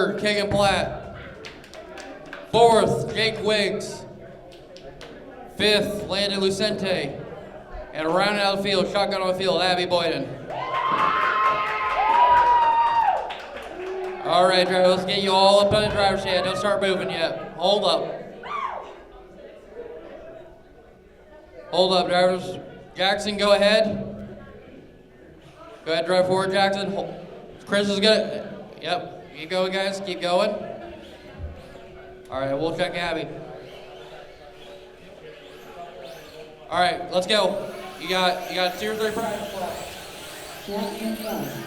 Third, Keegan Platt. Fourth, Jake Wiggs. Fifth, Landon Lucente. And rounding out the field, shotgun on the field, Abby Boyden. All right, driver, let's get you all up on the driver's seat. Don't start moving yet. Hold up. Hold up, drivers. Jackson, go ahead. Go ahead, drive forward, Jackson. Chris is good. Yep, keep going, guys, keep going. All right, we'll check Abby. All right, let's go. You got 2 or 3 practice laps. Jackson Garst.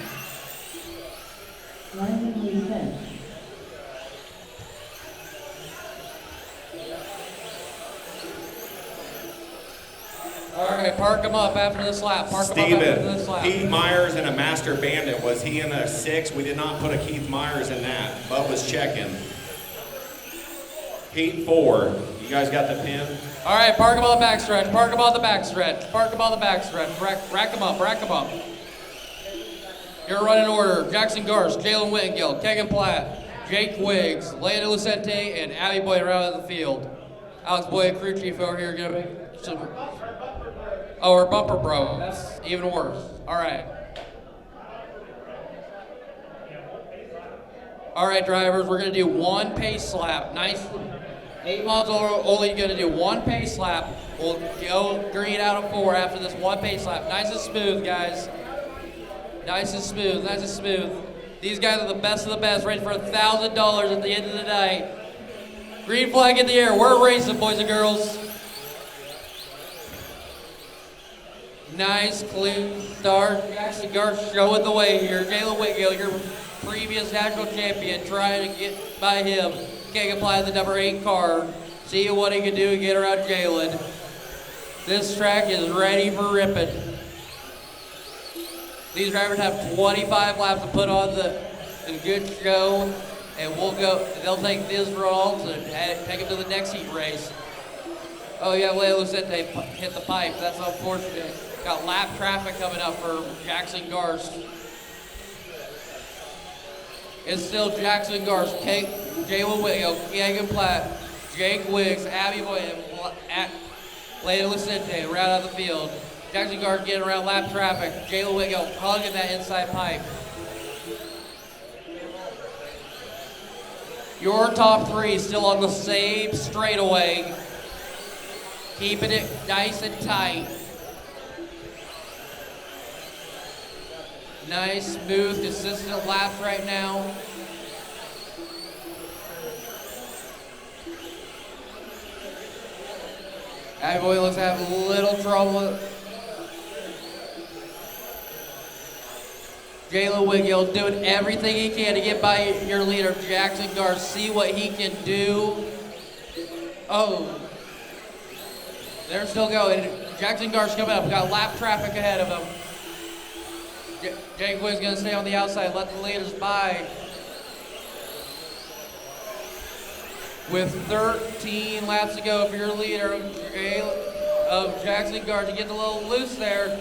Landon Lucente. All right, park them up after this lap. Park them up after this lap. Keith Myers and a Master Bandit. Was he in a 6? We did not put a Keith Myers in that. Bub was checking. Heat 4. You guys got the pin? All right, park them on the backstretch. Park them on the backstretch. Park them on the backstretch. Rack them up. Rack them up. Your running order: Jackson Garst, Jalen Whitgill, Keegan Platt, Jake Wiggs, Landon Lucente, and Abby Boyd around the field. Alex Boyd, crew chief over here, gonna make some. Oh, our bumper bro. That's even worse. All right. All right, drivers, we're gonna do 1 pace lap. Nice. 8 miles only gonna do 1 pace lap. We'll go green out of 4 after this 1 pace lap. Nice and smooth, guys. Nice and smooth, nice and smooth. These guys are the best of the best, ready for $1,000 at the end of the night. Green flag in the air, we're racing, boys and girls. Nice, clean start. Jackson Garst showing the way here. Jalen Whitgill, your previous national champion, trying to get by him. Can't apply the number 8 car. See what he can do and get around Jalen. This track is ready for ripping. These drivers have 25 laps to put on the good show, and we'll go. They'll take this roll to take them to the next heat race. Oh yeah, Landon Lucente hit the pipe. That's unfortunate. Got lap traffic coming up for Jackson Garst. It's still Jackson Garst, Jalen Whitgill, Keegan Platt, Jake Wiggs, Abby Boyd, and Landon Lucente right out of the field. Jackson Garst getting around lap traffic. Jalen Whitgill hugging that inside pipe. Your top 3 still on the same straightaway. Keeping it nice and tight. Nice, smooth, consistent laps right now. Abby Boyd looks to have a little trouble. Jalen Whitgill doing everything he can to get by your leader, Jackson Garst. See what he can do. Oh, they're still going. Jackson Garst coming up. Got lap traffic ahead of him. Jake Wiggs gonna stay on the outside, let the leaders by. With 13 laps to go for your leader of Jackson Garst. You get a little loose there.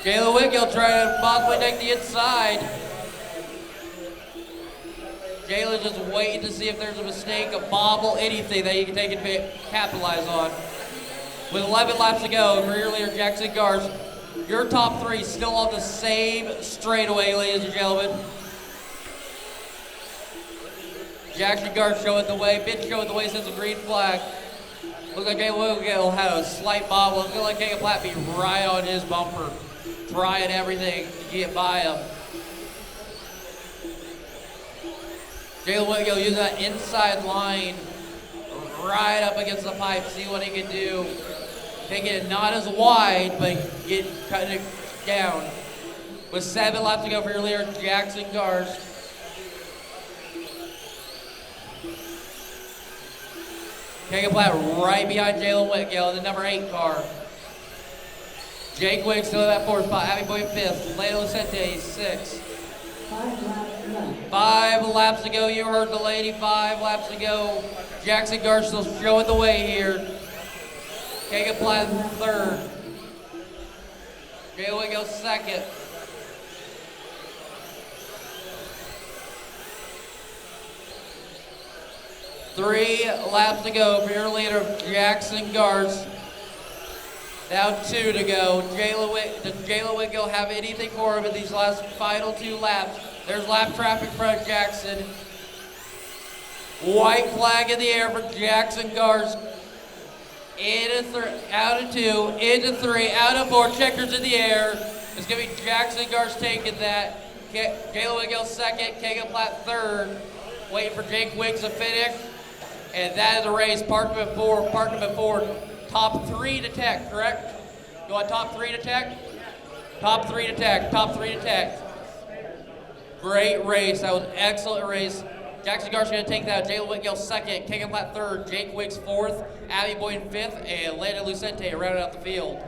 Jalen Whitgill trying to possibly take the inside. Jalen just waiting to see if there's a mistake, a bobble, anything that he can take and capitalize on. With 11 laps to go for your leader, Jackson Garst. Your top 3 still on the same straightaway, ladies and gentlemen. Jackson Garst showing the way, been showing the way since the green flag. Looks like Jalen Whitgill had a slight bobble. Looks like Keegan Platt be right on his bumper, trying everything to get by him. Jalen Whitgill using that inside line right up against the pipe, see what he can do. Taking it not as wide, but cutting it down. With 7 laps to go for your leader, Jackson Garst. Keegan Platt right behind Jalen Whitgill in the number 8 car. Jake Wiggs still in that 4th spot. Abby Boyd 5th. Landon Lucente 6th. 5 laps to go. You heard the lady. 5 laps to go. Jackson Garst still showing the way here. Keegan Platt 3rd. Jalen Whitgill 2nd. 3 laps to go for your leader, Jackson Gars. Now 2 to go. Does Jayla Wiggill have anything for him in these last final 2 laps? There's lap traffic for Jackson. White flag in the air for Jackson Gars. Out of 2, into 3, out of 4, checkers in the air. It's going to be Jackson Gars taking that. Jayla Wiggill second, Kegan Platt third. Waiting for Jake Wiggs to finish. And that is a race. Park him at 4. Top 3 to tech, correct? You want top 3 to tech? Top 3 to tech. Great race. That was an excellent race. Jackson Gar's going to take that. Jayla Whitgill second, Kegan Platt third, Jake Wiggs fourth, Abby Boyd fifth, and Landon Lucente rounding out the field.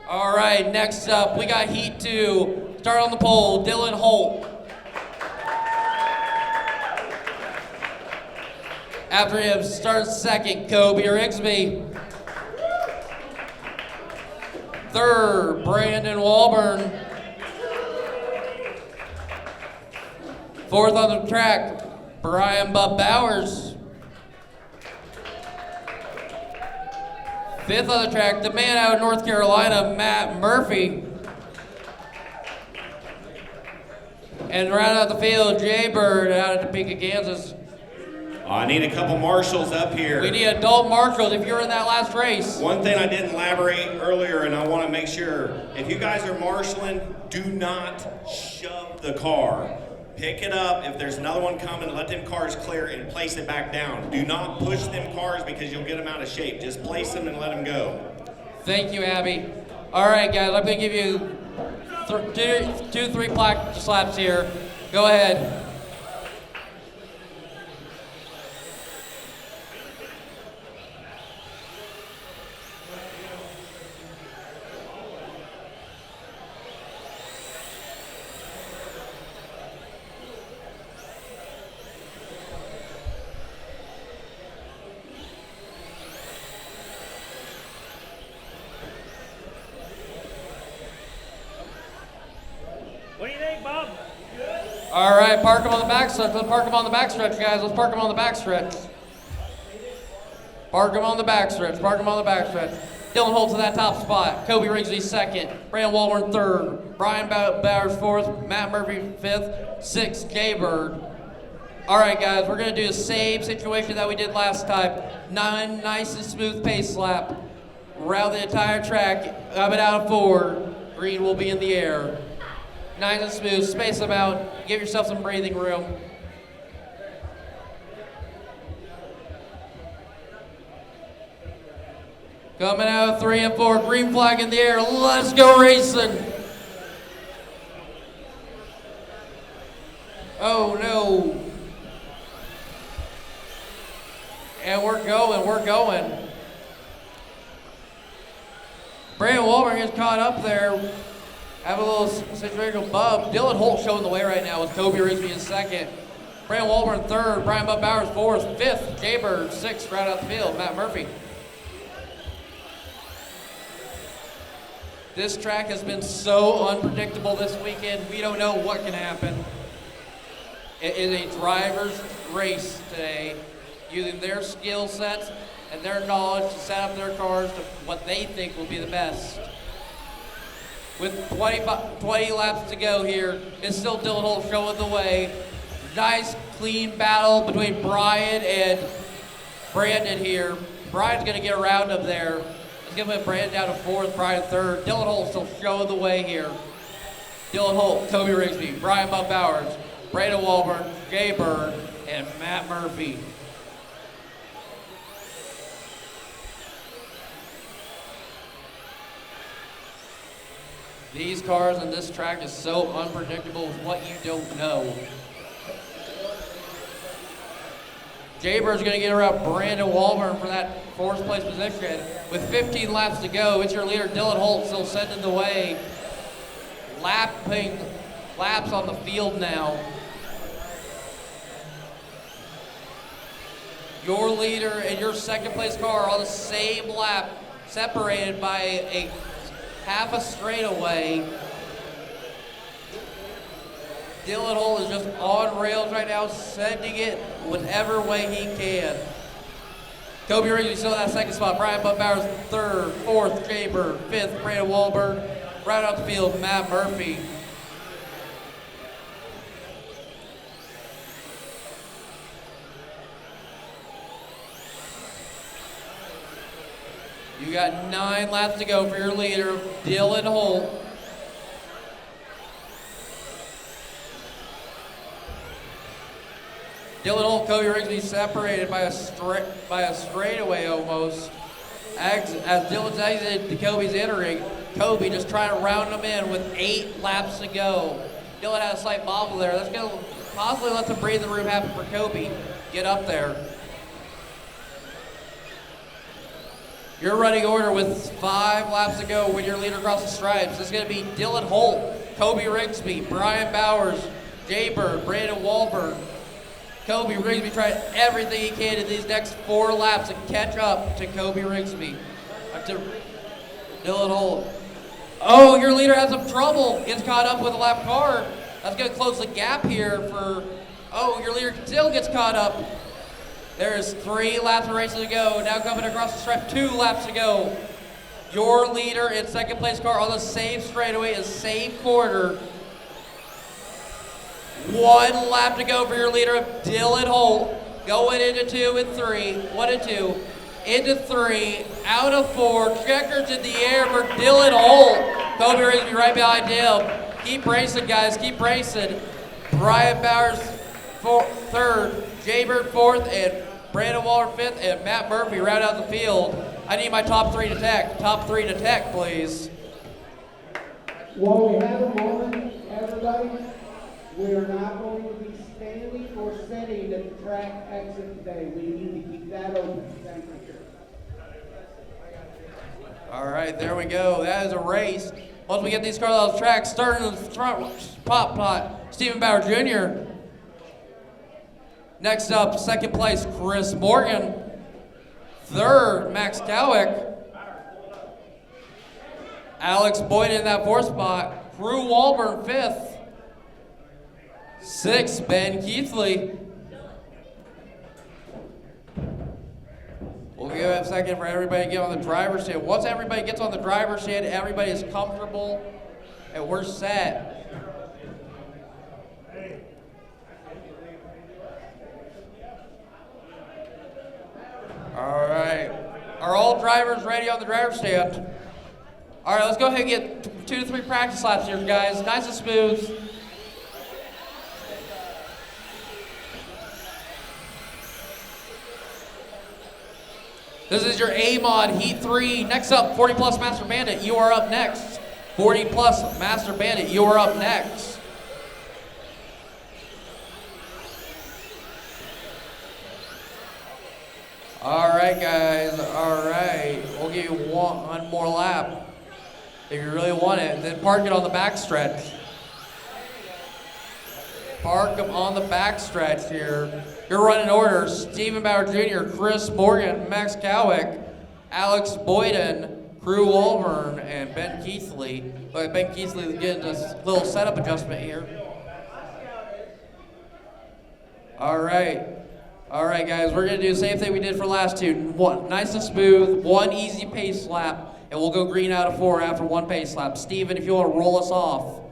All right, next up, we got Heat 2. Start on the pole, Dylan Holt. After him, starts second, Kobe Rigsby. Third, Brandon Walburn. Fourth on the track, Brian Bub Bowers. Fifth on the track, the man out of North Carolina, Matt Murphy. And round out the field, Jay Bird out of Topeka, Kansas. I need a couple marshals up here. We need adult marshals if you're in that last race. One thing I didn't elaborate earlier, and I want to make sure, if you guys are marshaling, do not shove the car. Pick it up. If there's another one coming, let them cars clear and place it back down. Do not push them cars because you'll get them out of shape. Just place them and let them go. Thank you, Abby. All right, guys, I'm going to give you 2-3 practice laps here. Go ahead. All right, park them on the backstretch. Let's park them on the backstretch, guys. Let's park them on the backstretch. Park them on the backstretch. Dylan Holt to that top spot. Kobe Rigsby second. Brandon Walburn third. Brian Bowers fourth. Matt Murphy fifth. Sixth, Jay Bird. All right, guys, we're going to do the same situation that we did last time. 9 nice and smooth pace lap. Around the entire track. Coming out of 4. Green will be in the air. Nice and smooth, space them out, give yourself some breathing room. Coming out of 3 and 4, green flag in the air, let's go racing. Oh no. And we're going. Brandon Walburn gets caught up there. Have a little situational bump. Dylan Holt showing the way right now with Kobe Rigsby in second. Brandon Walburn third. Brian Bub Bowers fourth. Fifth, Jay Bird. Sixth, right out the field, Matt Murphy. This track has been so unpredictable this weekend. We don't know what can happen. It is a driver's race today, using their skill sets and their knowledge to set up their cars to what they think will be the best. With 20 laps to go here, it's still Dylan Holt showing the way. Nice, clean battle between Brian and Brandon here. Brian's going to get around him there. He's going to put Brandon down to fourth, Brian third. Dylan Holt still showing the way here. Dylan Holt, Kobe Rigsby, Brian Bub Bowers, Brandon Walburn, Jay Bird, and Matt Murphy. These cars on this track is so unpredictable with what you don't know. Jay Bird's going to get around Brandon Walburn for that fourth place position. With 15 laps to go, it's your leader Dylan Holt still sending the way. Laps on the field now. Your leader and your second place car are on the same lap, separated by a half a straightaway. Dylan Holt is just on rails right now, sending it whatever way he can. Kobe Rigsby still in that second spot. Brian Bowers third, fourth, Jaber, fifth, Brandon Wahlberg. Right off the field, Matt Murphy. You got 9 laps to go for your leader, Dylan Holt. Dylan Holt, Kobe Rigsby separated by a straightaway almost. As Dylan's exited, Kobe's entering. Kobe just trying to round him in with 8 laps to go. Dylan had a slight bobble there. That's going to possibly let the breathing room happen for Kobe. Get up there. Your running order with 5 laps to go with your leader across the stripes is going to be Dylan Holt, Kobe Rigsby, Brian Bowers, Jay Bird, Brandon Wahlberg. Kobe Rigsby tried everything he can in these next 4 laps to catch up to Kobe Rigsby. To Dylan Holt. Oh, your leader has some trouble. Gets caught up with a lap car. That's going to close the gap here for... Oh, your leader still gets caught up. There's 3 laps of racing to go. Now coming across the stripe, 2 laps to go. Your leader in second place car on the same straightaway is same quarter. 1 lap to go for your leader, Dylan Holt. Going into 2 and 3. 1 and 2. Into 3. Out of 4. Checkers in the air for Dylan Holt. Kobe Rigsby right behind him. Keep racing, guys. Keep racing. Brian Bowers third. Jay Bird fourth. And Brandon Waller fifth. And Matt Murphy right out the field. I need my top 3 to tech. Top 3 to tech, please. While we have a moment, everybody, we are not going to be standing or sitting at the track exit today. We need to keep that open. Thank you. All right, there we go. That is a race. Once we get these cars off the track, starting in the front pot, Stephen Bauer Jr. Next up, second place, Chris Morgan. Third, Max Cowick. Alex Boyd in that 4th spot. Crew Walburn 5th. 6th, Ben Keithley. We'll give it a second for everybody to get on the driver's seat. Once everybody gets on the driver's seat, everybody is comfortable, and we're set. All right. Are all drivers ready on the driver's stand? All right, let's go ahead and get 2 to 3 practice laps here, guys. Nice and smooth. This is your A-Mod Heat 3. Next up, 40 Plus Master Bandit. You are up next. 40 Plus Master Bandit. You are up next. All right, guys. All right. We'll give you one more lap if you really want it. Then park it on the back stretch. Park them on the back stretch here. Your running order, Stephen Bauer Jr., Chris Morgan, Max Cowick, Alex Boyden, Crew Wolburn, and Ben Keithley. But Ben Keithley is getting a little setup adjustment here. All right. All right, guys, we're going to do the same thing we did for last 2. 1 nice and smooth, 1 easy pace lap, and we'll go green out of 4 after 1 pace lap. Steven, if you want to roll us off.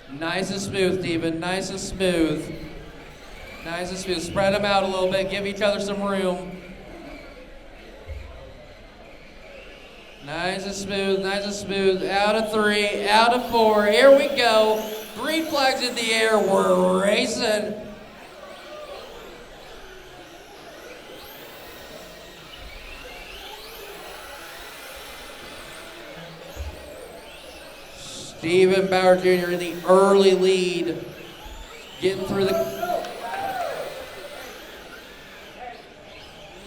Nice and smooth, Steven. Nice and smooth. Nice and smooth. Spread them out a little bit. Give each other some room. Nice and smooth. Nice and smooth. Out of 3. Out of 4. Here we go. Green flags in the air. We're racing. Stephen Bauer Jr. in the early lead. Getting through the...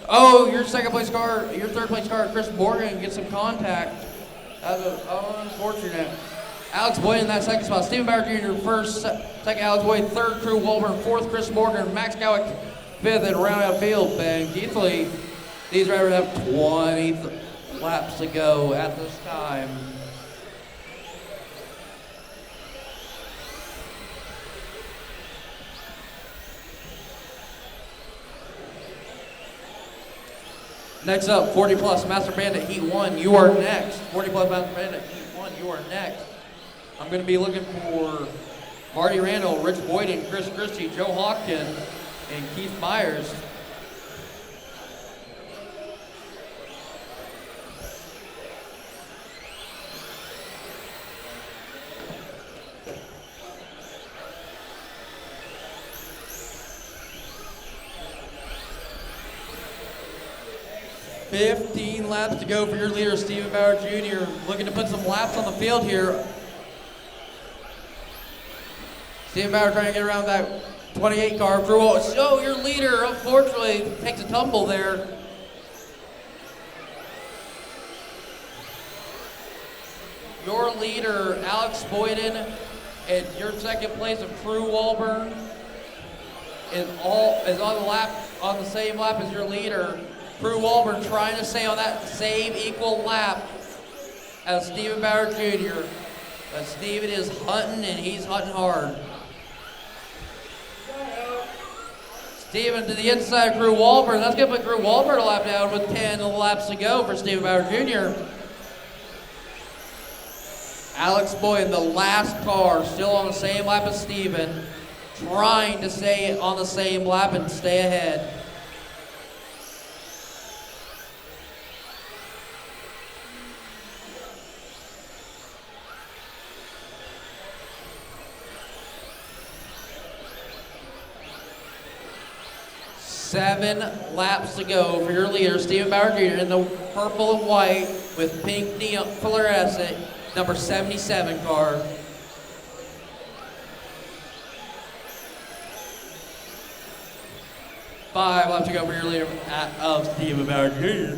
Oh, your second place car, your third place car, Chris Morgan gets some contact. That was unfortunate. Alex Boyd in that second spot. Stephen Bauer Jr. first, second Alex Boyd, third Crew Wolburn, fourth Chris Morgan, Max Cowick fifth, and round out field, Ben Keithley. These drivers have 20 laps to go at this time. Next up, 40 plus Master Bandit Heat 1. You are next. 40 plus Master Bandit Heat 1. You are next. I'm going to be looking for Marty Randall, Rich Boyden, Chris Christie, Joe Hawkin, and Keith Myers. $15 laps to go for your leader, Stephen Bauer Jr. Looking to put some laps on the field here. Stephen Bauer trying to get around that 28 car. So your leader, unfortunately, takes a tumble there. Your leader, Alex Boyden, and your second place of Drew Walburn is on the same lap as your leader. Drew Walburn trying to stay on that same equal lap as Stephen Bauer Jr. But Stephen is hunting, and he's hunting hard. Stephen to the inside of Drew Walburn. That's going to put Drew Walburn a lap down with 10 laps to go for Stephen Bauer Jr. Alex Boyd, the last car, still on the same lap as Stephen, trying to stay on the same lap and stay ahead. Seven laps to go for your leader, Stephen Bauer Jr. in the purple and white with pink neon fluorescent, number 77 car. Five laps to go for your leader of Stephen Bauer Jr.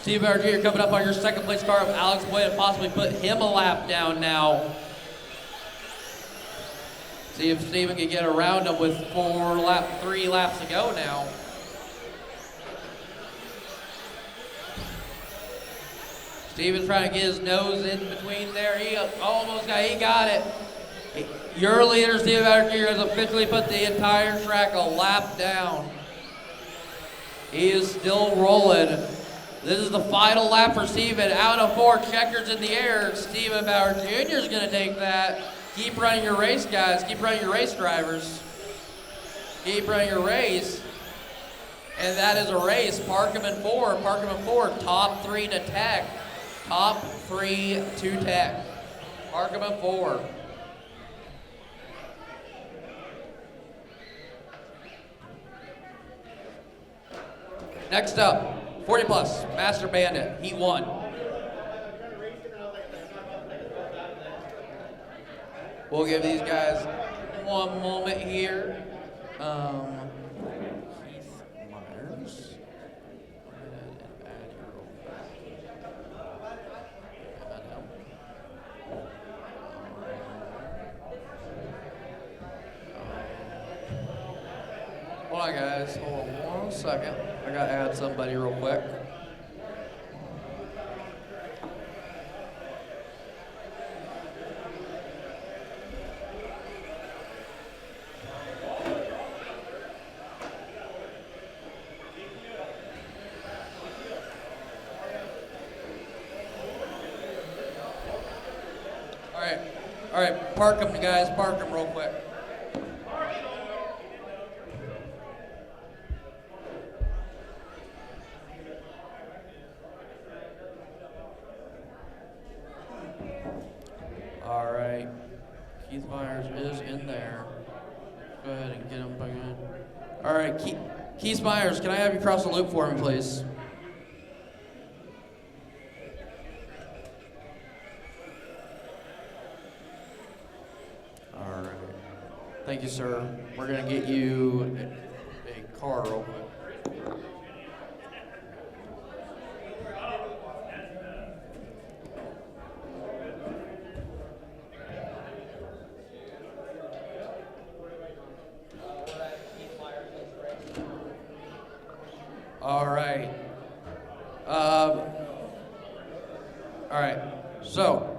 Stephen Bauer Jr. coming up on your second place car of Alex Boyd and possibly put him a lap down now. See if Stephen can get around him with 3 laps to go now. Stephen's trying to get his nose in between there. He got it. Your leader, Stephen Bauer Jr., has officially put the entire track a lap down. He is still rolling. This is the final lap for Stephen. Out of 4, checkers in the air. Stephen Bauer Jr. is going to take that. Keep running your race, guys. Keep running your race, drivers. Keep running your race. And that is a race. Park them in 4. Park them in 4. Top 3 to tech. Top 3 to tech. Park them in 4. Next up, 40 plus, Master Bandit, Heat 1. We'll give these guys one moment here. Keith Myers. Hold on, guys. Hold on 1 second. I gotta add somebody real quick. All right, park them, guys. Park them real quick. All right, Keith Myers is in there. Go ahead and get him back in. All right, Keith Myers, can I have you cross the loop for me, please? All right. Thank you, sir. We're gonna get you a car real quick. All right. All right. So,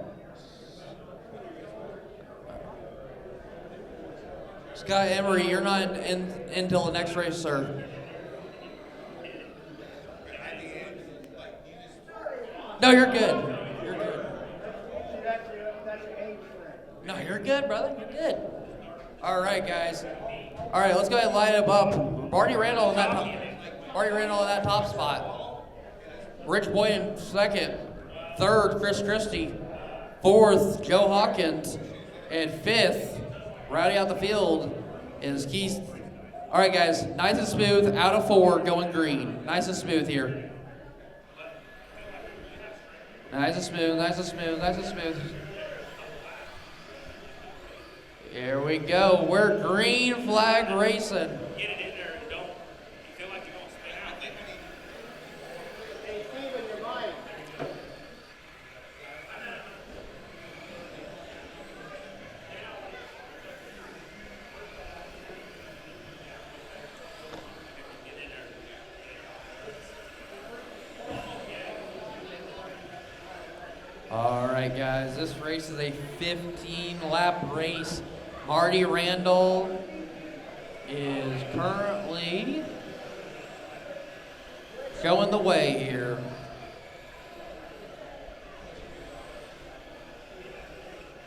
Scott Emery, you're not in until the next race, sir. No, you're good. You're good. No, you're good, brother. You're good. All right, guys. All right, let's go ahead and line him up. Barney Randall in that top spot. Rich Boyd in second. Third, Chris Christie. Fourth, Joe Hawkins. And fifth, rounding out the field, is Keith. All right, guys, nice and smooth. Out of 4, going green. Nice and smooth here. Nice and smooth, nice and smooth, nice and smooth. Here we go. We're green flag racing. Get it in there and don't feel like you're going to spin out. Hey, Steven, you're mine. All right, guys, this race is a 15-lap race. Marty Randall is currently showing the way here.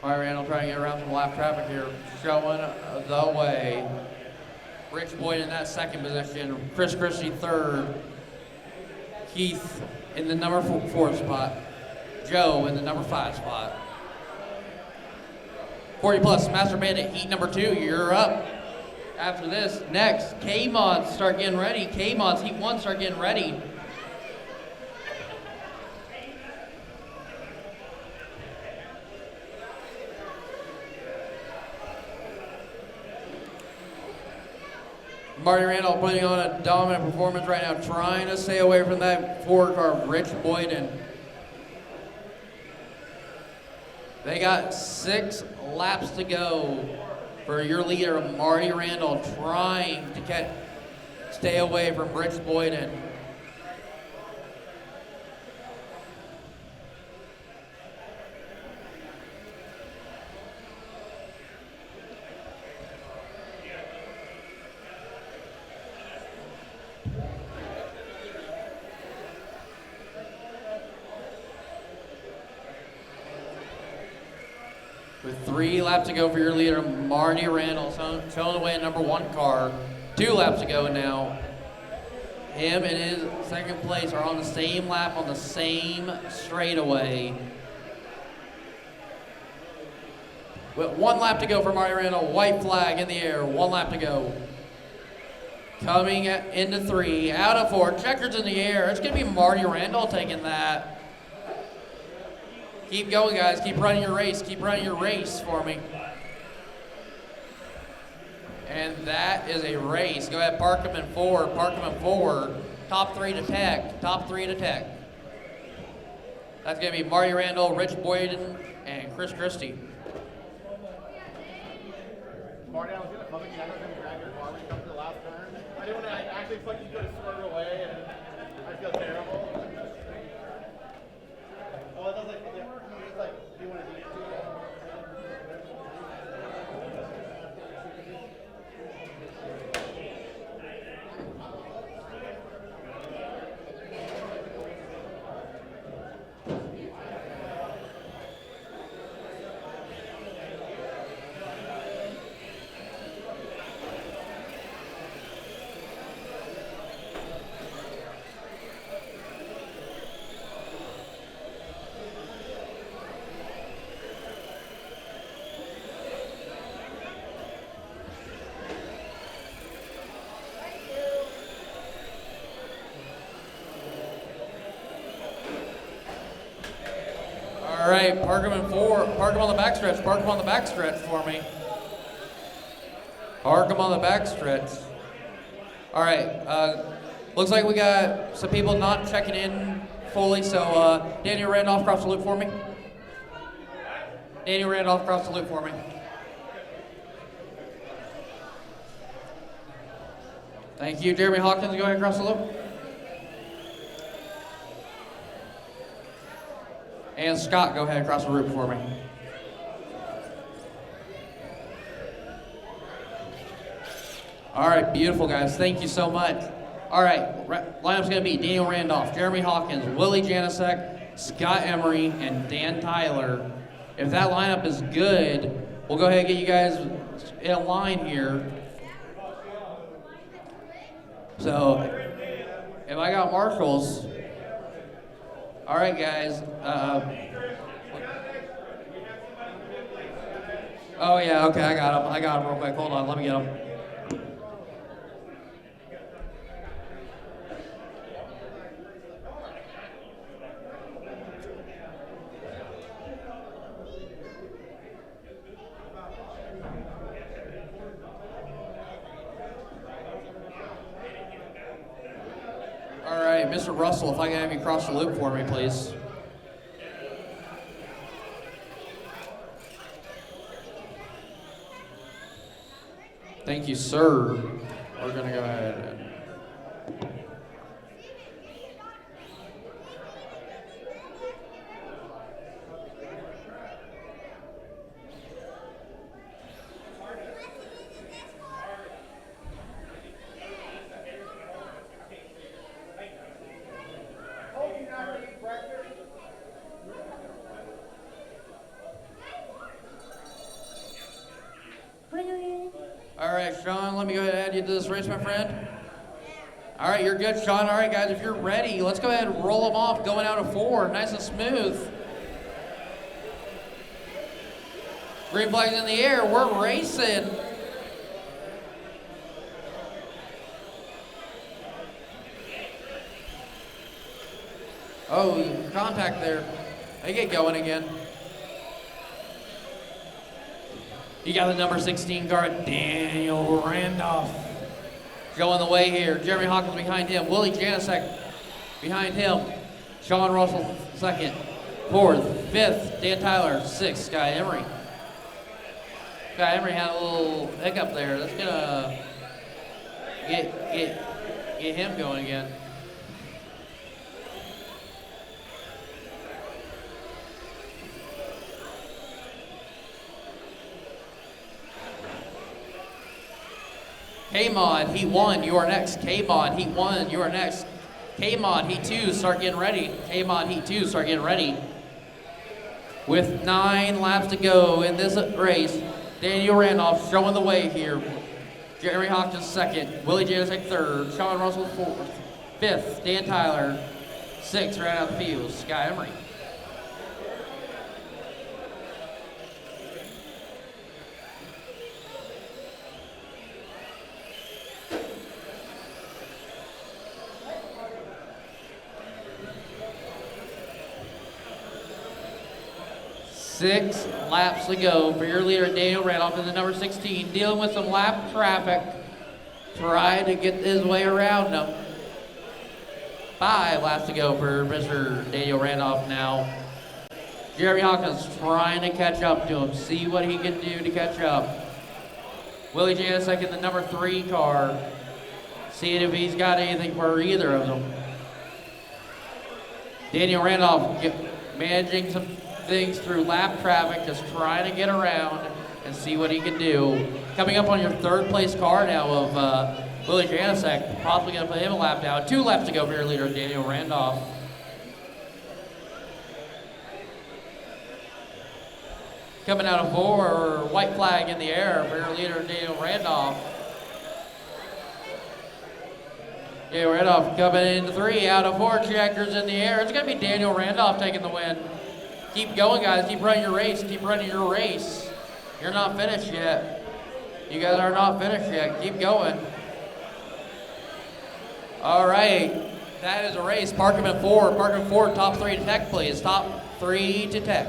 Marty Randall trying to get around some lap traffic here, showing the way. Rich Boyd in that second position, Chris Christie third, Keith in the number 4 spot, Joe in the number 5 spot. 40 plus Master Bandit heat number 2, you're up. After this, next, K-Mods start getting ready. K-Mods heat 1 start getting ready. Marty Randall putting on a dominant performance right now, trying to stay away from that forward car of Rich Boyden. They got 6 laps to go for your leader, Marty Randall, trying to stay away from Rich Boyden. With 3 laps to go for your leader, Marty Randall, showing the way in number 1 car. 2 laps to go now. Him and his second place are on the same lap, on the same straightaway. With 1 lap to go for Marty Randall, white flag in the air, 1 lap to go. Coming into 3, out of 4, checkers in the air. It's gonna be Marty Randall taking that. Keep going, guys. Keep running your race. Keep running your race for me. And that is a race. Go ahead, park them in 4. Park them in 4. Top 3 to tech. Top 3 to tech. That's going to be Marty Randall, Rich Boyden, and Chris Christie. Marty, I was going to come again. I was going to grab your car when you come to the last turn. I didn't want to actually feel like you could have swerved away, and I feel terrible. Oh, it does like, do you want to do it? All right, park them in 4. Park them on the backstretch. Park them on the backstretch for me. Park them on the backstretch. All right, looks like we got some people not checking in fully, so Daniel Randolph, cross the loop for me. Daniel Randolph, cross the loop for me. Thank you. Jeremy Hawkins, go ahead and cross the loop. And Scott, go ahead across the route for me. All right, beautiful guys. Thank you so much. All right, lineup's gonna be Daniel Randolph, Jeremy Hawkins, Willie Janicek, Scott Emery, and Dan Tyler. If that lineup is good, we'll go ahead and get you guys in a line here. So, if I got marshals, all right, guys. Oh yeah, okay, I got him real quick. Hold on, let me get him. All right, Mr. Russell, if I can have you cross the loop for me, please. Thank you, sir. We're gonna go ahead and... All right, Sean, let me go ahead and add you to this race, my friend. All right, you're good, Sean. All right, guys, if you're ready, let's go ahead and roll them off, going out of 4, nice and smooth. Green flags in the air, we're racing. Oh, contact there. They get going again. You got the number 16 guard, Daniel Randolph. Going the way here. Jeremy Hawkins behind him. Willie Janicek behind him. Sean Russell second. 4th. 5th, Dan Tyler. 6th, Sky Emery. Sky Emery had a little hiccup there. That's gonna get him going again. K-Mod, Heat 1, you are next. K-Mod, Heat 1, you are next. K-Mod, Heat 2, start getting ready. K-Mod, Heat 2, start getting ready. With 9 laps to go in this race, Daniel Randolph showing the way here. Jeremy Hawkins second, Willie Janicek third, Sean Russell 4th, 5th, Dan Tyler, 6th, right out of the field, Sky Emery. Six laps to go for your leader, Daniel Randolph, in the number 16, dealing with some lap traffic, trying to get his way around them. 5 laps to go for Mr. Daniel Randolph now. Jeremy Hawkins trying to catch up to him, see what he can do to catch up. Willie Janicek in the number 3 car, seeing if he's got anything for either of them. Daniel Randolph managing some things through lap traffic, just trying to get around and see what he can do. Coming up on your 3rd place car now of Willie Janicek, possibly going to put him a lap down. 2 laps to go for your leader, Daniel Randolph. Coming out of 4, white flag in the air for your leader, Daniel Randolph. Daniel Randolph coming into 3, out of 4, checkers in the air. It's going to be Daniel Randolph taking the win. Keep going, guys. Keep running your race. Keep running your race. You're not finished yet. You guys are not finished yet. Keep going. All right. That is a race. Park him at 4. Park him 4. Top 3 to tech, please. Top 3 to tech.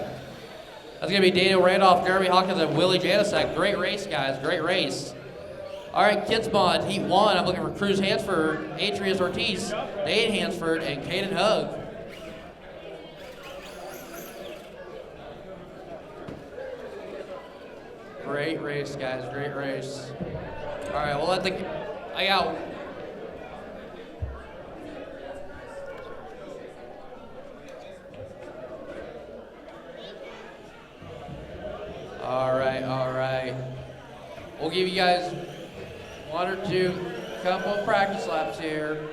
That's going to be Daniel Randolph, Jeremy Hawkins, and Willie Janicek. Great race, guys. Great race. All right, Kids Bond, Heat 1. I'm looking for Cruz Hansford, Atrius Ortiz, Nate Hansford, and Caden Hug. Great race, guys. Great race. All right, we'll let I got. All right. We'll give you guys One or two, couple of practice laps here.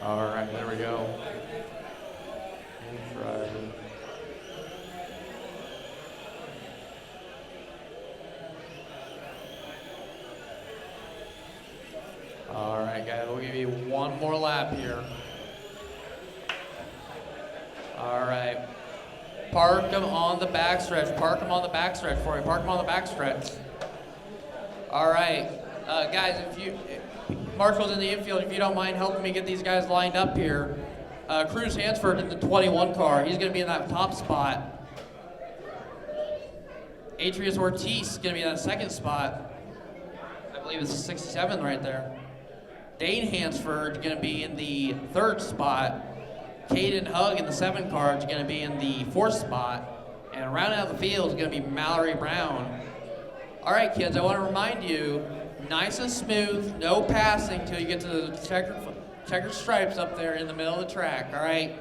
All right, there we go. Driver. All right, guys, we'll give you one more lap here. All right. Park them on the backstretch. Park them on the backstretch for me. Park them on the backstretch. All right. Guys, Marshall's in the infield, if you don't mind helping me get these guys lined up here. Cruz Hansford in the 21 car. He's going to be in that top spot. Atrius Ortiz is going to be in that second spot. I believe it's 67 right there. Dane Hansford is going to be in the third spot. Caden Hug in the 7 car is going to be in the 4th spot. And rounding out the field is going to be Mallory Brown. All right, kids, I want to remind you, nice and smooth, no passing till you get to the checkered stripes up there in the middle of the track, all right?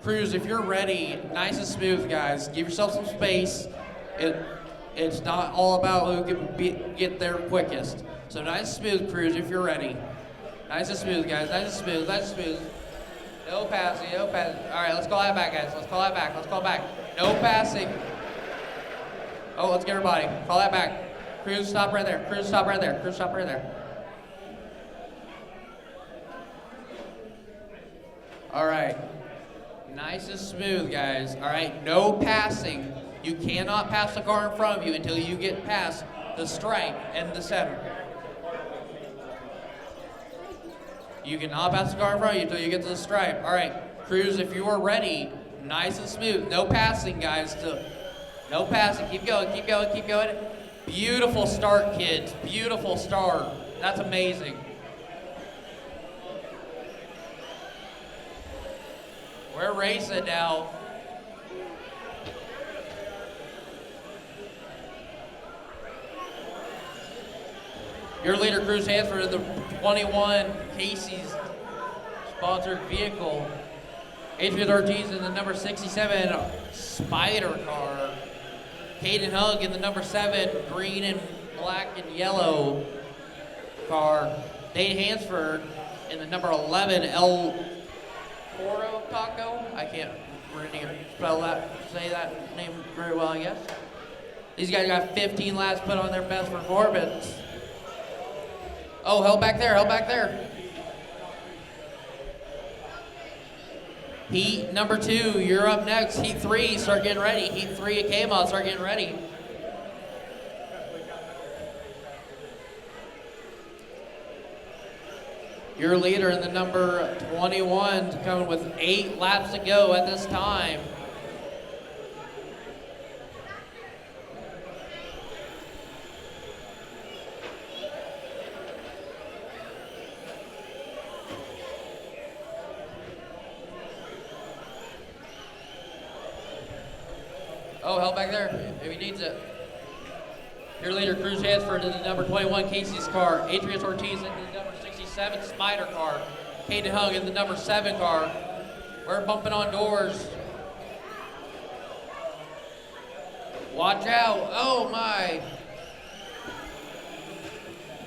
Cruz, if you're ready, nice and smooth, guys. Give yourself some space. It's not all about who can get there quickest. So nice and smooth, Cruz, if you're ready. Nice and smooth, guys, nice and smooth, nice and smooth. No passing, no passing. All right, let's call that back, guys. Let's call that back, let's call it back. No passing. Oh, let's get everybody. Call that back. Cruz, stop right there. Cruz, stop right there. Cruz, stop right there. All right. Nice and smooth, guys. All right, no passing. You cannot pass the car in front of you until you get past the stripe and the center. You cannot pass the car in front of you until you get to the stripe. All right, Cruz, if you are ready, nice and smooth. No passing, guys. No passing. Keep going, keep going, keep going. Beautiful start, kids. Beautiful start. That's amazing. We're racing now. Your leader, Cruz Hansford, in the 21 Casey's sponsored vehicle. Adrian Ortiz in the number 67 Spider car. Caden Hug in the number 7 green and black and yellow car. Dane Hansford in the number 11 El Toro Taco. I can't really say that name very well, I guess. These guys got 15 laps put on their best performance. Oh, held back there, held back there. Heat number 2, you're up next. Heat 3, start getting ready. Heat 3 at K-Mod, start getting ready. Your leader in the number 21 coming with 8 laps to go at this time. Oh, held back there, if he needs it. Your leader, Cruz Hansford, in the number 21 Casey's car. Adrian Ortiz in the number 67 Spider car. Caden Hug in the number 7 car. We're bumping on doors. Watch out, oh my.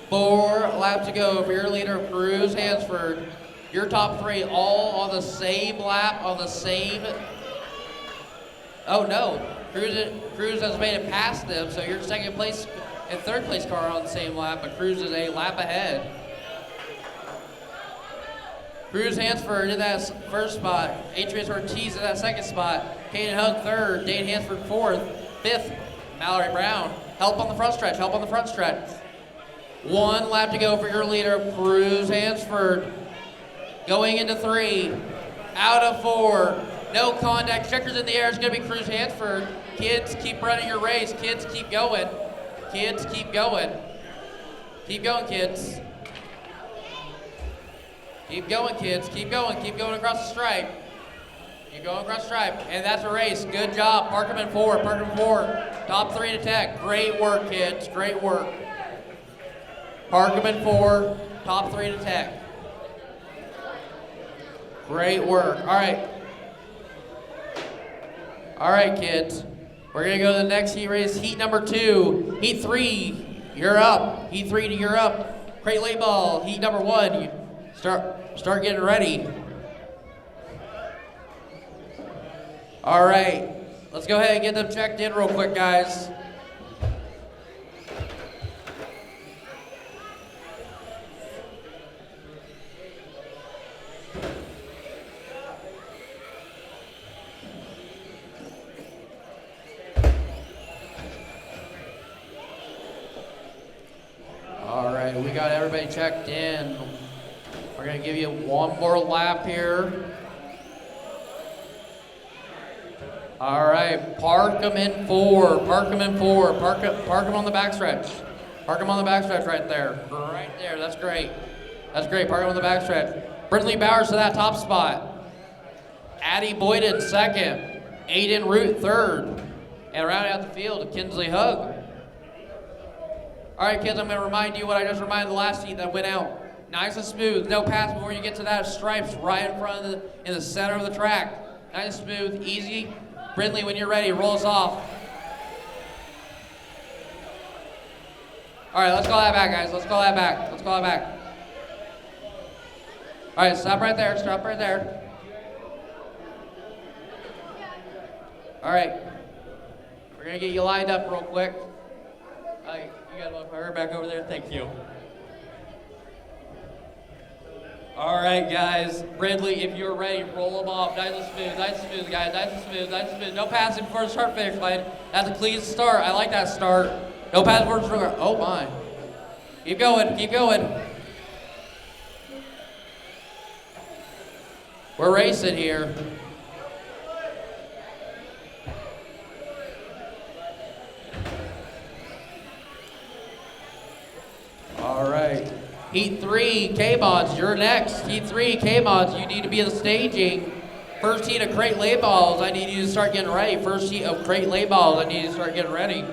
4 laps to go for your leader, Cruz Hansford. Your top 3 all on the same lap, on the same. Oh no, Cruz has made it past them, so your second place and third place car are on the same lap, but Cruz is a lap ahead. Cruz Hansford in that first spot, Adrian Ortiz in that second spot, Caden Hug third, Dane Hansford fourth, fifth, Mallory Brown. Help on the front stretch, help on the front stretch. 1 lap to go for your leader, Cruz Hansford. Going into 3, out of 4. No contact, checkers in the air, it's gonna be Cruz Hansford. Kids, keep running your race. Kids, keep going. Kids, keep going. Keep going, kids. Keep going, kids, keep going across the stripe. Keep going across the stripe, and that's a race. Good job, park them in 4, park them in 4. Top 3 to tech, great work, kids, great work. Park them in 4, top 3 to tech. Great work, all right. All right, kids. We're gonna go to the next heat race, heat number 2. Heat 3, you're up. Heat 3, you're up. Crate late ball, heat number 1. You start getting ready. All right, let's go ahead and get them checked in real quick, guys. All right, we got everybody checked in. We're gonna give you one more lap here. All right, park them in 4. Park them in 4. Park them on the backstretch. Park them on the backstretch right there. Right there. That's great. That's great. Park them on the backstretch. Brindley Bowers to that top spot. Addie Boyden second. Aiden Root third. And rounding out the field, Kinsley Hug. All right, kids, I'm going to remind you what I just reminded the last heat that went out. Nice and smooth. No pass before you get to that stripes right in front of in the center of the track. Nice and smooth, easy. Brindley, when you're ready, roll us off. All right, let's call that back, guys. Let's call that back. Let's call that back. All right, stop right there. Stop right there. All right. We're going to get you lined up real quick. You got one for her back over there. Thank you. All right, guys. Brindley, if you're ready, roll them off. Nice and smooth, guys. Nice and smooth. No passing before the start finish line. That's a clean start. I like that start. No passing before the start. Oh, my. Keep going. Keep going. We're racing here. All right. Heat 3, K-Mods, you're next. Heat 3, K-Mods, you need to be in the staging. First heat of crate lay balls, I need you to start getting ready. First heat of crate lay balls, I need you to start getting ready.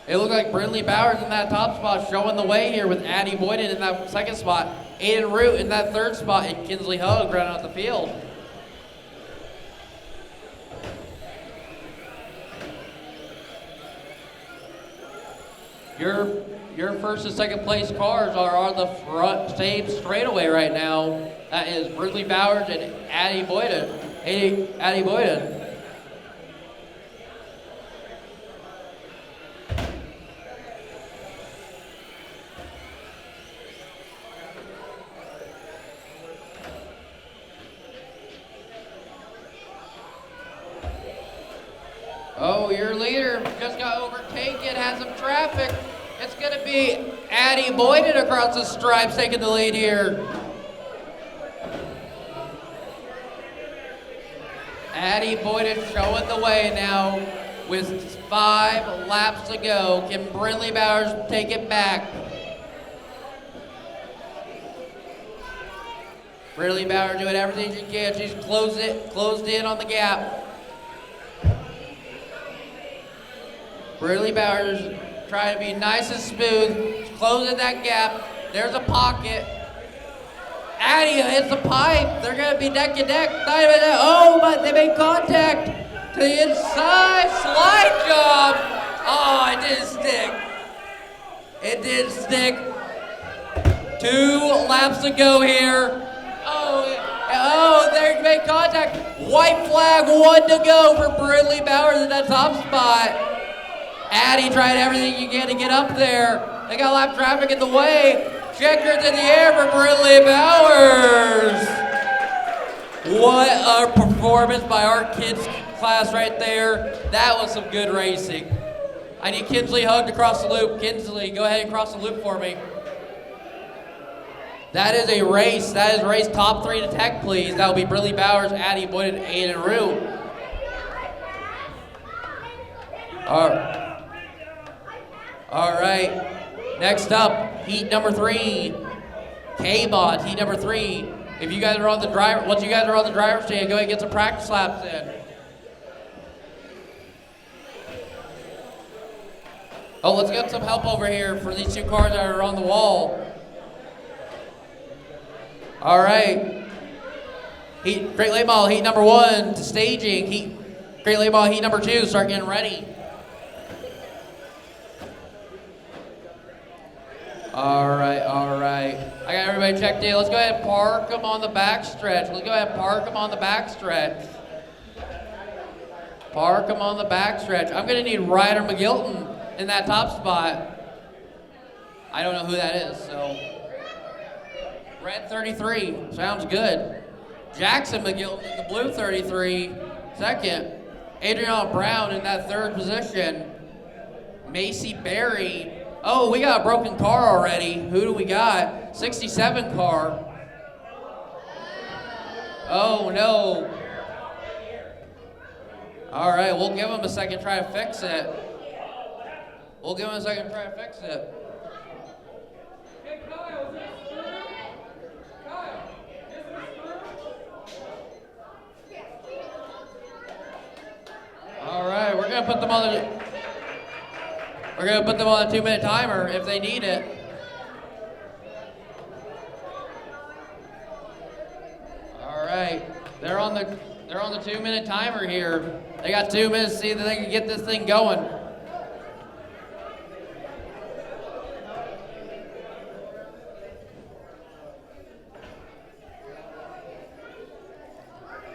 It looks like Brindley Bowers in that top spot showing the way here with Addie Boyden in that second spot. Aiden Root in that third spot, and Kinsley Hug running out the field. Your first and second place cars are on the front same straightaway right now. That is Brindley Bowers and Addie Boyden. Addie Boyden. Oh, your leader just got overtaken, had some traffic. It's going to be Addie Boyden across the stripes taking the lead here. Addie Boyden showing the way now with 5 laps to go. Can Brindley Bowers take it back? Brindley Bowers doing everything she can. She's closed in on the gap. Brindley Bowers trying to be nice and smooth, closing that gap. There's a pocket. Addie hits the pipe. They're going to be neck and neck. Oh, but they made contact to the inside. Slide job. Oh, it didn't stick. It didn't stick. 2 laps to go here. Oh, they made contact. White flag, 1 to go for Brindley Bowers in that top spot. Addie tried everything you can to get up there. They got a lot of traffic in the way. Checkers in the air for Brindley Bowers. What a performance by our kids class right there. That was some good racing. I need Kinsley Hug to cross the loop. Kinsley, go ahead and cross the loop for me. That is a race. That is race top 3 to tech, please. That will be Brindley Bowers, Addie Boyden, and Aiden Root. All right. Next up, heat number 3. K-Mod, heat number 3. If you guys are on the driver, once you guys are on the driver's stand, go ahead and get some practice laps in. Oh, let's get some help over here for these two cars that are on the wall. All right. Great Late Model heat number 1 to staging. Great Late Model heat number 2, start getting ready. All right. I got everybody checked in. Let's go ahead and park them on the back stretch. Park them on the back stretch. I'm gonna need Ryder McGilton in that top spot. I don't know who that is, so. Red 33, sounds good. Jackson McGilton in the blue 33, second. Adriana Brown in that third position. Macy Berry. Oh, we got a broken car already. Who do we got? 67 car. Oh no. All right, we'll give him a second, try to fix it. All right, we're gonna put them on a 2-minute timer if they need it. All right, they're on the 2-minute timer here. They got 2 minutes to see that they can get this thing going.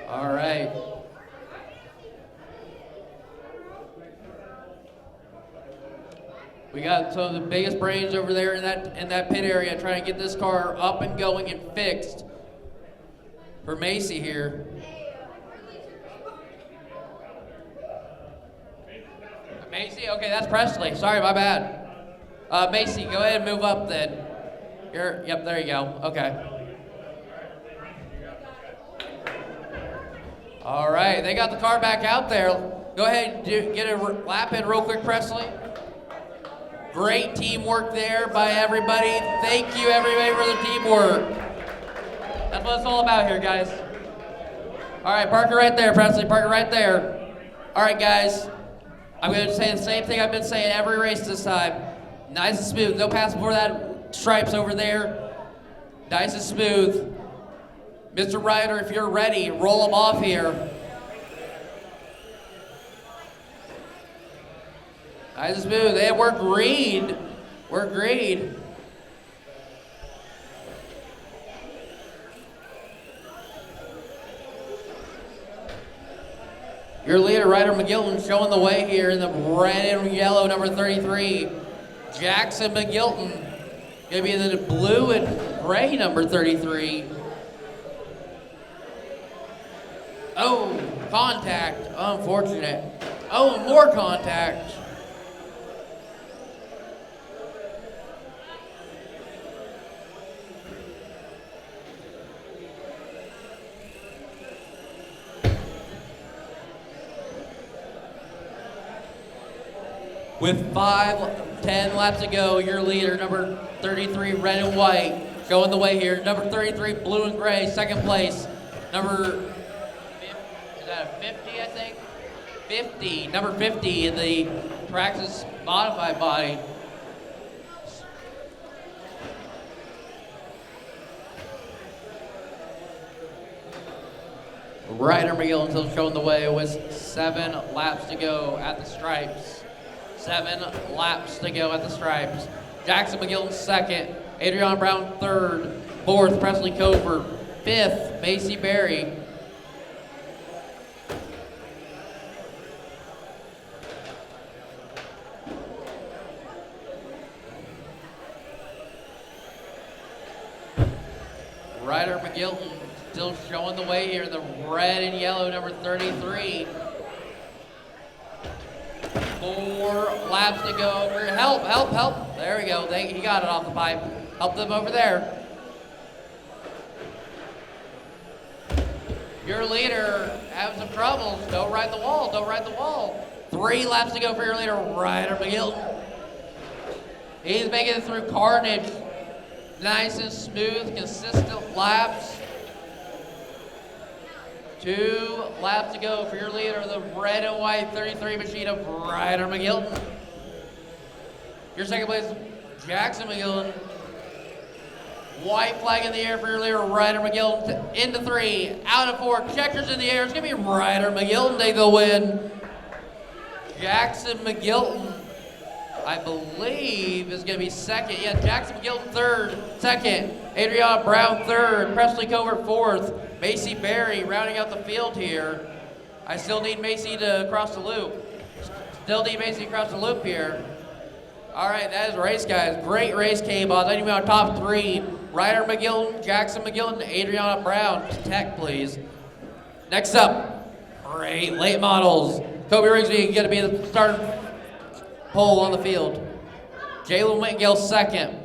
All right. We got some of the biggest brains over there in that pit area trying to get this car up and going and fixed for Macy here. Macy? Okay, that's Presley. Sorry, my bad. Macy, go ahead and move up then. Yep, there you go. Okay. All right, they got the car back out there. Go ahead and get a lap in real quick, Presley. Great teamwork there by everybody. Thank you, everybody, for the teamwork. That's what it's all about here, guys. All right, park it right there, Presley. Park it right there. All right, guys. I'm going to say the same thing I've been saying every race this time. Nice and smooth. No pass before that stripes over there. Nice and smooth. Mr. Ryder, if you're ready, roll them off here. Nice and smooth. Hey, we're green. We're green. Your leader, Ryder McGilton, showing the way here in the red and yellow, number 33. Jackson McGilton, gonna be in the blue and gray, number 33. Oh, contact, unfortunate. Oh, more contact. With 5:10 laps to go, your leader, number 33, red and white, showing the way here. Number 33, blue and gray, second place. Number, is that a 50, I think? 50, number 50 in the Traxxas modified body. Ryder McGill still showing the way with 7 laps to go at the stripes. 7 laps to go at the stripes. Jackson McGill second. Adriana Brown third. Fourth, Presley Cover. Fifth, Macy Berry. Ryder McGilton still showing the way here in the red and yellow, number 33. 4 laps to go. Help, help, help. There we go. He got it off the pipe. Help them over there. Your leader having some troubles. Don't ride the wall. Don't ride the wall. 3 laps to go for your leader, Ryder McGilton. He's making it through carnage. Nice and smooth, consistent laps. 2 laps to go for your leader, the red and white 33 machine of Ryder McGilton. Your second place, Jackson McGillen. White flag in the air for your leader, Ryder McGillen. Into 3, out of 4, checkers in the air. It's gonna be Ryder McGillen take the win. Jackson McGillen, I believe, is gonna be second. Yeah, Jackson McGillen third, second. Adriana Brown third, Presley Covert fourth. Macy Berry rounding out the field here. I still need Macy to cross the loop. Still need Macy to cross the loop here. All right, that is a race, guys. Great race, K-Boss. I need to be on top 3. Ryder McGillen, Jackson McGillen, Adriana Brown. Tech, please. Next up, great late models. Kobe Rigsby going to be the starting pole on the field. Jalen Whitgill second.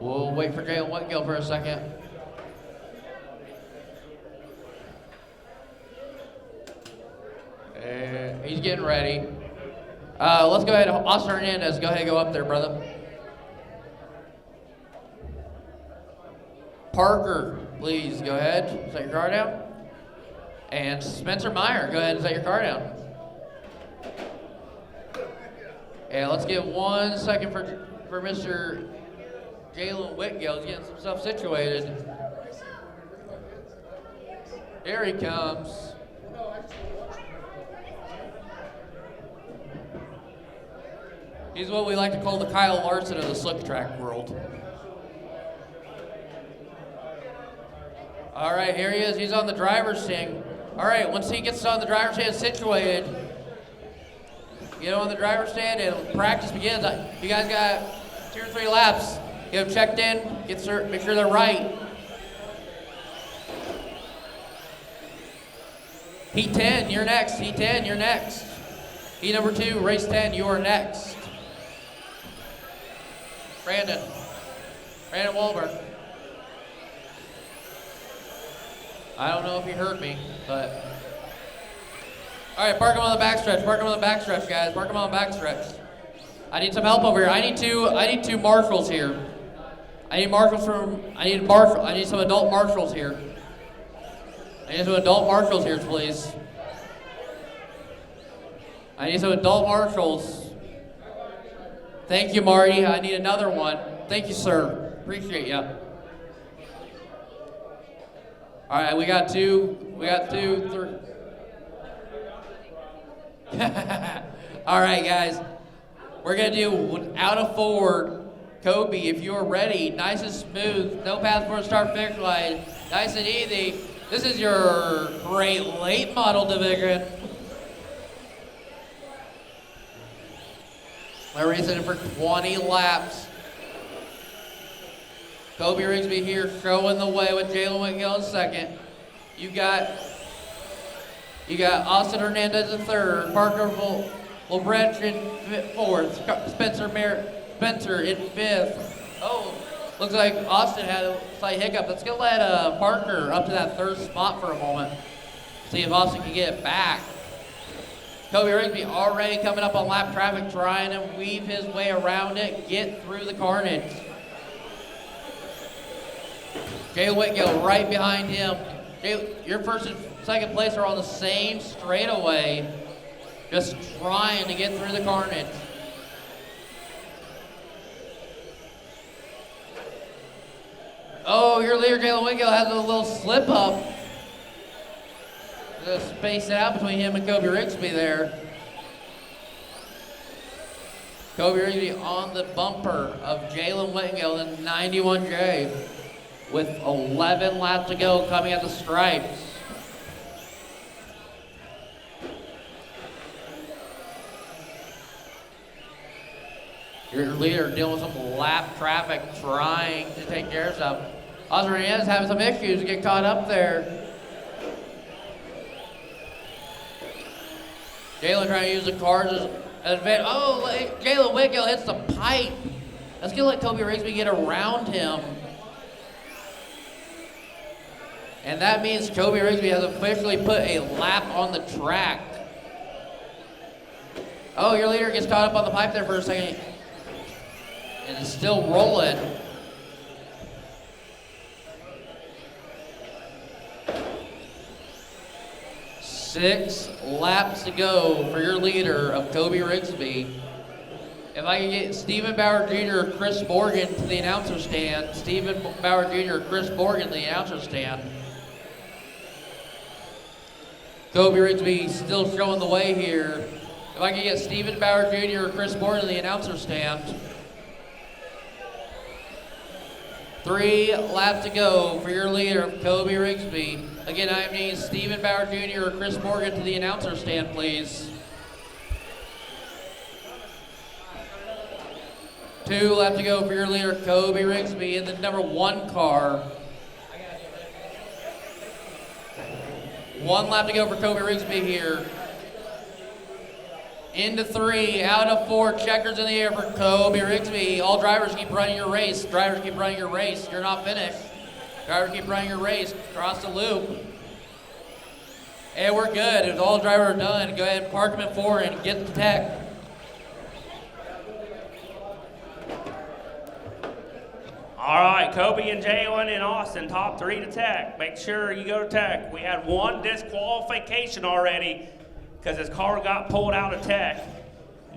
We'll wait for Jalen Whitgill for a second. He's getting ready. Let's go ahead, Austin Hernandez, go ahead and go up there, brother. Parker, please go ahead, set your car down. And Spencer Meyer, go ahead and set your car down. And let's get 1 second for Mr. Jalen Whitgill. He's getting some stuff situated. Here he comes. He's what we like to call the Kyle Larson of the slick track world. All right, here he is. He's on the driver's stand. All right, once he gets on the driver's stand situated, get him on the driver's stand and practice begins. You guys got 2 or 3 laps. Get them checked in, make sure they're right. Heat 10, you're next. Heat 10, you're next. Heat number 2, race 10, you are next. Brandon Wahlberg. I don't know if he heard me, but. All right, park him on the backstretch. Park him on the backstretch, guys. Park him on the backstretch. I need some help over here. I need two marshals here. I need some adult marshals here. I need some adult marshals here, please. I need some adult marshals. Thank you, Marty. I need another one. Thank you, sir. Appreciate you. All right, we got two, 3. All right, guys. We're gonna do out of 4. Kobe, if you're ready, nice and smooth, no path for a start finish line, nice and easy. This is your great late model division. We're racing for 20 laps. Kobe Rigsby here showing the way with Jalen Whitgill in second. You got Austin Hernandez in third, Parker Lebrecht in fourth, Spencer in fifth. Oh, looks like Austin had a slight hiccup. Let's go let Parker up to that 3rd spot for a moment. See if Austin can get it back. Kobe Rigsby already coming up on lap traffic, trying to weave his way around it, get through the carnage. Jay Whitgill right behind him. Your first and second place are on the same straightaway, just trying to get through the carnage. Oh, your leader, Jalen Whitgill, has a little slip up. Just space it out between him and Kobe Rigsby there. Kobe Rigsby on the bumper of Jalen Whitgill in 91J with 11 laps to go coming at the stripes. Your leader dealing with some lap traffic, trying to take care of some. Oscar Hernandez having some issues to get caught up there. Jalen trying to use the cars as an advantage. Oh, Jalen Whitgill hits the pipe. Let's get let Kobe Rigsby get around him. And that means Kobe Rigsby has officially put a lap on the track. Oh, your leader gets caught up on the pipe there for a second. And it's still rolling. 6 laps to go for your leader of Kobe Rigsby. If I can get Stephen Bauer Jr. or Chris Morgan to the announcer stand. Stephen Bauer Jr. or Chris Morgan to the announcer stand. Kobe Rigsby still showing the way here. If I can get Stephen Bauer Jr. or Chris Morgan to the announcer stand. 3 laps to go for your leader of Kobe Rigsby. Again, I need Stephen Bauer Jr. or Chris Morgan to the announcer stand, please. 2 left to go for your leader, Kobe Rigsby, in the number 1 car. 1 lap to go for Kobe Rigsby here. Into 3, out of 4, checkers in the air for Kobe Rigsby. All drivers keep running your race. Drivers keep running your race. You're not finished. Drivers keep running your race. Cross the loop. Hey, we're good. If all drivers are done, go ahead and park them at 4 and get the tech. All right, Kobe and Jalen and Austin, top 3 to tech. Make sure you go to tech. We had 1 disqualification already because his car got pulled out of tech.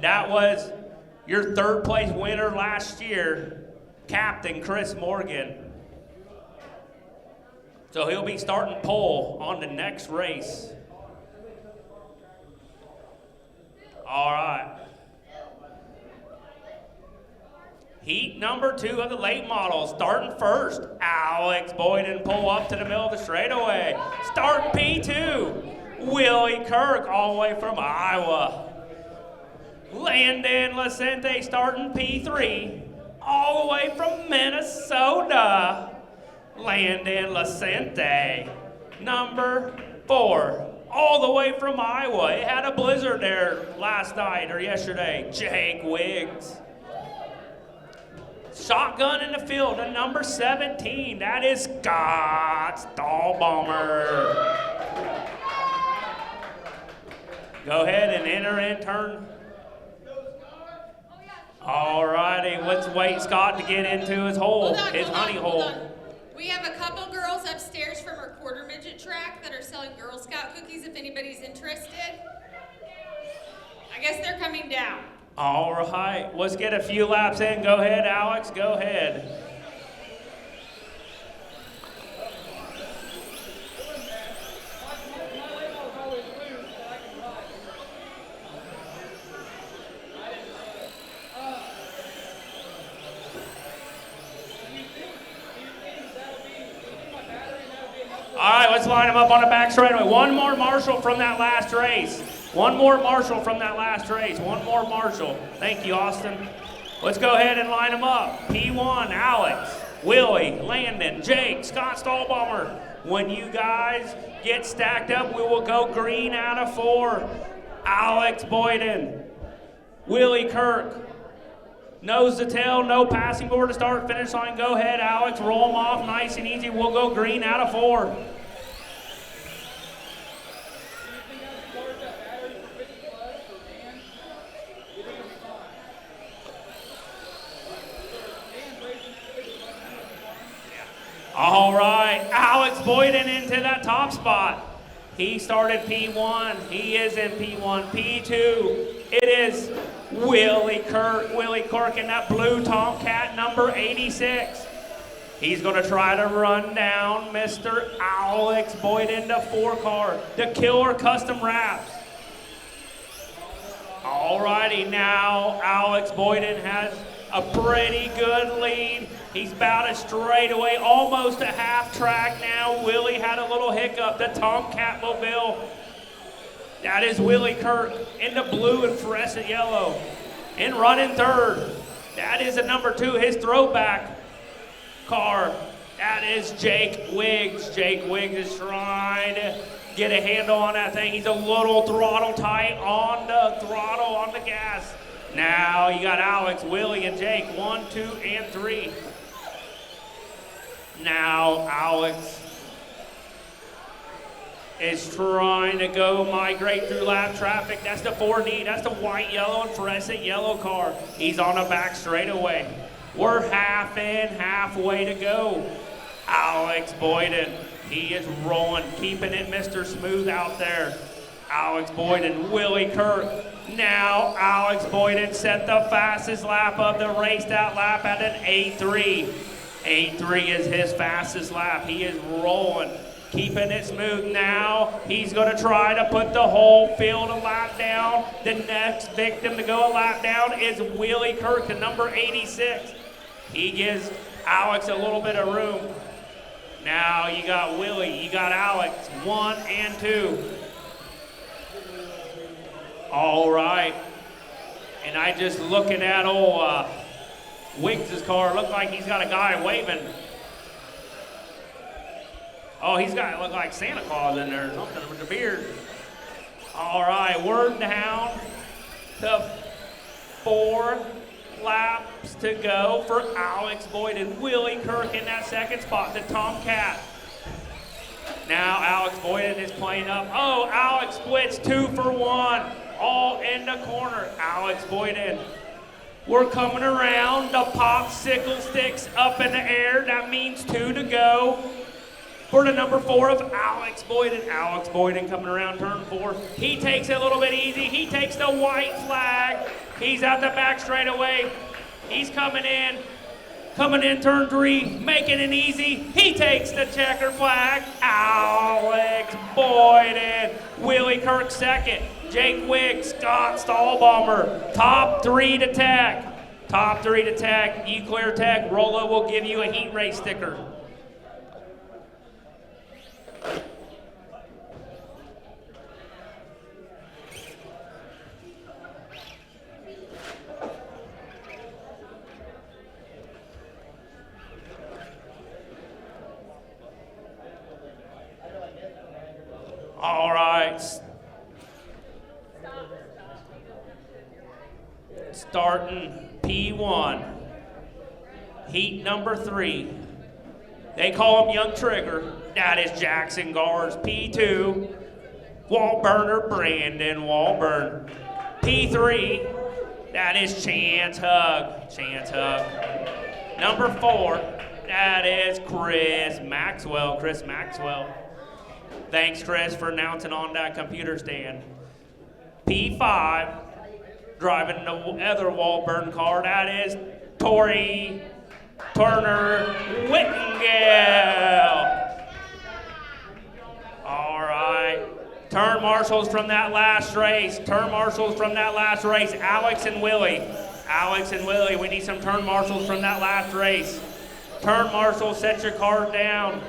That was your 3rd place winner last year, Captain Chris Morgan. So he'll be starting pole on the next race. All right. Heat number 2 of the late models. Starting first, Alex Boyden pull up to the middle of the straightaway. Starting P2, Willie Kirk all the way from Iowa. Landon Lasente starting P3, all the way from Minnesota. Landon Lasente, number 4, all the way from Iowa. It had a blizzard there last night or yesterday. Jake Wiggs. Shotgun in the field, a number 17. That is Scott Stahlbomber. Go ahead and enter in turn. All righty, let's wait Scott to get into his hole, his honey hole. We have a couple girls upstairs from our quarter midget track that are selling Girl Scout cookies if anybody's interested. I guess they're coming down. All right, let's get a few laps in. Go ahead, Alex, go ahead. All right, let's line them up on the back straightaway. 1 more Marshall from that last race. 1 more Marshall from that last race. 1 more Marshall. Thank you, Austin. Let's go ahead and line them up. P1, Alex, Willie, Landon, Jake, Scott Stahlbomber. When you guys get stacked up, we will go green out of 4. Alex Boyden, Willie Kirk. Nose to tail, no passing board to start, finish line. Go ahead, Alex, roll them off nice and easy. We'll go green out of 4. All right, Alex Boyden into that top spot. He started P1, he is in P1. P2, it is Willie Kirk in that blue Tomcat number 86. He's gonna try to run down Mr. Alex Boyden, the 4 car, the Killer Custom Wraps. All righty, now Alex Boyden has a pretty good lead. He's about a straightaway, almost a half track now. Willie had a little hiccup, the Tomcat Mobile. That is Willie Kirk in the blue and fluorescent yellow. In running 3rd, that is a number 2, his throwback car. That is Jake Wiggs. Jake Wiggs is trying to get a handle on that thing. He's a little throttle tight on the throttle, on the gas. Now you got Alex, Willie, and Jake, 1, 2, and 3. Now Alex is trying to go migrate through lap traffic. That's the 4D, that's the white, yellow, and fluorescent yellow car. He's on the back straightaway. We're half in, halfway to go. Alex Boyden, he is rolling, keeping it Mr. Smooth out there. Alex Boyden, Willie Kirk. Now Alex Boyden set the fastest lap of the race. That lap at an 8.3. 8.3 is his fastest lap. He is rolling, keeping it smooth. Now he's going to try to put the whole field a lap down. The next victim to go a lap down is Willie Kirk, the number 86. He gives Alex a little bit of room. Now you got Willie, you got Alex, 1 and 2. All right. And I just looking at old Wiggs' car, look like he's got a guy waving. Oh, he's got to look like Santa Claus in there or something with the beard. All right, we're down to 4 laps to go for Alex Boyden. Willie Kirk in that second spot, the Tomcat. Now Alex Boyden is playing up. Oh, Alex splits 2 for 1, all in the corner. Alex Boyden. We're coming around. The popsicle sticks up in the air. That means 2 to go for the number 4 of Alex Boyden. Alex Boyden coming around turn 4. He takes it a little bit easy. He takes the white flag. He's out the back straightaway. He's coming in turn 3, making it easy. He takes the checker flag. Alex Boyden. Willie Kirk second. Jake Wiggs, Scott Stahlbomber. Top 3 to tech. Top 3 to tech. You clear tech. Rolo will give you a heat race sticker. All right. Starting P1. Heat number 3. They call him Young Trigger. That is Jackson Gars. P2. Wallburner Brandon Wallburn. P3. That is Chance Hug. Chance Hug. Number 4. That is Chris Maxwell. Chris Maxwell. Thanks, Chris, for announcing on that computer stand. P5, driving the other Wallburn car, that is Tori Turner Whittingale. All right. Turn marshals from that last race. Turn marshals from that last race. Alex and Willie. Alex and Willie, we need some turn marshals from that last race. Turn marshals, set your cars down.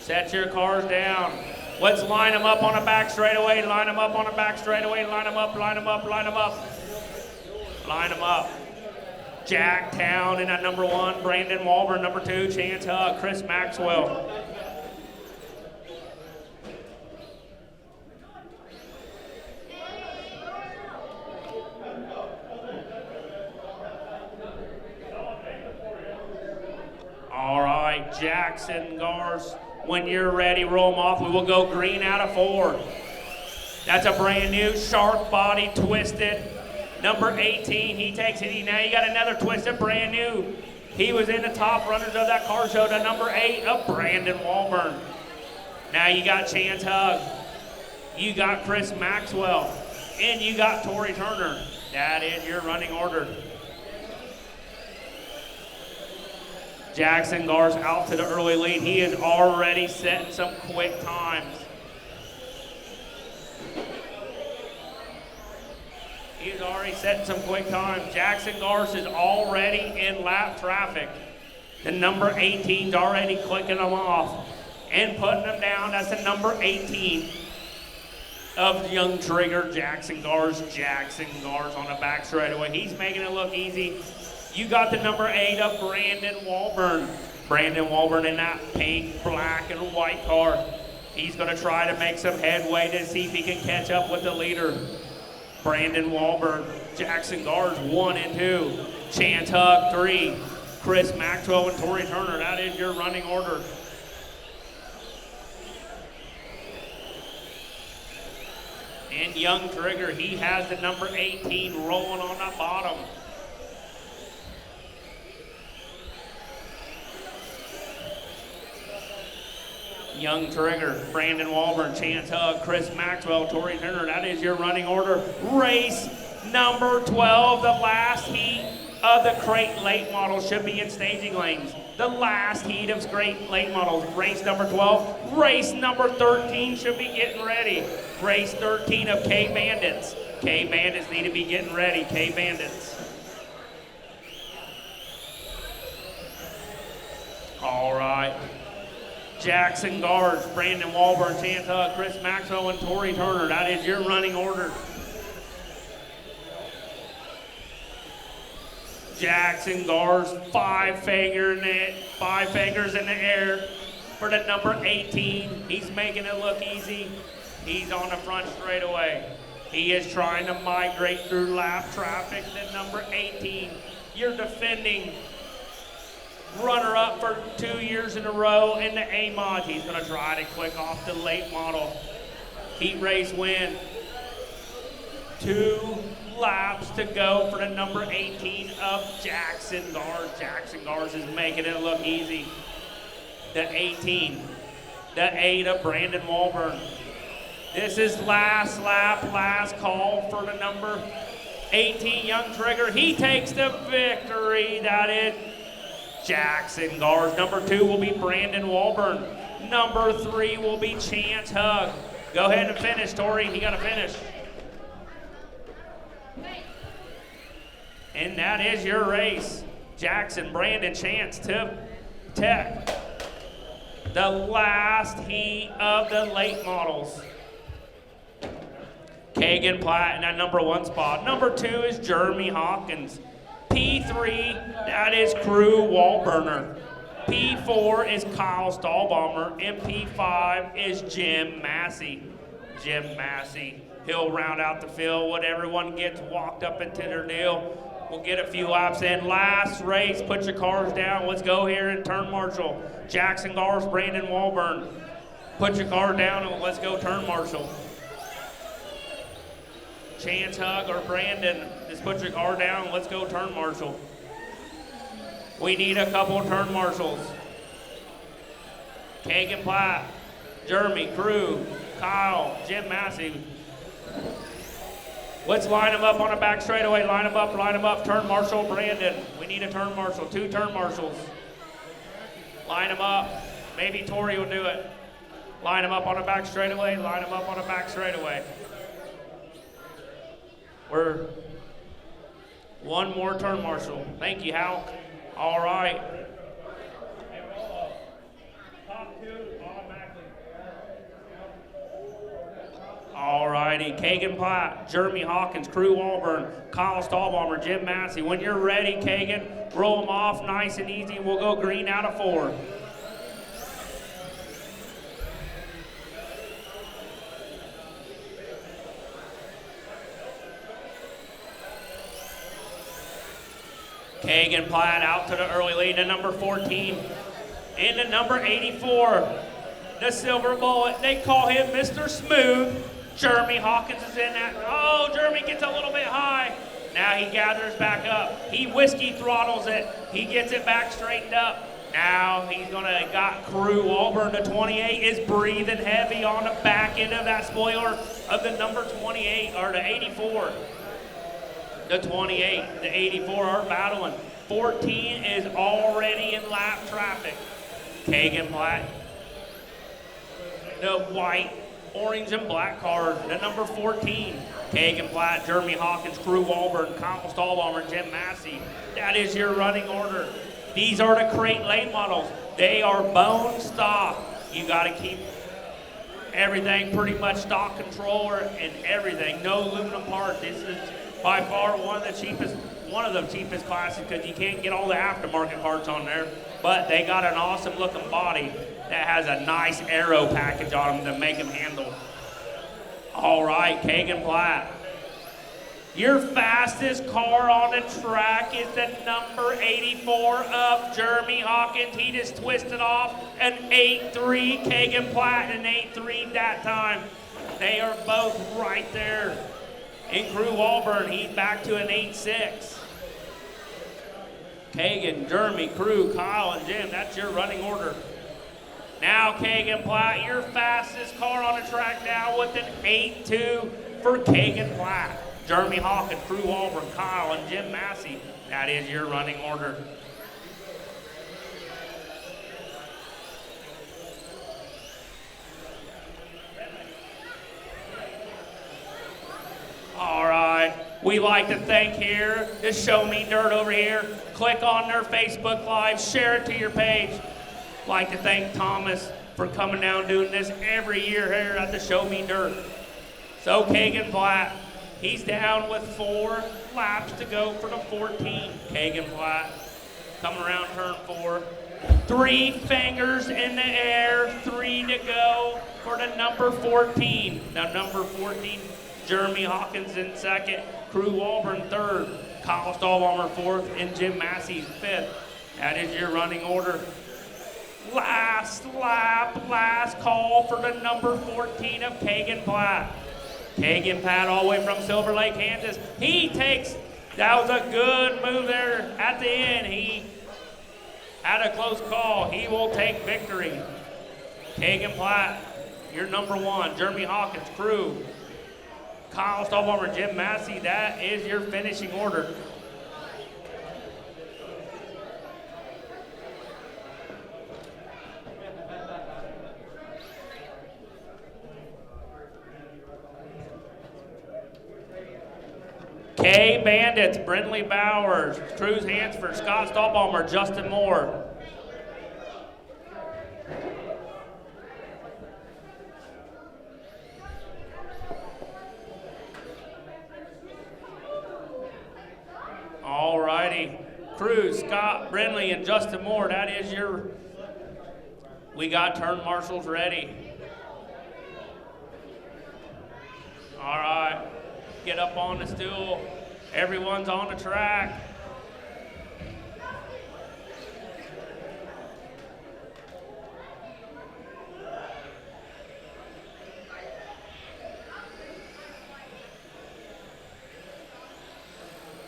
Set your cars down. Let's line them up on the back straightaway. Line them up on the back straightaway. Line them up, line them up, line them up. Line them up. Jacktown in at number 1. Brandon Walburn, number 2. Chance Hug. Chris Maxwell. All right, Jackson Gars. When you're ready, roll them off. We will go green out of 4. That's a brand new shark body twisted. Number 18, he takes it. Now you got another twisted, brand new. He was in the top runners of that car show, the number 8 of Brandon Walburn. Now you got Chance Hug. You got Chris Maxwell. And you got Tori Turner. That is your running order. Jackson Gars out to the early lead. He is already setting some quick times. He's already setting some quick times. Jackson Gars is already in lap traffic. The number 18's already clicking them off and putting them down. That's the number 18 of Young Trigger, Jackson Gars. Jackson Gars on the back straightaway. He's making it look easy. You got the number 8 of Brandon Walburn. Brandon Walburn in that pink, black, and white car. He's going to try to make some headway to see if he can catch up with the leader. Brandon Walburn, Jackson Gars 1 and 2. Chance Hug 3. Chris Maxwell and Tori Turner. That is your running order. And Young Trigger, he has the number 18 rolling on the bottom. Young Trigger, Brandon Walburn, Chance Hug, Chris Maxwell, Tori Turner. That is your running order. Race number 12, the last heat of the crate late models should be in staging lanes. The last heat of crate late models. Race number 12. Race number 13 should be getting ready. Race 13 of K Bandits. K Bandits need to be getting ready. K Bandits. All right. Jackson Guards, Brandon Walburn, Chance Hug, Chris Maxwell, and Tori Turner. That is your running order. Jackson Guards, five fingers in the air for the number 18. He's making it look easy. He's on the front straightaway. He is trying to migrate through lap traffic. The number 18, your defending runner-up for 2 years in a row in the A-Mod. He's going to try to click off the late model. Heat race win. 2 laps to go for the number 18 of Jackson Guards. Jackson Guards is making it look easy. The 18, the 8 of Brandon Walburn. This is last lap, last call for the number 18 Young Trigger. He takes the victory. That is Jackson Guards. Number 2 will be Brandon Walburn. Number 3 will be Chance Hug. Go ahead and finish, Tori. You got to finish. And that is your race. Jackson, Brandon, Chance, Tip, Tech. The last heat of the late models. Kagan Platt in that number 1 spot. Number 2 is Jeremy Hawkins. P3, that is Crew Wallburner. P4 is Kyle Stahlbomber. And P5 is Jim Massey. Jim Massey. He'll round out the field when everyone gets walked up into their deal. We'll get a few laps in. Last race, put your cars down. Let's go here in turn marshal. Jackson Gars, Brandon Walburn. Put your car down and let's go turn marshal. Chance Hug or Brandon, just put your car down, let's go turn marshal. We need a couple turn marshals. Kagan Platt, Jeremy, Crew, Kyle, Jim Massey. Let's line them up on the back straightaway. Line them up. Turn marshal, Brandon. We need a turn marshal, 2 turn marshals. Line them up. Maybe Tori will do it. Line them up on the back straightaway. Line them up on the back straightaway. We're 1 more turn marshal. Thank you, Hal. All right. Top 2 automatically. All righty. Kagan Platt, Jeremy Hawkins, Crew Walburn, Kyle Stahlbomber, Jim Massey. When you're ready, Kagan, roll them off nice and easy. We'll go green out of 4. Kagan Platt out to the early lead to number 14. Into number 84, the Silver Bullet. They call him Mr. Smooth. Jeremy Hawkins is in that. Oh, Jeremy gets a little bit high. Now he gathers back up. He whiskey throttles it. He gets it back straightened up. Now he's gonna got Crew Walburn. The 28 is breathing heavy on the back end of that spoiler of the number 28 or the 84. The 28, the 84 are battling. 14 is already in lap traffic. Kagan Platt. The white, orange, and black card. The number 14. Kagan Platt, Jeremy Hawkins, Crew Walburn, Kyle Stahlbomber, Jim Massey. That is your running order. These are the crate late models. They are bone stock. You got to keep everything pretty much stock controller and everything. No aluminum parts. This is by far one of the cheapest classes because you can't get all the aftermarket parts on there. But they got an awesome looking body that has a nice aero package on them to make them handle. All right, Kagan Platt. Your fastest car on the track is the number 84 of Jeremy Hawkins. He just twisted off an 8.3. Kagan Platt, an 8.3 that time. They are both right there. And Crew Walburn, he's back to an 8.6. Kagan, Jeremy, Crew, Kyle, and Jim, that's your running order. Now Kagan Platt, your fastest car on the track now with an 8-2 for Kagan Platt. Jeremy Hawkins, Drew Auburn, Kyle, and Jim Massey. That is your running order. All right, we like to thank here, the Show Me Dirt over here. Click on their Facebook Live, share it to your page. Like to thank Thomas for coming down doing this every year here at the Show Me Dirt. So Kagan Platt, he's down with 4 laps to go for the 14. Kagan Platt coming around turn 4. 3 fingers in the air, 3 to go for the number 14. Now number 14, Jeremy Hawkins in second, Crew Auburn third, Kyle Stahlbaumer fourth, and Jim Massey fifth. That is your running order. Last lap, last call for the number 14 of Kagan Platt. Kagan Platt all the way from Silver Lake, Kansas. That was a good move there at the end. He had a close call. He will take victory. Kagan Platt, your number 1. Jeremy Hawkins, Crew. Kyle Stahlbaumer, Jim Massey, that is your finishing order. K Bandits, Brindley Bowers, Cruz Hansford, Scott Stahlbaumer, Justin Moore. All righty, Cruz, Scott, Brindley, and Justin Moore, that is your, we got turn marshals ready. All right. Get up on the stool. Everyone's on the track.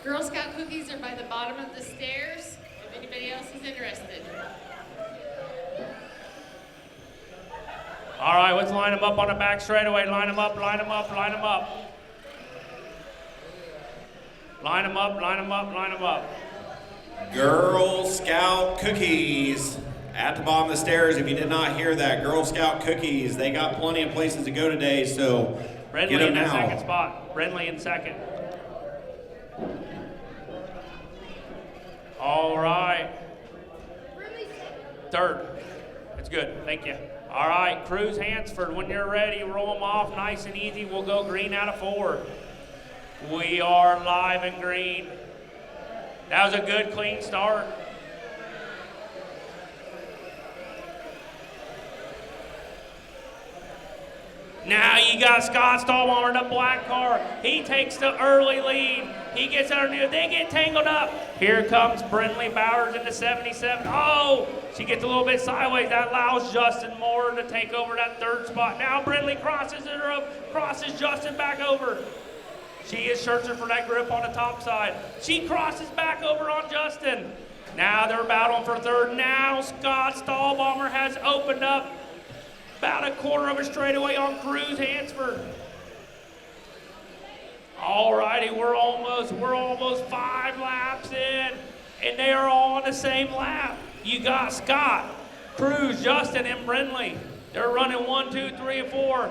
Girl Scout cookies are by the bottom of the stairs, if anybody else is interested. All right, let's line them up on the back straightaway. Line them up, line them up, line them up. Line them up, line them up, line them up. Girl Scout cookies at the bottom of the stairs. If you did not hear that, Girl Scout cookies, they got plenty of places to go today, so Brindley get them in that now. second spot. Brindley in second. All right. Third. That's good. Thank you. All right, Cruz Hansford, when you're ready, roll them off nice and easy. We'll go green out of 4. We are live and green. That was a good, clean start. Now you got Scott Stahlbaumer in the black car. He takes the early lead. He gets underneath. They get tangled up. Here comes Brindley Bowers in the 77. Oh, she gets a little bit sideways. That allows Justin Moore to take over that third spot. Now Brindley crosses her up, crosses Justin back over. She is searching for that grip on the top side. She crosses back over on Justin. Now they're battling for third. Now Scott Stahlbaumer has opened up about a quarter of a straightaway on Cruz Hansford. All righty, we're almost 5 laps in, and they are all on the same lap. You got Scott, Cruz, Justin, and Brindley. They're running 1, 2, 3, and 4.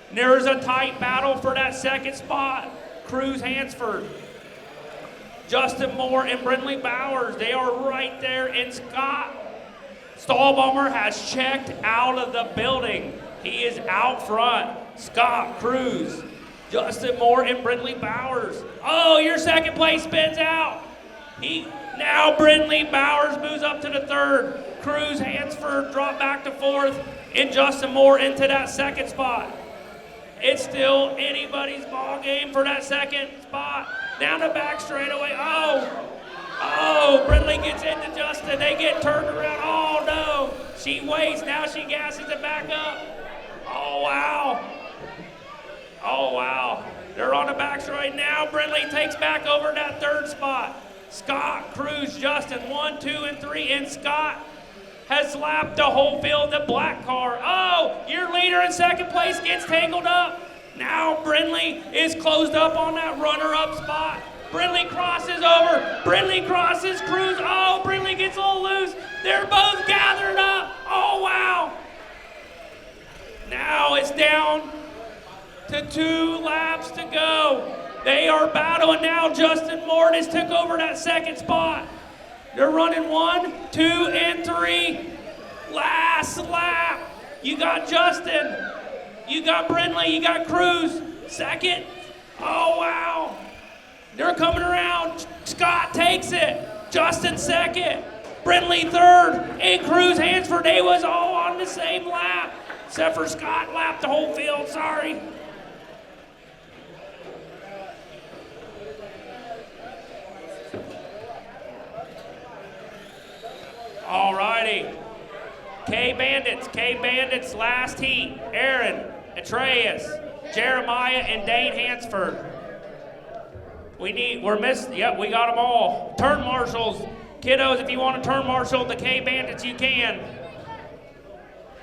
And there's a tight battle for that second spot. Cruz Hansford, Justin Moore, and Brindley Bowers. They are right there, and Scott Stahlbaumer has checked out of the building. He is out front. Scott, Cruz, Justin Moore, and Brindley Bowers. Oh, your second place spins out. Now Brindley Bowers moves up to the third. Cruz Hansford dropped back to fourth, and Justin Moore into that second spot. It's still anybody's ball game for that second spot. Down the back straightaway. Oh, Brindley gets into Justin. They get turned around. Oh, no. She waits. Now she gasses it back up. Oh, wow. They're on the back straight. Now Brindley takes back over that third spot. Scott, Cruz, Justin, 1, 2, and 3. And Scott has lapped the whole field. The black car. Oh, your leader in second place gets tangled up. Now Brindley is closed up on that runner-up spot. Brindley crosses over. Brindley crosses Cruz. Oh, Brindley gets a little loose. They're both gathered up. Oh, wow. Now it's down to 2 laps to go. They are battling now. Justin Mortis took over that second spot. They're running 1, 2, and 3. Last lap. You got Justin. You got Brindley. You got Cruz. Second. Oh, wow. They're coming around. Scott takes it. Justin second. Brindley third. And Cruz Hansford. They was all on the same lap. Except for Scott lapped the whole field. Sorry. All righty. K-Bandits, last heat. Aaron, Atreus, Jeremiah, and Dane Hansford. We're missing, yep, we got them all. Turn marshals. Kiddos, if you want to turn marshal the K-Bandits, you can.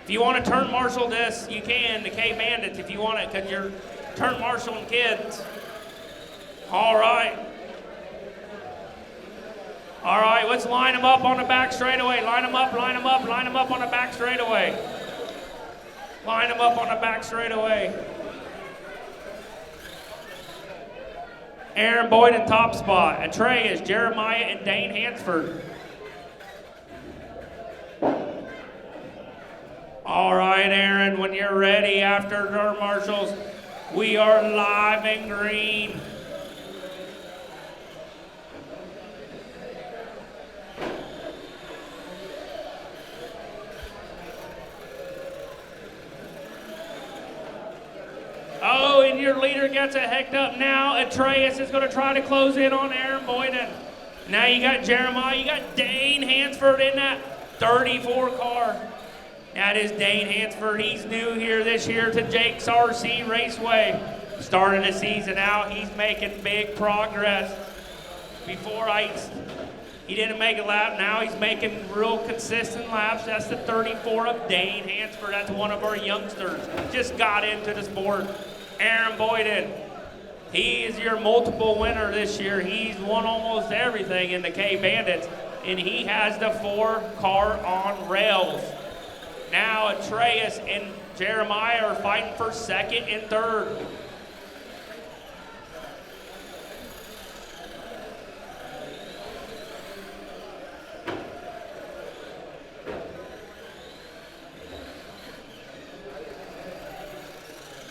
If you want to turn marshal this, you can, the K-Bandits, if you want it, because you're turn marshaling kids. All right. All right, let's line them up on the back straightaway. Line them up on the back straightaway. Line them up on the back straightaway. Aaron Boyd in top spot. Atreus, Jeremiah, and Dane Hansford. All right, Aaron, when you're ready after turn marshals, we are live in green. Oh, and your leader gets it hecked up now. Atreus is going to try to close in on Aaron Boyden. Now you got Jeremiah, you got Dane Hansford in that 34 car. That is Dane Hansford. He's new here this year to Jake's RC Raceway. Started the season out, he's making big progress. Before he didn't make a lap, now he's making real consistent laps. That's the 34 of Dane Hansford. That's one of our youngsters. Just got into the sport. Aaron Boyden, he is your multiple winner this year. He's won almost everything in the K-Bandits, and he has the 4-car on rails. Now Atreus and Jeremiah are fighting for second and third.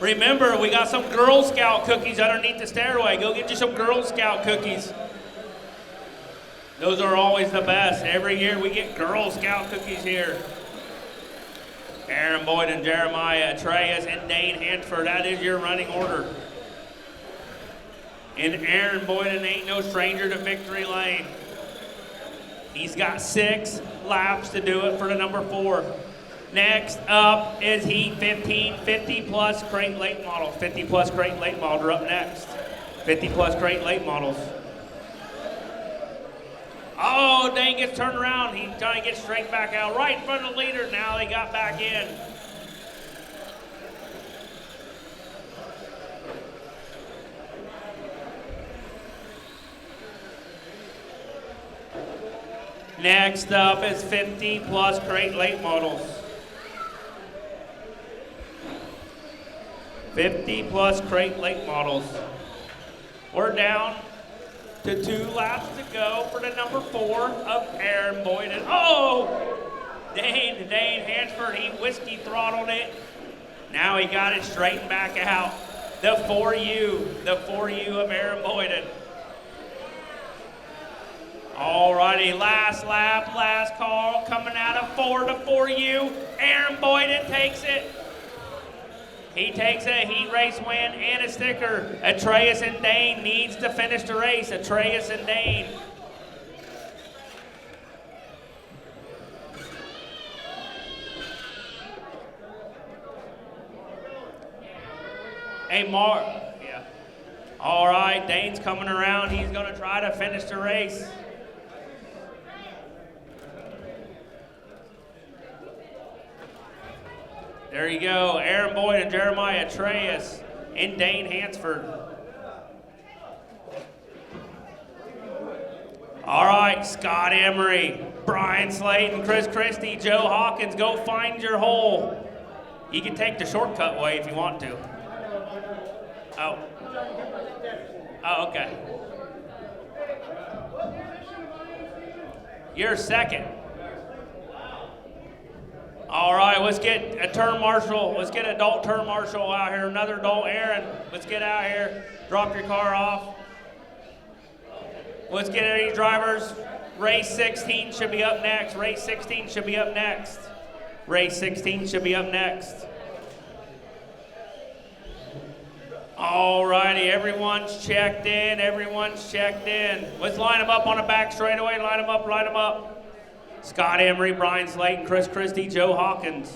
Remember, we got some Girl Scout cookies underneath the stairway. Go get you some Girl Scout cookies. Those are always the best. Every year we get Girl Scout cookies here. Aaron Boyd and Jeremiah, Atreus, and Dane Hansford. That is your running order. And Aaron Boyden ain't no stranger to victory lane. He's got 6 laps to do it for the number 4. Next up is Heat 15, 50 plus crate late models. 50 plus crate late models are up next. 50 plus crate late models. Oh, Dane gets turned around. He's trying to get straight back out. Right in front of the leader. Now they got back in. Next up is 50 plus crate late models. 50 plus crate late models. We're down to 2 laps to go for the number 4 of Aaron Boyden. Oh! Dane Hansford, he whiskey throttled it. Now he got it straightened back out. The 4U of Aaron Boyden. Alrighty, last lap, last call, coming out of 4 to 4U. Aaron Boyden takes it. He takes a heat race win and a sticker. Atreus and Dane needs to finish the race. Atreus and Dane. Hey, Mark. Yeah. All right, Dane's coming around. He's going to try to finish the race. There you go. Aaron Boyd and Jeremiah Treyas and Dane Hansford. All right, Scott Emery, Brian Slayton, Chris Christie, Joe Hawkins, go find your hole. You can take the shortcut way if you want to. Oh. Oh, okay. You're second. All right, let's get a turn marshal. Let's get an adult turn marshal out here. Another adult, Aaron. Let's get out here. Drop your car off. Let's get any drivers. Race 16 should be up next. Race 16 should be up next. Race 16 should be up next. All righty, everyone's checked in. Everyone's checked in. Let's line them up on the back straightaway. Line them up, line them up. Scott Emery, Brian Slayton, Chris Christie, Joe Hawkins.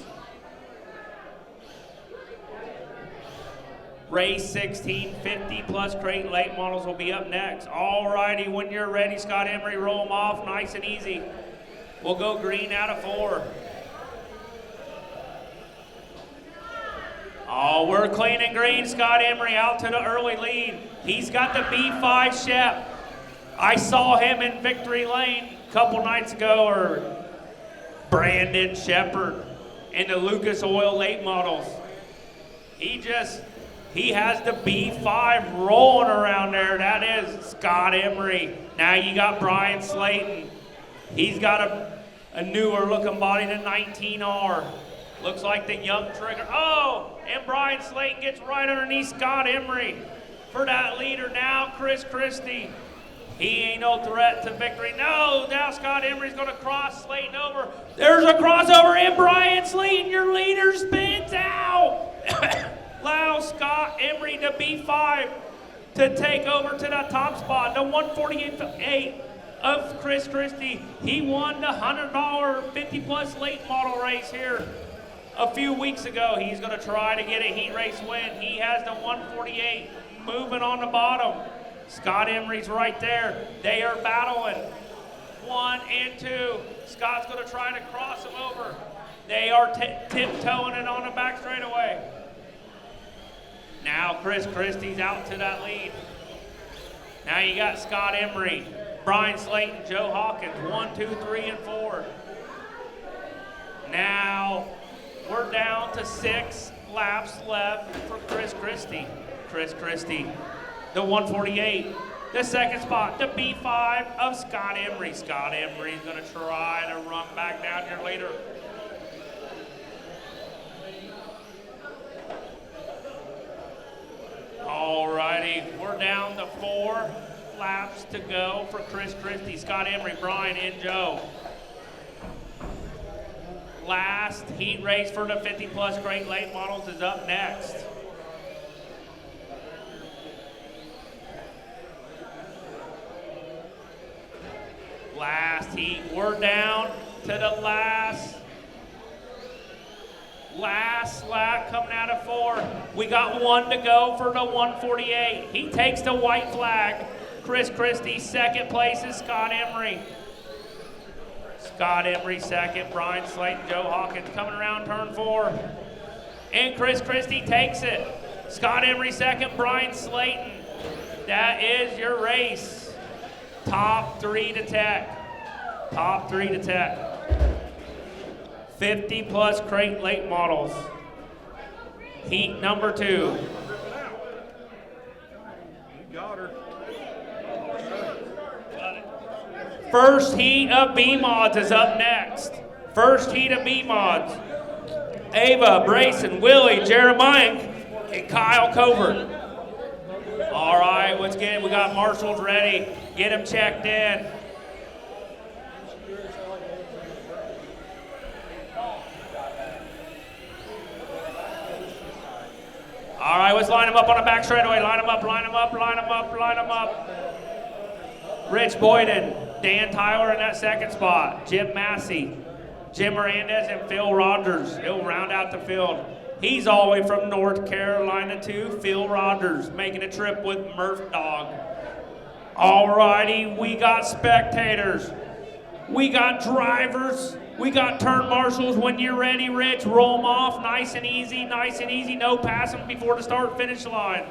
Race 16, 50 plus crate late models will be up next. All righty, when you're ready, Scott Emery, roll them off nice and easy. We'll go green out of 4. Oh, we're clean and green. Scott Emery out to the early lead. He's got the B5 Shep. I saw him in Victory Lane a couple nights ago, or Brandon Shepard in the Lucas Oil late models. He has the B5 rolling around there. That is Scott Emery. Now you got Brian Slayton. He's got a newer looking body, the 19R. Looks like the young trigger. Oh, and Brian Slayton gets right underneath Scott Emery for that leader. Now Chris Christie. He ain't no threat to victory. No, now Scott Emery's going to cross Slayton over. There's a crossover, and Brian Slayton, your leader, spins out. Allow Scott Emery to B5 to take over to the top spot. The 148 of Chris Christie. He won the $100 50 plus late model race here a few weeks ago. He's going to try to get a heat race win. He has the 148 moving on the bottom. Scott Emery's right there. They are battling. 1 and 2. Scott's going to try to cross him over. They are tiptoeing it on the back straightaway. Now Chris Christie's out to that lead. Now you got Scott Emery, Brian Slayton, Joe Hawkins, 1, 2, 3, and 4. Now we're down to 6 laps left for Chris Christie. Chris Christie, the 148. The second spot, the B5 of Scott Emery. Scott Emery's going to try to run back down here later. Alrighty, we're down to 4 laps to go for Chris Christie, Scott Emery, Brian, and Joe. Last heat race for the 50 plus crate late models is up next. Last heat, we're down to the last lap coming out of 4. We got 1 to go for the 148. He takes the white flag. Chris Christie, second place is Scott Emery. Scott Emery second, Brian Slayton, Joe Hawkins coming around turn 4. And Chris Christie takes it. Scott Emery second, Brian Slayton. That is your race. Top 3 to tech. Top 3 to tech. 50 plus crate late models. Heat number 2. You got her. First heat of B-Mods is up next. First heat of B-Mods. Ava, Brayson, Willie, Jeremiah, and Kyle Covert. All right, let's get it. We got marshals ready. Get them checked in. All right, let's line them up on the back straightaway. Line them up, line them up, line them up, line them up. Rich Boyden, Dan Tyler in that second spot. Jim Massey, Jim Hernandez, and Phil Rogers. He'll round out the field. He's all the way from North Carolina too. Phil Rogers making a trip with Murph Dog. All righty, we got spectators. We got drivers We got turn marshals when you're ready, Rich. Roll them off, nice and easy, no passing before the start finish line.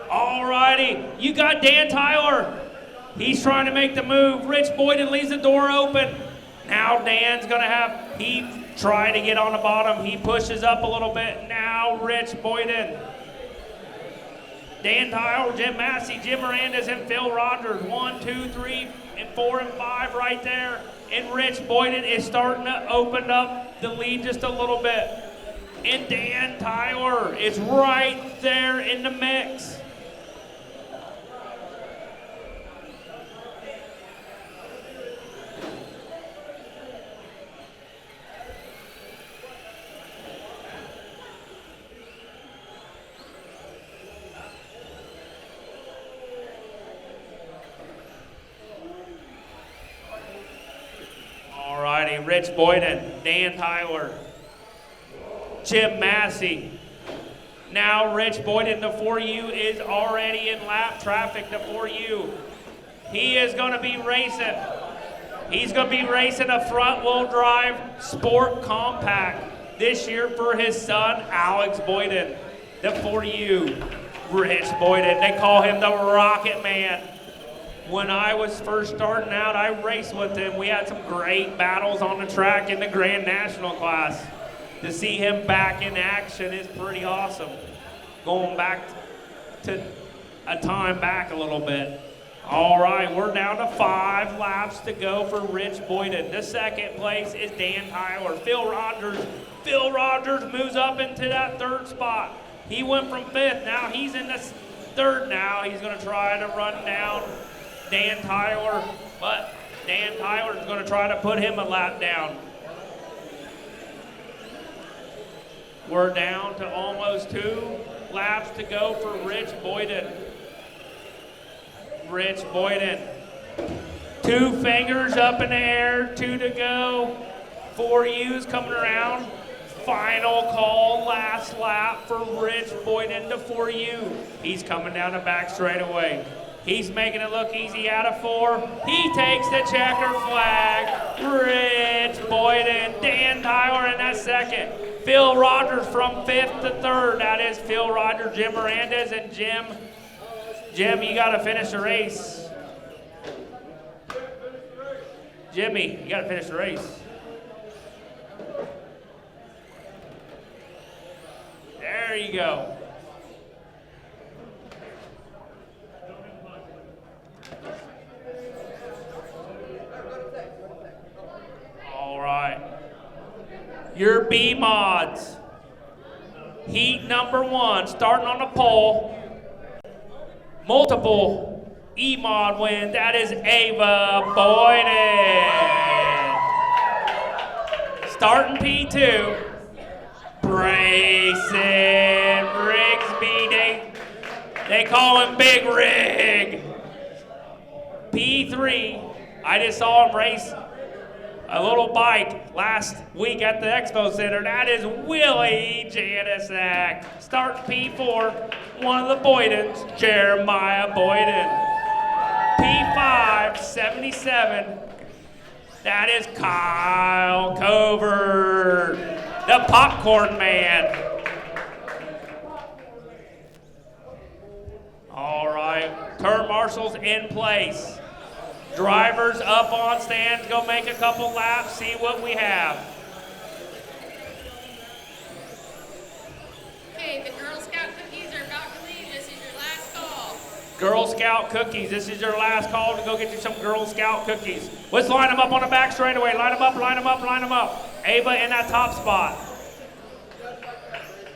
Alrighty, you got Dan Tyler. He's trying to make the move. Rich Boyden leaves the door open. Now Dan's he tried to get on the bottom. He pushes up a little bit. Now Rich Boyden. Dan Tyler, Jim Massey, Jim Miranda's, and Phil Rogers. 1, 2, 3, and 4, and 5 right there. And Rich Boyden is starting to open up the lead just a little bit. And Dan Tyler is right there in the mix. Alrighty, Rich Boyden, Dan Tyler, Jim Massey. Now Rich Boyden, the 4U, is already in lap traffic, the 4U. He is going to be racing. He's going to be racing a front-wheel drive sport compact this year for his son, Alex Boyden, the 4U. Rich Boyden, they call him the Rocket Man. When I was first starting out, I raced with him. We had some great battles on the track in the Grand National class. To see him back in action is pretty awesome. Going back to a time back a little bit. All right, we're down to 5 laps to go for Rich Boyden. The second place is Dan Tyler. Phil Rogers moves up into that 3rd spot. He went from 5th, now he's in the 3rd now. He's gonna try to run down Dan Tyler, but Dan Tyler's going to try to put him a lap down. We're down to almost 2 laps to go for Rich Boyden. Rich Boyden, 2 fingers up in the air, 2 to go. 4U's coming around. Final call, last lap for Rich Boyden to 4U. He's coming down the back straightaway. He's making it look easy out of 4. He takes the checker flag. Rich Boyden, Dan Tyler in that 2nd. Phil Rogers from 5th to 3rd. That is Phil Rogers, Jim Miranda's, and Jim. Jim, you got to finish the race. Jimmy, you got to finish the race. There you go. All right. Your B mods. Heat number 1, starting on the pole. Multiple E mod win. That is Ava Boyden. Starting P2. Brayson Rigsby. They call him Big Rig. P3. I just saw him race a little bike last week at the Expo Center. That is Willie Janisak. Start P4, one of the Boydens, Jeremiah Boyden. P5, 77. That is Kyle Covert, the Popcorn Man. All right, turn marshals in place. Drivers up on stands, go make a couple laps, see what we have. Okay, the Girl Scout cookies are about to leave. This is your last call. Girl Scout cookies, this is your last call to go get you some Girl Scout cookies. Let's line them up on the back straightaway. Line them up, line them up, line them up. Ava in that top spot.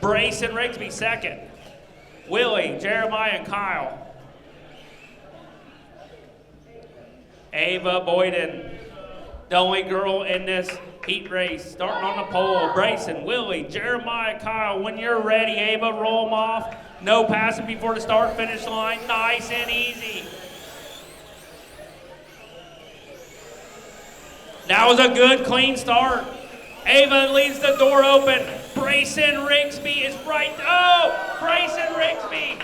Brace and Rigsby 2nd. Willie, Jeremiah, and Kyle. Ava Boyden, the only girl in this heat race, starting on the pole. Brayson, Willie, Jeremiah, Kyle. When you're ready, Ava, roll them off. No passing before the start finish line. Nice and easy. That was a good, clean start. Ava leaves the door open. Brayson Rigsby is right. Oh, Brayson Rigsby.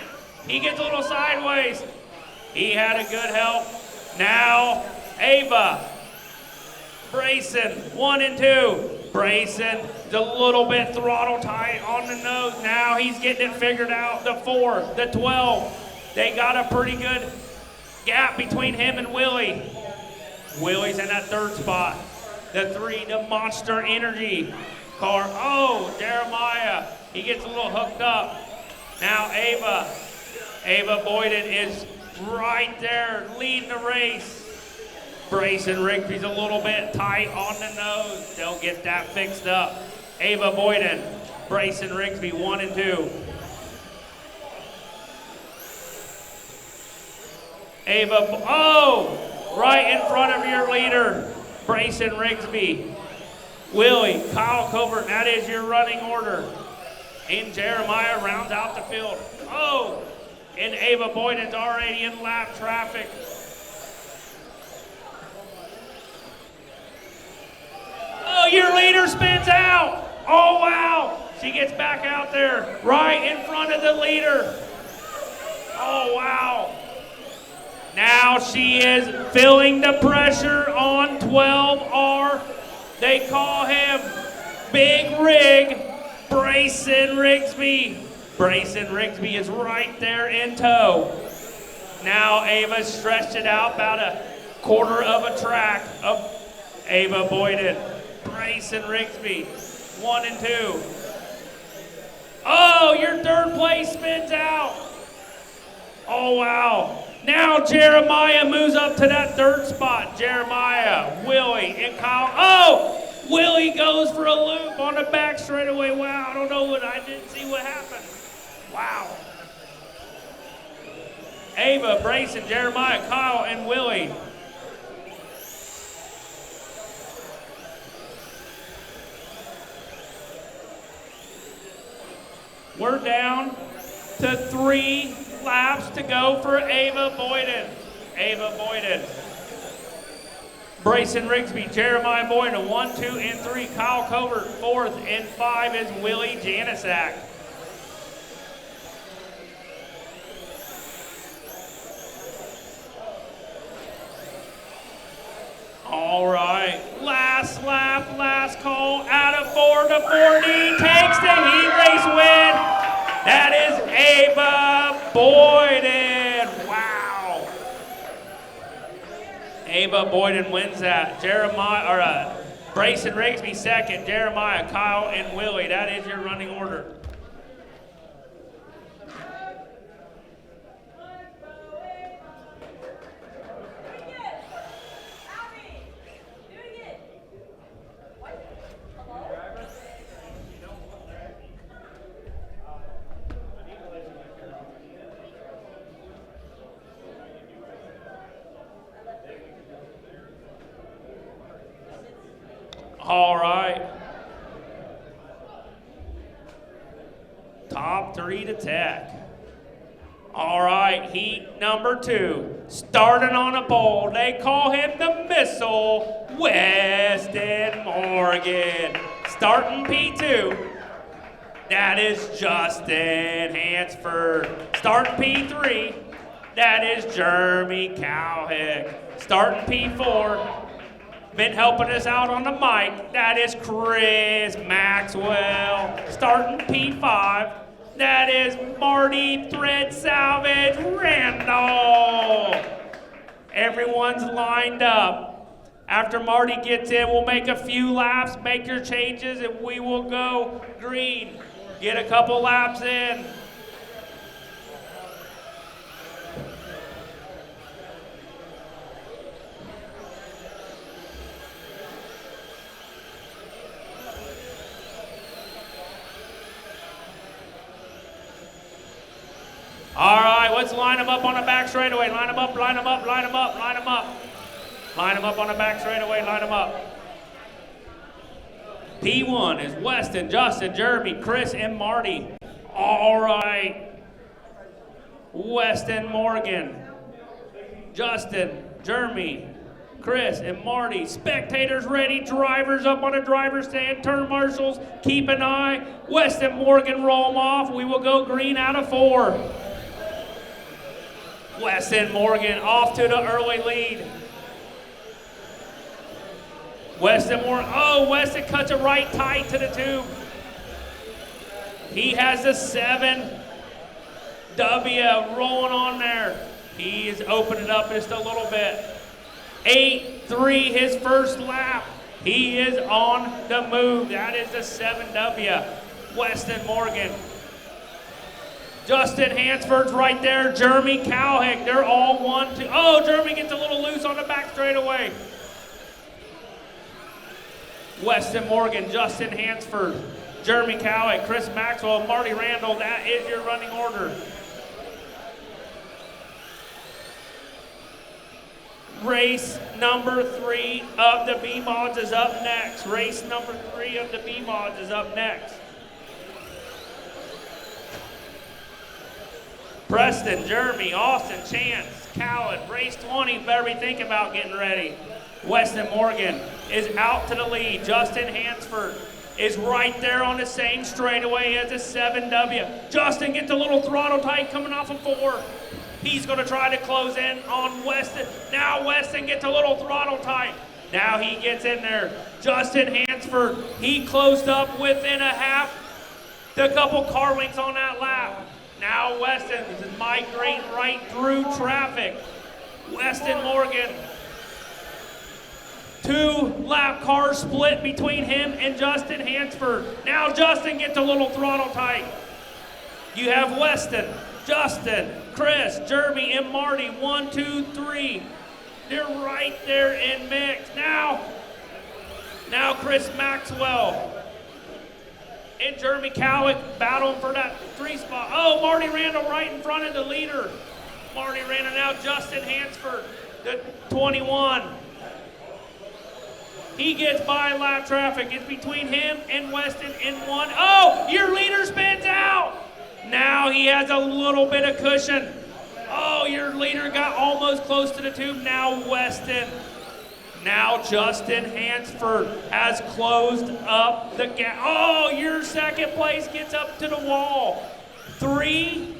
He gets a little sideways. He had a good help. Now, Ava. Brayson, 1 and 2. Brayson, a little bit throttle tight on the nose. Now he's getting it figured out. The 4, the 12. They got a pretty good gap between him and Willie. Willie's in that 3rd spot. The 3, the Monster Energy car. Oh, Jeremiah, he gets a little hooked up. Now Ava. Ava Boyden is right there leading the race. Brayson Rigby's a little bit tight on the nose. They'll get that fixed up. Ava Boyden, Brayson Rigsby, 1 and 2. Ava, oh, right in front of your leader, Brayson Rigsby. Willie, Kyle Covert, that is your running order. And Jeremiah rounds out the field. Oh, and Ava Boyden's already in lap traffic. Oh, your leader spins out. Oh, wow. She gets back out there right in front of the leader. Oh, wow. Now she is feeling the pressure on 12R. They call him Big Rig, Brayson Rigsby. Brayson Rigsby is right there in tow. Now Ava stretched it out about a quarter of a track of Ava Boyden. Brayson Rigsby, 1 and 2. Oh, your 3rd place spins out. Oh, wow. Now Jeremiah moves up to that 3rd spot. Jeremiah, Willie, and Kyle. Oh, Willie goes for a loop on the back straightaway. Wow, I don't know what, I didn't see what happened. Wow. Ava, Brayson, Jeremiah, Kyle, and Willie. We're down to 3 laps to go for Ava Boyden. Ava Boyden. Brayson Rigsby, Jeremiah Boyden, 1, 2, and 3. Kyle Covert, 4th, and 5 is Willie Janisak. All right, last lap, last call, out of 4 to 40, takes the heat race win. That is Ava Boyden, wow. Ava Boyden wins that. Brayson Rigsby 2nd, Jeremiah, Kyle, and Willie. That is your running order. All right. Top 3 to tech. All right, heat number 2. Starting on a pole, they call him the Missile, Weston Morgan. Starting P2, that is Justin Hansford. Starting P3, that is Jeremy Cowhick. Starting P4, been helping us out on the mic, that is Chris Maxwell. Starting P5, that is Marty Thread Salvage Randall. Everyone's lined up. After Marty gets in, we'll make a few laps, make your changes, and we will go green. Get a couple laps in. All right, let's line them up on the back straightaway. Line them up, line them up, line them up, line them up. Line them up on the back straightaway, line them up. P1 is Weston, Justin, Jeremy, Chris, and Marty. All right. Weston Morgan, Justin, Jeremy, Chris, and Marty. Spectators ready, drivers up on the driver's stand, turn marshals, keep an eye. Weston Morgan roll them off. We will go green out of 4. Weston Morgan off to the early lead. Weston Morgan, oh, Weston cuts it right tight to the tube. He has the 7W rolling on there. He is opening up just a little bit. 8-3 his first lap. He is on the move. That is the 7W. Weston Morgan. Justin Hansford's right there. Jeremy Cowhick. They're all 1-2. Oh, Jeremy gets a little loose on the back straightaway. Weston Morgan, Justin Hansford, Jeremy Cowhick, Chris Maxwell, Marty Randall. That is your running order. Race number 3 of the B-Mods is up next. Race number 3 of the B-Mods is up next. Preston, Jeremy, Austin, Chance, Cowan. Race 20, better be thinking about getting ready. Weston Morgan is out to the lead. Justin Hansford is right there on the same straightaway as the 7W. Justin gets a little throttle tight coming off of 4. He's going to try to close in on Weston. Now Weston gets a little throttle tight. Now he gets in there. Justin Hansford, he closed up within a half, the couple car lengths on that lap. Now Weston is migrating right through traffic. Weston Morgan. 2 lap cars split between him and Justin Hansford. Now Justin gets a little throttle tight. You have Weston, Justin, Chris, Jeremy, and Marty. 1, 2, 3. They're right there in mix. Now Chris Maxwell and Jeremy Cowick battling for that 3 spot. Oh, Marty Randall right in front of the leader. Marty Randall now, Justin Hansford, the 21. He gets by lap traffic. It's between him and Weston in 1. Oh, your leader spins out. Now he has a little bit of cushion. Oh, your leader got almost close to the tube. Now Weston. Now Justin Hansford has closed up the gap. Oh, your second place gets up to the wall. 3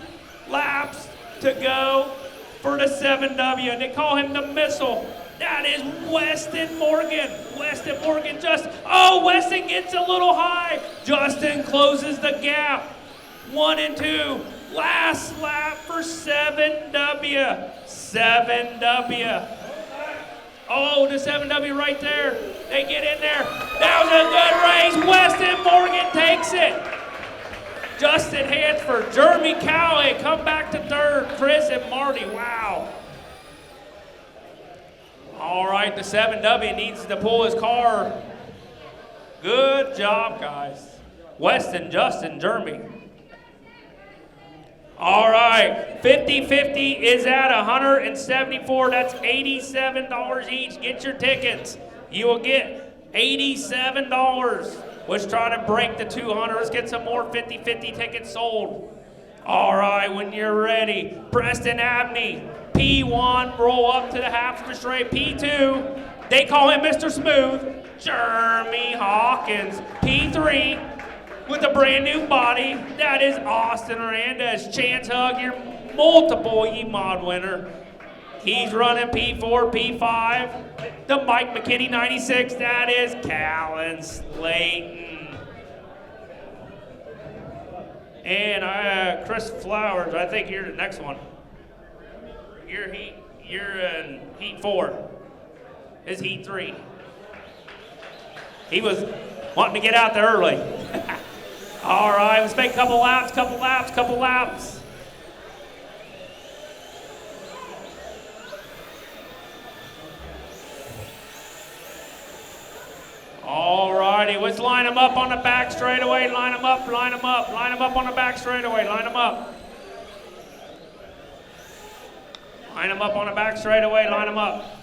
laps to go for the 7W. They call him the missile. That is Weston Morgan. Weston Morgan Weston gets a little high. Justin closes the gap. 1 and 2. Last lap for 7W. 7W. Oh, the 7W right there. They get in there. That was a good race. Weston Morgan takes it. Justin Hansford, Jeremy Cowley come back to 3rd. Chris and Marty, wow. All right, the 7W needs to pull his car. Good job, guys. Weston, Justin, Jeremy. All right, 50-50 is at $174. That's $87 each. Get your tickets. You will get $87. Let's try to break the 200. Let's get some more 50-50 tickets sold. All right, when you're ready, Preston Abney, P1, roll up to the half of the straight. P2, they call him Mr. Smooth, Jeremy Hawkins. P3, with a brand new body, that is Austin Hernandez. Chance Hug, your multiple E-Mod winner. He's running P4, P5. The Mike McKinney 96, that is Callan Slayton. And Chris Flowers, I think you're the next one. You're in Heat 4. His Heat 3. He was wanting to get out there early. All right, let's make a couple laps. All righty, let's line them up on the back straightaway. Line them up on the back straightaway. Line them up. Line them up on the back straightaway. Line them up.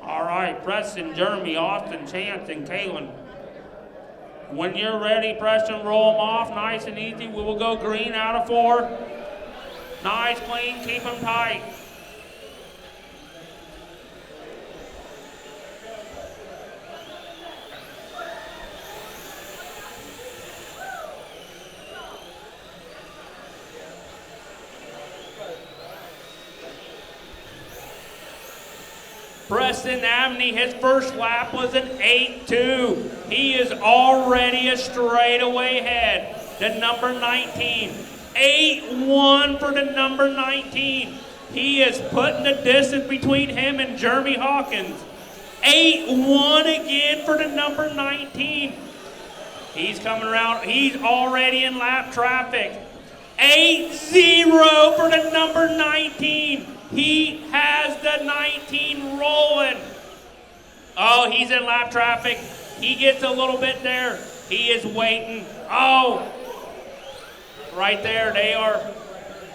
All right, Preston, Jeremy, Austin, Chance, and Kalen. When you're ready, Preston, roll them off nice and easy. We will go green out of 4. Nice, clean, keep them tight. Preston Abney, his first lap was an 8-2. He is already a straightaway ahead. The number 19. 8-1 for the number 19. He is putting the distance between him and Jeremy Hawkins. 8-1 again for the number 19. He's coming around. He's already in lap traffic. 8-0 for the number 19. He has the 19 rolling. Oh, he's in lap traffic. He gets a little bit there. He is waiting. Oh, right there they are.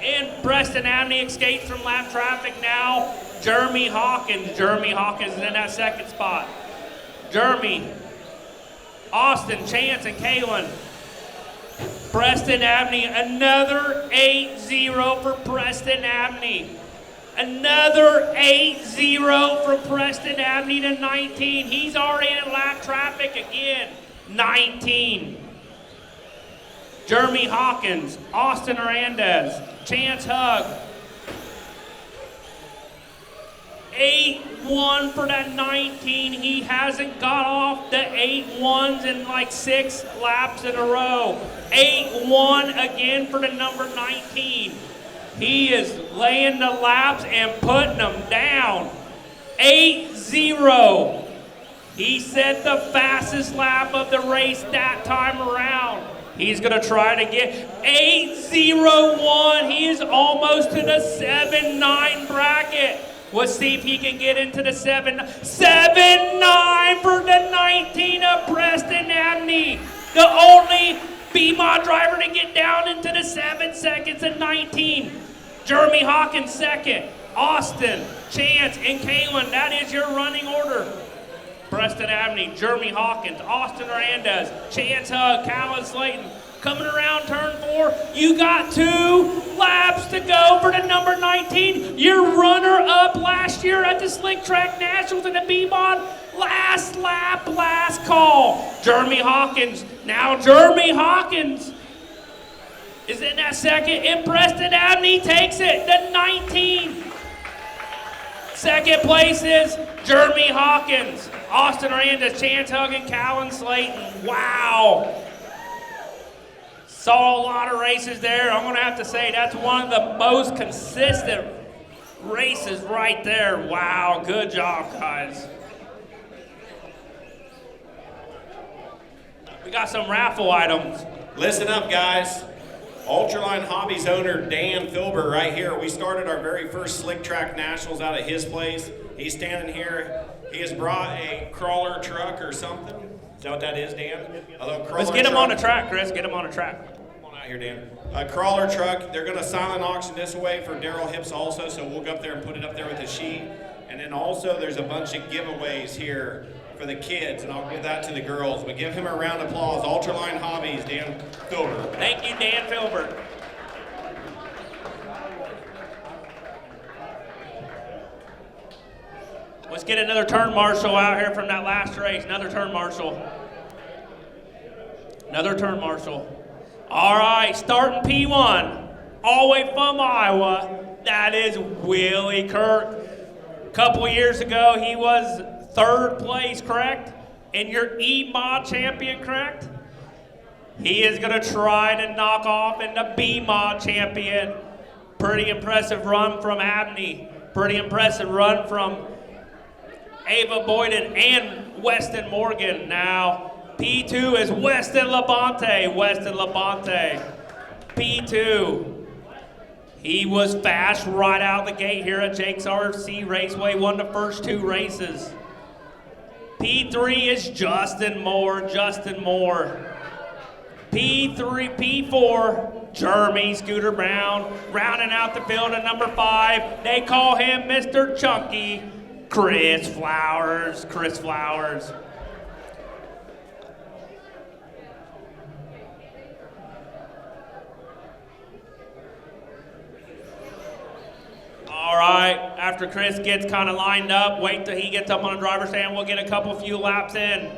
And Preston Abney escapes from lap traffic now. Jeremy Hawkins. Jeremy Hawkins is in that second spot. Jeremy, Austin, Chance, and Kalen. Preston Abney, another 8-0 for Preston Abney. Another 8-0 for Preston Abney to 19. He's already in lap traffic again. 19. Jeremy Hawkins, Austin Hernandez, Chance Hug. 8-1 for that 19. He hasn't got off the 8-1s in like 6 laps in a row. 8-1 again for the number 19. He is laying the laps and putting them down. 8-0. He set the fastest lap of the race that time around. He's going to try to get 8-0-1. He is almost to the 7-9 bracket. We'll see if he can get into the 7-9 for the 19 of Preston Abney. The only B-Mod driver to get down into the 7 seconds at 19. Jeremy Hawkins second. Austin, Chance, and Kalen. That is your running order. Preston Abney, Jeremy Hawkins, Austin Hernandez, Chance Hug, Calvin Slayton. Coming around turn 4, you got 2 laps to go for the number 19. Your runner-up last year at the Sling Track Nationals in the B-Mod. Last lap, last call. Jeremy Hawkins. Now Jeremy Hawkins is in that second, and Preston Abney takes it, the 19. Second place is Jeremy Hawkins, Austin Hernandez, Chance Hug, and Calvin Slayton. Wow. Saw a lot of races there. I'm going to have to say that's one of the most consistent races right there. Wow, good job, guys. We got some raffle items. Listen up, guys. Ultraline Hobbies owner Dan Filbert right here. We started our very first Slick Track Nationals out at his place. He's standing here. He has brought a crawler truck or something. Is that what that is, Dan? Let's get him on the track, Chris. Get him on the track. Come on out here, Dan. A crawler truck. They're going to silent auction this away for Daryl Hips also, so we'll go up there and put it up there with a sheet. And then also there's a bunch of giveaways here for the kids, and I'll give that to the girls. But give him a round of applause. Ultraline Hobbies, Dan Filbert. Thank you, Dan Filbert. Let's get another turn marshal out here from that last race. Another turn marshal. Another turn marshal. All right, starting P1, all the way from Iowa. That is Willie Kirk. A couple years ago, he was 3rd place, correct? And your E-Mod champion, correct? He is going to try to knock off in the B-Mod champion. Pretty impressive run from Abney. Pretty impressive run from Ava Boyden and Weston Morgan. Now, P2 is Weston Labonte. Weston Labonte. P2. He was fast right out the gate here at Jake's RC Raceway. Won the first 2 races. P3 is Justin Moore. Justin Moore. P4, Jeremy Scooter Brown. Rounding out the field at number 5. They call him Mr. Chunky. Chris Flowers. All right, after Chris gets kind of lined up, wait till he gets up on the driver's stand. We'll get a few laps in.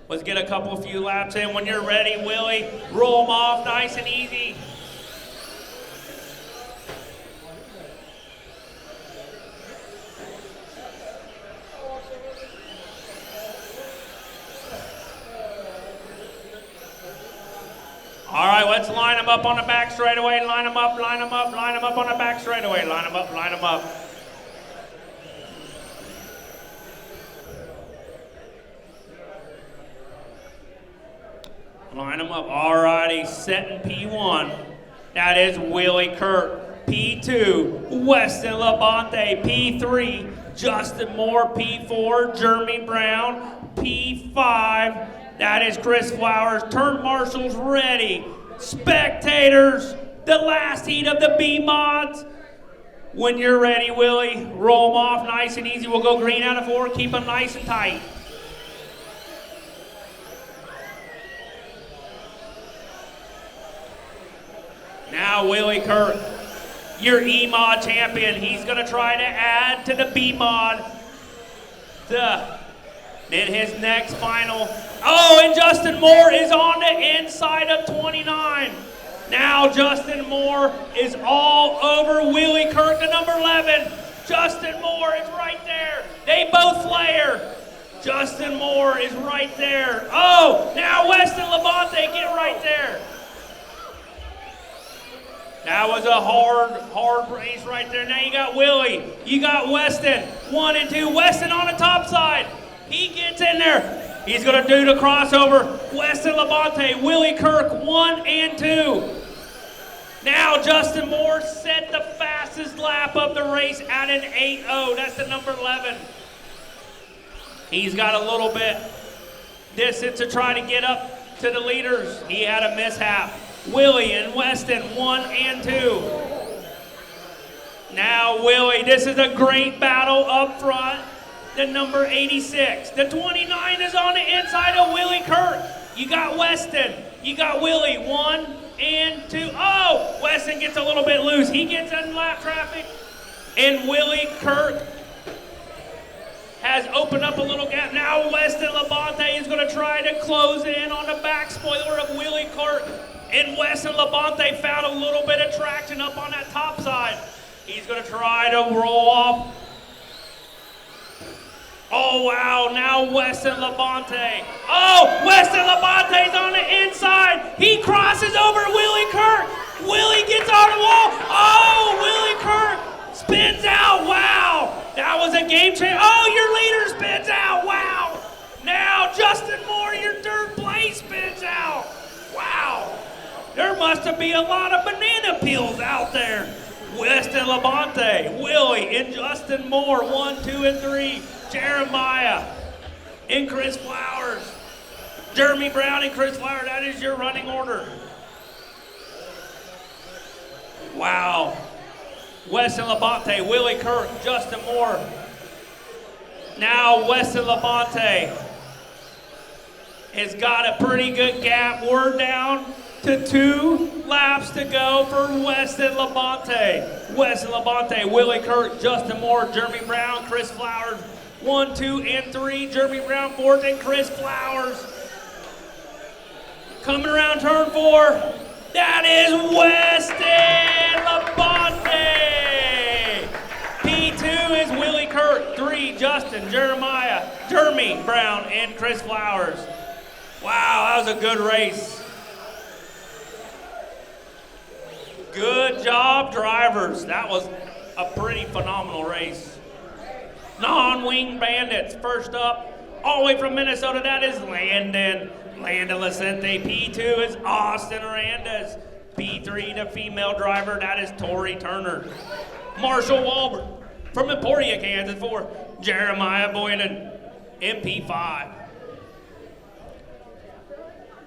Let's get a few laps in. When you're ready, Willie, roll them off nice and easy. All right, let's line them up on the back straightaway. Line them up on the back straightaway. Line them up. Line them up. All righty, setting P1. That is Willie Kirk. P2, Weston Labonte. P3, Justin Moore. P4, Jeremy Brown. P5, that is Chris Flowers. Turn marshals ready. Spectators, the last heat of the B mods. When you're ready, Willie, roll them off nice and easy. We'll go green out of 4. Keep them nice and tight. Now Willie Kirk, your E-Mod champion. He's going to try to add to the B-Mod. In his next final. Oh, and Justin Moore is on the inside of 29. Now Justin Moore is all over Willie Kirk, the number 11. Justin Moore is right there. They both flare. Justin Moore is right there. Oh, now Weston Labonte, get right there. That was a hard race right there. Now you got Willie. You got Weston. 1 and 2. Weston on the top side. He gets in there. He's going to do the crossover. Weston Labonte, Willie Kirk, 1 and 2. Now Justin Moore set the fastest lap of the race at an 8.0. That's the number 11. He's got a little bit distance to try to get up to the leaders. He had a mishap. Willie and Weston, 1 and 2. Now Willie, this is a great battle up front. The number 86. The 29 is on the inside of Willie Kirk. You got Weston. You got Willie. 1 and 2. Oh, Weston gets a little bit loose. He gets in lap traffic. And Willie Kirk has opened up a little gap. Now Weston Labonte is going to try to close in on the back spoiler of Willie Kirk. And Weston Labonte found a little bit of traction up on that top side. He's going to try to roll off. Oh, wow, now Weston Labonte. Oh, Weston Labonte's on the inside. He crosses over Willie Kirk. Willie gets on the wall. Oh, Willie Kirk spins out. Wow, that was a game changer. Oh, your leader spins out. Wow. Now Justin Moore, your third place, spins out. Wow. There must have been a lot of banana peels out there. Weston Labonte, Willie, and Justin Moore, 1, 2, and 3. Jeremiah and Chris Flowers. Jeremy Brown and Chris Flowers, that is your running order. Wow. Weston Labonte, Willie Kirk, Justin Moore. Now Weston Labonte has got a pretty good gap. We're down to 2 laps to go for Weston Labonte. Weston Labonte, Willie Kirk, Justin Moore, Jeremy Brown, Chris Flowers. 1, 2, and 3. Jeremy Brown, 4th, and Chris Flowers. Coming around turn 4. That is Weston Labonte. P2 is Willie Kirk. 3, Justin, Jeremy Brown, and Chris Flowers. Wow, that was a good race. Good job, drivers. That was a pretty phenomenal race. Non-wing bandits, first up, all the way from Minnesota, that is Landon Licente. P2 is Austin Arandas. P3, the female driver, that is Tori Turner. Marshall Walbert from Emporia, Kansas, 4, Jeremiah Boyden. MP5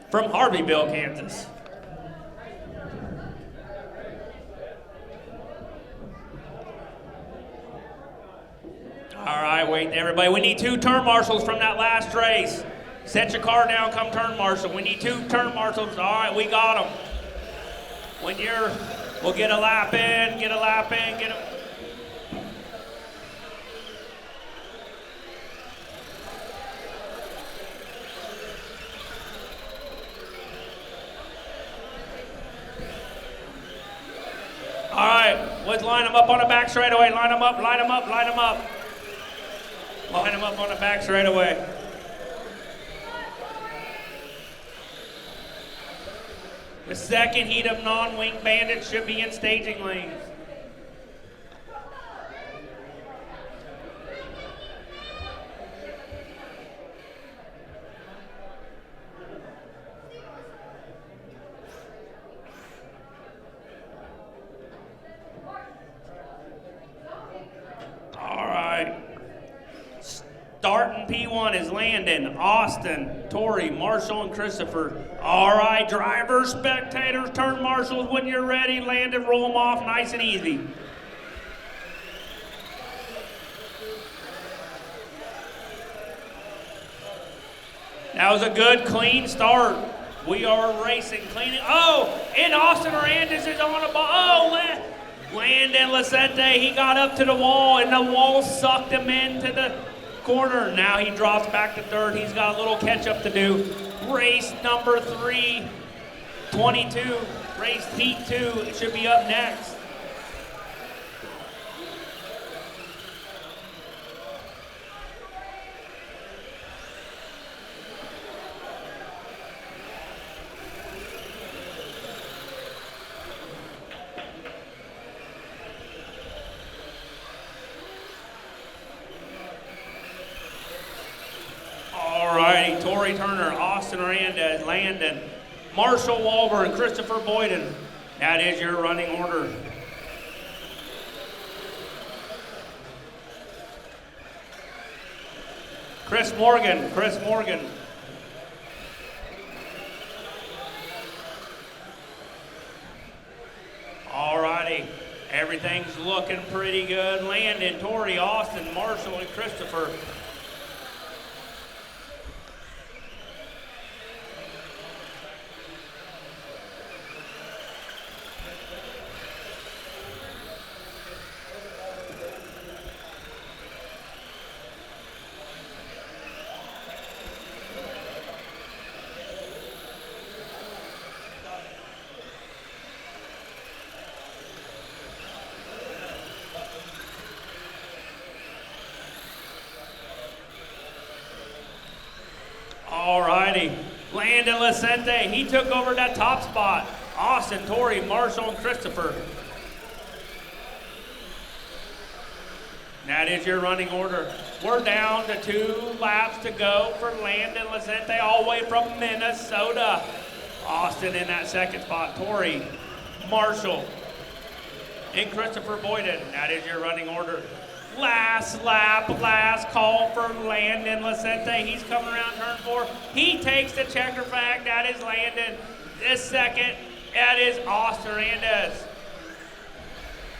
from Harveyville, Kansas. right, wait, everybody. We need 2 turn marshals from that last race. Set your car down, come turn marshal. We need 2 turn marshals. All right, we got them. When we'll get a lap in, get them. All right, let's line them up on the back straightaway. Line them up, line them up, line them up. Line them up on the back straightaway. The second heat of non-wing bandits should be in staging lanes. Starting P1 is Landon, Austin, Tori, Marshall, and Christopher. All right, drivers, spectators, turn marshals when you're ready. Landon, roll them off nice and easy. That was a good, clean start. We are racing, cleaning. Oh, and Austin Hernandez is on the ball. Oh, Landon Lasente, he got up to the wall, and the wall sucked him into the corner. Now he drops back to third. He's got a little catch up to do. Race number 322. Race heat 2. It should be up next. Tori Turner, Austin Hernandez, Landon, Marshall Walburn, Christopher Boyden. That is your running order. Chris Morgan. All righty, everything's looking pretty good. Landon, Tori, Austin, Marshall, and Christopher. All righty. Landon Lasente, he took over that top spot. Austin, Tori, Marshall, and Christopher. That is your running order. We're down to 2 laps to go for Landon Lasente, all the way from Minnesota. Austin in that second spot. Tori, Marshall, and Christopher Boyden. That is your running order. Last lap, last call for Landon Lasente. He's coming around turn 4. He takes the checker flag. That is Landon. This second, that is Austin Hernandez.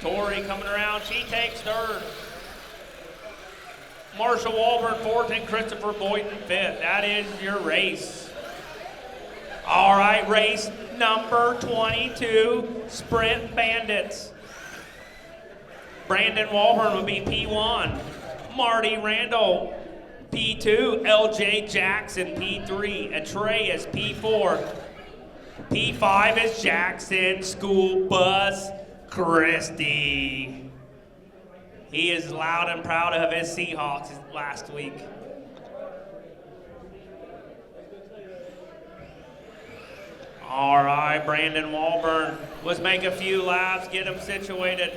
Tori coming around. She takes third. Marshall Walburn fourth and Christopher Boyden fifth. That is your race. All right, race number 22, Sprint Bandits. Brandon Walburn will be P1. Marty Randall, P2. LJ Jackson, P3. Atreus, P4. P5 is Jackson School Bus Christie. He is loud and proud of his Seahawks last week. All right, Brandon Walburn. Let's make a few laps, get him situated.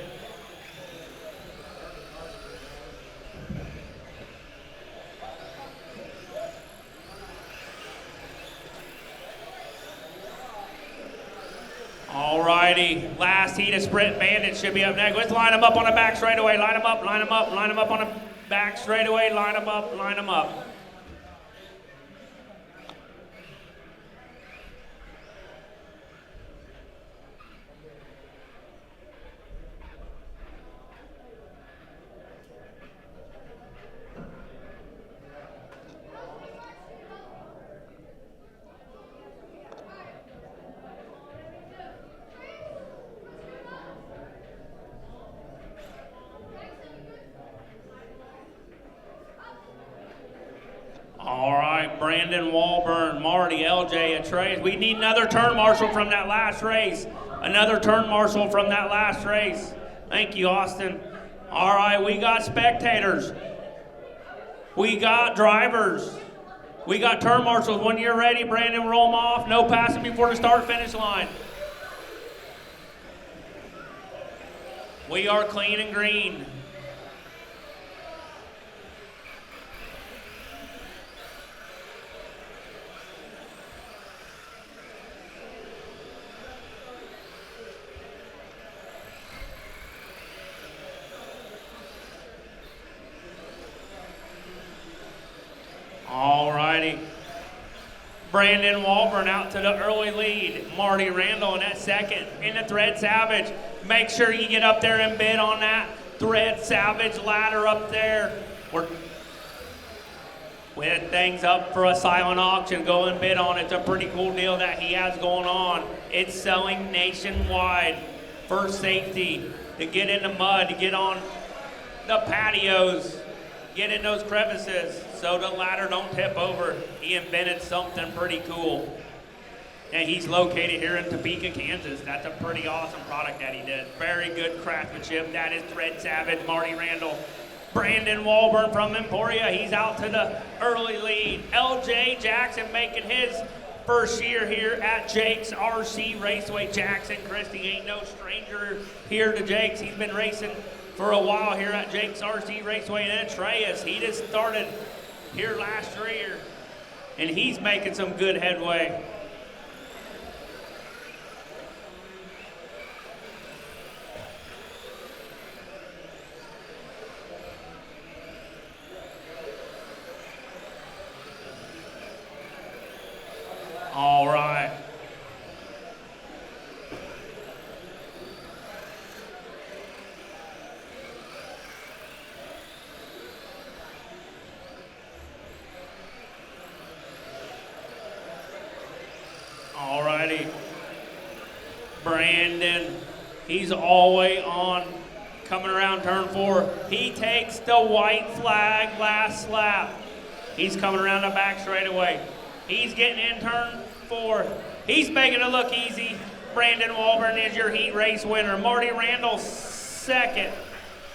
All righty, last heat of Sprint Bandits should be up next. Let's line them up on the back straightaway. Line them up, line them up, line them up on the back straightaway. Line them up, line them up. Brandon Walburn, Marty, LJ, Atreus. We need another turn marshal from that last race. Another turn marshal from that last race. Thank you, Austin. All right, we got spectators. We got drivers. We got turn marshals. When you're ready, Brandon, roll them off. No passing before the start-finish line. We are clean and green. All righty. Brandon Walburn out to the early lead. Marty Randall in that second. In the Thread Savage. Make sure you get up there and bid on that Thread Savage ladder up there. We're with things up for a silent auction. Go and bid on it. It's a pretty cool deal that he has going on. It's selling nationwide for safety. To get in the mud, to get on the patios, get in those crevices so the ladder don't tip over. He invented something pretty cool. And he's located here in Topeka, Kansas. That's a pretty awesome product that he did. Very good craftsmanship. That is Thread Savage, Marty Randall. Brandon Walburn from Emporia, he's out to the early lead. LJ Jackson making his first year here at Jake's RC Raceway. Jackson Christie ain't no stranger here to Jake's. He's been racing for a while here at Jake's RC Raceway. And Atreus, he just started here last year, and he's making some good headway. All right. All righty. Brandon, he's all the way on, coming around turn 4. He takes the white flag last lap. He's coming around the back straightaway. He's getting in turn 4. He's making it look easy. Brandon Walburn is your heat race winner. Marty Randall second.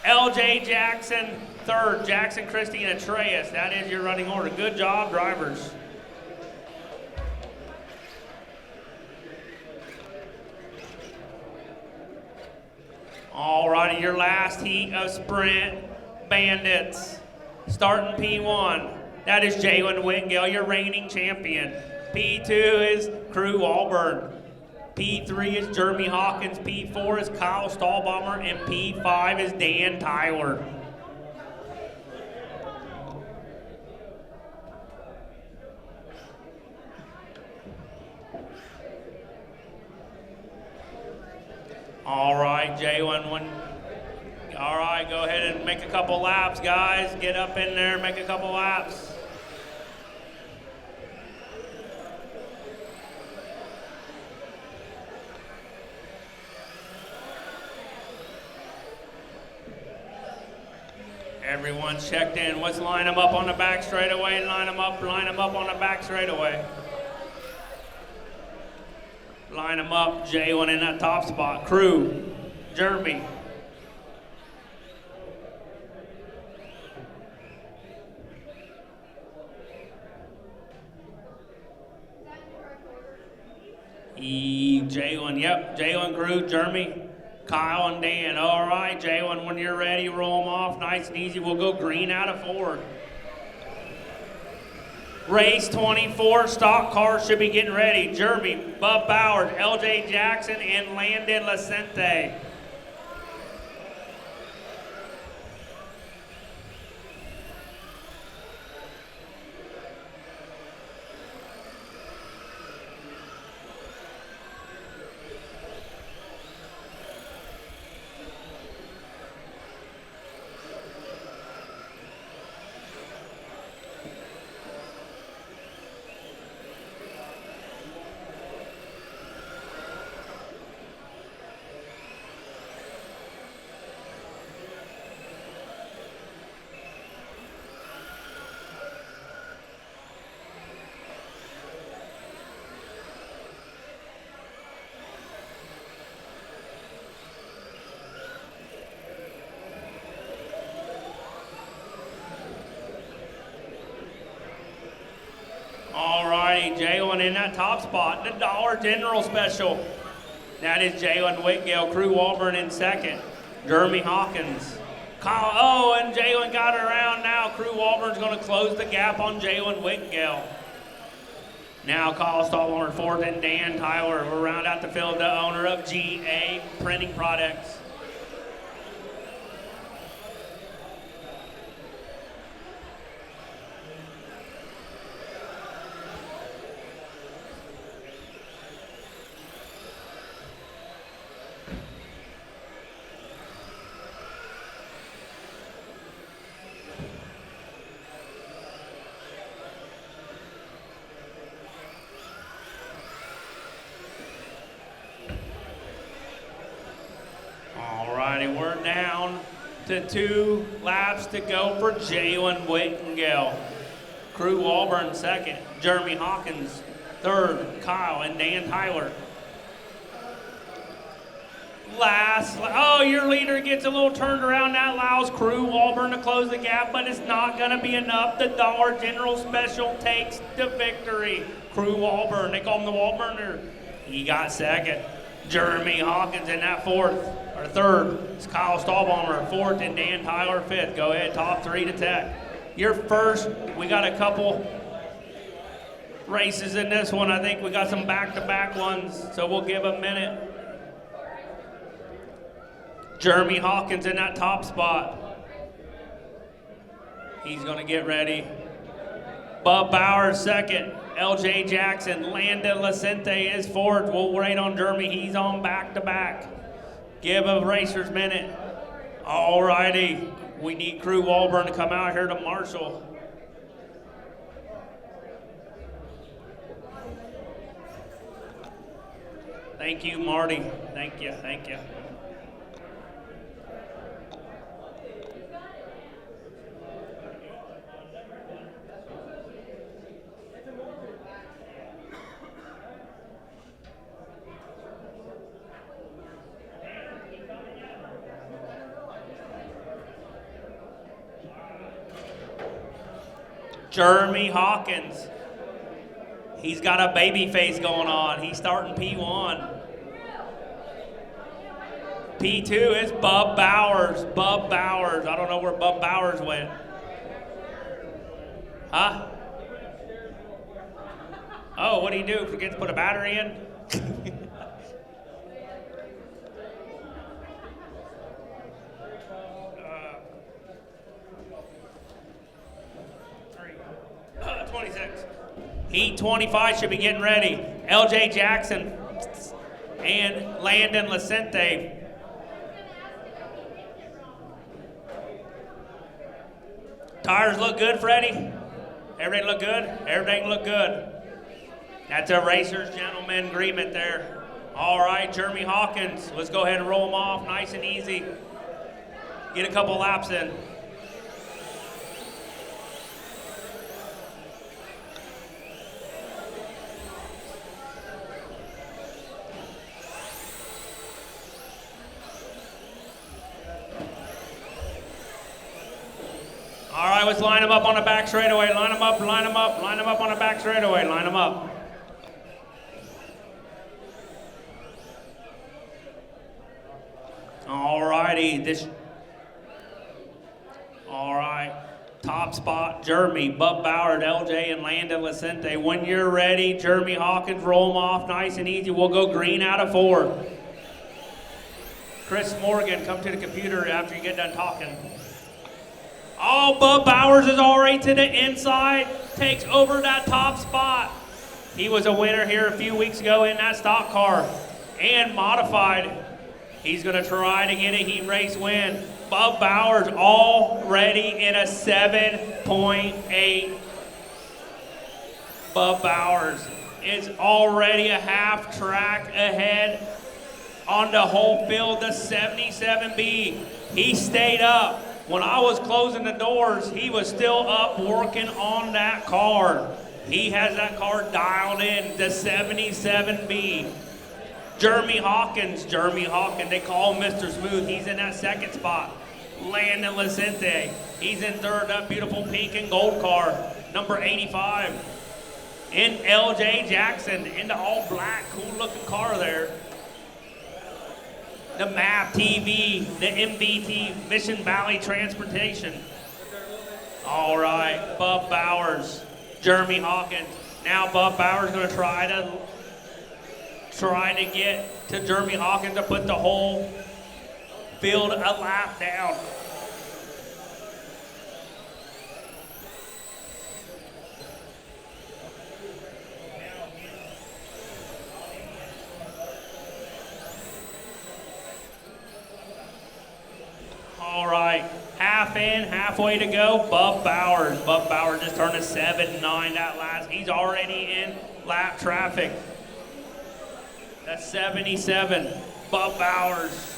LJ Jackson third. Jackson Christie and Atreus. That is your running order. Good job, drivers. All righty, your last heat of Sprint Bandits. Starting P1. That is Jalen Whitgill, your reigning champion. P2 is Crew Walburn. P3 is Jeremy Hawkins. P4 is Kyle Stahlbomber. And P5 is Dan Tyler. All right, Jalen. All right, go ahead and make a couple laps, guys. Get up in there, make a couple laps. Everyone's checked in. Let's line them up on the back straightaway. Line them up on the back straightaway. Line them up, Jalen in that top spot. Crew, Jeremy. Jalen, yep, Jalen, Crew, Jeremy, Kyle, and Dan. All right, Jalen, when you're ready, roll them off nice and easy. We'll go green out of 4. Race 24, stock cars should be getting ready. Jeremy, Bub Bowers, LJ Jackson, and Landon Lacente. in that top spot. The Dollar General Special. That is Jalen Whitgill. Crew Walburn in second. Jeremy Hawkins. And Jalen got it around now. Crew Walburn's going to close the gap on Jalen Whitgill. Now Kyle Stallhorn fourth and Dan Tyler will round out the field, the owner of GA Printing Products. We're down to 2 laps to go for Jalen Whittingale. Crew Walburn second, Jeremy Hawkins third, Kyle and Dan Tyler. Your leader gets a little turned around. That allows Crew Walburn to close the gap, but it's not going to be enough. The Dollar General Special takes the victory. Crew Walburn, they call him the Walburner. He got second. Jeremy Hawkins in that third. It's Kyle Stahlbaumer fourth and Dan Tyler fifth. Go ahead, top 3 to Tech. Your first, we got a couple races in this one. I think we got some back-to-back ones, so we'll give a minute. Jeremy Hawkins in that top spot. He's gonna get ready. Bub Bowers second. LJ Jackson, Landon Lacente is fourth. We'll wait on Jeremy. He's on back-to-back. Give a racer's minute. All righty. We need Crew Walburn to come out here to marshal. Thank you, Marty. Thank you. Jeremy Hawkins. He's got a baby face going on. He's starting P1. P2 is Bub Bowers. I don't know where Bub Bowers went. Huh? Oh, what do you do? Forget to put a battery in? 26. Heat 25 should be getting ready. LJ Jackson and Landon Lacente. Tires look good, Freddie? Everything look good? Everything look good. That's a racer's gentleman agreement there. All right, Jeremy Hawkins. Let's go ahead and roll them off nice and easy. Get a couple laps in. All right, let's line them up on the back straightaway. Line them up, line them up, line them up on the back straightaway. Line them up. All righty, all right. Top spot, Jeremy, Bub Bauer, LJ, and Landon Lacente. When you're ready, Jeremy Hawkins, roll them off nice and easy. We'll go green out of 4. Chris Morgan, come to the computer after you get done talking. Oh, Bub Bowers is already to the inside, takes over that top spot. He was a winner here a few weeks ago in that stock car and modified. He's gonna try to get a heat race win. Bub Bowers already in a 7.8. Bub Bowers is already a half track ahead on the whole field, the 77B. He stayed up. When I was closing the doors, he was still up working on that car. He has that car dialed in, the 77B. Jeremy Hawkins, they call him Mr. Smooth. He's in that second spot. Landon Lacente, he's in third, that beautiful pink and gold car, number 85. in LJ Jackson in the all black, cool looking car there. The MAP TV, the MVT, Mission Valley Transportation. All right, Bub Bowers, Jeremy Hawkins. Now Bub Bowers gonna try to get to Jeremy Hawkins to put the whole field a lap down. All right, half in, halfway to go. Bub Bowers. Bub Bowers just turned a 7-9 that last. He's already in lap traffic. That's 77. Bub Bowers.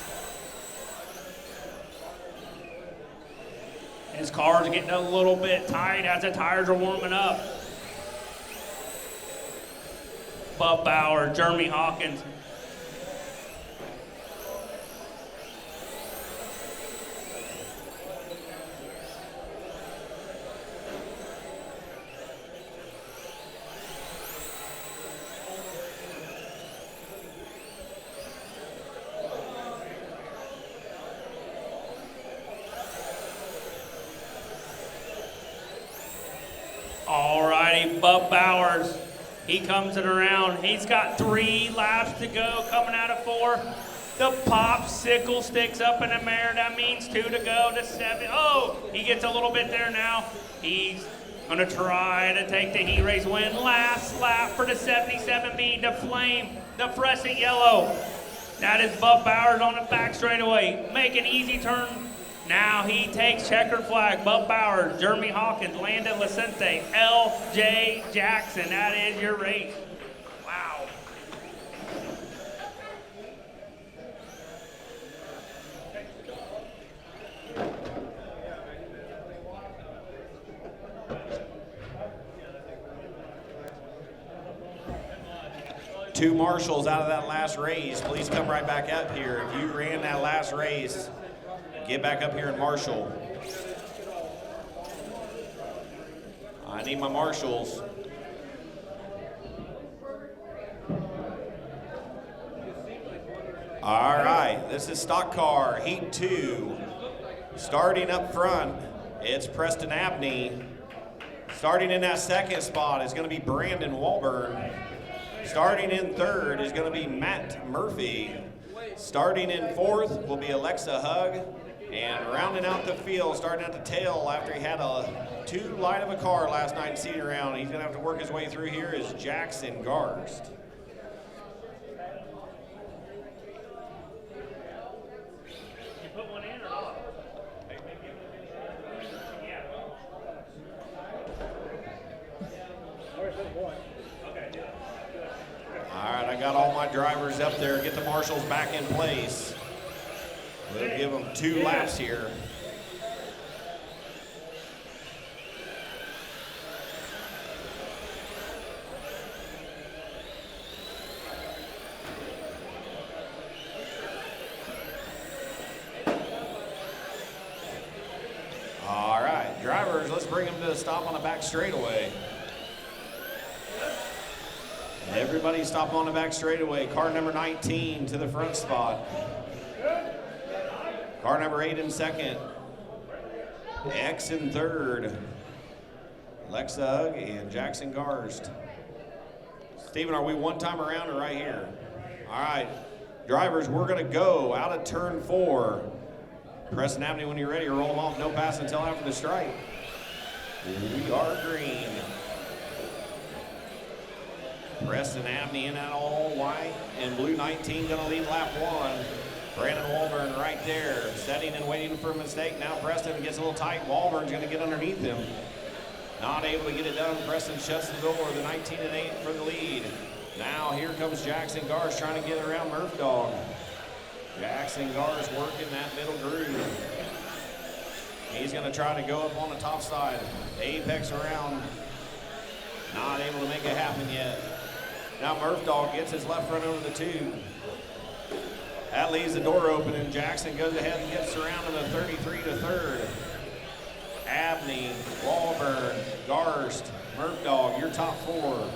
His car's getting a little bit tight as the tires are warming up. Bub Bowers, Jeremy Hawkins. Alrighty, Bub Bowers, he comes it around. He's got 3 laps to go, coming out of 4. The popsicle sticks up in the mirror. That means 2 to go to 7. Oh, he gets a little bit there now. He's gonna try to take the heat race win. Last lap for the 77B, the flame, the fluorescent yellow. That is Bub Bowers on the back straightaway. Make an easy turn. Now he takes checkered flag. Bub Bowers, Jeremy Hawkins, Landon Lacente, L.J. Jackson. That is your race. Wow. Two marshals out of that last race. Please come right back up here. If you ran that last race, get back up here and marshal. I need my marshals. All right, this is stock car, heat 2. Starting up front, it's Preston Abney. Starting in that second spot is gonna be Brandon Walburn. Starting in third is gonna be Matt Murphy. Starting in fourth will be Alexa Hug. And rounding out the field, starting at the tail after he had too light of a car last night in seating around, he's gonna have to work his way through here, is Jackson Garst. You put one in or not? Yeah. All right, I got all my drivers up there. Get the marshals back in place. We'll give them 2 laps here. All right, drivers, let's bring them to a stop on the back straightaway. Everybody stop on the back straightaway. Car number 19 to the front spot. Car number 8 in second. X in third. Alexa Hug and Jackson Garst. Steven, are we one time around or right here? All right, drivers, we're gonna go out of turn 4. Preston Avenue, when you're ready, roll them off. No pass until after the strike. We are green. Preston Abney in that all white and blue 19 gonna lead lap 1. Brandon Walburn right there, setting and waiting for a mistake. Now Preston gets a little tight. Walburn's gonna get underneath him. Not able to get it done. Preston shuts the door. The 19 and 8 for the lead. Now here comes Jackson Garst trying to get around Murph Dog. Jackson Garst working that middle groove. He's gonna try to go up on the top side. Apex around. Not able to make it happen yet. Now Murph Dog gets his left front over the tube. That leaves the door open and Jackson goes ahead and gets around in the 33 to third. Abney, Walburn, Garst, Murph Dog, your top 4.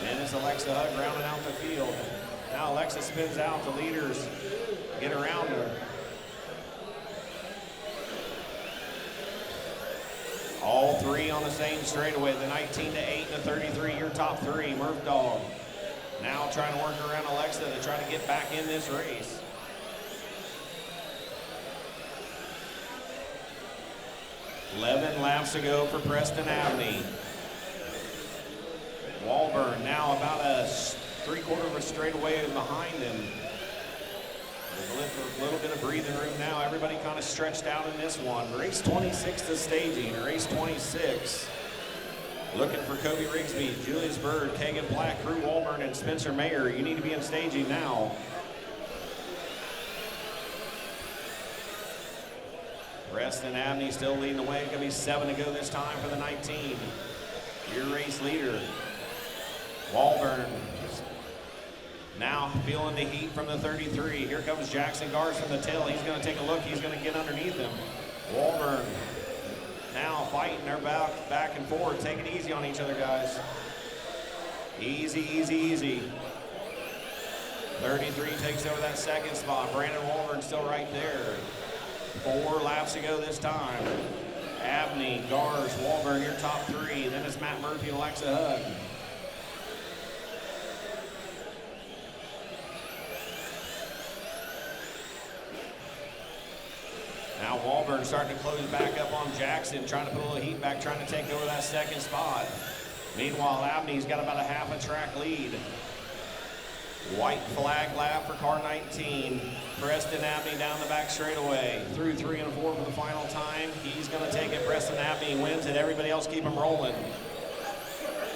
And it's Alexa Hug rounding out the field. Now Alexa spins out, the leaders get around her. All 3 on the same straightaway, the 19 to 8 and the 33, your top 3, Murph Dog. Now trying to work around Alexa to try to get back in this race. $11 laps to go for Preston Abney. Walburn now about a 3/4 of a straightaway behind him. There's a little bit of breathing room now. Everybody kind of stretched out in this one. Race 26 to staging. Race 26. Looking for Kobe Rigsby, Julius Bird, Kagan Platt, Crew Walburn, and Spencer Mayer. You need to be in staging now. Preston Abney still leading the way. It's going to be 7 to go this time for the 19. Your race leader. Walburn now feeling the heat from the 33. Here comes Jackson Gars from the tail. He's going to take a look. He's going to get underneath him. Walburn now fighting their back and forth. Take it easy on each other, guys. Easy, easy, easy. 33 takes over that second spot. Brandon Walburn still right there. 4 laps to go this time. Abney, Gars, Walburn, your top 3. Then it's Matt Murphy and Alexa Hug. Now Walburn starting to close back up on Jackson, trying to put a little heat back, trying to take over that second spot. Meanwhile, Abney's got about a half a track lead. White flag lap for car 19. Preston Abney down the back straightaway. Through 3 and 4 for the final time. He's going to take it. Preston Abney wins it. Everybody else keep him rolling.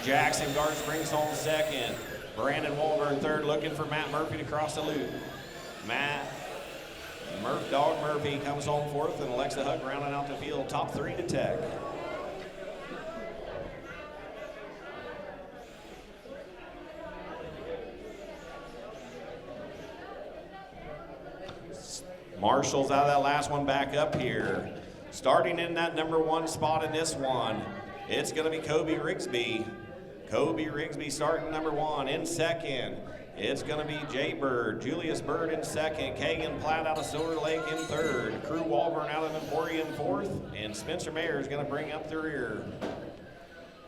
Jackson Gars brings home second. Brandon Walburn third, looking for Matt Murphy to cross the loop. Dog Murphy comes home fourth, and Alexa Hug rounding out the field. Top 3 to Tech. Marshall's out of that last one back up here. Starting in that number 1 spot in this one, it's going to be Kobe Rigsby. Kobe Rigsby starting number 1. In second, it's going to be Jay Bird, Julius Bird in second, Kagan Platt out of Silver Lake in third, Crew Walburn out of Emporia in fourth, and Spencer Mayer is going to bring up the rear.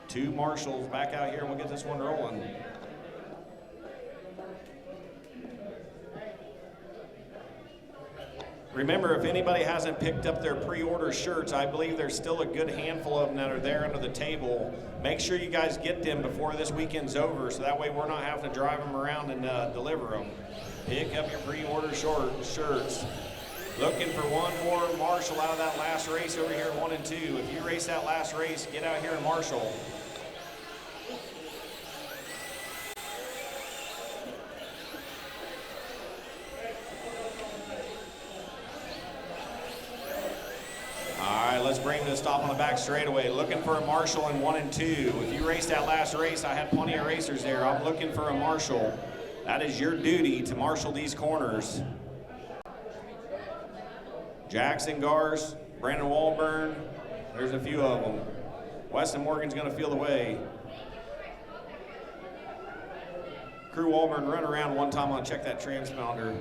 2 Marshalls back out here, and we'll get this one rolling. Remember, if anybody hasn't picked up their pre-order shirts, I believe there's still a good handful of them that are there under the table. Make sure you guys get them before this weekend's over, so that way we're not having to drive them around and deliver them. Pick up your pre-order shirts. Looking for one more Marshall out of that last race over here, 1 and 2. If you race that last race, get out here in Marshall. Let's bring to a stop on the back straightaway. Looking for a Marshall in 1 and 2. If you raced that last race, I had plenty of racers there. I'm looking for a Marshall. That is your duty to marshal these corners. Jackson Gars, Brandon Walburn, there's a few of them. Weston Morgan's going to feel the way. Crew Walburn, run around one time. I'll check that transponder.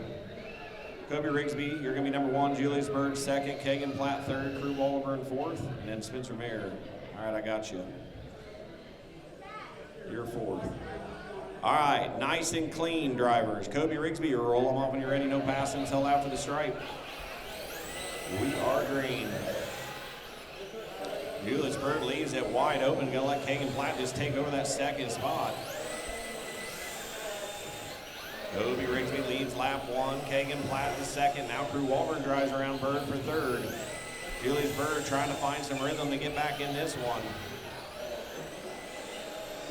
Kobe Rigsby, you're going to be number 1. Julius Bird second. Kagan Platt third. Crew Walburn fourth. And then Spencer Mayer. All right, I got you. You're fourth. All right, nice and clean, drivers. Kobe Rigsby, you roll them off when you're ready. No passing until after the stripe. We are green. Julius Bird leaves it wide open. Going to let Kagan Platt just take over that second spot. Kobe Rigsby leads lap 1, Kagan Platt the second. Now Crew Walburn drives around Bird for third. Julius Bird trying to find some rhythm to get back in this one.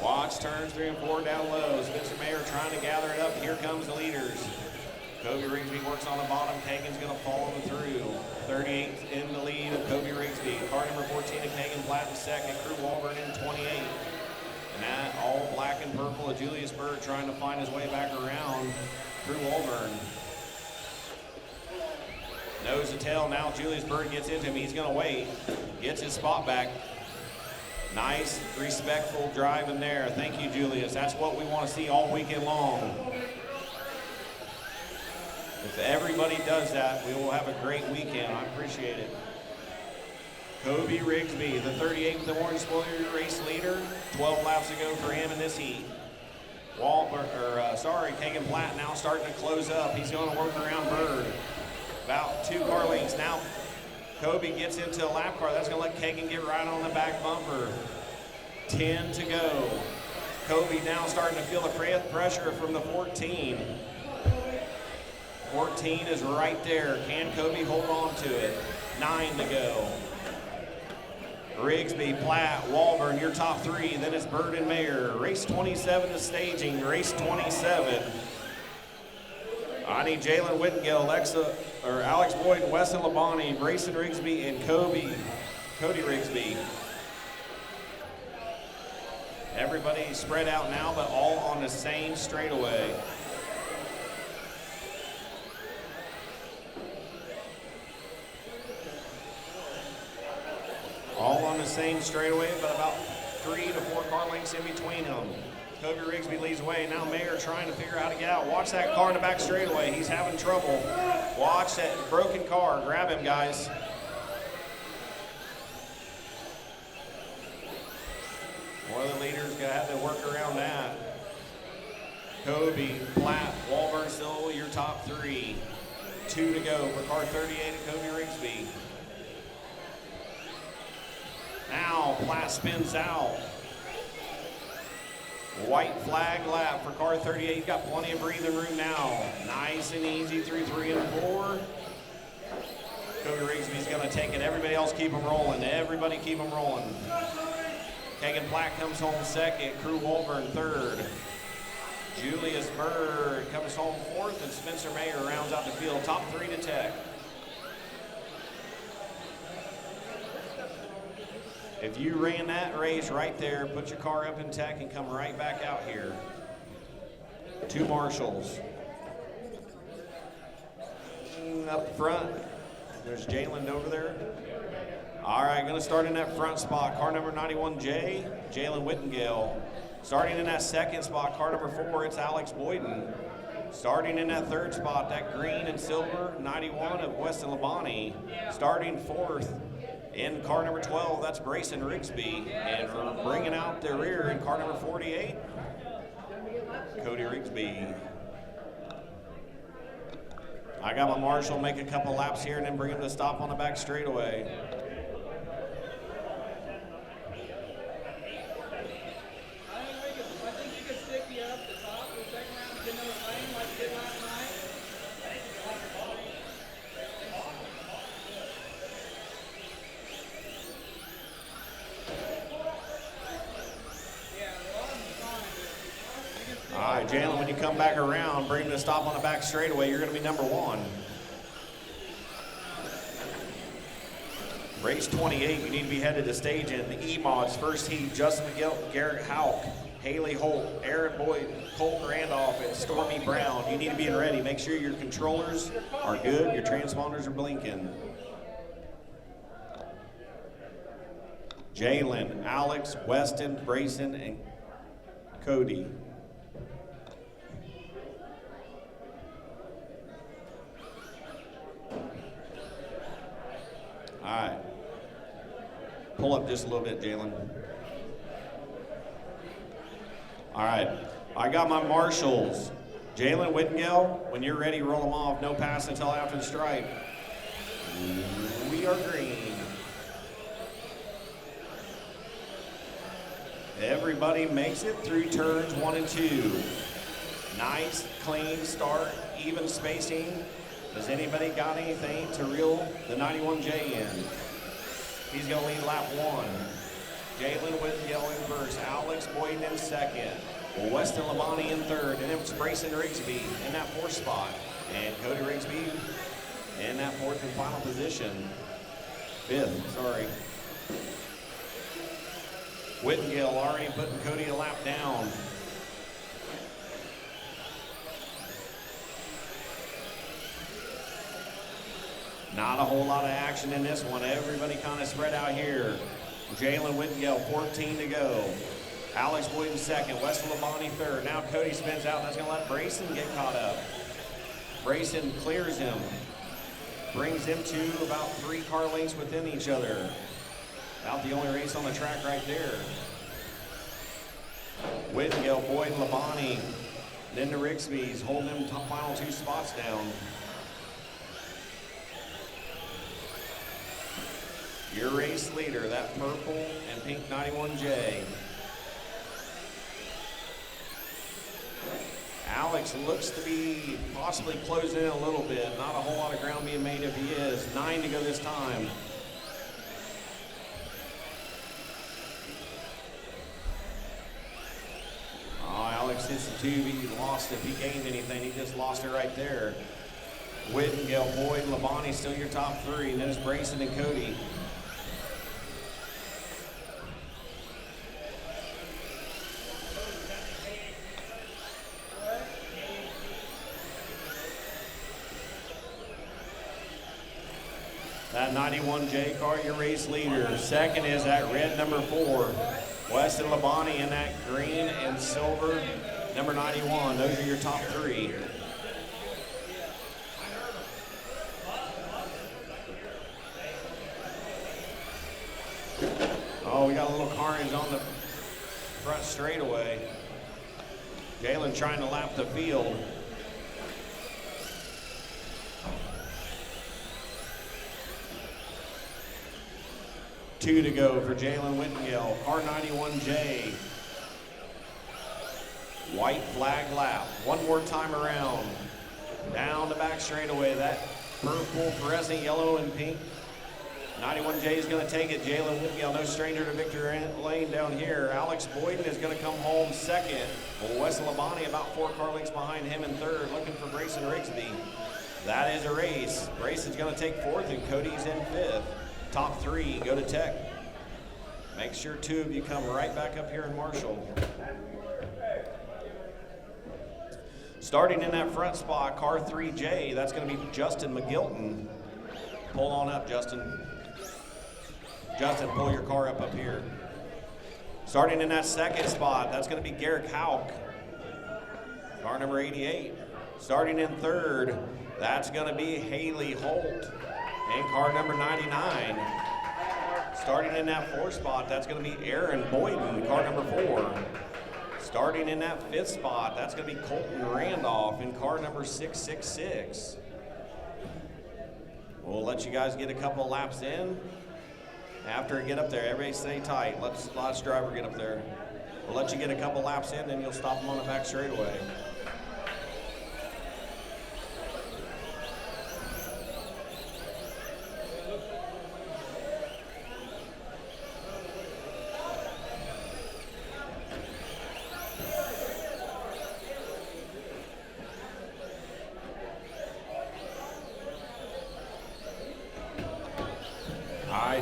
Watch turns 3 and 4 down low. Spencer Mayer trying to gather it up. Here comes the leaders. Kobe Rigsby works on the bottom. Kagan's going to follow him through. 38 in the lead of Kobe Rigsby. Car number 14 of Kagan Platt in second. Crew Walburn in 28. And that all black and purple of Julius Bird trying to find his way back around through Walburn. Nose to tail, now Julius Bird gets into him. He's going to wait, gets his spot back. Nice, respectful driving there. Thank you, Julius. That's what we want to see all weekend long. If everybody does that, we will have a great weekend. I appreciate it. Kobe Rigsby, the 38th Orange Spoiler race leader. 12 laps to go for him in this heat. Kagan Platt now starting to close up. He's going to work around Bird. About 2 car lengths. Now Kobe gets into a lap car. That's going to let Kagan get right on the back bumper. 10 to go. Kobe now starting to feel the pressure from the 14. 14 is right there. Can Kobe hold on to it? 9 to go. Rigsby, Platt, Walburn, your top 3. Then it's Bird and Mayer. Race 27 is staging. Race 27. I need Jalen Whittengill, Alex Boyd, Weston Labonte, Brayson Rigsby, and Cody Rigsby. Everybody spread out now, but all on the same straightaway. All on the same straightaway, but about 3 to 4 car lengths in between them. Kobe Rigsby leads away. Now Mayer trying to figure out how to get out. Watch that car in the back straightaway. He's having trouble. Watch that broken car. Grab him, guys. One of the leaders gonna have to work around that. Kobe, Platt, Walburn still your top 3. 2 to go for car 38 and Kobe Rigsby. Now Platt spins out. White flag lap for car 38. He's got plenty of breathing room now. Nice and easy through 3 and 4. Kobe Rigsby's gonna take it. Everybody else keep them rolling. Everybody keep them rolling. Kagan Platt comes home 2nd. Crew Walburn 3rd. Julius Bird comes home 4th, and Spencer Mayer rounds out the field. Top 3 to Tech. If you ran that race right there, put your car up in Tech and come right back out here. 2 marshals. Up front, there's Jalen over there. All right, gonna start in that front spot. Car number 91J, Jalen Whittengill. Starting in that 2nd spot, car number 4, it's Alex Boyden. Starting in that 3rd spot, that green and silver, 91 of Weston Labonte. Starting 4th. In car number 12, that's Brayson Rigsby. And bringing out the rear in car number 48, Cody Rigsby. I got my marshal make a couple laps here and then bring him to stop on the back straightaway. All right, Jalen, when you come back around, bring him to stop on the back straightaway. You're going to be number 1. Race 28, you need to be headed to stage in the E-Mods. First heat, Justin McGill, Garrett Hauk, Haley Holt, Aaron Boyd, Colt Randolph, and Stormy Brown. You need to be ready. Make sure your controllers are good, your transponders are blinking. Jalen, Alex, Weston, Brayson, and Cody. All right. Pull up just a little bit, Jalen. All right. I got my marshals. Jalen Whittengill, when you're ready, roll them off. No pass until after the stripe. We are green. Everybody makes it through turns 1 and 2. Nice, clean start, even spacing. Has anybody got anything to reel the 91J in? He's going to lead lap 1. Jalen Whittengill in first. Alex Boyden in 2nd. Weston Labonte in 3rd. And it's Brayson Rigsby in that 4th spot. And Cody Rigsby in that 4th and final position. 5th, sorry. Whittengill already putting Cody a lap down. Not a whole lot of action in this one. Everybody kind of spread out here. Jalen Whittingale, 14 to go. Alex Boyden second, Weston Labonte third. Now Cody spins out, that's gonna let Brayson get caught up. Brayson clears him, brings him to about 3 car lengths within each other. About the only race on the track right there. Whittingale, Boyden, Labonte, then to Rigsby's, holding them final 2 spots down. Your race leader, that purple and pink 91J. Alex looks to be possibly closing in a little bit. Not a whole lot of ground being made if he is. 9 to go this time. Oh, Alex hits the tube. He lost it. If he gained anything, he just lost it right there. Whittingale, Boyd, Labonte still your top 3. And then it's Brayson and Cody. That 91J car, your race leader. Second is that red number 4. Weston Labonte in that green and silver, number 91. Those are your top 3. Oh, we got a little carnage on the front straightaway. Jalen trying to lap the field. Two to go for Jalen Whittingale. Car 91J. White flag lap. One more time around. Down the back straightaway. That purple, fluorescent yellow and pink. 91J is going to take it. Jalen Whittingale, no stranger to victory lane down here. Alex Boyden is going to come home second. Well, Weston Labonte about 4 car lengths behind him in third, looking for Brayson Rigsby. That is a race. Brayson's going to take 4th and Cody's in 5th. Top 3 go to Tech. Make sure 2 of you come right back up here in Marshall. Starting in that front spot, car 3J, that's going to be Justin McGilton. Pull on up, Justin. Justin, pull your car up here. Starting in that second spot, that's going to be Garrick Hauk. Car number 88. Starting in third, that's going to be Haley Holt. And car number 99. Starting in that 4th spot, that's going to be Aaron Boyden, car number 4. Starting in that 5th spot, that's going to be Colton Randolph in car number 666. We'll let you guys get a couple laps in. After you get up there, everybody stay tight. Let the last driver get up there. We'll let you get a couple laps in, then you'll stop them on the back straightaway.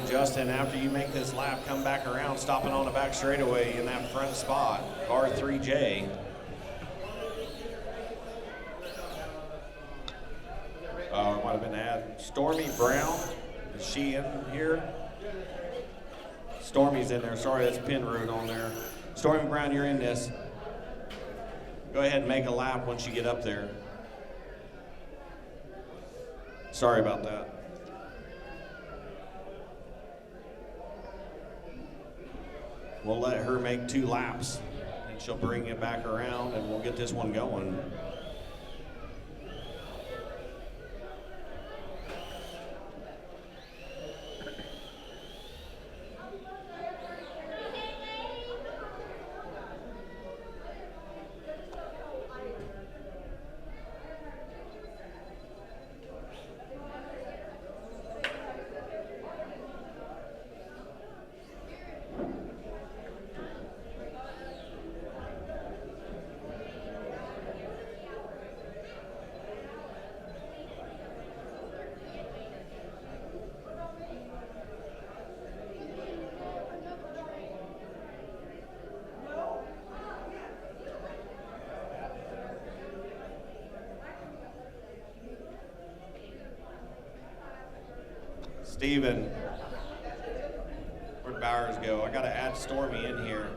Justin, after you make this lap, come back around, stopping on the back straightaway in that front spot, car 3J. Might have been ad. Stormy Brown, is she in here? Stormy's in there, sorry, that's pin road on there. Stormy Brown, you're in this. Go ahead and make a lap once you get up there. Sorry about that. We'll let her make 2 laps, and she'll bring it back around, and we'll get this one going. Steven, we're Bowers go? I got to add Stormy in here.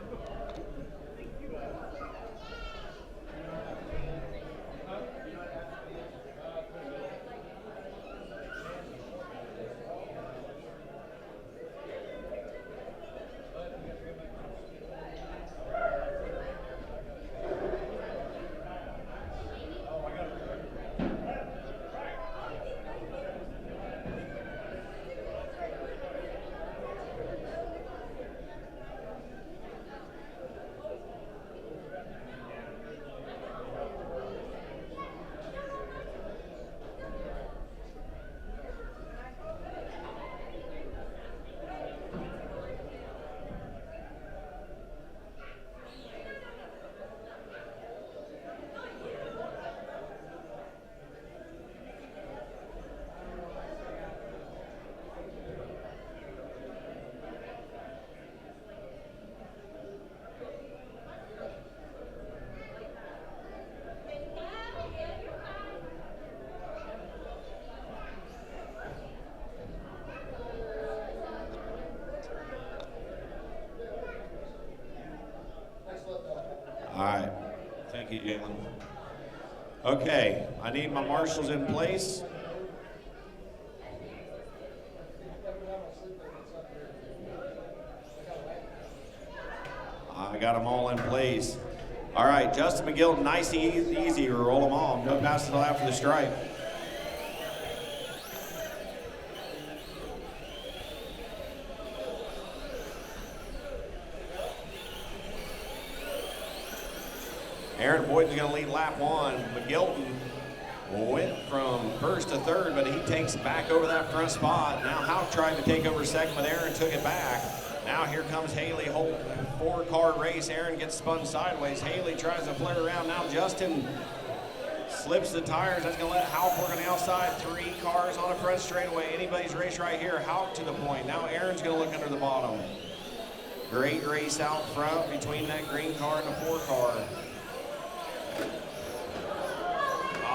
All right, thank you, Jalen. Okay, I need my marshals in place. I got them all in place. All right, Justin McGill, nice, easy, roll them off. No passes until after the stripe. Aaron Boyd's going to lead lap one. McGilton went from first to third, but he takes back over that front spot. Now Houck tried to take over second, but Aaron took it back. Now here comes Haley Holt. 4-car race. Aaron gets spun sideways. Haley tries to flare around. Now Justin slips the tires. That's going to let Houck work on the outside. 3 cars on the front straightaway. Anybody's race right here. Houck to the point. Now Aaron's going to look under the bottom. Great race out front between that green car and the 4-car.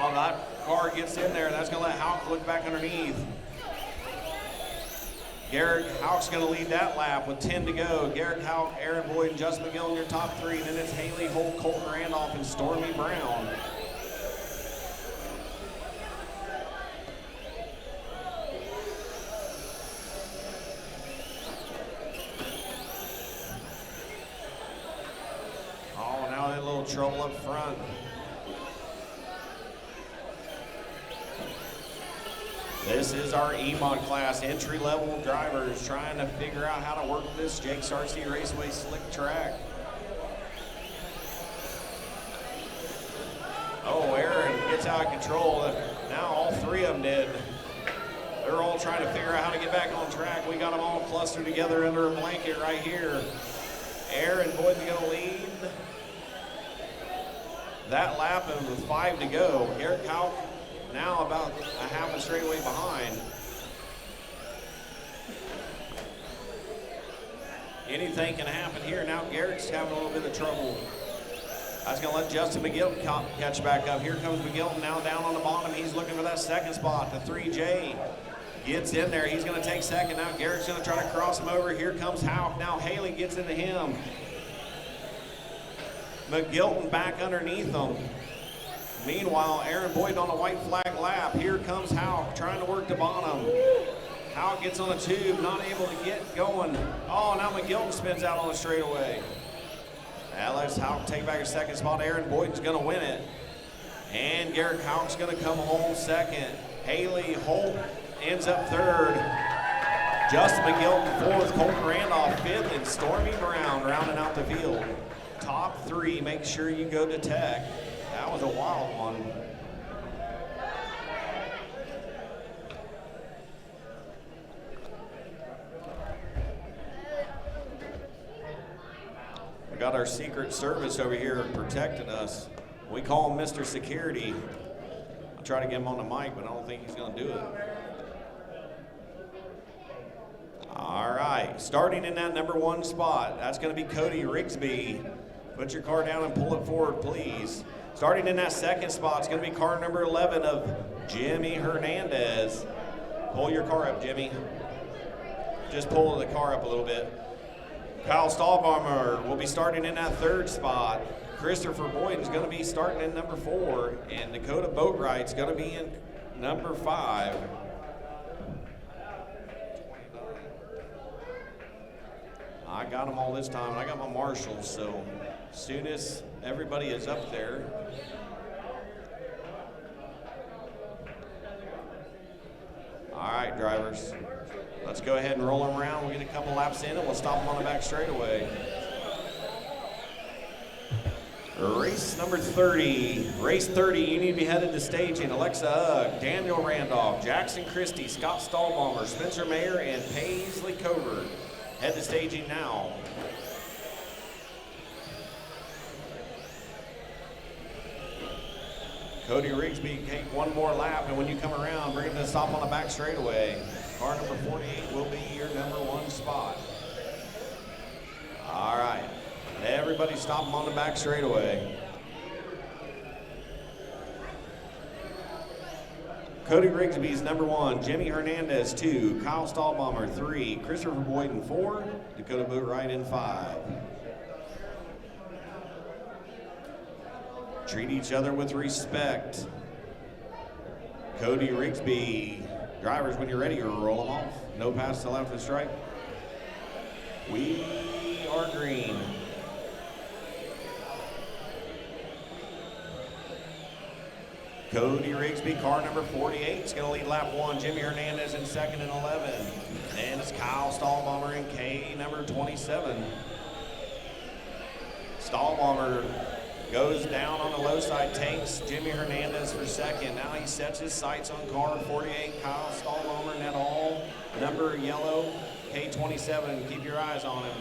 Oh, that car gets in there. That's going to let Houck look back underneath. Garrett Houck's going to lead that lap with 10 to go. Garrett Houck, Aaron Boyd, and Justin McGill in your top 3. Then it's Haley Holt, Colton Randolph, and Stormy Brown. Oh, now that little trouble up front. This is our E-Mod class, entry-level drivers trying to figure out how to work this Jake's RC Raceway slick track. Oh, Aaron gets out of control. Now all 3 of them did. They're all trying to figure out how to get back on track. We got them all clustered together under a blanket right here. Aaron Boyd's gonna lead that lap and with 5 to go. Garrett Houck now about a half a straightaway behind. Anything can happen here. Now Garrett's having a little bit of trouble. That's going to let Justin McGill catch back up. Here comes McGill now down on the bottom. He's looking for that second spot. The 3J gets in there. He's going to take second. Now Garrett's going to try to cross him over. Here comes Houck. Now Haley gets into him. McGilton back underneath them. Meanwhile, Aaron Boyd on a white flag lap. Here comes Houck trying to work the bottom. Houck gets on the tube, not able to get going. Oh, now McGilton spins out on the straightaway. That lets Houck take back a second spot. Aaron Boyd's going to win it. And Garrett Houck's going to come home second. Haley Holt ends up third. Justin McGilton fourth. Colton Randolph fifth. And Stormy Brown rounding out the field. Top 3, make sure you go to tech. That was a wild one. We got our Secret Service over here protecting us. We call him Mr. Security. I'll try to get him on the mic, but I don't think he's going to do it. All right, starting in that number 1 spot, that's going to be Cody Rigsby. Put your car down and pull it forward, please. Starting in that second spot, it's going to be car number 11 of Jimmy Hernandez. Pull your car up, Jimmy. Just pull the car up a little bit. Kyle Stahlbaumer will be starting in that 3rd spot. Christopher Boyden's going to be starting in number 4, and Dakota Boatwright's going to be in number 5. I got them all this time, and I got my marshals, so as soon as everybody is up there, all right, drivers, let's go ahead and roll them around. We'll get a couple laps in, and we'll stop them on the back straightaway. Race number 30. Race 30, you need to be headed to staging. Alexa Ugg, Daniel Randolph, Jackson Christie, Scott Stahlbaumer, Spencer Mayer, and Paisley Covert. Head to staging now. Cody Rigsby, take one more lap, and when you come around, bring him to stop on the back straightaway. Car number 48 will be your number 1 spot. All right. Everybody stop him on the back straightaway. Cody Rigsby's number 1, Jimmy Hernandez 2, Kyle Stahlbaumer 3, Christopher Boyden 4, Dakota Boatwright in 5. Treat each other with respect. Cody Rigsby, drivers, when you're ready, roll them off. No pass till after the stripe. We are green. Cody Rigsby, car number 48, is going to lead lap 1. Jimmy Hernandez in 2nd and 11. And it's Kyle Stahlbaumer in K number 27. Stahlbaumer goes down on the low side, takes Jimmy Hernandez for 2nd. Now he sets his sights on car 48, Kyle Stahlbaumer, net all, number yellow, K27. Keep your eyes on him.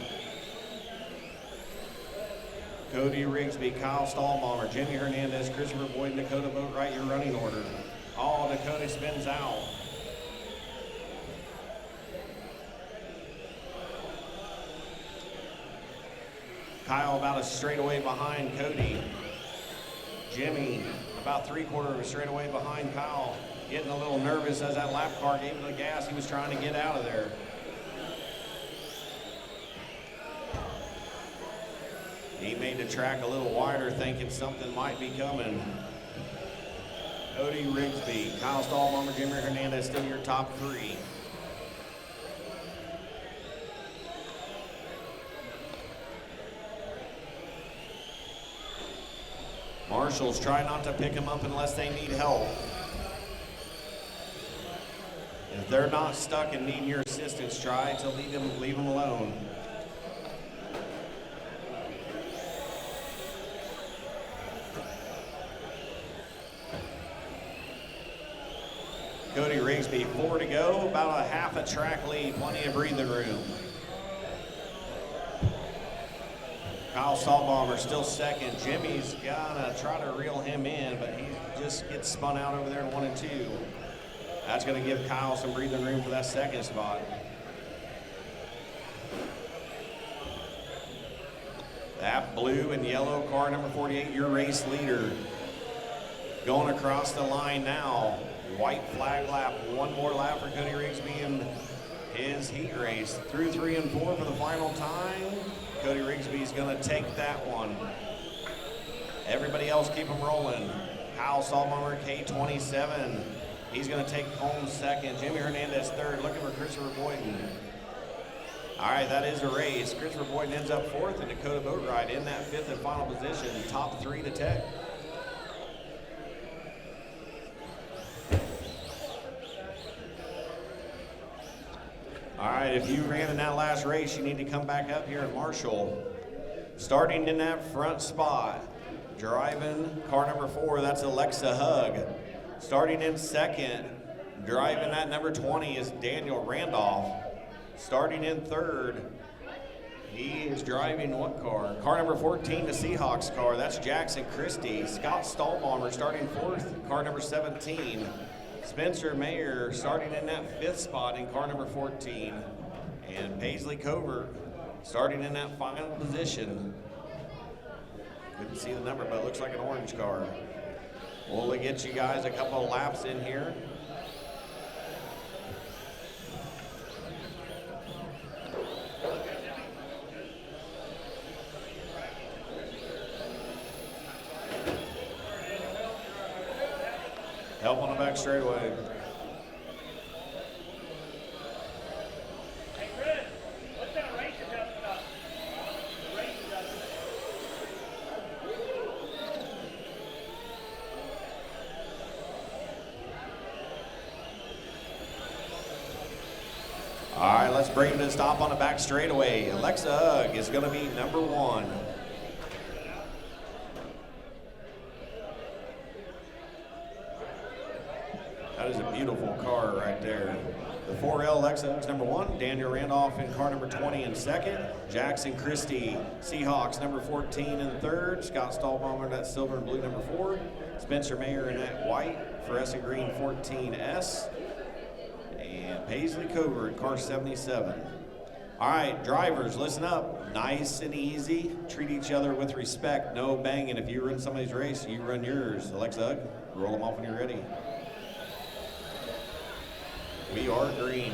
Cody Rigsby, Kyle Stahlbaumer, Jimmy Hernandez, Christopher Boyden, Dakota Boatwright, your running order. Oh, Dakota spins out. Kyle about a straightaway behind Cody. Jimmy about 3/4 of a straightaway behind Kyle. Getting a little nervous as that lap car gave him the gas. He was trying to get out of there. He made the track a little wider, thinking something might be coming. Cody Rigsby, Kyle Stahlbaumer, Jimmy Hernandez, still your top 3. Marshals try not to pick them up unless they need help. If they're not stuck and needing your assistance, try to leave them alone. Cody Rigsby, 4 to go, about a half a track lead, plenty of breathing room. Kyle Stahlbaumer still 2nd. Jimmy's gonna try to reel him in, but he just gets spun out over there in 1 and 2. That's gonna give Kyle some breathing room for that 2nd spot. That blue and yellow car number 48, your race leader. Going across the line now. White flag lap, 1 more lap for Cody Rigsby in his heat race. Through 3 and 4 for the final time. Cody Rigsby's gonna take that one. Everybody else keep them rolling. Kyle Stahlbaumer, K27. He's gonna take home 2nd. Jimmy Hernandez 3rd, looking for Christopher Boyden. All right, that is a race. Christopher Boyden ends up 4th, and Dakota Boatwright in that 5th and final position, top 3 to tech. All right, if you ran in that last race, you need to come back up here at Marshall. Starting in that front spot, driving car number 4, that's Alexa Hugg. Starting in 2nd, driving that number 20 is Daniel Randolph. Starting in 3rd, he is driving what car? Car number 14, the Seahawks car, that's Jackson Christie. Scott Stahlbaumer starting 4th, car number 17. Spencer Mayer starting in that 5th spot in car number 14. And Paisley Covert starting in that final position. Couldn't see the number, but it looks like an orange car. We'll get you guys a couple of laps in here. back straightaway. Hey, Chris, what's that race you're telling about? The race you're telling about. All right, let's bring it to a stop on the back straightaway. Alexa Ugg is going to be number 1. That is a beautiful car right there. The 4L Alexa Ugg's number 1. Daniel Randolph in car number 20 in 2nd. Jackson Christie, Seahawks number 14 in 3rd. Scott Stahlbaumer in that silver and blue number 4. Spencer Mayer in that white. Fluorescent green 14S. And Paisley Cover in car 77. All right, drivers, listen up. Nice and easy. Treat each other with respect. No banging. If you run somebody's race, you run yours. Alexa Ugg, roll them off when you're ready. We are green.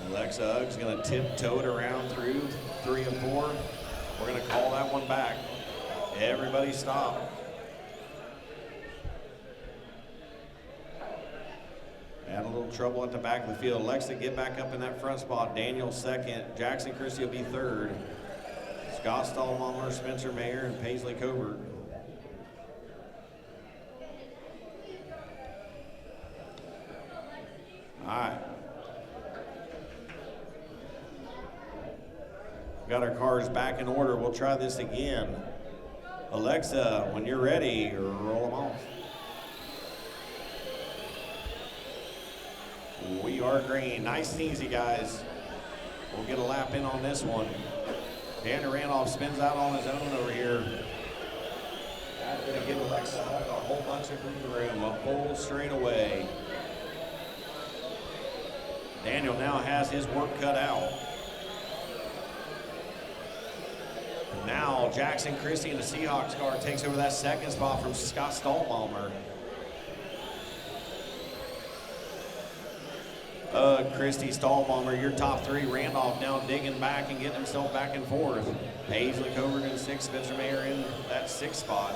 Alexa Ugg's going to tiptoe it around through 3 and 4. We're going to call that one back. Everybody stop. Had a little trouble at the back of the field. Alexa, get back up in that front spot. Daniel 2nd. Jackson Christie will be 3rd. Scott Stahlbaumer, Spencer Mayer, and Paisley Covert. All right. Got our cars back in order. We'll try this again. Alexa, when you're ready, roll them off. We are green. Nice and easy, guys. We'll get a lap in on this one. Danny Randolph spins out on his own over here. That's going to give Alexa a whole bunch of room, a full straightaway. Daniel now has his work cut out. Now Jackson Christie in the Seahawks car takes over that 2nd spot from Scott Stahlbaumer. Christie, Stahlbaumer, your top 3. Randolph now digging back and getting himself back and forth. Paisley Covert in 6th, Spencer Mayer in that 6th spot.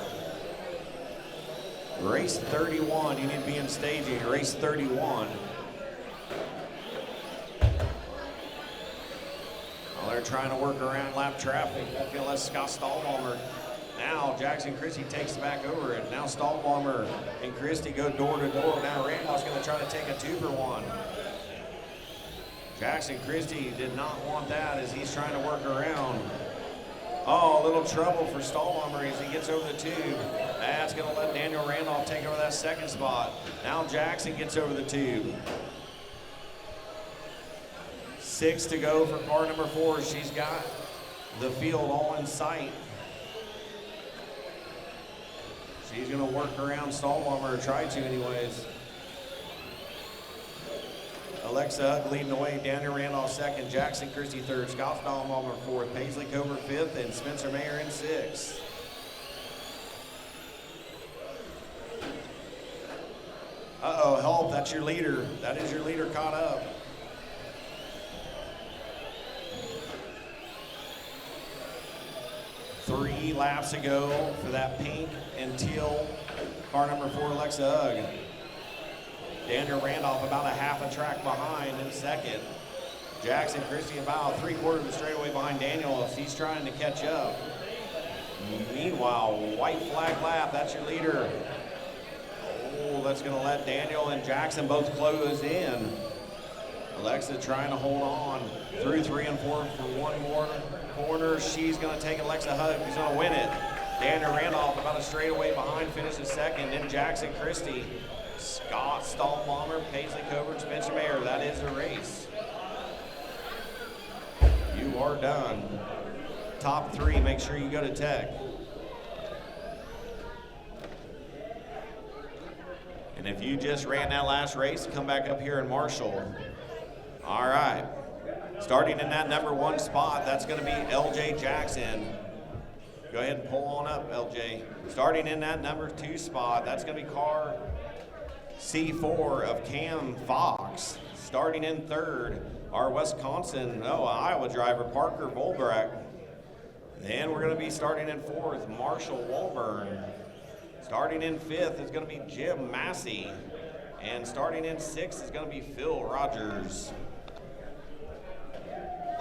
Race 31, you need to be in staging. Race 31. Well, they're trying to work around lap traffic. I feel that's Scott Stahlbaumer. Now Jackson Christie takes it back over it. Now Stahlbaumer and Christie go door to door. Now Randolph's going to try to take a 2-for-1. Jackson Christie did not want that as he's trying to work around. Oh, a little trouble for Stahlbaumer as he gets over the tube. That's going to let Daniel Randolph take over that 2nd spot. Now Jackson gets over the tube. 6 to go for car number 4. She's got the field all in sight. She's going to work around Stahlbaumer, or try to anyways. Alexa Ugg leading the way. Daniel Randolph 2nd, Jackson Christie 3rd, Scott Stahlbaumer 4th, Paisley Covert 5th, and Spencer Mayer in 6th. Uh-oh, help, that's your leader. That is your leader caught up. Three laps ago for that pink and teal car number 4, Alexa Ugg. Daniel Randolph about a half a track behind in 2nd. Jackson Christie about 3/4 of the straightaway behind Daniel as he's trying to catch up. Meanwhile, white flag lap, that's your leader. Oh, that's going to let Daniel and Jackson both close in. Alexa trying to hold on through 3 and 4 for one more corner. She's going to take Alexa Ugg. She's going to win it. Daniel Randolph about a straightaway behind, finishes 2nd. Then Jackson Christie, Scott Stahlbaumer, Paisley Covert, Spencer Mayer. That is the race. You are done. Top 3, make sure you go to tech. And if you just ran that last race, come back up here and marshal. All right. Starting in that number 1 spot, that's going to be LJ Jackson. Go ahead and pull on up, LJ. Starting in that number 2 spot, that's going to be car C4 of Cam Fox. Starting in 3rd, our Iowa driver, Parker Volbrack. Then we're going to be starting in 4th, Marshall Walburn. Starting in 5th is going to be Jim Massey. And starting in 6th is going to be Phil Rogers.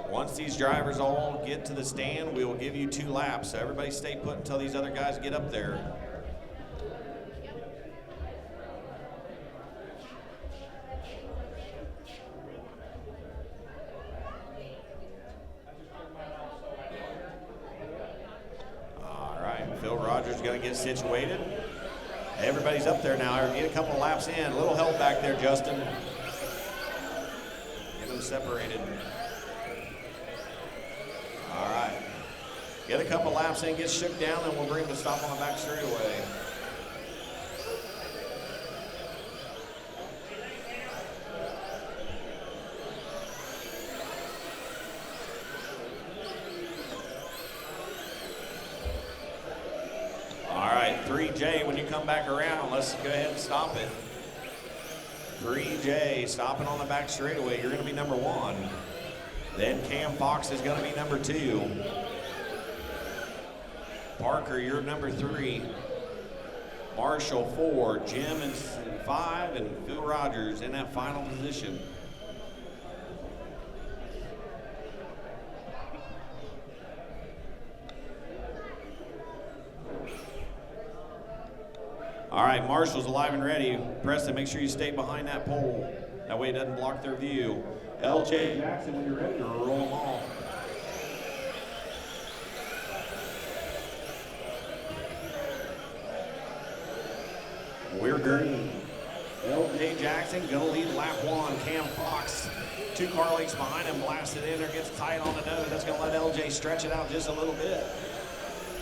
Once these drivers all get to the stand, we will give you 2 laps. So everybody stay put until these other guys get up there. All right, Phil Rogers is going to get situated. Everybody's up there now. Get a couple of laps in. A little help back there, Justin. Get them separated. All right. Get a couple laps in, get shook down, and we'll bring the stop on the back straightaway. All right, 3J, when you come back around, let's go ahead and stop it. 3J, stopping on the back straightaway. You're going to be number 1. Then Cam Fox is going to be number 2. Parker, you're number 3. Marshall 4. Jim in 5, and Phil Rogers in that final position. All right, Marshall's alive and ready. Preston, make sure you stay behind that pole. That way it doesn't block their view. LJ Jackson, when you're ready, roll them off. We're green. LJ Jackson gonna lead lap 1. Cam Fox, 2 car lengths behind him, blasted in there, gets tight on the nose. That's gonna let LJ stretch it out just a little bit.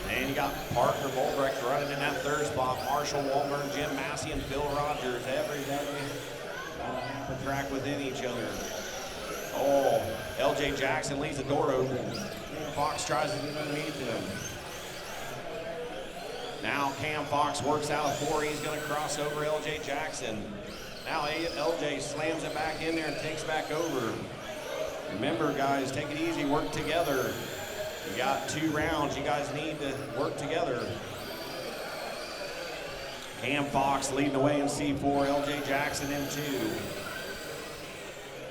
And you got Parker Volbrecht running in that 3rd spot. Marshall Walburn, Jim Massey, and Phil Rogers. Everybody on half a track within each other. Oh, LJ Jackson leaves the door open. Fox tries to get underneath him. Now Cam Fox works out of 4. He's going to cross over LJ Jackson. Now LJ slams it back in there and takes back over. Remember, guys, take it easy, work together. You got 2 rounds. You guys need to work together. Cam Fox leading the way in C4. LJ Jackson in 2.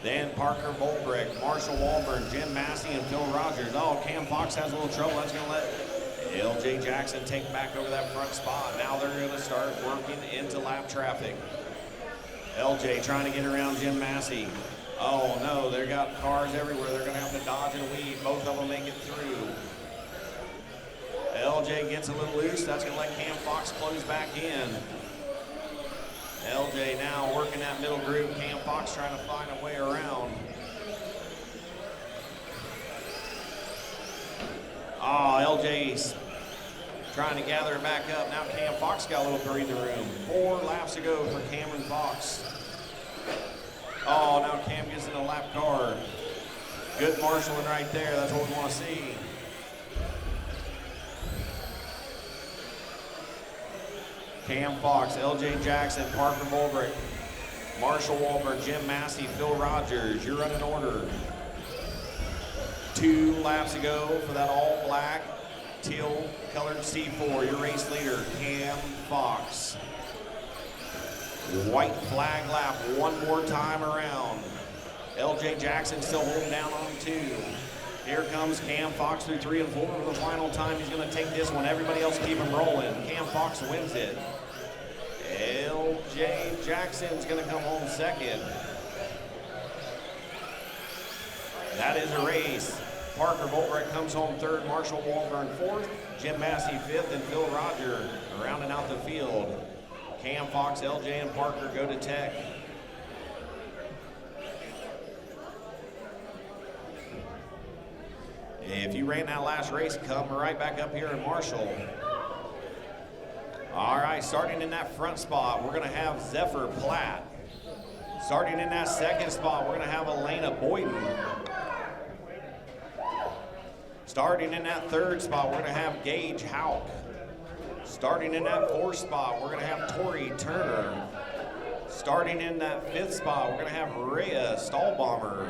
Then Parker Volbrecht, Marshall Walburn, Jim Massey, and Phil Rogers. Oh, Cam Fox has a little trouble. That's going to let LJ Jackson take back over that front spot. Now they're going to start working into lap traffic. LJ trying to get around Jim Massey. Oh no, they got cars everywhere. They're going to have to dodge and weave. Both of them make it through. LJ gets a little loose. That's going to let Cam Fox close back in. LJ now working that middle group. Cam Fox trying to find a way around. Oh, LJ's trying to gather it back up. Now Cam Fox got a little breathing room. 4 laps to go for Cameron Fox. Oh, now Cam gets in a lap car. Good marshalling right there. That's what we want to see. Cam Fox, LJ Jackson, Parker Volbrecht, Marshall Walburn, Jim Massey, Phil Rogers. You're running order. 2 laps to go for that all black, teal colored C4. Your race leader, Cam Fox. White flag lap one more time around. LJ Jackson still holding down on 2. Here comes Cam Fox through 3 and 4 for the final time. He's going to take this one. Everybody else keep him rolling. Cam Fox wins it. LJ Jackson's going to come home 2nd. That is a race. Parker Volbrecht comes home 3rd. Marshall Walburn 4th. Jim Massey 5th. And Phil Rogers rounding out the field. Cam Fox, LJ, and Parker go to Tech. If you ran that last race, come right back up here in Marshall. All right, starting in that front spot, we're going to have Zephyr Platt. Starting in that 2nd spot, we're going to have Elena Boyden. Starting in that 3rd spot, we're going to have Gage Hauk. Starting in that 4th spot, we're going to have Tori Turner. Starting in that 5th spot, we're going to have Rhea Stahlbomber.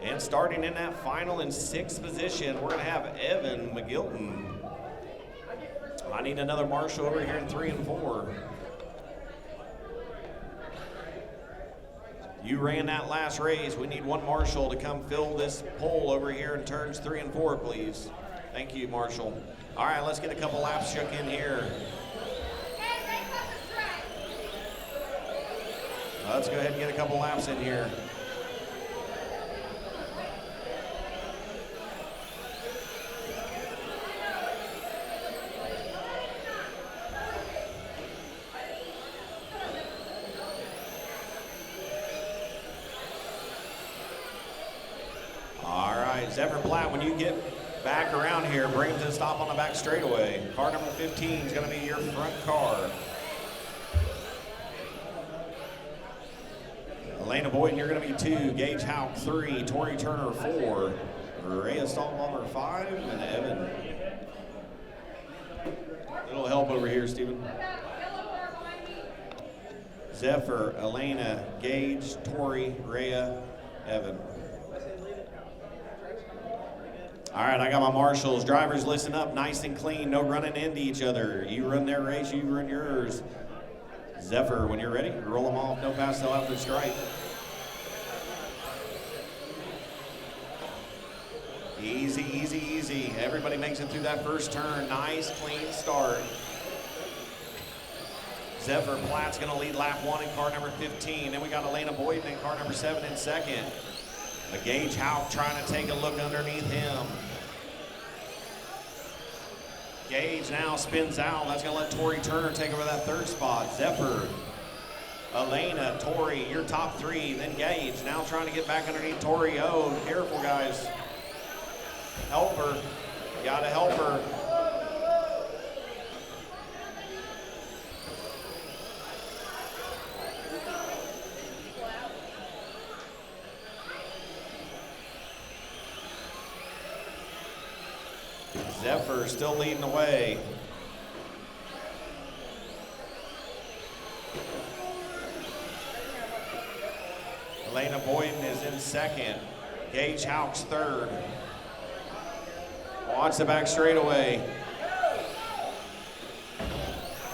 And starting in that final and 6th position, we're going to have Evan McGilton. I need another marshal over here in 3 and 4. You ran that last race. We need one marshal to come fill this pole over here in turns 3 and 4, please. Thank you, Marshall. All right, let's get a couple laps shook in here. Let's go ahead and get a couple laps in here. Zephyr Platt, when you get back around here, bring him to the stop on the back straightaway. Car number 15 is going to be your front car. Elena Boyden, you're going to be 2. Gage Houck 3. Tori Turner 4. Rhea Stallbomber 5. And Evan. Little help over here, Stephen. Zephyr, Elena, Gage, Tori, Rhea, Evan. All right, I got my marshals. Drivers, listen up, nice and clean, no running into each other. You run their race, you run yours. Zephyr, when you're ready, roll them off, no pass till after the stripe. Easy, easy, easy. Everybody makes it through that first turn. Nice, clean start. Zephyr Platt's gonna lead lap 1 in car number 15. Then we got Elena Boyden in car number 7 in second. But Gage Houck trying to take a look underneath him. Gage now spins out. That's going to let Tori Turner take over that 3rd spot. Zephyr, Elena, Tori, your top 3. Then Gage now trying to get back underneath Tori. Oh, careful, guys. Help her. You got to help her. Zephyr still leading the way. Elena Boyden is in second. Gage Houck's 3rd. Watch the back straightaway.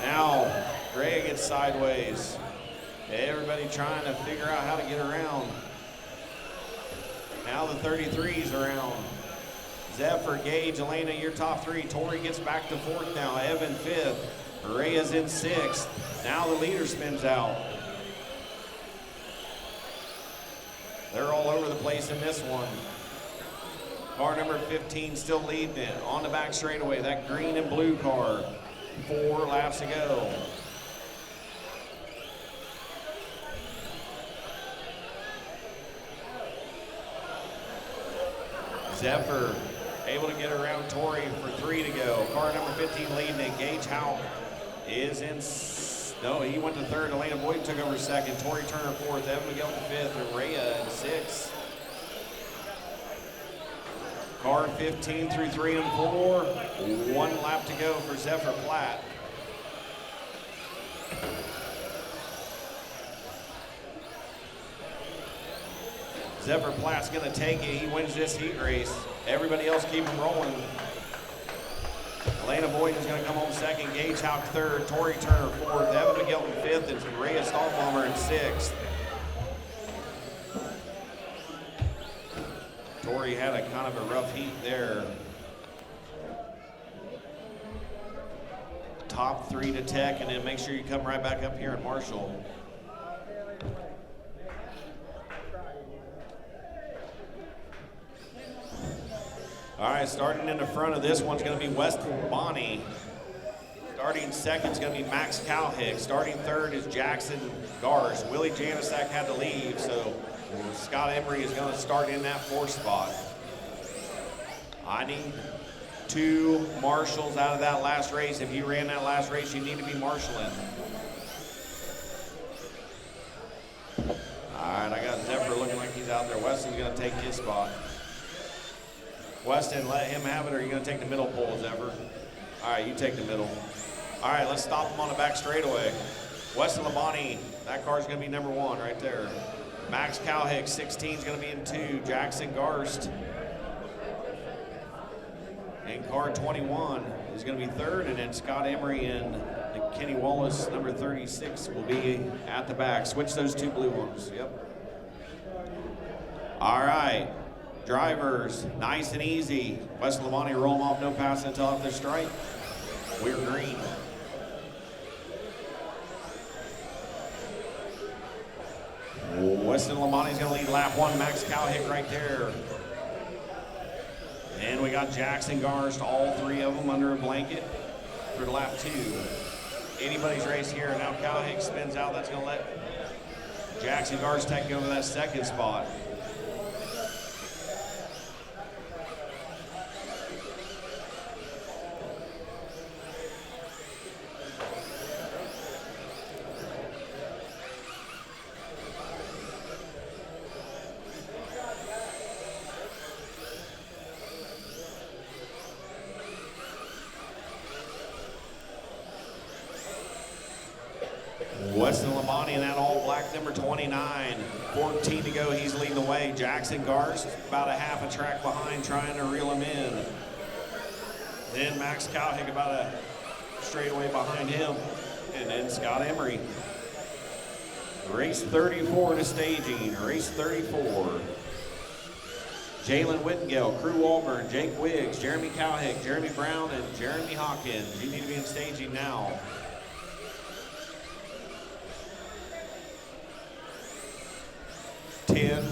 Now, Greg gets sideways. Everybody trying to figure out how to get around. Now the 33's around. Zephyr, Gage, Elena, your top 3. Tori gets back to 4th now. Evan 5th. Rhea's in 6th. Now the leader spins out. They're all over the place in this one. Car number 15 still leading it. On the back straightaway, that green and blue car. 4 laps to go. Zephyr able to get around Tori for 3 to go. Car number 15 leading it. Gage Houck is in, no, he went to 3rd. Elena Boyden took over 2nd. Tori Turner 4th. Evan Miguel to 5th. And Rhea in 6th. Car 15 through 3 and 4. 1 lap to go for Zephyr Platt. Zephyr Platt's gonna take it. He wins this heat race. Everybody else keep him rolling. Elena Boyden's gonna come home 2nd. Gage Houck 3rd. Tori Turner 4th. Evan McGilton 5th. And Rhea Stallbomber in 6th. Tori had a kind of a rough heat there. Top 3 to Tech, and then make sure you come right back up here in Marshall. All right, starting in the front of this one's going to be Weston Bonney. Starting 2nd is going to be Max Cowhick. Starting 3rd is Jackson Garst. Willie Janisak had to leave, so Scott Emery is going to start in that 4th spot. I need 2 marshals out of that last race. If you ran that last race, you need to be marshaling. All right, I got Zephyr looking like he's out there. Weston's going to take his spot. Weston, let him have it, or are you going to take the middle pole, Zephyr? All right, you take the middle. All right, let's stop him on the back straightaway. Weston Labonte, that car's going to be number 1 right there. Max Cowhick, 16 is going to be in 2. Jackson Garst in car 21. is going to be third, and then Scott Emery and Kenny Wallace, number 36, will be at the back. Switch those two blue ones. Yep. All right. Drivers, nice and easy. West Lamani roll them off, no passing until off their strike. We're green. Weston Lamani's going to lead lap 1. Max Cowhick right there. And we got Jackson Garst, all 3 of them under a blanket for lap 2. Anybody's race here. Now Cowhick spins out. That's going to let Jackson Garst take over that second spot. Weston Lamani in that all-black number 29. 14 to go, he's leading the way. Jackson Garst about a half a track behind, trying to reel him in. Then Max Cowhick about a straightaway behind him. And then Scott Emery. Race 34 to staging, race 34. Jalen Whittingale, Crew Walburn, Jake Wiggs, Jeremy Cowhick, Jeremy Brown, and Jeremy Hawkins. You need to be in staging now.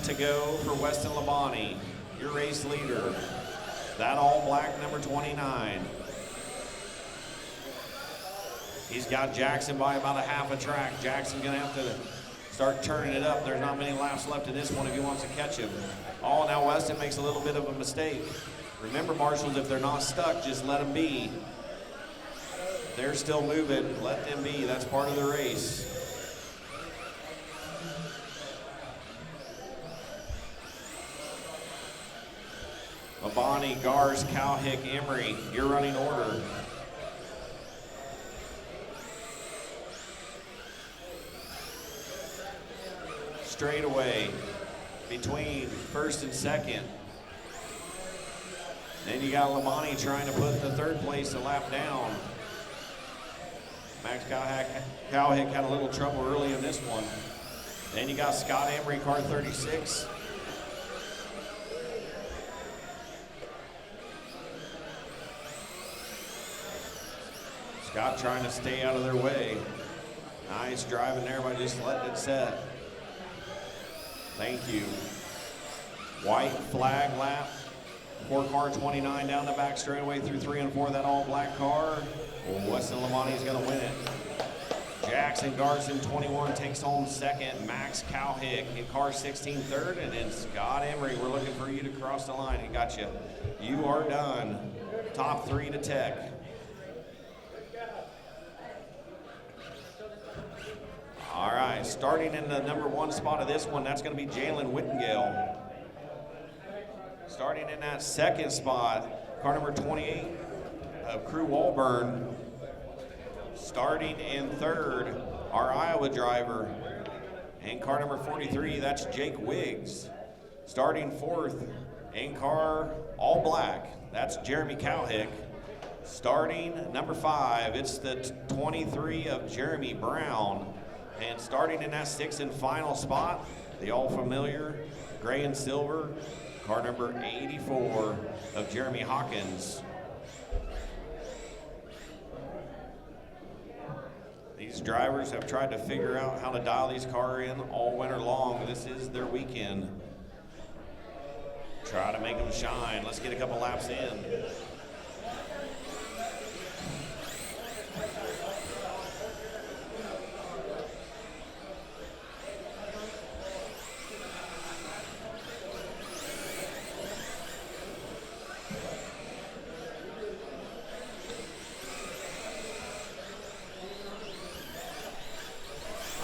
To go for Weston Lamani, your race leader. That all-black number 29. He's got Jackson by about a half a track. Jackson's gonna have to start turning it up. There's not many laps left in this one if he wants to catch him. Oh, now Weston makes a little bit of a mistake. Remember, marshals, if they're not stuck, just let them be. They're still moving, let them be. That's part of the race. Labani, Gars, Cowhick, Emery, your running order. Straightaway between first and second. Then you got Lamani trying to put the third place a lap down. Max Cowhick had a little trouble early in this one. Then you got Scott Emery, car 36. Scott trying to stay out of their way. Nice driving there by just letting it set. Thank you. White flag lap. 4 car 29 down the back straightaway through 3 and 4. That all black car. Weston Lamani is going to win it. Jackson Garson 21 takes home second. Max Cowhick in car 16 third. And then Scott Emery, we're looking for you to cross the line. He got you. You are done. Top 3 to Tech. All right, starting in the number 1 spot of this one, that's going to be Jalen Whittingale. Starting in that second spot, car number 28 of Crew Walburn. Starting in third, our Iowa driver. And car number 43, that's Jake Wiggs. Starting fourth, in car all black, that's Jeremy Cowhick. Starting number 5, it's the 23 of Jeremy Brown. And starting in that 6th and final spot, the all familiar gray and silver, car number 84 of Jeremy Hawkins. These drivers have tried to figure out how to dial these cars in all winter long. This is their weekend. Try to make them shine. Let's get a couple laps in.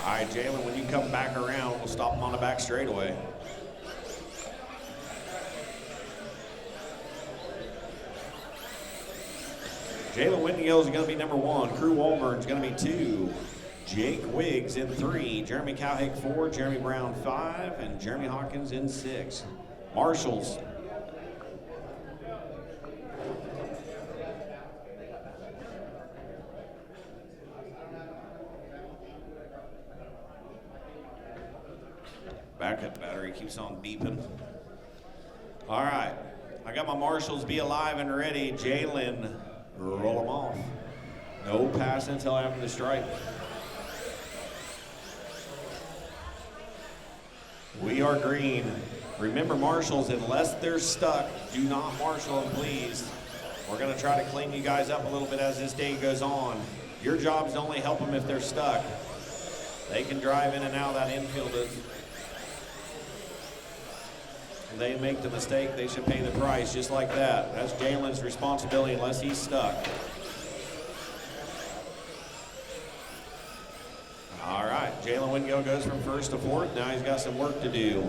All right, Jalen, when you come back around, we'll stop them on the back straightaway. Jalen Whittingale is going to be number 1. Crew Walburn is going to be 2. Jake Wiggs in 3. Jeremy Cowhick 4. Jeremy Brown 5. And Jeremy Hawkins in 6. Marshals. Backup battery keeps on beeping. All right, I got my marshals be alive and ready. Jalen, roll them off. No pass until after the stripe. We are green. Remember, marshals, unless they're stuck, do not marshal them, please. We're gonna try to clean you guys up a little bit as this day goes on. Your job is to only help them if they're stuck. They can drive in and out of that infield. If they make the mistake, they should pay the price just like that. That's Jalen's responsibility unless he's stuck. All right, Jalen Wingill goes from first to fourth. Now he's got some work to do.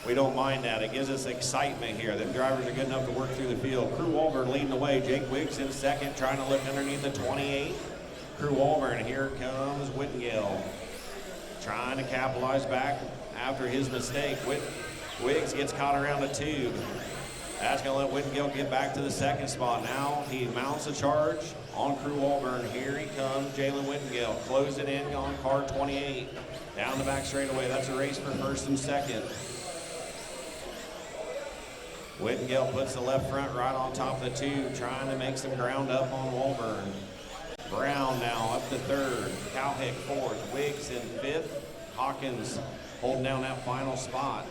We don't mind that. It gives us excitement here. Them drivers are good enough to work through the field. Crew Walburn leading the way. Jake Wiggs in second, trying to look underneath the 28. Crew Walburn, here comes Whittengill. Trying to capitalize back after his mistake. Wiggs gets caught around the tube. That's going to let Whittengill get back to the second spot. Now he mounts a charge on Crew Walburn. Here he comes, Jalen Whittengill. Closing in on car 28. Down the back straightaway. That's a race for first and second. Whittengill puts the left front right on top of the tube, trying to make some ground up on Walburn. Brown now up to third. Cowhick fourth. Wiggs in fifth. Hawkins holding down that final spot.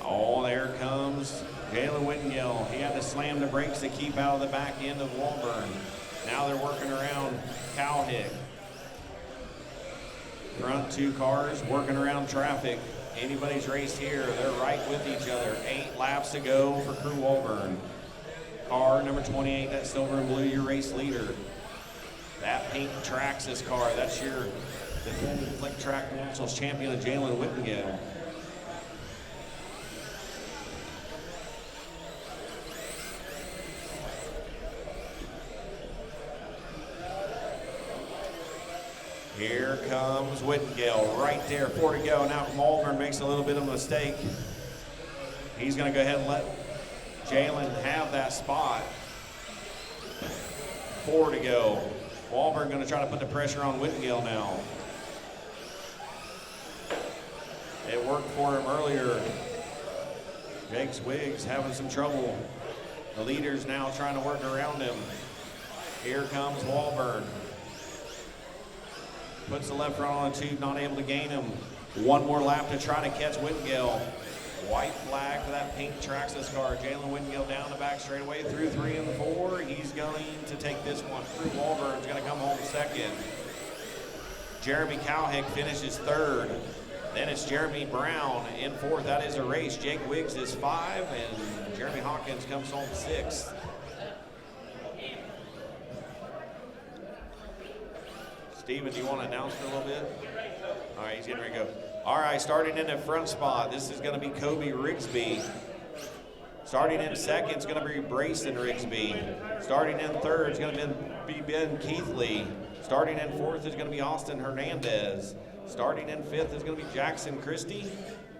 Oh, there comes Jalen Whittengill. He had to slam the brakes to keep out of the back end of Walburn. Now they're working around Cowhick. Front two cars working around traffic. Anybody's race here, they're right with each other. 8 laps to go for Crew Walburn. Car number 28, that silver and blue, your race leader. That pink Traxxas car, that's your defending Flick Track Nationals champion, Jalen Whittengill. Here comes Whittengill, right there, 4 to go. Now Walburn makes a little bit of a mistake. He's gonna go ahead and let Jalen have that spot. 4 to go. Walburn gonna try to put the pressure on Whittengill now. It worked for him earlier. Jake's Wiggs having some trouble. The leader's now trying to work around him. Here comes Walburn. Puts the left front on the tube, not able to gain him. One more lap to try to catch Whittengill. White flag for that pink Traxxas car. Jalen Whittengill down the back straightaway through 3 and 4. He's going to take this one. Crew Walburn's going to come home second. Jeremy Cowhick finishes third. Then it's Jeremy Brown in fourth. That is a race. Jake Wiggs is 5, and Jeremy Hawkins comes home 6th. Steven, do you want to announce for a little bit? All right, he's getting ready to go. All right, starting in the front spot, this is going to be Kobe Rigsby. Starting in second, it's going to be Brayson Rigsby. Starting in third, it's going to be Ben Keithley. Starting in fourth is going to be Austin Hernandez. Starting in fifth is going to be Jackson Christie.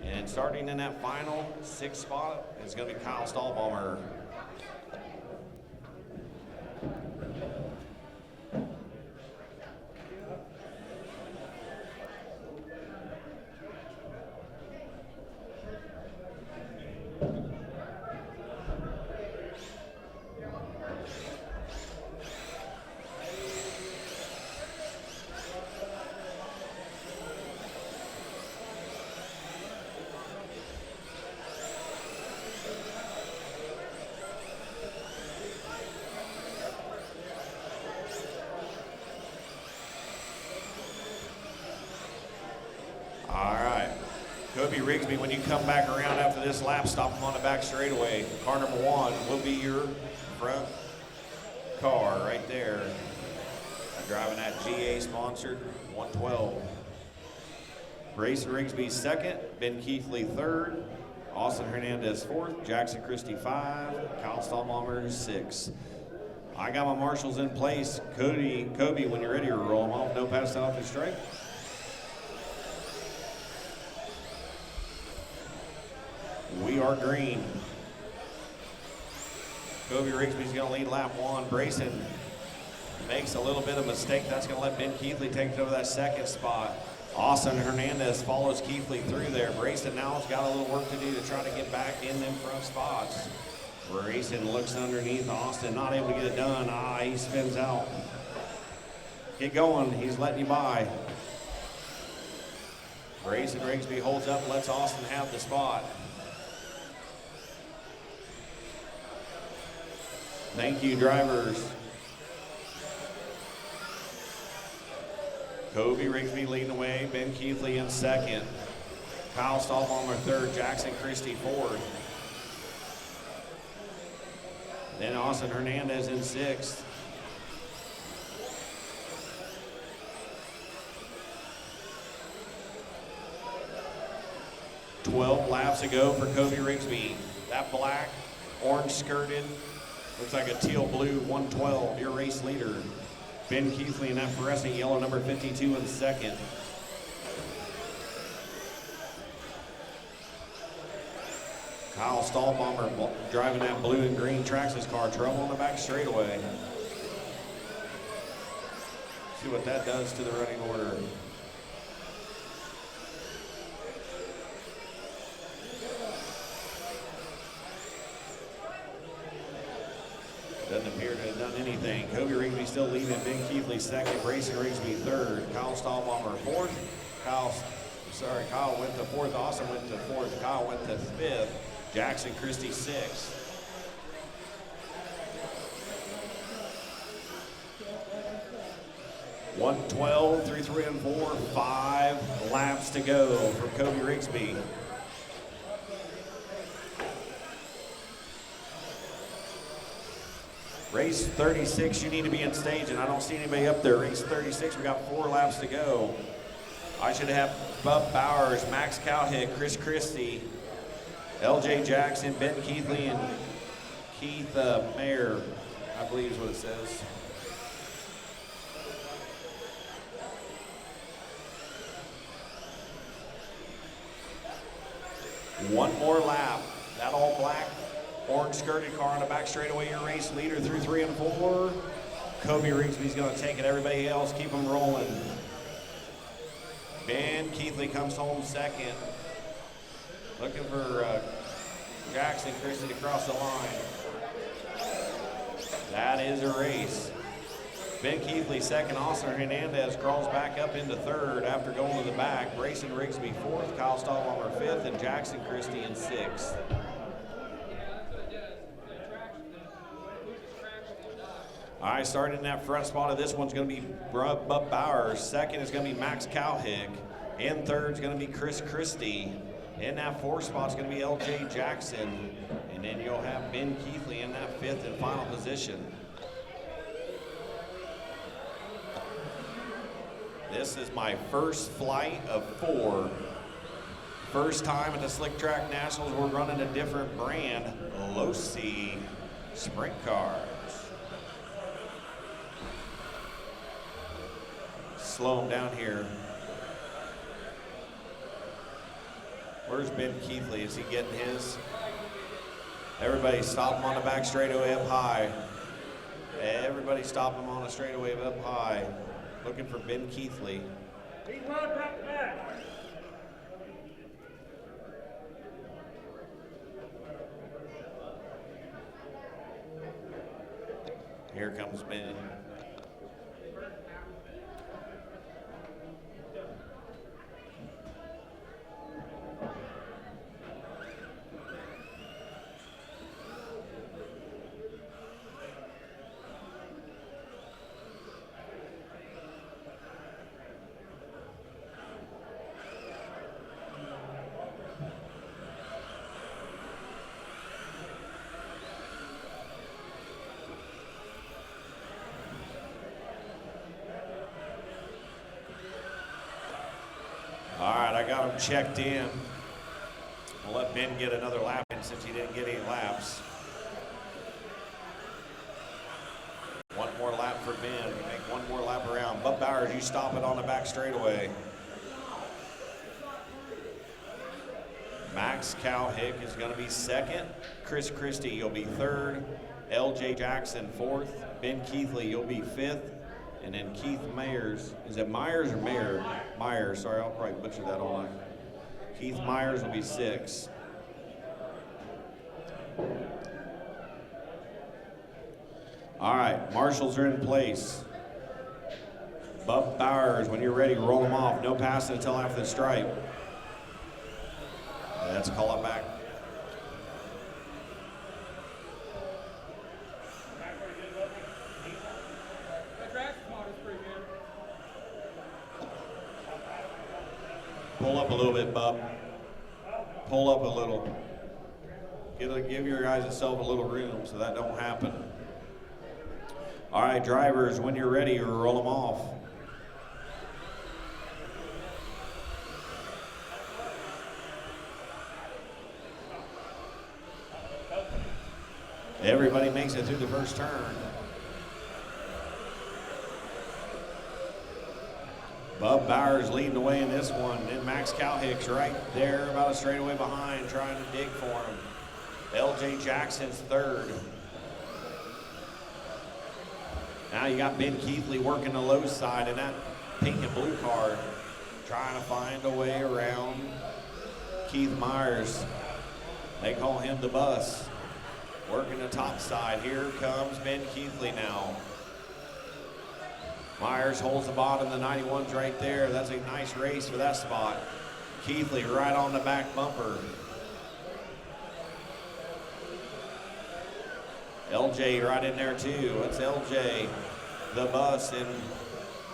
And starting in that final 6th spot is going to be Kyle Stahlbaumer. Rigsby, when you come back around after this lap, stop him on the back straightaway. Car number 1 will be your front car right there. Driving that GA-sponsored 112. Brayson Rigsby second, Ben Keithley third, Austin Hernandez 4th, Jackson Christie 5, Kyle Stahlbaumer 6. I got my marshals in place. Kobe, when you're ready to roll them off, no pass off the strike. We are green. Kobe Rigsby's gonna lead lap 1. Brayson makes a little bit of mistake. That's gonna let Ben Keithley take over that second spot. Austin Hernandez follows Keithley through there. Brayson now has got a little work to do to try to get back in them front spots. Brayson looks underneath Austin, not able to get it done. He spins out. Get going, he's letting you by. Brayson Rigsby holds up, lets Austin have the spot. Thank you, drivers. Kobe Rigsby leading the way, Ben Keithley in second. Kyle Stahlbaum third, Jackson Christie fourth. Then Austin Hernandez in sixth. "12 laps ago for Kobe Rigsby. That black, orange skirted, looks like a teal blue 112, your race leader. Ben Keithley in that fluorescent yellow number 52 in second. Kyle Stahlbaumer driving that blue and green Traxxas car, trouble on the back straightaway. See what that does to the running order. Doesn't appear to have done anything. Kobe Rigsby still leading. Ben Keithley second. Brayson Rigsby third. Kyle Stahlbaumer fourth. Kyle went to fourth. Austin went to fourth. Kyle went to fifth. Jackson Christie sixth. "112 through 3 and 4. 5 laps to go for Kobe Rigsby. Race 36, you need to be in stage, and I don't see anybody up there. Race 36, we got 4 laps to go. I should have Bub Bowers, Max Cowhick, Chris Christie, LJ Jackson, Ben Keithley, and Keith Mayer, I believe is what it says. One more lap. That all black, orange skirted car on the back straightaway, your race leader through 3 and 4. Kobe Rigsby's gonna take it. Everybody else, keep them rolling. Ben Keithley comes home second. Looking for Jackson Christie to cross the line. That is a race. Ben Keithley second. Austin Hernandez crawls back up into third after going to the back. Brayson Rigsby fourth. Kyle Stahlbaum fifth, and Jackson Christie in sixth. All right, starting in that front spot of this one's going to be Bub Bowers. Second is going to be Max Cowhick. In third is going to be Chris Christie. In that fourth spot's going to be LJ Jackson. And then you'll have Ben Keithley in that fifth and final position. This is my first flight of 4. First time at the Slick Track Nationals, we're running a different brand, Losi Sprint Cars. Slow him down here. Where's Ben Keithley? Is he getting his? Everybody stop him on the back straightaway up high. Everybody stop him on the straightaway up high. Looking for Ben Keithley. He's running back to back. Here comes Ben. All right, I got him checked in. We'll let Ben get another lap in since he didn't get any laps. One more lap for Ben. We make one more lap around. Bub Bowers, you stop it on the back straightaway. Max Cowhick is going to be second. Chris Christie, you'll be third. LJ Jackson 4th. Ben Keithley, you'll be 5th. And then Keith Myers, is it Myers or Mayer? Myers, sorry, I'll probably butcher that all night. Keith Myers will be 6th. All right, marshals are in place. Bub Bowers, when you're ready, roll them off. No passing until after the stripe. Let's call it back. Pull up a little bit, Bub. Pull up a little. Give your guys yourself a little room so that don't happen. All right, drivers, when you're ready, roll them off. Everybody makes it through the first turn. Bub Bowers leading the way in this one. Then Max Cowhicks right there, about a straightaway behind, trying to dig for him. LJ Jackson's 3rd. Now you got Ben Keithley working the low side in that pink and blue car, trying to find a way around Keith Myers. They call him the bus. Working the top side. Here comes Ben Keithley now. Myers holds the bottom, the 91's right there. That's a nice race for that spot. Keithley right on the back bumper. LJ right in there too. That's LJ, the bus, and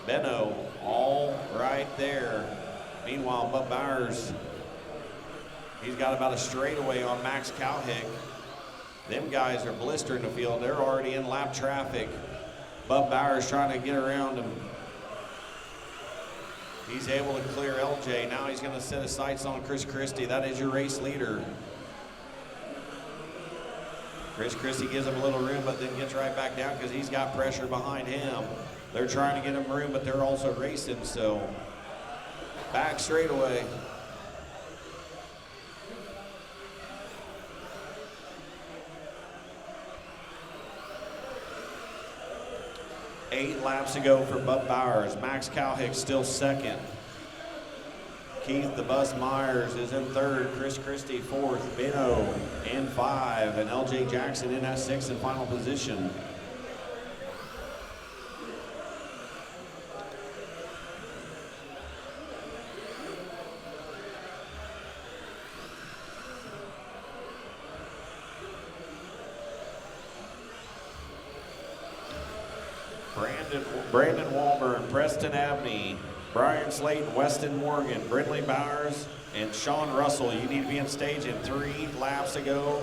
Benno all right there. Meanwhile, Bub Bowers, he's got about a straightaway on Max Cowhick. Them guys are blistering the field. They're already in lap traffic. Bub Bowers trying to get around him. He's able to clear LJ. Now he's going to set his sights on Chris Christie. That is your race leader. Chris Christie gives him a little room, but then gets right back down because he's got pressure behind him. They're trying to get him room, but they're also racing, so back straightaway. Eight laps to go for Bub Bowers. Max Cowhick still 2nd. Keith the Bus Myers is in 3rd. Chris Christie 4th. Benno in 5. And LJ Jackson in that 6th and final position. Brandon Walburn, Preston Abney, Brian Slayton, Weston Morgan, Brindley Bowers, and Sean Russell. You need to be on stage in 3 laps to go.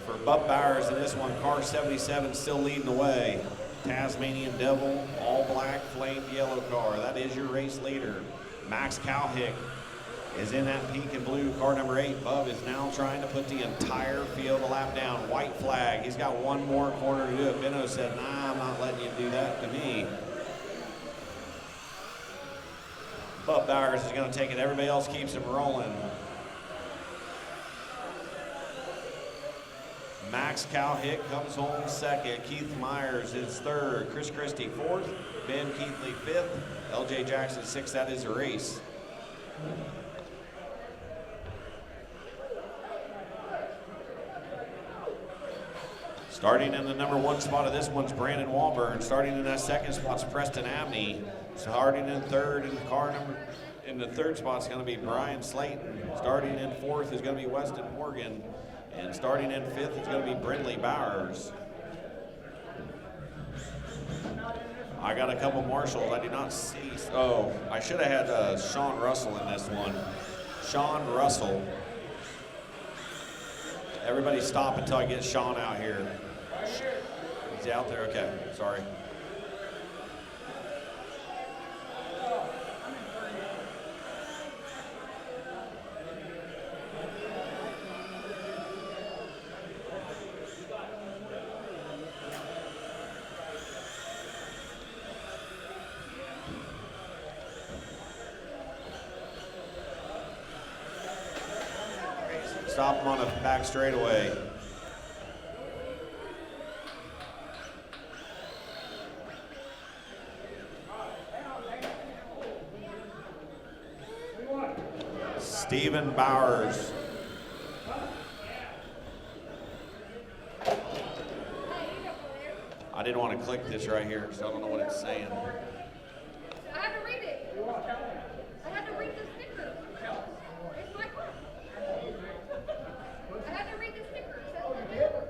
For Bub Bowers in this one, car 77 still leading the way. Tasmanian Devil, all black, flamed yellow car. That is your race leader. Max Cowhick is in that pink and blue, car number 8. Bub is now trying to put the entire field a lap down. White flag. He's got one more corner to do it. Benno said, nah, I'm not letting you do that to me. Bub Bowers is going to take it. Everybody else keeps him rolling. Max Cowhick comes home 2nd. Keith Myers is 3rd. Chris Christie 4th. Ben Keithley 5th. LJ Jackson 6th. That is the race. Starting in the number 1 spot of this one's Brandon Walburn. Starting in that 2nd spot's Preston Abney. Starting in 3rd in the 3rd spot's going to be Brian Slayton. Starting in 4th is going to be Weston Morgan. And starting in 5th is going to be Brindley Bowers. I got a couple marshals I did not see. Oh, I should have had Sean Russell in this one. Sean Russell. Everybody stop until I get Sean out here. Is he out there? Okay, sorry. Stop him on a back straightaway. Stephen Bowers. I didn't want to click this right here, so I don't know what it's saying. I had to read it. I had to read the sticker. It's my car. I had to read the sticker. It says the sticker.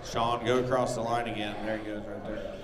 Sean, go across the line again. There he goes right there.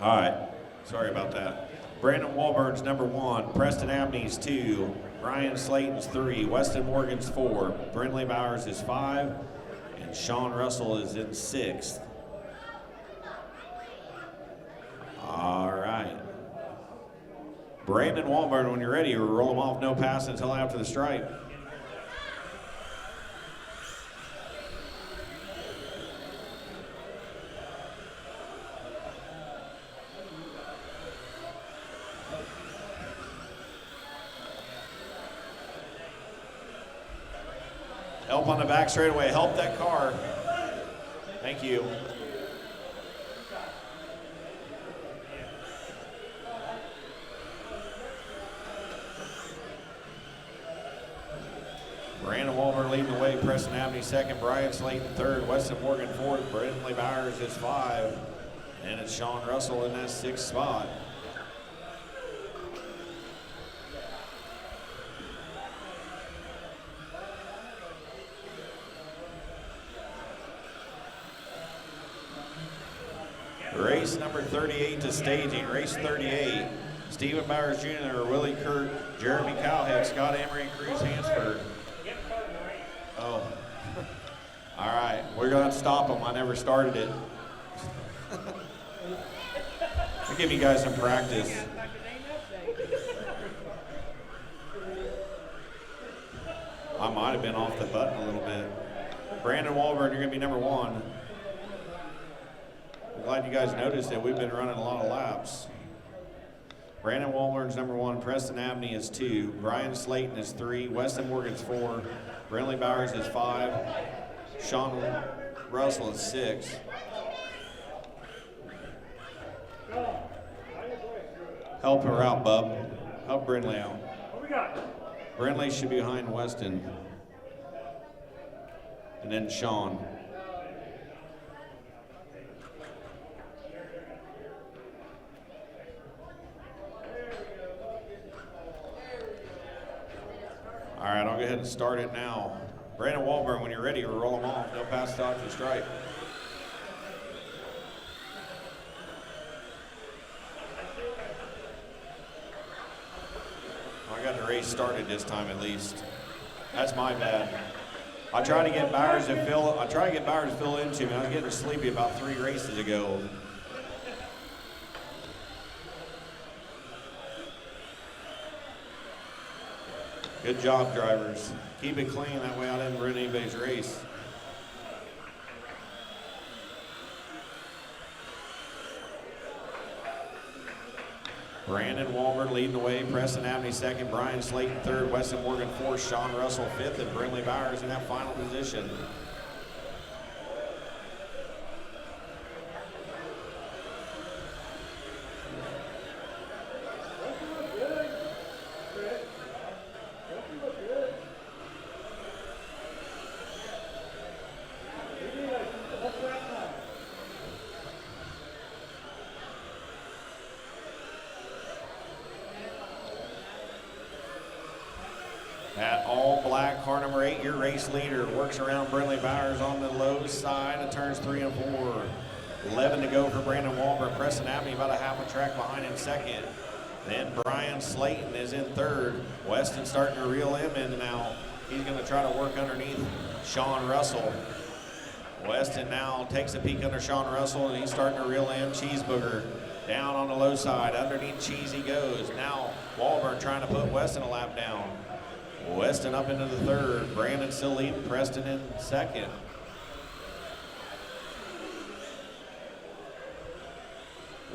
All right, sorry about that. Brandon Walburn's number 1, Preston Abney's 2, Brian Slayton's 3, Weston Morgan's 4, Brindley Bowers is 5, and Sean Russell is in 6th. All right. Brandon Walburn, when you're ready, we'll roll them off, no pass until after the stripe. Help on the back straightaway. Help that car. Thank you. Brandon Walburn leading the way. Preston Abney second. Brian Slayton third. Weston Morgan fourth. Brindley Bowers is 5. And it's Sean Russell in that 6th spot. Race number 38 to staging. Race 38. Stephen Bowers Jr., Willie Kurt, Jeremy Cowhead, Scott Emery, and Cruz Hansford. Oh. All right. We're going to stop them. I never started it. I'll give you guys some practice. I might have been off the button a little bit. Brandon Walburn, you're going to be number 1. I'm glad you guys noticed that we've been running a lot of laps. Brandon Walburn's number 1, Preston Abney is 2, Brian Slayton is 3, Weston Morgan's 4, Brindley Bowers is 5, Sean Russell is 6. Help her out, bub. Help Brindley out. What we got? Brindley should be behind Weston. And then Sean. All right, I'll go ahead and start it now. Brandon Walburn, when you're ready, we'll roll them off. No pass to the stripe. I got the race started this time at least. That's my bad. I tried to get Bowers to fill into me. I was getting sleepy about 3 races ago. Good job, drivers. Keep it clean, that way I didn't ruin anybody's race. Brandon Walburn leading the way, Preston Abney second, Brian Slayton third, Weston Morgan fourth, Sean Russell fifth, and Brinley Bowers in that final position. That all black car number 8, your race leader, works around Brinley Bowers on the low side of turns 3 and 4. 11 to go for Brandon Walburn. Preston Abney about a half a track behind in second. Then Brian Slayton is in third. Weston starting to reel him in now. He's going to try to work underneath Sean Russell. Weston now takes a peek under Sean Russell, and he's starting to reel in Cheeseburger. Down on the low side, underneath Cheese he goes. Now Walburn trying to put Weston a lap down. Weston up into the third. Brandon still leading, Preston in second.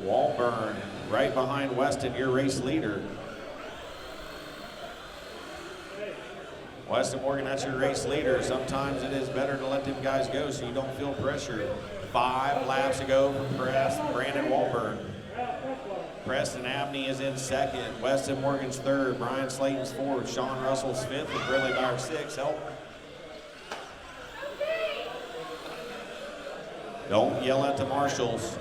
Walburn right behind Weston, your race leader. Weston Morgan, that's your race leader. Sometimes it is better to let them guys go so you don't feel pressure. 5 laps to go for Brandon Walburn. Preston Abney is in second. Weston Morgan's third. Brian Slayton's fourth. Sean Russell's fifth. And Brinley Bowers sixth. Help. Don't yell at the marshals.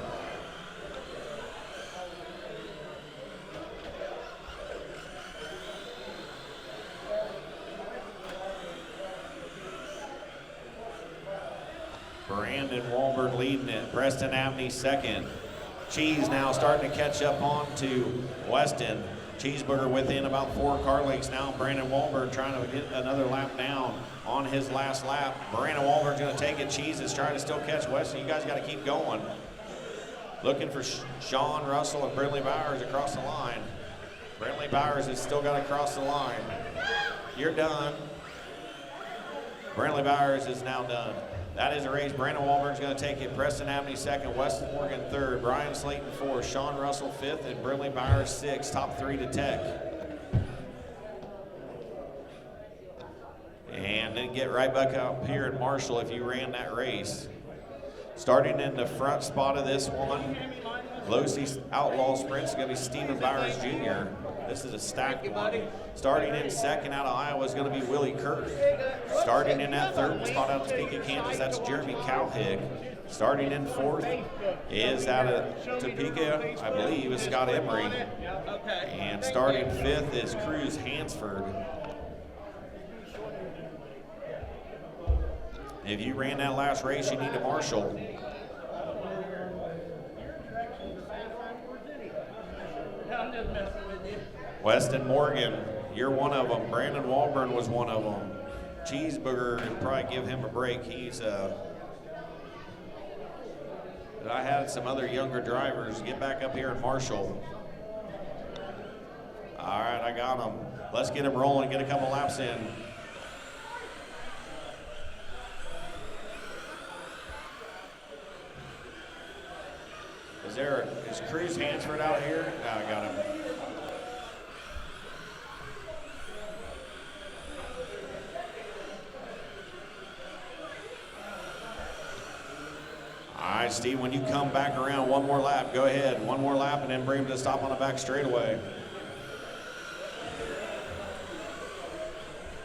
Brandon Walburn leading it. Preston Abney second. Cheese now starting to catch up on to Weston. Cheeseburger within about 4 car lengths now. Brandon Walburn trying to get another lap down on his last lap. Brandon Walburn's going to take it. Cheese is trying to still catch Weston. You guys got to keep going. Looking for Sean Russell and Brinley Bowers across the line. Brinley Bowers has still got to cross the line. You're done. Brinley Bowers is now done. That is a race. Brandon Walburn's going to take it. Preston Abney second, Weston Morgan third, Brian Slayton fourth, Sean Russell fifth, and Brinley Bowers sixth. Top 3 to Tech. And then get right back up here at Marshall if you ran that race. Starting in the front spot of this one, Losi Outlaw Sprint's going to be Stephen Bowers Jr. This is a stacked one. Starting in second out of Iowa is going to be Willie Kirk. Starting in that third spot out of Topeka, Kansas, that's Jeremy Cowhig. Starting in fourth is out of Topeka, I believe, is Scott Emery. And starting fifth is Cruz Hansford. If you ran that last race, you need a marshal. Weston Morgan, you're one of them. Brandon Walburn was one of them. Cheeseburger, and probably give him a break. He's I had some other younger drivers get back up here in Marshall. All right, I got him. Let's get him rolling, get a couple laps in. Is Cruz Hansford out here? No, I got him. All right, Steve, when you come back around one more lap, go ahead. One more lap and then bring him to stop on the back straightaway.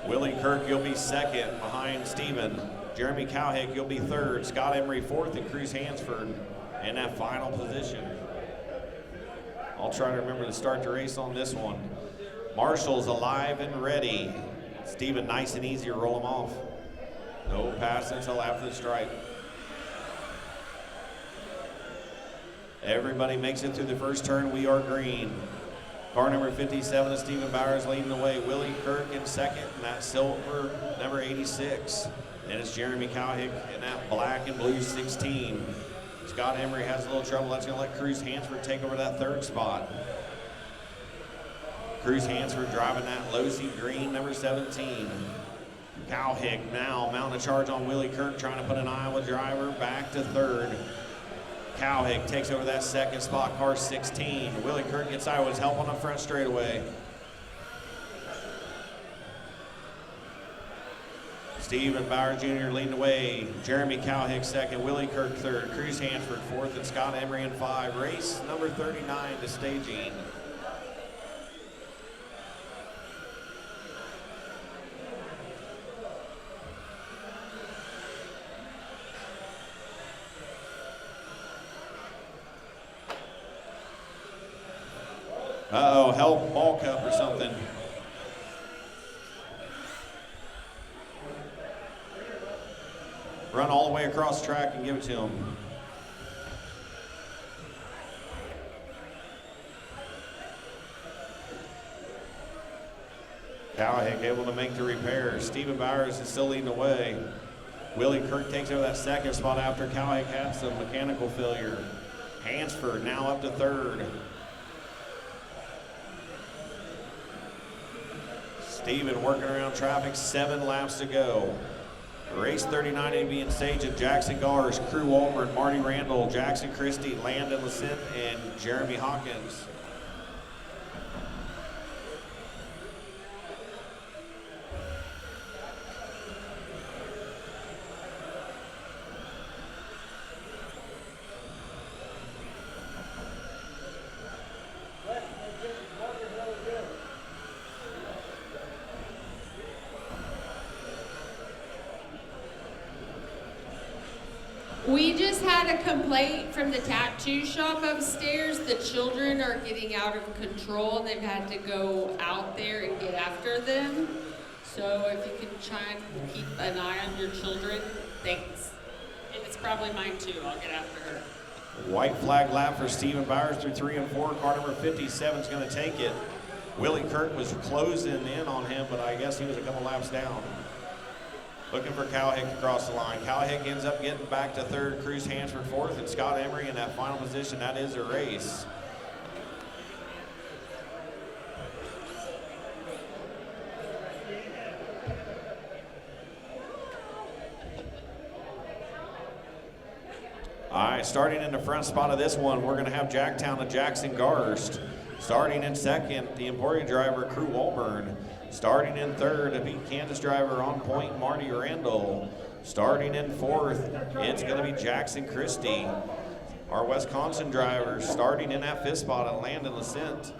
Willie Kirk, you'll be second behind Steven. Jeremy Cowhig, you'll be third. Scott Emery fourth, and Cruz Hansford in that final position. I'll try to remember to start the race on this one. Marshall's alive and ready. Steven, nice and easy to roll him off. No pass until after the stripe. Everybody makes it through the first turn. We are green. Car number 57 is Stephen Bowers leading the way. Willie Kirk in second, and that silver number 86. And it's Jeremy Cowhig in that black and blue 16. Scott Emery has a little trouble. That's going to let Cruz Hansford take over that third spot. Cruz Hansford driving that low-seat green number 17. Cowhig now mounting a charge on Willie Kirk, trying to put an Iowa driver back to third. Cowhick takes over that second spot, car 16. Willie Kirk gets Iowa's help on the front straightaway. Stephen Bowers Jr. leading the way. Jeremy Cowhick second, Willie Kirk third, Cruz Hansford fourth, and Scott Emery in 5. Race number 39 to staging. Uh-oh, help ball cup or something. Run all the way across the track and give it to him. Cowhick able to make the repair. Stephen Bowers is still leading the way. Willie Kirk takes over that second spot after Cowhick had some mechanical failure. Hansford now up to third. Stephen working around traffic, 7 laps to go. Race 39 to be in stage of Jackson Gars, Crew Walmer, Marty Randall, Jackson Christie, Landon Lacent, and Jeremy Hawkins. We just had a complaint from the tattoo shop upstairs. The children are getting out of control and they've had to go out there and get after them. So if you can try and keep an eye on your children, thanks. And it's probably mine too, I'll get after her. White flag lap for Stephen Bowers through 3 and 4. Car number 57 is going to take it. Willie Kirk was closing in on him, but I guess he was a couple laps down. Looking for Cowhick to cross the line. Cowhick ends up getting back to third, Cruz Hansford fourth, and Scott Emery in that final position. That is a race. All right, starting in the front spot of this one, we're going to have Jacktown to Jackson Garst. Starting in second, the Emporia driver, Crew Walburn. Starting in third, a Pete Kansas driver on point, Marty Randall. Starting in fourth, it's going to be Jackson Christie. Our Wisconsin drivers starting in that fifth spot, Landon Lacent.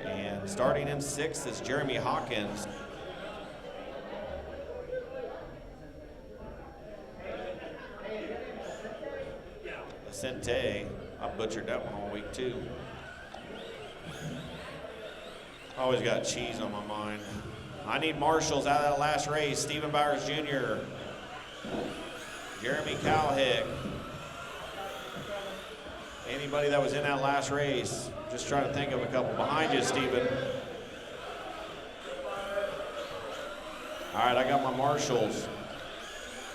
And starting in sixth is Jeremy Hawkins. Lacente, I butchered that one all week too. Always got cheese on my mind. I need marshals out of that last race. Stephen Bowers Jr., Jeremy Cowhick. Anybody that was in that last race. Just trying to think of a couple. Behind you, Stephen. All right, I got my marshals.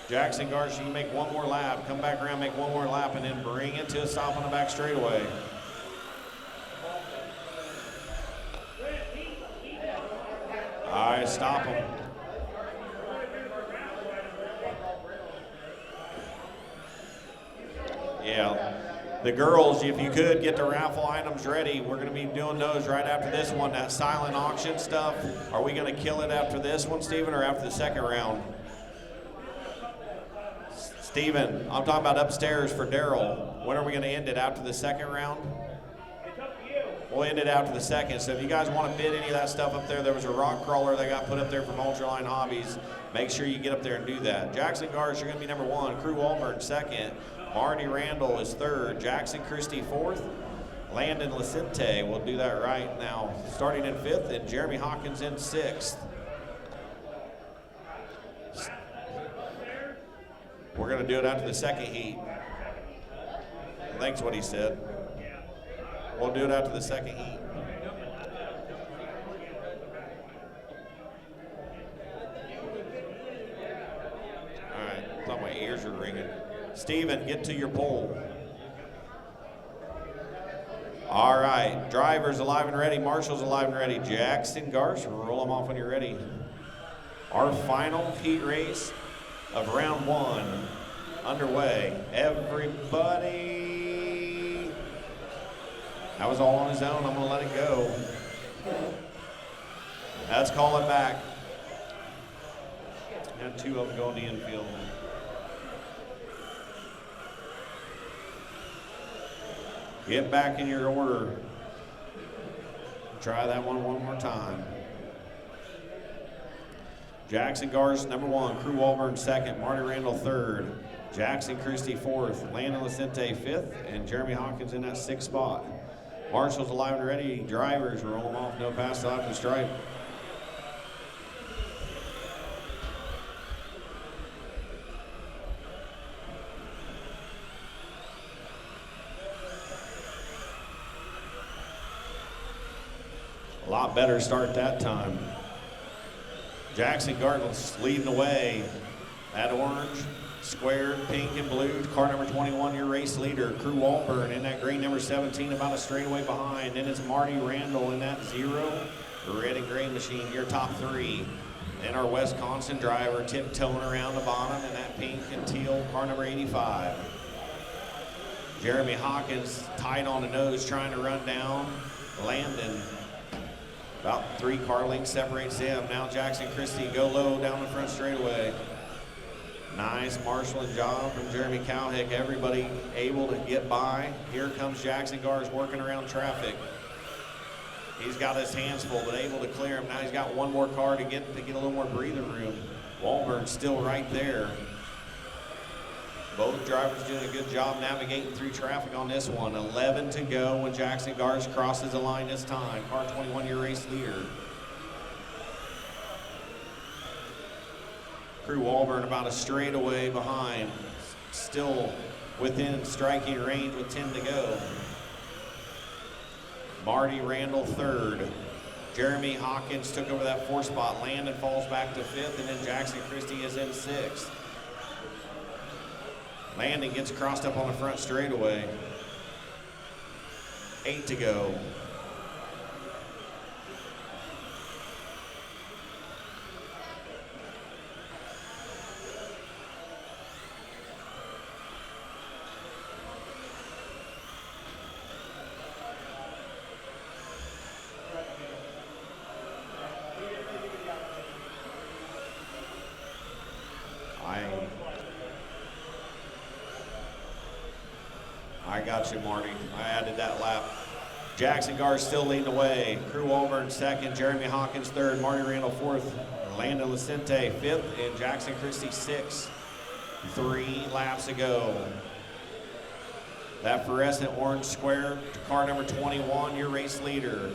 Jackson Garsh, you can make one more lap. Come back around, make one more lap, and then bring it to a stop on the back straightaway. All right, stop them. Yeah, the girls, if you could get the raffle items ready, we're going to be doing those right after this one. That silent auction stuff, are we going to kill it after this one, Stephen, or after the second round? Stephen, I'm talking about upstairs for Daryl. When are we going to end it, after the second round? We'll end it after the second. So if you guys want to bid any of that stuff up there, there was a rock crawler that got put up there from Ultraline Hobbies. Make sure you get up there and do that. Jackson Garsh, you're going to be number 1. Crew Walburn second. Marty Randall is third. Jackson Christie fourth. Landon Lacente will do that right now. Starting in fifth, and Jeremy Hawkins in sixth. We're going to do it after the second heat. I think's what he said. We'll do it after the second heat. All right, I thought my ears were ringing. Steven, get to your pole. All right, drivers alive and ready, marshals alive and ready. Jackson Garsh, roll them off when you're ready. Our final heat race of round 1 underway. Everybody That was all on his own. I'm going to let it go. Let's call it back. Got 2 of them going to the infield. Get back in your order. Try that one more time. Jackson Garst, number 1. Crew Walburn, 2nd. Marty Randall, 3rd. Jackson Christie, 4th. Landon Lacente, 5th. And Jeremy Hawkins in that 6th spot. Marshall's alive and ready. Drivers roll them off. No pass off the stripe. A lot better start that time. Jackson Gartland's leading the way. That orange, squared, pink, and blue. Car number 21, your race leader. Crew Walburn in that green number 17, about a straightaway behind. Then it's Marty Randall in that 0, red and gray machine, your top 3. Then our Wisconsin driver tiptoeing around the bottom in that pink and teal, car number 85. Jeremy Hawkins tight on the nose, trying to run down Landon. About 3 car lengths separates him. Now Jackson Christie go low down the front straightaway. Nice marshalling job from Jeremy Cowhick. Everybody able to get by. Here comes Jackson Garst working around traffic. He's got his hands full, but able to clear him. Now he's got 1 more car to get a little more breathing room. Walburn's still right there. Both drivers doing a good job navigating through traffic on this one. 11 to go when Jackson Garst crosses the line this time. Car 21, your race leader. Crew Walburn about a straightaway behind. Still within striking range with 10 to go. Marty Randall 3rd. Jeremy Hawkins took over that 4th spot. Landon falls back to 5th, and then Jackson Christie is in 6th. Landon gets crossed up on the front straightaway. 8 to go. I got you, Marty. I added that lap. Jackson Garst still leading the way. Crew Walburn 2nd, Jeremy Hawkins 3rd, Marty Randall 4th, Landon Lacente 5th, and Jackson Christie 6th. 3 laps to go. That fluorescent orange square, car number 21, your race leader.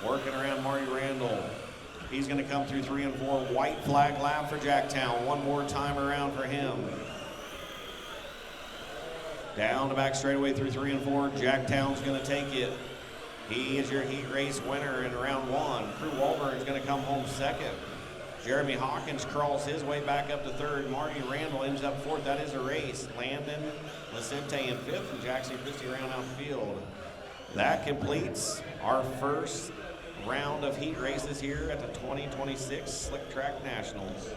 Working around Marty Randall. He's going to come through 3 and 4. White flag lap for Jacktown. 1 more time around for him. Down the back straightaway through 3 and 4. Jacktown's going to take it. He is your heat race winner in round 1. Crew Walburn is going to come home 2nd. Jeremy Hawkins crawls his way back up to 3rd. Marty Randall ends up 4th. That is a race. Landon Lacente in 5th, and Jackson Christie round out the field. That completes our first round of heat races here at the 2026 Slick Track Nationals.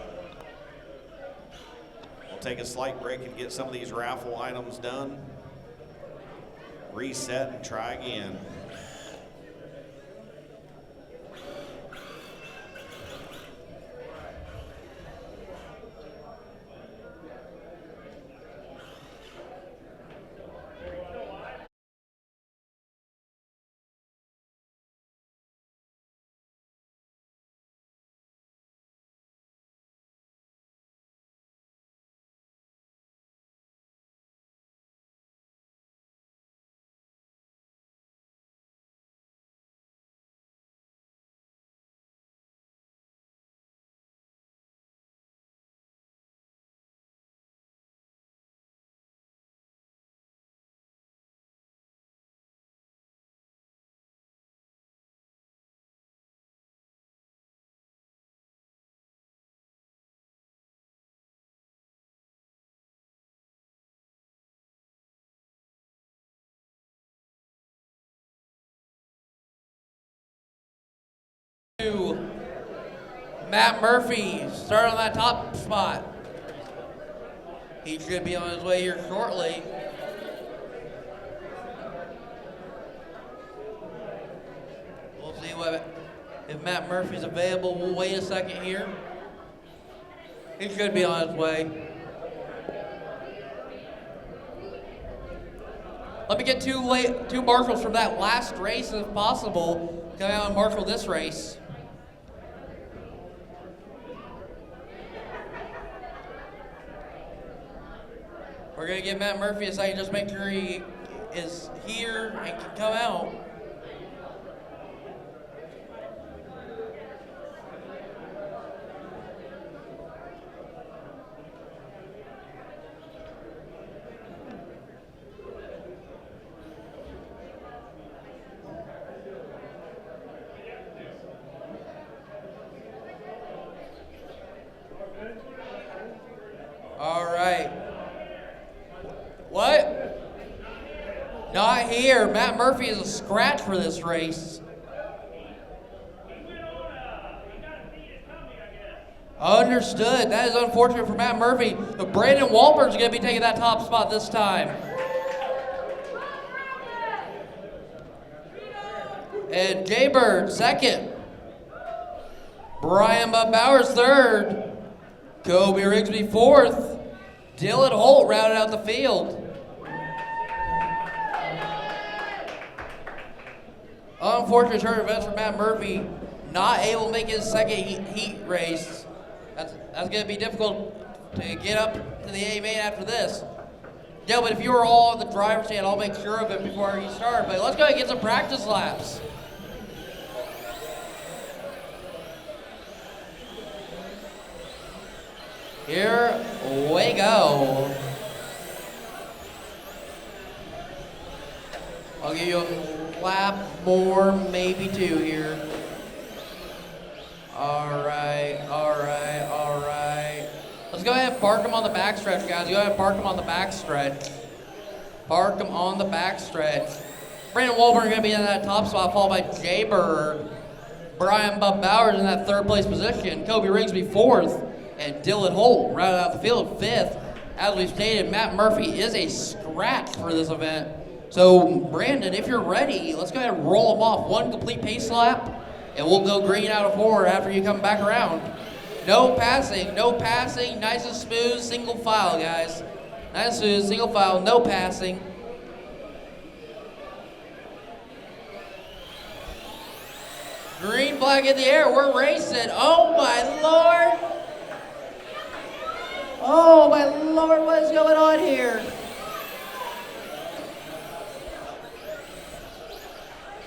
We'll take a slight break and get some of these raffle items done. Reset and try again. Matt Murphy, start on that top spot. He should be on his way here shortly. Matt Murphy's available. We'll wait a second here. He should be on his way. Let me get two marshals from that last race if possible. Come out and marshal this race. We're gonna give Matt Murphy a second, just make sure he is here and can come out. All right. What? Not here. Matt Murphy is a scratch for this race. Understood. That is unfortunate for Matt Murphy. But Brandon Wahlberg's going to be taking that top spot this time. And Jaybird second. Brian Bowers third. Kobe Rigsby fourth. Dylan Holt rounded out the field. Unfortunate turn of events for Matt Murphy. Not able to make his second heat race. That's going to be difficult to get up to the A main after this. Gentlemen, if you were all on the driver's stand, I'll make sure of it before you start. But let's go ahead and get some practice laps. Here we go. I'll give you a lap more, maybe two here. All right. Let's go ahead and park them on the backstretch, guys. Go ahead and park them on the backstretch. Park them on the backstretch. Brandon Wahlberg going to be in that top spot, followed by Jaybird. Brian Bowers in that third place position. Kobe Rigsby fourth. And Dylan Holt rounded out the field fifth. As we've stated, Matt Murphy is a scratch for this event. So, Brandon, if you're ready, let's go ahead and roll them off. One complete pace lap, and we'll go green out of 4 after you come back around. No passing, nice and smooth, single file, guys. Nice and smooth, single file, no passing. Green flag in the air, we're racing. Oh my Lord! Oh my Lord, what is going on here?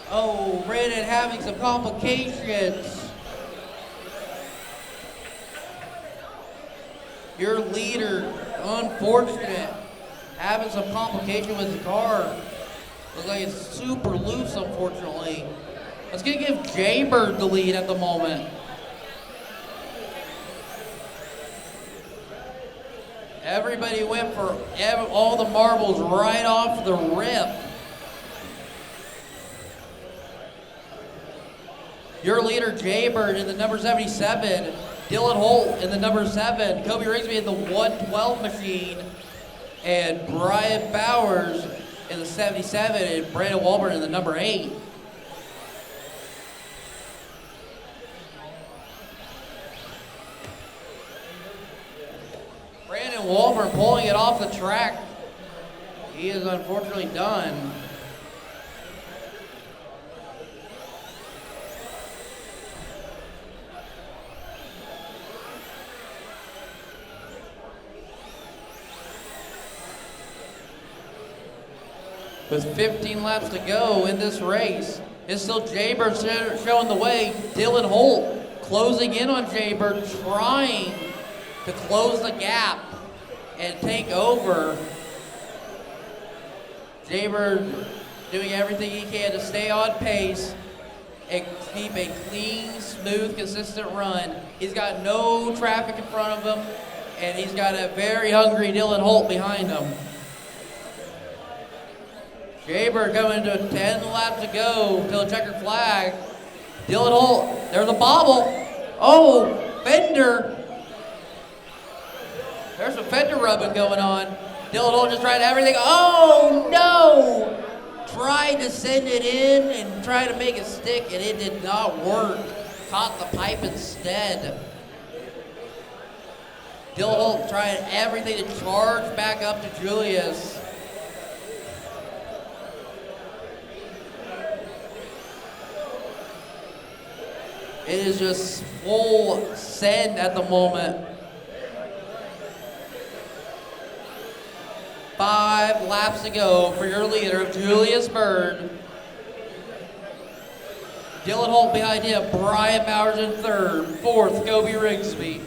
Oh, Brandon having some complications. Your leader, unfortunate, having some complication with the car. Looks like it's super loose, unfortunately. Let's give Jaybird the lead at the moment. Everybody went for all the marbles right off the rip. Your leader, Jaybird, in the number 77. Dylan Holt in the number 7. Kobe Rigsby in the 112 machine. And Brian Bowers in the 77. And Brandon Wahlberg in the number 8. Brandon Wahlberg pulling it off the track. He is unfortunately done. With 15 laps to go in this race, it's still Jaybird showing the way. Dylan Holt closing in on Jaybird, trying to close the gap and take over. Jaybird doing everything he can to stay on pace and keep a clean, smooth, consistent run. He's got no traffic in front of him, and he's got a very hungry Dylan Holt behind him. Jaybird coming to 10 laps to go till the checkered flag. Dylan Holt, there's a bobble. Oh, fender. There's some fender rubbing going on. Dylan Holt just tried everything. Oh, no! Tried to send it in and try to make it stick, and it did not work. caught the pipe instead. Dylan Holt trying everything to charge back up to Julius. It is just full send at the moment. 5 laps to go for your leader, Julius Bird. Dylan Holt behind him, Brian Bowers in third, fourth, Kobe Rigsby.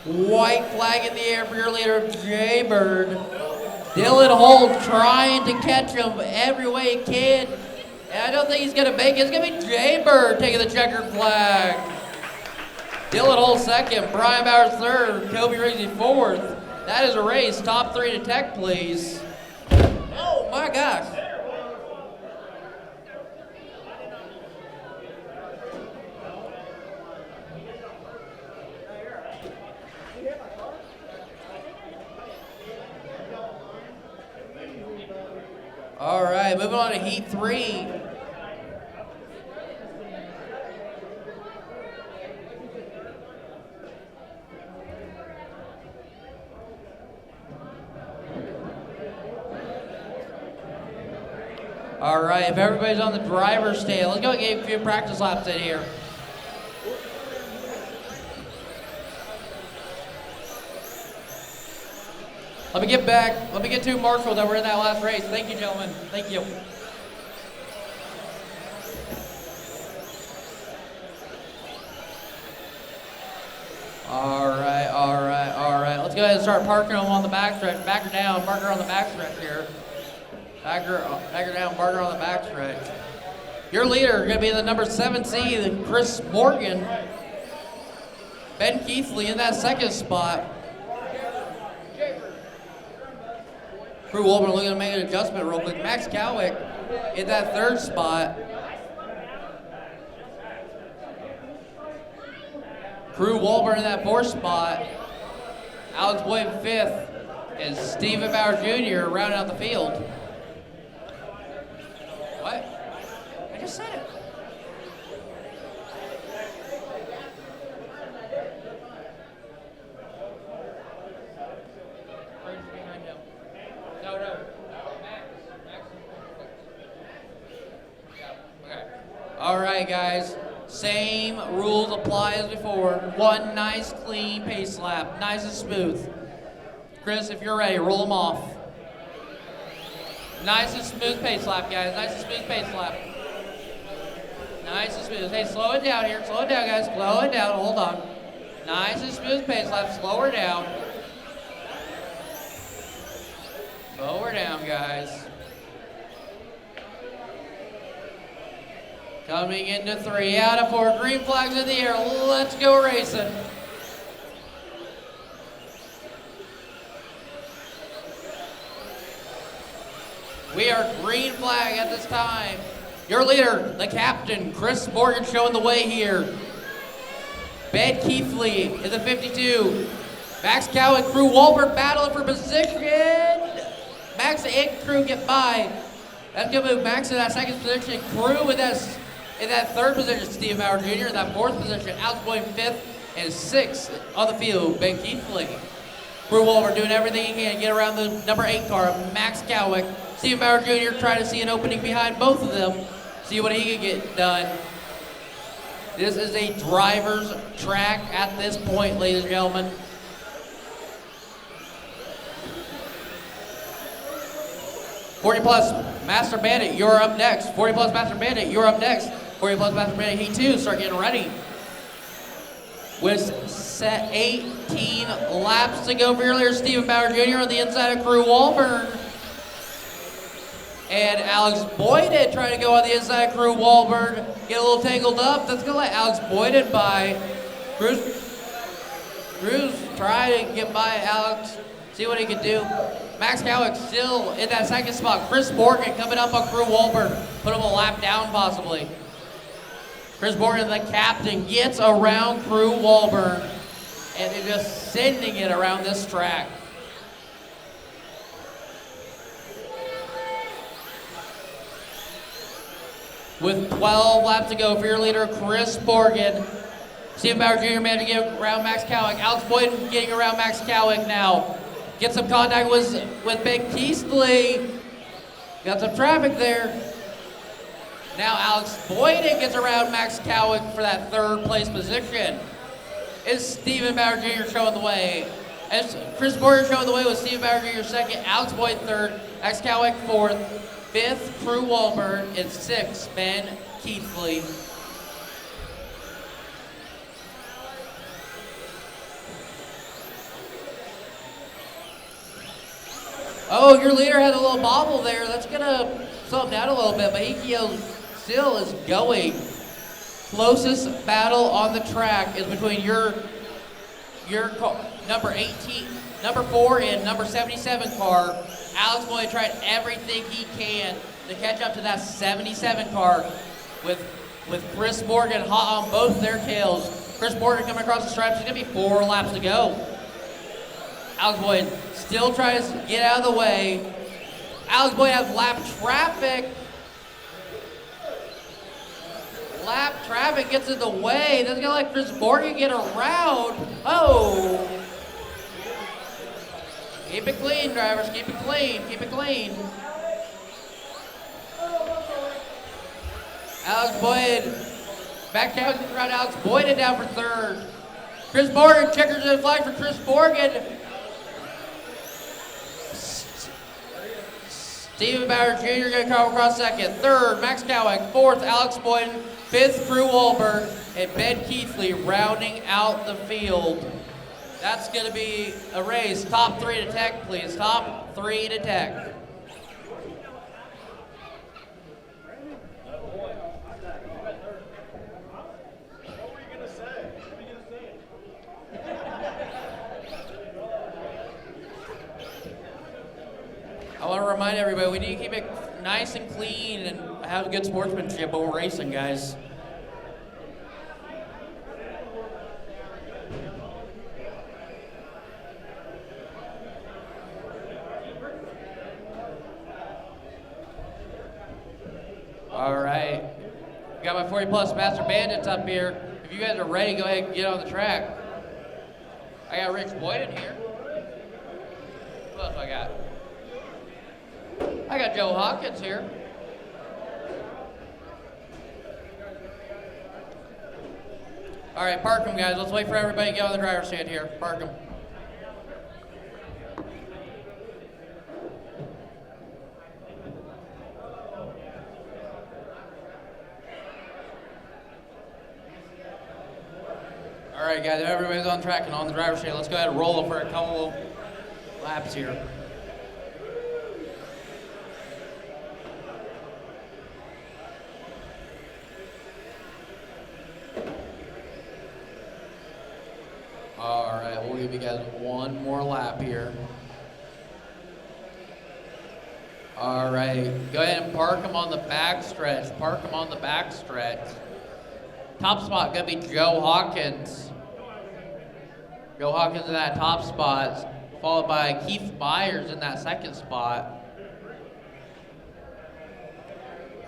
White flag in the air for your leader, Jay Bird. Dylan Holt trying to catch him every way he can. And I don't think he's going to make it. It's going to be Jay Bird taking the checkered flag. Dylan Holt second, Brian Bowers third, Kobe Rigsby fourth. That is a race. Top 3 to tech, please. Oh my gosh. All right, moving on to Heat 3. All right, if everybody's on the driver's stand, let's go get a few practice laps in here. Let me get back. Let me get to Marshall that were in that last race. Thank you, gentlemen. Thank you. All right, all right, all right. Let's go ahead and start parking them on the backstretch. Back her down, park her on the backstretch here. Back her down, park her on the backstretch. Your leader is going to be the number 7 seed, Chris Morgan. Ben Keithley in that second spot. Crew Wolverine looking to make an adjustment real quick. Max Cowick in that third spot. Crew Wolverine in that fourth spot. Alex Boyd in fifth. And Stephen Bauer Jr. rounding out the field. What? I just said it. All right, guys. Same rules apply as before. One nice, clean pace lap. Nice and smooth. Chris, if you're ready, roll them off. Nice and smooth pace lap, guys. Nice and smooth pace lap. Nice and smooth. Hey, slow it down here. Slow it down, guys. Slow it down. Hold on. Nice and smooth pace lap. Slow her down. Slow her down, guys. Coming into 3 out of 4. Green flags in the air. Let's go racing. We are green flag at this time. Your leader, the captain, Chris Morgan, showing the way here. Ben Keithley in the 52. Max Cowick, Crew Walbert battling for position. Max and Crew get by. That's going to move Max in that second position. Crew in that third position, Steve Bauer Jr. In that fourth position, Alex Boyd in fifth, and sixth on the field, Ben Keithley. Crew Wolver doing everything he can to get around the number 8 car, Max Cowick. Steve Bauer Jr. trying to see an opening behind both of them, see what he can get done. This is a driver's track at this point, ladies and gentlemen. $40 plus Master Bandit, you're up next. $40 plus Master Bandit, you're up next. $40 plus Master Bandit, Heat 2, start getting ready. With set 18 laps to go for your leader, Stephen Bauer Jr. on the inside of Crew Walburn. And Alex Boyden trying to go on the inside of Crew Walburn. Get a little tangled up. That's going to let Alex Boyden by. Cruz trying to get by Alex. See what he can do. Max Cowick still in that second spot. Chris Morgan coming up on Crew Walburn. Put him a lap down possibly. Chris Morgan, the captain, gets around Crew Walburn, and they're just sending it around this track. With 12 laps to go for your leader, Chris Morgan. Stephen Bauer Jr. managed to get around Max Cowick. Alex Boyden getting around Max Cowick now. Get some contact with Ben Keithley. Got some traffic there. Now Alex Boyden gets around Max Cowick for that third place position. Is Stephen Bauer Jr. showing the way? As Chris Morgan showing the way with Stephen Bauer Jr. second, Alex Boyden third, Max Cowick fourth, fifth, Crew Walburn, and sixth, Ben Keithley. Oh, your leader had a little bobble there. That's gonna slow him down a little bit, but he still is going. Closest battle on the track is between your number 18, number 4 and number 77 car. Alex Boyd tried everything he can to catch up to that 77 car with Chris Morgan hot on both their tails. Chris Morgan coming across the stripes. It's gonna be 4 laps to go. Alex Boyd still tries to get out of the way. Alex Boyd has lap traffic. Lap traffic gets in the way. That's gonna let Chris Morgan get around. Oh! Keep it clean, drivers. Keep it clean. Keep it clean. Alex Boyd. Back down around Alex Boyd down for third. Chris Morgan checkers and flag for Chris Morgan. Stephen Bauer Jr. going to come across second. Third, Max Cowick. Fourth, Alex Boyden. Fifth, Crew Walburn. And Ben Keithley rounding out the field. That's going to be a race. Top 3 to tech, please. Top 3 to tech. I want to remind everybody, we need to keep it nice and clean and have good sportsmanship when we're racing, guys. All right. Got my 40 plus Master Bandits up here. If you guys are ready, go ahead and get on the track. I got Rich Boyd in here. Who else I got? I got Joe Hawkins here. All right, park them, guys. Let's wait for everybody to get on the driver's stand here. Park them. All right, guys, everybody's on track and on the driver's stand. Let's go ahead and roll them for a couple laps here. All right, we'll give you guys one more lap here. All right, go ahead and park them on the back stretch. Park them on the back stretch. Top spot gonna be Joe Hawkins. Joe Hawkins in that top spot, followed by Keith Myers in that second spot.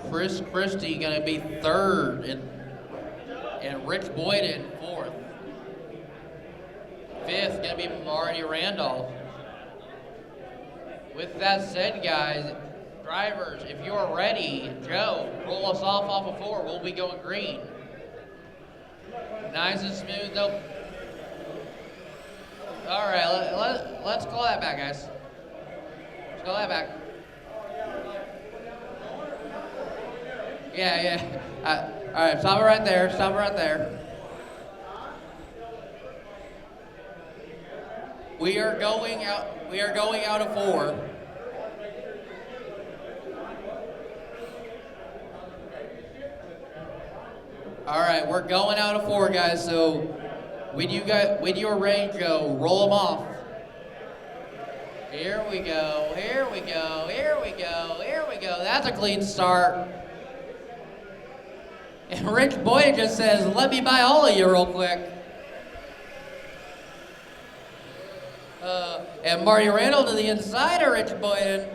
Chris Christie gonna be third, and Rich Boyden fourth. Fifth, gonna be Marty Randolph. With that said, guys, drivers, if you're ready, Joe, roll us off of 4. We'll be going green. Nice and smooth, though. All right, let's call that back, guys. Let's call that back. Yeah. All right, stop it right there. Stop it right there. We are going out of 4. All right, we're going out of 4, guys. So when you're ready to go, roll them off. Here we go. Here we go. Here we go. Here we go. That's a clean start. And Rich Boyd just says, let me buy all of you real quick. And Marty Randall to the inside of Rich Boyd.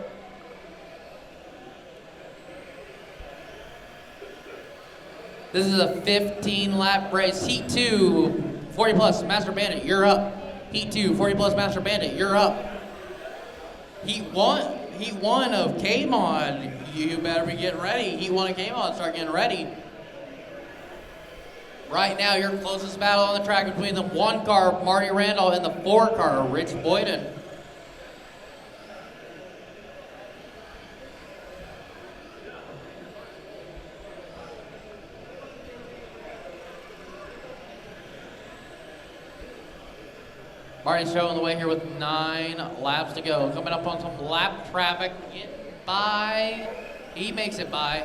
This is a 15-lap race. Heat 2, 40 plus Master Bandit, you're up. Heat 2, 40 plus Master Bandit, you're up. Heat 1 of K-Mod, you better be getting ready. Heat 1 of K-Mod, start getting ready. Right now, your closest battle on the track between the 1 car, Marty Randall, and the 4 car, Rich Boyden. Marty's showing the way here with 9 laps to go. Coming up on some lap traffic. Getting by. He makes it by.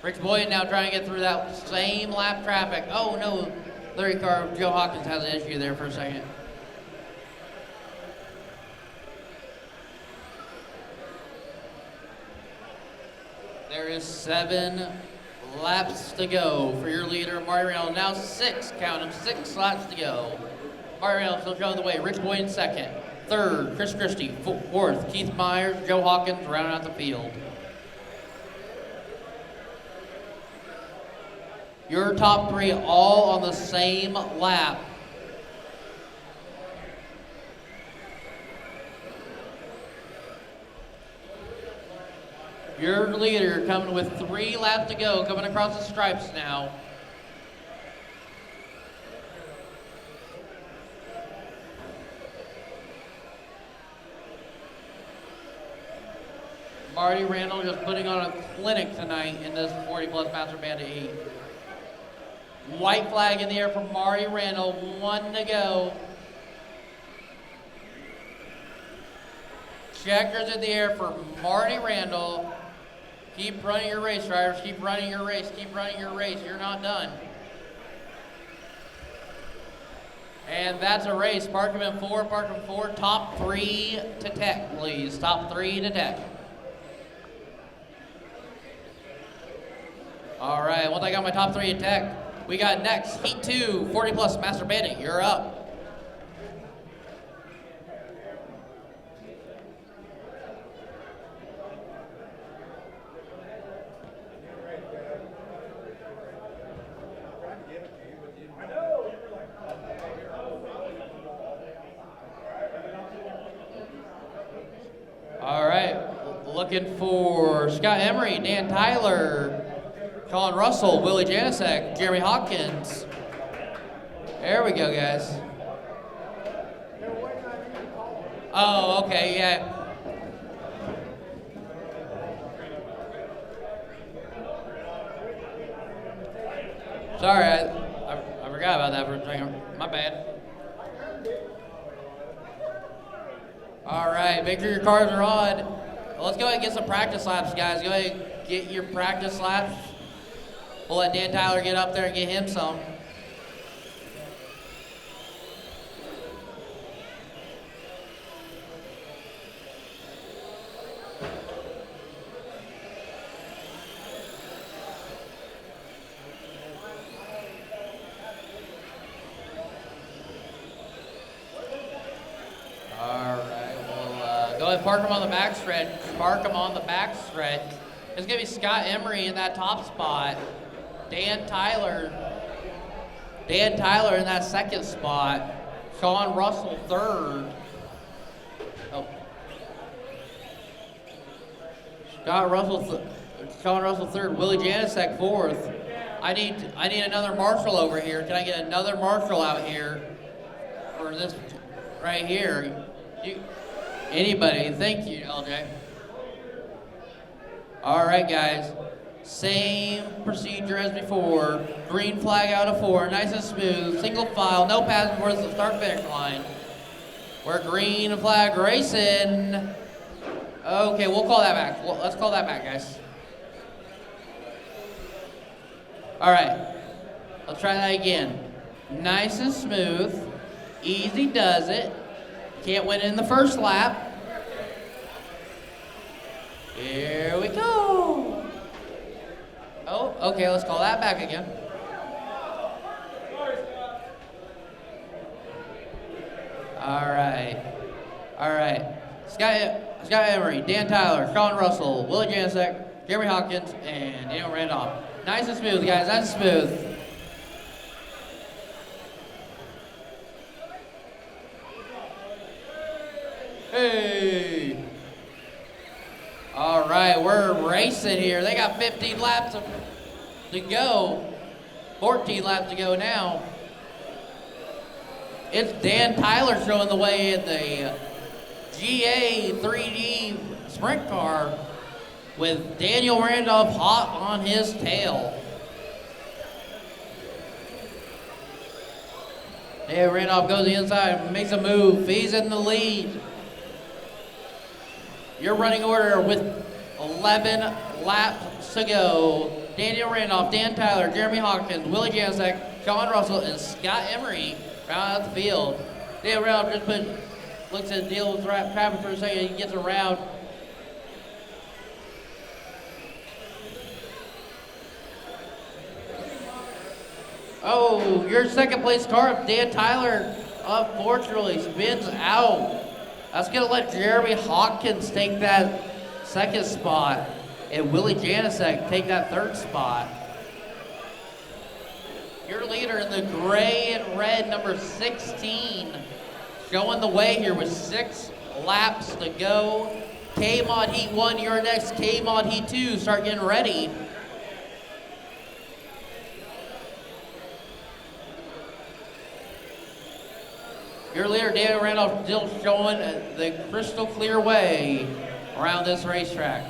Rich Boyd now trying to get through that same lap traffic. Oh no, Larry Carr, Joe Hawkins has an issue there for a second. There is 7 laps to go for your leader, Marty Reynolds. Now 6, count them, 6 laps to go. Marty Reynolds still showing the way. Rich Boyd in 2nd. 3rd, Chris Christie. 4th, Keith Myers, Joe Hawkins rounding out the field. Your top 3 all on the same lap. Your leader coming with 3 laps to go, coming across the stripes now. Marty Randall just putting on a clinic tonight in this 40 plus Master Bandit heat. White flag in the air for Marty Randall, 1 to go. Checkers in the air for Marty Randall. Keep running your race, drivers. Keep running your race. Keep running your race. You're not done. And that's a race. Park them in 4, park them 4. Top 3 to tech, please. Top 3 to tech. All right, once I got my top 3 in tech, we got next, Heat 2, 40 plus Master Bandit, you're up. All right, looking for Scott Emery, Dan Tyler, Colin Russell, Willie Janisek, Jeremy Hawkins. There we go, guys. Oh, okay, yeah. Sorry, I forgot about that for a second. My bad. All right, make sure your cars are on. Well, let's go ahead and get some practice laps, guys. Go ahead and get your practice laps. We'll let Dan Tyler get up there and get him some. All right, we'll go ahead and park him on the back stretch. Park him on the back stretch. It's going to be Scott Emery in that top spot. Dan Tyler in that 2nd spot. Sean Russell 3rd. Oh. Sean Russell 3rd. Willie Janisek 4th. I need another marshal over here. Can I get another marshal out here for this right here? Anybody? Thank you, LJ. All right, guys. Same procedure as before. Green flag out of 4, nice and smooth. Single file, no pass before the start-finish line. We're green flag racing. Okay, we'll call that back. Let's call that back, guys. All right, let's try that again. Nice and smooth. Easy does it. Can't win in the first lap. Here we go. Oh, Okay, let's call that back again. All right. Scott Emery, Dan Tyler, Sean Russell, Willie Janicek, Jeremy Hawkins, and Daniel Randolph. Nice and smooth, guys. Nice and smooth. Hey. All right, we're racing here. They got 15 laps to go. 14 laps to go now. It's Dan Tyler showing the way in the GA 3D sprint car with Daniel Randolph hot on his tail. Daniel Randolph goes to the inside, makes a move. He's in the lead. Your running order with 11 laps to go. Daniel Randolph, Dan Tyler, Jeremy Hawkins, Willie Janicek, Sean Russell, and Scott Emery round out the field. Daniel Randolph just looks at the deal with traffic for a second. He gets around. Oh, your second place car, Dan Tyler, unfortunately spins out. That's going to let Jeremy Hawkins take that second spot and Willie Janicek take that third spot. Your leader in the gray and red, number 16, showing the way here with 6 laps to go. K-Mod Heat 1, you're next. K-Mod Heat 2, start getting ready. Your leader, Daniel Randolph, still showing the crystal clear way around this racetrack.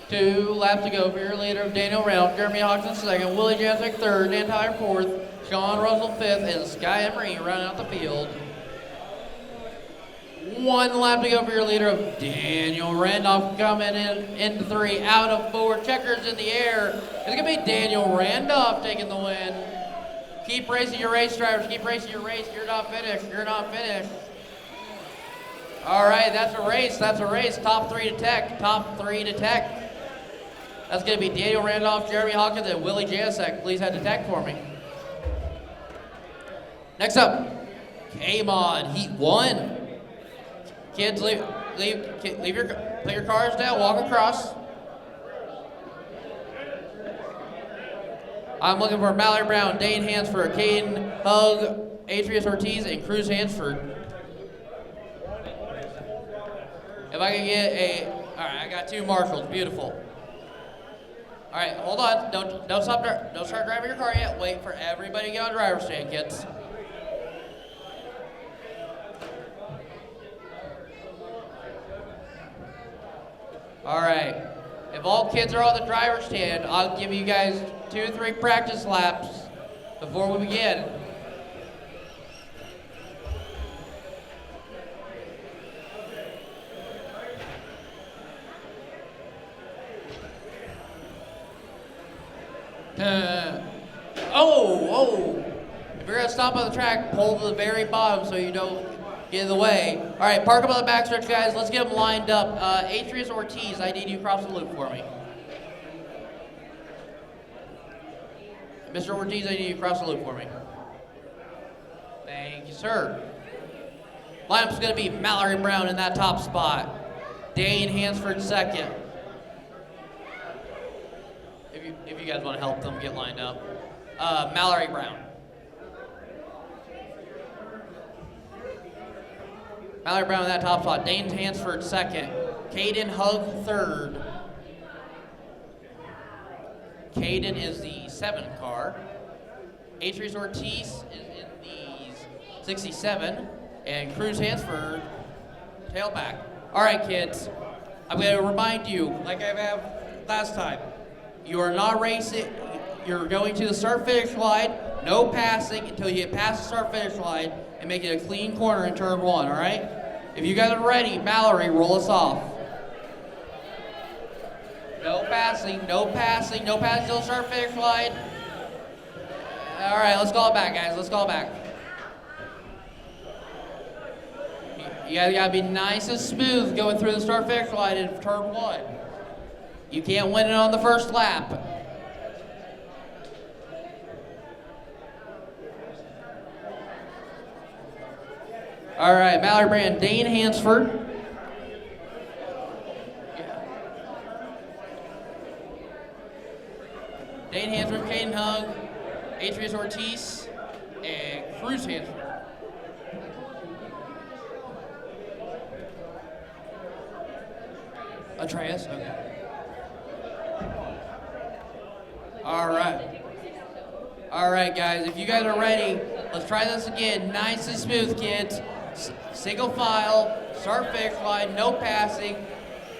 Two laps to go for your leader, Daniel Randolph, Jeremy Hawkins second, Willie Janicek third, Dan Tyler fourth, Sean Russell fifth, and Sky Emery rounding out the field. 1 lap to go for your leader of Daniel Randolph coming into 3, out of 4, checkers in the air. It's gonna be Daniel Randolph taking the win. Keep racing your race, drivers, keep racing your race. You're not finished, All right, that's a race, top 3 to tech, That's gonna be Daniel Randolph, Jeremy Hawkins, and Willie Janicek. Please head to tech for me. Next up, K-Mod Heat 1. Kids, put your cars down, walk across. I'm looking for Mallory Brown, Dane Hansford, Caden Hug, Adrius Ortiz, and Cruz Hansford. If I can get all right, I got 2 marshals, beautiful. All right, hold on, don't start driving your car yet. Wait for everybody to get on driver's stand, kids. All right, if all kids are on the driver's stand, I'll give you guys 2 or 3 practice laps before we begin. If you're gonna stop on the track, pull to the very bottom so you don't get in the way. All right, park up on the backstretch, guys. Let's get them lined up. Adrius Ortiz, I need you to cross the loop for me. Mr. Ortiz, I need you to cross the loop for me. Thank you, sir. Lineup's gonna be Mallory Brown in that top spot. Dane Hansford second. If you guys want to help them get lined up. Mallory Brown. Mallory Brown in that top spot. Dane Hansford second. Caden Hug third. Caden is the 7 car. Adrius Ortiz is in the 67. And Cruz Hansford, tailback. All right, kids. I'm going to remind you, like I have last time, you are not racing. You're going to the start-finish line. No passing until you get past the start-finish line and make it a clean corner in turn 1, all right? If you guys are ready, Mallory, roll us off. No passing, no passing, no passing till the start finish line. All right, let's call it back, guys. Let's call it back. You guys gotta be nice and smooth going through the start finish line in turn 1. You can't win it on the first lap. All right, Mallory Brand, Dane Hansford. Dane Hansford, Caden Hug, Atreus Ortiz, and Cruz Hansford. Atreus, okay. All right. All right, guys, if you guys are ready, let's try this again. Nice and smooth, kids. Single file, start finish line, no passing.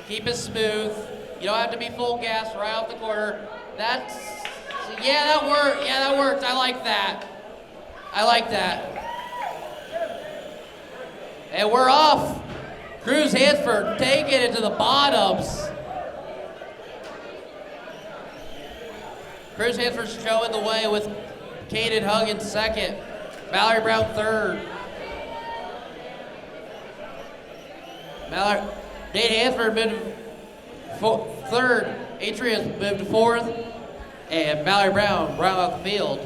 Keep it smooth. You don't have to be full gas right off the corner. Yeah, that worked. Yeah, that worked. I like that. I like that. And we're off. Cruz Hansford taking it to the bottoms. Cruz Hansford showing the way with Caden Hug in second. Mallory Brown third. Dane Hansford moved to third. Atreus moved to fourth. And Mallory Brown round out the field.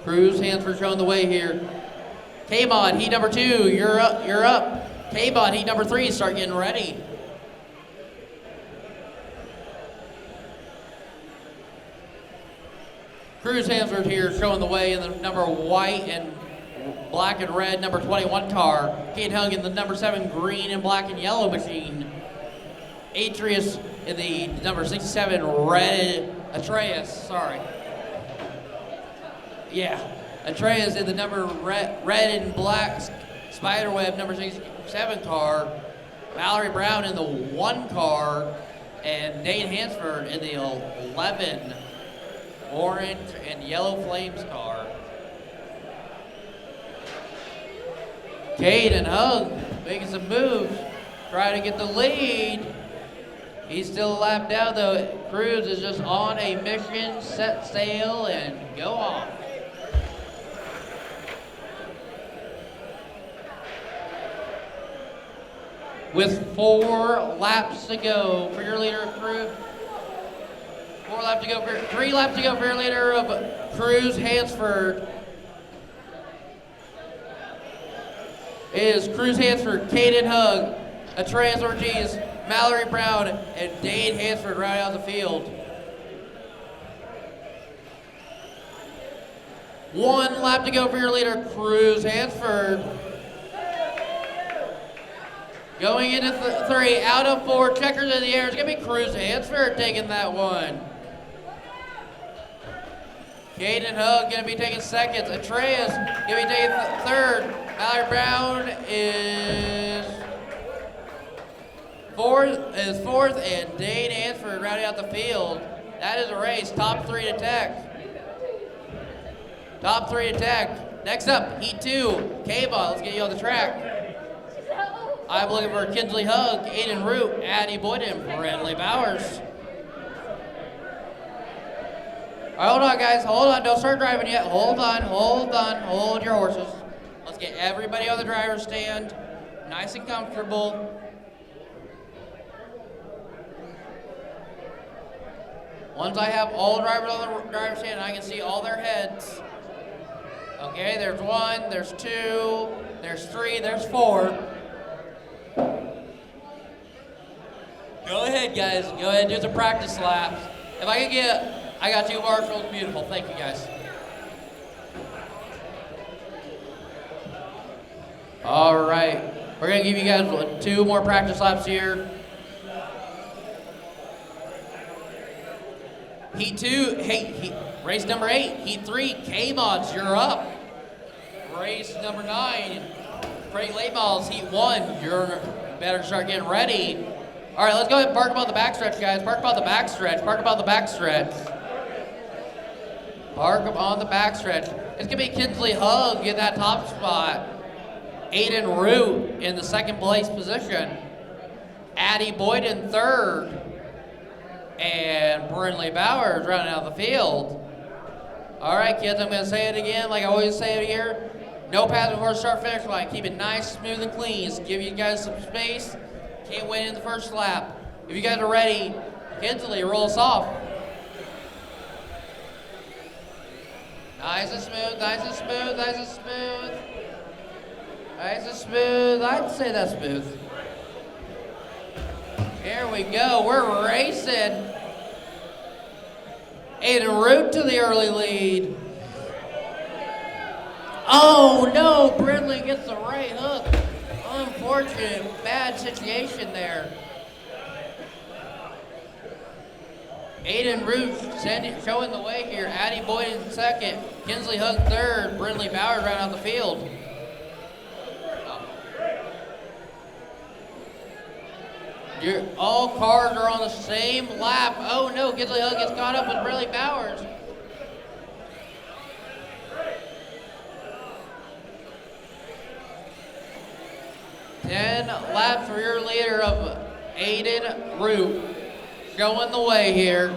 Cruz Hansford showing the way here. K-Mod, heat number 2, you're up. K-Mod, heat number 3, start getting ready. Cruz Hansford here showing the way in the number white and black and red number 21 car. Kate Hung in the number 7 green and black and yellow machine. Atreus in the number 67 red, Atreus, sorry. Yeah, Atreus in the number red and black Spiderweb number 67 car. Mallory Brown in the 1 car. And Dane Hansford in the 11 orange and yellow flames car. Caden Hug making some moves, trying to get the lead. He's still a lap down though. Cruz is just on a mission, set sail, and go on. With 4 laps to go for your leader of Cruz. 4 laps to go for 3 laps to go for your leader of Cruz Hansford. Is Cruz Hansford, Caden Hug, Atreus Ortiz, Mallory Brown, and Dane Hansford right out the field. 1 lap to go for your leader, Cruz Hansford. Going into 3, out of 4, checkers in the air. It's gonna be Cruz Hansford taking that one. Caden Hug gonna be taking seconds. Atreus gonna be taking third. Mallory Brown is fourth, and Dane Hansford rounding out the field. That is a race. Top 3 to tech. Top 3 to tech. Next up, Heat 2. K-Ball, let's get you on the track. I'm looking for Kinsley Hug, Aiden Root, Addie Boyden, Bradley Bowers. All right, hold on, guys. Hold on. Don't start driving yet. Hold on. Hold your horses. Let's get everybody on the driver's stand. Nice and comfortable. Once I have all drivers on the driver's stand, I can see all their heads. Okay, there's 1, there's 2, there's 3, there's 4. Go ahead, guys. Go ahead and do some practice laps. If I can get, I got 2 marshals. Beautiful. Thank you, guys. All right. We're going to give you guys 2 more practice laps here. Heat 2, race number 8, Heat 3, K-Mods, you're up. Race number 9, Frank Late Balls, Heat 1, you're better start getting ready. All right, let's go ahead and park about the backstretch, guys. Park about the backstretch. Park about the backstretch. Park up on the backstretch. It's gonna be Kinsley Hug in that top spot. Aiden Root in the second place position. Addie Boyd in third. And Brinley Bowers rounding out the field. All right, kids, I'm going to say it again like I always say it here. No pass before the start finish line. Keep it nice, smooth, and clean. Just give you guys some space. Can't win in the first lap. If you guys are ready, Kinsley, roll us off. Nice and smooth, nice and smooth, nice and smooth. Nice and smooth. I'd say that's smooth. Here we go. We're racing. Aiden Root to the early lead. Oh no, Brindley gets the right hook. Unfortunate, bad situation there. Aiden Root showing the way here. Addie Boyd in second. Kinsley Hook third. Brindley Bowers round out the field. All cars are on the same lap. Oh no, Kinsley Hook gets caught up with Brindley Bowers. Ten laps for your leader of Aiden Root. Going the way here.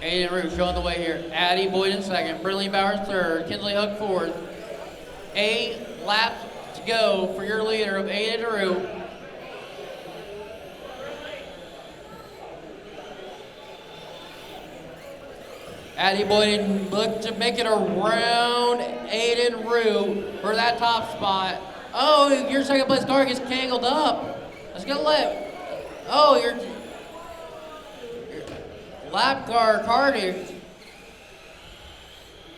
Aiden Root showing the way here. Addie Boyd in second. Brindley Bowers third. Kinsley Hook fourth. 8 laps to go for your leader of Aiden Root. Addie Boyd look to make it around Aiden Root for that top spot. Oh, your second place car gets tangled up. Let's go your lap car cartage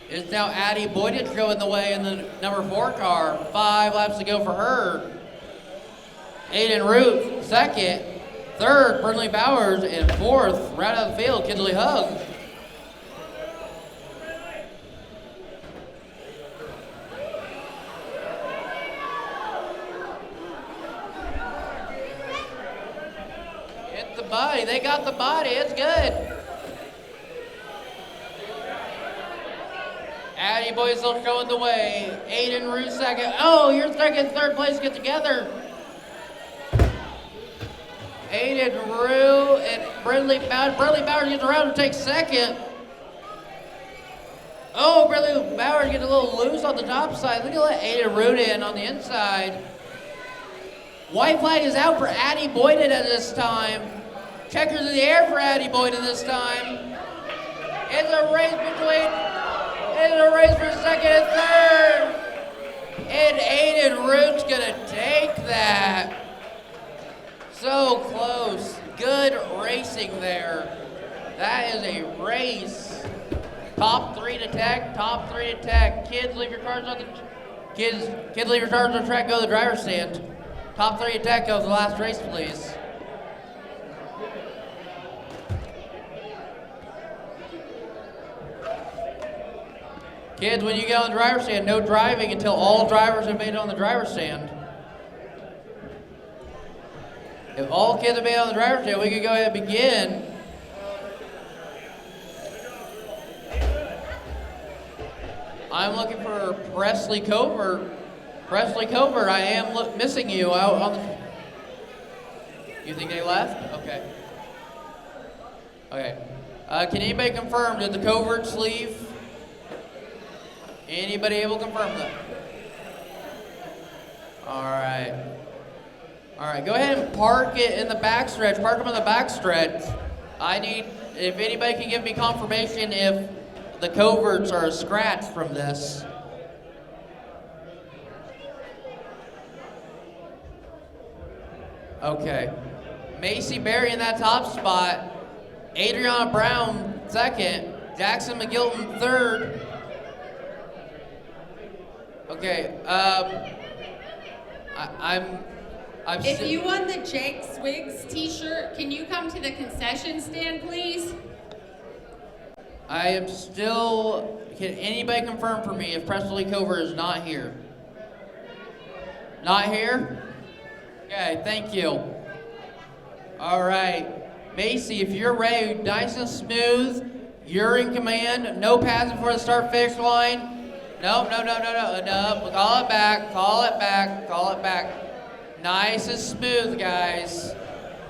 is now Addie Boyd showing the way in the number 4 car. 5 laps to go for her. Aiden Root second. Third, Brindley Bowers, and fourth, round out the field, Kinsley Hook. Body. They got the body. It's good. Addie Boyd still showing the way. Aiden Root second. Oh, your second, third place get together. Aiden Root and Brindley Bowers. Brindley Bowers gets around to take second. Oh, Brindley Bowers gets a little loose on the top side. Look at let Aiden Root in on the inside. White flag is out for Addie Boyd at this time. Checkers in the air for Addie Boyd this time. It's a race for second and third. And Aiden Root's gonna take that. So close. Good racing there. That is a race. Top 3 to tech, top 3 to tech. Kids, leave your cars on the kids leave your cars on the track, go to the driver's stand. Top 3 to tech, go to the last race, please. Kids, when you get on the driver's stand, no driving until all drivers have made it on the driver's stand. If all kids have made it on the driver's stand, we can go ahead and begin. I'm looking for Presley Covert. Presley Covert, I am missing you out on the... You think they left? Okay. Okay. Can anybody confirm, did the Coverts leave? Anybody able to confirm that? All right, go ahead and park it in the backstretch. Park them in the backstretch. If anybody can give me confirmation if the coverts are scratched from this. Okay. Macy Berry in that top spot. Adriana Brown second. Jackson McGilton third. Okay, If you won the Jake Swigs t-shirt, can you come to the concession stand, please? I am still, can anybody confirm for me if Presley Covert is not here? Not here? Okay, thank you. All right, Macy, if you're ready, nice and smooth, you're in command. No passing for the start-finish line. No. Call it back. Nice and smooth, guys.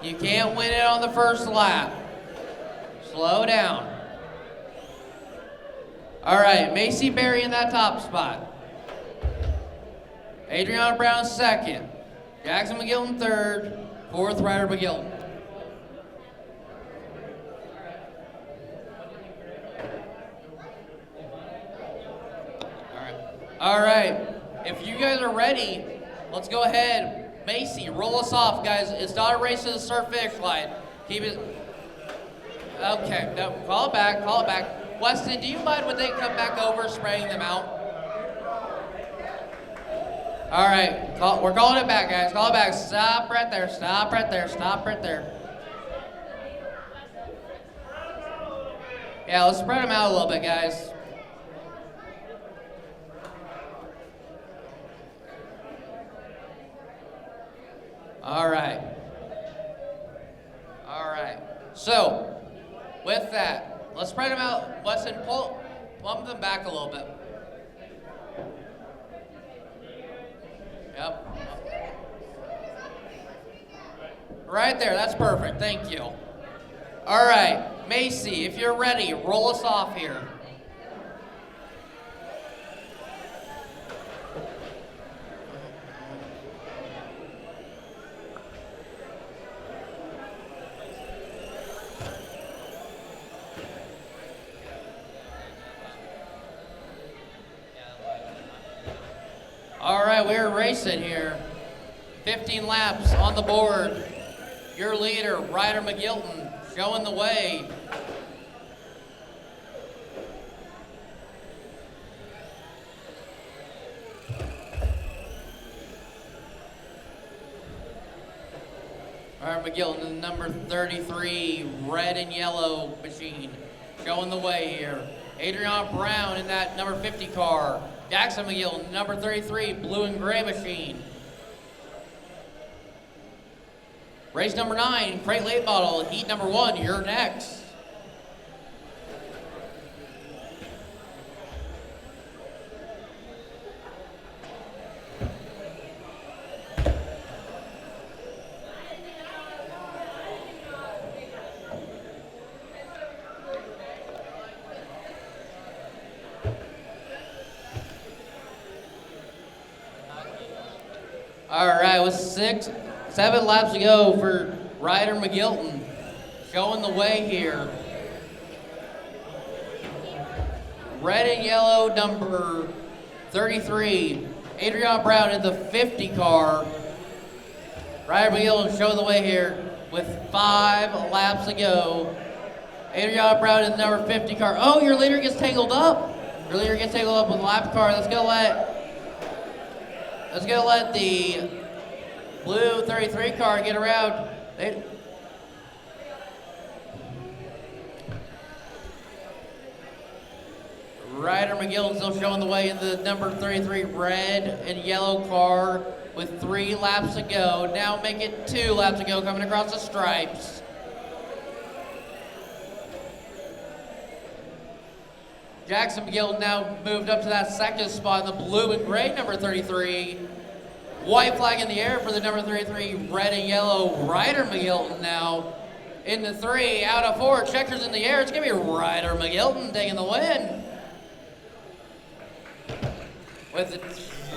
You can't win it on the first lap. Slow down. All right, Macy Berry in that top spot. Adriana Brown second. Jackson McGilton third. Fourth, Ryder McGilton. All right, if you guys are ready, let's go ahead. Macy, roll us off, guys. It's not a race to the start-finish line. Keep it. Okay, no, call it back. Weston, do you mind when they come back over spraying them out? All right, we're calling it back, guys. Call it back. Stop right there. Yeah, let's spread them out a little bit, guys. All right. So, with that, let's spread them out. Weston, plump them back a little bit. Yep. Right there, that's perfect. Thank you. All right, Macy, if you're ready, roll us off here. All right, we're racing here. 15 laps on the board. Your leader, Ryder McGilton, showing the way. Ryder McGilton, the number 33 red and yellow machine, showing the way here. Adriana Brown in that number 50 car. Jackson McGill, number 33, blue and gray machine. Race number 9, crate late model, heat number 1, you're next. All right, with 7 laps to go for Ryder McGilton, showing the way here. Red and yellow, number 33, Adriana Brown in the 50 car. Ryder McGilton showing the way here with 5 laps to go. Adriana Brown in the number 50 car. Oh, your leader gets tangled up. Your leader gets tangled up with the lap car. Let's go let the blue 33 car get around. Ryder McGill still showing the way in the number 33 red and yellow car with 3 laps to go. Now make it 2 laps to go coming across the stripes. Jackson McGill now moved up to that second spot in the blue and gray number 33. White flag in the air for the number 33 red and yellow Ryder McGilton now. In the 3 out of 4, checkers in the air. It's gonna be Ryder McGilton taking the win. With the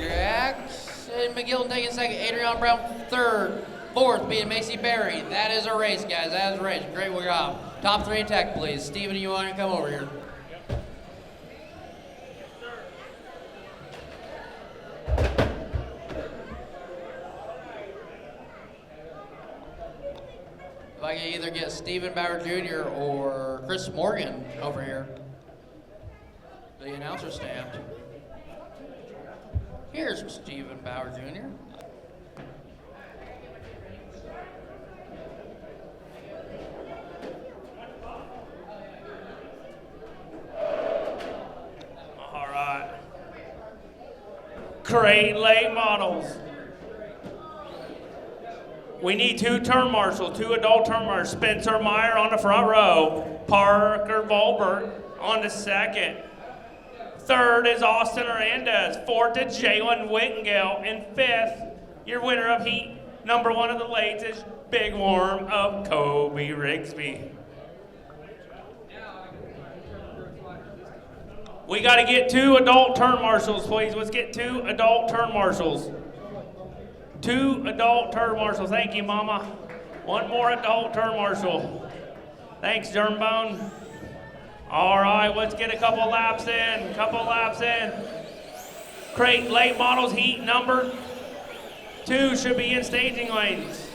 Jackson McGilton taking second, Adriana Brown third, fourth being Macy Berry. That is a race, guys. That is a race. Great job. Top 3 in tech, please. Steven, you want to come over here? If I can either get Stephen Bauer Jr. or Chris Morgan over here. The announcer stand. Here's Stephen Bauer Jr. All right. Crate late models. We need 2 turn marshals, 2 adult turn marshals. Spencer Meyer on the front row. Parker Volbert on the second. Third is Austin Hernandez. Fourth is Jalen Whittingale. And fifth, your winner of heat number 1 of the late is Big Worm of Kobe Rigsby. We got to get 2 adult turn marshals, please. Let's get 2 adult turn marshals. 2 adult turn marshals. Thank you, Mama. 1 more adult turn marshal. Thanks, Germbone. All right, let's get a couple laps in. Crate late models heat number 2 should be in staging lanes.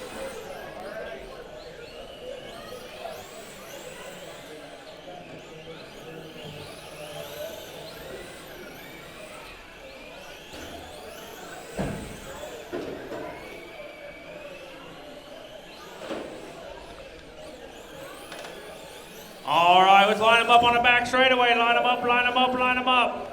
All right, let's line them up on the back straightaway. Line them up.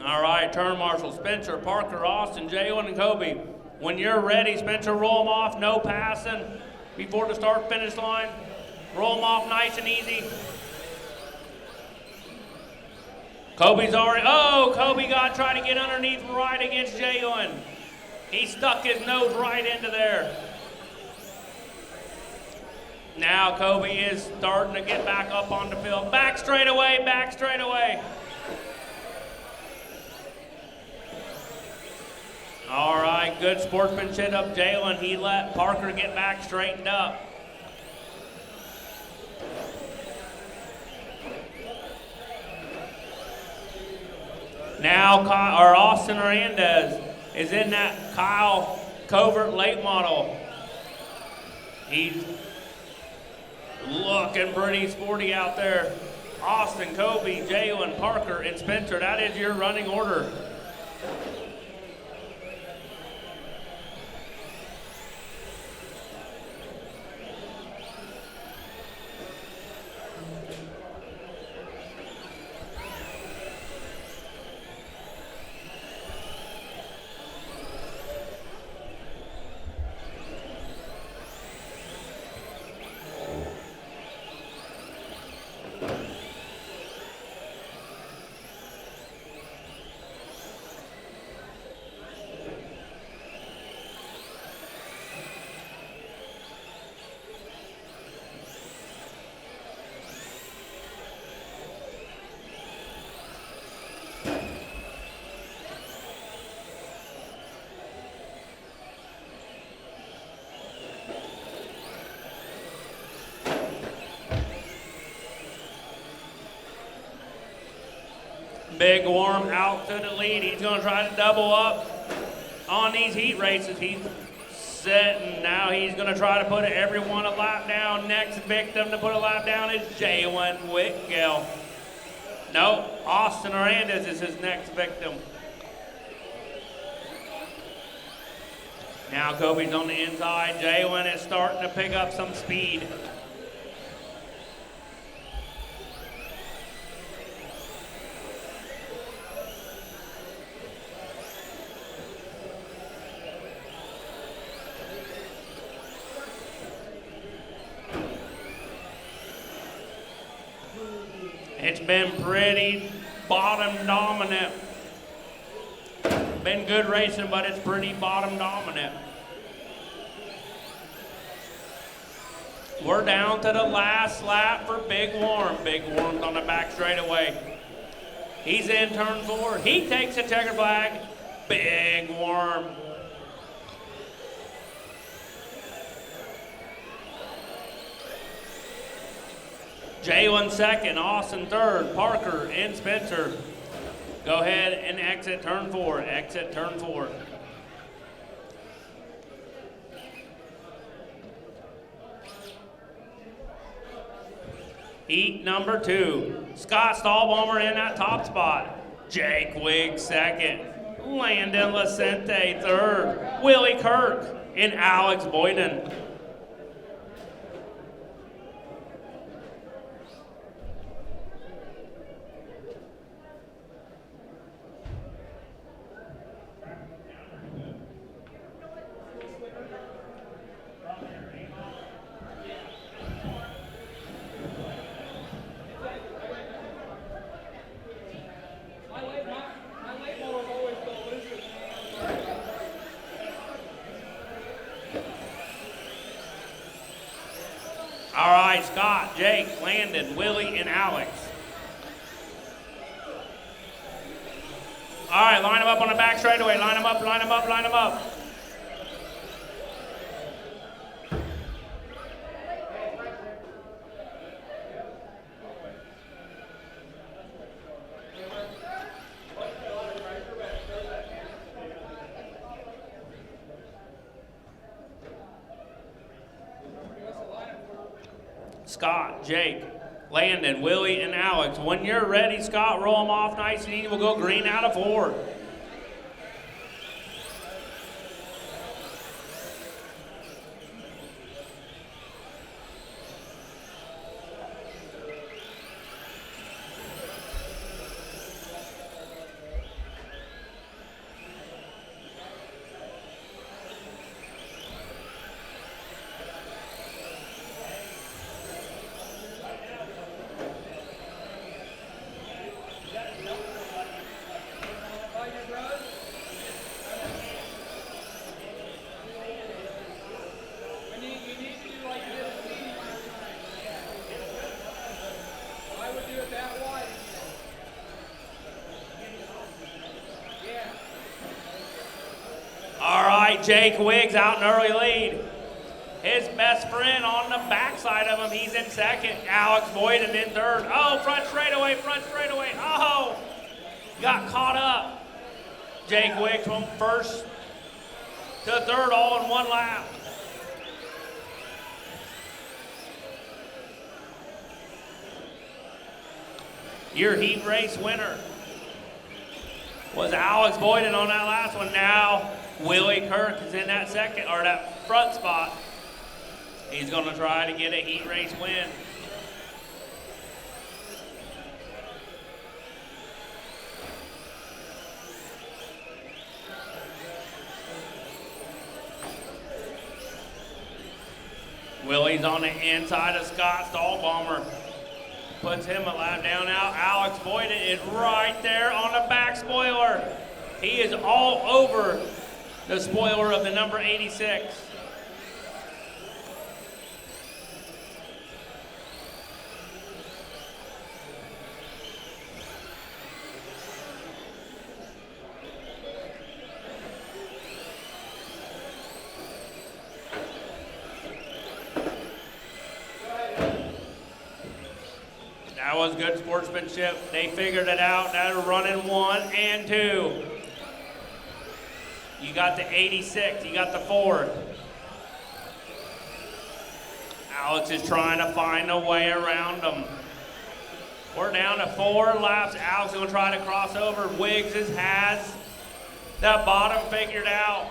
All right, turn marshal, Spencer, Parker, Austin, Jalen, and Kobe. When you're ready, Spencer, roll them off, no passing before the start finish line. Roll them off nice and easy. Kobe's already, Kobe got trying to get underneath right against Jalen. He stuck his nose right into there. Now Kobe is starting to get back up on the field. Back straight away. All right, good sportsmanship of Jalen. He let Parker get back straightened up. Now Austin Hernandez is in that Kyle Covert late model. He's looking pretty sporty out there. Austin, Kobe, Jalen, Parker, and Spencer, that is your running order. Big Worm out to the lead. He's going to try to double up on these heat races. He's sitting. Now he's going to try to put everyone a lap down. Next victim to put a lap down is Jalen Whitgill. No, Austin Hernandez is his next victim. Now Kobe's on the inside. Jalen is starting to pick up some speed. It's been pretty bottom dominant. Been good racing, but it's pretty bottom dominant. We're down to the last lap for Big Worm. Big Worm's on the back straightaway. He's in turn 4. He takes the checker flag. Big Worm. Jalen second, Austin third, Parker and Spencer. Go ahead and exit turn 4. Exit turn 4. Heat number 2. Scott Stahlbomber in that top spot. Jake Wigg second. Landon Lacente third. Willie Kirk and Alex Boyden. All right, Scott, Jake, Landon, Willie, and Alex. All right, line them up on the back straightaway. Line them up, line them up, line them up. Scott, Jake, Landon, Willie, and Alex. When you're ready, Scott, roll them off nice and easy. We'll go green out of 4. Jake Wiggs out in early lead. His best friend on the backside of him, he's in second. Alex Boyden in third. Oh, front straightaway, front straightaway. Oh, got caught up. Jake Wiggs from first to third all in 1 lap. Your heat race winner was Alex Boyden on that last one. Now Willie Kirk is in that second, or that front spot. He's going to try to get a heat race win. Willie's on the inside of Scott Stahlbomber. Puts him a lap down now. Alex Boyden is right there on the back spoiler. He is all over the spoiler of the number 86. That was good sportsmanship. They figured it out. Now they're running 1 and 2. You got the 86, you got the 4. Alex is trying to find a way around them. We're down to 4 laps. Alex is going to try to cross over. Wiggs has that bottom figured out.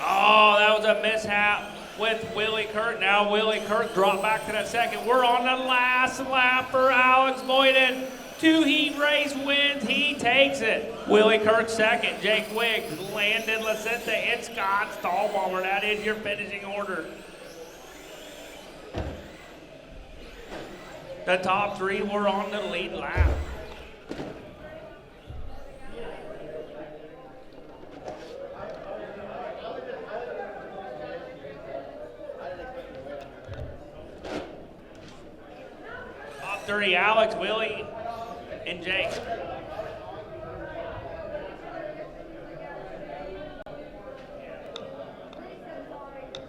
Oh, that was a mishap with Willie Kirk. Now Willie Kirk dropped back to that second. We're on the last lap for Alex Boyden. 2 heat race wins. He takes it. Willie Kirk second. Jake Wiggs, Landon Lacente, and Scott Stahlbomber. That is your finishing order. The top 3 were on the lead lap. Top 3, Alex, Willie, and Jake.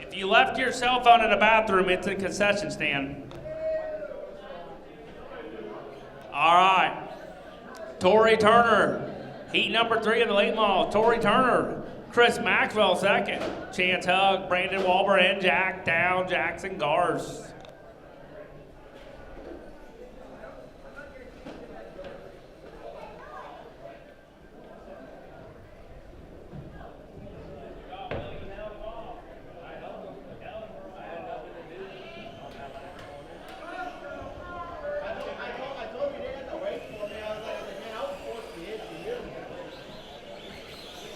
If you left your cell phone in the bathroom, it's a concession stand. Tori Turner, heat number 3 of the late model. Tori Turner, Chris Maxwell second. Chance Hug, Brandon Walber, and Jack Down, Jackson Gars.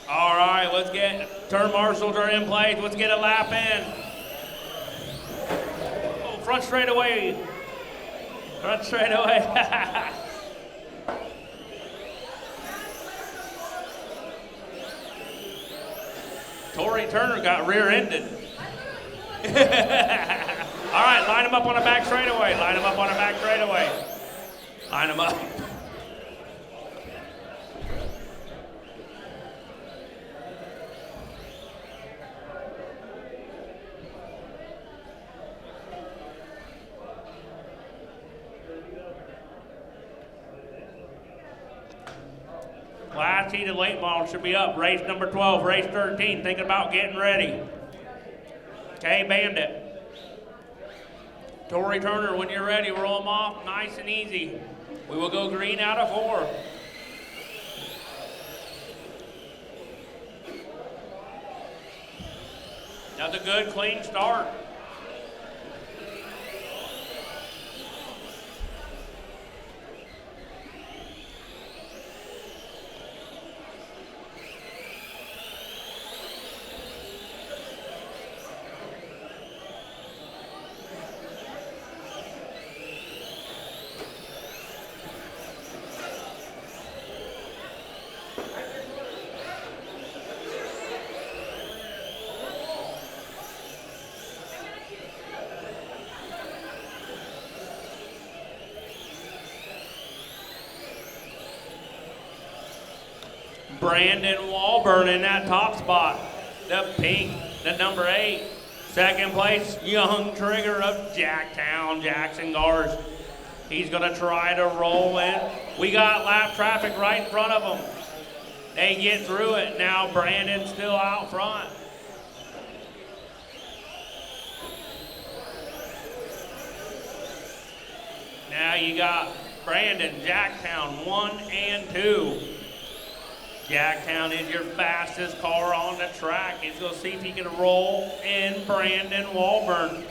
All right, let's get turn marshals are in place. Let's get a lap in. Oh, front straightaway. Front straightaway. Tori Turner got rear-ended. All right, line them up on the back straightaway. Line them up on the back straightaway. Line them up. Last heat of late model should be up. Race number 12, race 13, thinking about getting ready. Okay, Bandit. Tori Turner, when you're ready, roll them off nice and easy. We will go green out of 4. That's a good, clean start. Brandon Walburn in that top spot. The pink, the number 8. Second place, Young Trigger of Jacktown, Jackson Gars. He's gonna try to roll in. We got lap traffic right in front of them. They get through it. Now Brandon's still out front. Now you got Brandon, Jacktown, 1 and 2. Jacktown is your fastest car on the track. He's going to see if he can roll in Brandon Walburn.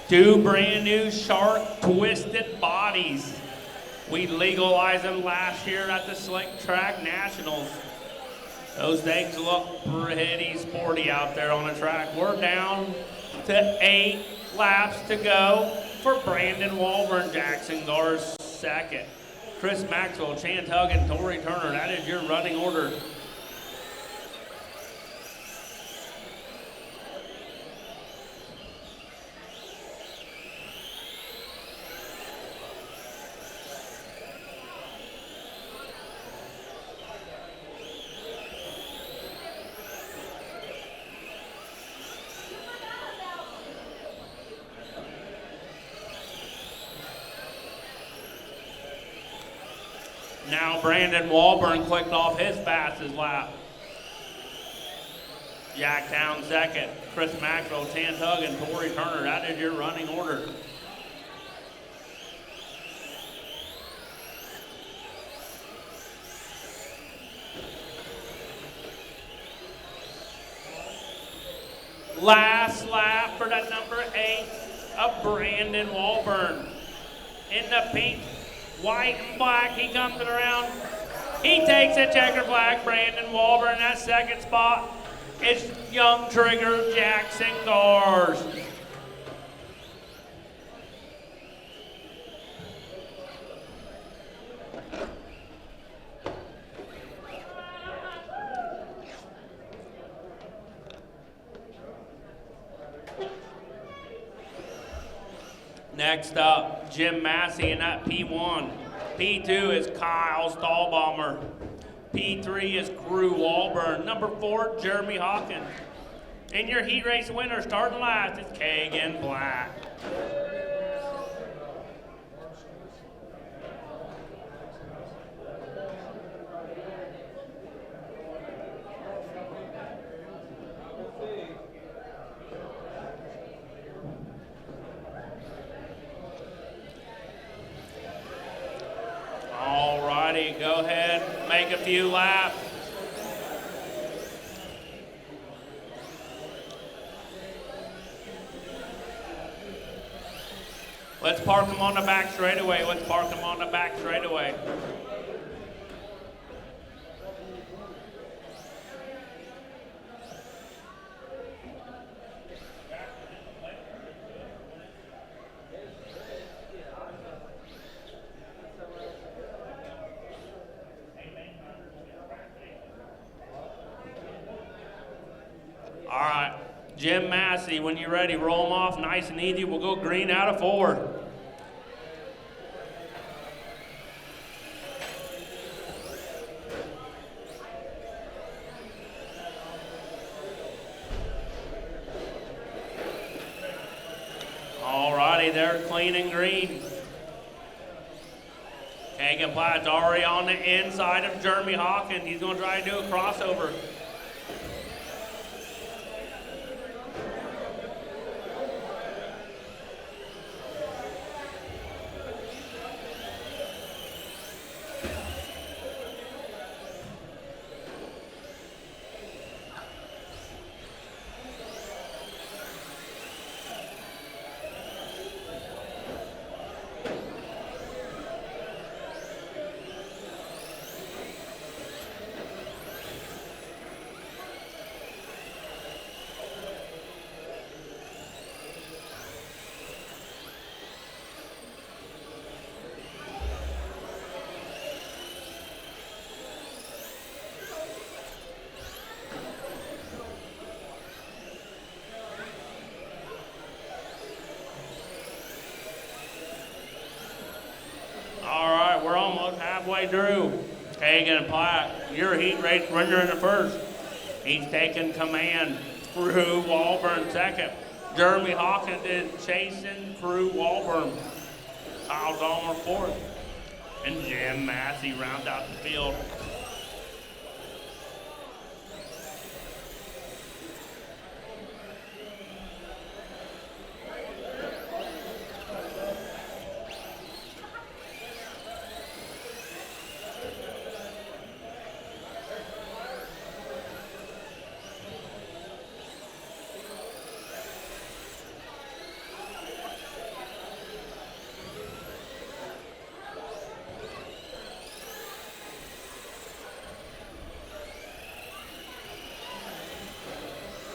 2 brand new shark twisted bodies. We legalized them last year at the Sling Track Nationals. Those things look pretty sporty out there on the track. We're down to 8 laps to go for Brandon Walburn. Jackson Gars second. Chris Maxwell, Chance Hug, and Tori Turner. That is your running order. Now Brandon Walburn clicked off his fastest lap. Jacktown second. Chris Maxwell, Chance Hug, and Tori Turner. That is your running order. Last lap for that number 8 of Brandon Walburn. In the pink, white and black, he comes it around. He takes a checker flag. Brandon Walburn in that second spot. It's Young Trigger, Jackson Gars. Next up, Jim Massey in that P1. P2 is Kyle Stahlbomber. P3 is Crew Walburn. Number 4, Jeremy Hawkins. And your heat race winner starting last is Kagan Black. take a few laps. Let's park them on the back straightaway. Let's park them on the back straightaway. All right, Jim Massey, when you're ready, roll them off nice and easy. We'll go green out of 4. All righty, they're clean and green. Kagan Platt's already on the inside of Jeremy Hawkins. He's going to try to do a crossover. Halfway through. Kagan Platt, your heat race runner in the first. He's taking command. Through Walburn second. Jeremy Hawkins is chasing through Walburn. Kyle Dahmer fourth. And Jim Massey rounds out the field.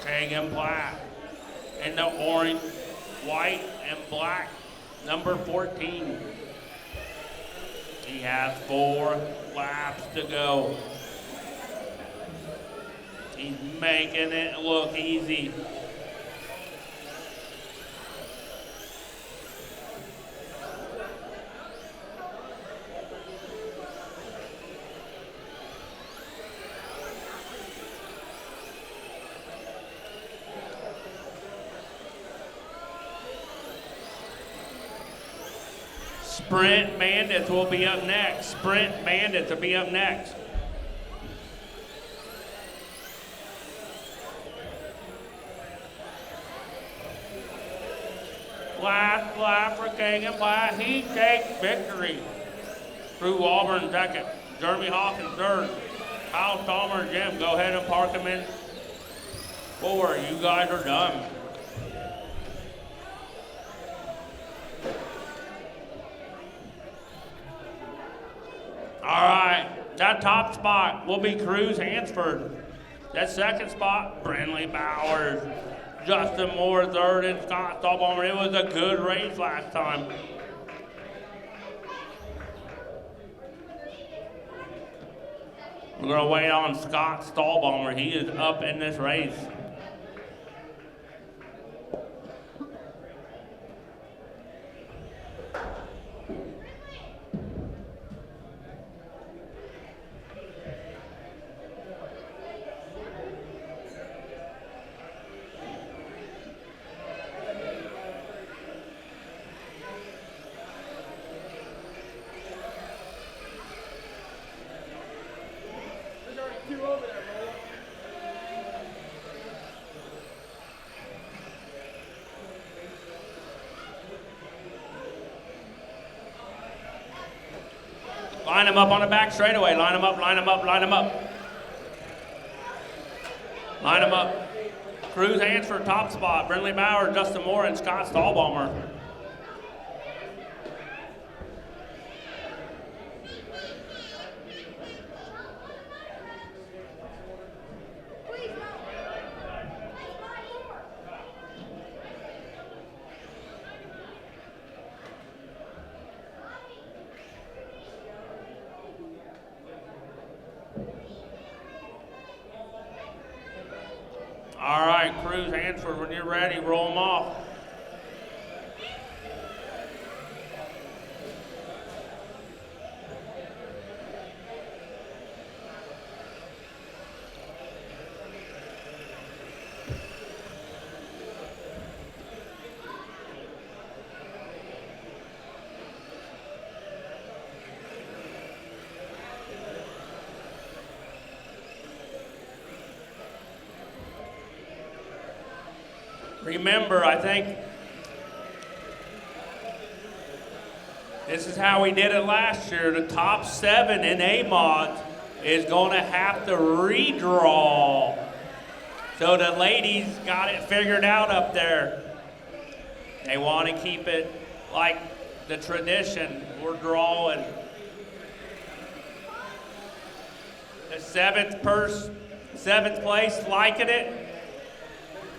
Kagan Platt in the orange, white, and black, number 14. He has 4 laps to go. He's making it look easy. Sprint Bandits will be up next. Sprint Bandits will be up next. Last lap for Kagan Platt. He takes victory. Through Auburn second. Jeremy Hawkins third. Kyle Dahmer and Jim, go ahead and park him in 4. You guys are done. All right, that top spot will be Cruz Hansford. That second spot, Brindley Bowers. Justin Moore third and Scott Stahlbomber. It was a good race last time. We're gonna wait on Scott Stahlbomber. He is up in this race. Line them up on the back straightaway. Line them up, line them up, line them up. Line them up. Cruz Hansford, top spot. Brindley Bauer, Justin Moore, and Scott Stahlbaumer. All right, Cruz Hansford, when you're ready, roll them off. Remember, I think this is how we did it last year. The top 7 in A-Mods is going to have to redraw. So the ladies got it figured out up there. They want to keep it like the tradition. We're drawing. The seventh place liking it.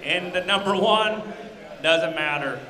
And the number 1 doesn't matter.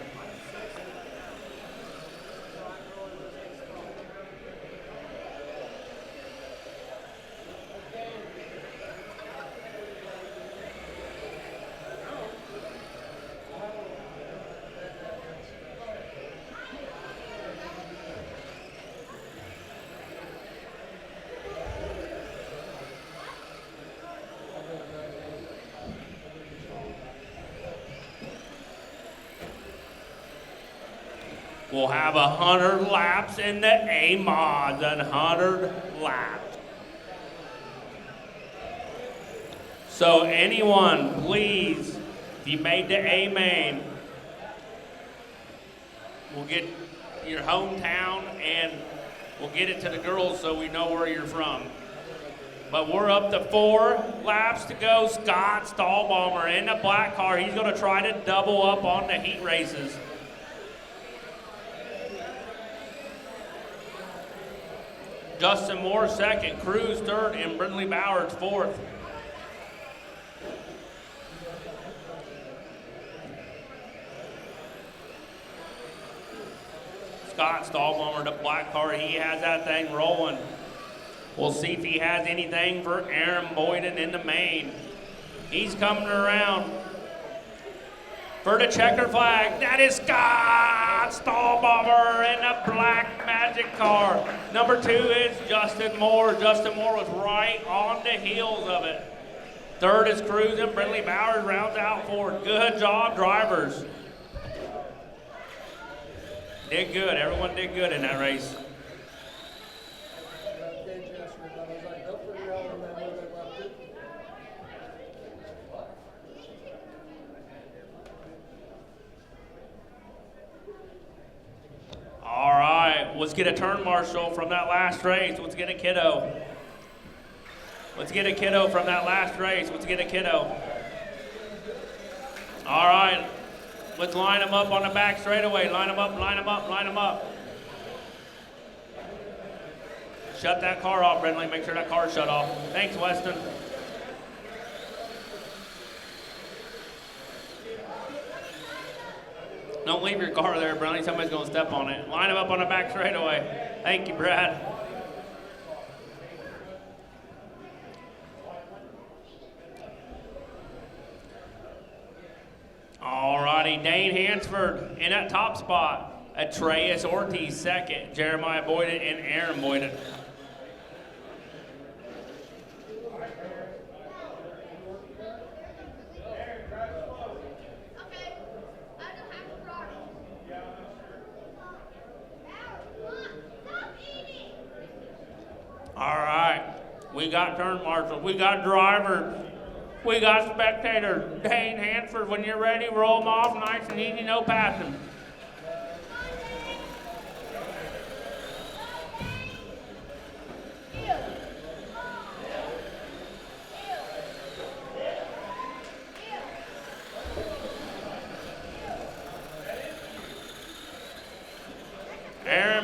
We'll have 100 laps in the A-Mods, 100 laps. So anyone, please, if you made the A-Main, we'll get your hometown and we'll get it to the girls so we know where you're from. But we're up to 4 laps to go. Scott Stahlbaumer in the black car. He's going to try to double up on the heat races. Justin Moore second, Cruz third, and Brindley Bowers fourth. Scott Stahlbaumer, the black car, he has that thing rolling. We'll see if he has anything for Aaron Boyden in the main. He's coming around for the checker flag. That is Scott Stahlbaumer in the black magic car. Number 2 is Justin Moore. Justin Moore was right on the heels of it. Third is Cruz, and Brindley Bowers rounds out fourth. Good job, drivers. Did good. Everyone did good in that race. All right, let's get a turn marshal from that last race. Let's get a kiddo. Let's get a kiddo from that last race. Let's get a kiddo. All right, let's line them up on the back straightaway. Line them up, line them up, line them up. Shut that car off, Brindley. Make sure that car's shut off. Thanks, Weston. Don't leave your car there, Brindley. Somebody's going to step on it. Line them up on the back straightaway. Thank you, Brad. All righty, Dane Hansford in that top spot. Atreus Ortiz second. Jeremiah Boyden and Aaron Boyden. All right, we got turn marshals, we got drivers, we got spectators. Dane Hansford, when you're ready, roll them off nice and easy, no passing.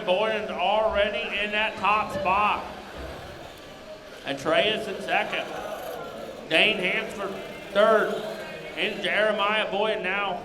Aaron Boyden's already in that top spot. Atreus in second. Dane Hansford third. And Jeremiah Boyden now.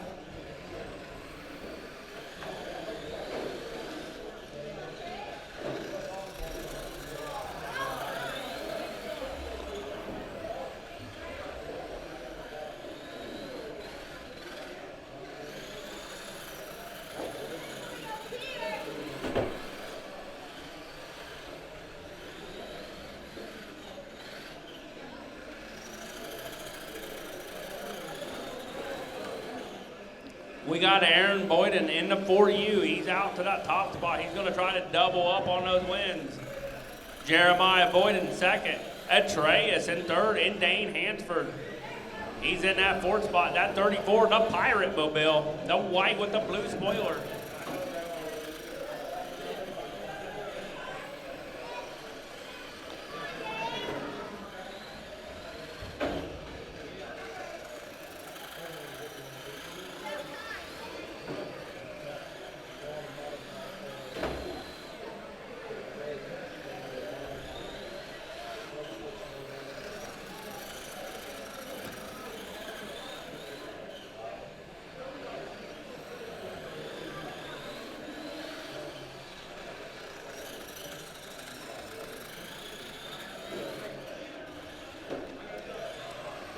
We got Aaron Boyden in the 4U. He's out to that top spot. He's going to try to double up on those wins. Jeremiah Boyden second. Atreus in third. And Dane Hansford. He's in that fourth spot. That 34, the Pirate Mobile. The white with the blue spoiler.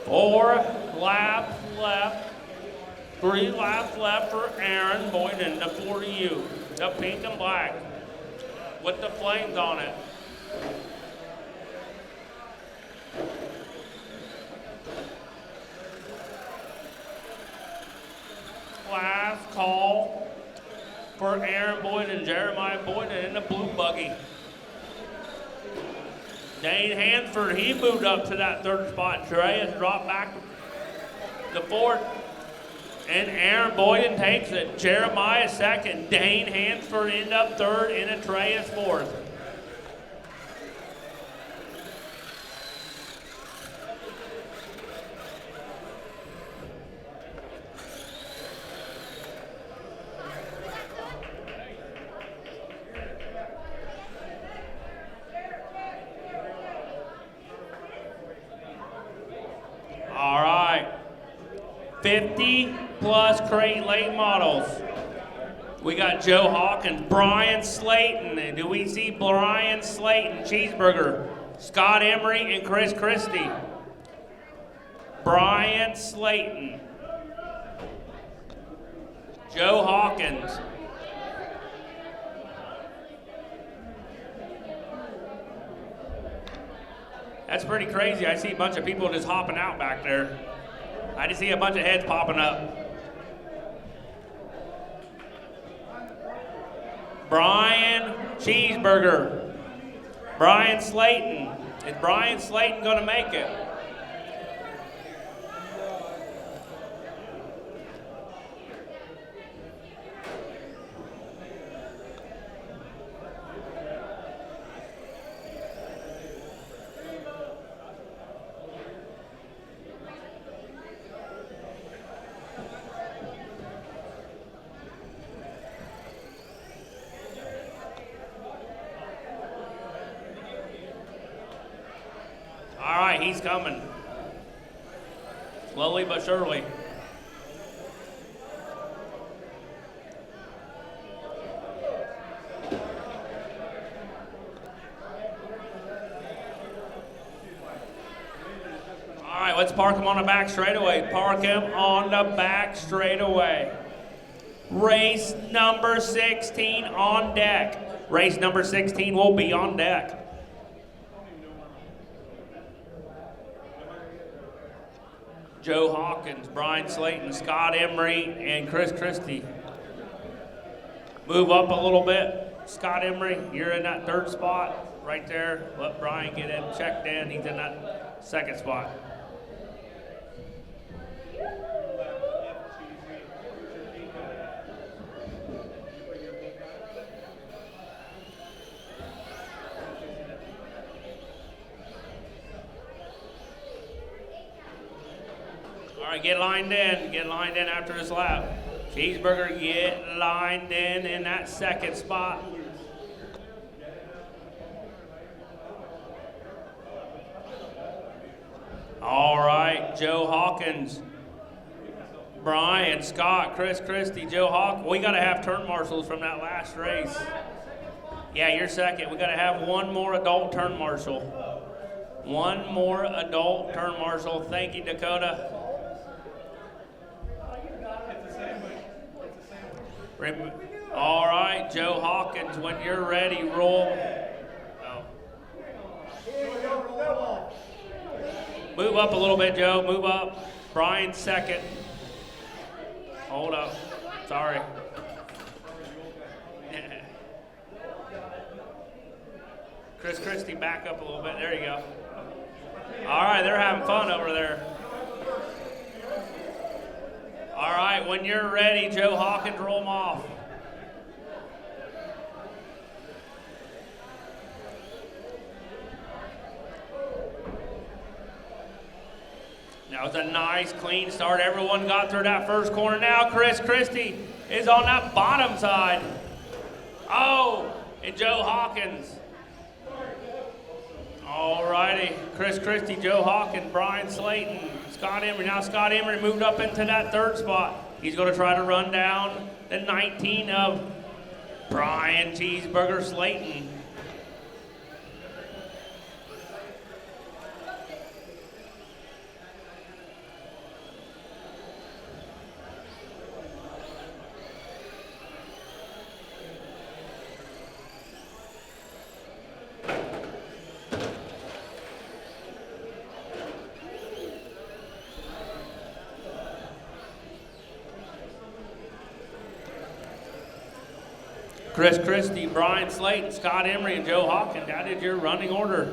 Four laps left. 3 laps left for Aaron Boyden, the 40U. The pink and black with the flames on it. Last call for Aaron Boyden and Jeremiah Boyden in the blue buggy. Dane Hansford, he moved up to that third spot. Trey has dropped back to fourth. And Aaron Boyden takes it. Jeremiah second. Dane Hansford end up third. And Atreus fourth. All right, 50 plus crate late models. We got Joe Hawkins, Brian Slayton, and do we see Brian Slayton, Cheeseburger, Scott Emery, and Chris Christie. Brian Slayton, Joe Hawkins. That's pretty crazy. I see a bunch of people just hopping out back there. I just see a bunch of heads popping up. Brian Cheeseburger. Brian Slayton. Is Brian Slayton going to make it? All right, he's coming. Slowly but surely. All right, let's park him on the back straightaway. Park him on the back straightaway. Race number 16 on deck. Race number 16 will be on deck. Joe Hawkins, Brian Slayton, Scott Emery, and Chris Christie. Move up a little bit. Scott Emery, you're in that third spot right there. Let Brian get in, checked in. He's in that second spot. All right, get lined in. Get lined in after this lap. Cheeseburger, get lined in that second spot. All right, Joe Hawkins, Brian, Scott, Chris Christie, Joe Hawk. We got to have turn marshals from that last race. Yeah, you're second. We got to have one more adult turn marshal. One more adult turn marshal. Thank you, Dakota. All right, Joe Hawkins, when you're ready, roll. Oh. Move up a little bit, Joe. Move up. Brian second. Hold up. Sorry. Chris Christie, back up a little bit. There you go. All right, they're having fun over there. All right, when you're ready, Joe Hawkins, roll them off. That was a nice, clean start. Everyone got through that first corner. Now Chris Christie is on that bottom side. Oh, and Joe Hawkins. All righty, Chris Christie, Joe Hawkins, Brian Slayton, Scott Emery. Now Scott Emery moved up into that third spot. He's going to try to run down the 19 of Brian Cheeseburger Slayton. Chris Christie, Brian Slayton, Scott Emery, and Joe Hawkins. That is your running order.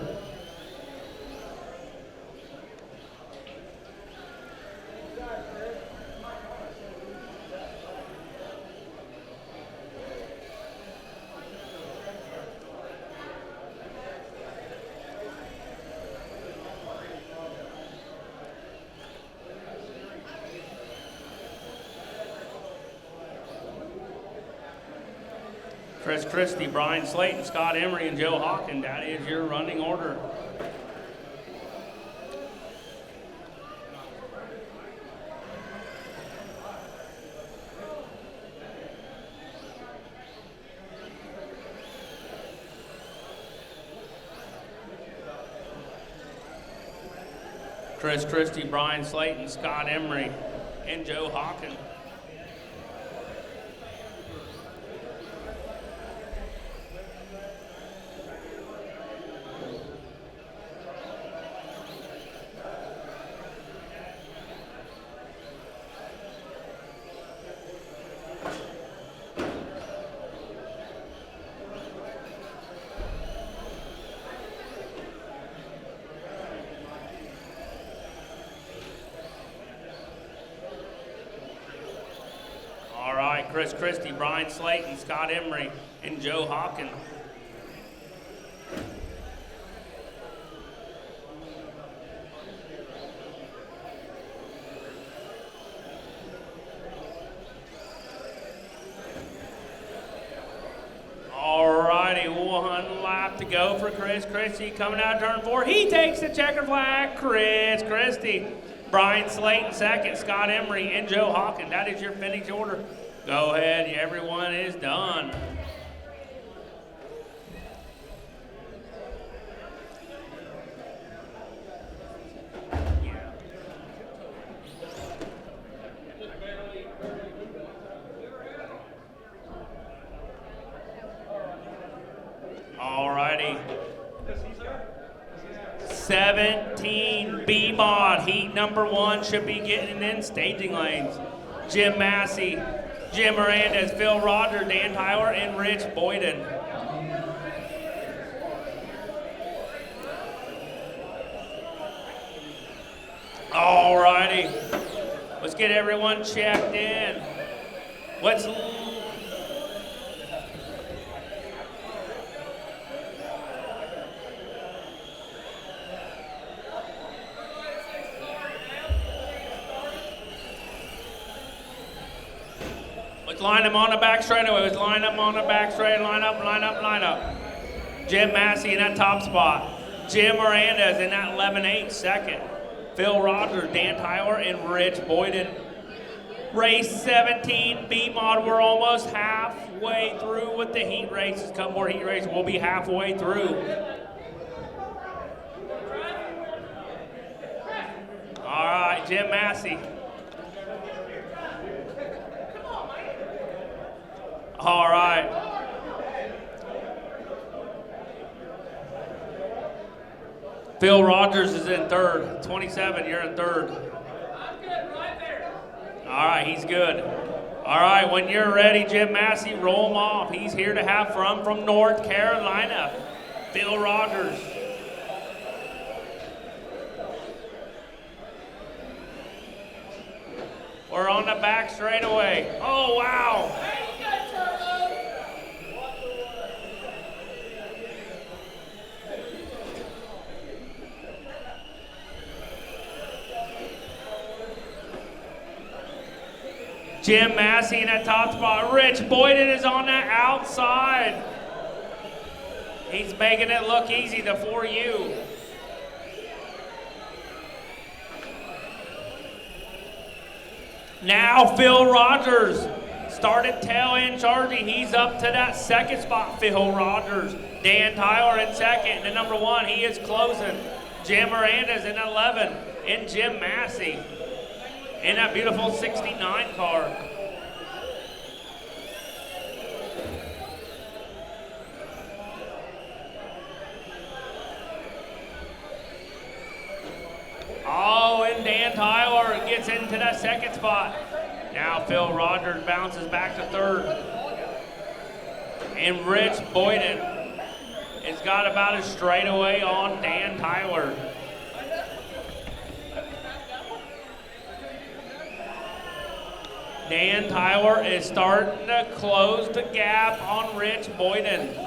Chris Christie, Brian Slayton, Scott Emery, and Joe Hawkins. That is your running order. Chris Christie, Brian Slayton, Scott Emery, and Joe Hawkins. Chris Christie, Brian Slayton, Scott Emery, and Joe Hawkins. Alrighty, one lap to go for Chris Christie. Coming out of turn 4, he takes the checker flag. Chris Christie, Brian Slayton second, Scott Emery, and Joe Hawkins. That is your finish order. Go ahead, everyone is done. All righty. 17 B-Mod, heat number 1 should be getting in staging lanes. Jim Massey, Jim Mirandez, Phil Rogers, Dan Tyler, and Rich Boyden. All righty. Let's get everyone checked in. Let's line them on the back straightaway. Let's line up on the back straight. Line up, line up, line up. Jim Massey in that top spot. Jim Mirandez in that 11-8 second. Phil Rogers, Dan Tyler, and Rich Boyden. Race 17, B-Mod, we're almost halfway through with the heat races. Come more heat races, we'll be halfway through. All right, Jim Massey. All right. Phil Rogers is in third. 27, you're in third. I'm good, right there. All right, he's good. All right, when you're ready, Jim Massey, roll him off. He's here to have fun from North Carolina. Phil Rogers. We're on the back straightaway. Oh, wow. Jim Massey in that top spot. Rich Boyden is on that outside. He's making it look easy, the 4U. Now Phil Rogers started tail end charging. He's up to that second spot, Phil Rogers. Dan Tyler in second. And number 1, he is closing. Jim Miranda's in 11. And Jim Massey in that beautiful 69 car. Oh, and Dan Tyler gets into that second spot. Now Phil Rogers bounces back to third. And Rich Boyden has got about a straightaway on Dan Tyler. Dan Tyler is starting to close the gap on Rich Boyden.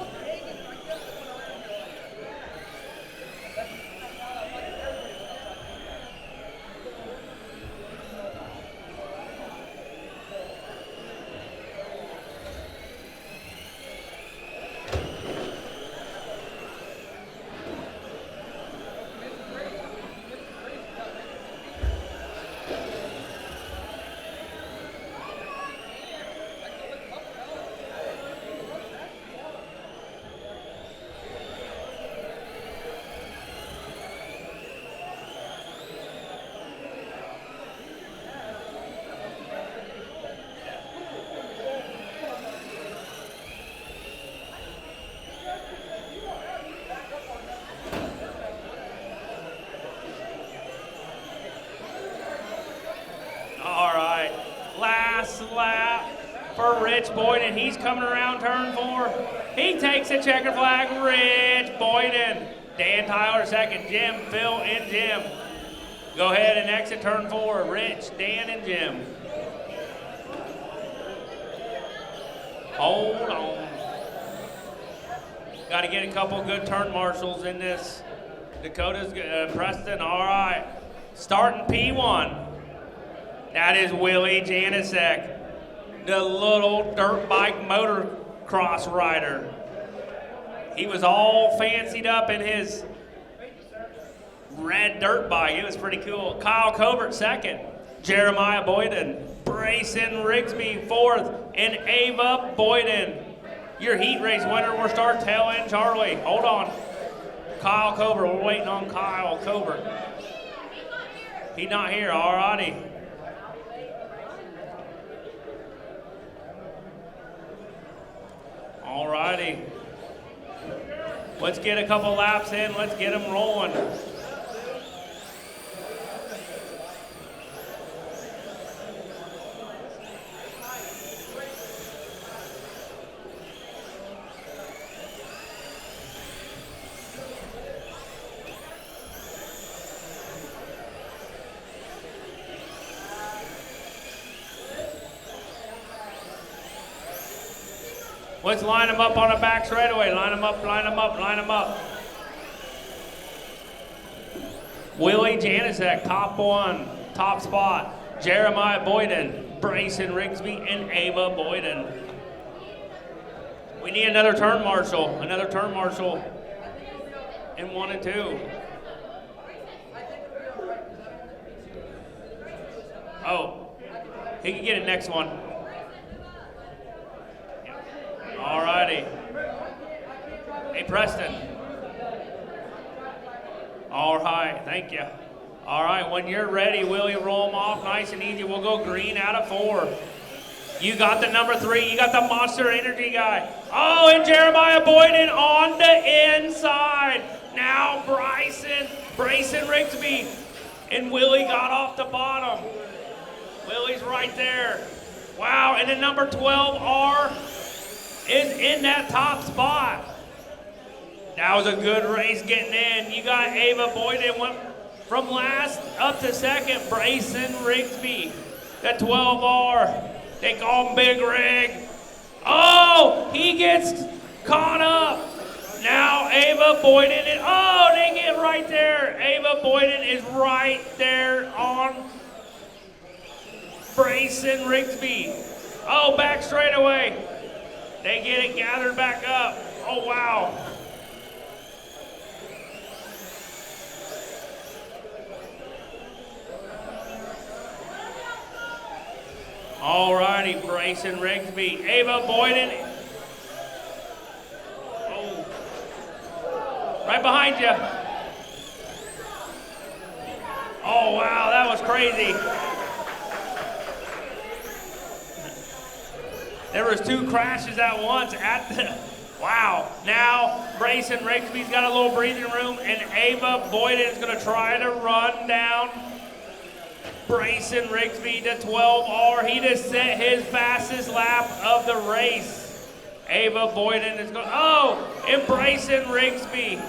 Lap for Rich Boyden. He's coming around turn 4. He takes a checker flag. Rich Boyden. Dan Tyler second. Jim, Phil, and Jim. Go ahead and exit turn 4. Rich, Dan, and Jim. Hold on. Got to get a couple good turn marshals in this. Dakota's Preston. All right. Starting P1. That is Willie Janicek, the little dirt bike motocross rider. He was all fancied up in his red dirt bike. It was pretty cool. Kyle Covert second. Jeremiah Boyden. Brayson Rigsby fourth. And Ava Boyden. Your heat race winner will start tail end Charlie. Hold on. Kyle Covert. We're waiting on Kyle Covert. He's not here. All righty. All righty. Let's get a couple laps in. Let's get them rolling. Let's line them up on the back straightaway. Line them up, line them up, line them up. Willie Janicek, top 1, top spot. Jeremiah Boyden, Brayson Rigsby, and Ava Boyden. We need another turn marshal in 1 and 2. Oh, he can get it next one. All righty. Hey, Preston. All right, thank you. All right, when you're ready, Willie, roll them off nice and easy. We'll go green out of 4. You got the number 3. You got the Monster Energy guy. Oh, and Jeremiah Boyden on the inside. Now Bryson Rigsby. And Willie got off the bottom. Willie's right there. Wow, and then number 12R is in that top spot. That was a good race getting in. You got Ava Boyden went from last up to second. Bryson Rigsby, the 12R. They call him Big Rig. Oh, he gets caught up. Now Ava Boyden, they get right there. Ava Boyden is right there on Bryson Rigsby. Oh, back straightaway. They get it gathered back up. Oh, wow. All righty, Bryson Rigsby. Ava Boyden. Oh. Right behind you. Oh, wow, that was crazy. There was 2 crashes at once at the, wow. Now, Bryson Rigsby's got a little breathing room, and Ava Boyden is gonna try to run down Bryson Rigsby to 12R. He just set his fastest lap of the race. Ava Boyden is going, oh, and Bryson Rigsby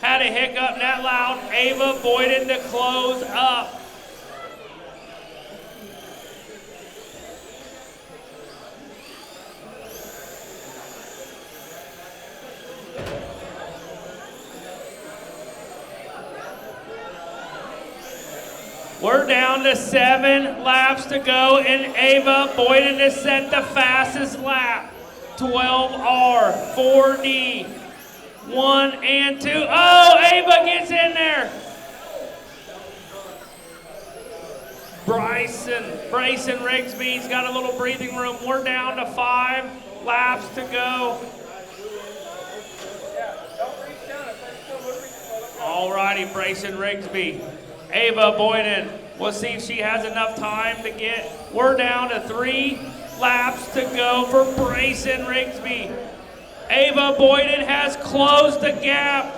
had a hiccup that loud. Ava Boyden to close up. We're down to 7 laps to go, and Ava Boyden has set the fastest lap. 12R, 4D, 1 and 2. Oh, Ava gets in there. Bryson Rigsby's got a little breathing room. We're down to 5 laps to go. All righty, Bryson Rigsby. Ava Boyden, we'll see if she has enough time to get. We're down to 3 laps to go for Bryson Rigsby. Ava Boyden has closed the gap.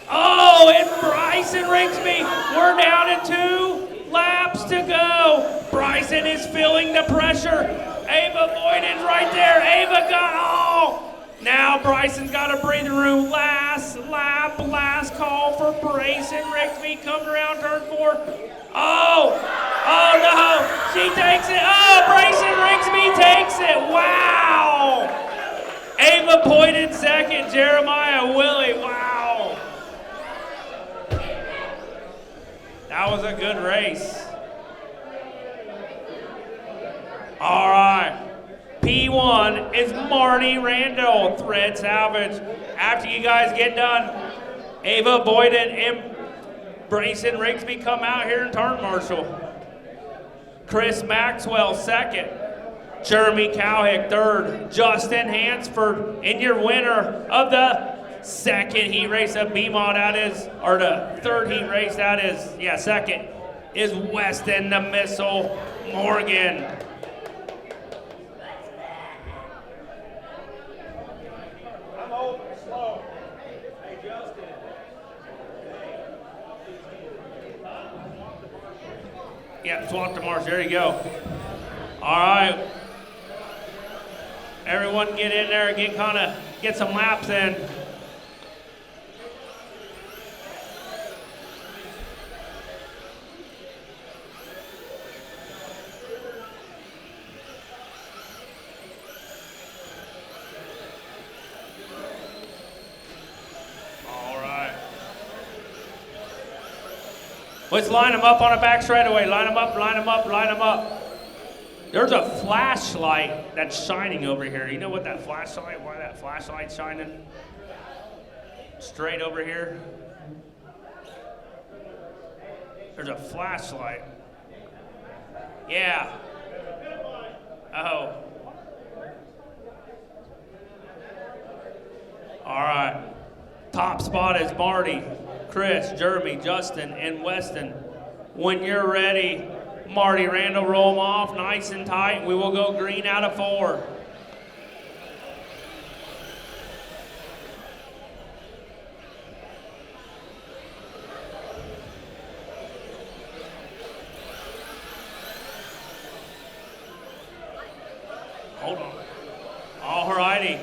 Oh, and Bryson Rigsby, we're down to 2 laps to go. Bryson is feeling the pressure. Ava Boyden's right there. Ava got all. Now Bryson's got a breathing room. Last lap, last call for Bryson Rigsby. Comes around turn 4. Oh no, she takes it. Oh, Bryson Rigsby takes it. Wow. Ava Boyden second, Jeremiah Willie. Wow. That was a good race. All right. P1 is Marty Randall, Thread Salvage. After you guys get done, Ava Boyden and Bryson Rigsby come out here and turn marshal. Chris Maxwell second. Jeremy Cowhick third. Justin Hansford, and your winner of the second heat race of BMOD, that is, or the third heat race, that is, yeah, second, is Weston the Missile Morgan. Yeah, swap the march. There you go. All right. Everyone get in there and get some laps in. Let's line them up on a back straightaway. Line them up, line them up, line them up. There's a flashlight that's shining over here. You know what that flashlight, why that flashlight's shining? Straight over here. There's a flashlight. Yeah. Oh. All right. Top spot is Marty, Chris, Jeremy, Justin, and Weston. When you're ready, Marty Randall, roll them off nice and tight. We will go green out of 4. Hold on. All righty.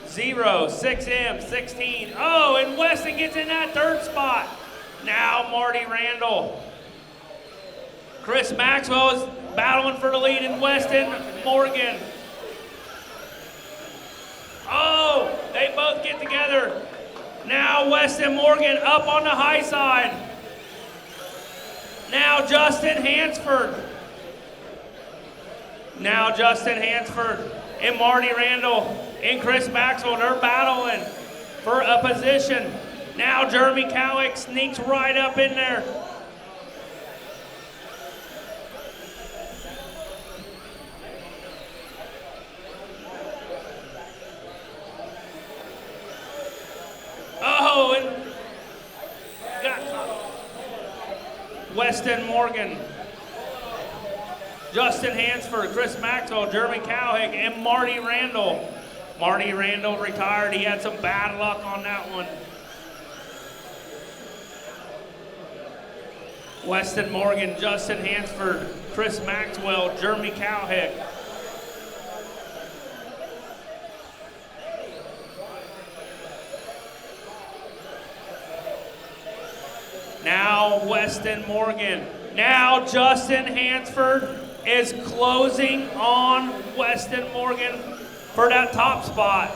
0, 6M, 16. Oh, and Weston gets in that third spot. Now Marty Randall. Chris Maxwell is battling for the lead in Weston Morgan. Oh, they both get together. Now Weston Morgan up on the high side. Now Justin Hansford. Now Justin Hansford and Marty Randall and Chris Maxwell, they're battling for a position. Now Jeremy Cowick sneaks right up in there. Oh, and got Weston Morgan, Justin Hansford, Chris Maxwell, Jeremy Cowhick, and Marty Randall. Marty Randall retired. He had some bad luck on that one. Weston Morgan, Justin Hansford, Chris Maxwell, Jeremy Cowhick. Now Weston Morgan. Now Justin Hansford is closing on Weston Morgan for that top spot.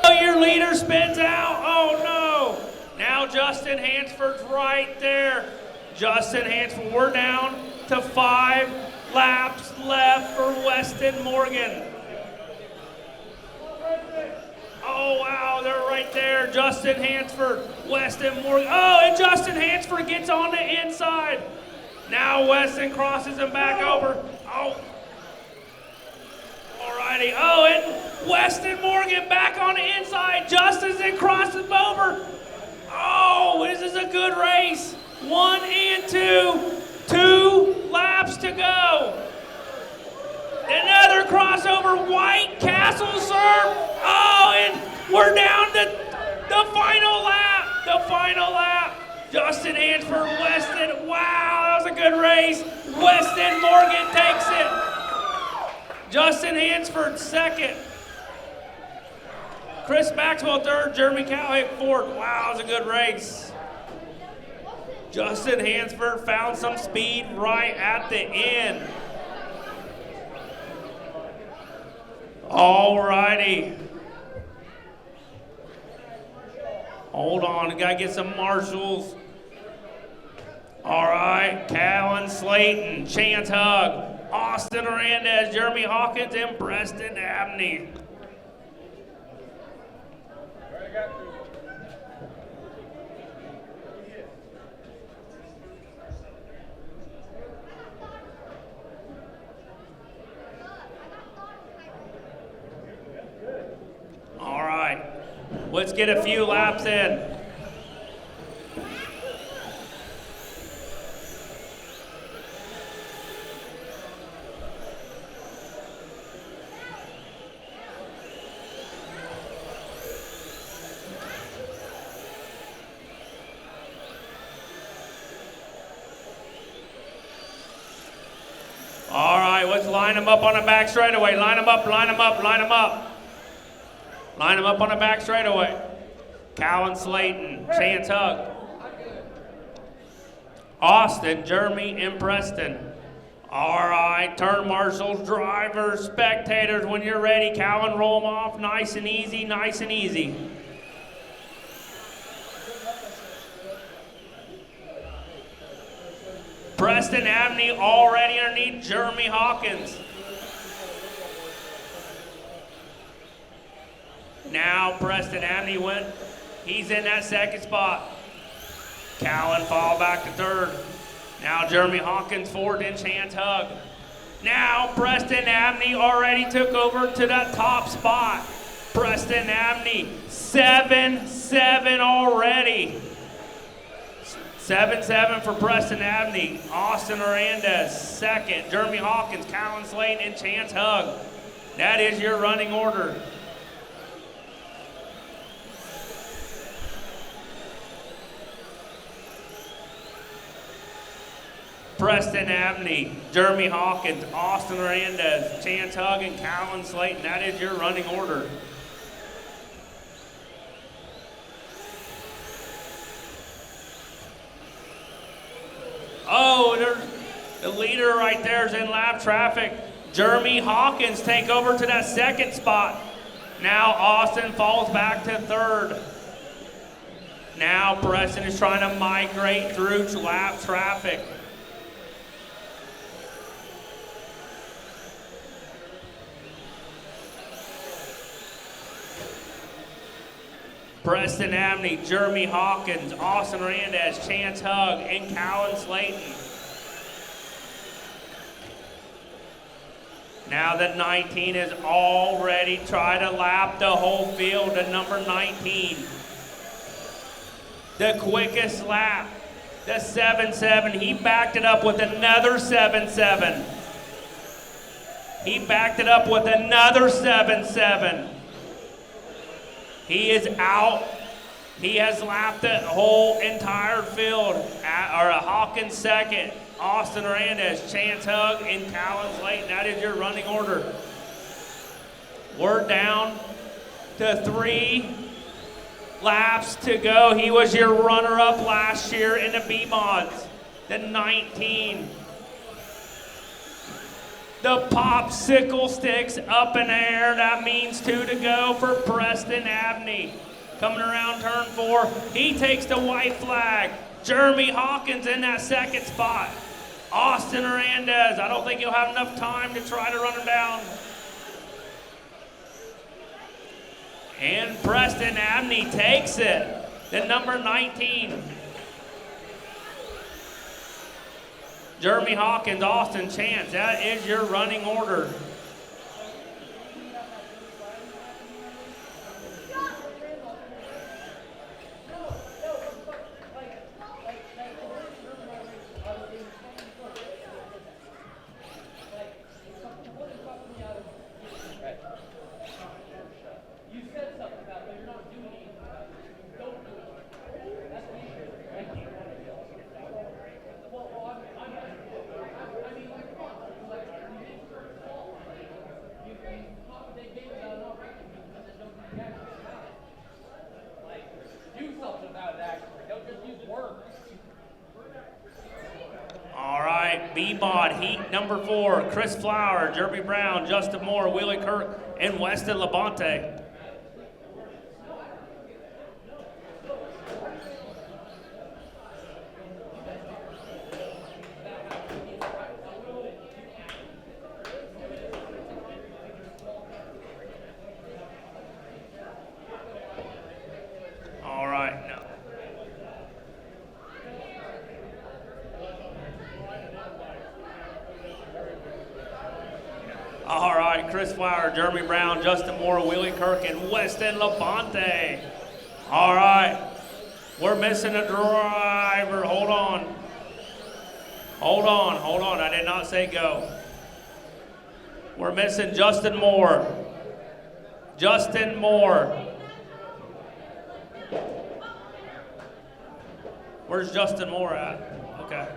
Oh, your leader spins out. Oh no. Now Justin Hansford's right there. Justin Hansford, we're down to 5 laps left for Weston Morgan. Oh, wow, they're right there. Justin Hansford, Weston Morgan. Oh, and Justin Hansford gets on the inside. Now Weston crosses him back over. Oh. All righty. Oh, and Weston Morgan back on the inside. Justin then crosses him over. Oh, this is a good race. 1 and 2. 2 laps to go. Another crossover. White Castle serve. Oh, and we're down to the final lap. The final lap. Justin Hansford, Weston. Wow, that was a good race. Weston Morgan takes it. Justin Hansford second. Chris Maxwell third. Jeremy Cowhick fourth. Wow, that was a good race. Justin Hansford found some speed right at the end. All righty. Hold on, gotta get some marshals. All right, Callan Slayton, Chance Hugg, Austin Hernandez, Jeremy Hawkins, and Preston Abney. All right, let's get a few laps in. All right, let's line them up on the back straightaway. Line them up, line them up, line them up. Line them up on the back straightaway. Callan Slayton, Chance Hugg. Austin, Jeremy, and Preston. All right, turn marshals, drivers, spectators, when you're ready, Callan, roll them off nice and easy, nice and easy. Preston Abney already underneath Jeremy Hawkins. Now Preston Abney went. He's in that second spot. Callan fall back to third. Now Jeremy Hawkins fourth, then Chance Hug. Now Preston Abney already took over to that top spot. Preston Abney, 7-7 already. 7-7 for Preston Abney. Austin Arandez, second. Jeremy Hawkins, Callan Slayton, and Chance Hug. That is your running order. Preston Abney, Jeremy Hawkins, Austin Arandez, Chance Hug, and Callan Slayton. That is your running order. Oh, there's the leader right there is in lap traffic. Jeremy Hawkins take over to that second spot. Now Austin falls back to third. Now Preston is trying to migrate through lap traffic. Preston Abney, Jeremy Hawkins, Austin Randez, Chance Hug, and Callan Slayton. Now that 19 is already trying to lap the whole field to number 19. The quickest lap, the 7-7. He backed it up with another 7-7. He backed it up with another 7-7. He is out. He has lapped the whole entire field. Hawkins second, Austin Randez, Chance Hug, and Callan Slayton. That is your running order. We're down to 3 laps to go. He was your runner-up last year in the B-Mods, the 19. The popsicle sticks up in the air. That means 2 to go for Preston Abney. Coming around turn 4, he takes the white flag. Jeremy Hawkins in that second spot. Austin Arandez, I don't think he'll have enough time to try to run him down. And Preston Abney takes it, the number 19. Jeremy Hawkins, Austin, Chance, that is your running order. B-Mod heat number 4, Chris Flower, Jeremy Brown, Justin Moore, Willie Kirk, and Weston Labonte. Chris Flower, Jeremy Brown, Justin Moore, Willie Kirk, and Weston Labonte. All right. We're missing a driver. Hold on. Hold on. Hold on. I did not say go. We're missing Justin Moore. Justin Moore. Where's Justin Moore at? Okay.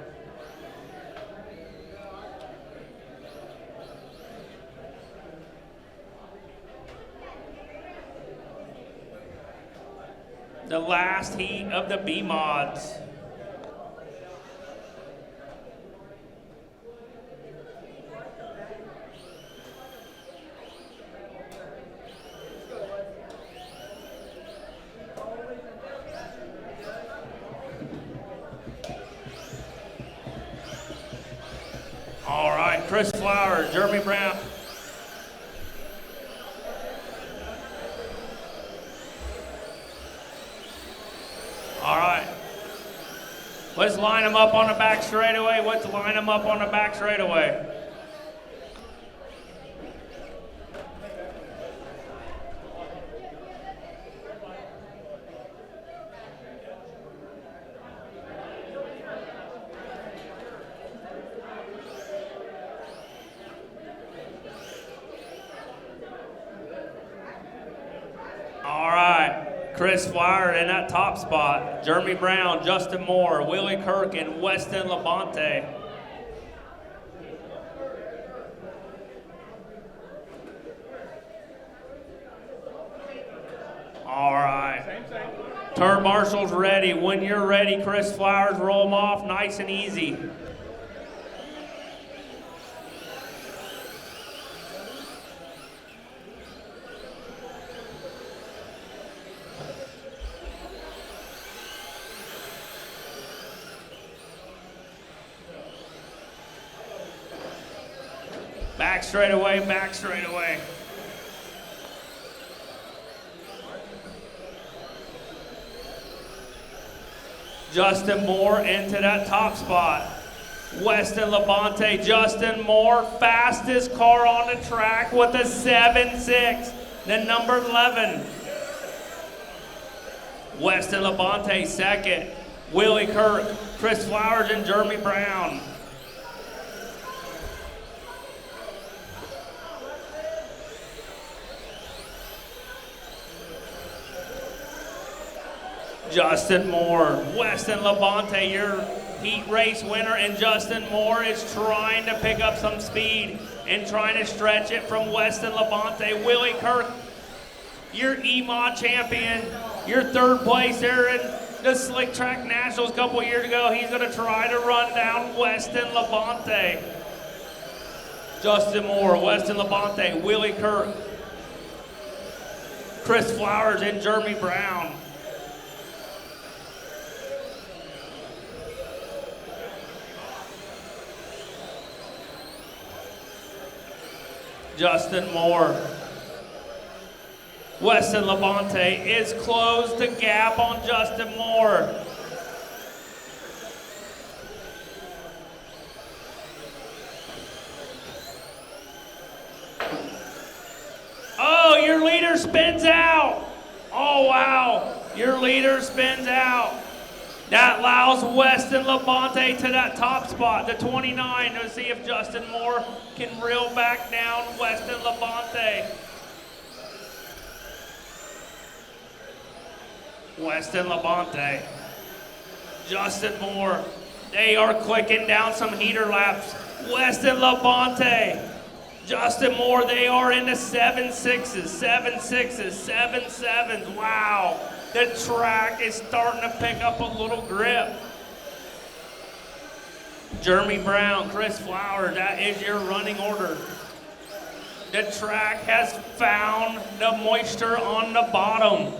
The last heat of the B-Mods. All right, Chris Flower, Jeremy Brown. Let's line them up on the back straightaway. Let's line them up on the back straightaway. All right. Chris Flyer in that top spot. Jeremy Brown, Justin Moore, Willie Kirk, and Weston Labonte. All right. Turn marshals ready. When you're ready, Chris Flowers, roll them off nice and easy. Back straight away, back straight away. Justin Moore into that top spot. Weston Labonte, Justin Moore, fastest car on the track with a 7.6, the number 11. Weston Labonte second. Willie Kirk, Chris Flowers, and Jeremy Brown. Justin Moore, Weston Labonte, your heat race winner, and Justin Moore is trying to pick up some speed and trying to stretch it from Weston Labonte. Willie Kirk, your EMA champion, your third place there in the Slick Track Nationals a couple years ago. He's going to try to run down Weston Labonte. Justin Moore, Weston Labonte, Willie Kirk, Chris Flowers, and Jeremy Brown. Justin Moore. Weston Labonte is closed the gap on Justin Moore. Oh, your leader spins out. Oh, wow. Your leader spins out. That allows Weston Labonte to that top spot, the 29, to see if Justin Moore can reel back down Weston Labonte. Weston Labonte, Justin Moore, they are clicking down some heater laps. Weston Labonte, Justin Moore, they are into 7.6s, 7.6s, 7.7s, wow. The track is starting to pick up a little grip. Jeremy Brown, Chris Flowers, that is your running order. The track has found the moisture on the bottom.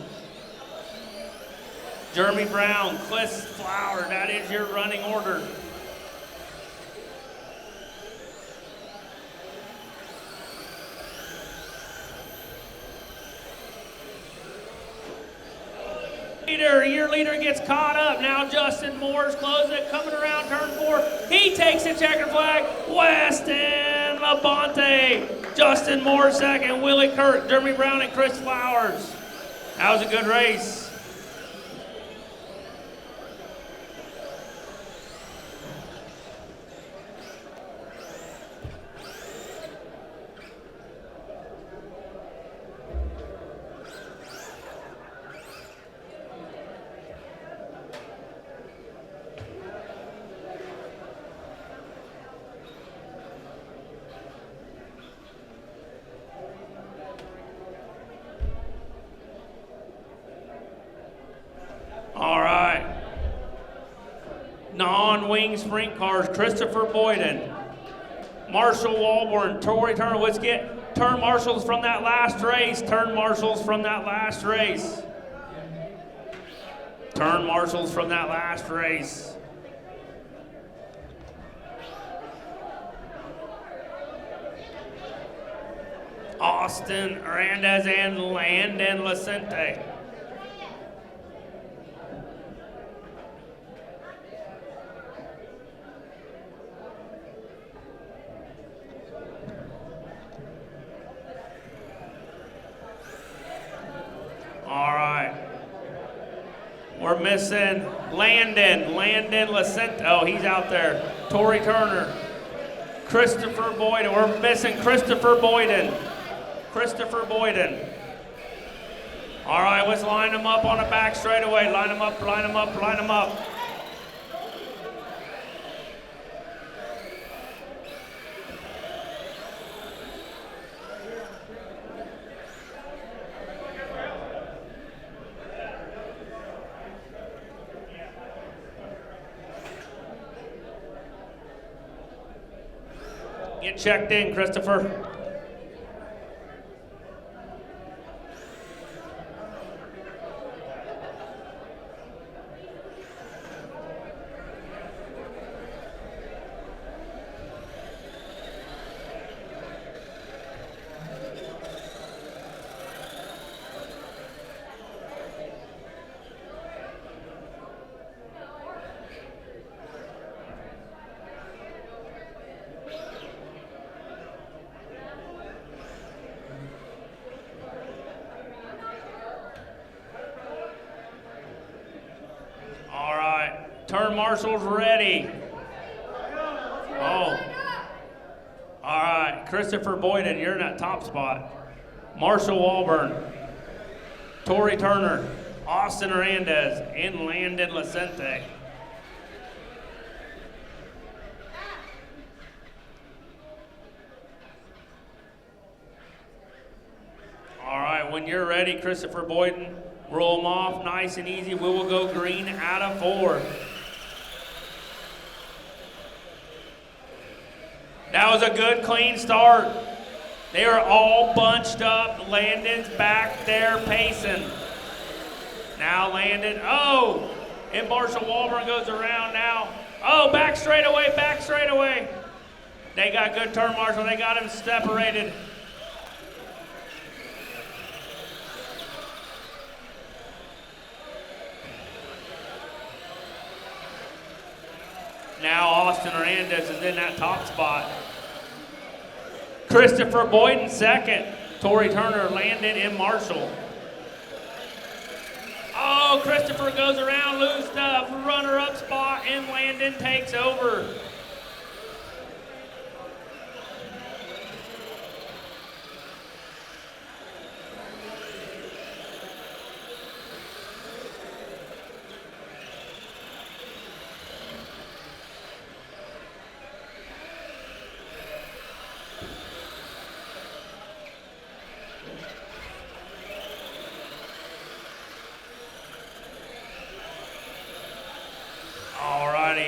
Jeremy Brown, Chris Flowers, that is your running order. Your leader gets caught up. Now Justin Moore's closing it, coming around turn 4. He takes the checker flag. Weston Labonte, Justin Moore second, Willie Kirk, Jeremy Brown, and Chris Flowers. That was a good race. Non-wing sprint cars, Christopher Boyden, Marshall Walborn, Torrey Turner. Let's get turn marshals from that last race. Turn marshals from that last race. Turn marshals from that last race. Austin Hernandez and Landon Lacente. We're missing Landon Lacente. Oh, he's out there. Tori Turner. Christopher Boyden. We're missing Christopher Boyden. All right, let's line them up on the back straightaway. Line them up. Get checked in, Christopher. Turn marshals ready. Oh. All right, Christopher Boyden, you're in that top spot. Marshall Walburn, Tori Turner, Austin Hernandez, and Landon Lacente. All right, when you're ready, Christopher Boyden, roll them off nice and easy. We will go green out of 4. That was a good, clean start. They are all bunched up. Landon's back there pacing. Now Landon, oh, and Marshall Walburn goes around now. Oh, back straight away. They got good turn, Marshall. They got him separated. Now Austin Hernandez is in that top spot. Christopher Boyden second. Tori Turner, Landon, and Marshall. Oh, Christopher goes around, loses the runner-up spot, and Landon takes over.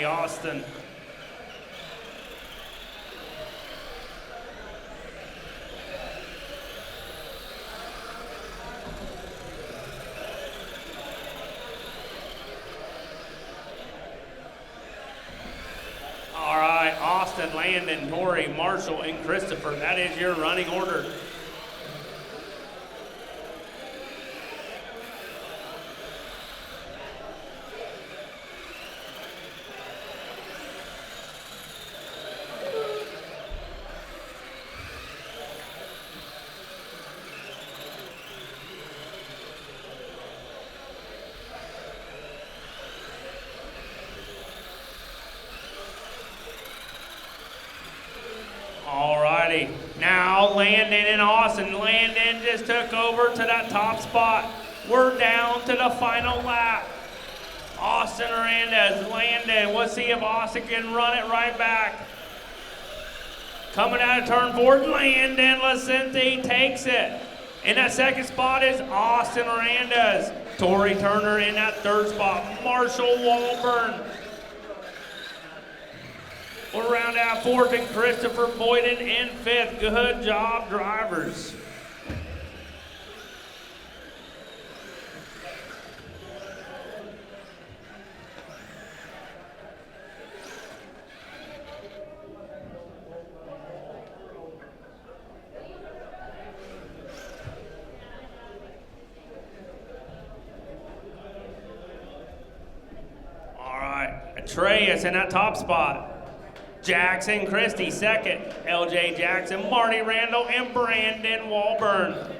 Austin. All right, Austin, Landon, Tori, Marshall, and Christopher. That is your running order. Now Landon and Austin. Landon just took over to that top spot. We're down to the final lap. Austin Hernandez, Landon. Let's see if Austin can run it right back. Coming out of turn 4, Landon Lacente takes it. In that second spot is Austin Hernandez. Tori Turner in that third spot. Marshall Walburn. We'll round out 4th and Christopher Boyden in 5th. Good job, drivers. All right, Atreus in that top spot. Jackson Christie second, LJ Jackson, Marty Randall, and Brandon Walburn.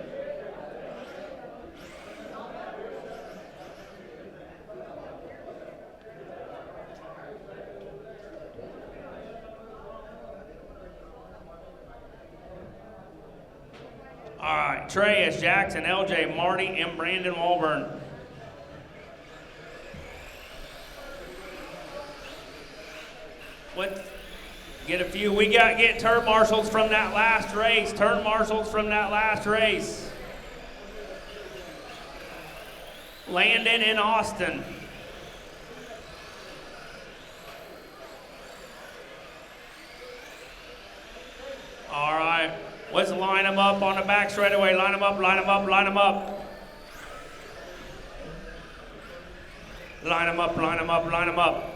All right, Treyas, Jackson, LJ, Marty, and Brandon Walburn. Let's get a few. We got to get turn marshals from that last race. Turn marshals from that last race. Landon and Austin. All right, let's line them up on the back straightaway. Line them up, line them up, line them up. Line them up, line them up, line them up.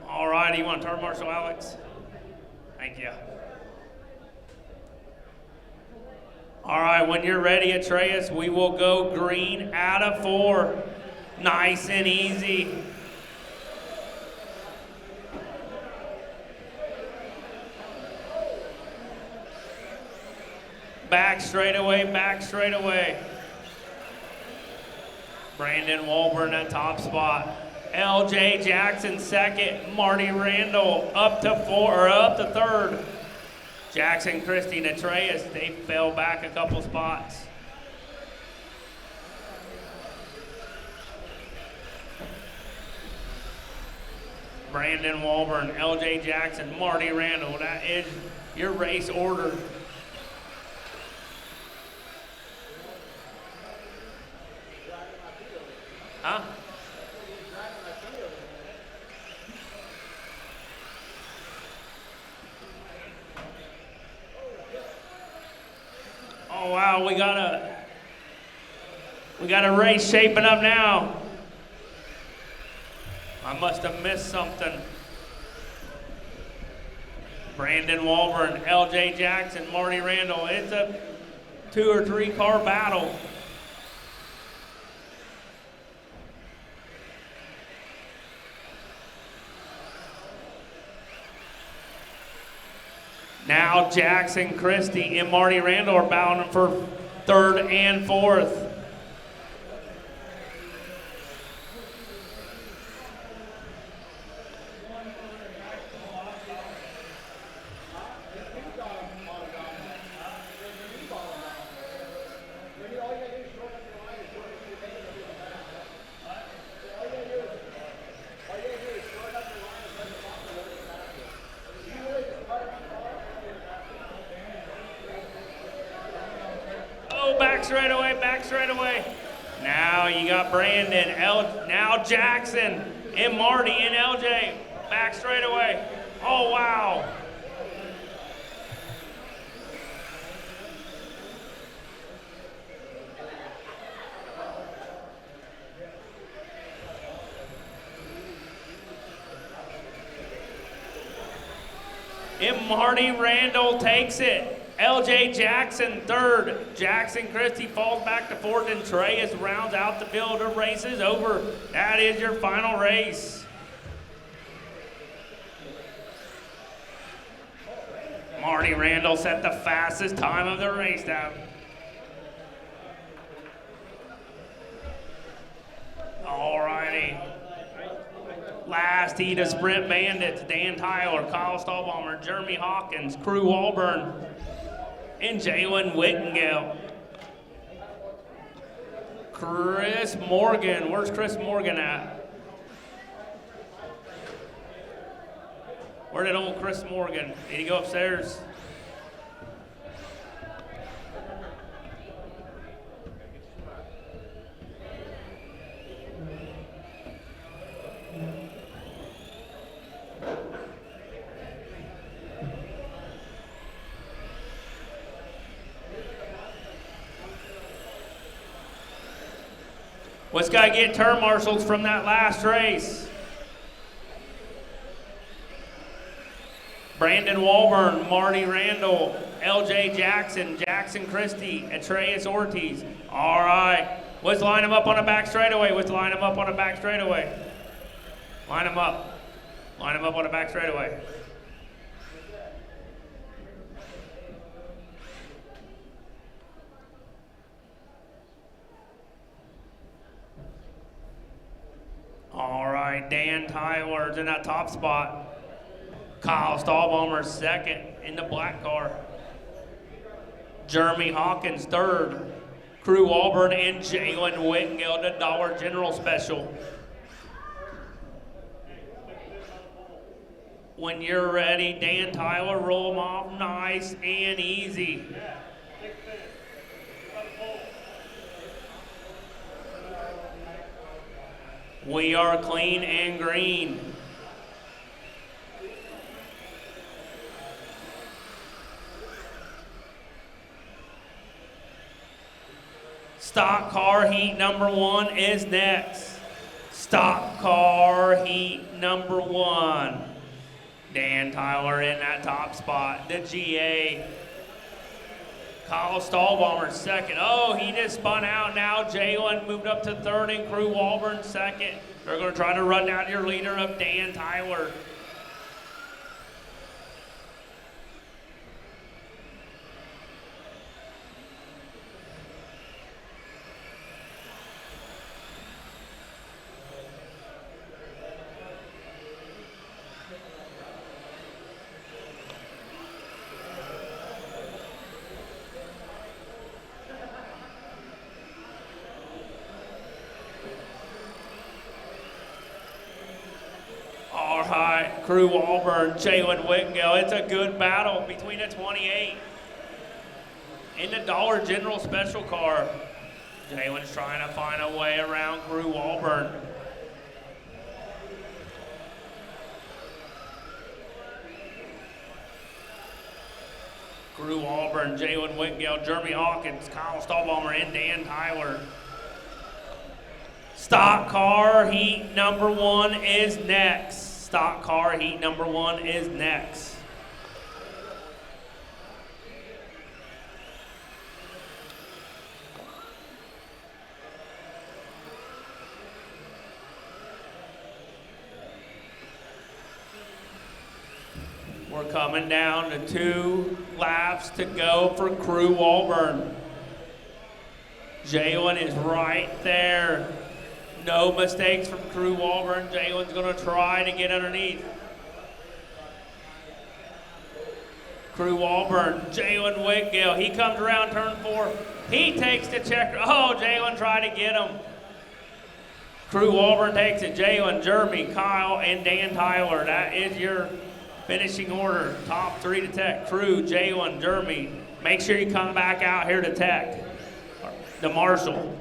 All right, you want to turn marshal, Alex? Thank you. All right, when you're ready, Atreus, we will go green out of 4. Nice and easy. Back straight away, back straight away. Brandon Walburn at top spot. LJ Jackson second. Marty Randall up to 4 or up to 3rd. Jackson, Christie, and Atreus, they fell back a couple spots. Brandon Walburn, LJ Jackson, Marty Randall, that is your race order. Huh? Oh wow, we got a race shaping up now. I must have missed something. Brandon Walburn, LJ Jackson, Marty Randall. It's a 2 or 3 car battle. Now Jackson, Christie, and Marty Randall are battling for 3rd and 4th. Back straight away. Now you got Brandon, now Jackson, and Marty and LJ. Back straight away. Oh, wow. And Marty Randall takes it. LJ Jackson 3rd. Jackson Christie falls back to 4th, and Treyas rounds out the field. The race is over. That is your final race. Marty Randall set the fastest time of the race down. All righty. Last heat of Sprint Bandits, Dan Tyler, Kyle Stahlbomber, Jeremy Hawkins, Crew Walburn, and Jalen Wittengale. Chris Morgan, where's Chris Morgan at? Where did old Chris Morgan? Did he go upstairs? Let's gotta get turn marshals from that last race. Brandon Walburn, Marty Randall, LJ Jackson, Jackson Christie, Atreus Ortiz. All right, let's line them up on the back straightaway. Let's line them up on the back straightaway. Line them up. Line them up on the back straightaway. Dan Tyler's in that top spot. Kyle Stahlbaumer second in the black car. Jeremy Hawkins third. Crew Auburn and Jalen Whitgill, the Dollar General Special. When you're ready, Dan Tyler, roll them off nice and easy. We are clean and green. Stock car heat number 1 is next. Stock car heat number 1. Dan Tyler in that top spot. The GA. Kyle Stahlbaumer second. Oh, he just spun out now. Jalen moved up to third and Crew Auburn second. They're going to try to run down your leader of Dan Tyler. Crew Auburn, Jalen Whitgill. It's a good battle between the 28 and the Dollar General Special car. Jalen's trying to find a way around Crew Auburn. Crew Auburn, Jalen Whitgill, Jeremy Hawkins, Kyle Stahlbaumer, and Dan Tyler. Stock car heat number 1 is next. Stock car heat number 1 is next. We're coming down to 2 laps to go for Crew Auburn. Jalen is right there. No mistakes from Crew Auburn. Jalen's going to try to get underneath. Crew Auburn, Jalen Whitgill. He comes around turn 4. He takes the checker. Oh, Jalen tried to get him. Crew Auburn takes it. Jalen, Jeremy, Kyle, and Dan Tyler. That is your finishing order. Top 3 to tech. Crew, Jalen, Jeremy. Make sure you come back out here to tech. The marshal.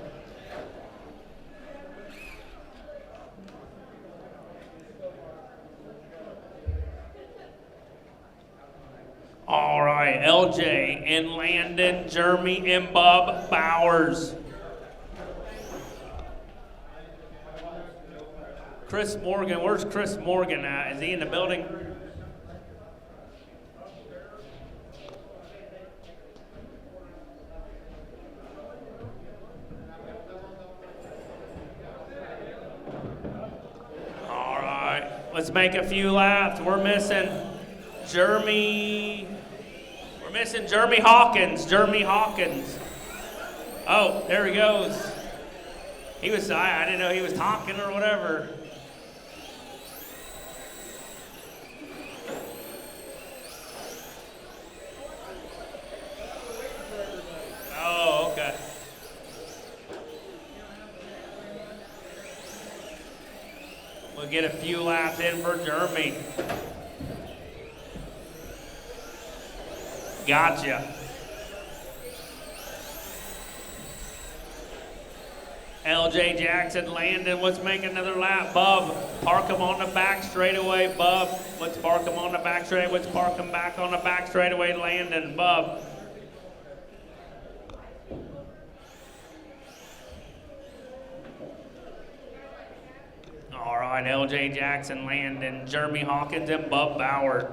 All right, LJ and Landon, Jeremy and Bub Bowers. Chris Morgan, where's Chris Morgan at? Is he in the building? All right, let's make a few laps. We're missing Jeremy. We're missing Jeremy Hawkins. Jeremy Hawkins. Oh, there he goes. He was, I didn't know he was talking or whatever. Oh, okay. We'll get a few laps in for Jeremy. Gotcha. LJ Jackson, Landon, let's make another lap. Bub, park him on the back straightaway. Bub, let's park him on the back straightaway. Let's park him back on the back straightaway. Landon, Bub. All right, LJ Jackson, Landon, Jeremy Hawkins, and Bub Bauer.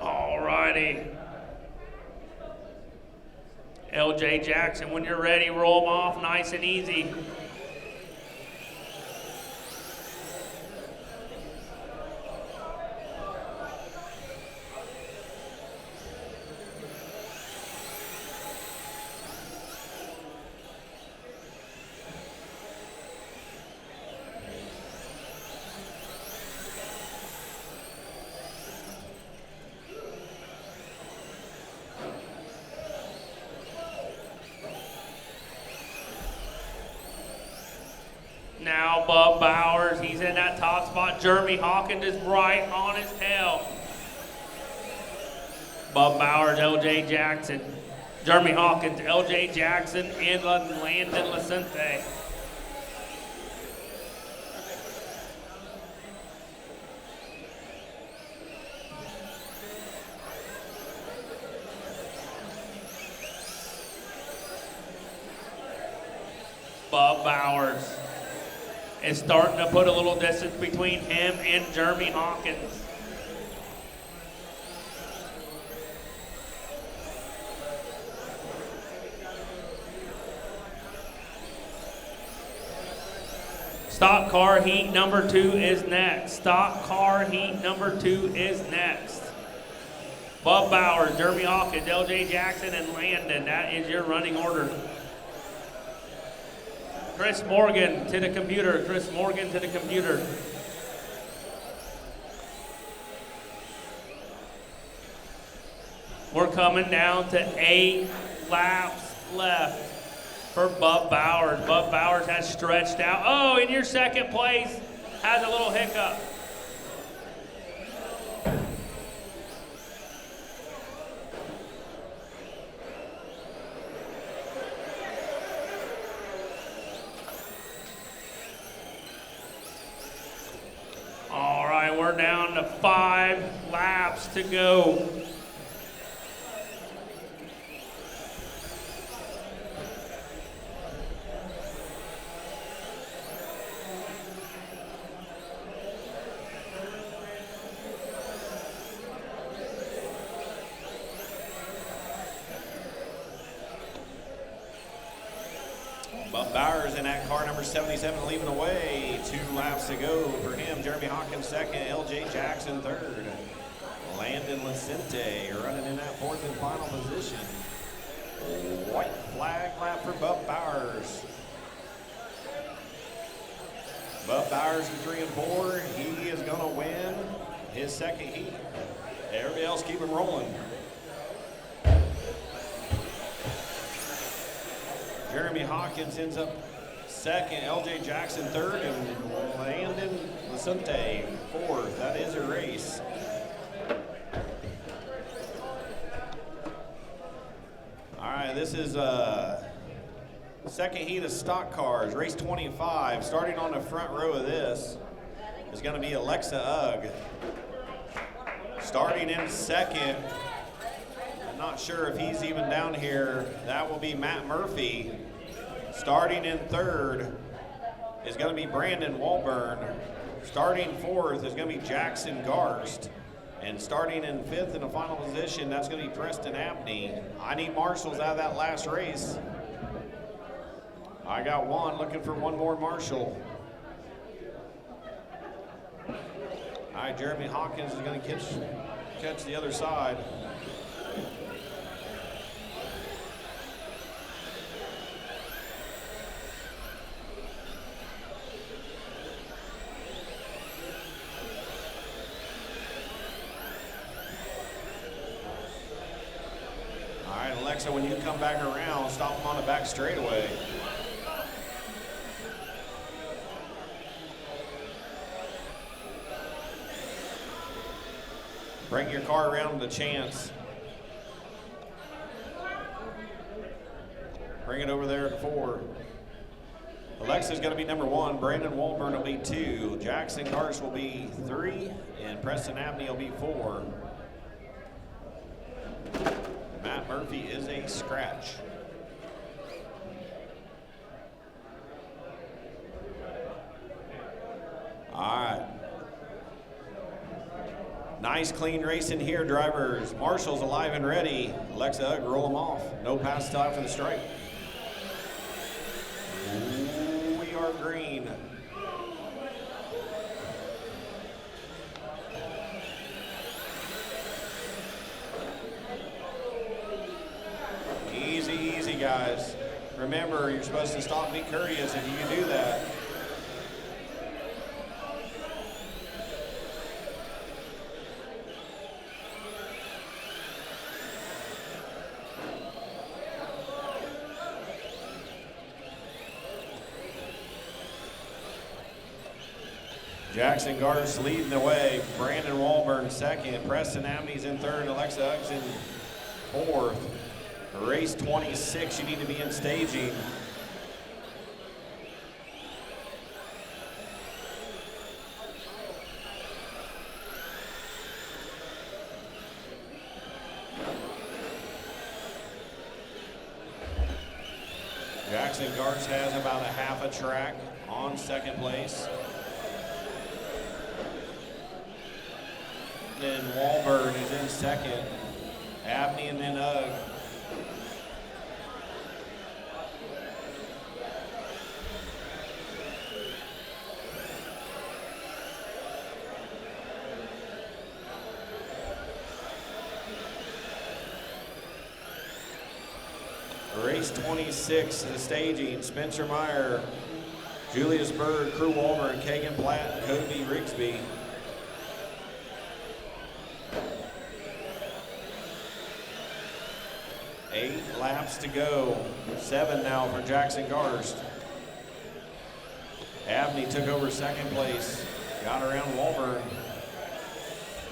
All righty. LJ Jackson, when you're ready, roll them off nice and easy. that top spot. Jeremy Hawkins is right on his tail. Bub Bowers, LJ Jackson. Jeremy Hawkins, LJ Jackson, and Landon Licente. Bub Bowers is starting to put a little distance between him and Jeremy Hawkins. Stock car heat number 2 is next. Stock car heat number 2 is next. Bub Bowers, Jeremy Hawkins, LJ Jackson, and Landon. That is your running order. Chris Morgan to the computer. Chris Morgan to the computer. We're coming down to 8 laps left for Bub Bowers. Bub Bowers has stretched out. Oh, in your second place has a little hiccup. All right, we're down to 5 laps to go. Bub Bowers in that car number 77 leaving away. 2 laps to go for him. Jeremy Hawkins second, LJ Jackson third. Landon Licente running in that 4th and final position. White flag lap for Bub Bowers. Bub Bowers in 3 and 4. He is going to win his second heat. Everybody else keep him rolling. Jeremy Hawkins ends up second, LJ Jackson third, and Landon Licente fourth. That is a race. All right, this is second heat of stock cars, race 25. Starting on the front row of this is going to be Alexa Ugg. Starting in second, I'm not sure if he's even down here, that will be Matt Murphy. Starting in third is going to be Brandon Walburn. Starting fourth is going to be Jackson Garst. And starting in 5th in the final position, that's going to be Preston Abney. I need marshals out of that last race. I got one, looking for one more marshal. All right, Jeremy Hawkins is going to catch the other side. Alexa, when you come back around, stop him on the back straightaway. Bring your car around to chance. Bring it over there at 4. Alexa's going to be number 1. Brandon Walburn will be 2. Jackson Garst will be 3. And Preston Abney will be 4. Matt Murphy is a scratch. All right. Nice clean racing here, drivers. Marshall's alive and ready. Alexa Ugg, roll them off. No pass till after the stripe. We are green. Easy, guys. Remember, you're supposed to stop and be courteous if you can do that. Jackson Garst leading the way. Brandon Walburn second. Preston Abney's in third. Alexa Uggs in fourth. Race 26, you need to be in staging. Jackson Garst has about a half a track on second place. Then Walburn is in second. Abney and then Ugg. Race 26, the staging. Spencer Meyer, Julius Bird, Crew Walburn, Kagan Platt, and Cody Rigsby. Eight laps to go. 7 now for Jackson Garst. Abney took over second place. Got around Walburn.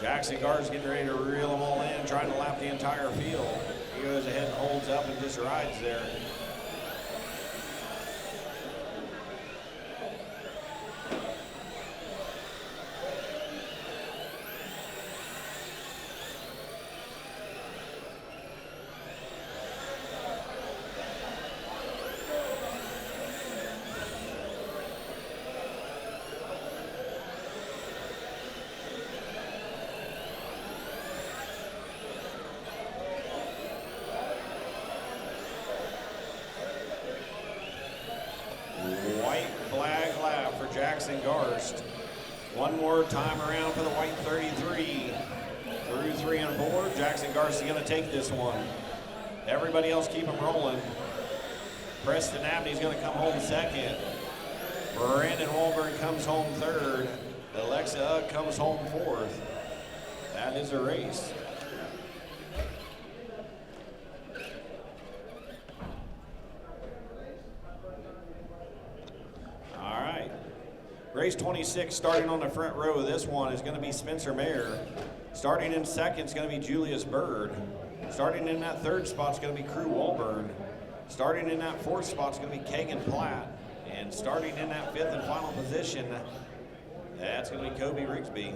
Jackson Garst getting ready to reel them all in, trying to lap the entire field. He goes ahead and holds up and just rides there. Jackson Garst. One more time around for the white 33. Through 3 and 4. Jackson Garst is going to take this one. Everybody else keep them rolling. Preston Abney's going to come home second. Brandon Walburn comes home third. Alexa Ugg comes home fourth. That is a race. Race 26, starting on the front row of this one, is going to be Spencer Mayer. Starting in second is going to be Julius Bird. Starting in that third spot is going to be Crew Walburn. Starting in that fourth spot is going to be Kagan Platt. And starting in that fifth and final position, that's going to be Kobe Rigsby.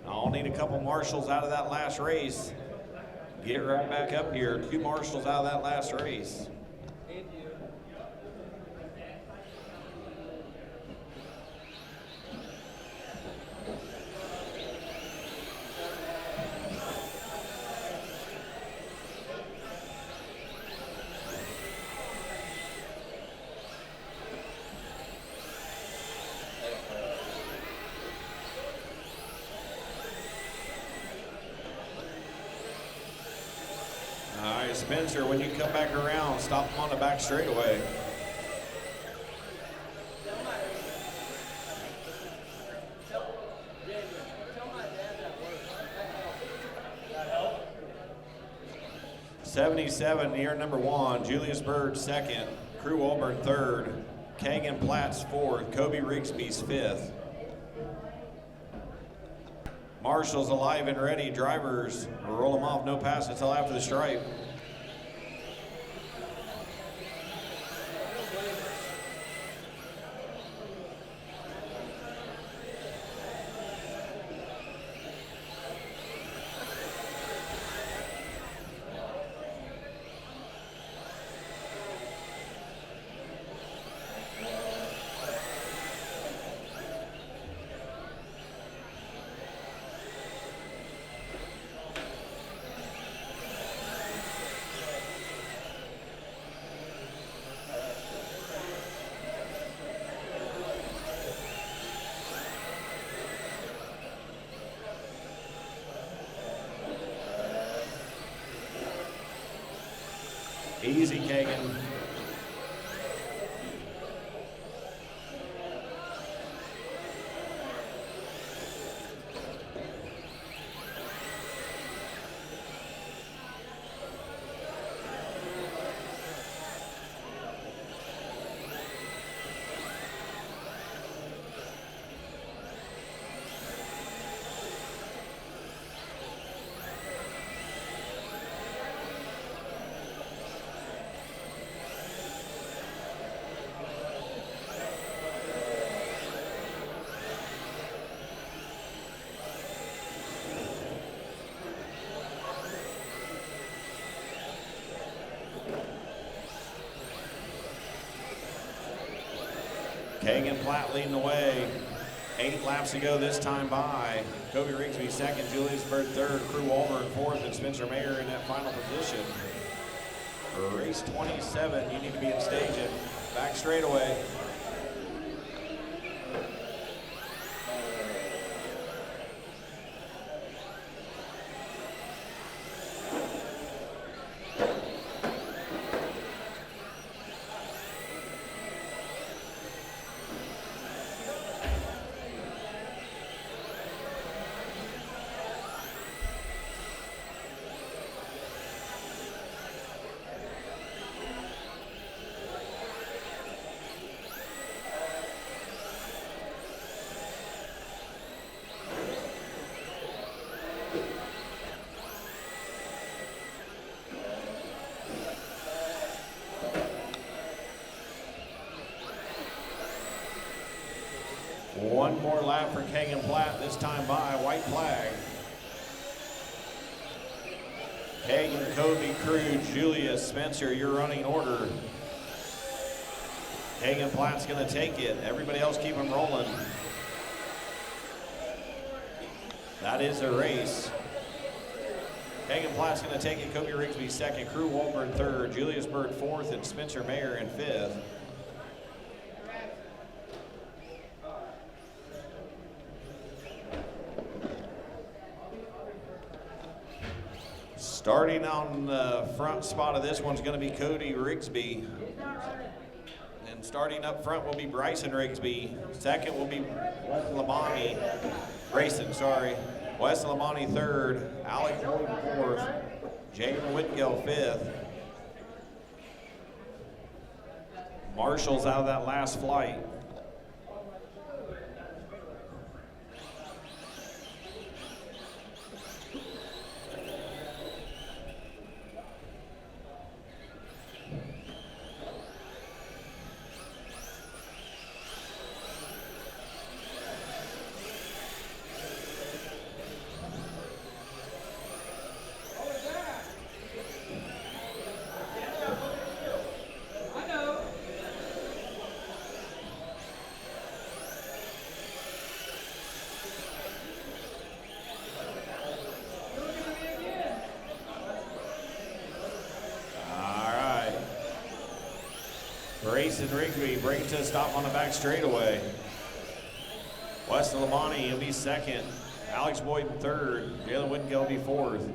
I'll need a couple marshals out of that last race. Get right back up here. 2 marshals out of that last race. Spencer, when you come back around, stop them on the back straightaway. '77, year number 1, Julius Bird second, Crew Walburn third, Kagan Platt's fourth, Kobe Rigsby's fifth. Marshals alive and ready, drivers, we'll roll them off, no pass until after the stripe. Easy, Kagan. Hagen Platt leading the way. 8 laps to go this time by. Kobe Rigsby second, Julius Bird third, Crew Walmer in fourth, and Spencer Mayer in that final position. For race 27, you need to be in stage it. Back straightaway. One more lap for Kagan Platt, this time by white flag. Kagan, Kobe, Crew, Julius, Spencer, your running order. Kagan Platt's gonna take it. Everybody else keep them rolling. That is a race. Kagan Platt's gonna take it. Kobe Rigsby second, Crew Walburn third, Julius Bird fourth, and Spencer Mayer in fifth. Starting on the front spot of this one's going to be Cody Rigsby. And starting up front will be Bryson Rigsby. Second will be Wes Lamani. Wes Lamani third. Alex Morgan fourth. Jalen Whitgill fifth. Marshall's out of that last flight. Grayson Rigsby bring it to a stop on the back straightaway. Wes Lamani, he'll be second. Alex Boyd third. Jalen Whitgill will be fourth.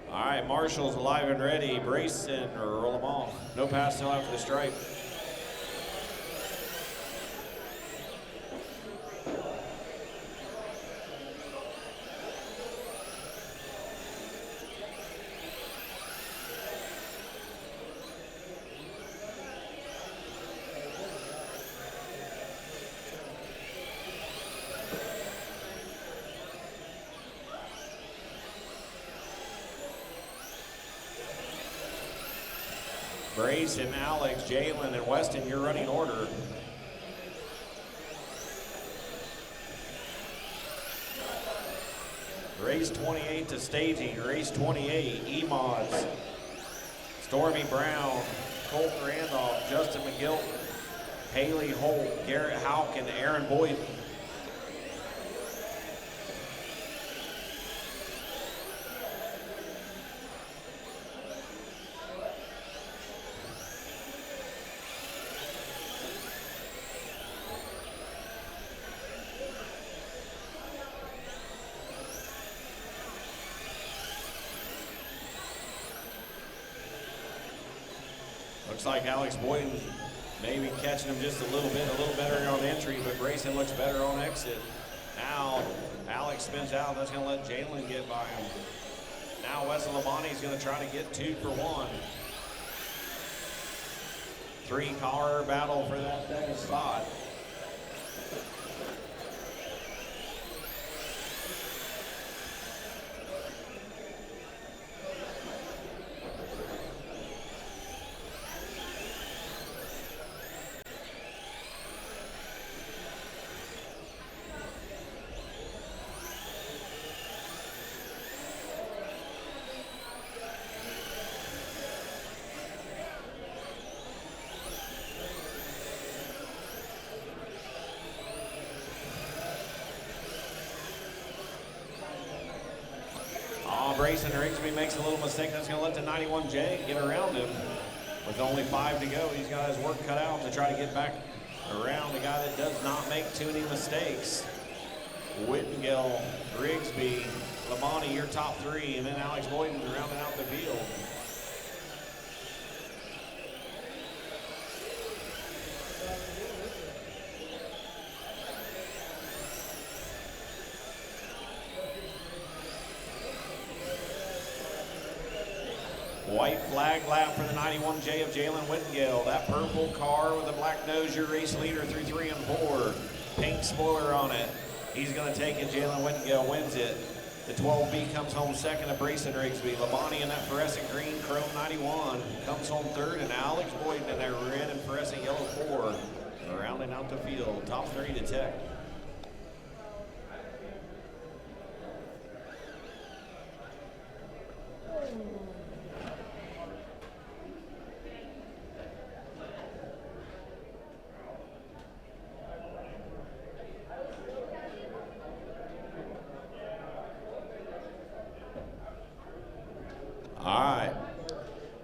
All right, Marshall's alive and ready. Brace and roll them all. No pass till after the stripe. Brace and Alex, Jalen, and Weston, your running order. Race 28 to staging. Race 28, E-Mods. Stormy Brown, Colt Randolph, Justin McGill, Haley Holt, Garrett Houck, and Aaron Boyd. Looks like Alex Boyden maybe catching him just a little better on entry, but Grayson looks better on exit. Now, Alex spins out, that's gonna let Jalen get by him. Now Wes Lamani's gonna try to get 2 for 1. 3-car battle for that second spot. Now Brayson Rigsby makes a little mistake. That's going to let the 91J get around him. With only 5 to go, he's got his work cut out to try to get back around the guy that does not make too many mistakes. Whittingale, Rigsby, Labonte, your top 3, and then Alex Boyden rounding out the field. White flag lap for the 91J of Jalen Whittingale. That purple car with the black nose, your race leader through 3 and 4. Pink spoiler on it. He's going to take it. Jalen Whittingale wins it. The 12B comes home second to Brayson Rigsby. Labonte in that fluorescent green chrome 91 comes home third, and Alex Boyden in that red and fluorescent yellow 4. Rounding out the field. Top 3 to Tech.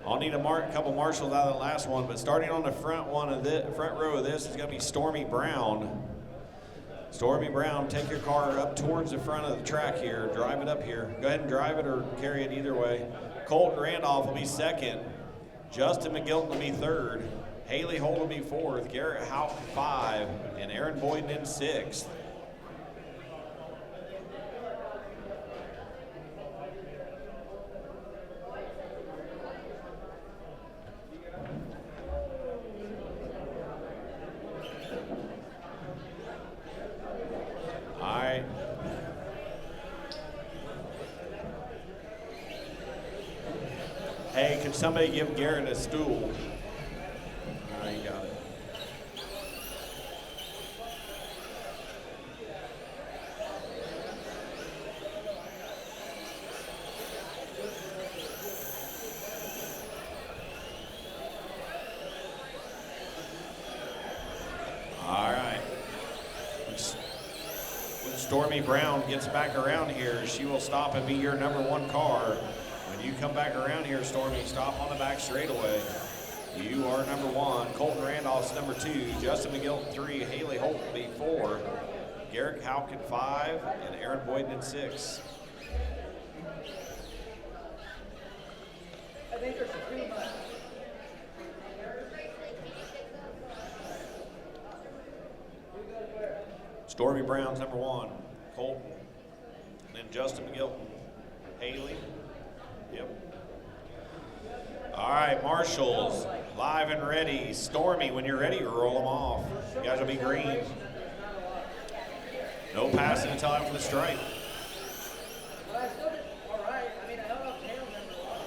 I'll need a couple marshals out of the last one, but starting on the front row of this is going to be Stormy Brown. Stormy Brown, take your car up towards the front of the track here. Drive it up here. Go ahead and drive it or carry it either way. Colton Randolph will be second. Justin McGilton will be third. Haley Holt will be fourth. Garrett Houck 5, and Aaron Boyden in 6th. Hey, can somebody give Garrett a stool? All right, you got it. All right. When Stormy Brown gets back around here, she will stop and be your number 1 car. When you come back around here, Stormy, stop on the back straightaway. You are number 1. Colton Randolph's number 2. Justin McGill 3. Haley Holt will be 4. Garrett Houck in 5. And Aaron Boyden in 6. I think there's too much. Stormy Brown's number 1. Colton. And then Justin McGilton. Haley. Yep. All right, marshals, live and ready. Stormy, when you're ready, roll them off. You guys will be green. No passing until after the stripe. But I still did all right. I mean, I don't know if Taylor's ever lost.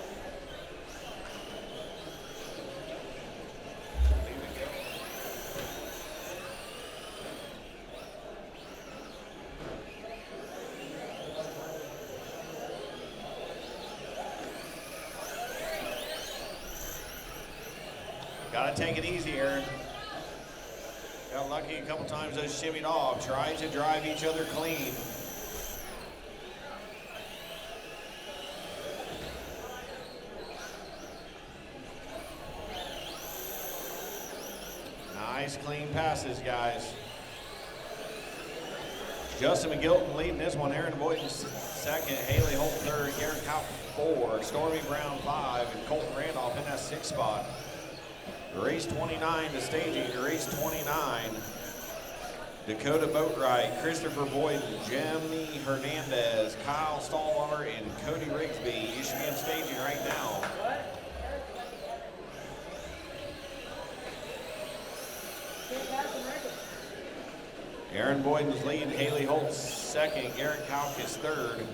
Gotta take it easy, Aaron. Got lucky a couple times, those shimmied off. Try to drive each other clean. Nice clean passes, guys. Justin McGilton leading this one. Aaron Boyden second. Haley Holt third. Garrett Houck 4. Stormy Brown 5. And Colton Randolph in that 6th spot. Race 29 to staging. Race 29. Dakota Boatwright, Christopher Boyden, Jimmy Hernandez, Kyle Stallwater, and Cody Rigsby. You should be in staging right now. Aaron Boyden's lead. Haley Holt's second. Garrett Houck is third.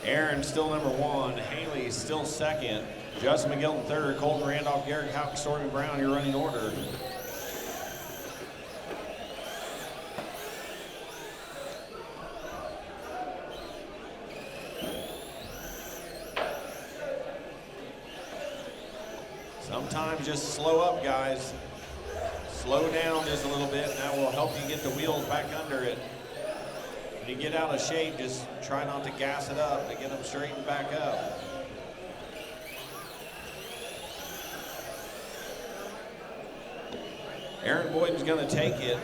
Aaron's still number 1. Haley's still second. Justin McGill in third, Colton Randolph, Garrett Houck, Stormy Brown, your running order. Sometimes just slow up, guys. Slow down just a little bit, and that will help you get the wheels back under it. When you get out of shape, just try not to gas it up to get them straightened back up. Aaron Boyden's gonna take it.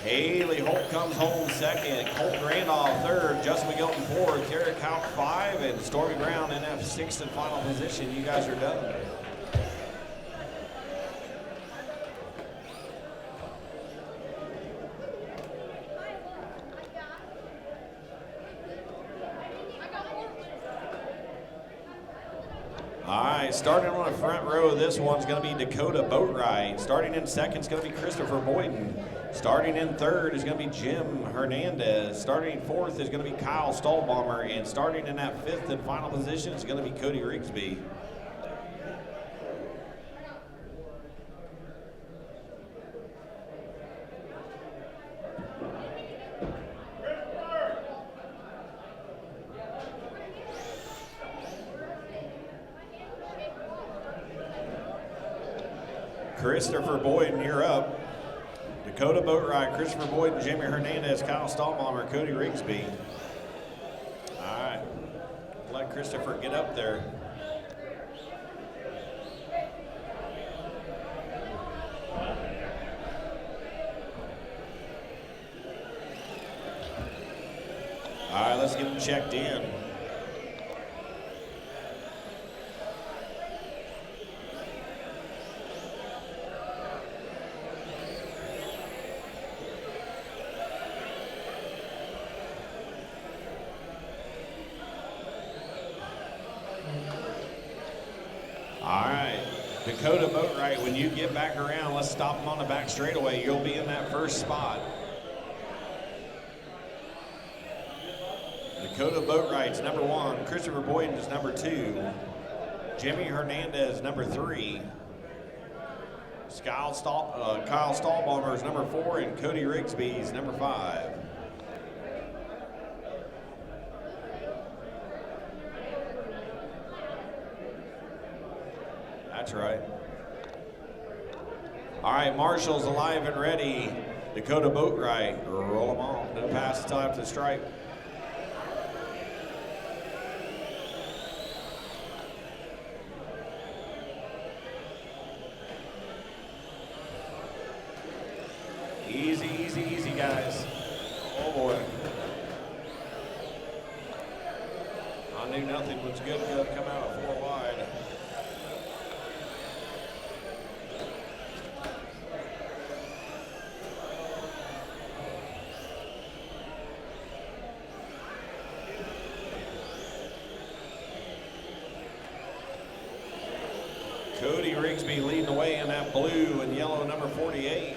Haley Holt comes home second. Colton Randolph third. Justin McGilton fourth. Garrett Houck 5, and Stormy Brown in that sixth and final position. You guys are done. All right, starting on the front row, this one's going to be Dakota Boatwright. Starting in second is going to be Christopher Boyden. Starting in third is going to be Jim Hernandez. Starting in fourth is going to be Kyle Stallbomber. And starting in that fifth and final position is going to be Cody Rigsby. Christopher Boyden, you're up. Dakota Boatwright, Christopher Boyden, Jimmy Hernandez, Kyle Stallbomber, Cody Rigsby. All right, let Christopher get up there. All right, let's get him checked in. Dakota Boatwright, when you get back around, let's stop him on the back straightaway. You'll be in that first spot. Dakota Boatwright's number 1. Christopher Boyden's number 2. Jimmy Hernandez, number 3. Kyle Stallbomber's number 4, and Cody Rigsby's number 5. That's right. All right, Marshall's alive and ready. Dakota Boatwright, roll them off. No pass until after the stripe. Easy, easy, easy, guys. Oh boy. I knew nothing was good to come out of 4 wide. Cody Rigsby leading the way in that blue and yellow number 48.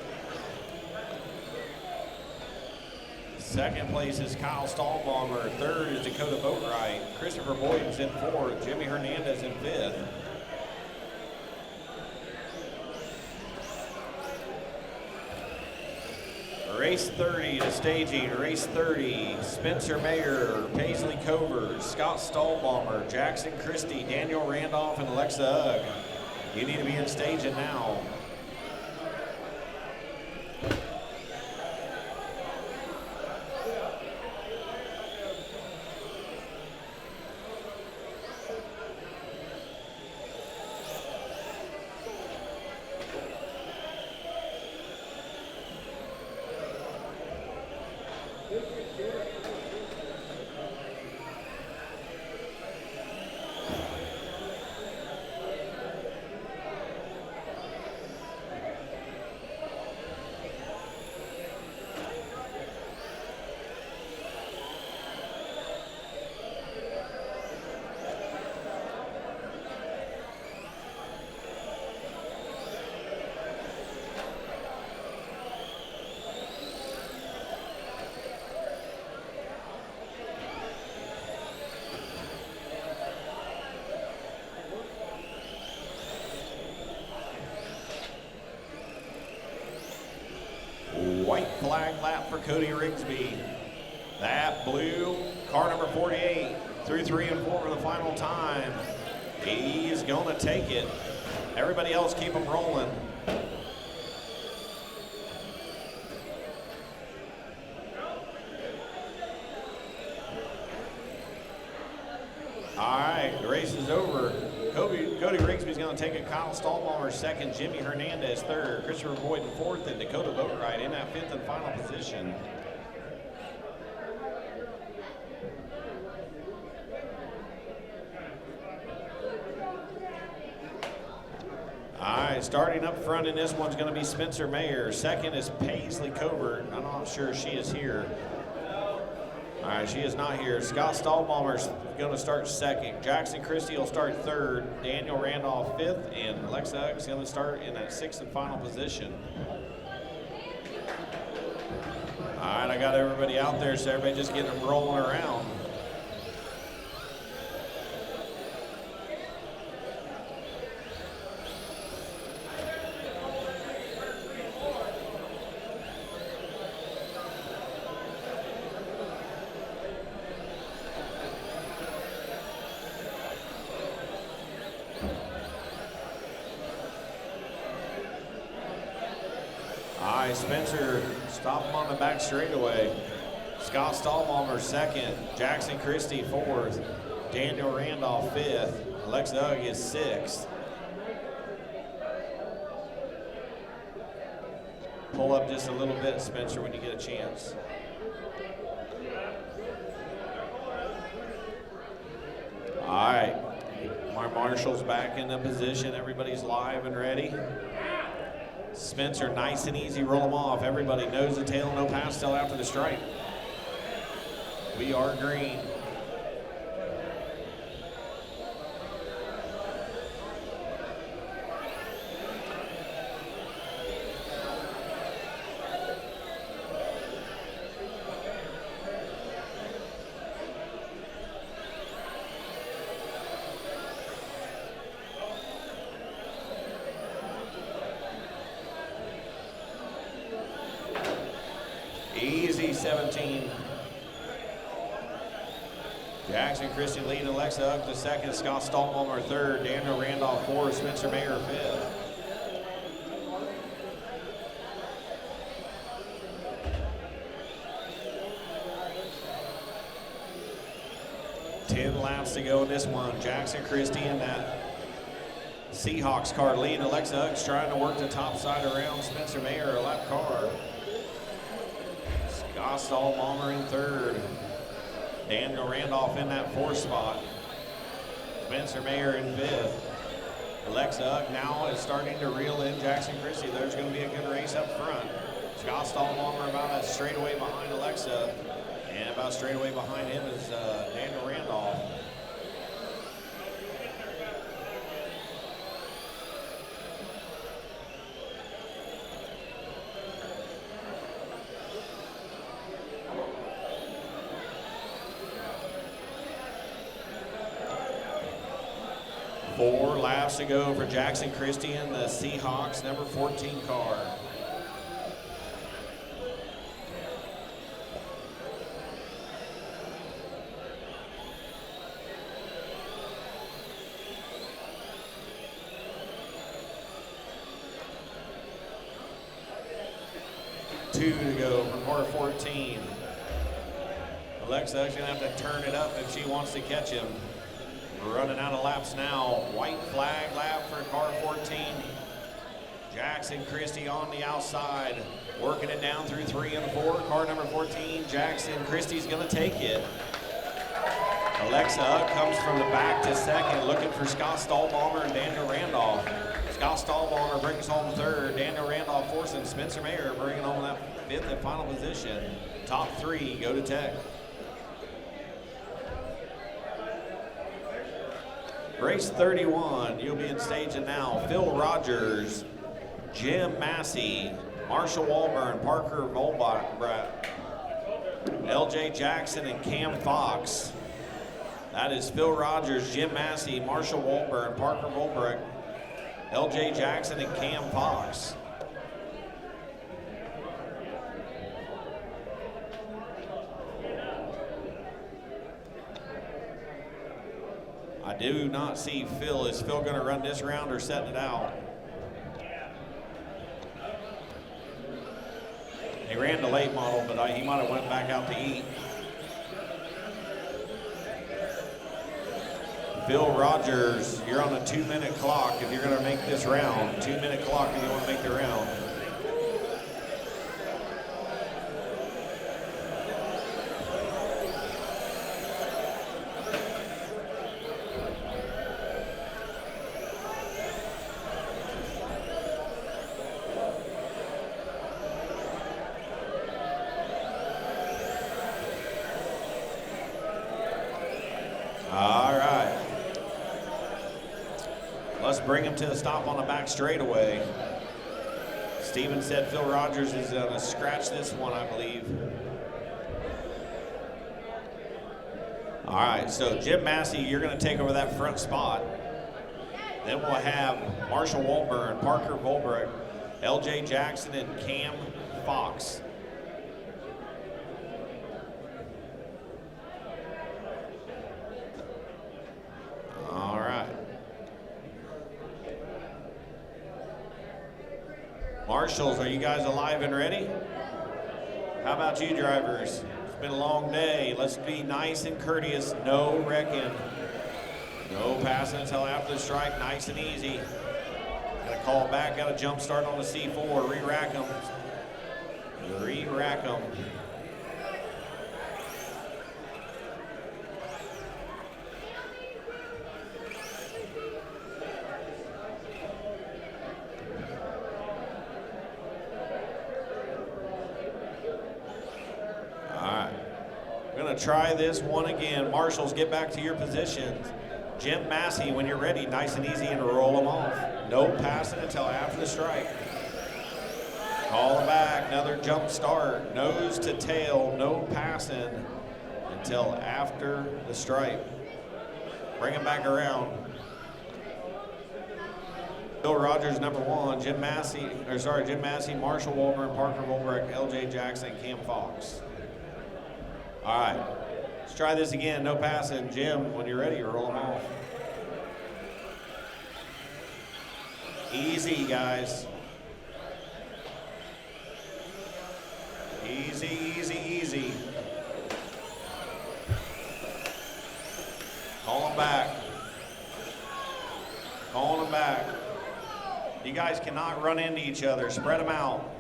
Second place is Kyle Stallbomber. Third is Dakota Boatwright. Christopher Boyden's in fourth. Jimmy Hernandez in fifth. Race 30 to staging. Race 30, Spencer Mayer, Paisley Covers, Scott Stallbomber, Jackson Christie, Daniel Randolph, and Alexa Ugg. You need to be in staging now. flag lap for Cody Rigsby. That blue car number 48 through 3 and 4 for the final time. He's going to take it. Everybody else keep them rolling. All right, the race is over. Cody Rigsby's going to take it. Kyle Stallbalmer second, Jimmy Hernandez third, Christopher Boyd fourth, and Dakota POWRi in that fifth and final position. All right, starting up front in this one's going to be Spencer Mayer. Second is Paisley Covert. I'm not sure she is here. All right, she is not here. Scott Stallbalmer's going to start second. Jackson Christie will start third. Daniel Randolph fifth, and Alexa Hugg's going to start in that sixth and final position. All right, I got everybody out there, so everybody just getting them rolling around. Spencer, stop him on the back straightaway. Scott Stallbalmer second, Jackson Christie fourth, Daniel Randolph fifth, Alexa Hugg is sixth. Pull up just a little bit, Spencer, when you get a chance. All right, our marshal's back in the position. Everybody's live and ready. Spencer, nice and easy, roll them off. Everybody knows the tail, no pass till after the stripe. We are green. Easy 17. Jackson Christie leading, Alexa Hugg to second, Scott Stallbalmer third, Daniel Randolph fourth, Spencer Mayer fifth. Ten laps to go in this one. Jackson Christie in that Seahawks car leading, Alexa Hugg's trying to work the top side around Spencer Mayer, a lap car. Scott Stallbalmer in third. Daniel Randolph in that fourth spot. Spencer Mayer in fifth. Alexa Hugg now is starting to reel in Jackson Christie. There's going to be a good race up front. Scott Stallbalmer about a straightaway behind Alexa, and about straightaway behind him is Daniel Randolph. Four laps to go for Jackson Christie in the Seahawks number 14 car. Two to go for car 14. Alexa's gonna have to turn it up if she wants to catch him. We're running out of laps now. White flag lap for car 14. Jackson Christie on the outside, working it down through 3 and 4. Car number 14, Jackson Christie's gonna take it. Alexa Hugg comes from the back to second, looking for Scott Stallbalmer and Daniel Randolph. Scott Stallbalmer brings home third, Daniel Randolph fourth, and Spencer Mayer bringing home that fifth and final position. Top three go to Tech. Race 31, you'll be in staging now. Phil Rogers, Jim Massey, Marshall Walburn, Parker Volbrat, LJ Jackson, and Cam Fox. That is Phil Rogers, Jim Massey, Marshall Walburn, Parker Volbrat, LJ Jackson, and Cam Fox. I do not see Phil. Is Phil going to run this round or setting it out? He ran the late model, but he might have went back out to eat. Bill Rogers, you're on a 2-minute clock if you're going to make this round. 2-minute clock if you want to make the round. Bring him to a stop on the back straightaway. Steven said Phil Rogers is going to scratch this one, I believe. All right, so Jim Massey, you're going to take over that front spot. Then we'll have Marshall Wolburn, Parker Volbrick, LJ Jackson, and Cam Fox. All right. Marshals, are you guys alive and ready? How about you drivers? It's been a long day. Let's be nice and courteous. No wrecking. No passing until after the strike. Nice and easy. Got to call back. Got to jump start on the C4. Re-rack them. Re-rack them. Try this one again. Marshals, get back to your positions. Jim Massey, when you're ready, nice and easy, and roll them off. No passing until after the strike. Call it back, another jump start. Nose to tail, no passing until after the stripe. Bring him back around. Bill Rogers, number 1. Jim Massey, Marshall Wolburn, Parker Volbrick, LJ Jackson, Cam Fox. All right, let's try this again. No passing. Jim, when you're ready, roll them off. Easy, guys. Easy, easy, easy. Call them back. Calling them back. You guys cannot run into each other. Spread them out.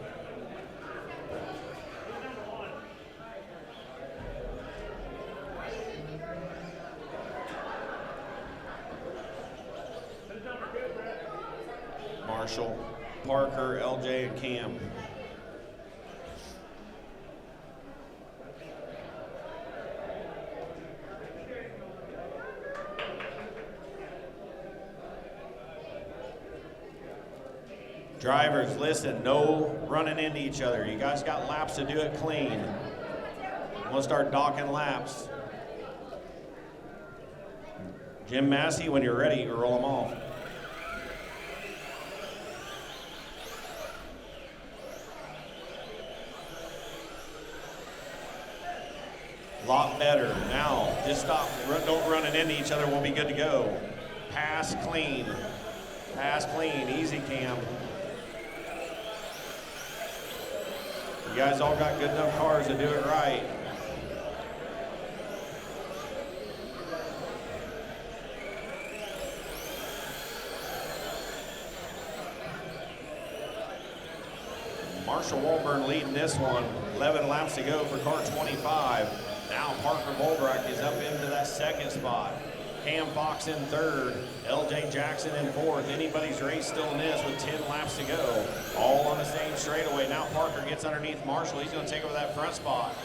Marshall, Parker, LJ, and Cam. Drivers, listen, no running into each other. You guys got laps to do it clean. We'll start docking laps. Jim Massey, when you're ready, you roll them off. Lot better. Now, just stop. Don't run it into each other. We'll be good to go. Pass clean. Pass clean. Easy, Cam. You guys all got good enough cars to do it right. Marshall Wolburn leading this one. 11 laps to go for car 25. Now Parker Volbrick is up into that second spot. Cam Fox in third. LJ Jackson in fourth. Anybody's race still in this with 10 laps to go. All on the same straightaway. Now Parker gets underneath Marshall. He's going to take over that front spot.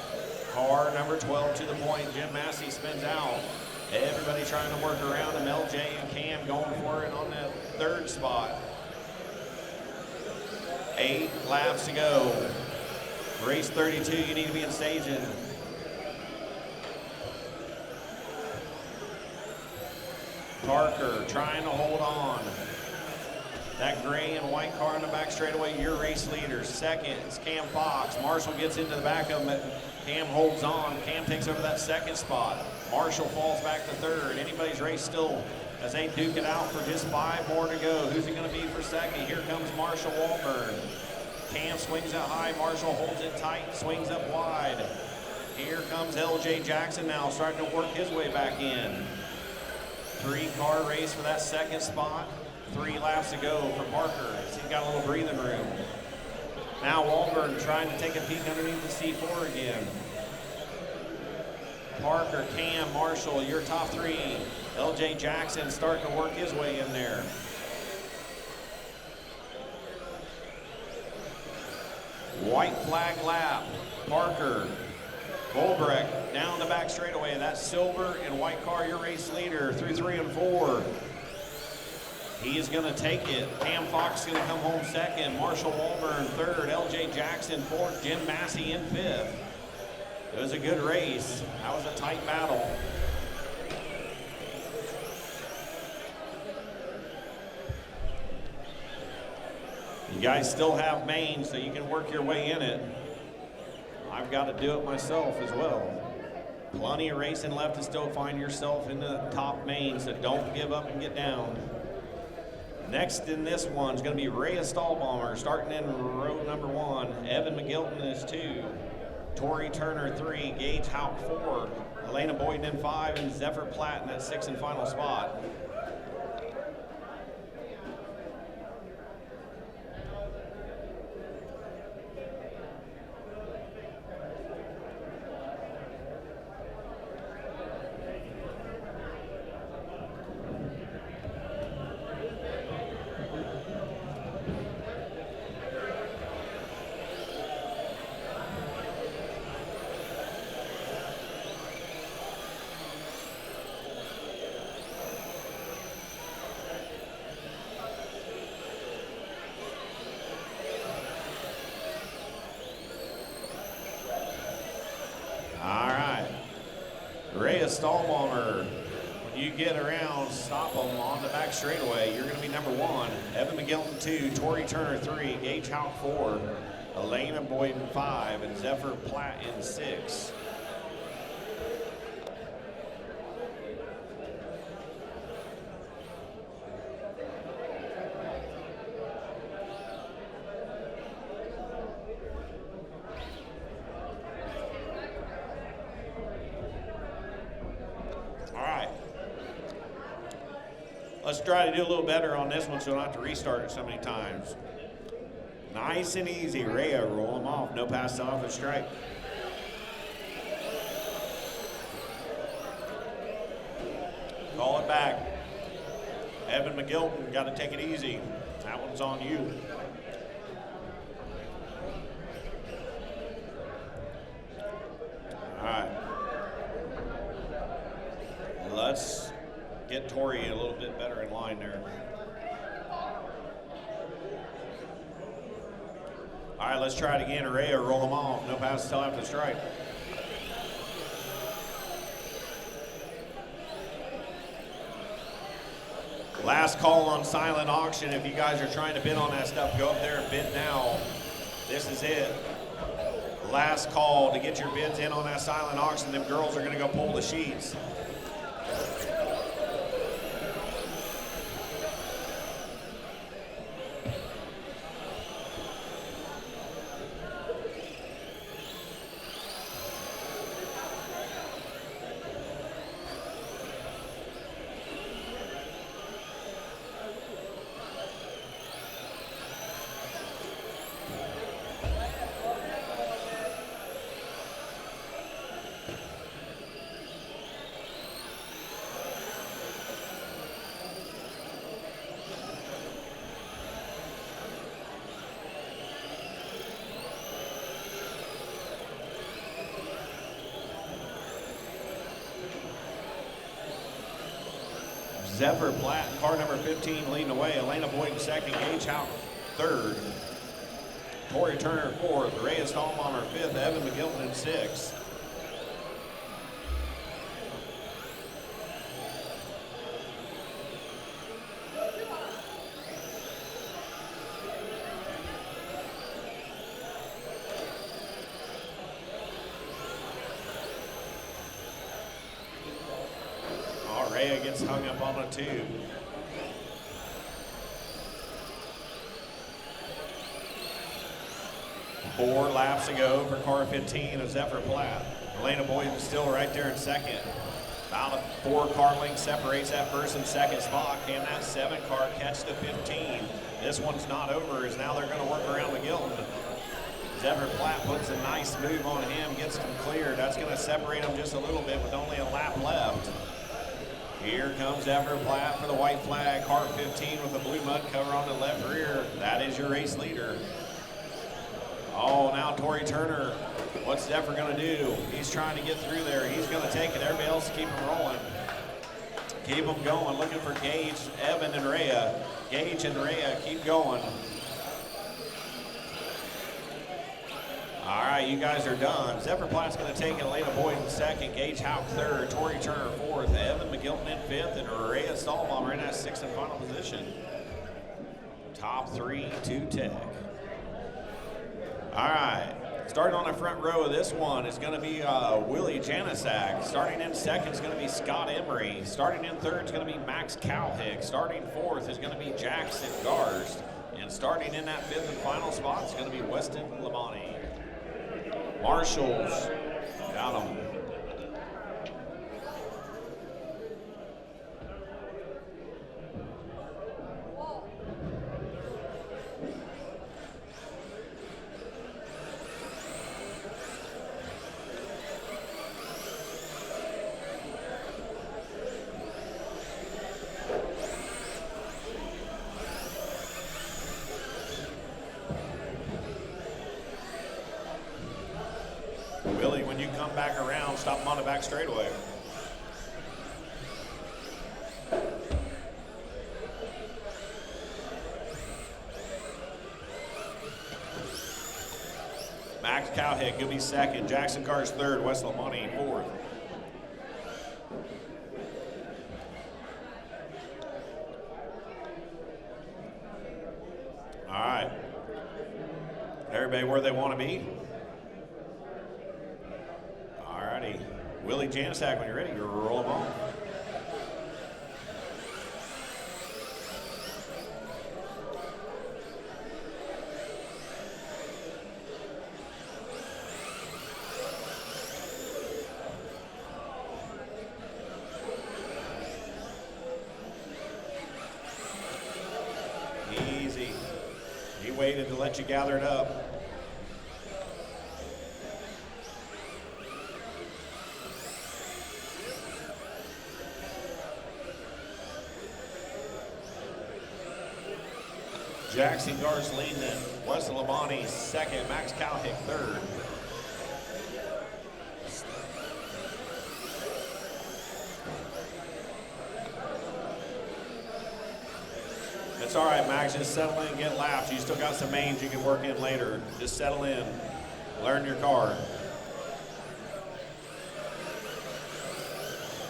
Car number 12 to the point. Jim Massey spins out. Everybody trying to work around him. LJ and Cam going for it on that third spot. 8 laps to go. Race 32, you need to be in staging. Parker trying to hold on. That gray and white car in the back straightaway, your race leader. Second is Cam Fox. Marshall gets into the back of him, but Cam holds on. Cam takes over that second spot. Marshall falls back to third. Anybody's race still as they duke it out for just 5 more to go. Who's it going to be for second? Here comes Marshall Walburn. Cam swings it high. Marshall holds it tight, swings up wide. Here comes LJ Jackson now, starting to work his way back in. 3-car race for that second spot. 3 laps to go for Parker. He's got a little breathing room. Now Walburn trying to take a peek underneath the C4 again. Parker, Cam, Marshall, your top 3. LJ Jackson starting to work his way in there. White flag lap. Parker, Goldbrecht down the back straightaway. That silver and white car, your race leader through 3 and 4. He is going to take it. Cam Fox is going to come home second. Marshall Walburn third. LJ Jackson fourth. Jim Massey in 5th. It was a good race. That was a tight battle. You guys still have mains, so you can work your way in it. I've got to do it myself as well. Plenty of racing left to still find yourself in the top main, so don't give up and get down. Next in this one is going to be Rhea Stahlbomber, starting in row number 1. Evan McGilton is 2. Tori Turner 3. Gage Houck 4. Elena Boyden in 5. And Zephyr Platt in that 6th and final spot. Stahlbomber, when you get around, stop them on the back straightaway. You're going to be number 1. Evan McGilton 2, Tori Turner 3, Gage Houck 4, Elena Boyden 5, and Zephyr Platt in 6. Let's try to do a little better on this one so I don't have to restart it so many times. Nice and easy. Rhea, roll them off. No pass off the strike. Call it back. Evan McGilton, got to take it easy. That one's on you. All right. Let's get Tori a little bit better in line there. All right, let's try it again. Rhea, roll them off. No pass until after the strike. Last call on silent auction. If you guys are trying to bid on that stuff, go up there and bid now. This is it. Last call to get your bids in on that silent auction. Them girls are going to go pull the sheets. Zephyr Platt, car number 15, leading away. Elena Boyden second, Gage Houck third. Tori Turner fourth, Rhea Stahlbomber fifth, Evan McGilton in sixth. Rhea gets hung up on a tube. Four laps to go for car 15 of Zephyr Platt. Elena Boyd is still right there in second. About a 4-car length separates that first and second spot. Can that 7 car catch the 15? This one's not over, as now they're going to work around McGilton. Zephyr Platt puts a nice move on him, gets him cleared. That's going to separate them just a little bit with only a lap left. Here comes Zephyr Platt for the white flag. Car 15 with the blue mud cover on the left rear. That is your race leader. Oh, now Torrey Turner. What's Zephyr going to do? He's trying to get through there. He's going to take it. Everybody else keep him rolling. Keep them going. Looking for Gage, Evan, and Rhea. Gage and Rhea, keep going. All right, you guys are done. Zephyr Platt's going to take it. Elena Boyd in second. Gage Houck third. Torrey Turner fourth. Evan McGilton in fifth. And Rhea Stahlbomber in that sixth and final position. Top 3 to Tech. All right, starting on the front row of this one is going to be Willie Janisak. Starting in second is going to be Scott Emery. Starting in third is going to be Max Cowhick. Starting fourth is going to be Jackson Garst. And starting in that fifth and final spot is going to be Weston Lamani. Marshalls, got him. Willie, when you come back around, stop him on the back straightaway. Max Cowhick, he'll be second. Jackson Carr's third. Wes Lamani fourth. All right. Everybody where they want to be? Alrighty, Willie Janisak, when you're ready, you roll them on. Easy. He waited to let you gather it up. Jackson Garst leading it. Weston Lamani second. Max Cowhick third. It's all right, Max. Just settle in and get laps. You still got some mains you can work in later. Just settle in. Learn your car.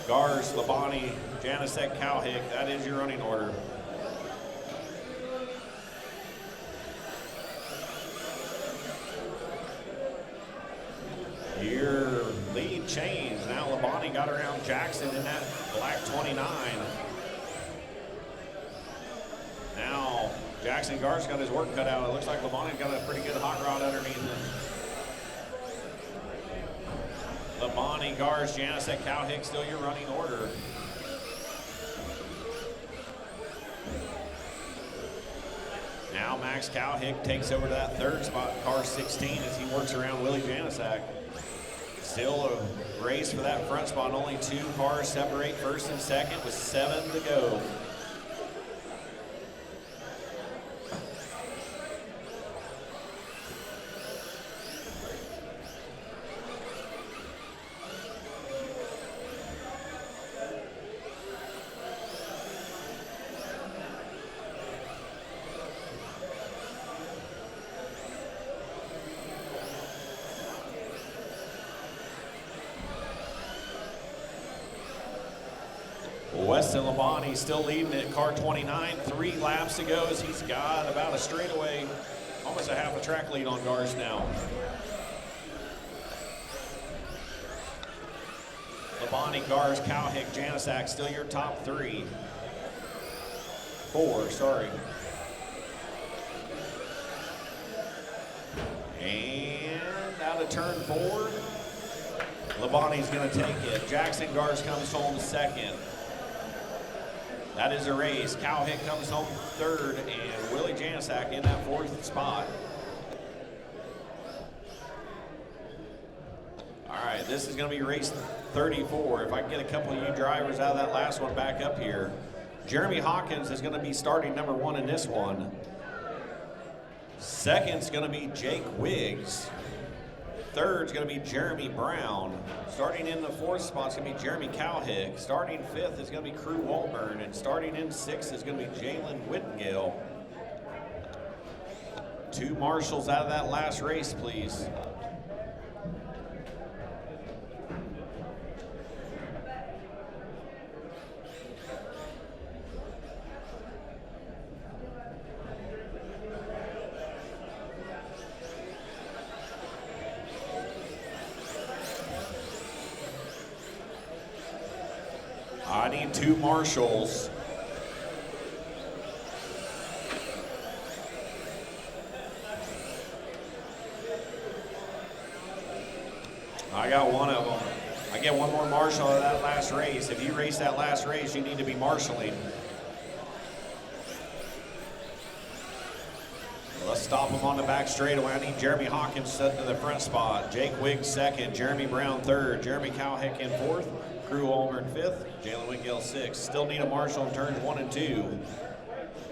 Garst, Labani, Janisek, Cowhick. That is your running order. Your lead changed. Now Labani got around Jackson in that black 29. Now Jackson Garst got his work cut out. It looks like Labani got a pretty good hot rod underneath him. Labani, Garst, Janisek, Cowhick, still your running order. Now Max Cowhick takes over to that third spot, car 16, as he works around Willie Janisak. Still a race for that front spot. Only 2 cars separate first and second with 7 to go. Weston Labani still leading it, car 29, 3 laps to go as he's got about a straightaway, almost a half a track lead on Garst now. Labonte, Gars, Cowhick, Janisak, still your top three. Four, sorry. And out of turn 4, Labonte's gonna take it. Jackson Gars comes home second. That is a race. Cowhick comes home third, and Willie Janisak in that 4th spot. All right, this is gonna be race 34. If I can get a couple of you drivers out of that last one back up here. Jeremy Hawkins is gonna be starting number 1 in this one. Second's gonna be Jake Wiggs. Third's gonna be Jeremy Brown. Starting in the 4th spot's gonna be Jeremy Cowhick. Starting 5th is gonna be Crew Walburn, and starting in 6th is gonna be Jalen Whittingale. 2 marshals out of that last race, please. I need 2 marshals. I got one of them. I get one more marshal out of that last race. If you race that last race, you need to be marshaling. Let's stop him on the back straightaway. I need Jeremy Hawkins set to the front spot. Jake Wiggs second, Jeremy Brown third, Jeremy Cowhick in 4th, Crew Allburn 5th, Jalen Whitgill 6th. Still need a marshal in turns 1 and 2.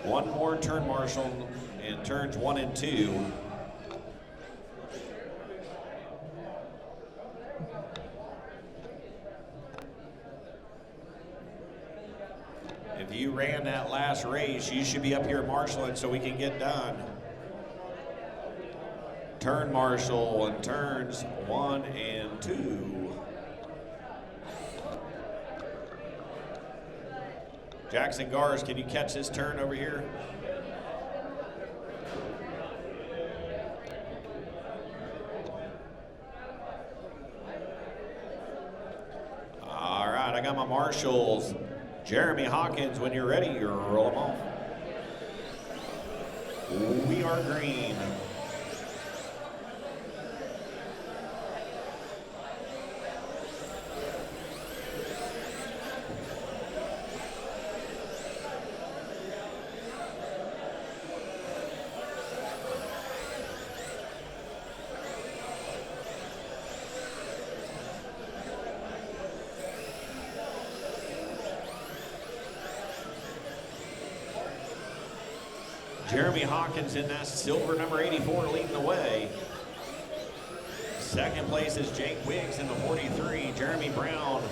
One more turn marshal in turns 1 and 2. If you ran that last race, you should be up here marshaling so we can get done. Turn marshal in turns 1 and 2. Jackson Gars, can you catch this turn over here? All right, I got my marshals. Jeremy Hawkins, when you're ready, you roll them off. We are green. Jeremy Hawkins in that silver number 84 leading the way. Second place is Jake Wiggs in the 43. Jeremy Brown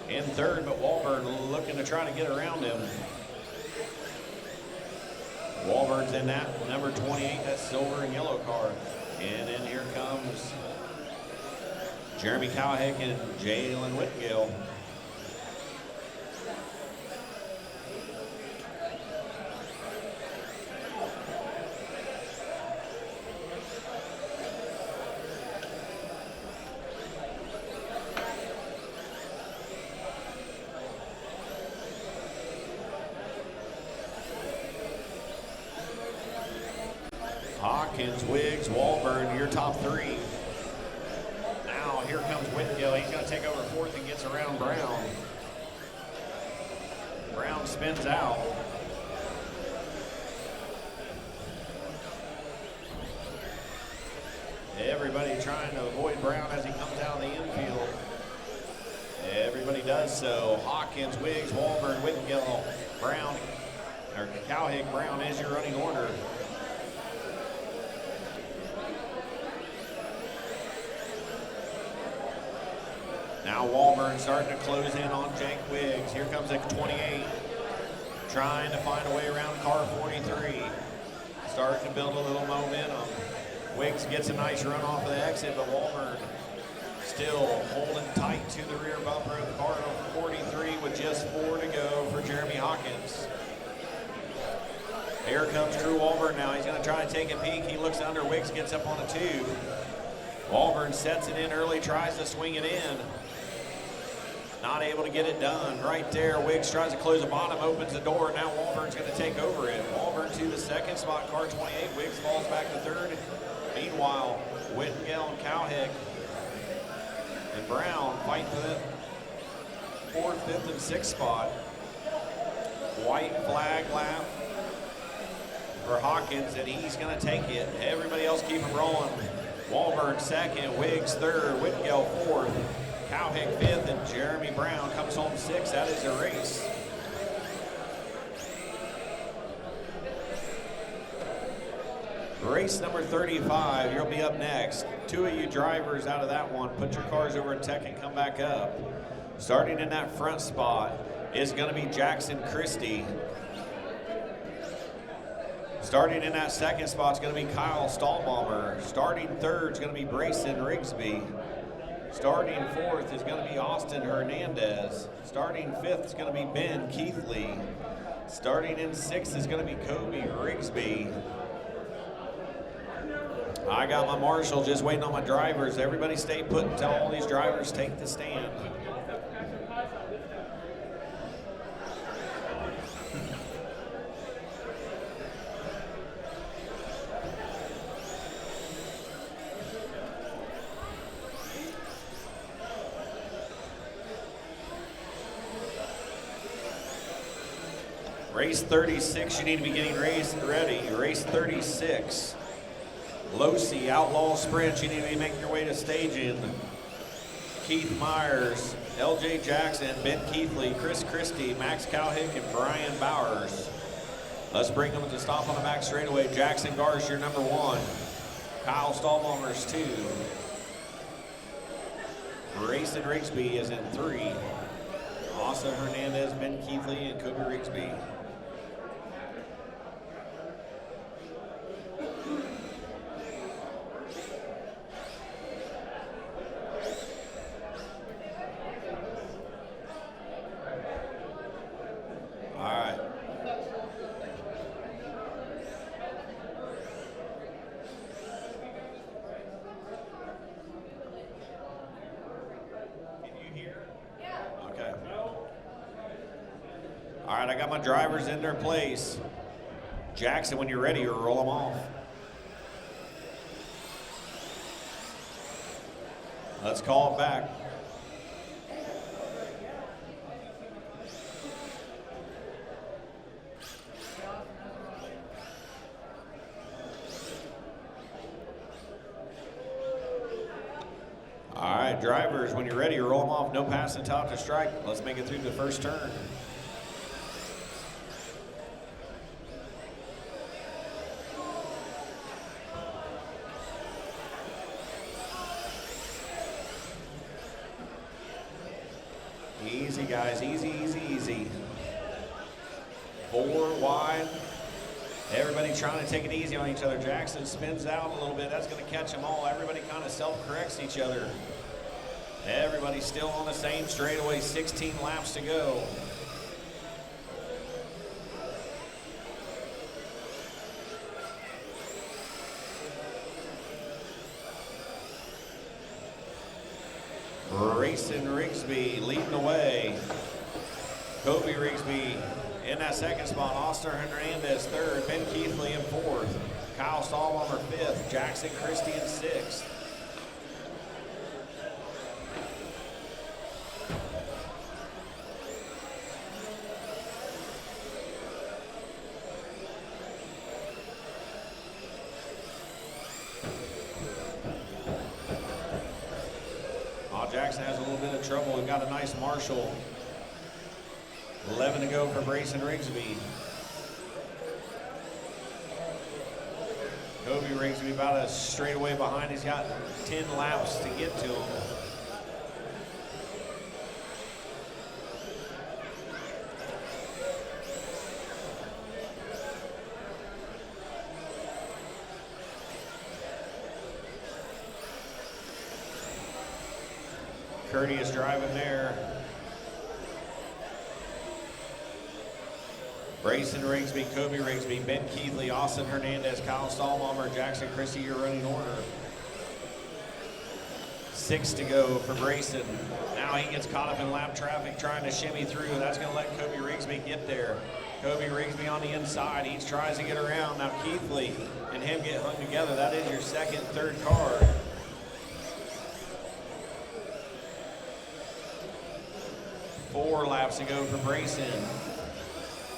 in third, but Walburn looking to try to get around him. Walburn's in that number 28, that silver and yellow car. And then here comes Jeremy Cowhick and Jalen Whitgill. Hawkins, Wiggs, Walburn, your top 3. Now here comes Whitgill. He's going to take over 4th and gets around Brown. Brown spins out. Everybody trying to avoid Brown as he comes out of the infield. Everybody does so. Hawkins, Wiggs, Walburn, Whitgill, Brown, or Cowhick, Brown is your running order. Now Walburn starting to close in on Jake Wiggs. Here comes a 28, trying to find a way around car 43. Starting to build a little momentum. Wiggs gets a nice run off of the exit, but Walburn still holding tight to the rear bumper of the car 43 with just 4 to go for Jeremy Hawkins. Here comes Drew Walburn now. He's going to try and take a peek. He looks under. Wiggs gets up on a tube. Walburn sets it in early, tries to swing it in. Not able to get it done. Right there, Wiggs tries to close the bottom, opens the door. Now Walburn's going to take over it. Walburn to the second spot, car 28. Wiggs falls back to third. Meanwhile, Whittingale and Cowhick and Brown fight for the fourth, fifth, and sixth spot. White flag lap for Hawkins, and he's going to take it. Everybody else keep it rolling. Walburn second, Wiggs third, Whittingale fourth, Cowhick fifth, and Jeremy Brown comes home sixth. That is a race. Race number 35, you'll be up next. Two of you drivers out of that one, put your cars over in tech and come back up. Starting in that front spot is going to be Jackson Christie. Starting in that second spot is going to be Kyle Stahlbaumer. Starting third is going to be Brayson Rigsby. Starting fourth is going to be Austin Hernandez. Starting fifth is going to be Ben Keithley. Starting in sixth is going to be Kobe Rigsby. I got my marshal just waiting on my drivers. Everybody stay put until all these drivers take the stand. Race 36, you need to be getting race ready. Race 36. Losi, Outlaw Sprint, you need to be making your way to staging. Keith Myers, LJ Jackson, Ben Keithley, Chris Christie, Max Cowhick, and Brian Bowers. Let's bring them to stop on the back straightaway. Jackson Garcia, number one. Kyle Stahlbaumer's two. Grayson Rigsby is in three. Austin Hernandez, Ben Keithley, and Kobe Rigsby. I got my drivers in their place. Jackson, when you're ready, you roll them off. Let's call it back. All right, drivers, when you're ready, you roll them off. No passing top to strike. Let's make it through the first turn. Easy, guys, easy, easy, easy. 4 wide. Everybody trying to take it easy on each other. Jackson spins out a little bit. That's going to catch them all. Everybody kind of self-corrects each other. Everybody's still on the same straightaway. 16 laps to go. Grayson Rigsby leading the way. Kobe Rigsby in that second spot. Austin Hernandez third. Ben Keithley in fourth. Kyle Stahlbaumer fifth. Jackson Christie in sixth. Jackson has a little bit of trouble. We've got a nice marshal. 11 to go for Brayson Rigsby. Kobe Rigsby about a straightaway behind. He's got 10 laps to get to him. Courteous driving there. Brayson Rigsby, Kobe Rigsby, Ben Keithley, Austin Hernandez, Kyle Stahlbaumer, Jackson Christie, your running order. 6 to go for Brayson. Now now he gets caught up in lap traffic trying to shimmy through. That's going to let Kobe Rigsby get there. Kobe Rigsby on the inside. He tries to get around. Now Keithley and him get hung together. That is your second, third car. Four laps to go for Brayson.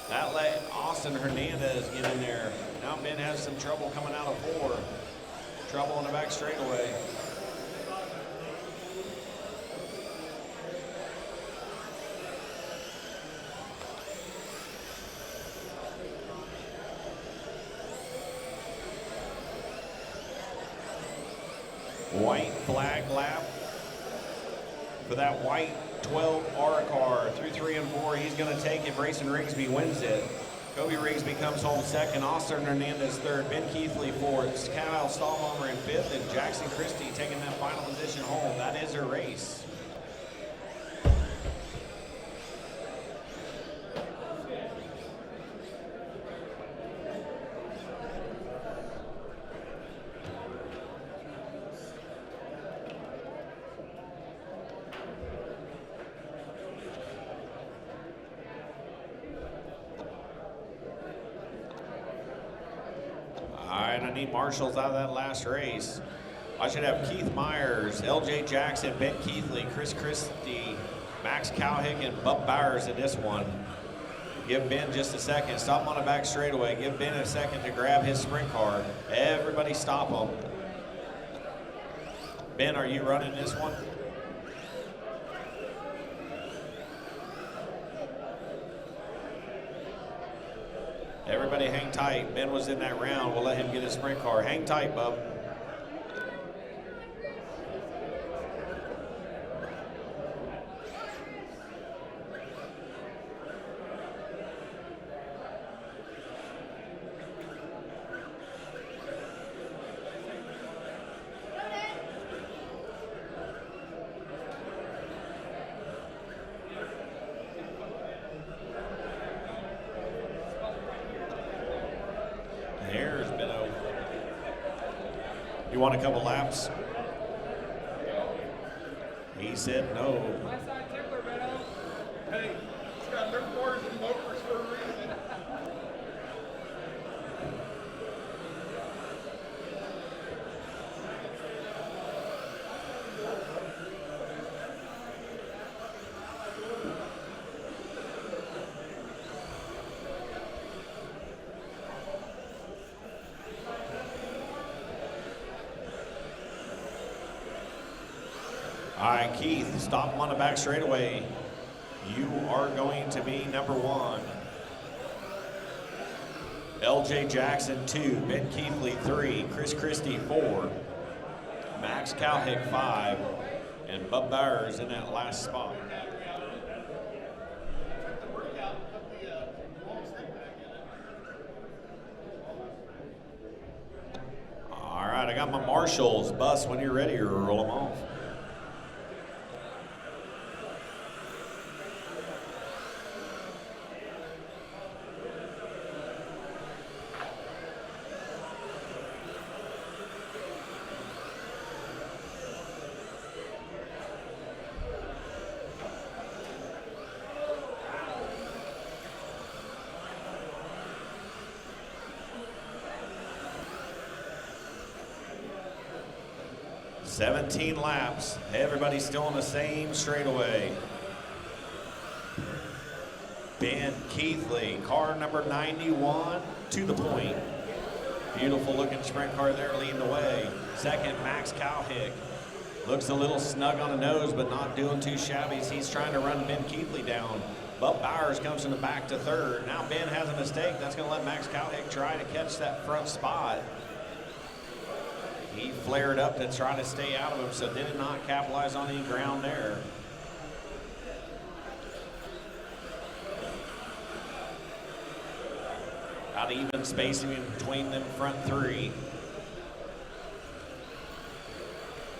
That let Austin Hernandez get in there. Now Ben has some trouble coming out of four. Trouble on the back straightaway. White flag lap for that white 12R car. Through 3 and 4, he's going to take it. Brayson Rigsby wins it. Kobe Rigsby comes home second. Austin Hernandez third. Ben Keithley fourth. Kyle Stahlhammer in fifth. And Jackson Christie taking that final position home. That is their race. Marshall's out of that last race. I should have Keith Myers, LJ Jackson, Ben Keithley, Chris Christie, Max Cowhick, and Bub Bowers in this one. Give Ben just a second. Stop him on the back straightaway. Give Ben a second to grab his sprint car. Everybody stop him. Ben, are you running this one? Everybody hang tight. Ben was in that round. We'll let him get his sprint car. Hang tight, bub. You want a couple laps? He said no. My side tickler, Benno. Hey, it's got third quarters and motors for a reason. All right, Keith, stop him on the back straightaway. You are going to be number one. LJ Jackson 2, Ben Keithley 3, Chris Christie 4, Max Cowhick 5, and Bub Bowers in that last spot. All right, I got my marshals. Bus, when you're ready, roll them off. $17 laps. Everybody's still on the same straightaway. Ben Keithley, car number 91, to the point. Beautiful looking sprint car there leading the way. Second, Max Cowhick. Looks a little snug on the nose, but not doing too shabby. He's trying to run Ben Keithley down. Bub Bowers comes from the back to third. Now Ben has a mistake. That's going to let Max Cowhick try to catch that front spot. He flared up to try to stay out of him, so did not capitalize on any ground there. About even spacing in between them front three.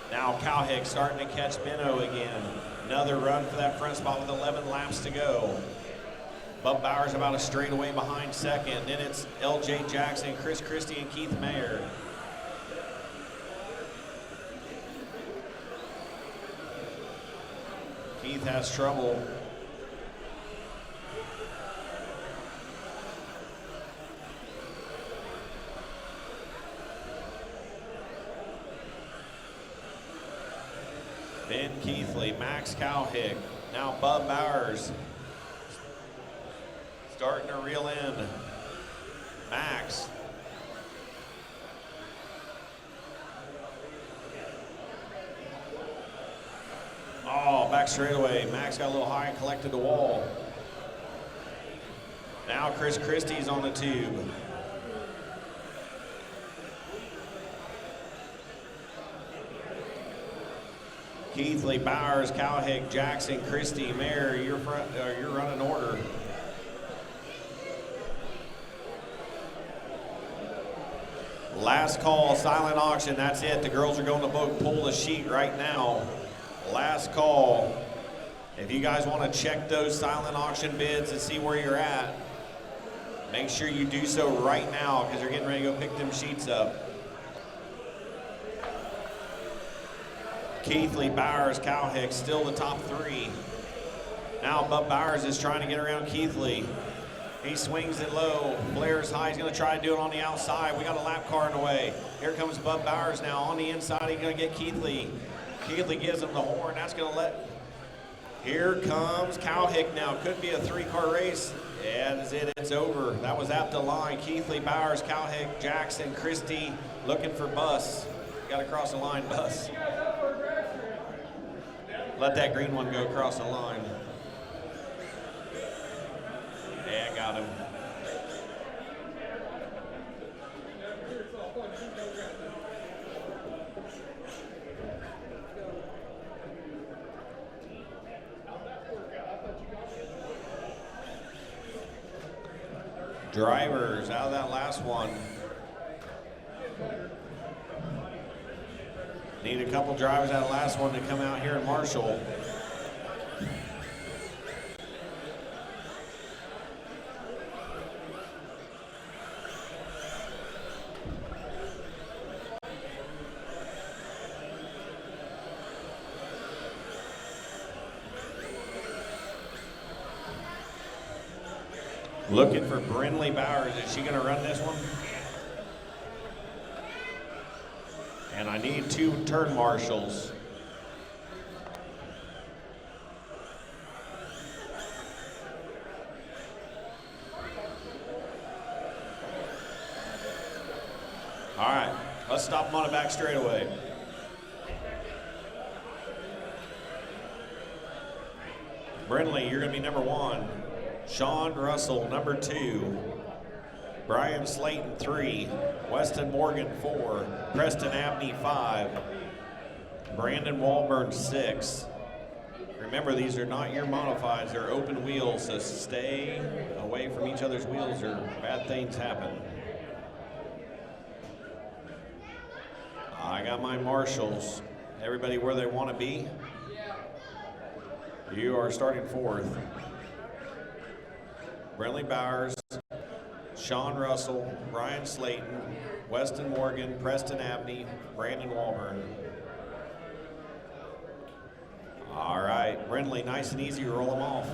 Now Cowhick starting to catch Benno again. Another run for that front spot with 11 laps to go. Bub Bowers about a straightaway behind second. Then it's LJ Jackson, Chris Christie, and Keith Mayer. Keith has trouble. Ben Keithley, Max Cowhick, now Bub Bowers starting to reel in. Max. Oh, back straightaway. Max got a little high and collected the wall. Now Chris Christie's on the tube. Keithley, Bowers, Cowhick, Jackson, Christie, Mayer, you're running order. Last call, silent auction, that's it. The girls are going to pull the sheet right now. Last call. If you guys want to check those silent auction bids and see where you're at, make sure you do so right now because they're getting ready to go pick them sheets up. Keithley, Bowers, Cowhick, still the top three. Now Bub Bowers is trying to get around Keithley. He swings it low, flares high, he's gonna try to do it on the outside. We got a lap car in the way. Here comes Bub Bowers now on the inside, he's gonna get Keithley. Keithley gives him the horn, that's gonna let, here comes Cowhick now. Could be a 3-car race. Yeah, that's it, it's over. That was at the line. Keithley, Bowers, Cowhick, Jackson, Christie, looking for Bus. Got to cross the line, Bus. Let that green one go across the line. Yeah, got him. Drivers out of that last one. Need a couple drivers out of the last one to come out here in Marshall. Looking for Brinley Bowers. Is she going to run this one? And I need 2 turn marshals. All right, let's stop them on the back straightaway. Brinley, you're going to be number 1. Sean Russell, number 2. Brian Slayton, 3. Weston Morgan, 4. Preston Abney, 5. Brandon Walburn, 6. Remember, these are not your modifieds, they're open wheels, so stay away from each other's wheels or bad things happen. I got my marshals. Everybody where they want to be? You are starting 4th. Brinley Bowers, Sean Russell, Brian Slayton, Weston Morgan, Preston Abney, Brandon Walburn. All right, Brinley, nice and easy, roll them off.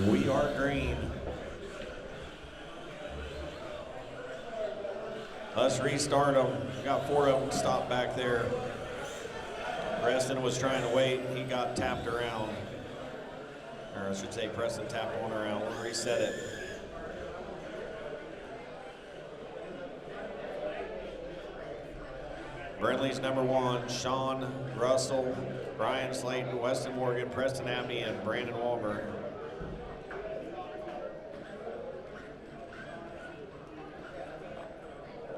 We are green. Let's restart them. We got 4 of them stopped back there. Preston was trying to wait, he got tapped around. Or I should say Preston tapped one around, we'll reset it. Brinley's number 1, Sean Russell, Brian Slayton, Weston Morgan, Preston Abney, and Brandon Walburn.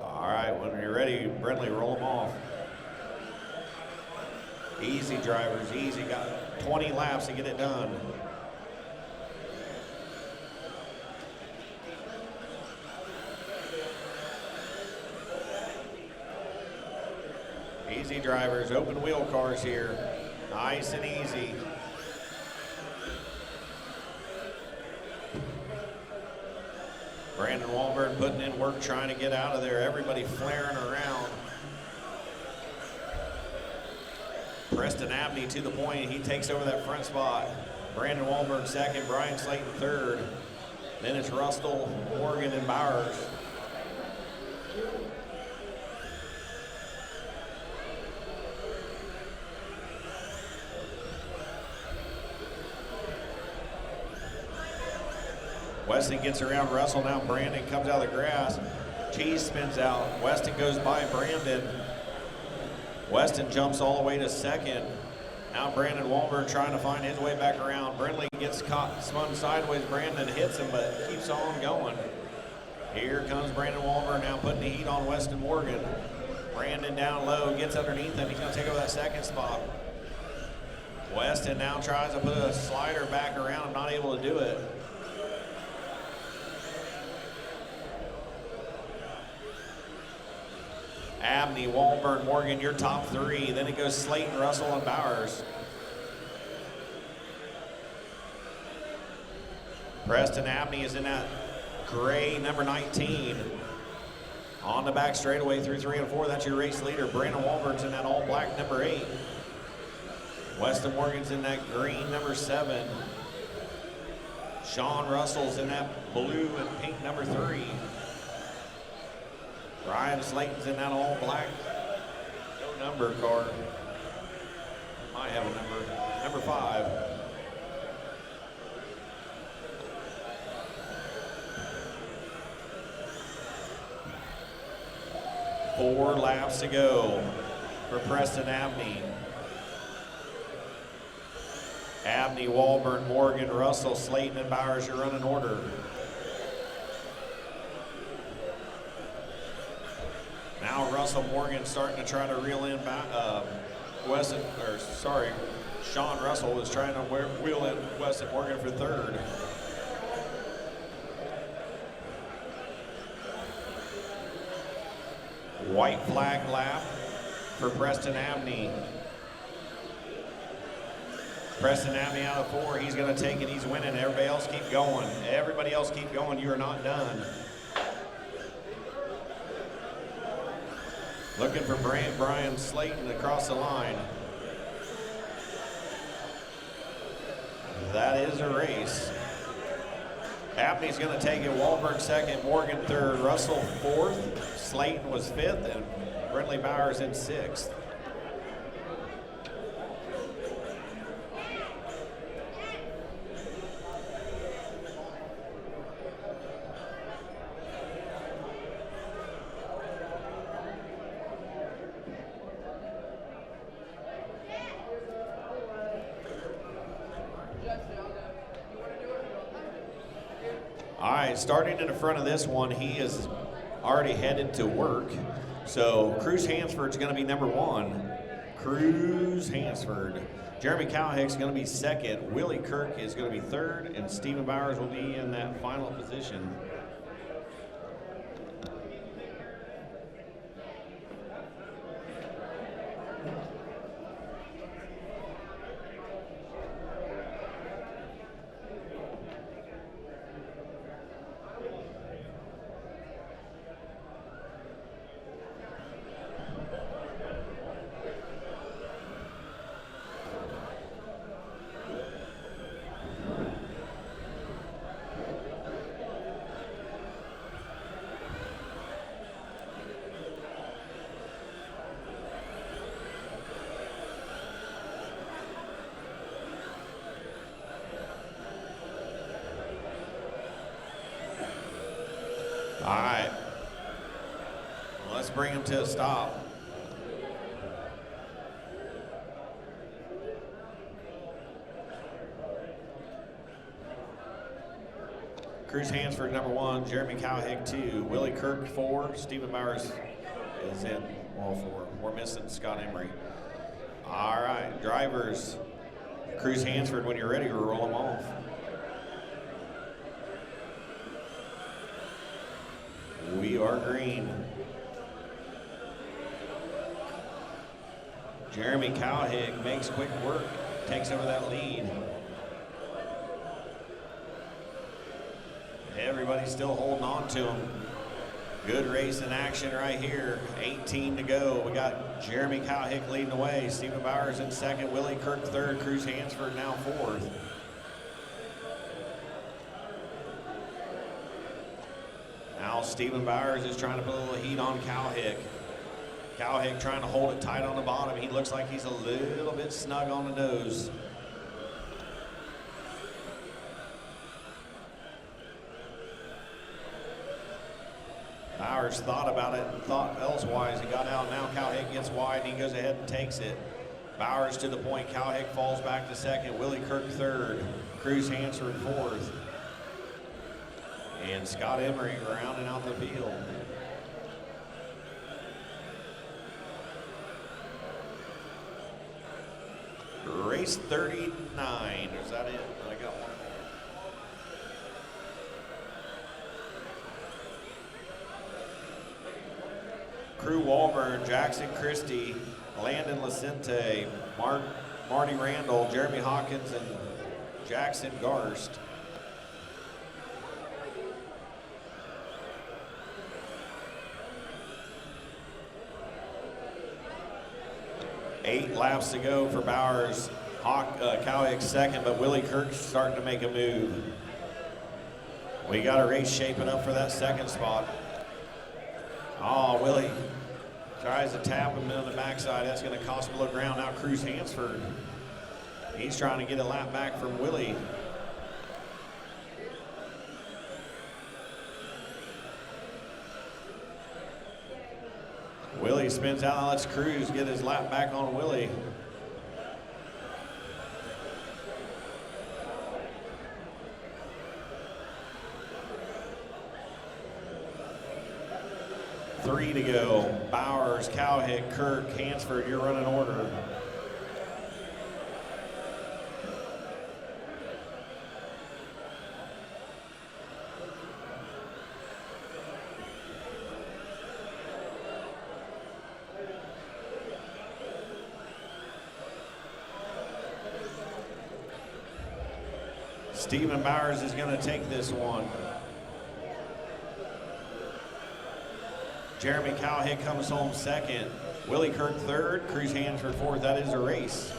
All right, when you're ready, Brinley, roll them off. Easy drivers, easy, got 20 laps to get it done. Easy drivers, open wheel cars here. Nice and easy. Brandon Walburn putting in work trying to get out of there. Everybody flaring around. Preston Abney to the point. He takes over that front spot. Brandon Wahlberg second, Brian Slayton third. Then it's Russell, Morgan, and Bowers. Weston gets around Russell. Now Brandon comes out of the grass. Cheese spins out. Weston goes by Brandon. Weston jumps all the way to second. Now Brandon Wahlberg trying to find his way back around. Brindley gets caught, spun sideways. Brandon hits him, but keeps on going. Here comes Brandon Wahlberg now putting the heat on Weston Morgan. Brandon down low, gets underneath him. He's going to take over that second spot. Weston now tries to put a slider back around. I'm not able to do it. Abney, Wahlberg, Morgan, your top three. Then it goes Slayton, Russell, and Bowers. Preston Abney is in that gray number 19. On the back straightaway through 3 and 4. That's your race leader. Brandon Wahlberg's in that all black number 8. Weston Morgan's in that green number 7. Sean Russell's in that blue and pink number 3. Brian Slayton's in that all black, no number car. Might have a number 5. Four laps to go for Preston Abney. Abney, Wahlberg, Morgan, Russell, Slayton, and Bowers, your running order. Now Russell Morgan starting to try to reel in Sean Russell was trying to wheel in Weston Morgan for third. White flag lap for Preston Abney. Preston Abney out of 4, he's gonna take it, he's winning. Everybody else keep going. Everybody else keep going, you are not done. Looking for Brian Slayton across the line. That is a race. Abney's going to take it. Wahlberg second, Morgan third, Russell fourth, Slayton was fifth, and Brindley Bowers in 6th. All right, starting in the front of this one, he is already headed to work. So Cruz Hansford's going to be number 1. Cruz Hansford. Jeremy Cowhick's going to be second. Willie Kirk is going to be third, and Stephen Bowers will be in that final position. All right, well, let's bring him to a stop. Cruz Hansford, number 1, Jeremy Cowhick, 2, Willie Kirk, 4, Stephen Bowers is in all 4. We're missing Scott Emery. All right, drivers, Cruz Hansford, when you're ready, we'll roll them off. We are green. Jeremy Cowhick makes quick work, takes over that lead. Everybody's still holding on to him. Good race in action right here. 18 to go. We got Jeremy Cowhick leading the way. Stephen Bowers in second. Willie Kirk third. Cruz Hansford now fourth. Now Stephen Bowers is trying to put a little heat on Cowhick. Cowhick trying to hold it tight on the bottom. He looks like he's a little bit snug on the nose. Bowers thought about it and thought elsewise. He got out. Now Cowhick gets wide and he goes ahead and takes it. Bowers to the point. Cowhick falls back to second. Willie Kirk third. Cruz Hansford fourth. And Scott Emery rounding out the field. Race 39. Is that it? I got one more. Crew Walburn, Jackson Christie, Landon Lacente, Marty Randall, Jeremy Hawkins, and Jackson Garst. Eight laps to go for Bowers. Cowhick second, but Willie Kirk's starting to make a move. We got a race shaping up for that second spot. Oh, Willie tries to tap him on the backside. That's going to cost him a little ground. Now Cruz Hansford. He's trying to get a lap back from Willie. Willie spins out and lets Cruz get his lap back on Willie. Three to go. Bowers, Cowhick, Kirk, Hansford, your running order. Stephen Bowers is going to take this one. Jeremy Cowhick comes home second. Willie Kirk third. Cruz Hansford fourth. That is a race.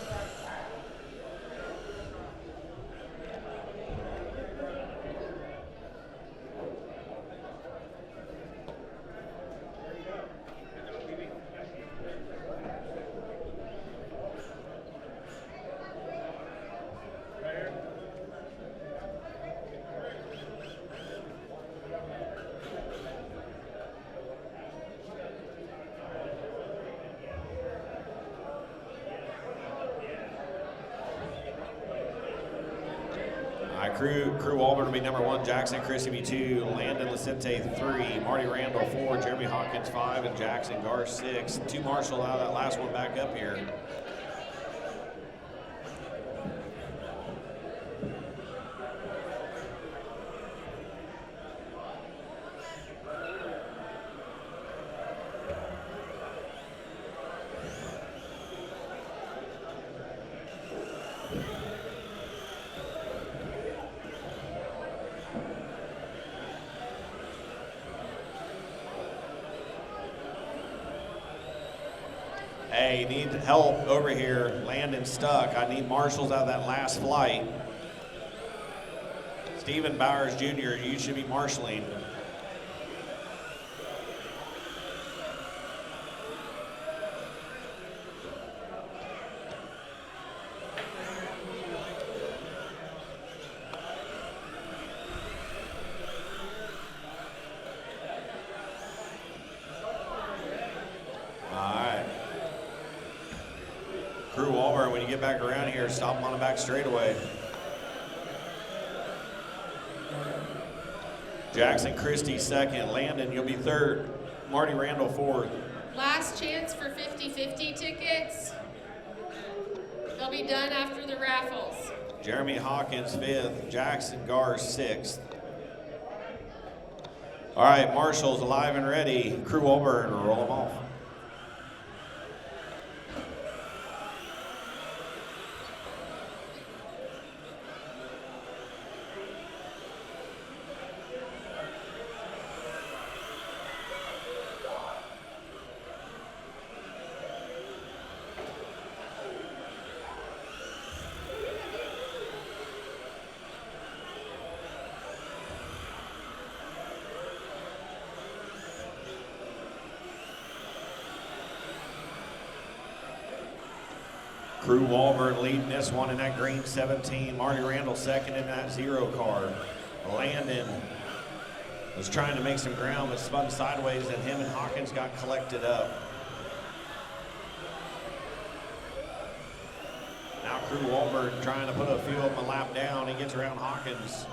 Crew Auburn will be number one, Jackson Christie be two, Landon Lacente 3, Marty Randall 4, Jeremy Hawkins 5, and Jackson Gar 6. Two Marshall out of that last one back up here. Hey, need help over here. Landon stuck. I need marshals out of that last flight. Stephen Bowers Jr., you should be marshaling. Back around here, stop him on the back straightaway. Jackson Christie second, Landon, you'll be third, Marty Randall fourth. Last chance for 50-50 tickets. They'll be done after the raffles. Jeremy Hawkins fifth, Jackson Gar sixth. All right, marshals alive and ready. Crew Auburn, roll them off. Crew Walburn leading this one in that green 17. Marty Randall second in that 0 car. Landon was trying to make some ground, but spun sideways, and him and Hawkins got collected up. Now Crew Walburn trying to put a few of them a lap down. He gets around Hawkins.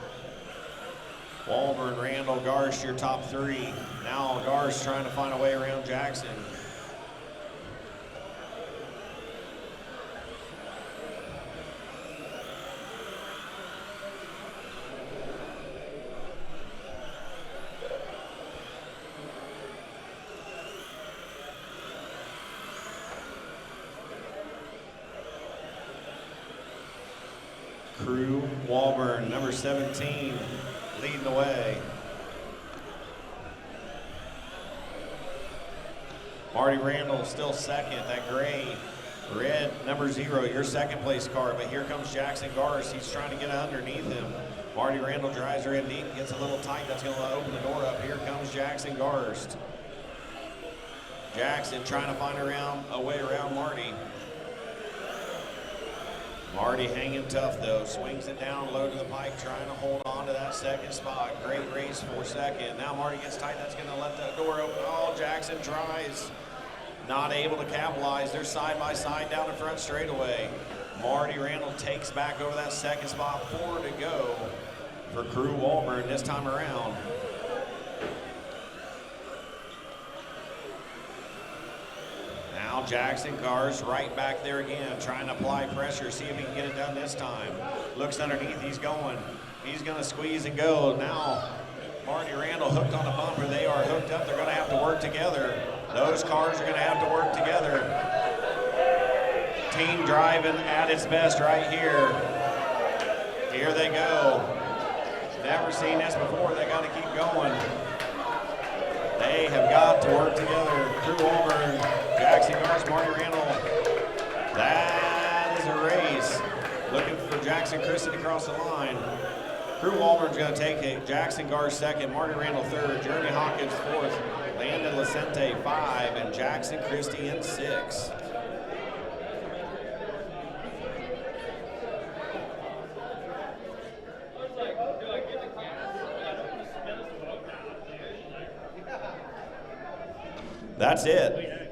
Walburn, Randall, Garst, your top 3. Now Garst trying to find a way around Jackson. Crew Walburn, number 17, leading the way. Marty Randall still second, that gray, red, number 0, your second place car, but here comes Jackson Garst. He's trying to get underneath him. Marty Randall drives her in deep, gets a little tight. That's gonna open the door up. Here comes Jackson Garst. Jackson trying to find a way around Marty. Marty hanging tough though, swings it down low to the pipe, trying to hold on to that second spot. Great race for second. Now Marty gets tight, that's gonna let that door open. Oh, Jackson tries, not able to capitalize. They're side by side down the front straightaway. Marty Randall takes back over that second spot, 4 to go for Crew Walburn this time around. Now Jackson Garst right back there again, trying to apply pressure, see if he can get it done this time. Looks underneath, he's going. He's gonna squeeze and go. Now, Marty Randall hooked on the bumper. They are hooked up, they're gonna have to work together. Those cars are gonna have to work together. Team driving at its best right here. Here they go. Never seen this before, they gotta keep going. They have got to work together. Crew Walburn, Jackson Garst, Marty Randall. That is a race. Looking for Jackson Christie to cross the line. Crew Walburn's going to take it. Jackson Garst second, Marty Randall third, Jeremy Hawkins fourth, Landon Lacente 5, and Jackson Christie in 6. That's it.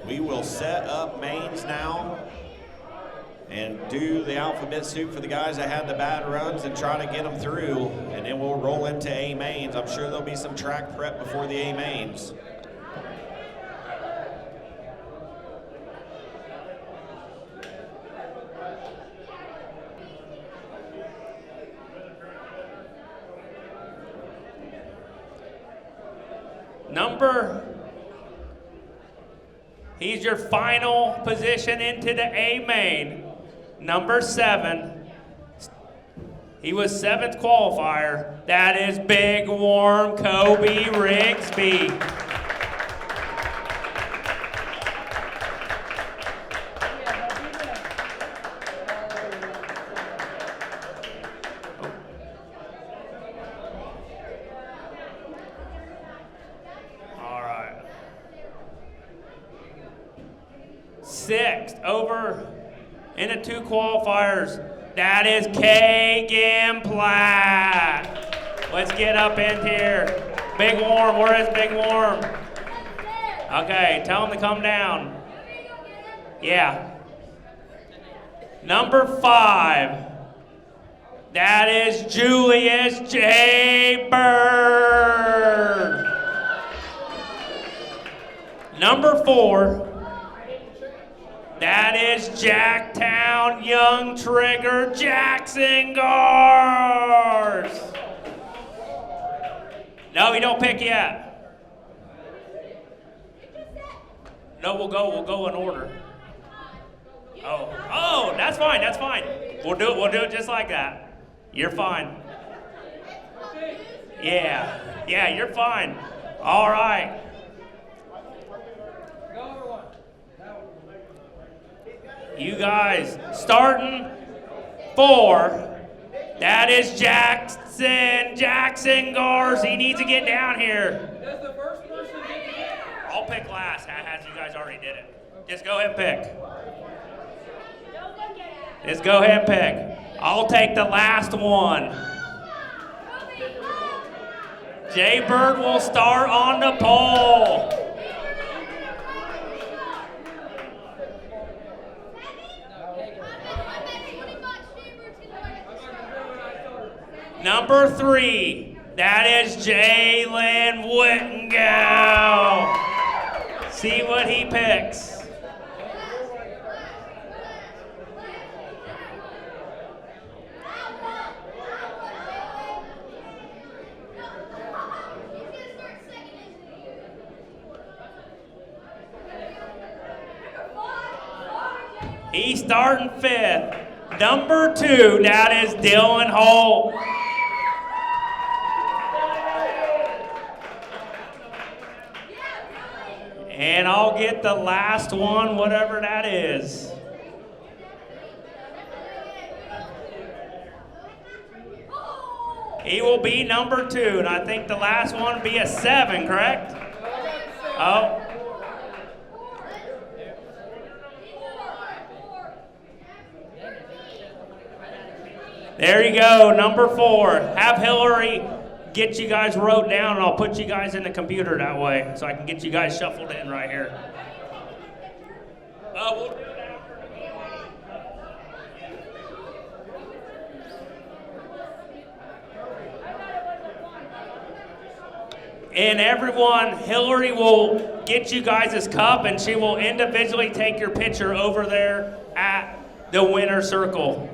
We will set up mains now and do the alphabet soup for the guys that had the bad runs and try to get them through, and then we'll roll into A mains. I'm sure there'll be some track prep before the A mains. He's your final position into the A main. Number 7. He was 7th qualifier. That is Big Warm Kobe Rigsby. All right. 6th over into 2 qualifiers. That is Kagan Platt. Let's get up in here. Big Warm, where is Big Warm? Okay, tell him to come down. Yeah. Number 5. That is Julius J. Bird. Number 4. That is Jacktown Young Trigger Jackson Garst. No, he don't pick yet. No, we'll go in order. Oh, that's fine, that's fine. We'll do it just like that. You're fine. Yeah, you're fine. All right. You guys, starting 4, that is Jackson Garst. He needs to get down here. Does the first person get to I'll pick last, as you guys already did it. Just go ahead and pick. Just go ahead and pick. I'll take the last one. Jay Bird will start on the pole. Number 3, that is Jalen Whittingale. See what he picks. He's starting 5th. Number 2, that is Dylan Holt. And I'll get the last one, whatever that is. He will be number 2, and I think the last one will be a 7, correct? Oh. There you go, number 4. Have Hillary get you guys wrote down, and I'll put you guys in the computer that way, so I can get you guys shuffled in right here. We'll do it after the game. And everyone, Hillary will get you guys' cup, and she will individually take your picture over there at the winner circle.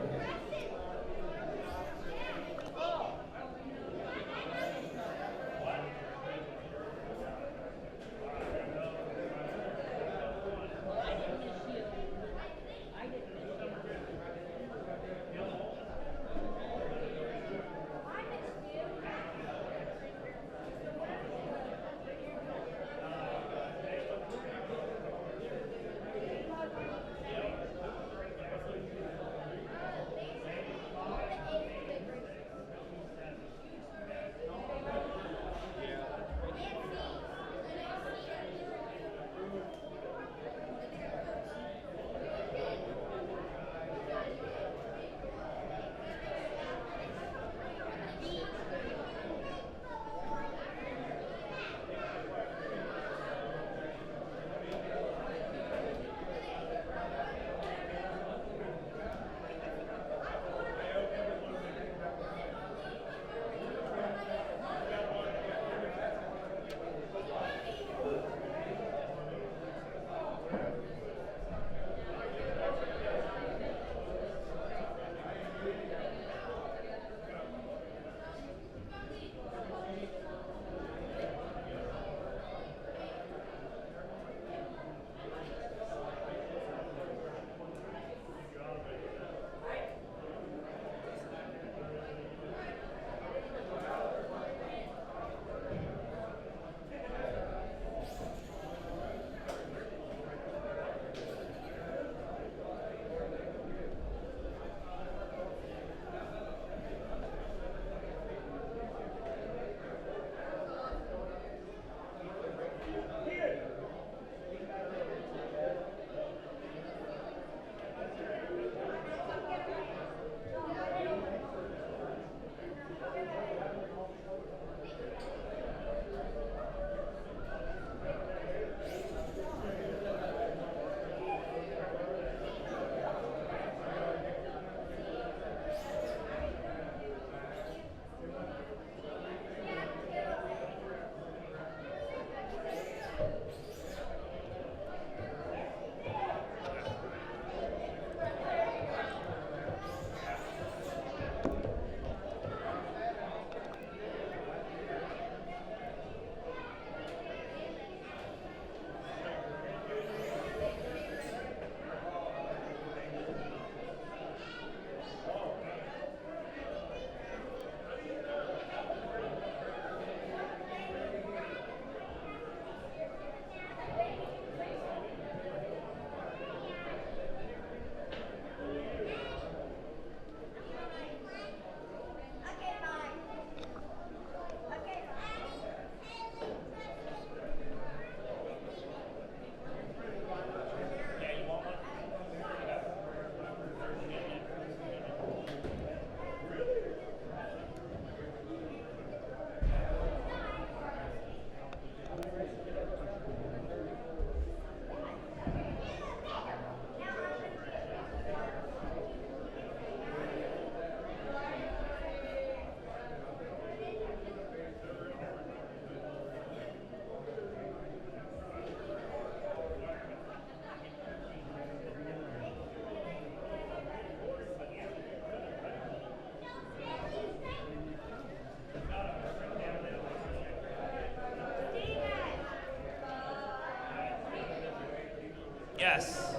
Yes.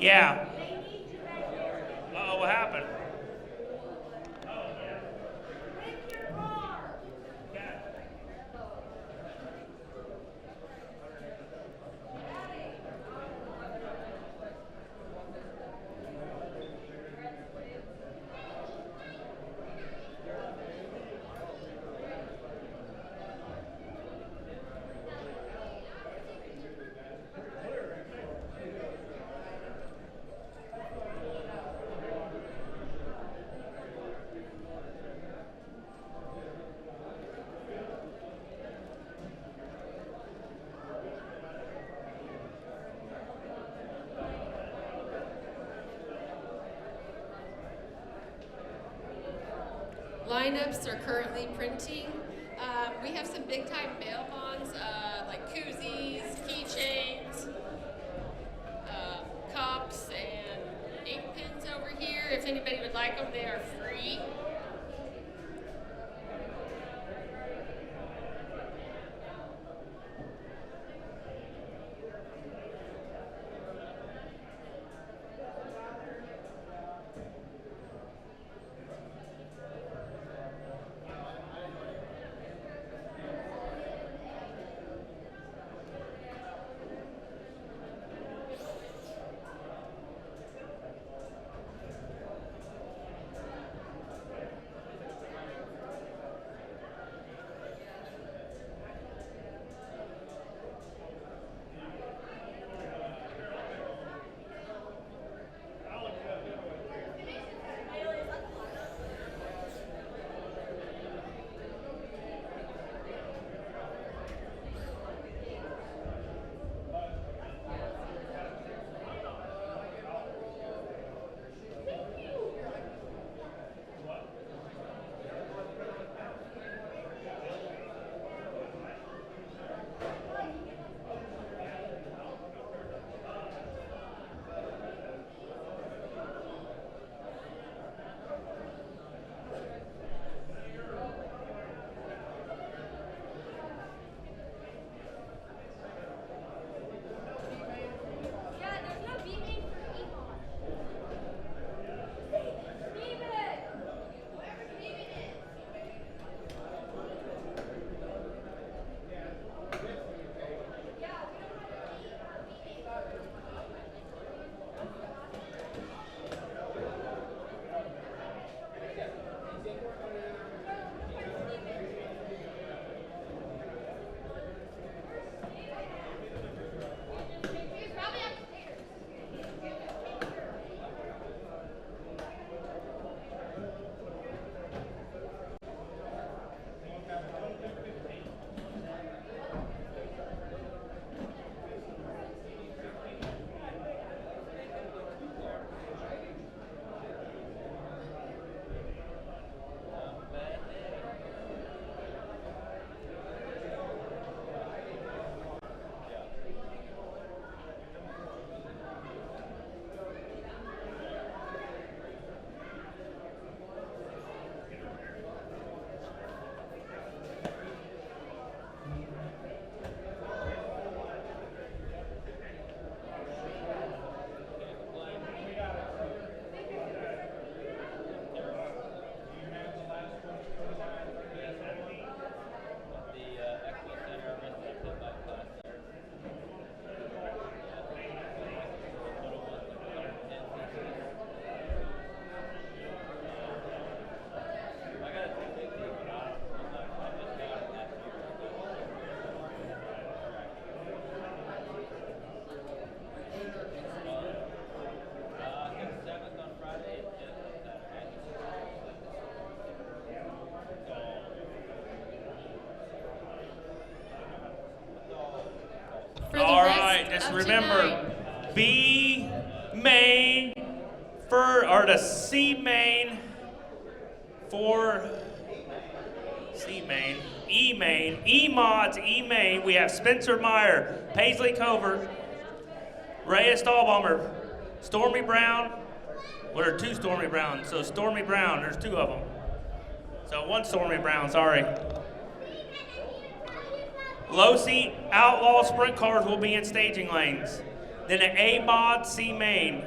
Yeah. Uh-oh, what happened? Lineups are currently printing. We have some big time mail bonds, like koozies, keychains, cups, and ink pens over here. If anybody would like them, they are free. Just remember, B main or the C main for C main, E main, E mods, E main. We have Spencer Meyer, Paisley Covert, Rhea Stahlbomber, Stormy Brown. Well, there are two Stormy Browns, so Stormy Brown, there's two of them. So one Stormy Brown, sorry. Low seat outlaw sprint cars will be in staging lanes. then an A mod C main.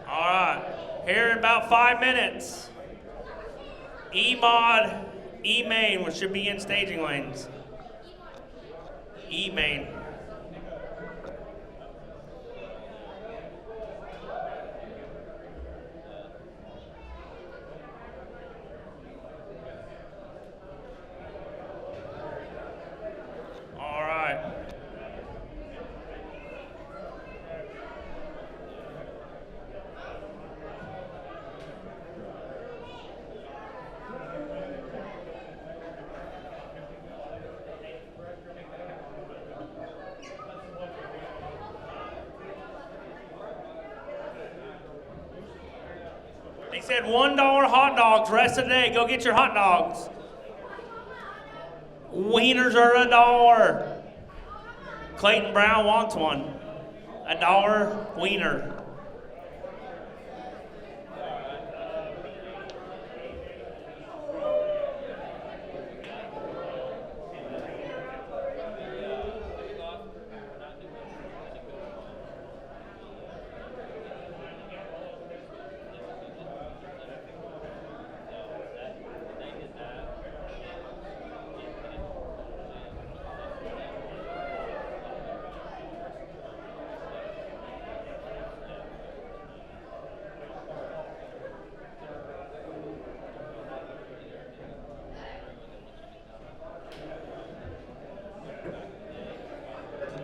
All right, here in about 5 minutes. E mod, E main, which should be in staging lanes. E main. All right. They said $1 hot dogs rest of the day. Go get your hot dogs. Wieners are $1. Clayton Brown wants one. $1 wiener.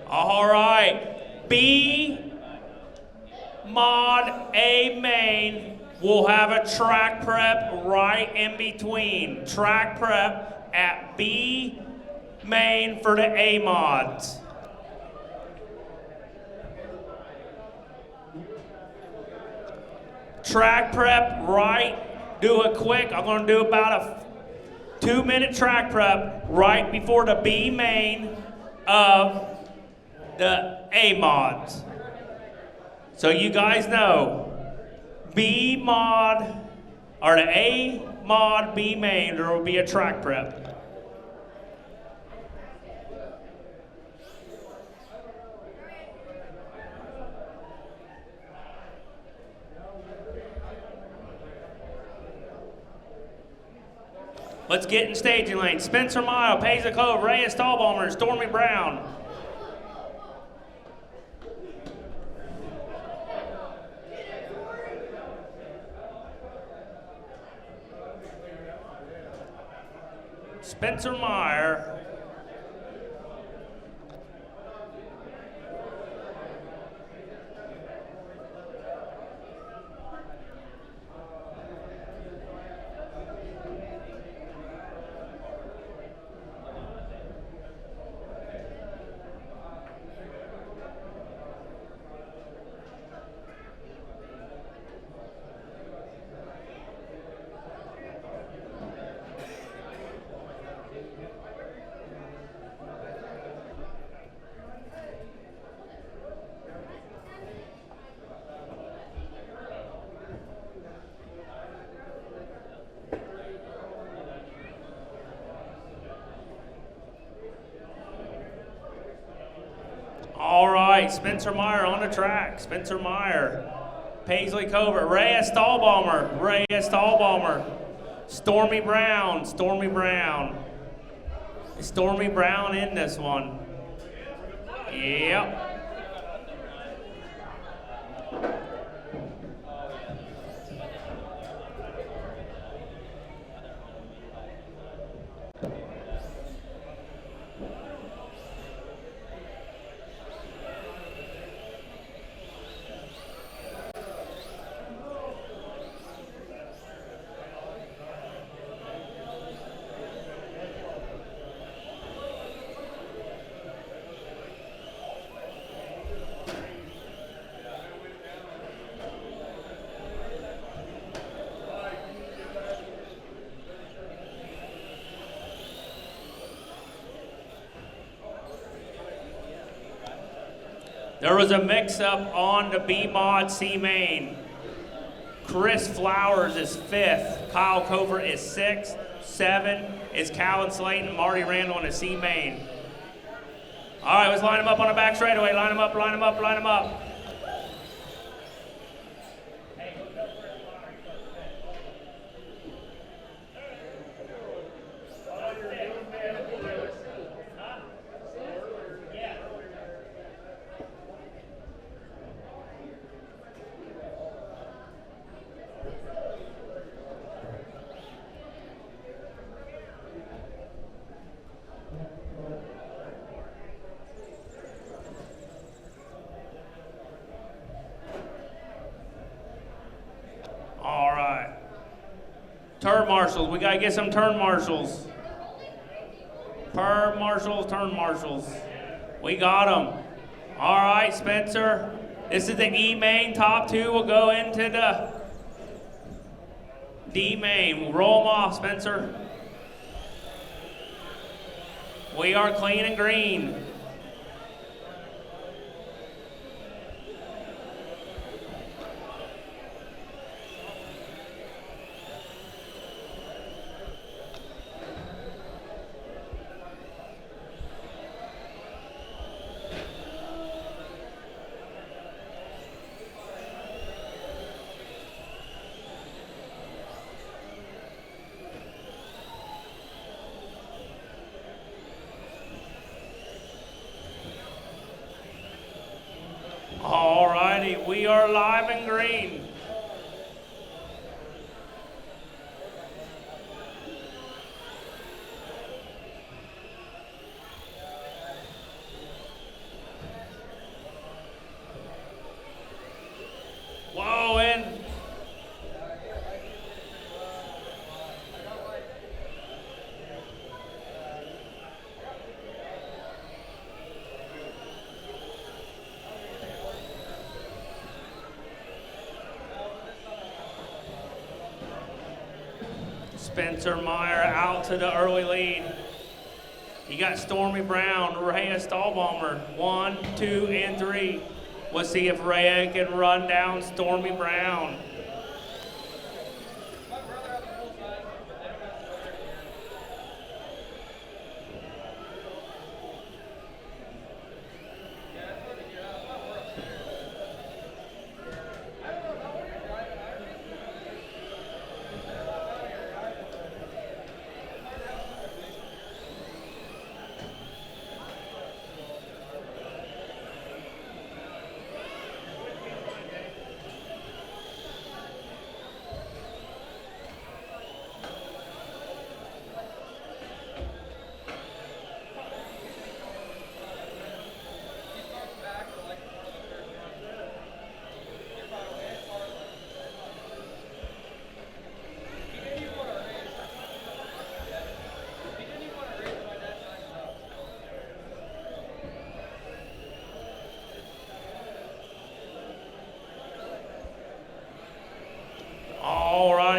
All right, B mod A main will have a track prep right in between. Track prep at B main for the A mods. Track prep right, do it quick. I'm gonna do about a 2-minute track prep right before the B main of the A mods. So you guys know, B mod, or the A mod B main, there will be a track prep. Let's get in staging lane. Spencer Mile, Paisley Cove, Reyes Stahlbomber, Stormy Brown. Spencer Meyer. All right, Spencer Meyer on the track. Spencer Meyer, Paisley Covert, Reyes Stahlbomber, Reyes Stahlbomber, Stormy Brown, Stormy Brown. Is Stormy Brown in this one? Yep. There was a mix-up on the B mod C main. Chris Flowers is 5th. Kyle Covert is 6th. 7 is Calvin Slayton. Marty Randall in a C main. All right, let's line them up on the back straightaway. Line them up, line them up, line them up. All right. Turn marshals. We got to get some turn marshals. Turn marshals, turn marshals. We got them. All right, Spencer. This is the E main. Top 2 will go into the D main. We'll roll them off, Spencer. We are clean and green. All righty, we are live and green. Whoa, and Spencer Meyer out to the early lead. You got Stormy Brown, Rhea Stahlbomber, 1, 2, and 3. Let's see if Rhea can run down Stormy Brown.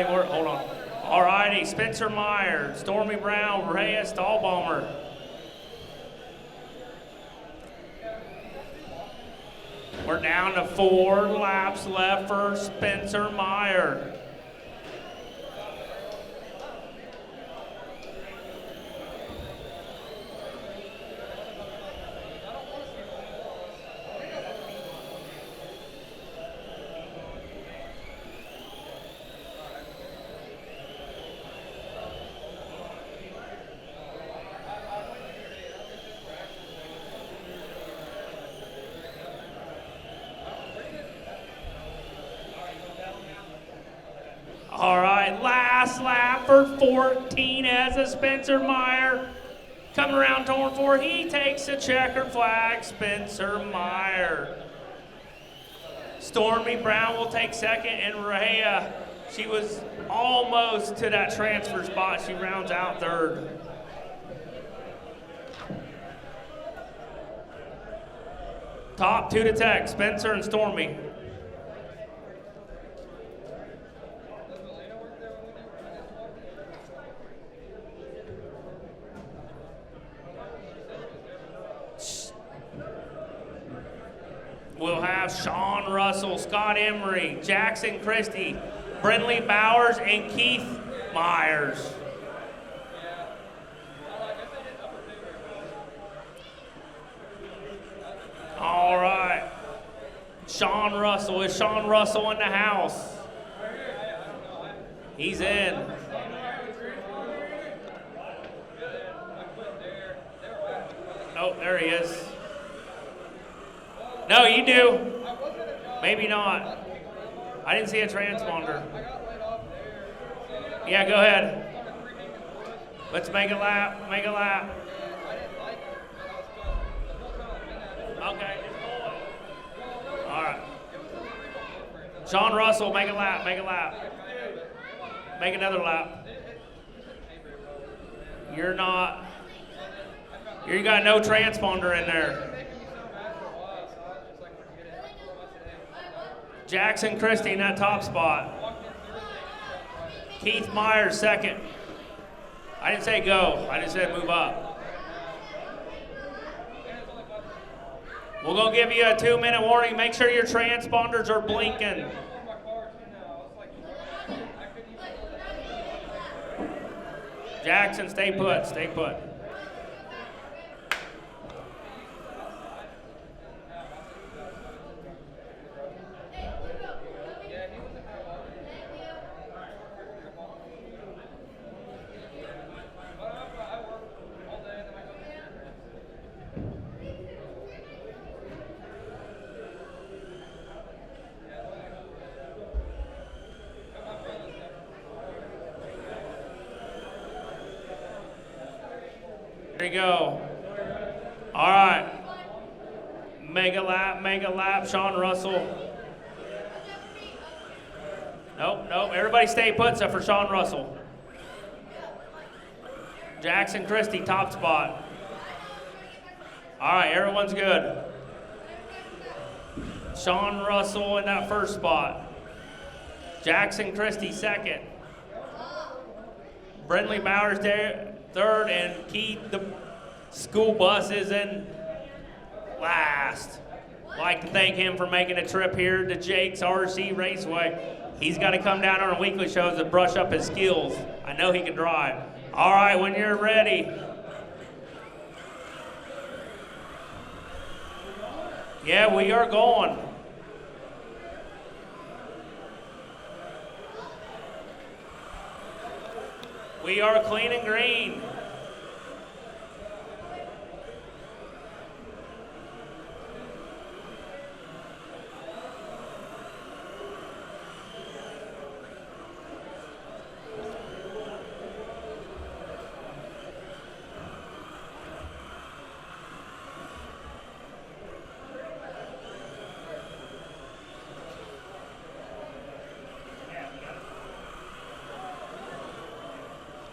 Hold on. All righty, Spencer Meyer, Stormy Brown, Rhea Stahlbomber. We're down to 4 laps left for Spencer Meyer. All right, last lap for 14 as a Spencer Meyer. Coming around turn 4, he takes the checkered flag, Spencer Meyer. Stormy Brown will take second, and Rhea, she was almost to that transfer spot. She rounds out third. Top 2 to tech, Spencer and Stormy. We'll have Sean Russell, Scott Emery, Jackson Christie, Brindley Bowers, and Keith Myers. All right. Sean Russell. Is Sean Russell in the house? He's in. Oh, there he is. No, you do. Maybe not. I didn't see a transponder. Yeah, go ahead. Let's make a lap. Make a lap. Okay. All right. Sean Russell, make a lap. Make a lap. Make another lap. You're not. You got no transponder in there. Jackson Christie in that top spot. Keith Myers second. I didn't say go. I just said move up. We're going to give you a 2-minute warning. Make sure your transponders are blinking. Jackson, stay put. Stay put. There you go. All right. Make a lap, Sean Russell. Nope. Everybody stay put except for Sean Russell. Jackson Christie, top spot. All right, everyone's good. Sean Russell in that first spot. Jackson Christie second. Brindley Bowers there. Third, and Keith, the school bus, is in last. I'd like to thank him for making a trip here to Jake's RC Raceway. He's got to come down on our weekly shows to brush up his skills. I know he can drive. All right, when you're ready. Yeah, we are going. We are clean and green.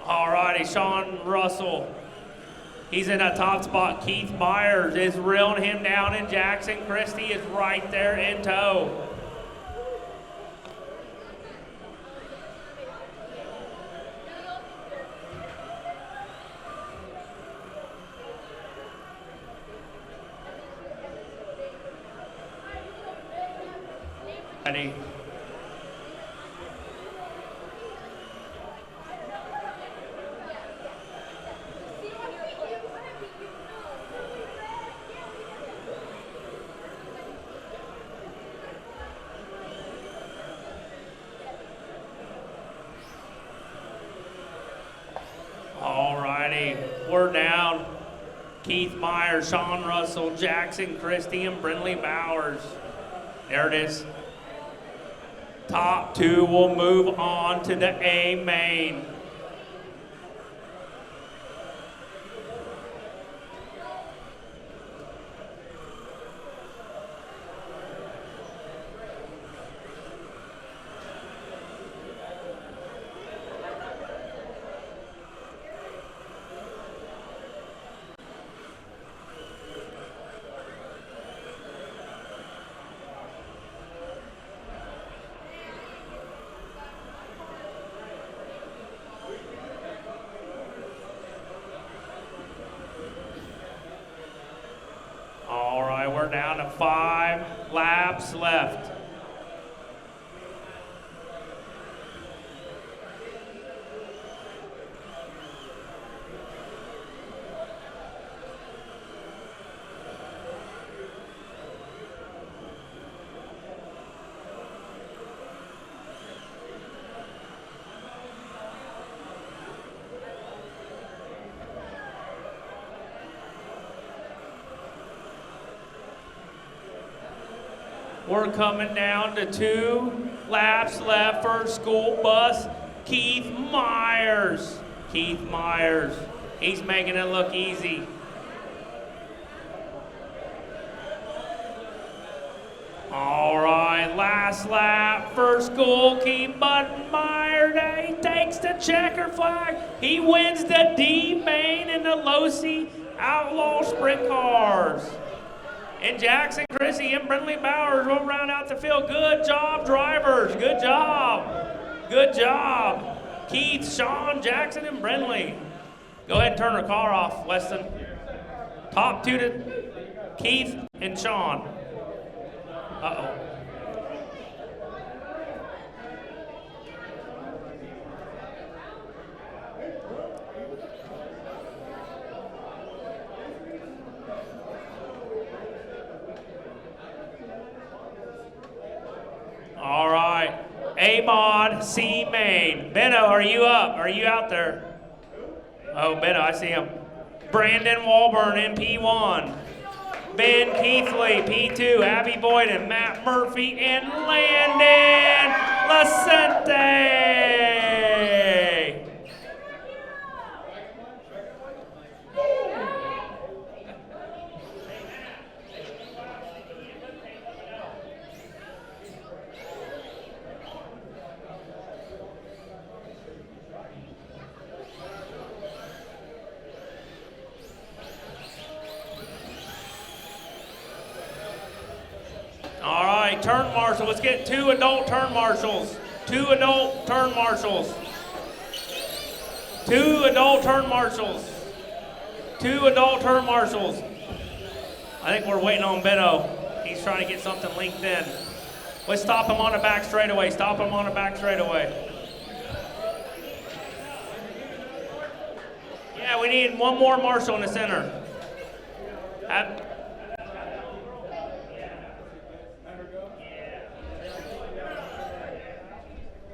Alrighty, Sean Russell. He's in a top spot. Keith Myers is reeling him down, and Jackson Christie is right there in tow. Ready. We're down. Keith Myers, Sean Russell, Jackson Christie, and Brindley Bowers. There it is. Top two will move on to the A main. We're down to 5 laps left. We're coming down to 2 laps left for school bus. Keith Myers. Keith Myers. He's making it look easy. All right, last lap for school. Keith Myers. He takes the checker flag. He wins the D main in the Losi Outlaw Sprint Cars. And Jackson Chrissy and Brindley Bowers will round out the field. Good job, drivers. Good job. Good job. Keith, Sean, Jackson, and Brindley. Go ahead and turn her car off, Weston. Top 2 to Keith and Sean. Uh-oh. All right. A-Mod, C main. Benno, are you up? Are you out there? Oh, Benno, I see him. Brandon Walburn in P1. Ben Keithley, P2. Abby Boyden, Matt Murphy, and Landon Lacente. All right, turn marshal. Let's get 2 adult turn marshals. 2 adult turn marshals. 2 adult turn marshals. 2 adult turn marshals. I think we're waiting on Benno. He's trying to get something linked in. Let's stop him on the back straightaway. Stop him on the back straightaway. Yeah, we need 1 more marshal in the center.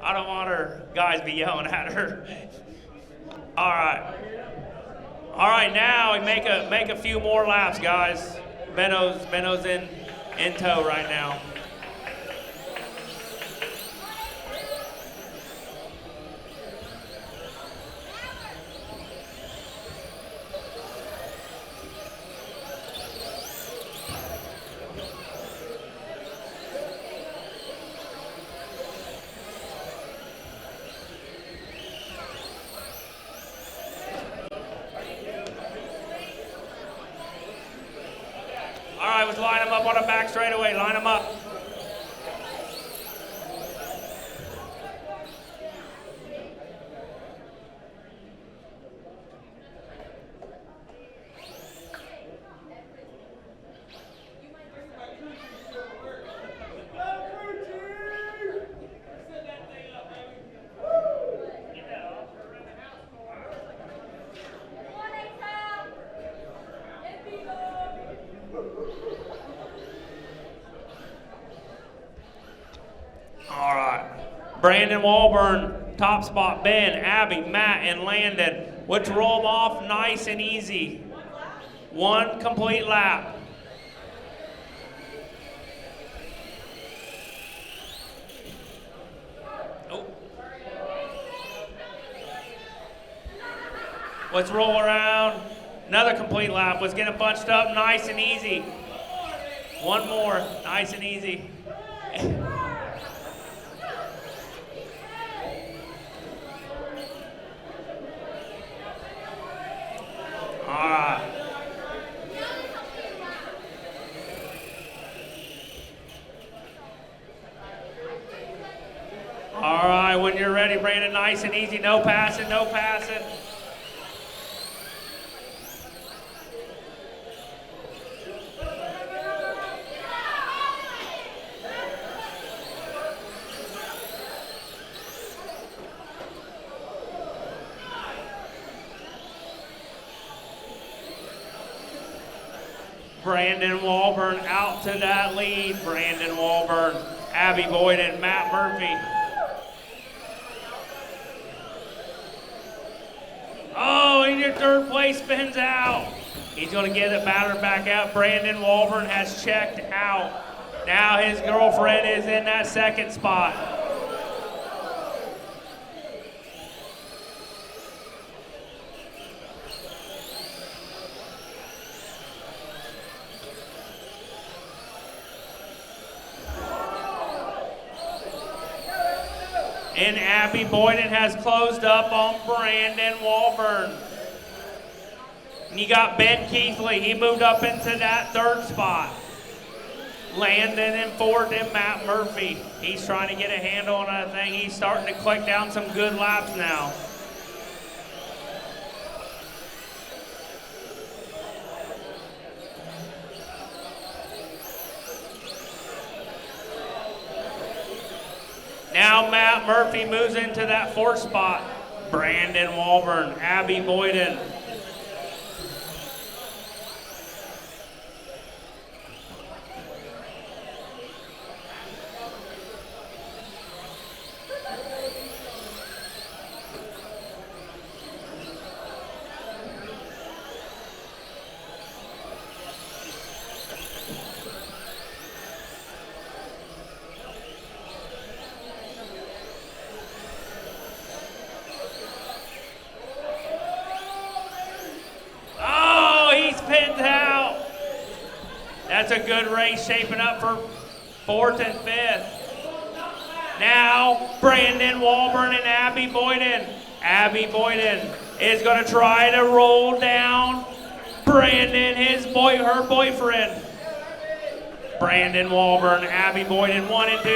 I don't want her guys be yelling at her. All right. All right, now we make a few more laps, guys. Benno's in tow right now. All right, let's line them up on the back straightaway. Line them up. All right. Brandon Walburn, top spot. Ben, Abby, Matt, and Landon. Let's roll them off nice and easy. 1 complete lap. Oh. Let's roll around. Another complete lap. Let's get them bunched up nice and easy. 1 more, nice and easy. All right. All right, when you're ready, Brandon, nice and easy. No passing, no passing. Brandon Walburn out to that lead. Brandon Walburn, Abby Boyd, and Matt Murphy. Oh, and your 3rd place spins out. He's going to get it battered back out. Brandon Walburn has checked out. Now his girlfriend is in that second spot. And Abby Boyden has closed up on Brandon Walburn. And you got Ben Keithley, he moved up into that third spot. Landon in fourth and Matt Murphy. He's trying to get a handle on that thing. He's starting to click down some good laps now. Now Matt Murphy moves into that fourth spot. Brandon Walburn, Abby Boyden. That's a good race shaping up for fourth and fifth. Now, Brandon Walburn and Abby Boyden. Abby Boyden is going to try to roll down Brandon, her boyfriend. Brandon Walburn, Abby Boyden, 1 and 2.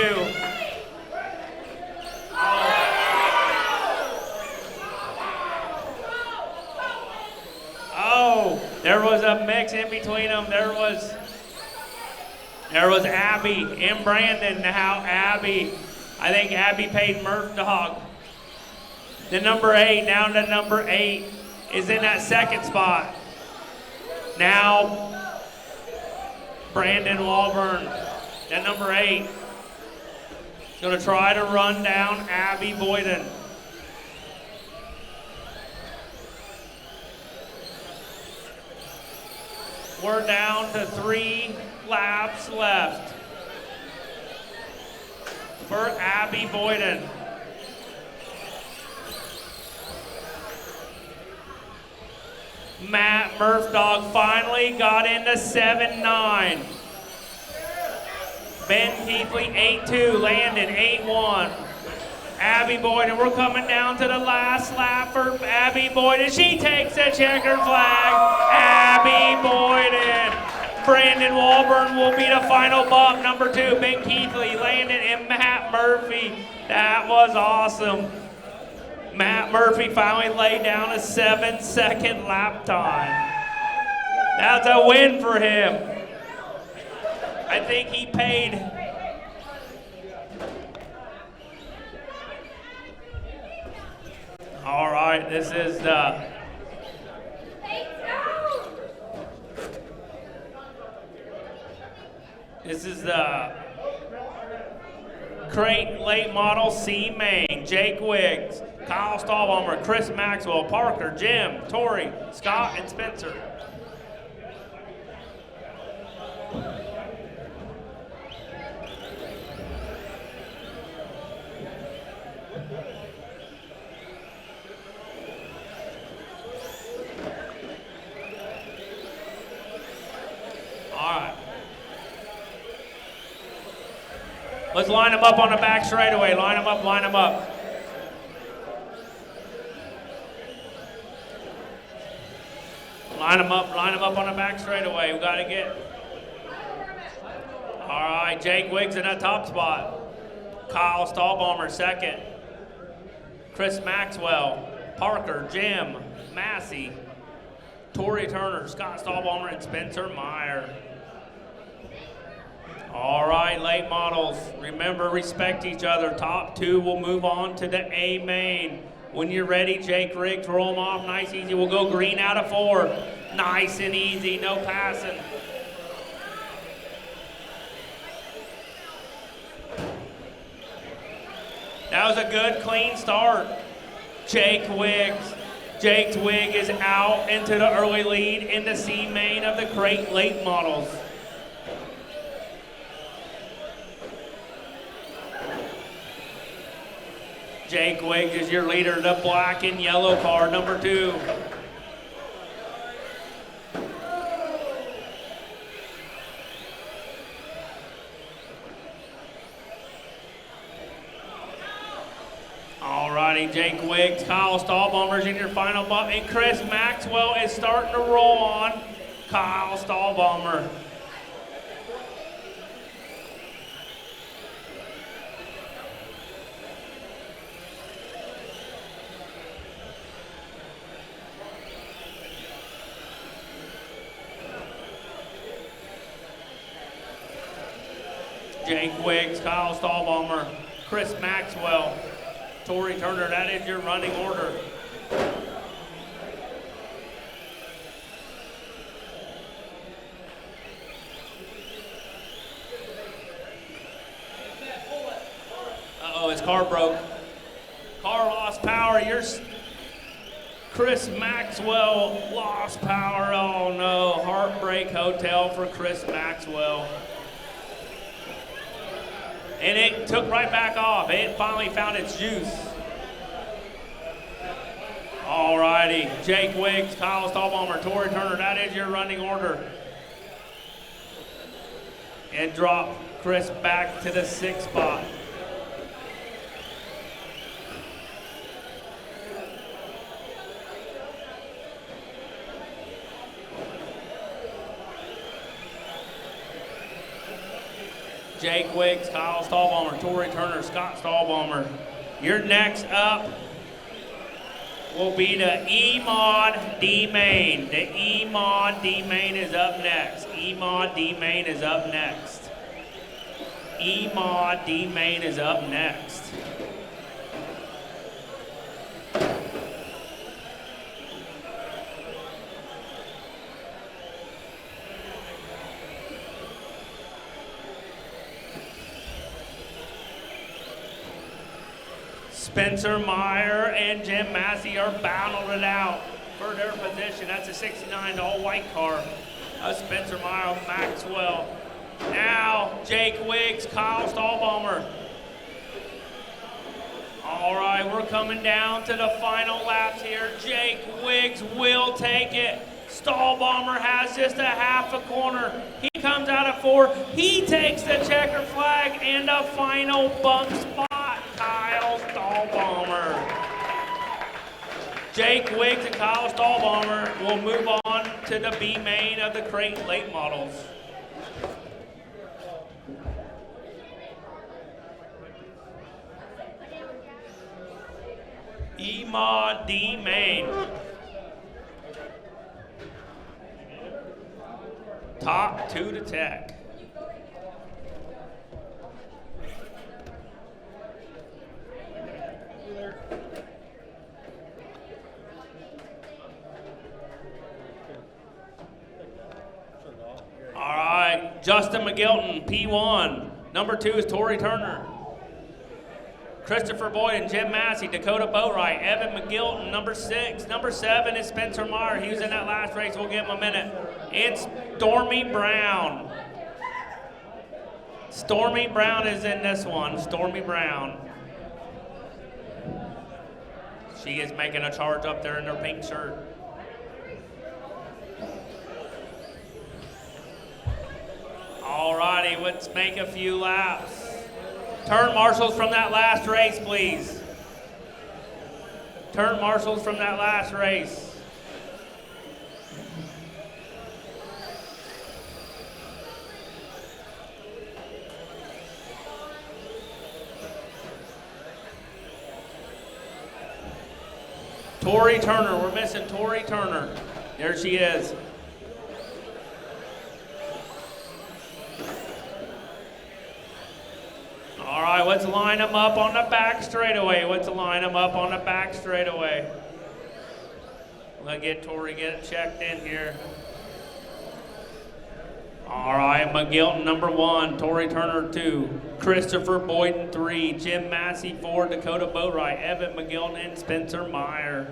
Oh, there was a mix in between them. There was Abby and Brandon. Now Abby, I think Abby paid Murph Dog. The number 8, down to number 8, is in that second spot. Now Brandon Walburn, at number 8, is going to try to run down Abby Boyden. We're down to 3 laps left for Abby Boyden. Matt Murphdog finally got into 7-9. Ben Keithley 8-2, Landon 8-1. Abby Boyden, we're coming down to the last lap for Abby Boyden. She takes the checkered flag. Abby Boyden. Brandon Walburn will be the final bump. Number 2, Ben Keithley, Landon, and Matt Murphy. That was awesome. Matt Murphy finally laid down a 7-second lap time. That's a win for him. I think he paid. All right, this is the crate late model C main. Jake Wiggs, Kyle Stahlbomber, Chris Maxwell, Parker, Jim, Tori, Scott, and Spencer. Let's line them up on the back straightaway. Line them up, line them up. Line them up on the back straightaway. We got to get. All right, Jake Wiggs in that top spot. Kyle Stahlbomber second. Chris Maxwell, Parker, Jim, Massey, Tori Turner, Scott Stahlbomber, and Spencer Meyer. All right, late models, remember, respect each other. Top 2 will move on to the A main. When you're ready, Jake Riggs, roll them off, nice, easy. We'll go green out of 4. Nice and easy, no passing. That was a good, clean start. Jake Wiggs. Jake's wig is out into the early lead in the C main of the crate late models. Jake Wiggs is your leader, the black and yellow car, number 2. Alrighty, Jake Wiggs, Kyle Stahlbaumer's in your final bump, and Chris Maxwell is starting to roll on Kyle Stahlbaumer. Jake Wiggs, Kyle Stahlbaumer, Chris Maxwell, Tori Turner, that is your running order. Uh-oh, his car broke. Car lost power. Chris Maxwell lost power. Oh no, Heartbreak Hotel for Chris Maxwell. And it took right back off. It finally found its juice. All righty, Jake Wiggs, Kyle Stahlbaumer, Tori Turner, that is your running order. And drop Chris back to the 6th spot. Jake Wiggs, Kyle Stahlbaumer, Tori Turner, Scott Stahlbaumer. Your next up will be the E-Mod D-Main. The E-Mod D-Main is up next. E-Mod D-Main is up next. E-Mod D-Main is up next. Spencer Meyer and Jim Massey are battling it out for their position. That's a 69 all-white car. Spencer Meyer, Maxwell. Now, Jake Wiggs, Kyle Stahlbaumer. All right, we're coming down to the final laps here. Jake Wiggs will take it. Stahlbaumer has just a half a corner. He comes out of 4. He takes the checker flag and the final bump spot. Kyle Stahlbaumer. Jake Wiggs and Kyle Stahlbaumer will move on to the B main of the crate late models. E-Mod D main. Top 2 to tech. All right, Justin McGilton, P1. Number 2 is Tori Turner. Christopher Boyd and Jim Massey, Dakota POWRi, Evan McGilton, number 6. Number 7 is Spencer Meyer. He was in that last race. We'll give him a minute. It's Stormy Brown. Stormy Brown is in this one. Stormy Brown. She is making a charge up there in her pink shirt. All righty, let's make a few laps. Turn marshals from that last race, please. Turn marshals from that last race. Tori Turner, we're missing Tori Turner. There she is. All right, let's line them up on the back straightaway. Let's line them up on the back straightaway. Let's get Tori checked in here. All right, McGilton, number 1, Tori Turner, 2, Christopher Boyden, 3, Jim Massey, 4, Dakota POWRi, Evan McGilton, and Spencer Meyer.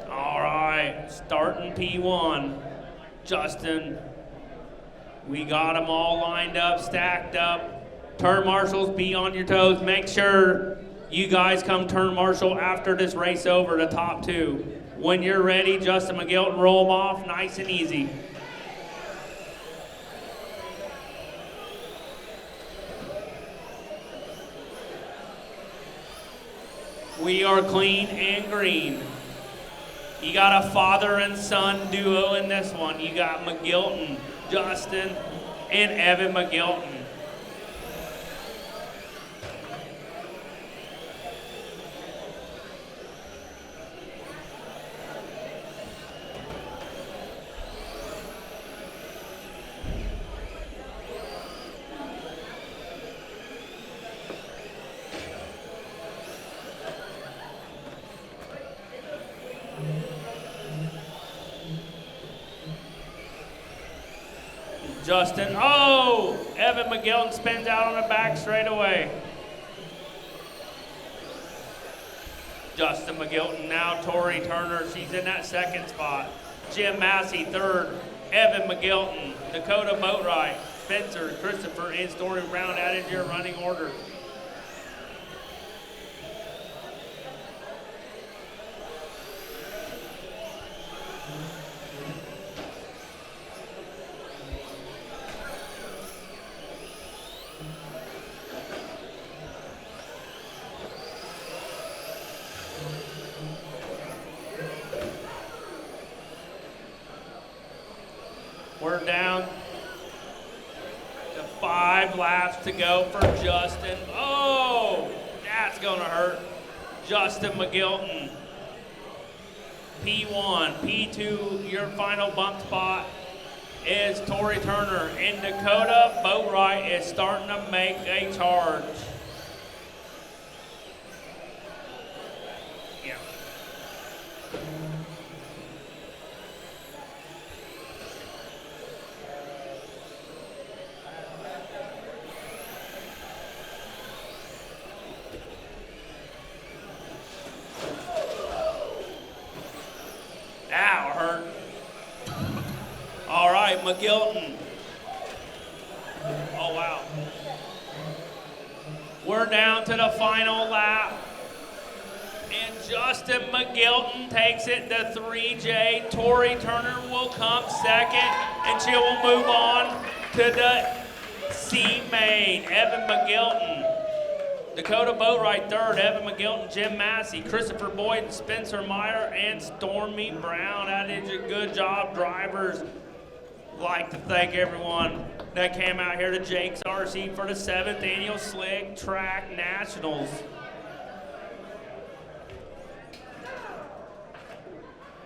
All right, starting P1. Justin We got them all lined up, stacked up. Turn marshals, be on your toes. Make sure you guys come turn marshal after this race over, the top two. When you're ready, Justin McGilton, roll them off nice and easy. We are clean and green. You got a father and son duo in this one. You got McGilton, Justin, and Evan McGilton. Justin, oh! Evan McGilton spins out on the back straight away. Justin McGilton, now Tori Turner, she's in that second spot. Jim Massey, third. Evan McGilton, Dakota POWRi, Spencer, Christopher, and Story Brown added to your running order. We're down to 5 laps to go for Justin. Oh, that's gonna hurt. Justin McGilton. P1, P2, your final bump spot is Tori Turner. And Dakota POWRi is starting to make a charge. Yeah. Ow, hurt. All right, McGilton. Oh, wow. We're down to the final lap. And Justin McGilton takes it to 3J. Tori Turner will come second, and she will move on to the C main. Evan McGilton. Dakota POWRi third, Evan McGilton, Jim Massey, Christopher Boyd, Spencer Meyer, and Stormy Brown. That is a good job, drivers. Like to thank everyone that came out here to Jake's RC for the 7th annual Sling Track Nationals.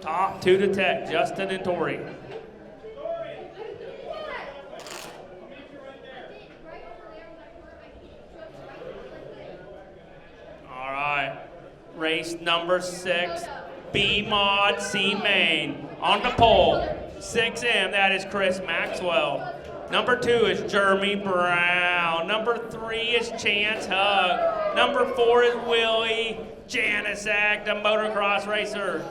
Top 2 to tech, Justin and Tori. All right, race number 6, B Mod C main. On the pole, 6M, that is Chris Maxwell. Number 2 is Jeremy Brown. Number 3 is Chance Hug. Number 4 is Willie Janisak, the motocross racer.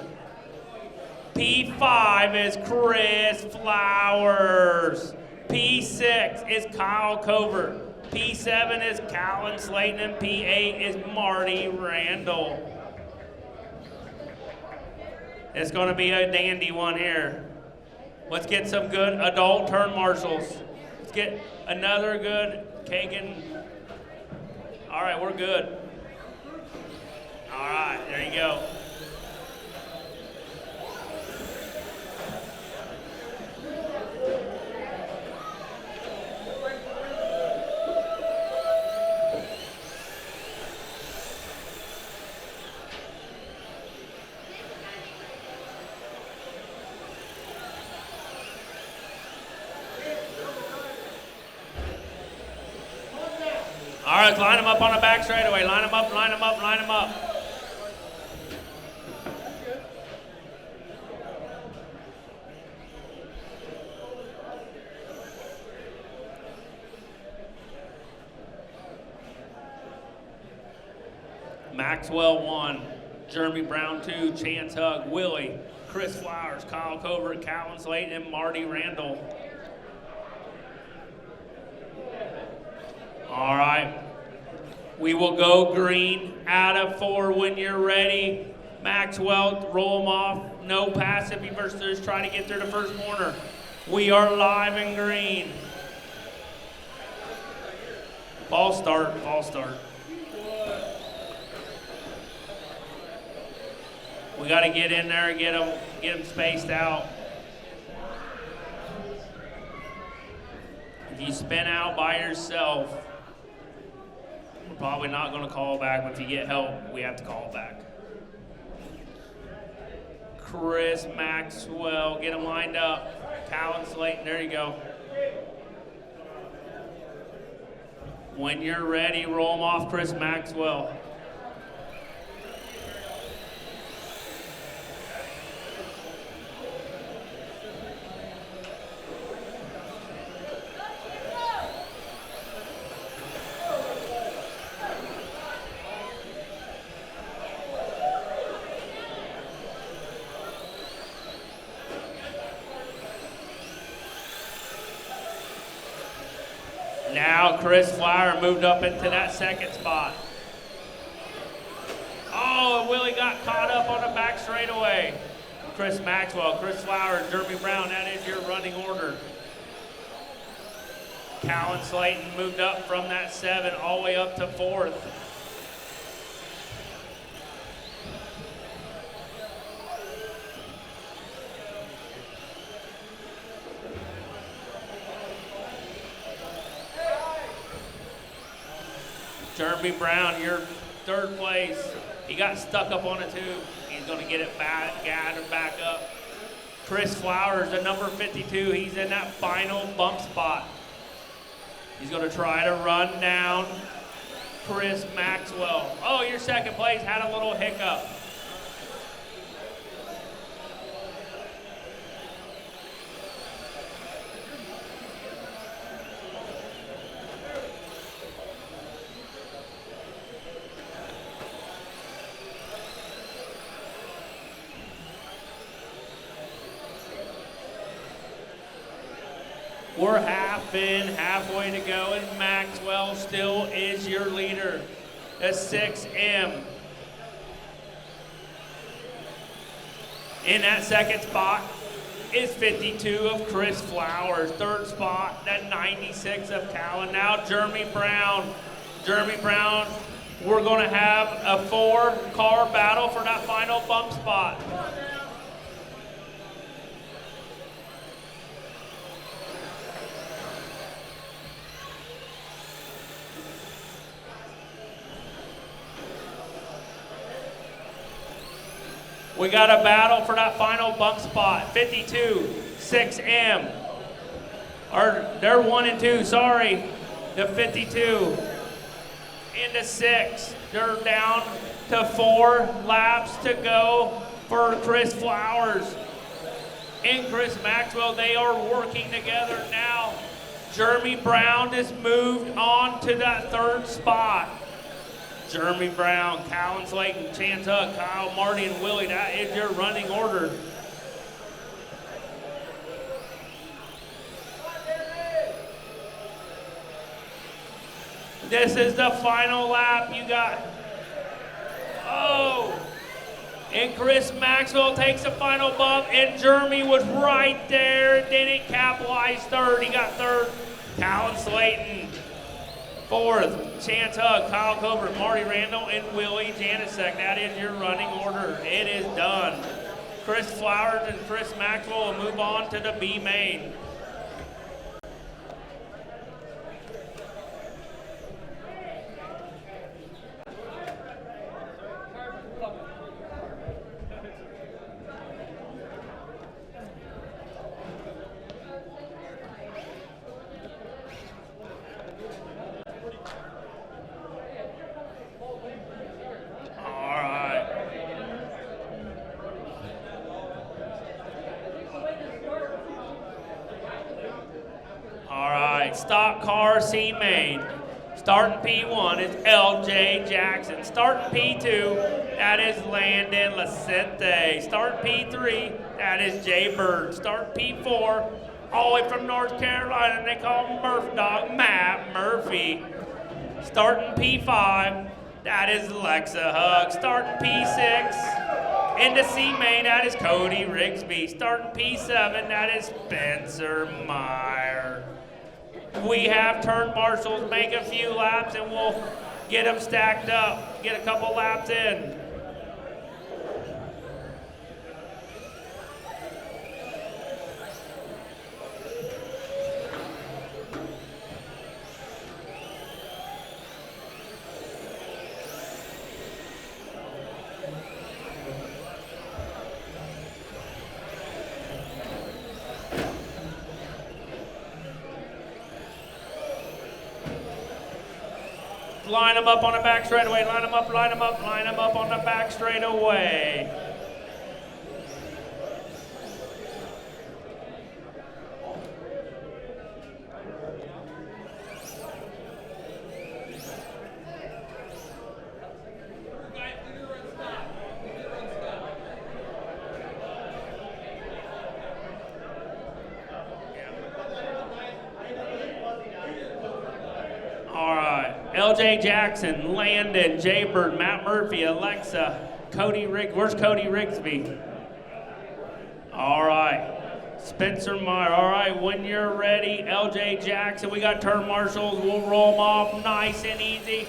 P5 is Chris Flowers. P6 is Kyle Covert. P7 is Callan Slayton, and P8 is Marty Randall. It's going to be a dandy one here. Let's get some good adult turn marshals. Let's get another good Kagan. All right, we're good. All right, there you go. All right, line them up on the back straightaway. Line them up, line them up, line them up. Maxwell 1, Jeremy Brown 2, Chance Hug, Willie, Chris Flowers, Kyle Covert, Callan Slayton, and Marty Randall. All right. We will go green out of 4 when you're ready. Maxwell, roll them off. No pass if you versus try to get through the first corner. We are live in green. Ball start, ball start. We got to get in there and get them spaced out. If you spin out by yourself, we're probably not going to call back, but if you get help, we have to call back. Chris Maxwell, get him lined up. Callan Slayton, there you go. When you're ready, roll them off, Chris Maxwell. Now Chris Flower moved up into that second spot. Oh, Willie got caught up on the back straightaway. Chris Maxwell, Chris Flower, Jeremy Brown, that is your running order. Callan Slayton moved up from that 7 all the way up to 4th. Jeremy Brown, your 3rd place. He got stuck up on a tube. He's going to get it gathered back up. Chris Flowers, the number 52, he's in that final bump spot. He's going to try to run down Chris Maxwell. Oh, your 2nd place had a little hiccup. We're halfway to go, and Maxwell still is your leader. The 6M. In that 2nd spot is 52 of Chris Flowers. 3rd spot, that 96 of Callan. Now Jeremy Brown. Jeremy Brown, we're going to have a 4-car battle for that final bump spot. We got a battle for that final bump spot. 52, 6M. They're 1 and 2, sorry. The 52 into 6. They're down to 4 laps to go for Chris Flowers and Chris Maxwell. They are working together now. Jeremy Brown has moved on to that 3rd spot. Jeremy Brown, Callan Slayton, Chance Huck, Kyle Marty, and Willie, that is your running order. This is the final lap. You got, and Chris Maxwell takes the final bump, and Jeremy was right there, didn't capitalize 3rd. He got 3rd. Callan Slayton. 4th, Chance Hug, Kyle Colbert, Marty Randall, and Willie Janicek. That is your running order. It is done. Chris Flowers and Chris Maxwell will move on to the B main. Stock car C main. Starting P1 is LJ Jackson. Starting P2, that is Landon Lacente. Starting P3, that is Jay Bird. Starting P4, all the way from North Carolina, they call him Murph Dog, Matt Murphy. Starting P5, that is Alexa Hug. Starting P6, into C main, that is Cody Rigsby. Starting P7, that is Spencer Meyer. We have turn marshals make a few laps and we'll get them stacked up, get a couple laps in. Line them up on the back straightaway, line them up, line them up, line them up on the back straightaway. LJ Jackson, Landon, Jaybird, Matt Murphy, Alexa, Cody Riggs. Where's Cody Rigsby? All right. Spencer Meyer. All right, when you're ready, LJ Jackson. We got turn marshals. We'll roll them off nice and easy.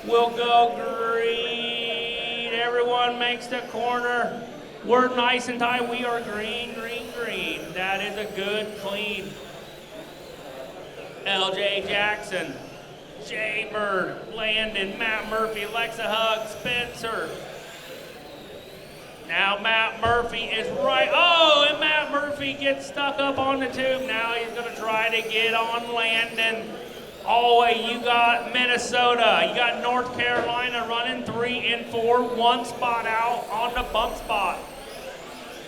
We'll go green. Everyone makes the corner. We're nice and tight. We are green, green, green. That is a good clean. LJ Jackson. Jaybird, Landon, Matt Murphy, Alexa Hug, Spencer. Now Matt Murphy is right. Oh, and Matt Murphy gets stuck up on the tube. Now he's going to try to get on Landon. Oh, wait, you got Minnesota. You got North Carolina running 3 and 4, 1 spot out on the bump spot.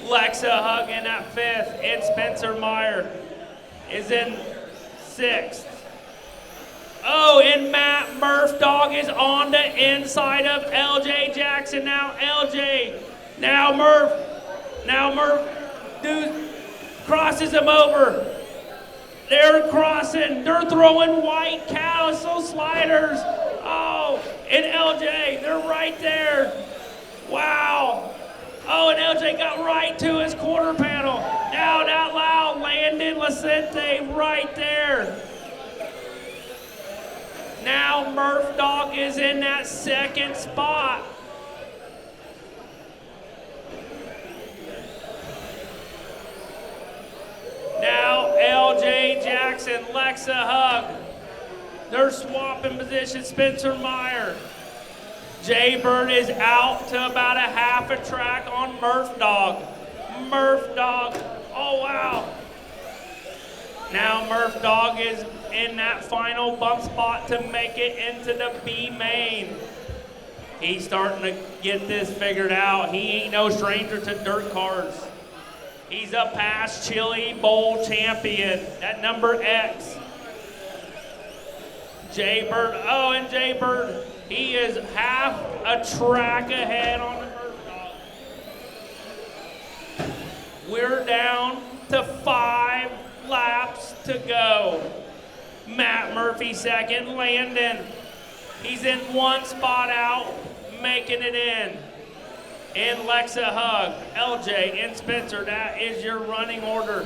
Alexa Hug in at 5th, and Spencer Meyer is in 6th. Oh, and Matt Murph Dog is on the inside of LJ Jackson. Now LJ, now Murph dude crosses him over. They're crossing, they're throwing white Calypso sliders. Oh, and LJ, they're right there. Wow. Oh, and LJ got right to his quarter panel. Now out loud, Landon Licente right there. Now Murph Dog is in that 2nd spot. Now LJ Jackson, Lexa Hug. They're swapping positions, Spencer Meyer. Jaybird is out to about a half a track on Murph Dog. Murph Dog, oh wow. Now Murph Dog is in that final bump spot to make it into the B main. He's starting to get this figured out. He ain't no stranger to dirt cars. He's up past Chili Bowl champion, that number X. Jaybird, oh, and Jaybird, he is half a track ahead on the Murph Dog. We're down to 5 laps to go. Matt Murphy 2nd, Landon. He's in 1 spot out, making it in. And Lexa Hug, LJ, and Spencer, that is your running order.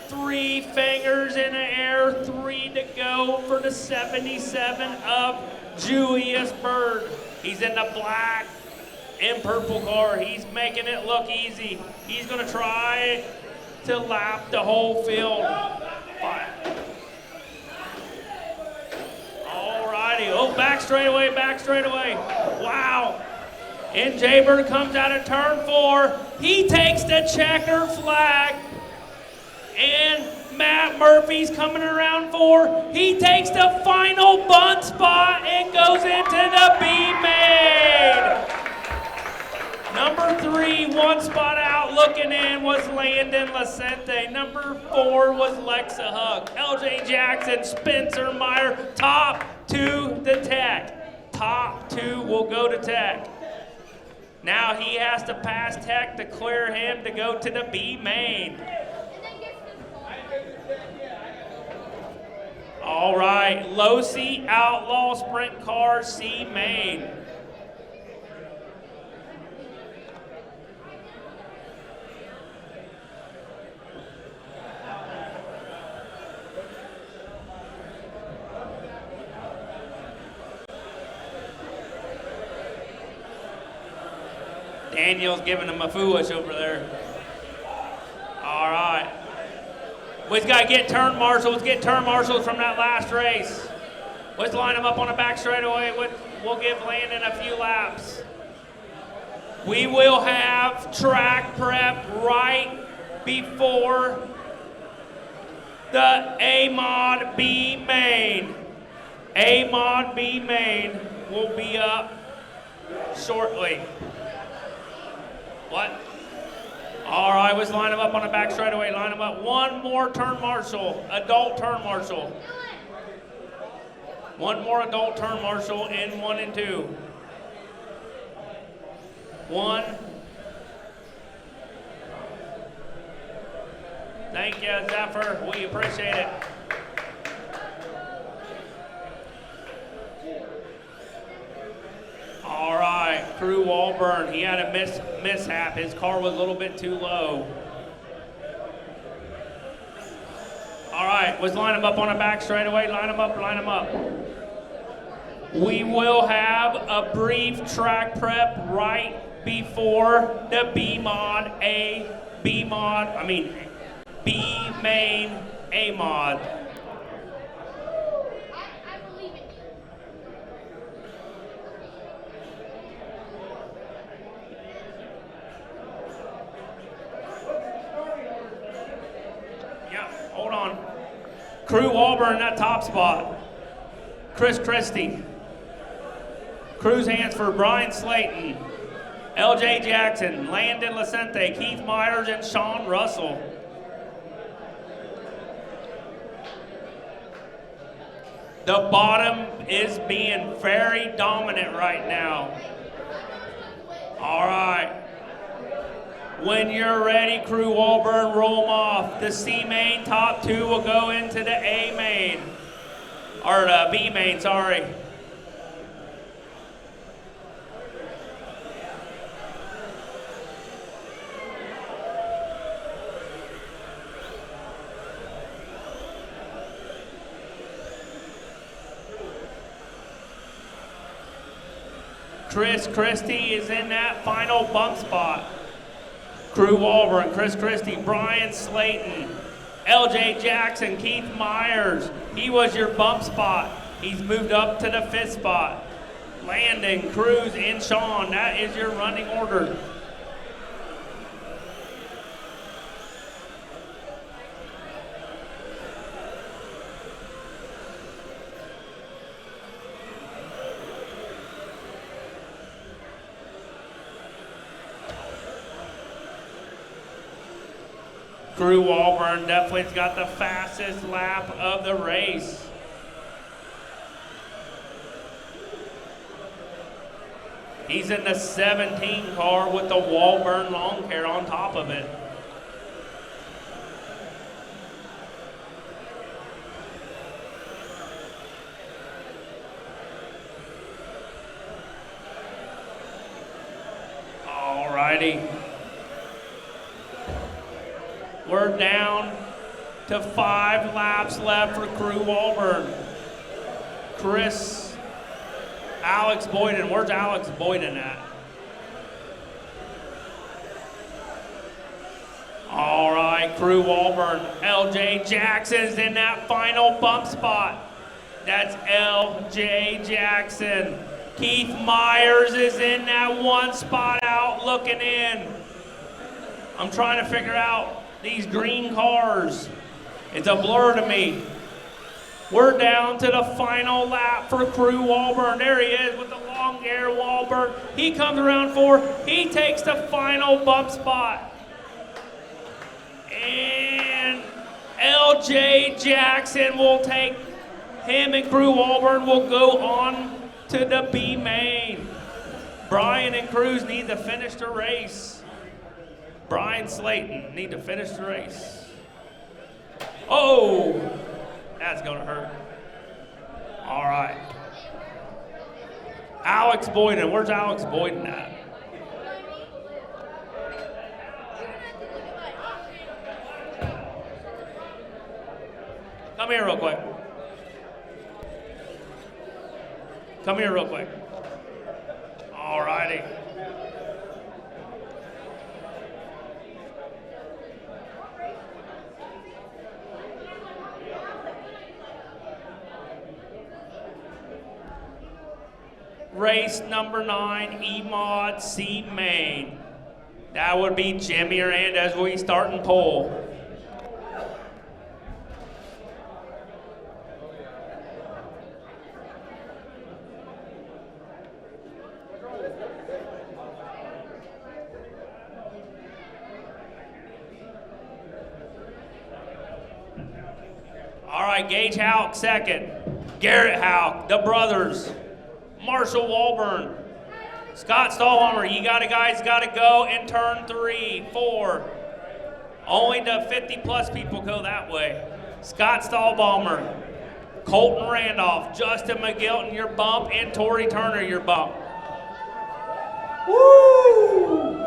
3 fingers in the air, 3 to go for the 77 of Julius Bird. He's in the black and purple car. He's making it look easy. He's gonna try to lap the whole field. Alrighty, oh, back straightaway, back straightaway. Wow. And Jaybird comes out of turn 4. He takes the checker flag. And Matt Murphy's coming around 4. He takes the final bunt spot and goes into the B main. Number 3, 1 spot out, looking in was Landon Licente. Number 4 was Lexa Hug. LJ Jackson, Spencer Meyer, top 2 to Tech. Top 2 will go to Tech. Now he has to pass Tech to clear him to go to the B main. All right, low seat outlaw sprint car C main. Daniel's giving him a foolish over there. All right. We've got to get turn marshals, from that last race. Let's line them up on the back straightaway. We'll give Landon a few laps. We will have track prep right before the A-Mod B main. A-Mod B main will be up shortly. What? All right, let's line them up on the back straightaway. Line them up. One more turn marshal, adult turn marshal. One more adult turn marshal in 1 and 2. 1. Thank you, Zephyr. We appreciate it. All right, Crew Walburn, he had a mishap. His car was a little bit too low. All right, let's line them up on the back straightaway. Line them up, line them up. We will have a brief track prep right before the B main A mod. Hold on. Crew Walburn in that top spot. Chris Christie. Crew's hands for Brian Slayton, LJ Jackson, Landon Lacente, Keith Myers, and Sean Russell. The bottom is being very dominant right now. All right. When you're ready, Crew Walburn, roll them off. The C main top 2 will go into the A main. Or the B main, sorry. Chris Christie is in that final bump spot. Crew Walburn, Chris Christie, Brian Slayton, LJ Jackson, Keith Myers. He was your bump spot. He's moved up to the 5th spot. Landon, Cruz, and Sean, that is your running order. Crew Walburn definitely's got the fastest lap of the race. He's in the 17 car with the Walburn lawn care on top of it. All righty. We're down to 5 laps left for Crew Walburn. Alex Boyden, where's Alex Boyden at? All right, Crew Walburn. LJ Jackson's in that final bump spot. That's LJ Jackson. Keith Myers is in that 1 spot out looking in. I'm trying to figure out these green cars. It's a blur to me. We're down to the final lap for Crew Walburn. There he is with the long hair Walburn. He comes around 4. He takes the final bump spot. And LJ Jackson will take him, and Crew Walburn will go on to the B main. Brian and Cruz need to finish the race. Brian Slayton need to finish the race. Oh, that's gonna hurt. All right. Alex Boyden. Where's Alex Boyden at? Come here real quick. Come here real quick. All righty. Race number 9, E-Mod C Main. That would be Jimmy Hernandez. We starting pole. All right, Gage Houck second. Garrett Houck, the brothers. Marshall Walburn. Scott Stahlhammer, you guys got to go in turn 3, 4. Only the 50-plus people go that way. Scott Stahlhammer, Colton Randolph, Justin McGilton, your bump, and Tori Turner, your bump. Woo!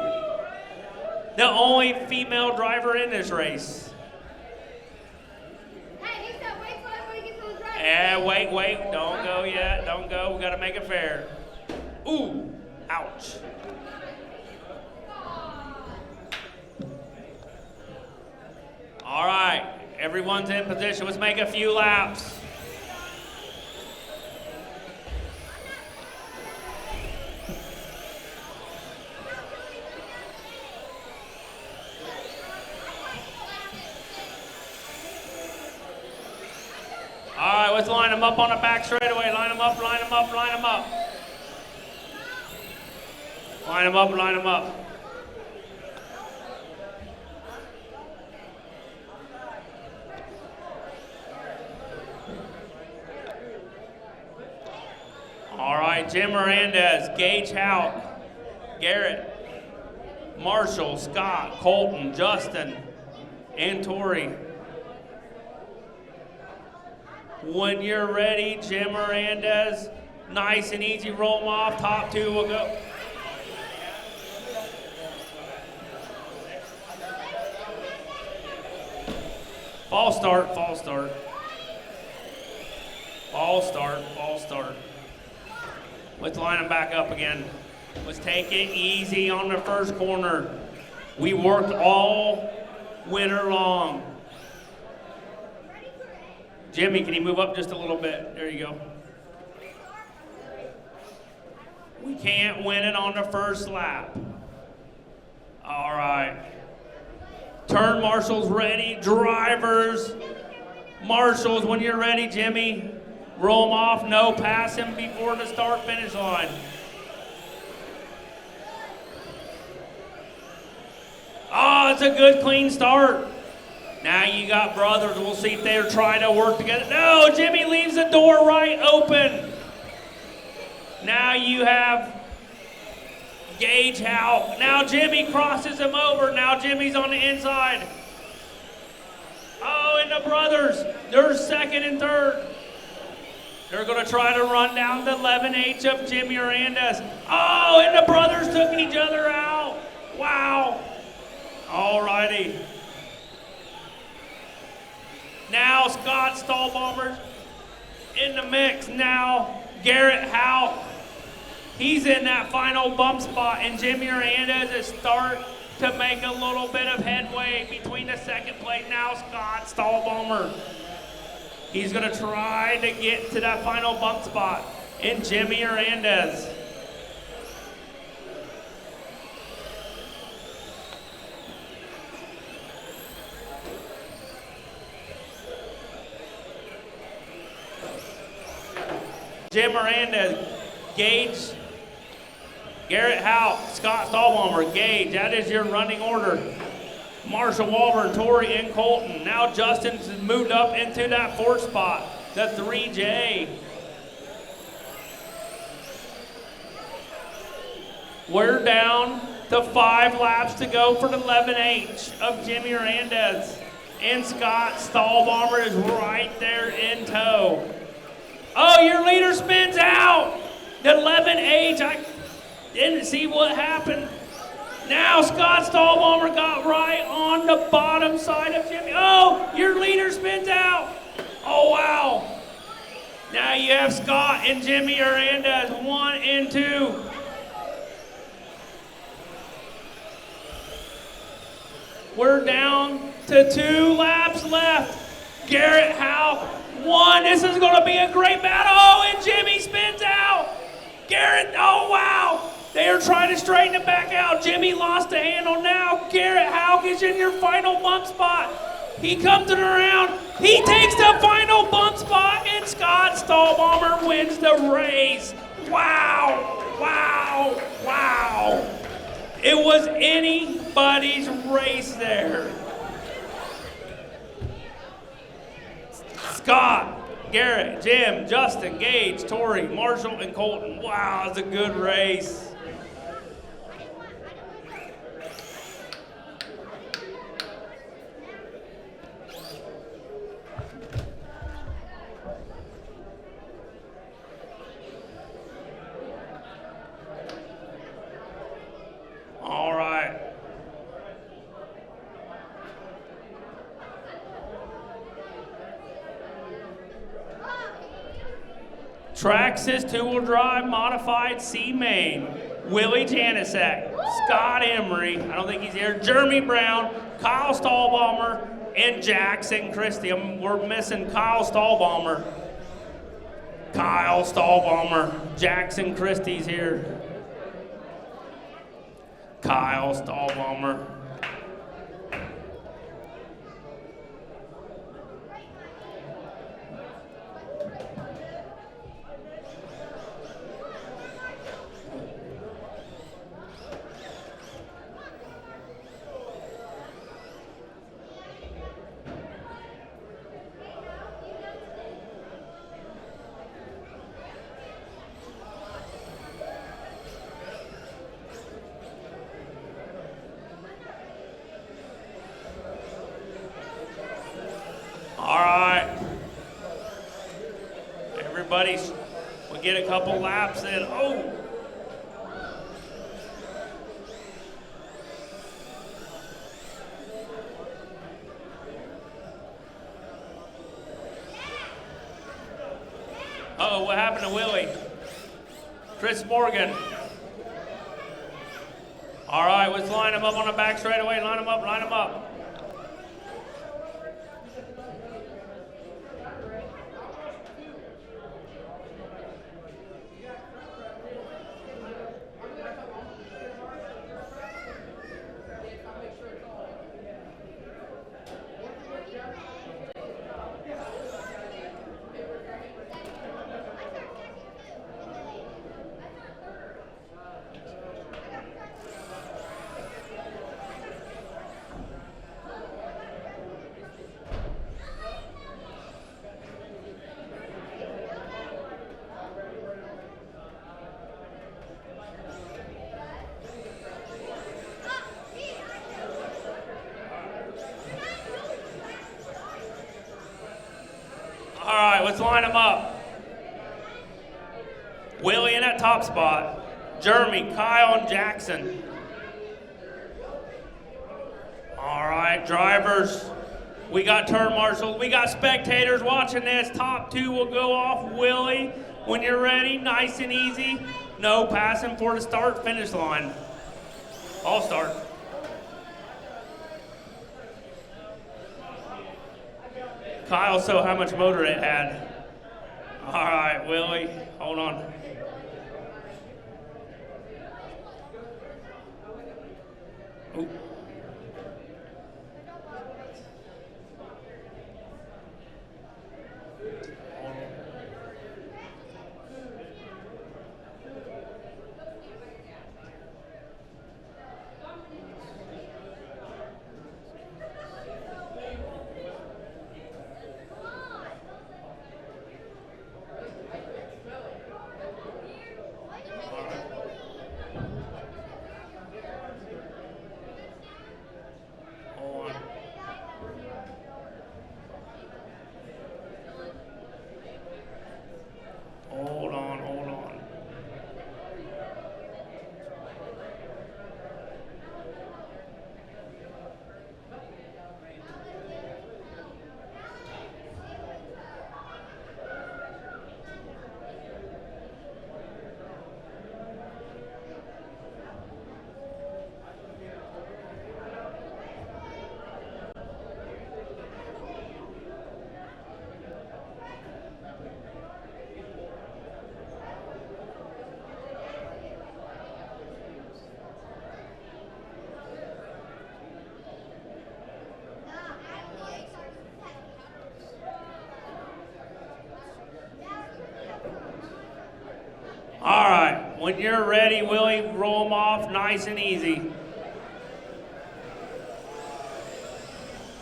The only female driver in this race. Yeah, wait, don't go yet, don't go, we gotta make it fair. Ooh, ouch. All right, everyone's in position, let's make a few laps. All right, let's line them up on the back straightaway. Line them up, line them up, line them up. Line them up, line them up. All right, Jim Hernandez, Gage Houck, Garrett, Marshall, Scott, Colton, Justin, and Tori. When you're ready, Jim Hernandez, nice and easy, roll them off, top 2 will go. False start, false start. False start, false start. Let's line them back up again. Let's take it easy on the first corner. We worked all winter long. Jimmy, can you move up just a little bit? There you go. We can't win it on the first lap. All right. Turn marshals ready. Drivers. Marshals, when you're ready, Jimmy. Roll them off. No, pass him before the start-finish line. Oh, it's a good, clean start. Now you got brothers. We'll see if they're trying to work together. No, Jimmy leaves the door right open. Now you have Gage Houck. Now Jimmy crosses him over. Now Jimmy's on the inside. Oh, and the brothers, they're second and third. They're going to try to run down the 11H of Jimmy Hernandez. Oh, and the brothers took each other out. Wow. All righty. Now Scott Stahlbomber's in the mix. Now Garrett Houck. He's in that final bump spot, and Jimmy Hernandez is starting to make a little bit of headway between the second place. Now Scott Stahlbomber. He's going to try to get to that final bump spot in Jimmy Hernandez. Jim Hernandez, Gage, Garrett Houck, Scott Stahlbomber, Gage, that is your running order. Marshall Walburn, Tori, and Colton. Now Justin's moved up into that fourth spot, the 3J. We're down to 5 laps to go for the 11H of Jimmy Hernandez. And Scott Stahlbomber is right there in tow. Oh, your leader spins out. The 11H, I didn't see what happened. Now Scott Stahlbomber got right on the bottom side of Jimmy. Oh, your leader spins out. Oh, wow. Now you have Scott and Jimmy Hernandez, 1 and 2. We're down to 2 laps left. Garrett Howe, 1. This is going to be a great battle. Oh, and Jimmy spins out. Garrett, oh, wow. They are trying to straighten it back out. Jimmy lost the handle now. Garrett Howe is in your final bump spot. He comes it around. He takes the final bump spot, and Scott Stahlbomber wins the race. Wow, wow, wow. It was anybody's race there. Scott, Garrett, Jim, Justin, Gage, Tori, Marshall, and Colton. Wow, it's a good race. All right. Traxxas two-wheel drive modified C main. Willie Janicek, Scott Emery, I don't think he's here, Jeremy Brown, Kyle Stahlbomber, and Jackson Christie. We're missing Kyle Stahlbomber. Kyle Stahlbomber. Jackson Christie's here. Kyle Stahlbomber. We'll get a couple laps in. Oh! Uh-oh, what happened to Willie? Chris Morgan. All right, let's line him up on the back straightaway. Line him up, line him up. All right, let's line them up. Willie in that top spot. Jeremy, Kyle, and Jackson. All right, drivers. We got turn marshals. We got spectators watching this. Top two will go off. Willie, when you're ready, nice and easy. No passing for the start-finish line. All start. Kyle saw how much motor it had. All right, Willie, hold on. Ooh. When you're ready, Willie, roll them off nice and easy.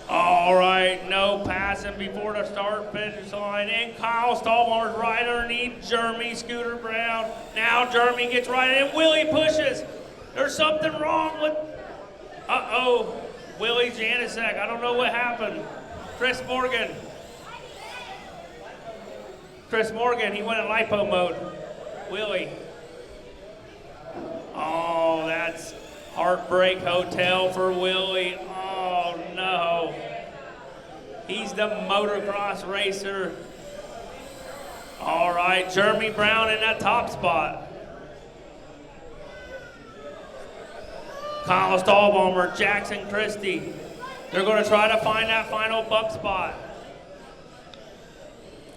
All right, no passing before the start finish line. And Kyle Stallbar's right underneath Jeremy Scooter Brown. Now Jeremy gets right in. Willie pushes. There's something wrong with, uh-oh, Willie Janicek. I don't know what happened. Chris Morgan, he went in lipo mode. Willie. Oh, that's Heartbreak Hotel for Willie. Oh, no. He's the motocross racer. All right, Jeremy Brown in that top spot. Kyle Stallbomber, Jackson Christie. They're going to try to find that final bump spot.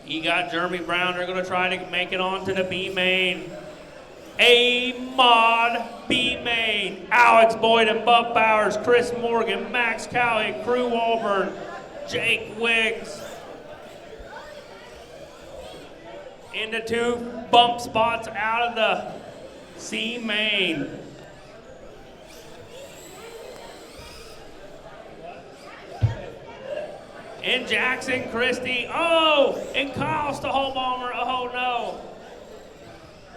You got Jeremy Brown. They're going to try to make it onto the B main. A-Mod B main. Alex Boyd and Bub Bowers, Chris Morgan, Max Cowley, Crew Walburn, Jake Wiggs. Into 2 bump spots out of the C main. And Jackson Christie, oh, and Kyle Stallbomber, oh no.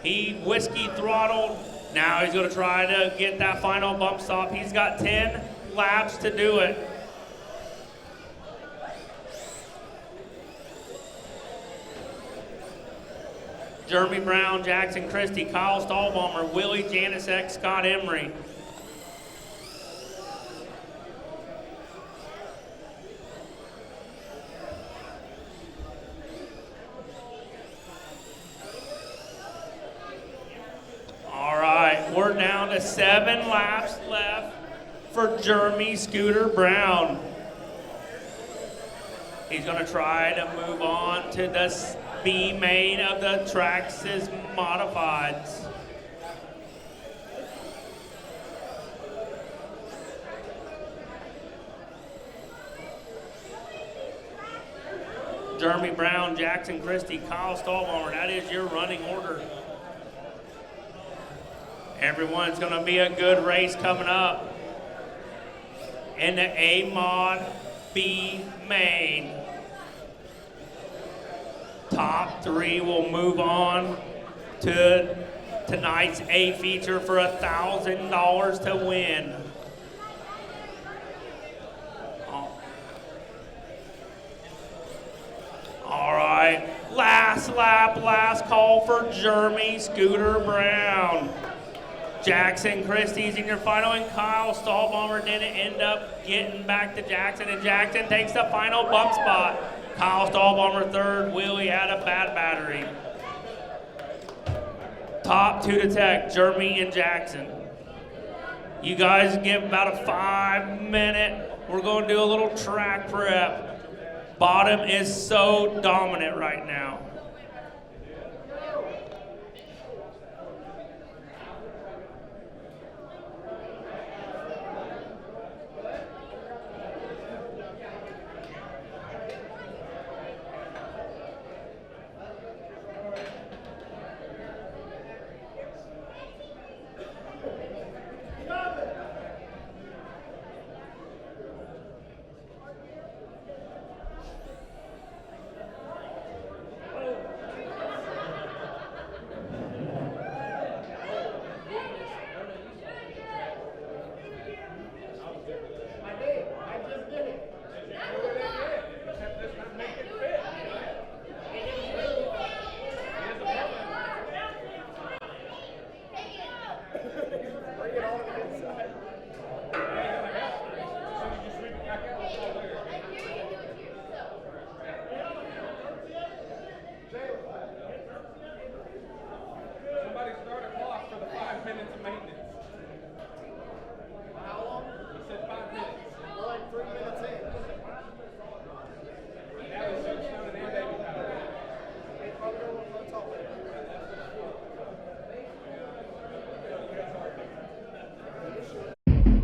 He whiskey throttled. Now he's gonna try to get that final bump stop. He's got 10 laps to do it. Jeremy Brown, Jackson Christie, Kyle Stallbomber, Willie Janicek, Scott Emery. We're down to 7 laps left for Jeremy Scooter Brown. He's going to try to move on to the B main of the Traxxas Modifieds. Jeremy Brown, Jackson Christie, Kyle Stallbomber, that is your running order. Everyone's going to be a good race coming up. In the A-Mod B main. Top 3 will move on to tonight's A feature for $1,000 to win. All right, last lap, last call for Jeremy Scooter Brown. Jackson Christie's in your final, and Kyle Stallbomber didn't end up getting back to Jackson, and Jackson takes the final bump spot. Kyle Stallbomber 3rd, Willie had a bad battery. Top 2 to tech, Jeremy and Jackson. You guys give about a 5-minute. We're going to do a little track prep. Bottom is so dominant right now.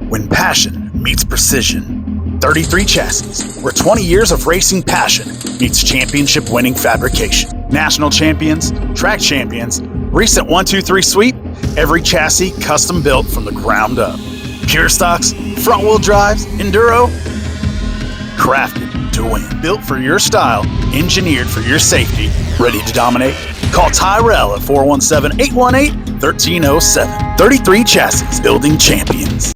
When passion meets precision. 33 chassis, where 20 years of racing passion meets championship winning fabrication. National champions, track champions, recent 1-2-3 sweep, Every chassis custom built from the ground up. Pure stocks, front wheel drives, enduro. Crafted to win. Built for your style, engineered for your safety. Ready to dominate? Call Tyrel at 417-818-1307. 33 Chassis, building champions.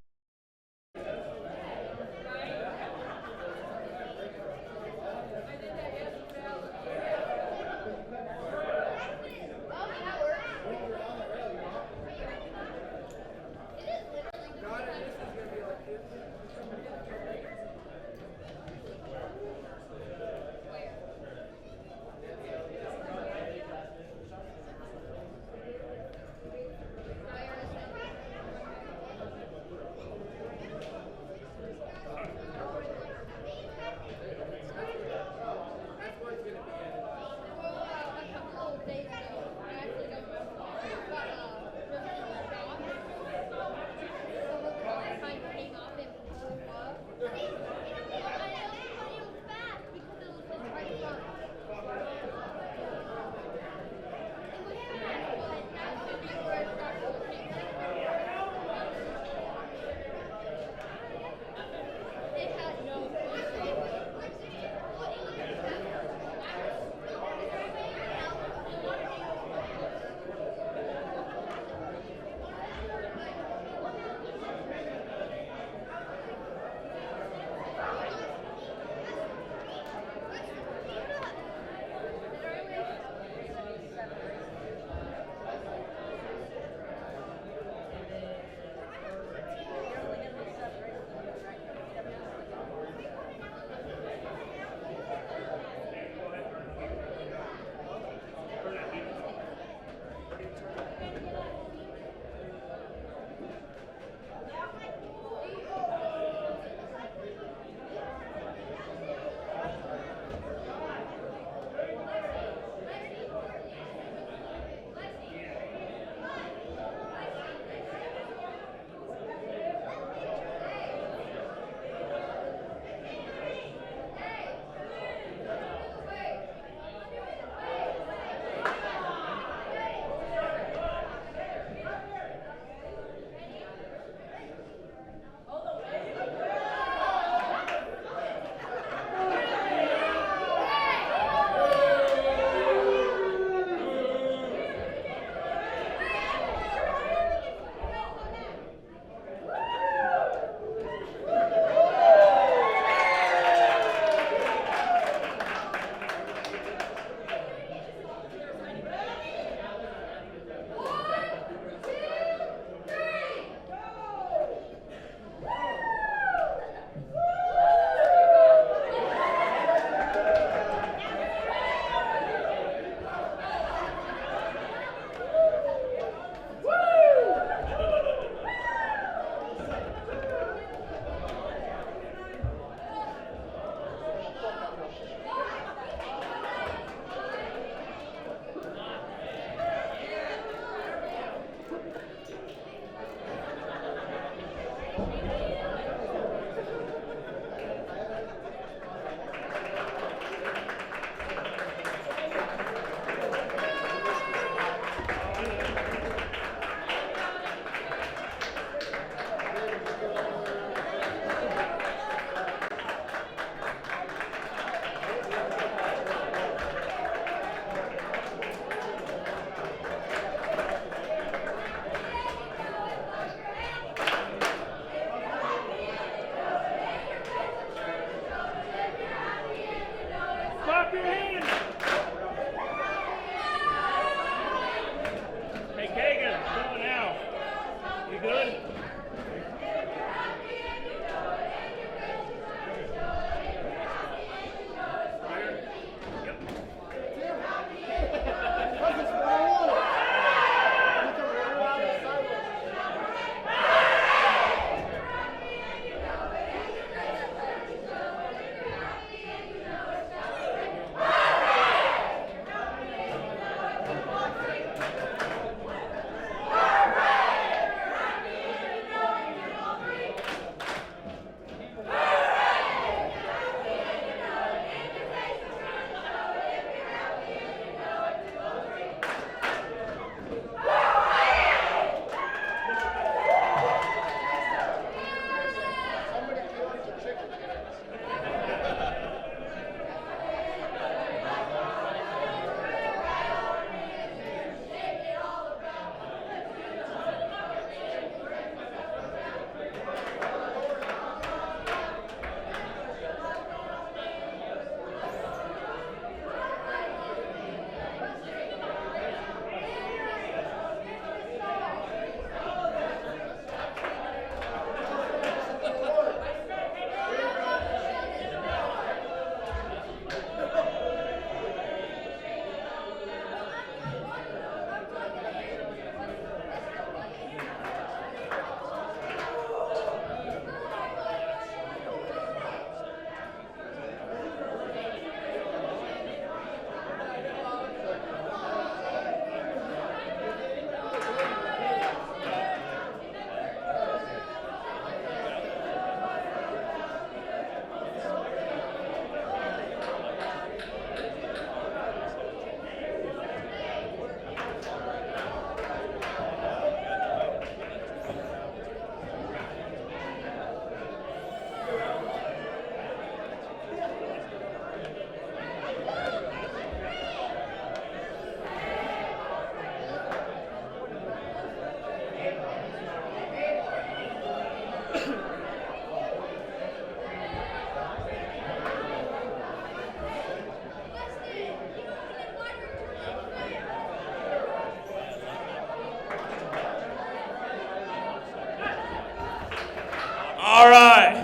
All right.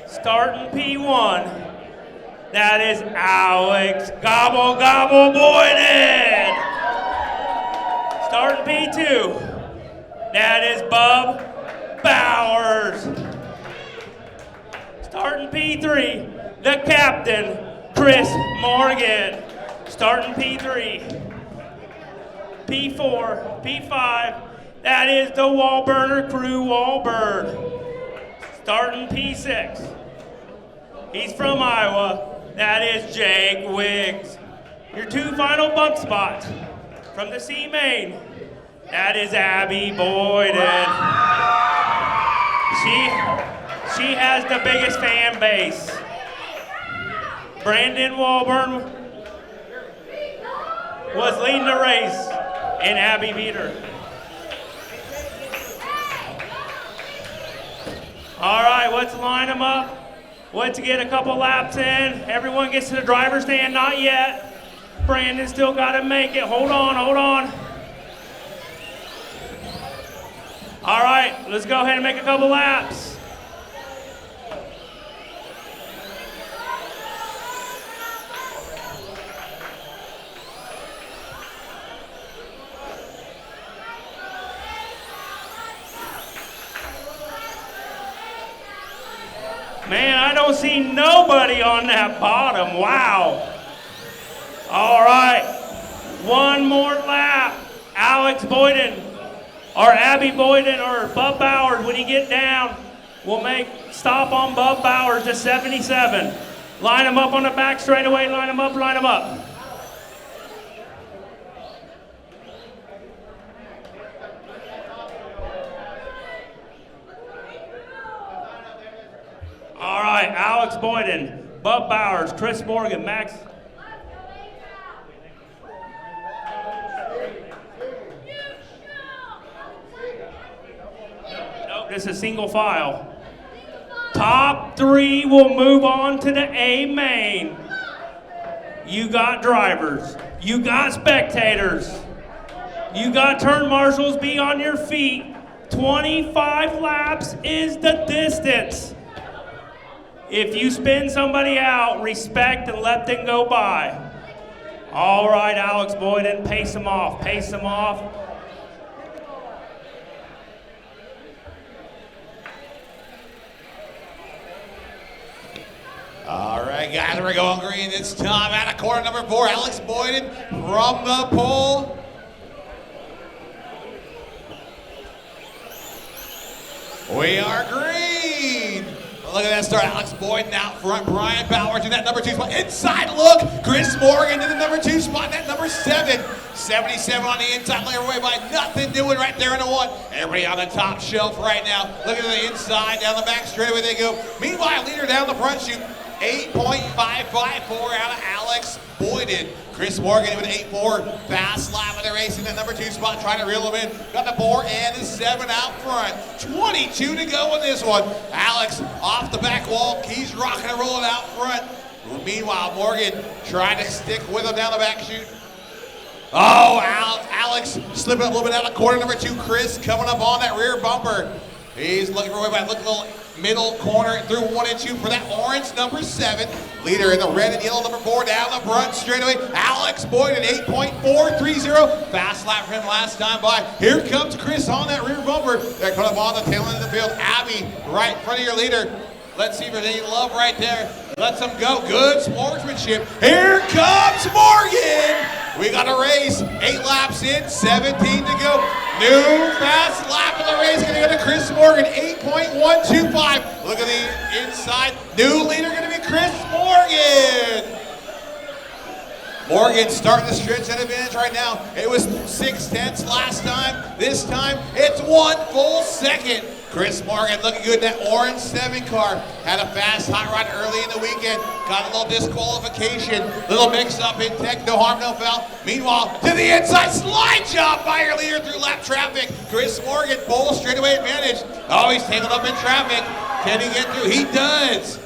Starting P1. That is Alex Gobble Gobble Boyden. Starting P2. That is Bub Bowers. Starting P3. The captain, Chris Morgan. Starting P3. P4, P5. That is the Wallburner Crew Wallbird. Starting P6. He's from Iowa. That is Jake Wiggs. Your 2 final bump spots from the C main. That is Abby Boyden. She has the biggest fan base. Brandon Walburn was leading the race, and Abby beat her. All right, let's line them up. Let's get a couple laps in. Everyone gets to the driver's stand, not yet. Brandon still got to make it. Hold on, hold on. All right, let's go ahead and make a couple laps. Man, I don't see nobody on that bottom. Wow. All right. One more lap. Alex Boyden or Abby Boyden or Bub Bowers, when you get down, will make stop on Bub Bowers to 77. Line them up on the back straightaway. Line them up, line them up. All right, Alex Boyden, Bub Bowers, Chris Morgan, Max. Nope, this is single file. Top 3 will move on to the A main. You got drivers, you got spectators, you got turn marshals. Be on your feet. 25 laps is the distance. If you spin somebody out, respect and let them go by. All right, Alex Boyden, pace them off, pace them off. All right, guys, we're going green this time. Out of corner number 4, Alex Boyden from the pole. We are green. Look at that start. Alex Boyden out front. Brian Bowers in that number 2 spot. Inside look. Chris Morgan in the number 2 spot. That number 7. 77 on the inside. Layer away by nothing doing right there in the 1. Everybody on the top shelf right now. Look at the inside. Down the back straightaway they go. Meanwhile, leader down the front chute. 8.554 out of Alex Boyden. Chris Morgan with 8.4. Fast lap of the race in that number 2 spot, trying to reel him in. Got the 4 and the 7 out front. 22 to go in this one. Alex off the back wall. He's rocking and rolling out front. Meanwhile, Morgan trying to stick with him down the back chute. Oh, Alex slipping up a little bit out of corner number 2. Chris coming up on that rear bumper. He's looking for a way back. Look a little middle corner through 1 and 2 for that orange number 7. Leader in the red and yellow number 4 down the front straightaway. Alex Boyden 8.430. Fast lap for him last time by. Here comes Chris on that rear bumper. They're coming up on the tail end of the field. Abby right in front of your leader. Let's see if there's any love right there. Lets them go. Good sportsmanship. Here comes Morgan. We got a race. 8 laps in, 17 to go. New fast lap of the race going to go to Chris Morgan. 8.125. Look at the inside. New leader going to be Chris Morgan. Morgan starting to stretch that advantage right now. It was 6/10 last time. This time, it's 1 full second. Chris Morgan looking good in that orange 7 car. Had a fast hot rod early in the weekend. Got a little disqualification. Little mix up in tech. No harm, no foul. Meanwhile, to the inside, slide job by your leader through lap traffic. Chris Morgan, pole straightaway advantage. Oh, he's tangled up in traffic. Can he get through? He does.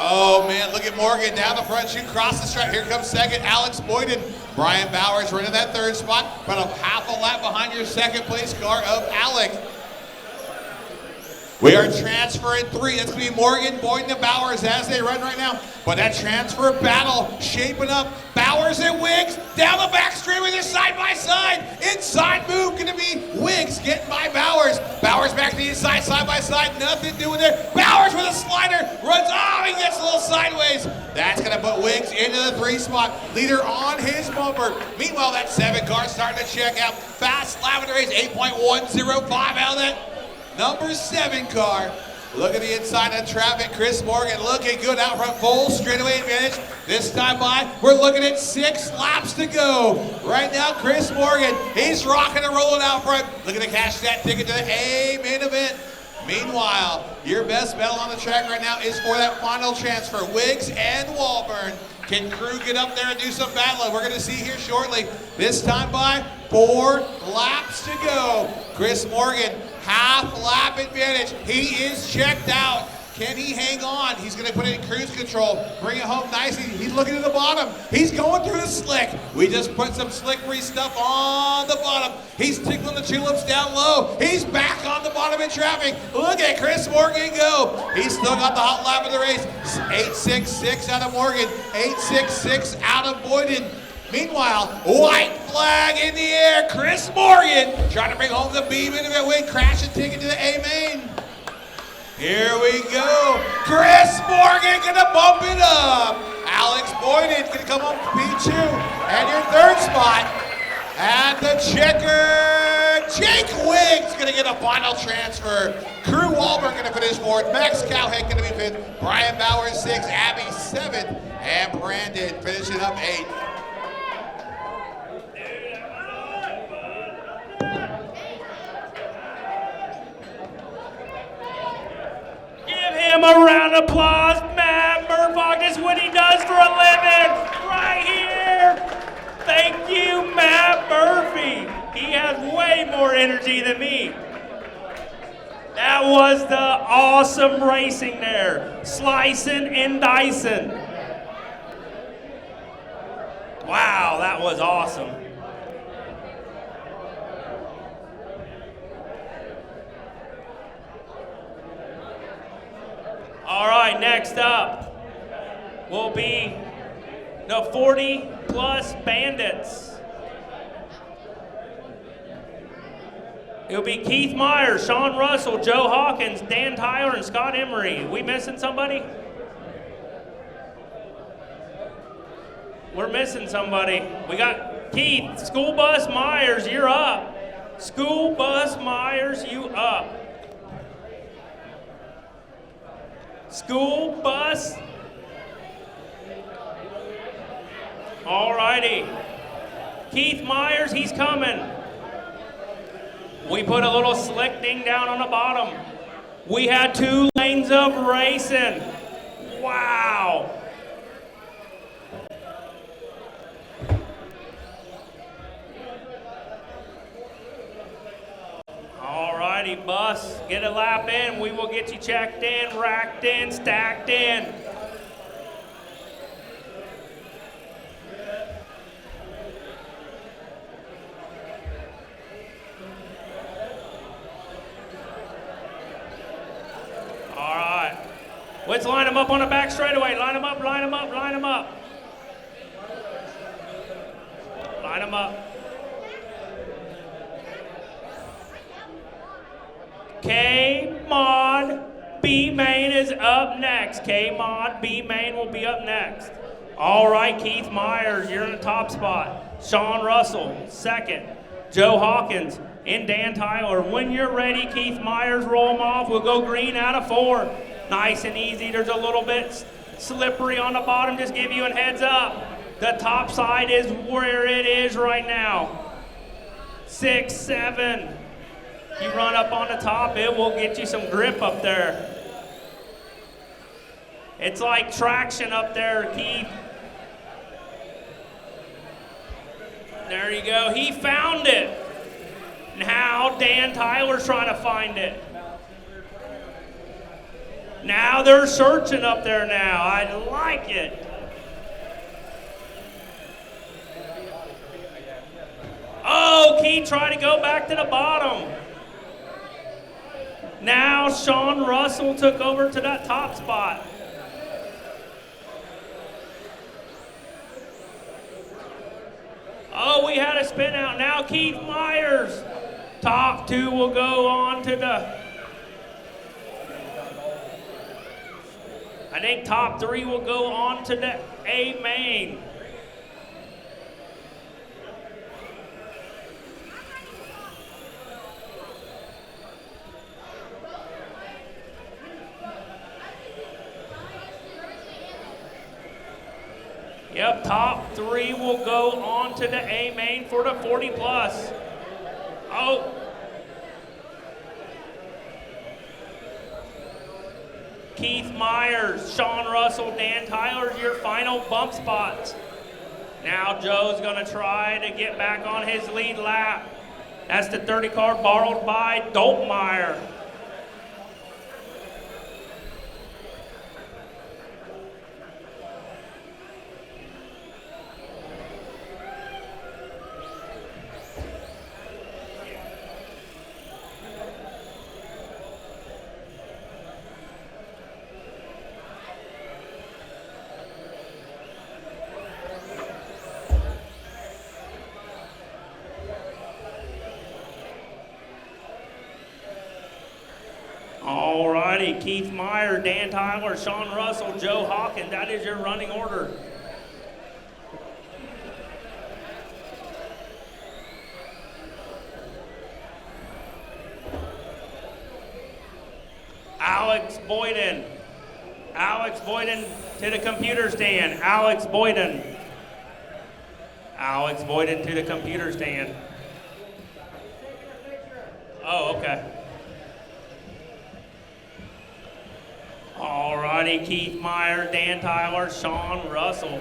Oh, man, look at Morgan down the front chute, cross the stripe. Here comes second, Alex Boyden. Brian Bowers running that 3rd spot, about a half a lap behind your 2nd place car of Alex. We are transferring 3. That's going to be Morgan, Boyden, and Bowers as they run right now. But that transfer battle shaping up. Bowers and Wiggs down the back straightaway. They're side by side. Inside move going to be Wiggs getting by Bowers. Bowers back to the inside, side by side. Nothing doing there. Bowers with a slider. Runs. Oh, he gets a little sideways. That's going to put Wiggs into the 3 spot. Leader on his bumper. Meanwhile, that 7 car starting to check out. Fast lap of the race. 8.105 out of that number 7 car. Look at the inside of traffic. Chris Morgan looking good out front. Full straightaway advantage. This time by, we're looking at 6 laps to go. Right now, Chris Morgan, he's rocking and rolling out front. Looking to cash that ticket to the A main event. Meanwhile, your best battle on the track right now is for that final transfer. Wiggs and Walburn. Can crew get up there and do some battling? We're going to see here shortly. This time by, 4 laps to go. Chris Morgan, half lap advantage. He is checked out. Can he hang on? He's going to put it in cruise control. Bring it home nicely. He's looking at the bottom. He's going through the slick. We just put some slick-free stuff on the bottom. He's tickling the tulips down low. He's back on the bottom in traffic. Look at Chris Morgan go. He's still got the hot lap of the race. 8.66 out of Morgan. 8.66 out of Boyden. Meanwhile, white flag in the air. Chris Morgan trying to bring home the B main event win. Crash and ticket to the A main. Here we go. Chris Morgan gonna bump it up. Alex Boyden gonna come up to P2. And your 3rd spot at the checker. Jake Wiggs gonna get a final transfer. Crew Wahlberg gonna finish 4th. Max Cowhead gonna be 5th. Brian Bowers 6th. Abby 7th. And Brandon finishing up 8th. Give him a round of applause. Matt Murphy, this is what he does for a living. Right here. Thank you, Matt Murphy. He has way more energy than me. That was the awesome racing there. Slicing and dicing. Wow, that was awesome. All right, next up will be the 40-plus Bandits. It'll be Keith Myers, Sean Russell, Joe Hawkins, Dan Tyler, and Scott Emery. We missing somebody? We're missing somebody. We got Keith, School Bus Myers, you're up. School Bus Myers, you up. School Bus. All righty. Keith Myers, he's coming. We put a little slick ding down on the bottom. We had 2 lanes of racing. Wow. All righty, bus, get a lap in. We will get you checked in, racked in, stacked in. All right. Let's line them up on the back straightaway. Line them up, line them up, line them up. Line them up. K-Mod B-Main is up next. K-Mod B-Main will be up next. All right, Keith Myers, you're in the top spot. Sean Russell, 2nd. Joe Hawkins and Dan Tyler. When you're ready, Keith Myers, roll them off. We'll go green out of 4. Nice and easy. There's a little bit slippery on the bottom. Just give you a heads up. The top side is where it is right now. 6, 7. You run up on the top, it will get you some grip up there. It's like traction up there, Keith. There you go. He found it. Now Dan Tyler's trying to find it. Now they're searching up there now. I like it. Oh, Keith tried to go back to the bottom. Now Sean Russell took over to that top spot. Oh, we had a spin out. Now Keith Myers. Top two will go on to the... I think top three will go on to the A main. Yep, top three will go on to the A main for the 40 plus. Oh. Keith Myers, Sean Russell, Dan Tyler's your final bump spots. Now Joe's gonna try to get back on his lead lap. That's the 30 car borrowed by Doltmeyer. Alrighty, Keith Meyer, Dan Tyler, Sean Russell, Joe Hawkins, that is your running order. Alex Boyden to the computer stand. Alex Boyden to the computer stand. Oh, okay. Alrighty, Keith Meyer, Dan Tyler, Sean Russell.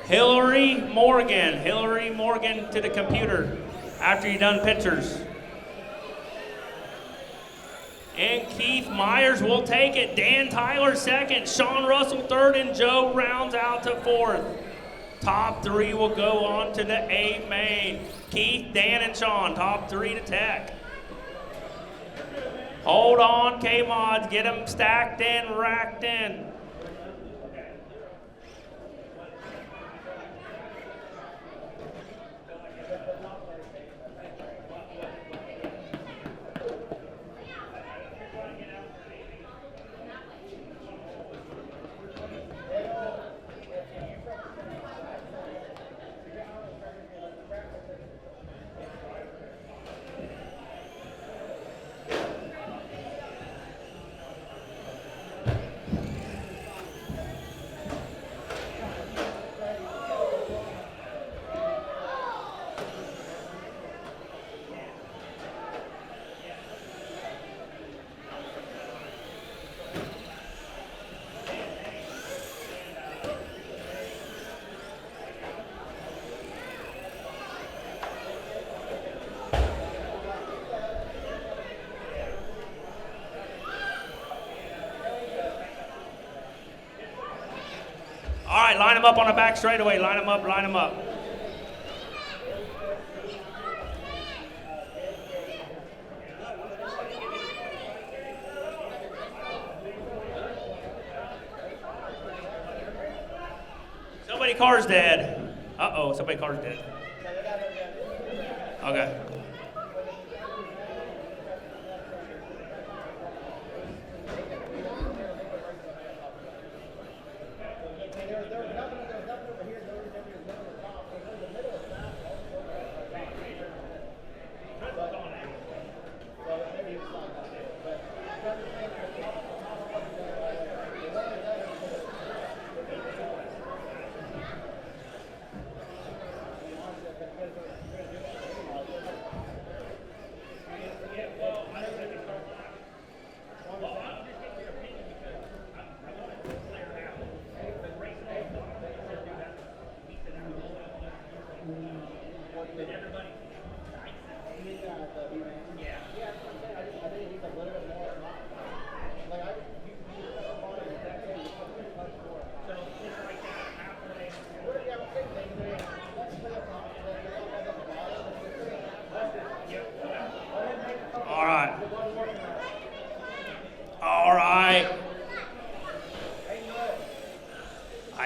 Hillary Morgan to the computer after you're done pictures. And Keith Myers will take it. Dan Tyler second, Sean Russell third, and Joe rounds out to fourth. Top three will go on to the A main. Keith, Dan, and Sean, top three to tech. Hold on, K-Mods, get them stacked in, racked in. All right, line them up on the back straightaway. Line them up, line them up. Somebody car's dead. Uh-oh, somebody car's dead. Okay.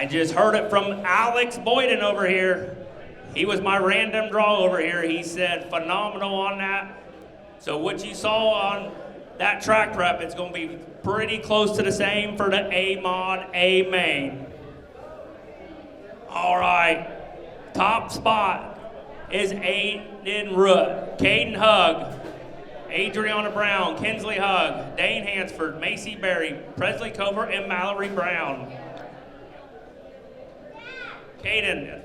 I just heard it from Alex Boyden over here. He was my random draw over here. He said phenomenal on that. So what you saw on that track prep, it's going to be pretty close to the same for the A mod, A main. All right, top spot is Aiden Root, Caden Hug, Adriana Brown, Kinsley Hug, Dane Hansford, Macy Berry, Presley Covert, and Mallory Brown. Caden,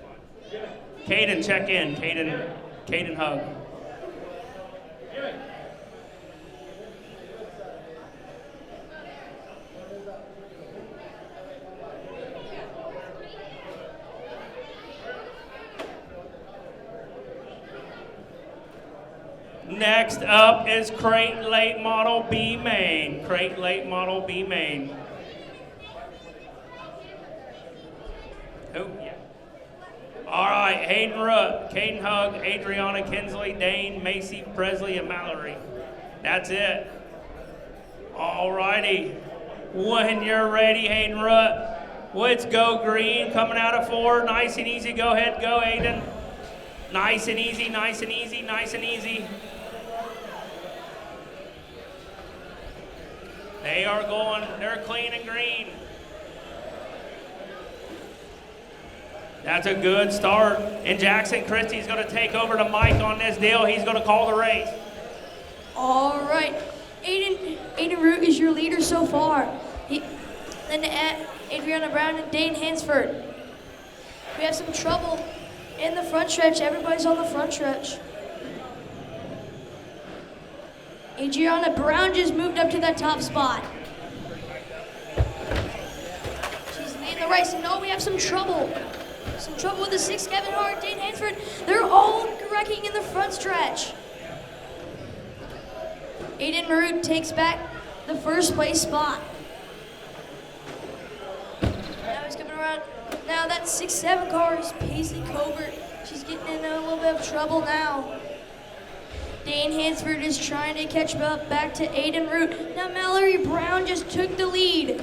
check in. Caden Hug. Next up is Crate Late Model B main. Crate Late Model B main. Who? Yeah. All right, Hayden Root, Caden Hug, Adriana Kinsley, Dane, Macy, Presley, and Mallory. That's it. All righty. When you're ready, Hayden Root, let's go green. Coming out of 4, nice and easy. Go ahead, go Aiden. Nice and easy, nice and easy, nice and easy. They are going, they're clean and green. That's a good start. And Jackson Christie's going to take over the mic on this deal. He's going to call the race. All right. Aiden Root is your leader so far. Then Adriana Brown and Dane Hansford. We have some trouble in the front stretch. Everybody's on the front stretch. Adriana Brown just moved up to that top spot. She's leading the race. And no, we have some trouble. Some trouble with the 6 Kevin Hart, Dane Hansford. They're all wrecking in the front stretch. Aiden Root takes back the first place spot. Now he's coming around. Now that 6-7 car is Paisley Covert. She's getting in a little bit of trouble now. Dane Hansford is trying to catch up back to Aiden Root. Now Mallory Brown just took the lead.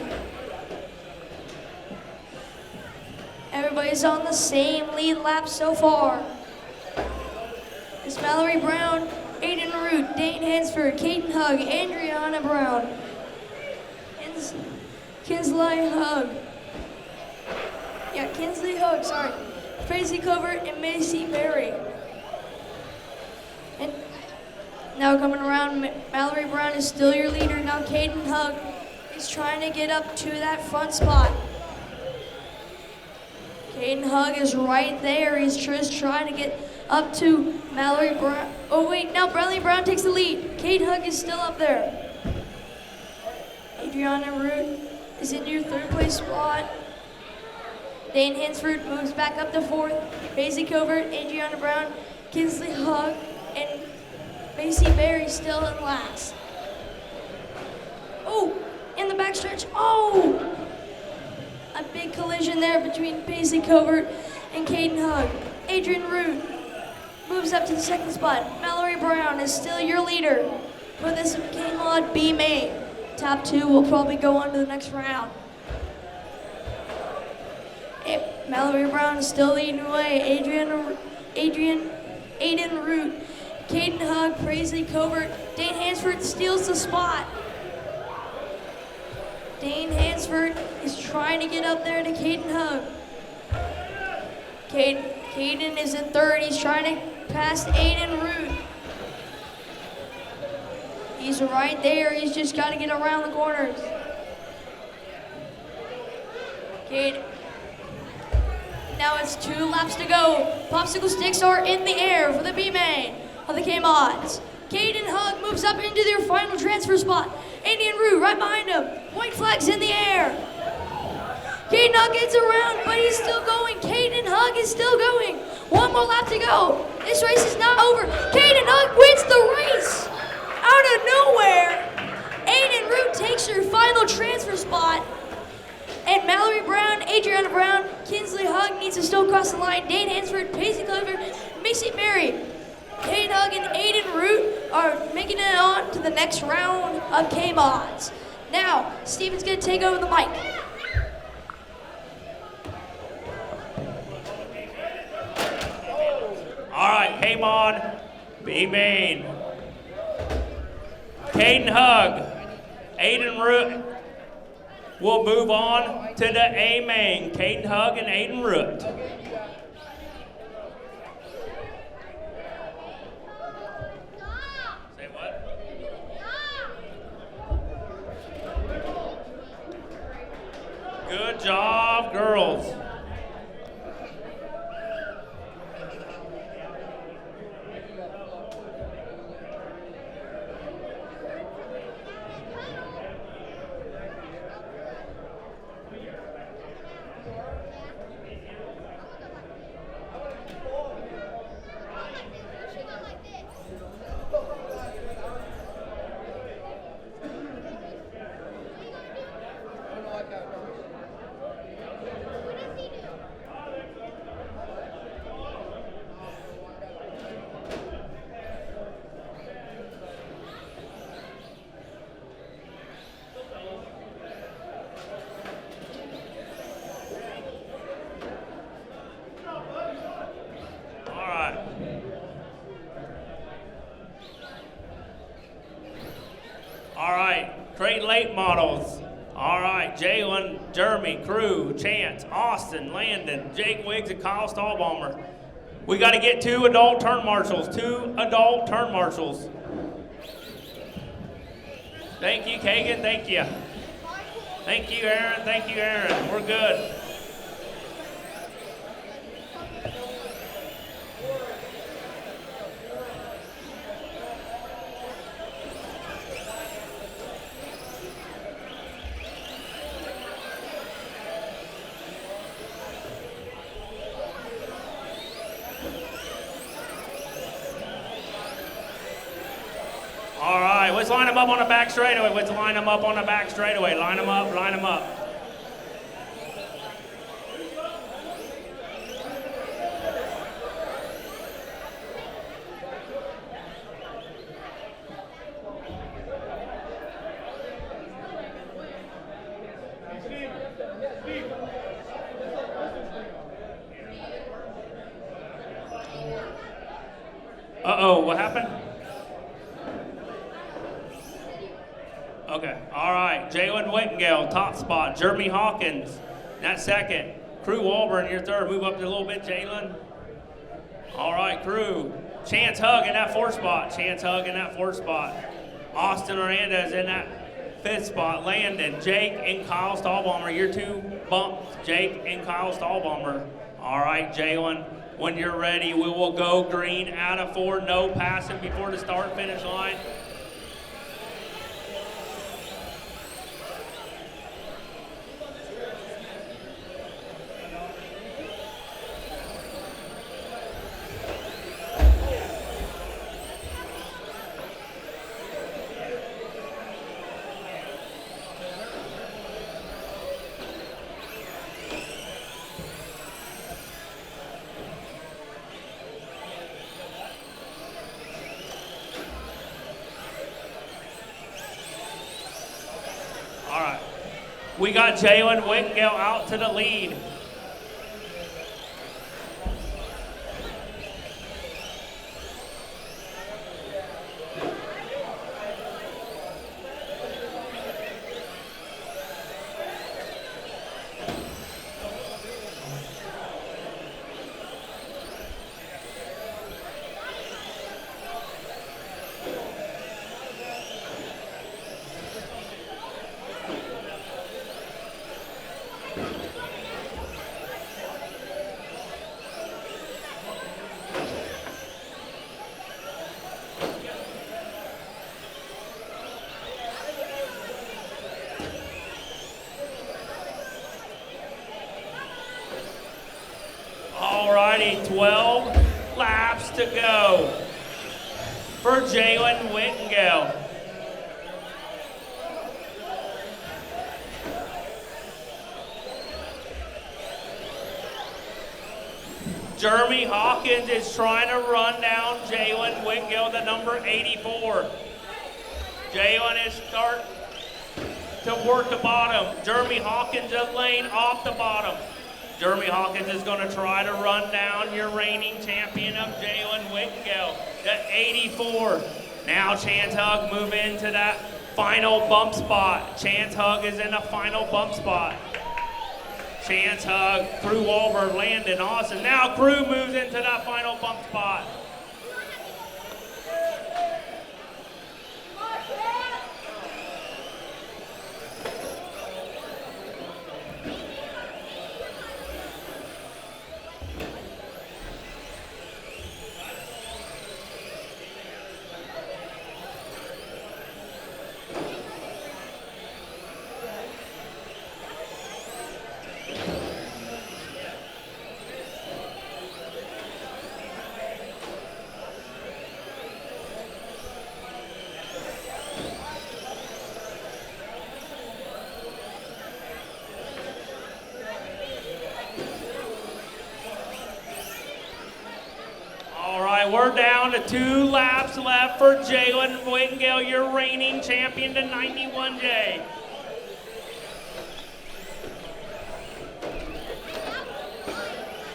Everybody's on the same lead lap so far. It's Mallory Brown, Aiden Root, Dane Hansford, Caden Hug, Adriana Brown, Kinsley Hug. Yeah, Kinsley Hug, sorry. Tracy Covert and Macy Berry. And now coming around, Mallory Brown is still your leader. Now Caden Hug is trying to get up to that front spot. Caden Hug is right there. He's just trying to get up to Mallory Brown. Oh wait, now Bradley Brown takes the lead. Caden Hug is still up there. Adriana Root is in your 3rd place spot. Dane Hansford moves back up to 4th. Macy Covert, Adriana Brown, Kinsley Hug, and Macy Berry still in last. Oh, in the backstretch. Oh! A big collision there between Paisley Covert and Caden Hug. Adrian Root moves up to the 2nd spot. Mallory Brown is still your leader for this K-Mod B main. Top 2 will probably go on to the next round. Mallory Brown is still leading the way. Aiden Root, Caden Hug, Paisley Covert, Dane Hansford steals the spot. Dane Hansford is trying to get up there to Caden Hug. Caden is in 3rd. He's trying to pass Aiden Root. He's right there. He's just got to get around the corners. Caden. Now it's 2 laps to go. Popsicle sticks are in the air for the B main of the K-Mods. Caden Hug moves up into their final transfer spot. Aiden Root right behind him. White flags in the air. Caden Hug gets around, but he's still going. Caden Hug is still going. 1 more lap to go. This race is not over. Caden Hug wins the race. Out of nowhere, Aiden Root takes her final transfer spot. And Mallory Brown, Adriana Brown, Kinsley Hug needs to still cross the line. Dane Hansford, Paisley Clover, Macy Berry. Caden Hug and Aiden Root are making it on to the next round of K-Mods. Now, Steven's going to take over the mic. came on B-main. Caden Hug, Aiden Root will move on to the A-main. Caden Hug and Aiden Root. Say what? Good job, girls. Late models. All right, Jalen, Jeremy, Crew, Chance, Austin, Landon, Jake Wiggs, and Kyle Stahlbaumer. We got to get 2 adult turn marshals. 2 adult turn marshals. Thank you, Kagan. Thank you. Thank you, Aaron. Thank you, Aaron. We're good. All right, let's line them up on the back straightaway. Let's line them up on the back straightaway. Line them up, line them up. Uh-oh, what happened? Okay, all right. Jalen Whittingale, top spot. Jeremy Hawkins, that's second. Crew Walburn, your third. Move up a little bit, Jalen. All right, Crew. Chance Hug in that 4th spot. Chance Hug in that 4th spot. Austin Hernandez in that 5th spot. Landon, Jake, and Kyle Stahlbaumer. Your 2 bumps, Jake and Kyle Stahlbaumer. All right, Jalen, when you're ready, we will go green out of 4. No passing before the start-finish line. We got Jalen Whittingale out to the lead. Alrighty, 12 laps to go for Jalen Whittingale. Jeremy Hawkins is trying to run down Jalen Whittingale, the number 84. Jalen is starting to work the bottom. Jeremy Hawkins a lane off the bottom. Jeremy Hawkins is going to try to run down your reigning champion of Jalen Wittengale, the 84. Now Chance Hug move into that final bump spot. Chance Hug is in the final bump spot. Chance Hug, Crew Wahlberg, Landon, Austin. Now Crew moves into that final bump spot. We're down to 2 laps left for Jalen Wittengale, your reigning champion to 91J.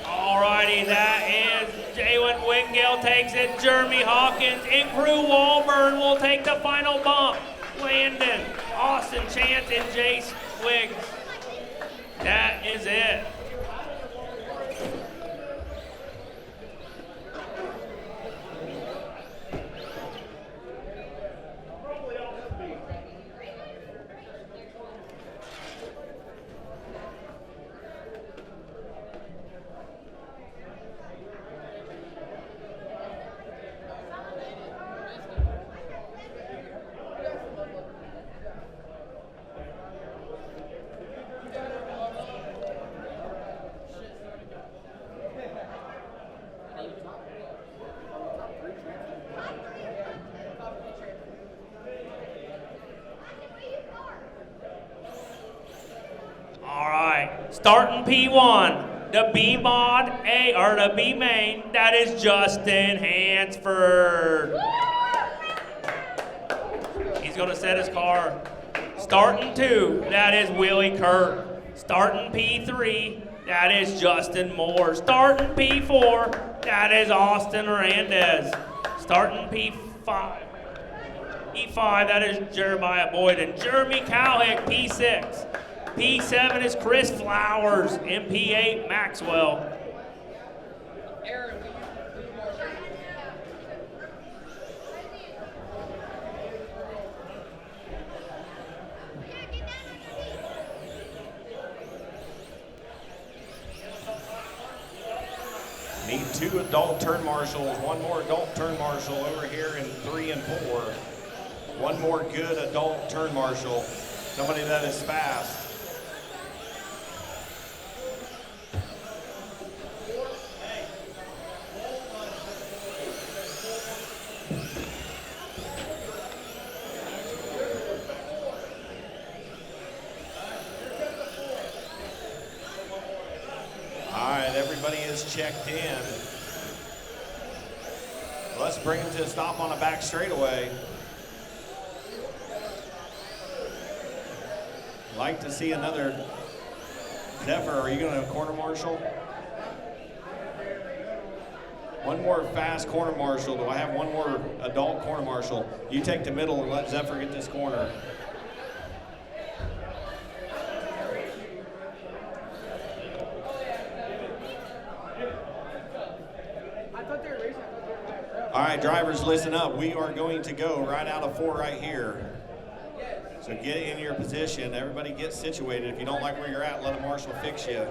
Alrighty, that is Jalen Wittengale takes it. Jeremy Hawkins and Crew Wahlberg will take the final bump. Landon, Austin Chance, and Jace Wiggs. That is it. Starting P1, the B mod A or the B main, that is Justin Hansford. He's gonna set his car. Starting 2, that is Willie Kirk. Starting P3, that is Justin Moore. Starting P4, that is Austin Randez. Starting P5, that is Jeremiah Boyd. And Jeremy Cowhick, P6. P7 is Chris Flowers, and P8 Maxwell. Need 2 adult turn marshals, 1 more adult turn marshal over here in 3 and 4. 1 more good adult turn marshal, somebody that is fast. Checked in. Let's bring him to a stop on a back straightaway. Like to see another. Zephyr, are you going to corner marshal? 1 more fast corner marshal. Do I have 1 more adult corner marshal? You take the middle and let Zephyr get this corner. All right, drivers, listen up. We are going to go right out of 4 right here. So get in your position. Everybody get situated. If you don't like where you're at, let a marshal fix you.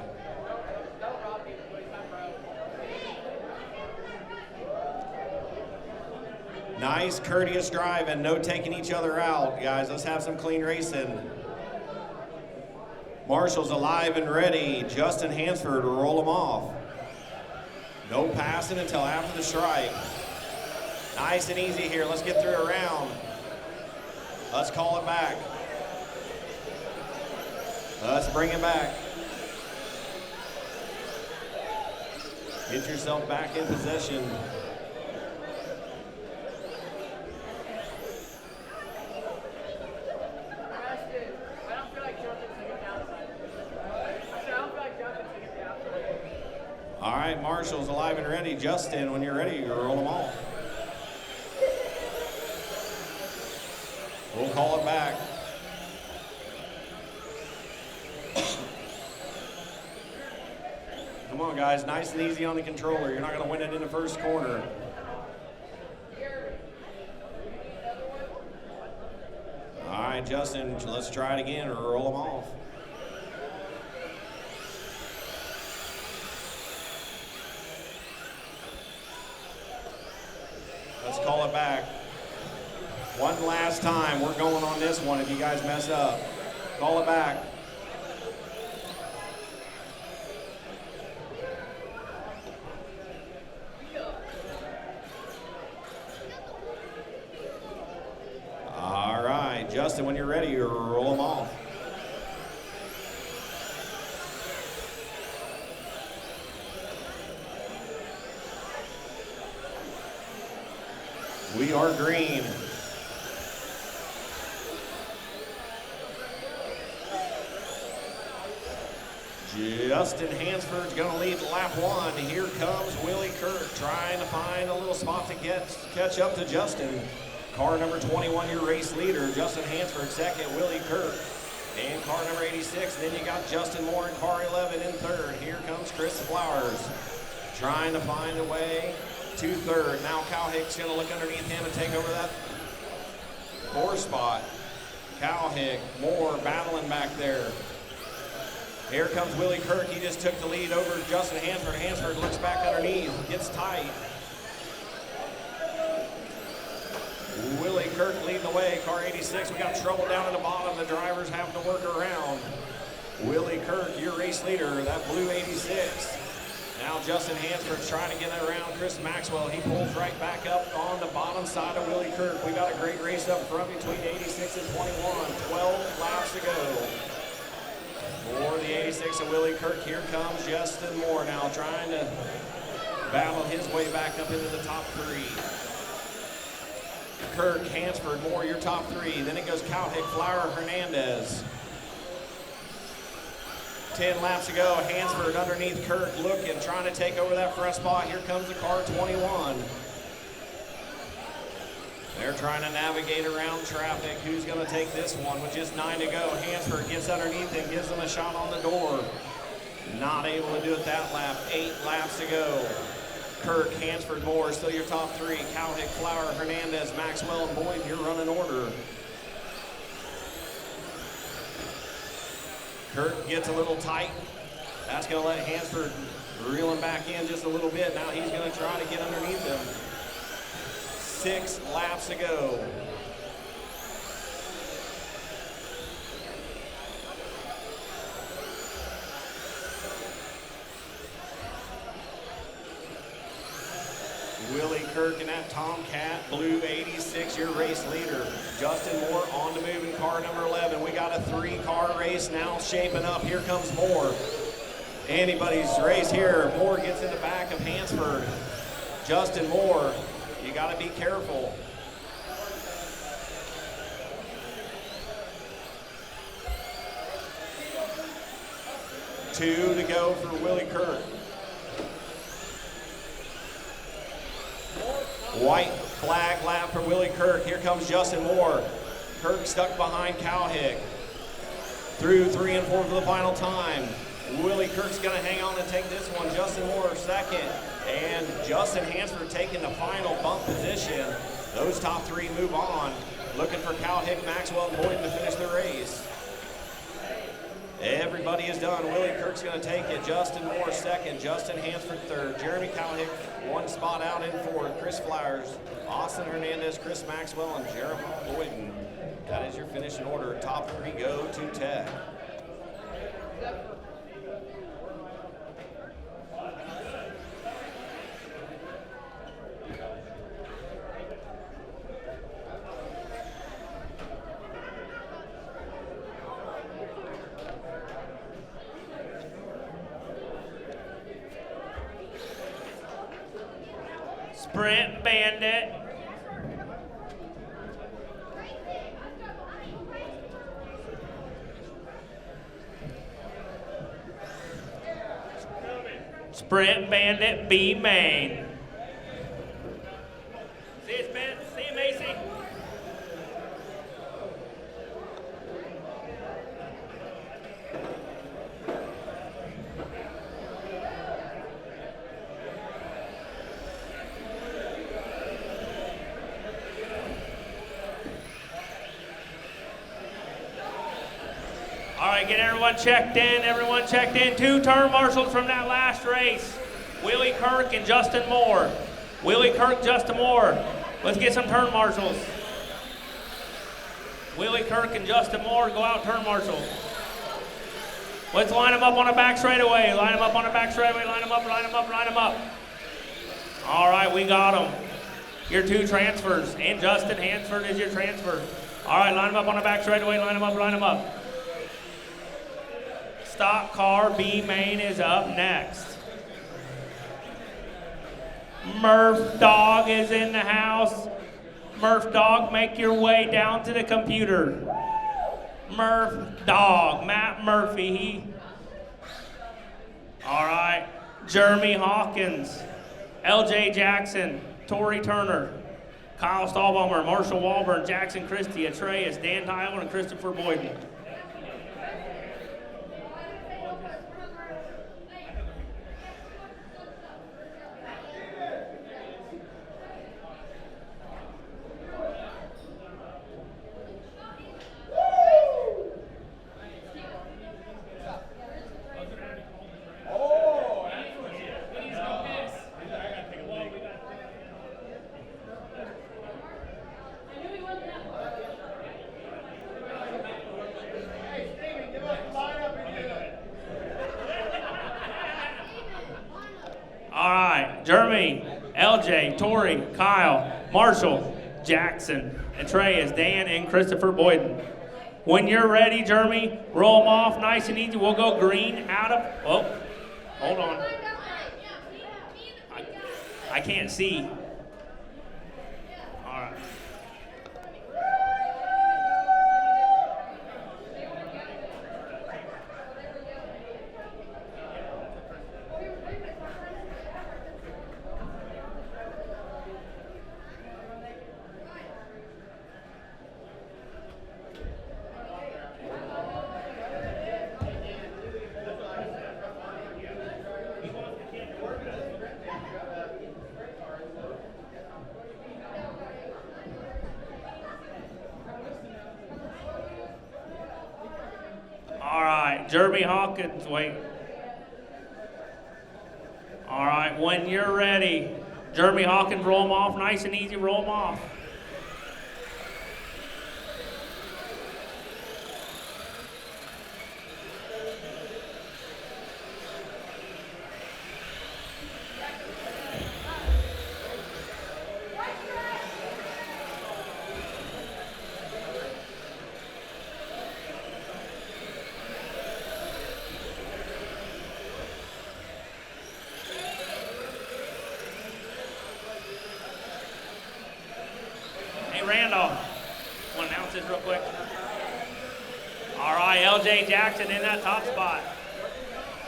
Nice, courteous drive and no taking each other out, guys. Let's have some clean racing. Marshals alive and ready. Justin Hansford will roll them off. No passing until after the strike. Nice and easy here. Let's get through a round. Let's call it back. Let's bring it back. Get yourself back in position. ready. Justin, when you're ready, you roll them off. We'll call it back. Come on, guys, nice and easy on the controller. You're not going to win it in the first corner. All right, Justin, let's try it again or roll them off. Let's call it back. One last time. We're going on this one if you guys mess up. Call it back. All right, Justin, when you're ready, you roll them off. We are green. Justin Hansford's going to lead lap 1. Here comes Willie Kirk trying to find a little spot to catch up to Justin. Car number 21, your race leader. Justin Hansford second, Willie Kirk. And car number 86, then you got Justin Moore in car 11 in third. Here comes Chris Flowers trying to find a way to third. Now Cal Hick's going to look underneath him and take over that 4 spot. Cal Hick, Moore battling back there. Here comes Willie Kirk. He just took the lead over Justin Hansford. Hansford looks back underneath, gets tight. Willie Kirk leading the way. Car 86, we got trouble down at the bottom. The drivers having to work around. Willie Kirk, your race leader, that blue 86. Now Justin Hansford's trying to get around Chris Maxwell. He pulls right back up on the bottom side of Willie Kirk. We got a great race up front between 86 and 21. 12 laps to go. For the 86 of Willie Kirk, here comes Justin Moore now trying to battle his way back up into the top 3. Kirk, Hansford, Moore, your top 3. Then it goes Cowhick, Flower, Hernandez. 10 laps to go. Hansford underneath Kirk looking, trying to take over that front spot. Here comes the car 21. They're trying to navigate around traffic. Who's going to take this one with just 9 to go? Hansford gets underneath and gives them a shot on the door. Not able to do it that lap. 8 laps to go. Kirk, Hansford, Moore, still your top 3. Cowhick, Flower, Hernandez, Maxwell, and Boyd, your running order. Kirk gets a little tight. That's going to let Hansford reel him back in just a little bit. Now he's going to try to get underneath him. 6 laps to go. Willie Kirk in that Tomcat, blue 86, your race leader. Justin Moore on the move in car number 11. We got a 3-car race now shaping up. Here comes Moore. Anybody's race here. Moore gets in the back of Hansford. Justin Moore, you got to be careful. Two to go for Willie Kirk. White flag lap for Willie Kirk. Here comes Justin Moore. Kirk stuck behind Cowhick. Through 3 and 4 for the final time. Willie Kirk's going to hang on and take this one. Justin Moore second. And Justin Hansford taking the final bump position. Those top 3 move on. Looking for Cowhick, Maxwell, and Boyd to finish the race. Everybody is done. Willie Kirk's going to take it. Justin Moore second. Justin Hansford third. Jeremy Cowhick 1 spot out in 4th. Chris Flowers, Austin Hernandez, Chris Maxwell, and Jeremiah Boyden. That is your finishing order. Top 3 go to Tech. Sprint Bandit. Brent Bandit B main. See you, Spence. See you, Macy. All right, get everyone checked in. Everyone checked in. 2 turn marshals from that last race. Willie Kirk and Justin Moore. Willie Kirk, Justin Moore. Let's get some turn marshals. Willie Kirk and Justin Moore, go out turn marshal. Let's line them up on a back straightaway. Line them up on a back straightaway. Line them up, line them up, line them up. All right, we got them. Your 2 transfers. And Justin Hansford is your transfer. All right, line them up on a back straightaway. Line them up, line them up. Stock car B main is up next. Murph Dog is in the house. Murph Dog, make your way down to the computer. Murph Dog, Matt Murphy. All right, Jeremy Hawkins, LJ Jackson, Tori Turner, Kyle Stahlbaumer, Marshall Walburn, Jackson Christie, Atreus, Dan Tyrel, and Christopher Boyden. Jeremy, LJ, Tori, Kyle, Marshall, Jackson, Atreus, Dan, and Christopher Boyden. When you're ready, Jeremy, roll them off nice and easy. We'll go green out of, oh, hold on. I can't see. All right. Jeremy Hawkins, wait. All right, when you're ready, Jeremy Hawkins, roll them off nice and easy, roll them off. LJ Jackson in that top spot.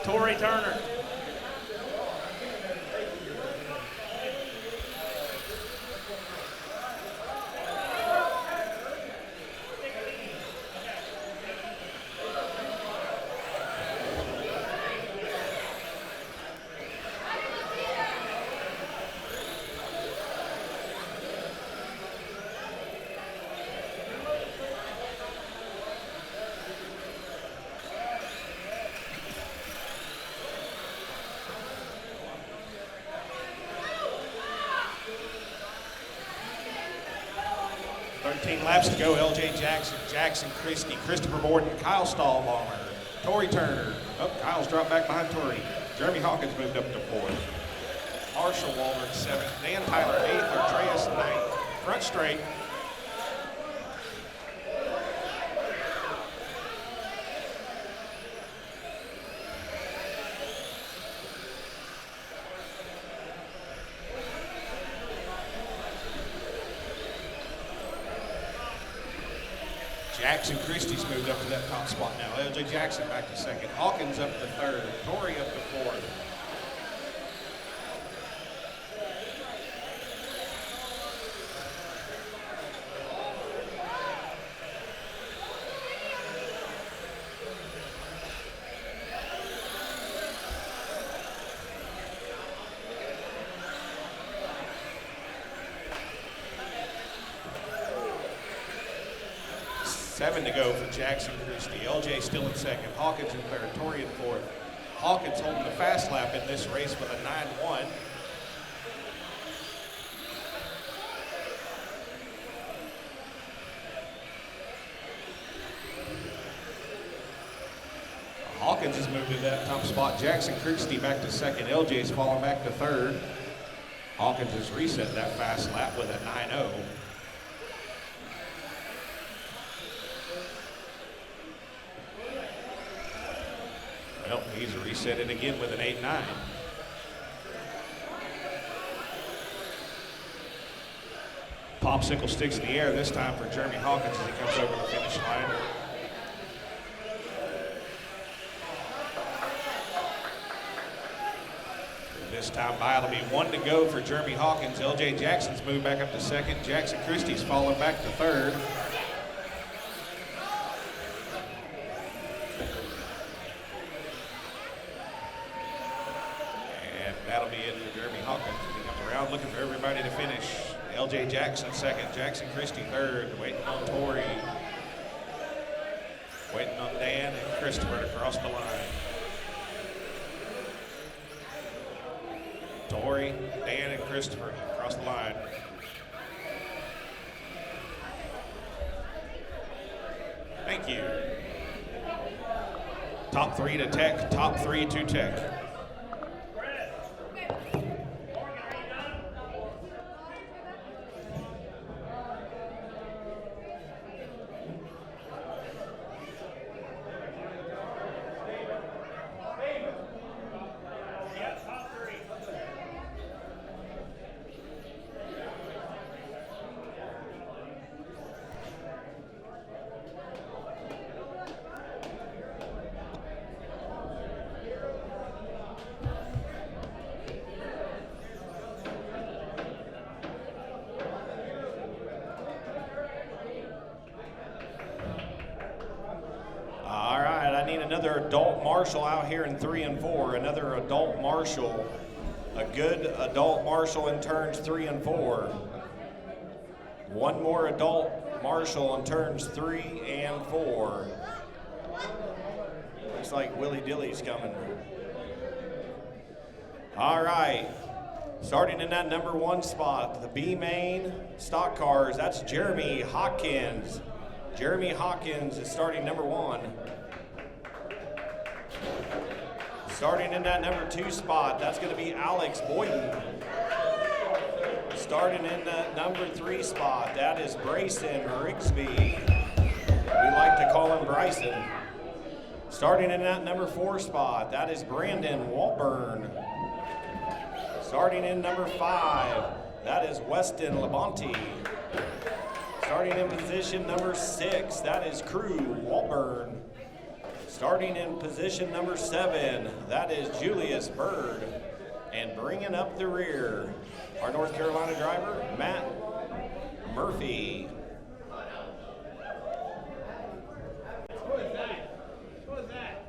Tori Turner. Laps to go. LJ Jackson, Jackson Christie, Christopher Borden, Kyle Stahlbaumer, Tori Turner. Oh, Kyle's dropped back behind Tori. Jeremy Hawkins moved up to 4th. Marshall Walburn 7th. Dan Tyler 8th. Atreus 9th. Front straight. Jackson Christie's moved up to that top spot now. LJ Jackson back to 2nd. Hawkins up to 3rd. Tori up to 4th. 7 to go for Jackson Christie. LJ still in second. Hawkins in third. Torrey in fourth. Hawkins holding the fast lap in this race with a 9-1. Hawkins has moved to that top spot. Jackson Christie back to second. LJ's falling back to third. Hawkins has reset that fast lap with a 9-0. Well, he's reset it again with an 8-9. Popsicle sticks in the air this time for Jeremy Hawkins as he comes over the finish line. This time by, it'll be 1 to go for Jeremy Hawkins. LJ Jackson's moved back up to second. Jackson Christie's fallen back to third. And that'll be it for Jeremy Hawkins. He comes around looking for everybody to finish. LJ Jackson second. Jackson Christie third. Waiting on Torrey. Waiting on Dan and Christopher to cross the line. Torrey, Dan, and Christopher across the line. Thank you. Top 3 to Tech, top 3 to Tech. Another adult marshal out here in 3 and 4. Another adult marshal. A good adult marshal in turns 3 and 4. One more adult marshal in turns 3 and 4. Looks like Willie Dilly's coming. All right. Starting in that number 1 spot, the B main stock cars. That's Jeremy Hawkins. Jeremy Hawkins is starting number 1. Starting in that number 2 spot, that's going to be Alex Boyden. Starting in that number 3 spot, that is Bryson Rigsby. We like to call him Bryson. Starting in that number 4 spot, that is Brandon Walburn. Starting in number 5, that is Weston Labonte. Starting in position number 6, that is Crew Walburn. Starting in position number 7, that is Julius Bird. And bringing up the rear, our North Carolina driver, Matt Murphy. Who is that? Who is that?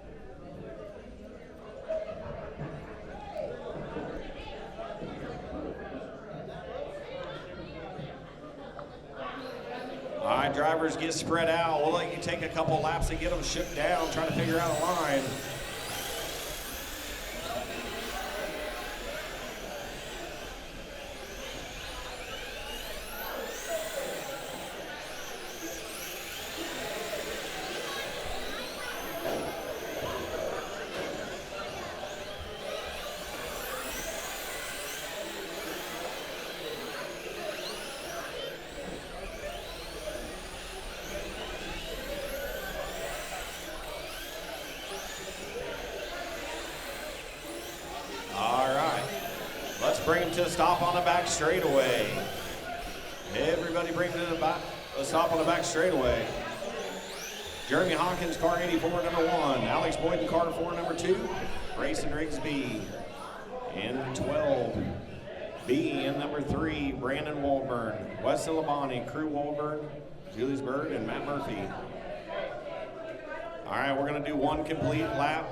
All right, drivers get spread out. We'll let you take a couple laps to get them shook down, trying to figure out a line. Bring him to a stop on the back straightaway. Everybody bring him to the back, a stop on the back straightaway. Jeremy Hawkins, car 84, number 1. Alex Boyden, car 4, number 2. Grayson Rigsby in 12. B in number 3, Brandon Walburn. Weston Labonte, Crew Walburn, Julius Bird, and Matt Murphy. All right, we're going to do 1 complete lap.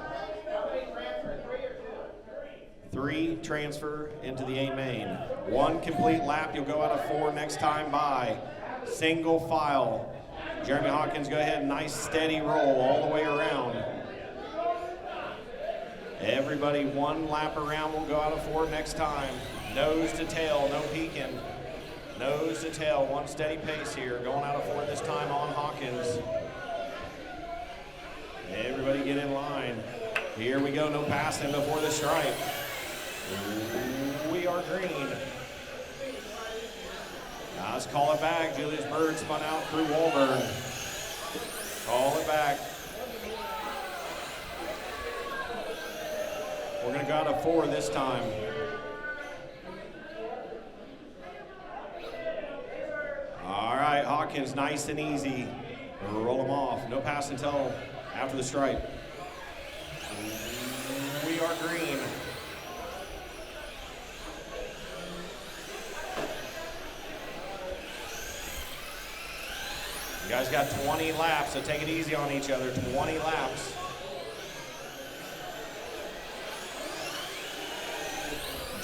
3 transfer into the A main. 1 complete lap, you'll go out of 4 next time by. Single file. Jeremy Hawkins, go ahead, nice steady roll all the way around. Everybody 1 lap around will go out of 4 next time. Nose to tail, no peeking. Nose to tail, 1 steady pace here. Going out of 4 this time on Hawkins. Everybody get in line. Here we go, no passing before the stripe. We are green. Now let's call it back. Julius Bird spun out through Walburn. Call it back. We're gonna go out of 4 this time. All right, Hawkins, nice and easy. Roll them off. No pass until after the stripe. We are green. You guys got 20 laps, so take it easy on each other. 20 laps.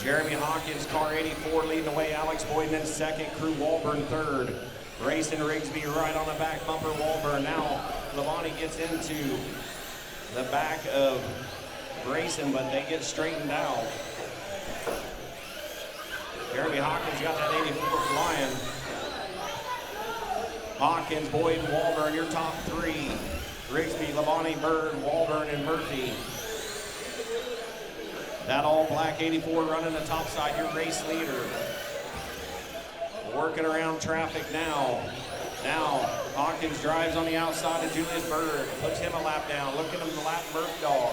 Jeremy Hawkins, car 84, leading the way. Alex Boyden in second. Crew Walburn third. Grayson Rigsby right on the back bumper. Walburn now. Lavani gets into the back of Grayson, but they get straightened out. Jeremy Hawkins got that 84 flying. Hawkins, Boyden, Walburn, your top 3. Rigsby, Lavani, Bird, Walburn, and Murphy. That all-black 84 running the top side, your race leader. Working around traffic now. Now, Hawkins drives on the outside of Julius Bird, puts him a lap down. Look at him, the lap Murph dog.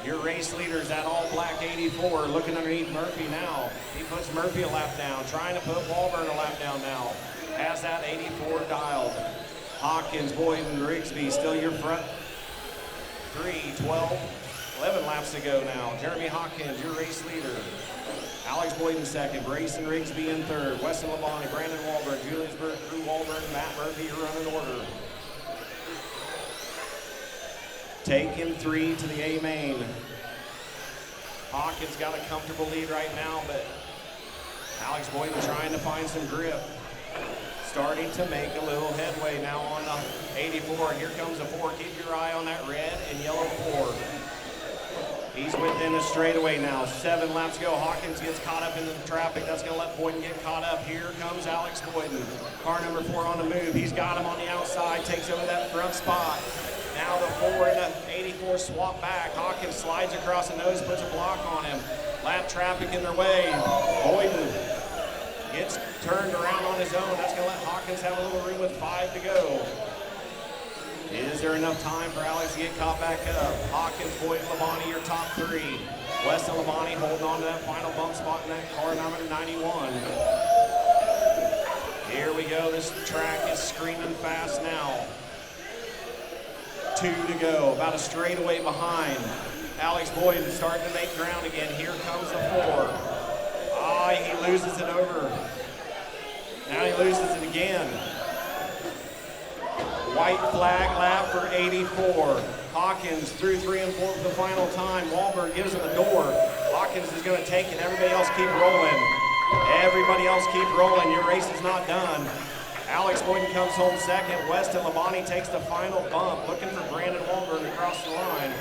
Your race leader's that all-black 84, looking underneath Murphy now. He puts Murphy a lap down, trying to put Walburn a lap down now. Has that 84 dialed. Hawkins, Boyden, Rigsby, still your front 3, 11 laps to go now. Jeremy Hawkins, your race leader. Alex Boyden second, Grayson Rigsby in third, Weston Labonte, Brandon Walburn, Julius Bird, Drew Walburn, Matt Murphy, your running order. Taking 3 to the A main. Hawkins got a comfortable lead right now, but Alex Boyden trying to find some grip. Starting to make a little headway now on the 84, and here comes the 4. Keep your eye on that red and yellow 4. He's within a straightaway now. 7 laps to go. Hawkins gets caught up into the traffic. That's going to let Boyden get caught up. Here comes Alex Boyden. Car number 4 on the move. He's got him on the outside. Takes over that front spot. Now the 4 and the 84 swap back. Hawkins slides across the nose, puts a block on him. Lap traffic in their way. Boyden gets turned around on his own. That's going to let Hawkins have a little room with 5 to go. Is there enough time for Alex to get caught back up? Hawkins, Boyden, Labonte, your top 3. Weston Labonte holding on to that final bump spot in that car number 91. Here we go. This track is screaming fast now. 2 to go. About a straightaway behind. Alex Boyden starting to make ground again. Here comes the 4. He loses it over. Now he loses it again. White flag lap for 84. Hawkins through 3 and 4 for the final time. Walburn gives him the door. Hawkins is going to take it. Everybody else keep rolling. Everybody else keep rolling. Your race is not done. Alex Boyden comes home second. Weston Labonte takes the final bump, looking for Brandon Walburn across the line.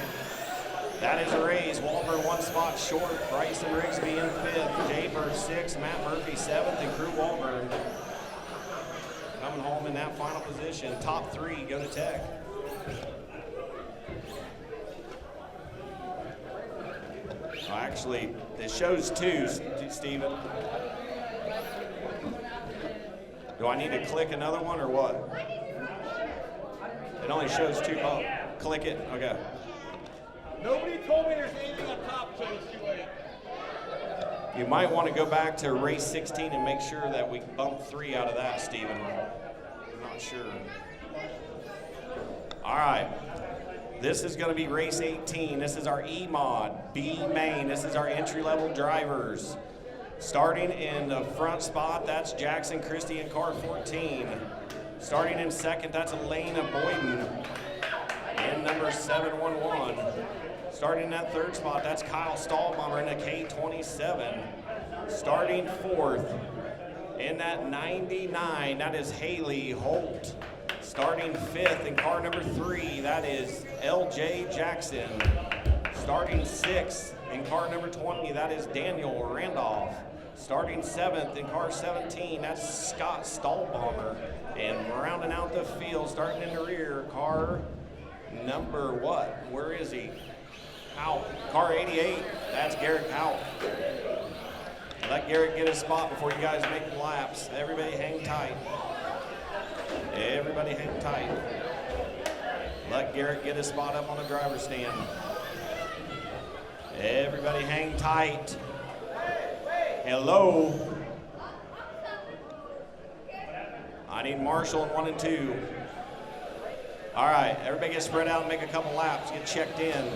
That is a race. Walburn 1 spot short. Bryson Rigsby in 5th. Jay Bird 6th. Matt Murphy 7th. And Crew Walburn coming home in that final position. Top 3 go to Tech. Well, actually, it shows 2, Steven. Do I need to click another one or what? It only shows 2. Oh, click it. Okay. Nobody told me there's anything on top, so it's too late. You might want to go back to race 16 and make sure that we bump 3 out of that, Steven. I'm not sure. All right. This is going to be race 18. This is our E-Mod, B main. This is our entry-level drivers. Starting in the front spot, that's Jackson Christie in car 14. Starting in second, that's Elena Boyden in number 711. Starting in that third spot, that's Kyle Stahlbummer in a K27. Starting fourth In that 99, that is Haley Holt. Starting 5th in car number 3, that is LJ Jackson. Starting 6th in car number 20, that is Daniel Randolph. Starting 7th in car 17, that's Scott Stallbomber. And rounding out the field, starting in the rear, car number what? Where is he? Out. Car 88, that's Garrett Howe. Let Garrett get his spot before you guys make the laps. Everybody hang tight. Everybody hang tight. Let Garrett get his spot up on the driver's stand. Everybody hang tight. Hello. I need Marshall in 1 and 2. All right, everybody get spread out and make a couple laps. Get checked in.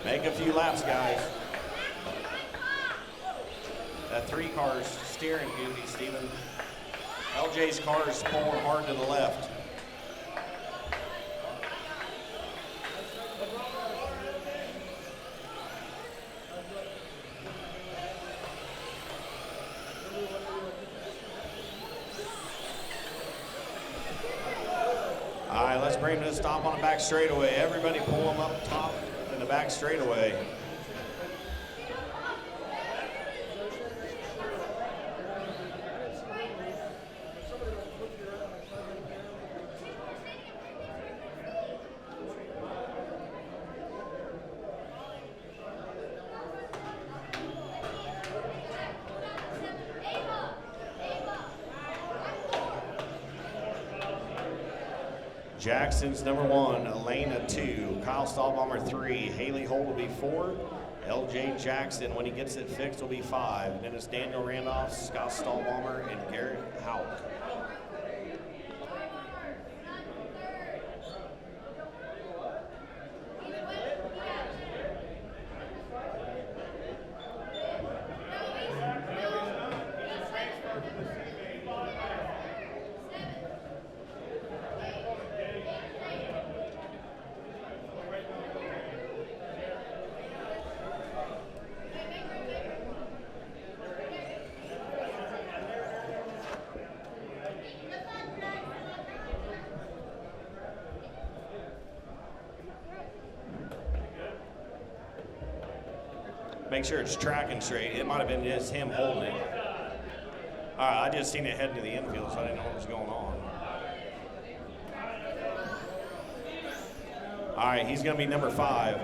Make a few laps, guys. That 3 car's steering goofy, Steven. LJ's car is pulling hard to the left. All right, let's bring him to a stop on the back straightaway. Everybody pull him up top in the back straightaway. Jackson's number 1, Elena 2, Kyle Stallbomber 3, Haley Holt will be 4, LJ Jackson, when he gets it fixed, will be 5. And then it's Daniel Randolph, Scott Stallbomber, and Garrett Houck. Make sure it's tracking straight. It might have been just him holding it. All right, I just seen it heading to the infield, so I didn't know what was going on. All right, he's going to be number 5.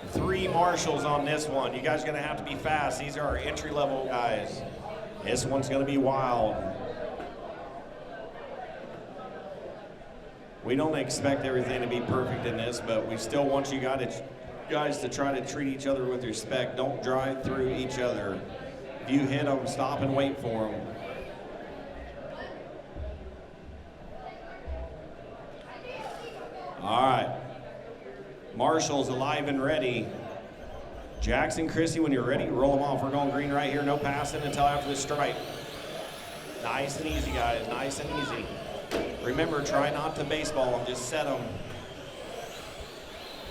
3 marshals on this one. You guys are going to have to be fast. These are our entry-level guys. This one's going to be wild. We don't expect everything to be perfect in this, but we still want you guys to try to treat each other with respect. Don't drive through each other. If you hit them, stop and wait for them. All right. Marshall's alive and ready. Jackson, Chrissy, when you're ready, roll them off. We're going green right here. No passing until after the stripe. Nice and easy, guys. Nice and easy. Remember, try not to baseball them, just set them.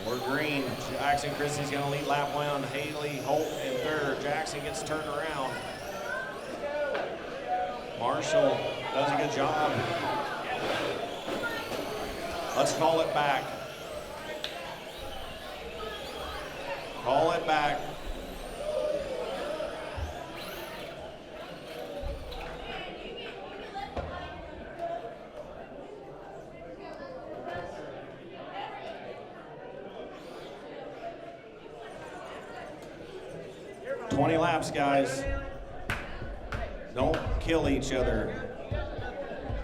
We're green. Jackson Christie's gonna lead lap 1. Haley Holt in 3rd. Jackson gets turned around. Marshall does a good job. Let's call it back. Call it back. Laps, guys. Don't kill each other.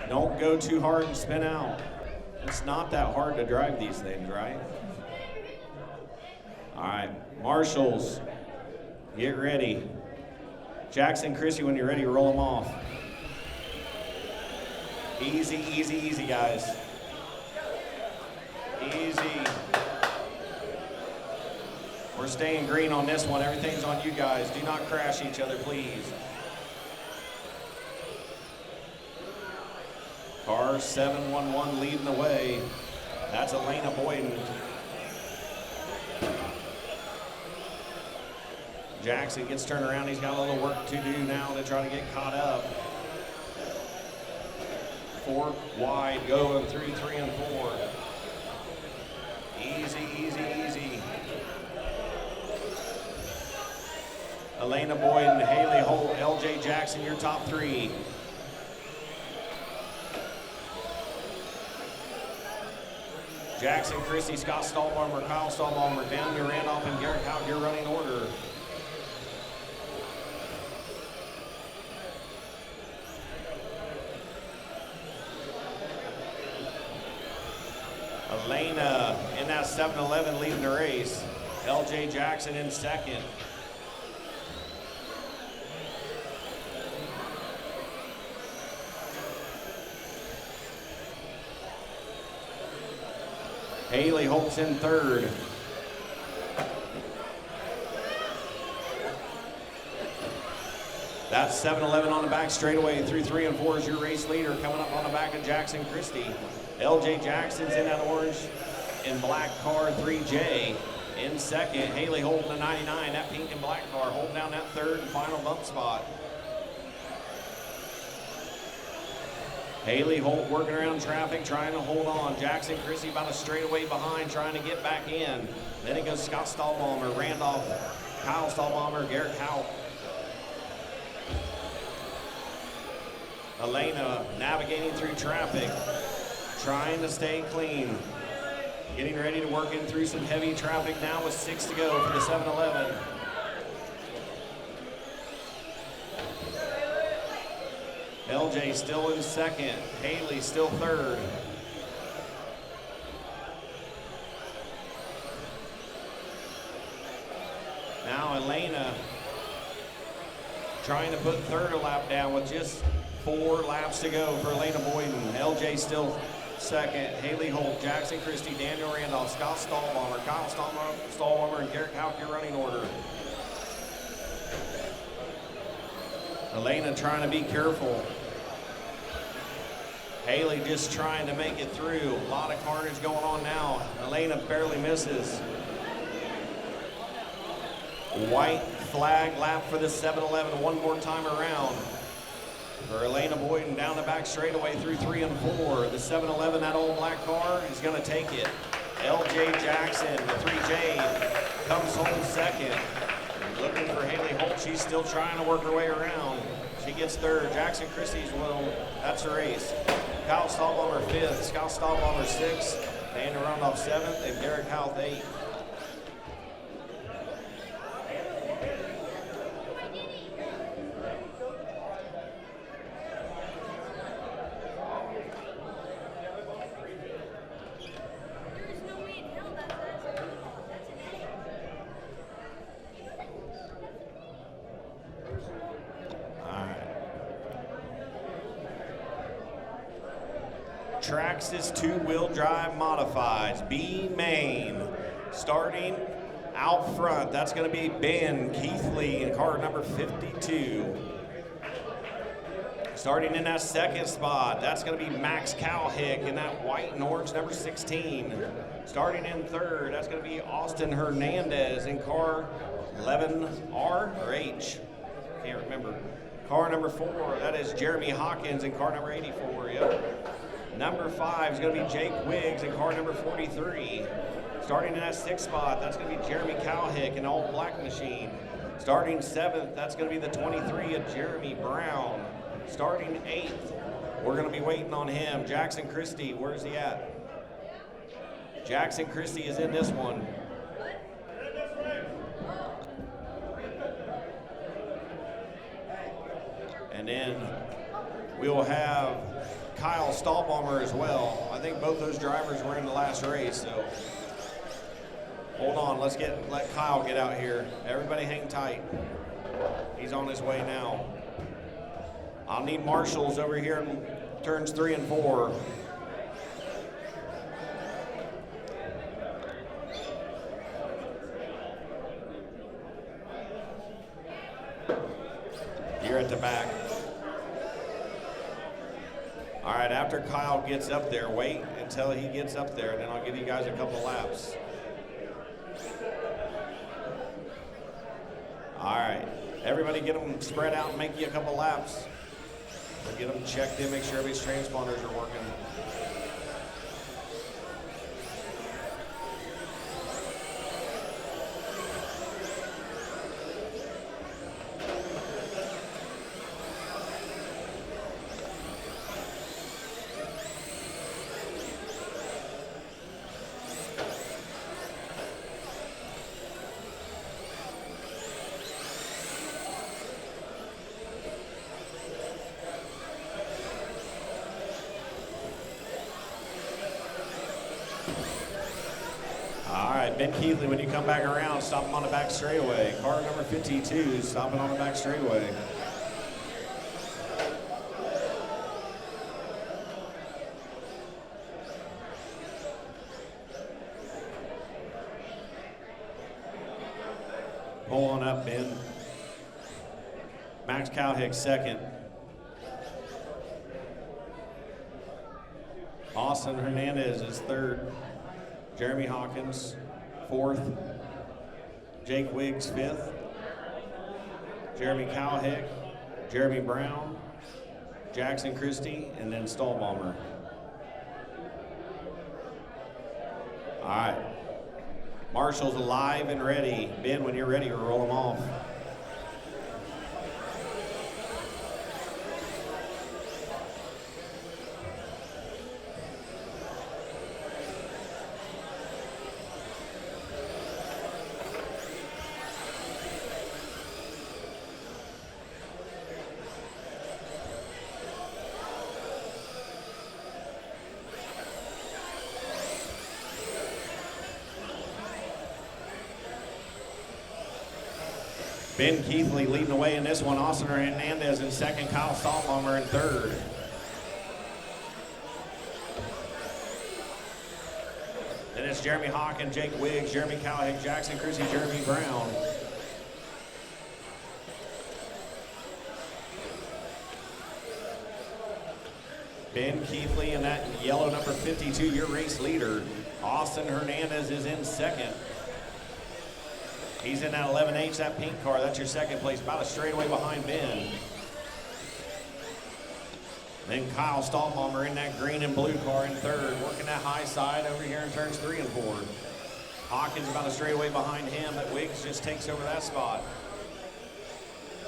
Don't go too hard and spin out. It's not that hard to drive these things, right? All right, marshals, get ready. Jackson, Chrissy, when you're ready, roll them off. Easy, easy, easy, guys. Easy. We're staying green on this one. Everything's on you guys. Do not crash each other, please. Car 711 leading the way. That's Elena Boyden. Jackson gets turned around. He's got a little work to do now to try to get caught up. 4 wide, going through 3 and 4. Easy, easy, easy. Elena Boyden, Haley Holt, LJ Jackson, your top 3. Jackson Christie, Scott Stahlbarmer, Kyle Stahlbarmer, down your Randolph and Garrett Houck, your running order. Elena in that 7-11 leading the race. LJ Jackson in second. Haley Holt's in third. That's 7-11 on the back straightaway through 3 and 4 is your race leader coming up on the back of Jackson Christie. LJ Jackson's in that orange and black car 3J. In second, Haley Holt in the 99, that pink and black car, holding down that third and final bump spot. Haley Holt working around traffic, trying to hold on. Jackson Christie about a straightaway behind, trying to get back in. Then it goes Scott Stahlbalmer, Randolph, Kyle Stahlbalmer, Garrett Houck. Elena navigating through traffic, trying to stay clean. Getting ready to work in through some heavy traffic now with 6 to go for the 7-11. LJ still in second, Haley still third. Now Elena trying to put third a lap down with just 4 laps to go for Elena Boyden. LJ still second, Haley Holt, Jackson Christie, Daniel Randolph, Scott Stahlbalmer, Kyle Stahlbalmer, and Garrett Houck, your running order. Elena trying to be careful. Haley just trying to make it through. A lot of carnage going on now. Elena barely misses. White flag lap for the 7-11 one more time around. For Elena Boyden down the back straightaway through 3 and 4. The 7-11, that old black car, is going to take it. LJ Jackson, the 3J, comes home second. Looking for Haley Holt. She's still trying to work her way around. She gets third. Jackson Christie's that's her race. Kyle Stahlbalmer 5th, Scott Stahlbalmer 6th, Daniel Randolph 7th, and Garrett Houck 8th. Traxxas 2-wheel drive modifieds, B main. Starting out front, that's going to be Ben Keithley in car number 52. Starting in that second spot, that's going to be Max Cowhick in that white and orange number 16. Starting in third, that's going to be Austin Hernandez in car 11R or H. Can't remember. Car number 4, that is Jeremy Hawkins in car number 84. Yep. Number 5 is going to be Jake Wiggs in car number 43. Starting in that 6th spot, that's going to be Jeremy Cowhick in all black machine. Starting 7th, that's going to be the 23 of Jeremy Brown. Starting 8th, we're going to be waiting on him. Jackson Christie, where's he at? Jackson Christie is in this one. And then we will have Kyle Stahlbalmer as well. I think both those drivers were in the last race, so hold on, let Kyle get out here. Everybody hang tight. He's on his way now. I'll need marshals over here in turns 3 and 4. You're at the back. All right, after Kyle gets up there, wait until he gets up there, and then I'll give you guys a couple laps. All right, everybody get them spread out and make you a couple laps. Get them checked in, make sure everybody's transponders are working. Ben Keithley, when you come back around, stop him on the back straightaway. Car number 52, stopping on the back straightaway. Pull on up, Ben. Max Cowhick second. Austin Hernandez is third. Jeremy Hawkins fourth. Jake Wiggs fifth. Jeremy Cowhick, Jeremy Brown, Jackson Christie, and then Stallbomber. All right. Marshall's live and ready. Ben, when you're ready, we'll roll them off. Ben Keithley leading the way in this one. Austin Hernandez in second. Kyle Stallbomber in third. Then it's Jeremy Hawkins, Jake Wiggs, Jeremy Cowhick, Jackson Christie, Jeremy Brown. Ben Keithley in that yellow number 52, your race leader. Austin Hernandez is in second. He's in that 11H, that pink car. That's your second place, about a straightaway behind Ben. Then Kyle Stallbomber in that green and blue car in third, working that high side over here in turns 3 and 4. Hawkins about a straightaway behind him, but Wiggs just takes over that spot.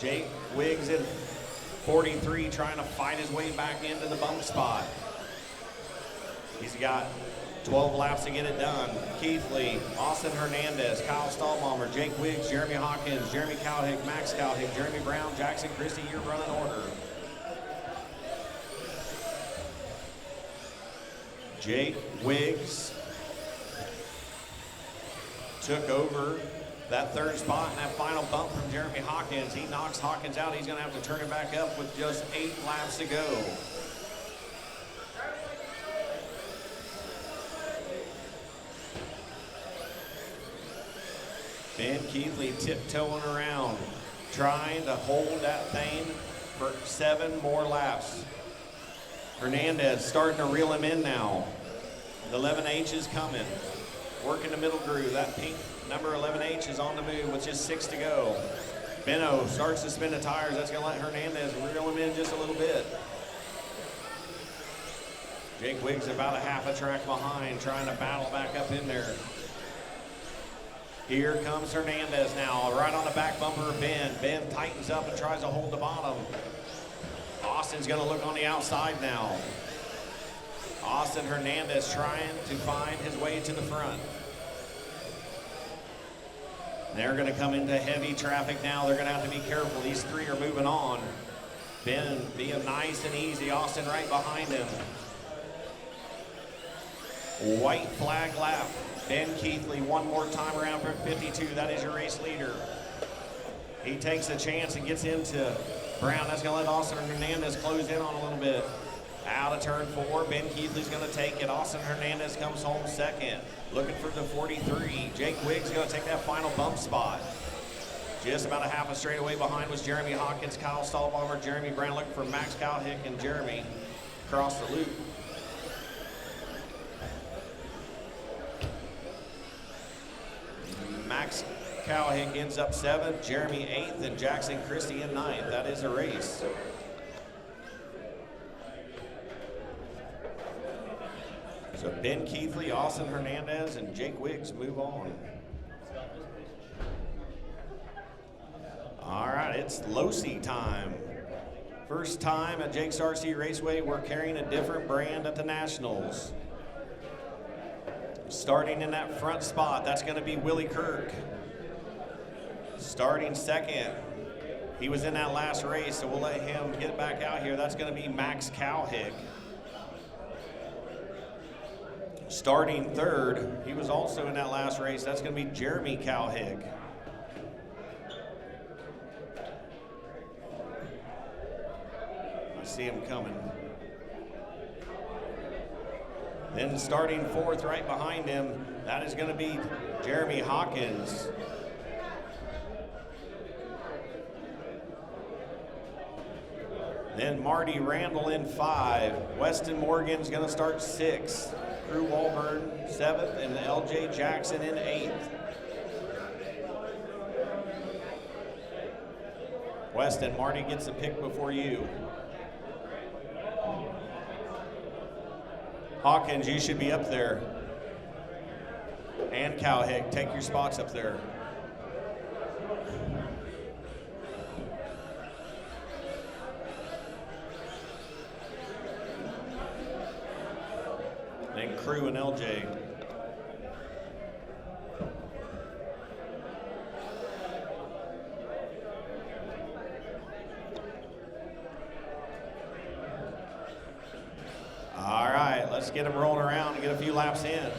Jake Wiggs in 43, trying to fight his way back into the bump spot. He's got 12 laps to get it done. Keithley, Austin Hernandez, Kyle Stallbomber, Jake Wiggs, Jeremy Hawkins, Jeremy Cowhick, Max Cowhick, Jeremy Brown, Jackson Christie, your running order. Jake Wiggs took over that third spot in that final bump from Jeremy Hawkins. He knocks Hawkins out. He's going to have to turn it back up with just 8 laps to go. Ben Keithley tiptoeing around, trying to hold that thing for 7 more laps. Hernandez starting to reel him in now. The 11H is coming. Working the middle groove. That pink number 11H is on the move with just 6 to go. Benno starts to spin the tires. That's going to let Hernandez reel him in just a little bit. Jake Wiggs about a half a track behind, trying to battle back up in there. Here comes Hernandez now, right on the back bumper of Ben. Ben tightens up and tries to hold the bottom. Austin's going to look on the outside now. Austin Hernandez trying to find his way to the front. They're going to come into heavy traffic now. They're going to have to be careful. These 3 are moving on. Ben being nice and easy. Austin right behind him. White flag lap. Ben Keithley one more time around for 52. That is your race leader. He takes a chance and gets into Brown. That's going to let Austin Hernandez close in on a little bit. Out of turn 4, Ben Keithley's going to take it. Austin Hernandez comes home second. Looking for the 43. Jake Wiggs going to take that final bump spot. Just about a half a straightaway behind was Jeremy Hawkins, Kyle Stallbomber, Jeremy Brown looking for Max Cowhick and Jeremy. across the loop. Max Cowhick ends up 7th, Jeremy 8th, and Jackson Christie in 9th. That is a race. So Ben Keithley, Austin Hernandez, and Jake Wiggs move on. All right, it's Losi time. First time at Jake's RC Raceway, we're carrying a different brand at the Nationals. Starting in that front spot, that's gonna be Willie Kirk. Starting second, he was in that last race, so we'll let him get back out here. That's gonna be Max Cowhick. Starting third, he was also in that last race. That's gonna be Jeremy Cowhick. I see him coming. Then starting fourth right behind him, that is gonna be Jeremy Hawkins. Then Marty Randall in 5. Weston Morgan's gonna start 6th. Drew Walburn 7th, and LJ Jackson in 8th. Weston, Marty gets a pick before you. Hawkins, you should be up there. And Cowhick, take your spots up there. Then Crew and LJ. All right, let's get them rolling around and get a few laps in.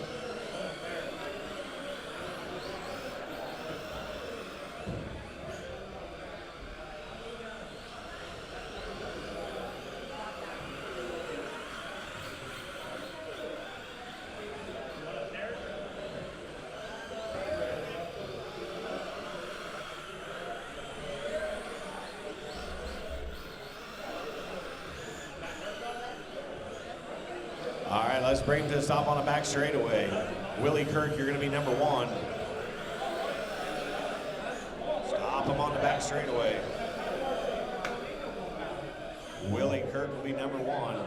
All right, let's bring him to the stop on the back straightaway. Willie Kirk, you're going to be number 1. Stop him on the back straightaway. Willie Kirk will be number 1.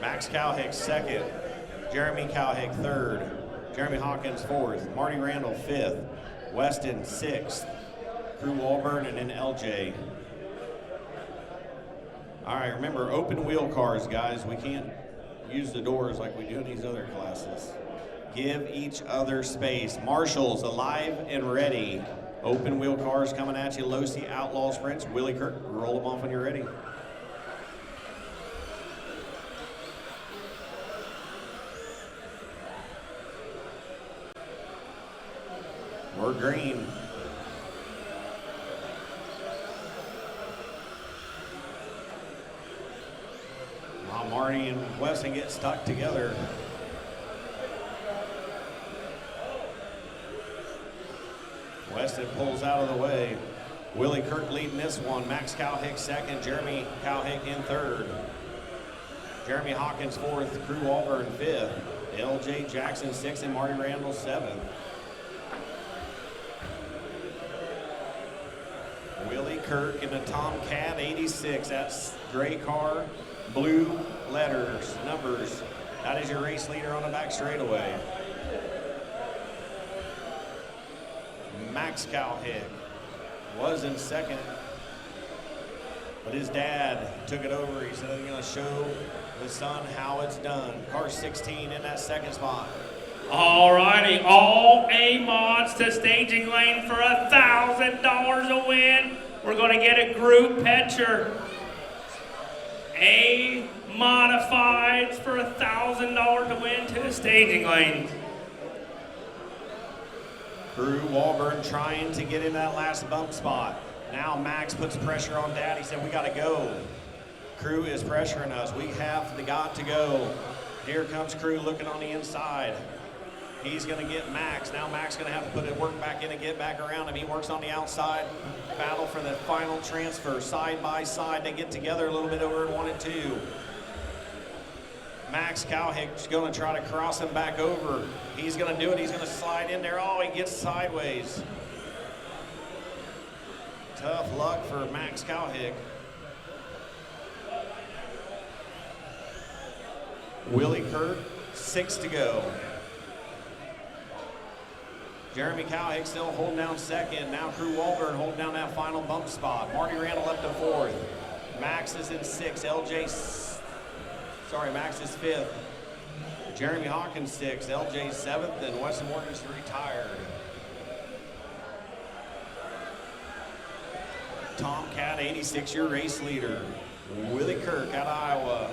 Max Cowhick 2nd. Jeremy Cowhick 3rd. Jeremy Hawkins 4th, Marty Randall 5th, Weston 6th, Crew Walburn, and then LJ. All right, remember, open wheel cars, guys. We can't use the doors like we do in these other classes. Give each other space. Marshals, alive and ready. Open wheel cars coming at you. Losi Outlaw Sprints. Willie Kirk, roll them off when you're ready. We're green. While Marty and Weston get stuck together. Weston pulls out of the way. Willie Kirk leading this one. Max Cowhick 2nd, Jeremy Cowhick in 3rd. Jeremy Hawkins 4th, Crew Walburn 5th. LJ Jackson 6th, and Marty Randall 7th. Willie Kirk in a Tomcat 86. That's gray car, blue letters, numbers. That is your race leader on the back straightaway. Max Cowhick was in 2nd, but his dad took it over. He said he's going to show the son how it's done. Car 16 in that 2nd spot. All righty, all A mods to staging lane for $1,000 a win. We're going to get a group picture. A modifieds for $1,000 to win to the staging lane. Crew Walburn trying to get in that last bump spot. Now Max puts pressure on Dad. He said, we got to go. Crew is pressuring us. We have got to go. Here comes Crew looking on the inside. He's going to get Max. Now Max going to have to put his work back in and get back around him. He works on the outside. Battle for the final transfer, side by side. They get together a little bit over in 1 and 2. Max Cowhick's going to try to cross him back over. He's going to do it. He's going to slide in there. Oh, he gets sideways. Tough luck for Max Cowhick. Willie Kurt, 6 to go. Jeremy Cowhick still holding down second. Now Crew Walburn holding down that final bump spot. Marty Randall up to 4th. Max is in 6th. Max is 5th. Jeremy Hawkins 6th. LJ 7th. And Weston Morgan's retired. Tomcat, 86-year race leader. Willie Kirk out of Iowa.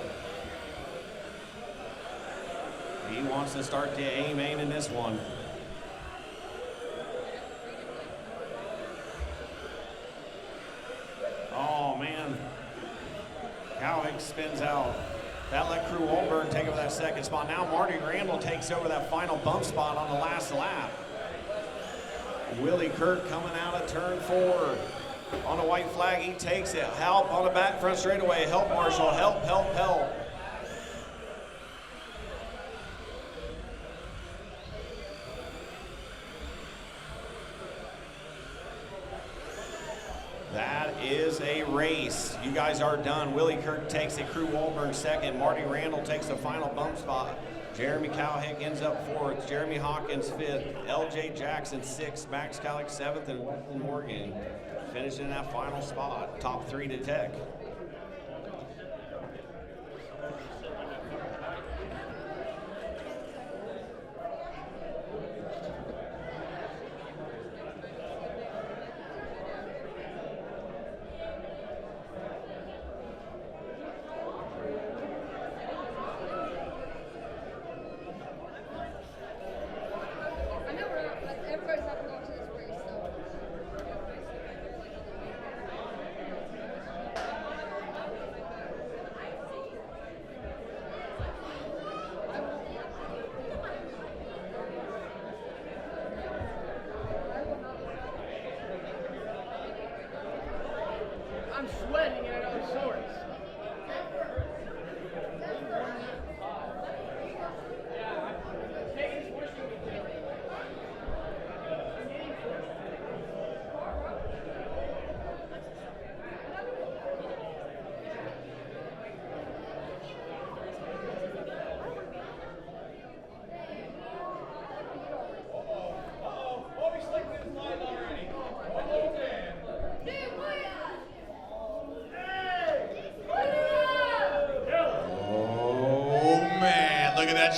He wants to start the A-main in this one. Oh, man. Cowhick spins out. That let Crew Walburn take over that second spot. Now Marty Randall takes over that final bump spot on the last lap. Willie Kirk coming out of turn 4. On the white flag, he takes it. Help on the back front straightaway. Help, Marshall. Help, help, help. That is a race. You guys are done. Willie Kirk takes it. Crew Walburn second. Marty Randall takes the final bump spot. Jeremy Cowhick ends up 4th. Jeremy Hawkins 5th. LJ Jackson 6th. Max Cowhick 7th. And Weston Morgan finishing that final spot. Top 3 to Tech. I'm sweating and I know shorts.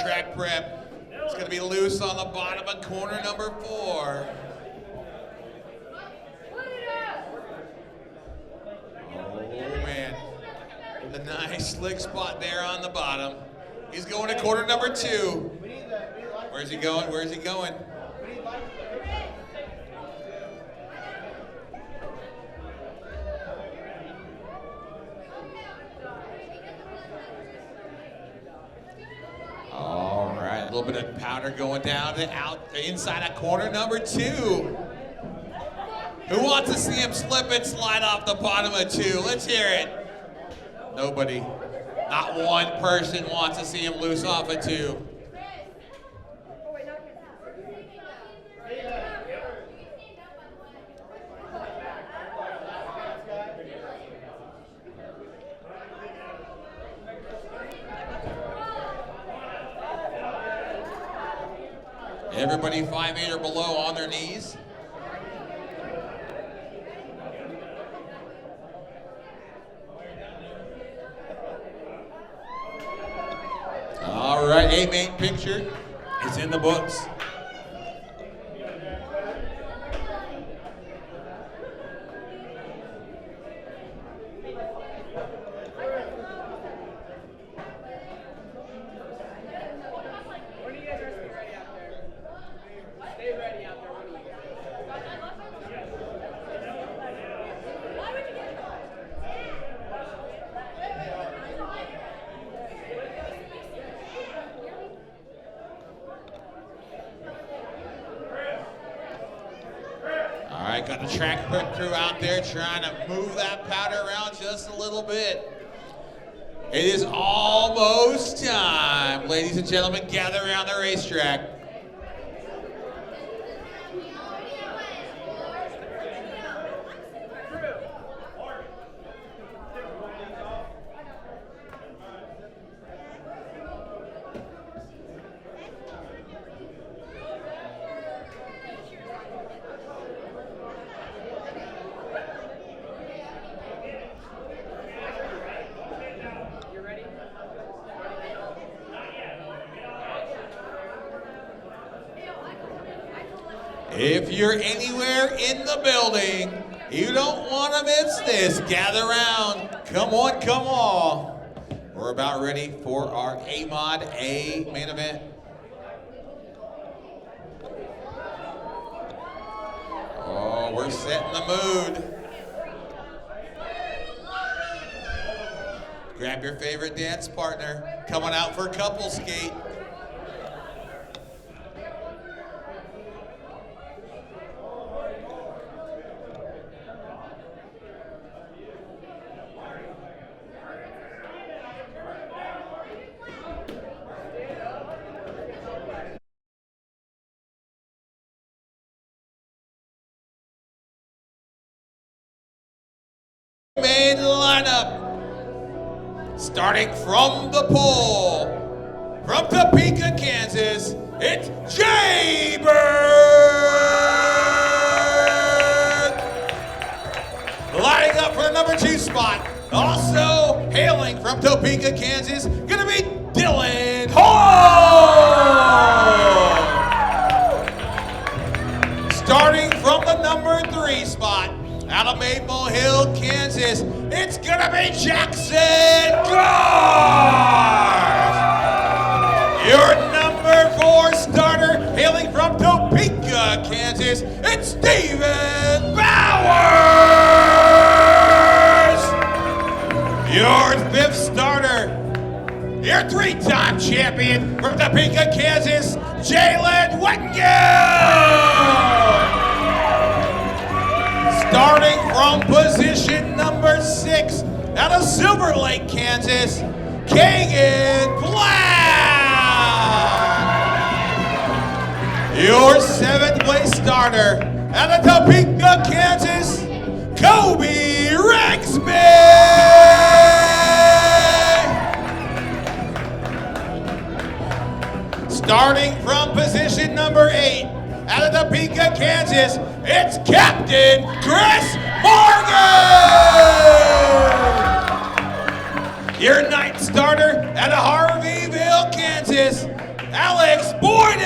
Track prep. It's going to be loose on the bottom of corner number 4. Oh, man. The nice slick spot there on the bottom. He's going to corner number 2. Where's he going? Where's he going? All right, a little bit of powder going down to inside of corner number 2. Who wants to see him slip and slide off the bottom of 2? Let's hear it. Nobody. Not one person wants to see him loose off of 2. Everybody 5'8" or below on their knees. All right, A-main picture is in the books. right, got the track crew out there trying to move that powder around just a little bit. It is almost time. Ladies and gentlemen, gather around the racetrack. If you're anywhere in the building, you don't want to miss this. Gather around. Come on, come on. We're about ready for our A-Mod A main event. Oh, we're setting the mood. Grab your favorite dance partner. Coming out for couple skate. Main lineup, starting from the pole, from Topeka, Kansas, it's Jaybird. Lining up for the number 2 spot, also hailing from Topeka, Kansas, gonna be Dylan Hall. Starting from the number 3 spot, out of Maple Hill, Kansas, it's gonna be Jackson Gard. Your number 4 starter, hailing from Topeka, Kansas, it's Steven Bowers. Your 5th starter, your 3-time champion from Topeka, Kansas, Jalen Wettengill. Starting from position number 6, out of Silver Lake, Kansas, Kagan Black. Your 7th place starter, out of Topeka, Kansas, Kobe Rexby. Starting from position number 8, out of Topeka, Kansas, it's Captain Chris Morgan! Your 9th starter out of Harveyville, Kansas, Alex Boyden!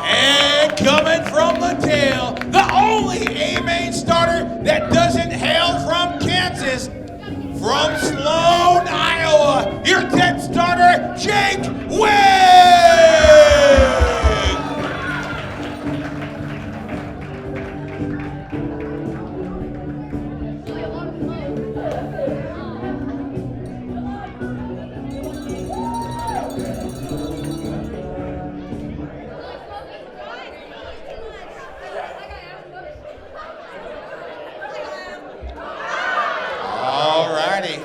And coming from the tail, the only A-main starter that doesn't hail from Kansas, from Sloan, Iowa, your 10th starter, Jake Wade! Alrighty.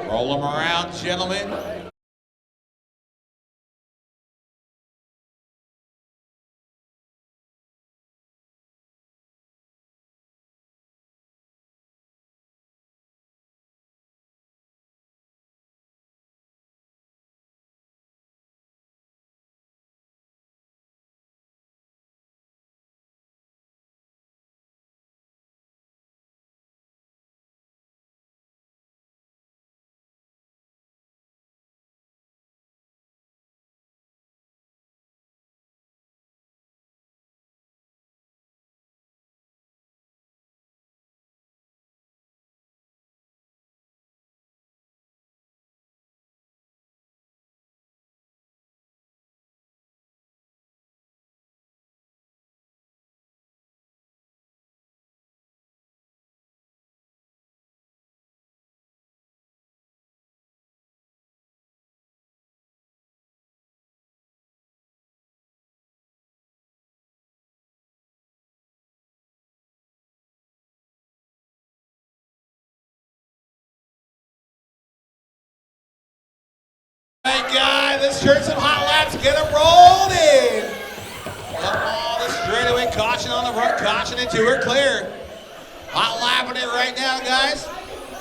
Roll them around, gentlemen. Hey guys, let's turn some hot laps, get them rolled in. Up on the straightaway, caution on the front, caution into her clear. Hot lapping it right now, guys.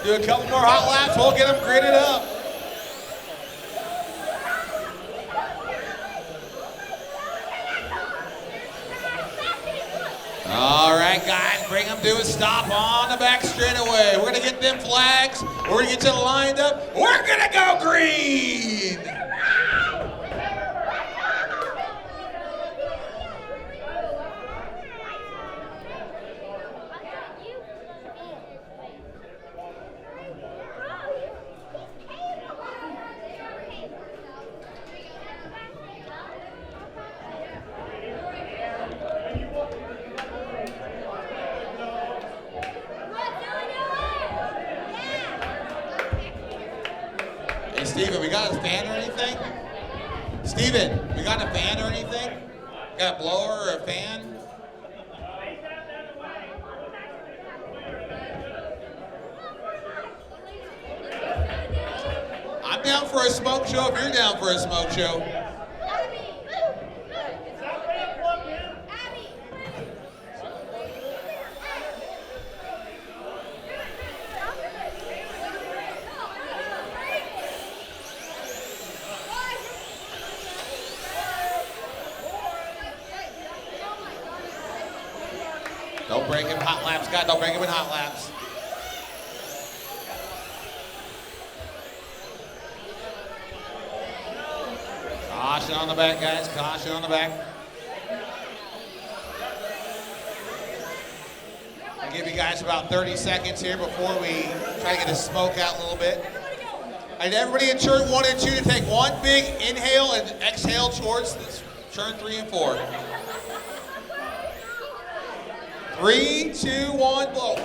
Do a couple more hot laps, we'll get them gridded up. All right, guys, bring them to a stop on the back straightaway. We're gonna get them flags. We're gonna get you lined up. We're gonna go green. Hey, Steven, we got a fan or anything? Steven, we got a fan or anything? Got a blower or a fan? I'm down for a smoke show if you're down for a smoke show. Don't break him hot laps, God. Don't break him in hot laps. Caution on the back, guys. Caution on the back. I'll give you guys about 30 seconds here before we try to get the smoke out a little bit. And everybody in turn 1 and 2 to take one big inhale and exhale towards this turn 3 and 4. 3, 2, 1, blow.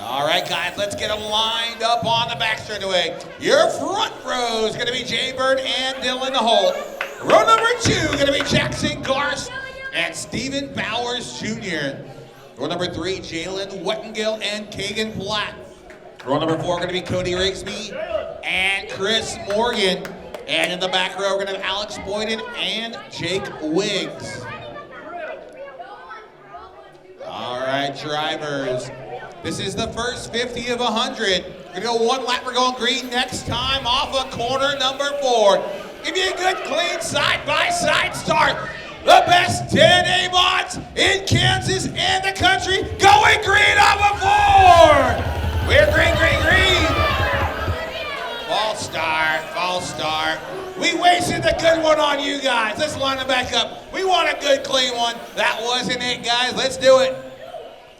All right, guys, let's get them lined up on the back straightaway. Your front row is going to be Jaybird and Dylan Holt. Row number 2 going to be Jackson Garst and Stephen Bowers Jr. Row number 3, Jalen Wettengill and Kagan Platt. Row number 4 going to be Cody Rigsby and Chris Morgan. And in the back row, we're going to have Alex Boyden and Jake Wiggs. All right, drivers. This is the first 50 of 100. We're going to go one lap. We're going green next time off of corner number 4. Give you a good, clean side-by-side start. The best 10 A-mods in Kansas and the country going green off of 4. We're green, green, green. False start. We wasted the good one on you guys. Let's line it back up. We want a good, clean one. That wasn't it, guys. Let's do it.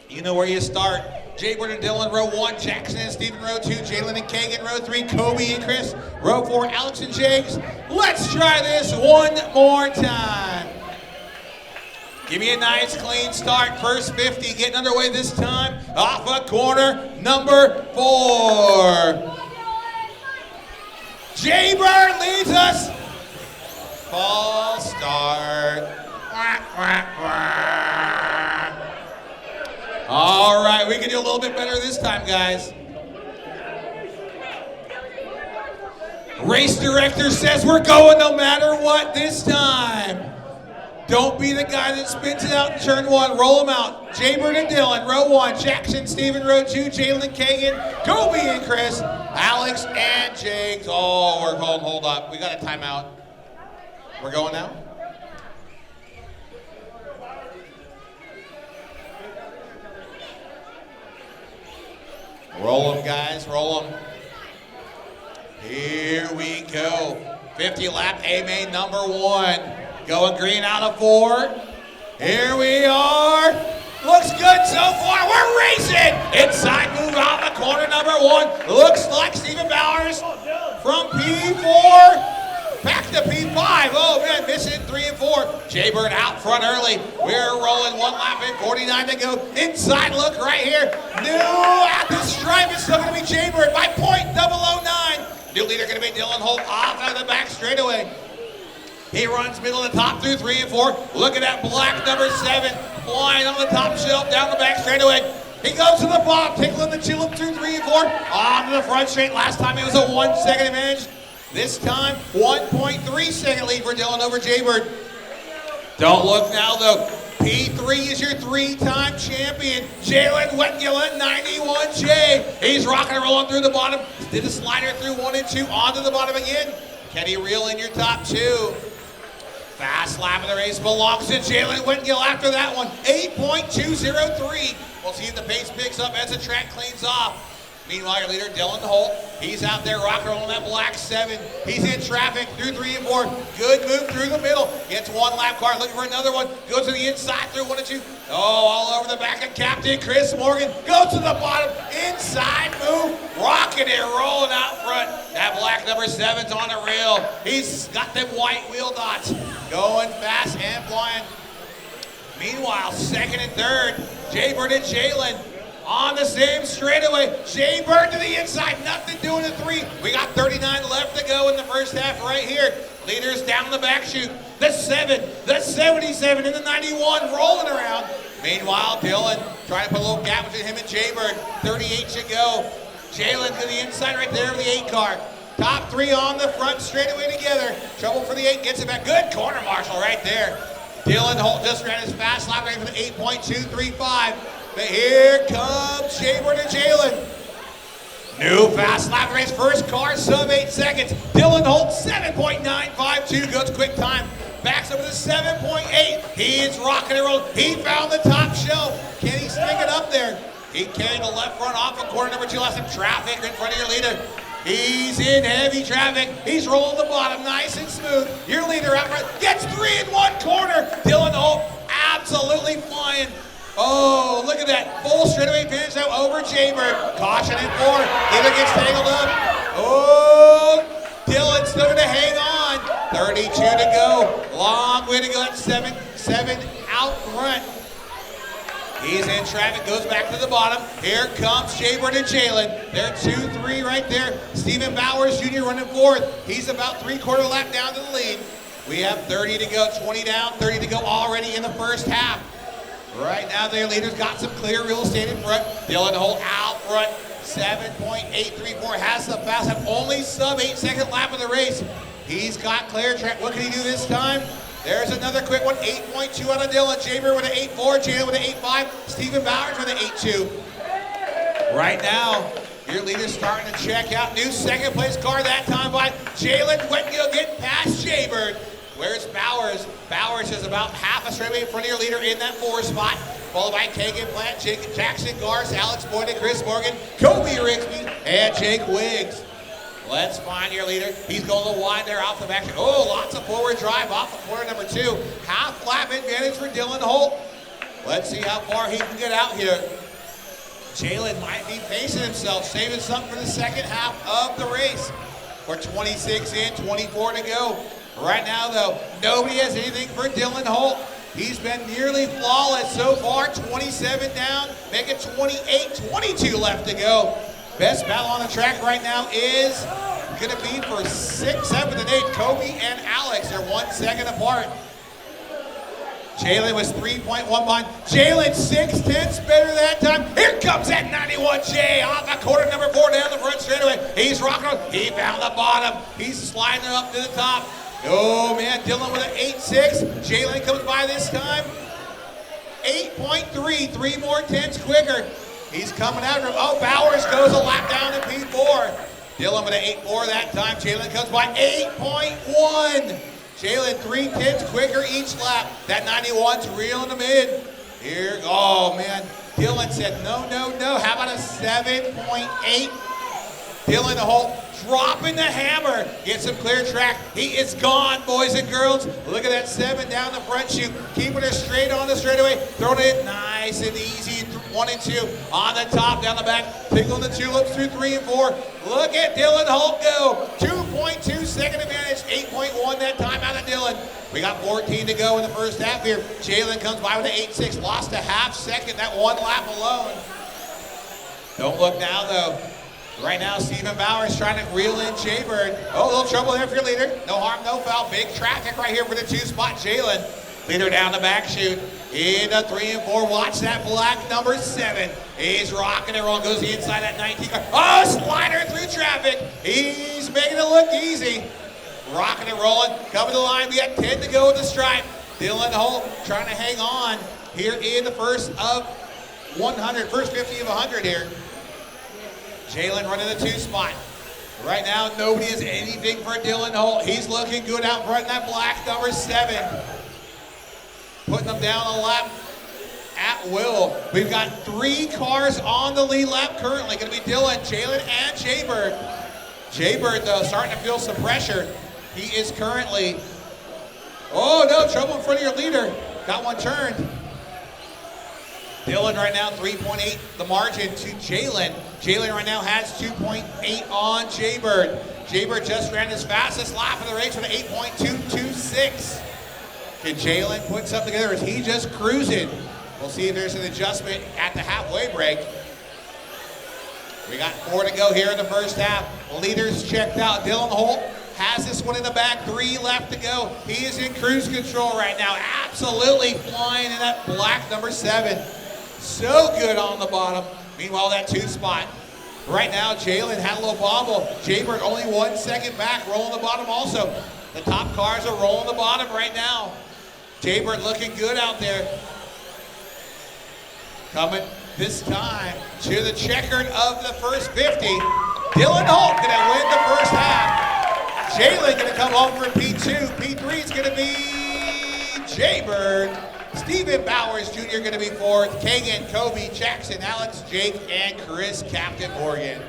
You know where you start. Jaybird and Dylan, row 1. Jackson and Stephen, row 2. Jalen and Kagan, row 3. Kobe and Chris, row 4. Alex and Jakes. Let's try this one more time. Give me a nice, clean start. First 50 getting underway this time. Off of corner number 4. Jaybird leads us. False start. All right, we can do a little bit better this time, guys. Race director says we're going no matter what this time. Don't be the guy that spins it out in turn 1. Roll them out. Jaybird and Dylan, row 1. Jackson, Stephen, row 2. Jalen, Kagan, Kobe and Chris, Alex and Jakes. Oh, we're hold up. We got a timeout. We're going now? Roll them, guys. Roll them. Here we go. 50 lap A main number 1. Going green out of 4. Here we are. Looks good so far. We're racing. Inside move out the corner number 1. Looks like Stephen Bowers from P4 back to P5. Oh man, missing 3 and 4. Jaybird out front early. We're rolling 1 lap in, 49 to go. Inside look right here. New at the stripe. It's still going to be Jaybird by .009. New leader going to be Dylan Holt off out of the back straightaway. He runs middle of the top through 3 and 4. Look at that black number 7 flying on the top shelf down the back straightaway. He goes to the bottom, tickling the tulip through 3 and 4. On to the front straight. Last time it was a 1 second advantage. This time, 1.3 second lead for Dylan over Jaybird. Don't look now though. P3 is your 3-time champion. Jalen Wetgilla, 91J. He's rocking and rolling through the bottom. Did a slider through 1 and 2. Onto the bottom again. Can he reel in your top 2? Fast lap of the race belongs to Jalen Wetgill after that one. 8.203. We'll see if the pace picks up as the track cleans off. Meanwhile, your leader, Dylan Holt, he's out there rocking on that black 7. He's in traffic through 3 and 4. Good move through the middle. Gets one lap car, looking for another one. Goes to the inside through 1 and 2. Oh, all over the back of Captain Chris Morgan. Goes to the bottom. Inside move. Rocking it, rolling out front. That black number 7's on the rail. He's got them white wheel dots. Going fast and flying. Meanwhile, second and third, Jaybird and Jalen. On the same straightaway, Jaybird to the inside, nothing doing at 3. We got 39 left to go in the first half right here. Leaders down the back chute. The 7, the 77, and the 91 rolling around. Meanwhile, Dylan trying to put a little gap between him and Jaybird. 38 to go. Jalen to the inside right there of the 8 car. Top 3 on the front straightaway together. Trouble for the 8, gets it back. Good corner marshal right there. Dylan Holt just ran his fast lap rate for the 8.235. But here comes Jaybird and Jalen. New fast lap race, first car, sub 8 seconds. Dylan Holt, 7.952, goes quick time. Backs up to 7.8. He is rocking and rolling. He found the top shelf. Can he string it up there? He carried the left front off of corner number 2, last time traffic in front of your leader. He's in heavy traffic. He's rolling the bottom, nice and smooth. Your leader out front gets 3 in 1 corner. Dylan Holt absolutely flying. Oh, look at that. Full straightaway finish now over Jaybird. Caution in 4. Leader gets tangled up. Oh, Dylan's still going to hang on. 32 to go. Long way to go. That's 7 out front. He's in traffic, goes back to the bottom. Here comes Jaybird and Jalen. They're 2-3 right there. Stephen Bowers Jr. running 4th. He's about 3/4 lap down to the lead. We have 30 to go, 20 down, 30 to go already in the first half. Right now, their leader's got some clear real estate in front. Dylan Holt out front, 7.834, has the fast lap, only sub 8 second lap of the race. He's got clear track. What can he do this time? There's another quick one, 8.2 out of Dylan. Jaybird with an 8.4, Jalen with an 8.5, Stephen Bowers with an 8.2. Right now, your leader's starting to check out. New second place car that time by Jalen Wetgill getting past Jaybird. Where's Bowers? Bowers is about half a straightaway in front of your leader in that 4 spot. Followed by Kagan Plant, Jackson Garce, Alex Boyd, and Chris Morgan, Kobe Rigsby, and Jake Wiggs. Let's find your leader. He's going a little wide there off the back. Oh, lots of forward drive off of corner number 2. Half lap advantage for Dylan Holt. Let's see how far he can get out here. Jalen might be pacing himself, saving something for the second half of the race. We're 26 in, 24 to go. Right now, though, nobody has anything for Dylan Holt. He's been nearly flawless so far, 27 down, make it 28, 22 left to go. Best battle on the track right now is going to be for 6th, 7th, and 8th. Kobe and Alex are 1 second apart. Jalen was 3.1 behind. Jalen 6/10 better that time. Here comes that 91J off the corner number 4 down the front straightaway. He's rocking on. He found the bottom. He's sliding up to the top. Oh man, Dylan with an 8.6. Jalen comes by this time. 8.3, 3 more tenths quicker. He's coming after him. Oh, Bowers goes a lap down to P4. Dylan with an 8.4 that time. Jalen comes by 8.1. Jalen 3 tenths quicker each lap. That 91's reeling him in. Here, oh man. Dylan said no, no, no. How about a 7.8? Dylan Holt dropping the hammer. Gets some clear track. He is gone, boys and girls. Look at that 7 down the front chute. Keeping it straight on the straightaway. Throwing it nice and easy. 1 and 2 on the top, down the back. Tickling the tulips through 3 and 4. Look at Dylan Holt go. 2.2 second advantage. 8.1 that time out of Dylan. We got 14 to go in the first half here. Jalen comes by with an 8.6. Lost a half second that 1 lap alone. Don't look now though. Right now, Stephen Bowers trying to reel in Jaybird. Oh, a little trouble there for your leader. No harm, no foul. Big traffic right here for the 2 spot, Jalen. Leader down the back chute. Into 3 and 4. Watch that black number 7. He's rocking and rolling. Goes the inside that 19 car. Oh, slider through traffic. He's making it look easy. Rocking and rolling. Coming to the line. We got 10 to go with the stripe. Dylan Holt trying to hang on here in the first of 100. First 50 of 100 here. Jalen running the 2 spot. Right now, nobody has anything for Dylan Holt. He's looking good out front in that black number 7. Putting them down a lap at will. We've got 3 cars on the lead lap currently. Going to be Dylan, Jalen, and Jaybird. Jaybird, though, starting to feel some pressure. He is currently, oh no, trouble in front of your leader. Got one turned. Dylan right now, 3.8 the margin to Jalen. Jalen right now has 2.8 on Jaybird. Jaybird just ran his fastest lap of the race with an 8.226. Can Jalen put something together? Is he just cruising? We'll see if there's an adjustment at the halfway break. We got 4 to go here in the first half. Leaders checked out. Dylan Holt has this one in the back. 3 left to go. He is in cruise control right now. Absolutely flying in that black number 7. So good on the bottom. Meanwhile, that 2 spot. Right now, Jalen had a little bobble. Jaybird only 1 second back, rolling the bottom also. The top cars are rolling the bottom right now. Jaybird looking good out there. Coming this time to the checkered of the first 50. Dylan Holt gonna win the first half. Jalen gonna come home for P2. P3 is gonna be Jaybird. Stephen Bowers Jr. gonna be 4th. Kagan, Kobe, Jackson, Alex, Jake, and Chris, Captain Morgan.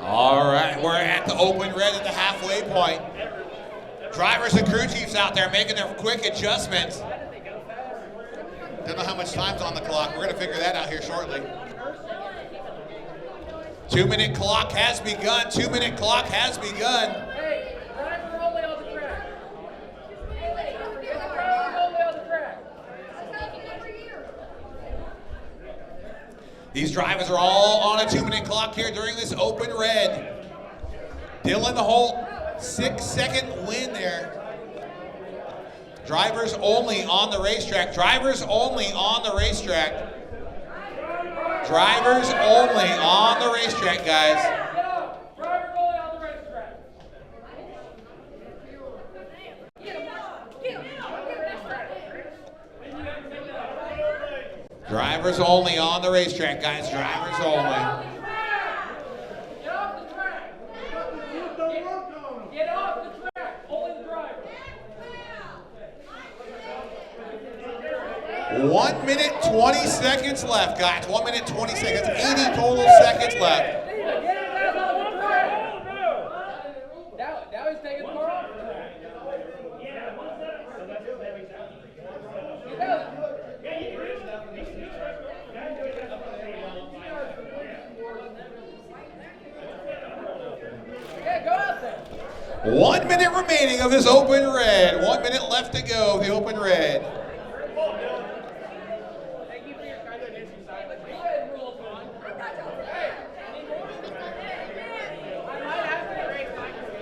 All right, we're at the open red at the halfway point. Drivers and crew chiefs out there making their quick adjustments. Don't know how much time's on the clock. We're going to figure that out here shortly. 2-minute clock has begun. 2-minute clock has begun. Hey, driver only on the track. Driver only on the track. These drivers are all on a 2-minute clock here during this open red. Dylan Holt, 6-second win there. Drivers only on the racetrack. Drivers only on the racetrack. Drivers only on the racetrack, guys. Driver only on the racetrack. Drivers only on the racetrack, guys. Drivers only. Get off the track. Get off the track. Only the driver. 1 minute, 20 seconds left, guys. 1 minute, 20 seconds. 80 total seconds left. Now he's taking the car off the track. Yeah, go out there. 1 minute remaining of this open red. 1 minute left to go of the open red.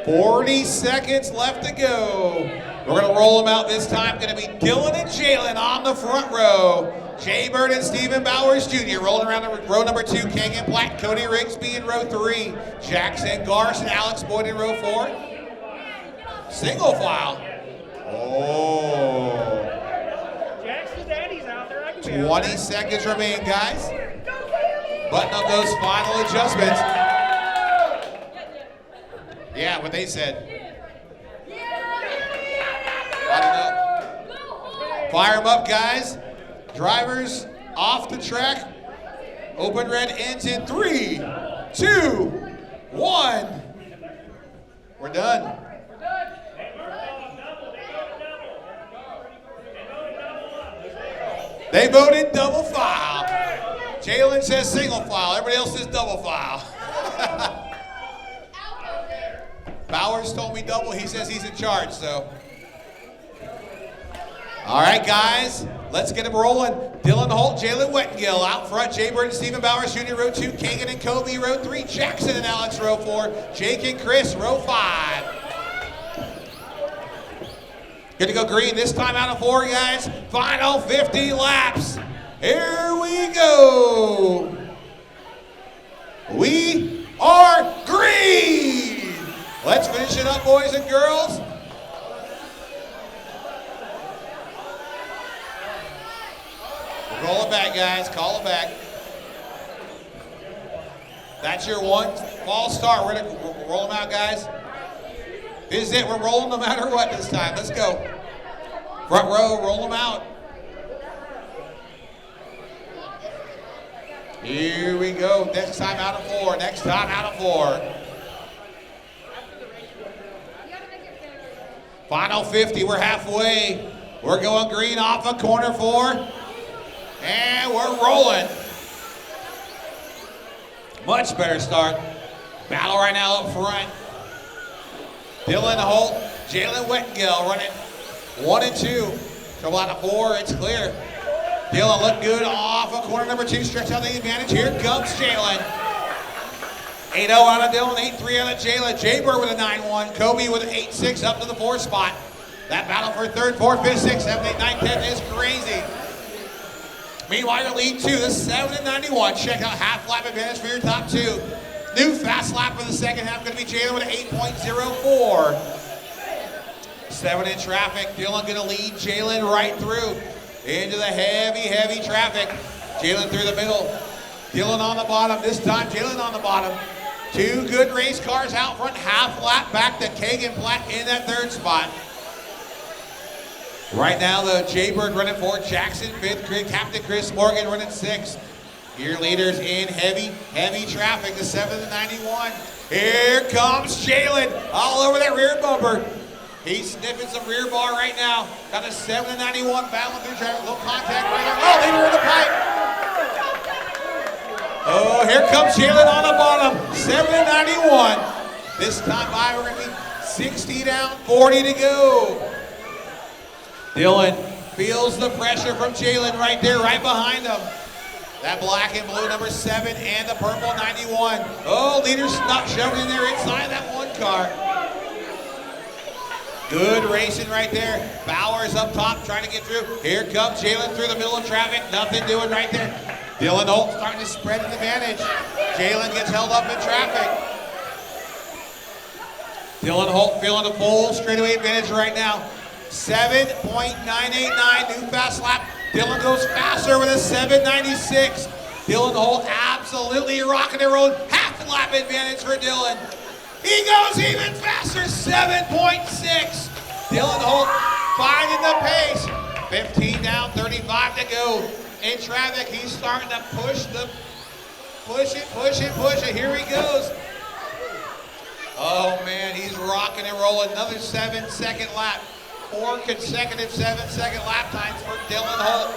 40 seconds left to go. We're going to roll them out this time. Going to be Dylan and Jalen on the front row. Jaybird and Stephen Bowers Jr. rolling around row number 2. Kagan Platt, Cody Rigsby in row 3. Jackson Garson, Alex Boyd in row 4. Single file. Oh. Jackson's daddy's out there. I can be 20 seconds remain, guys. Button up those final adjustments. Yeah, what they said. Button up. Fire them up, guys. Drivers off the track. Open red ends in 3, 2, 1. We're done. They voted double file. Jalen says single file. Everybody else says double file. Bowers told me double. He says he's in charge, so. All right, guys, let's get him rolling. Dylan Holt, Jalen Wettengill out front. Jay Bird and Stephen Bowers Jr., row 2. Kagan and Kobe, row 3. Jackson and Alex, row 4. Jake and Chris, row 5. Good to go green this time out of 4, guys. Final 50 laps. Here we go. We are green. Let's finish it up, boys and girls. Roll it back, guys. Call it back. That's your one false start. We're going to roll them out, guys. This is it. We're rolling no matter what this time. Let's go. Front row, roll them out. Here we go. Next time out of 4. Next time out of 4. Final 50. We're halfway. We're going green off of corner 4. And we're rolling. Much better start. Battle right now up front. Dylan Holt, Jalen Wettengill running 1 and 2. Trouble out of 4, it's clear. Dylan looked good off of corner number 2, stretch out the advantage. Here comes Jalen. 8-0 out of Dylan, 8-3 out of Jalen. Jaybird with a 9-1, Kobe with an 8-6 up to the 4th spot. That battle for 3rd, 4th, 5th, 6th, 7th, 8th, 9th, 10th is crazy. Meanwhile, your lead 2, this is 7-91. Check out half lap advantage for your top 2. New fast lap for the second half, going to be Jalen with an 8.04. 7 in traffic, Dylan going to lead Jalen right through into the heavy traffic. Jalen through the middle, Dylan on the bottom. This time, Jalen on the bottom. 2 good race cars out front, half lap back to Kagan Black in that 3rd spot. Right now, the Jaybird running 4, Jackson 5th, Captain Chris Morgan running 6th. Your leaders in heavy traffic, the 7-91. Here comes Jalen, all over that rear bumper. He's sniffing some rear bar right now. Got a 7-91 battling through traffic, little contact right there. Oh, leader in the pipe. Oh, here comes Jalen on the bottom, 7-91. This time by, we're gonna be 60 down, 40 to go. Dylan feels the pressure from Jalen right there, right behind him. That black and blue number 7 and the purple 91. Oh, leader's not shoving in there inside that 1 car. Good racing right there. Bowers up top trying to get through. Here comes Jalen through the middle of traffic. Nothing doing right there. Dylan Holt starting to spread an advantage. Jalen gets held up in traffic. Dylan Holt feeling the full straightaway advantage right now. 7.989, new fast lap. Dylan goes faster with a 7.96. Dylan Holt absolutely rocking and rolling. Half lap advantage for Dylan. He goes even faster, 7.6. Dylan Holt finding the pace. 15 down, 35 to go. In traffic, he's starting to push it. Here he goes. Oh man, he's rocking and rolling. Another 7-second lap. 4 consecutive 7-second lap times for Dylan Holt.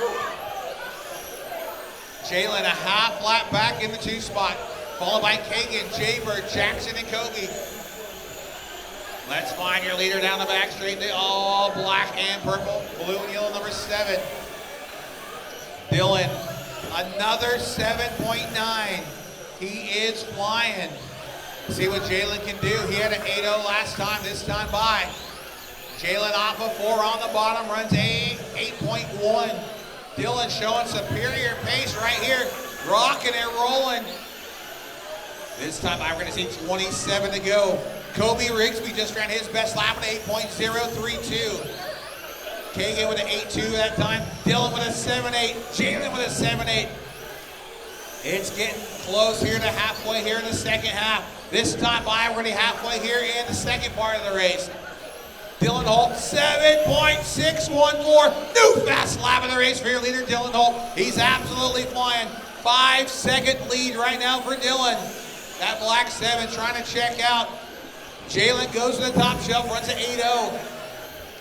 Jalen a half lap back in the 2 spot, followed by Kagan, Jaybird, Jackson, and Kobe. Let's find your leader down the back straight. They all black and purple, blue and yellow, number 7. Dylan, another 7.9. He is flying. See what Jalen can do. He had an 8.0 last time, this time by. Jalen off of 4 on the bottom, runs 8.1. Dylan showing superior pace right here, rocking and rolling. This time we're going to see 27 to go. Kobe Rigsby just ran his best lap at 8.032. Kagan with an 8.2 that time. Dylan with a 7.8. Jalen with a 7.8. It's getting close here to halfway here in the second half. This time we're already halfway here in the second part of the race. Dylan Holt, 7.614. New fast lap of the race for your leader, Dylan Holt. He's absolutely flying. 5-second lead right now for Dylan. That black 7 trying to check out. Jalen goes to the top shelf, runs an 8.0.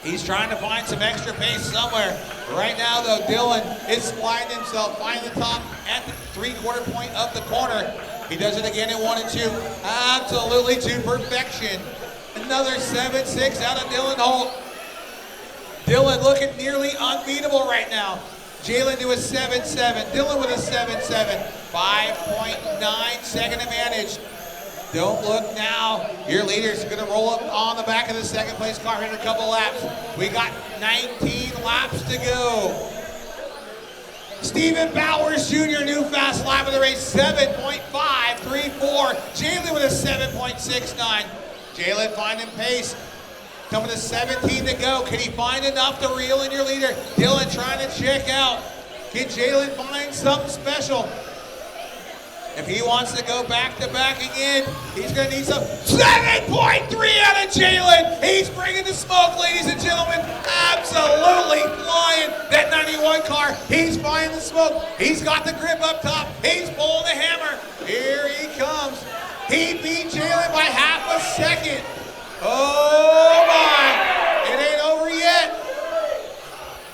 He's trying to find some extra pace somewhere. Right now, though, Dylan is flying himself, finding the top at the 3/4 point of the corner. He does it again in 1 and 2. Absolutely to perfection. Another 7-6 out of Dylan Holt. Dylan looking nearly unbeatable right now. Jalen to a 7-7. Dylan with a 7-7. 5.9 second advantage. Don't look now. Your leader's going to roll up on the back of the second place car in a couple laps. We got 19 laps to go. Stephen Bowers Jr., new fast lap of the race, 7.534. Jalen with a 7.69. Jalen finding pace. Coming to 17 to go. Can he find enough to reel in your leader? Dylan trying to check out. Can Jalen find something special? If he wants to go back-to-back again, he's going to need some. 7.3 out of Jalen. He's bringing the smoke, ladies and gentlemen. Absolutely flying. That 91 car, he's flying the smoke. He's got the grip up top. He's pulling the hammer. Here he comes. He beat Jalen by half a second. Oh, my. It ain't over yet.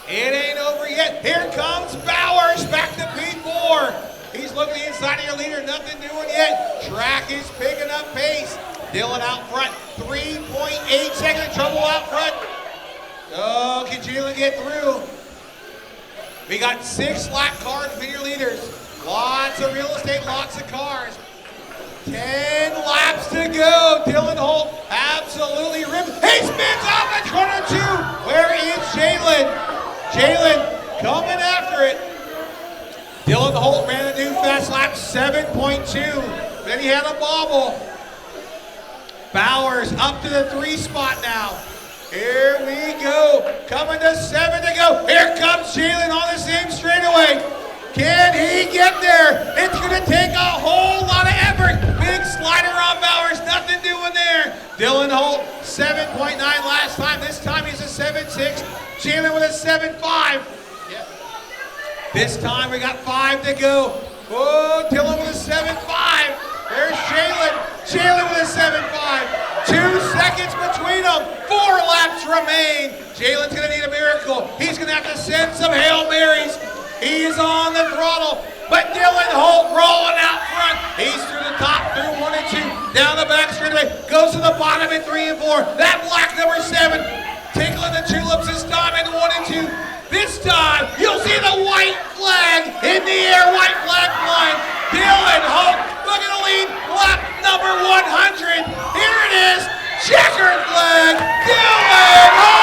It ain't over yet. Here comes Bowers back to P4. He's looking inside of your leader, nothing doing yet. Track is picking up pace. Dylan out front, 3.8 seconds trouble out front. Oh, can Jalen get through? We got 6 lap cars for your leaders. Lots of real estate, lots of cars. 10 laps to go. Dylan Holt absolutely ripped. He spins off at corner 2. Where is Jalen? Jalen coming after it. Dylan Holt ran a new fast lap, 7.2. Then he had a bobble. Bowers up to the 3 spot now. Here we go. Coming to 7 to go. Here comes Jalen on the same straightaway. Can he get there? It's going to take a whole lot of effort. Big slider on Bowers, nothing doing there. Dylan Holt, 7.9 last time. This time he's a 7.6. Jalen with a 7.5. This time we got 5 to go. Oh, Dylan with a 7.5. There's Jalen. Jalen with a 7.5. 2 seconds between them. 4 laps remain. Jalen's going to need a miracle. He's going to have to send some Hail Marys. He's on the throttle. But Dylan Holt rolling out front. He's through the top, through 1 and 2. Down the back straightaway. Goes to the bottom in 3 and 4. That black number 7. Tickling the tulips this time in 1 and 2. This time, you'll see the white flag in the air, white flag flying. Dylan Holt looking to lead lap number 100. Here it is, checkered flag, Dylan Holt!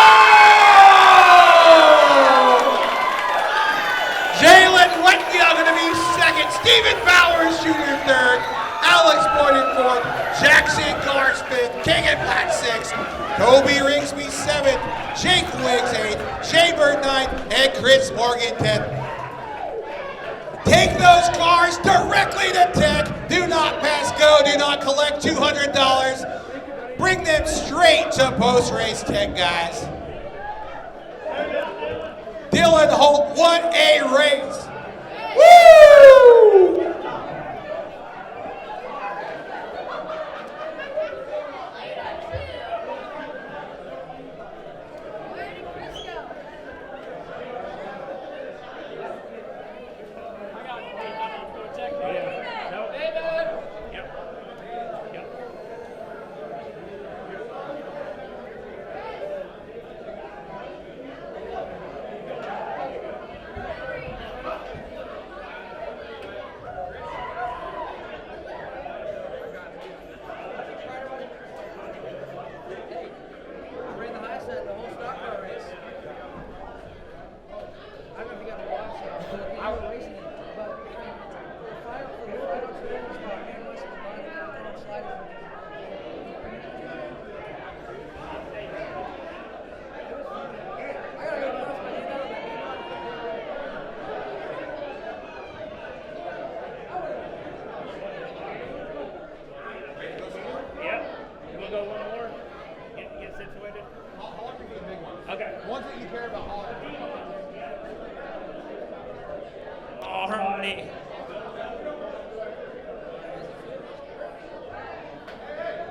Jalen Wetgill going to be second, Stephen Bowers Jr. third, Alex Boyden fourth, Jackson Cars fifth, Keegan Platt sixth, Toby Rigsby seventh, Jake Wiggs 8th, Shea Bird 9th, and Chris Morgan 10th. Take those cars directly to tech. Do not pass go. Do not collect $200. Bring them straight to post-race tech, guys. Dylan Holt, what a race. Woo!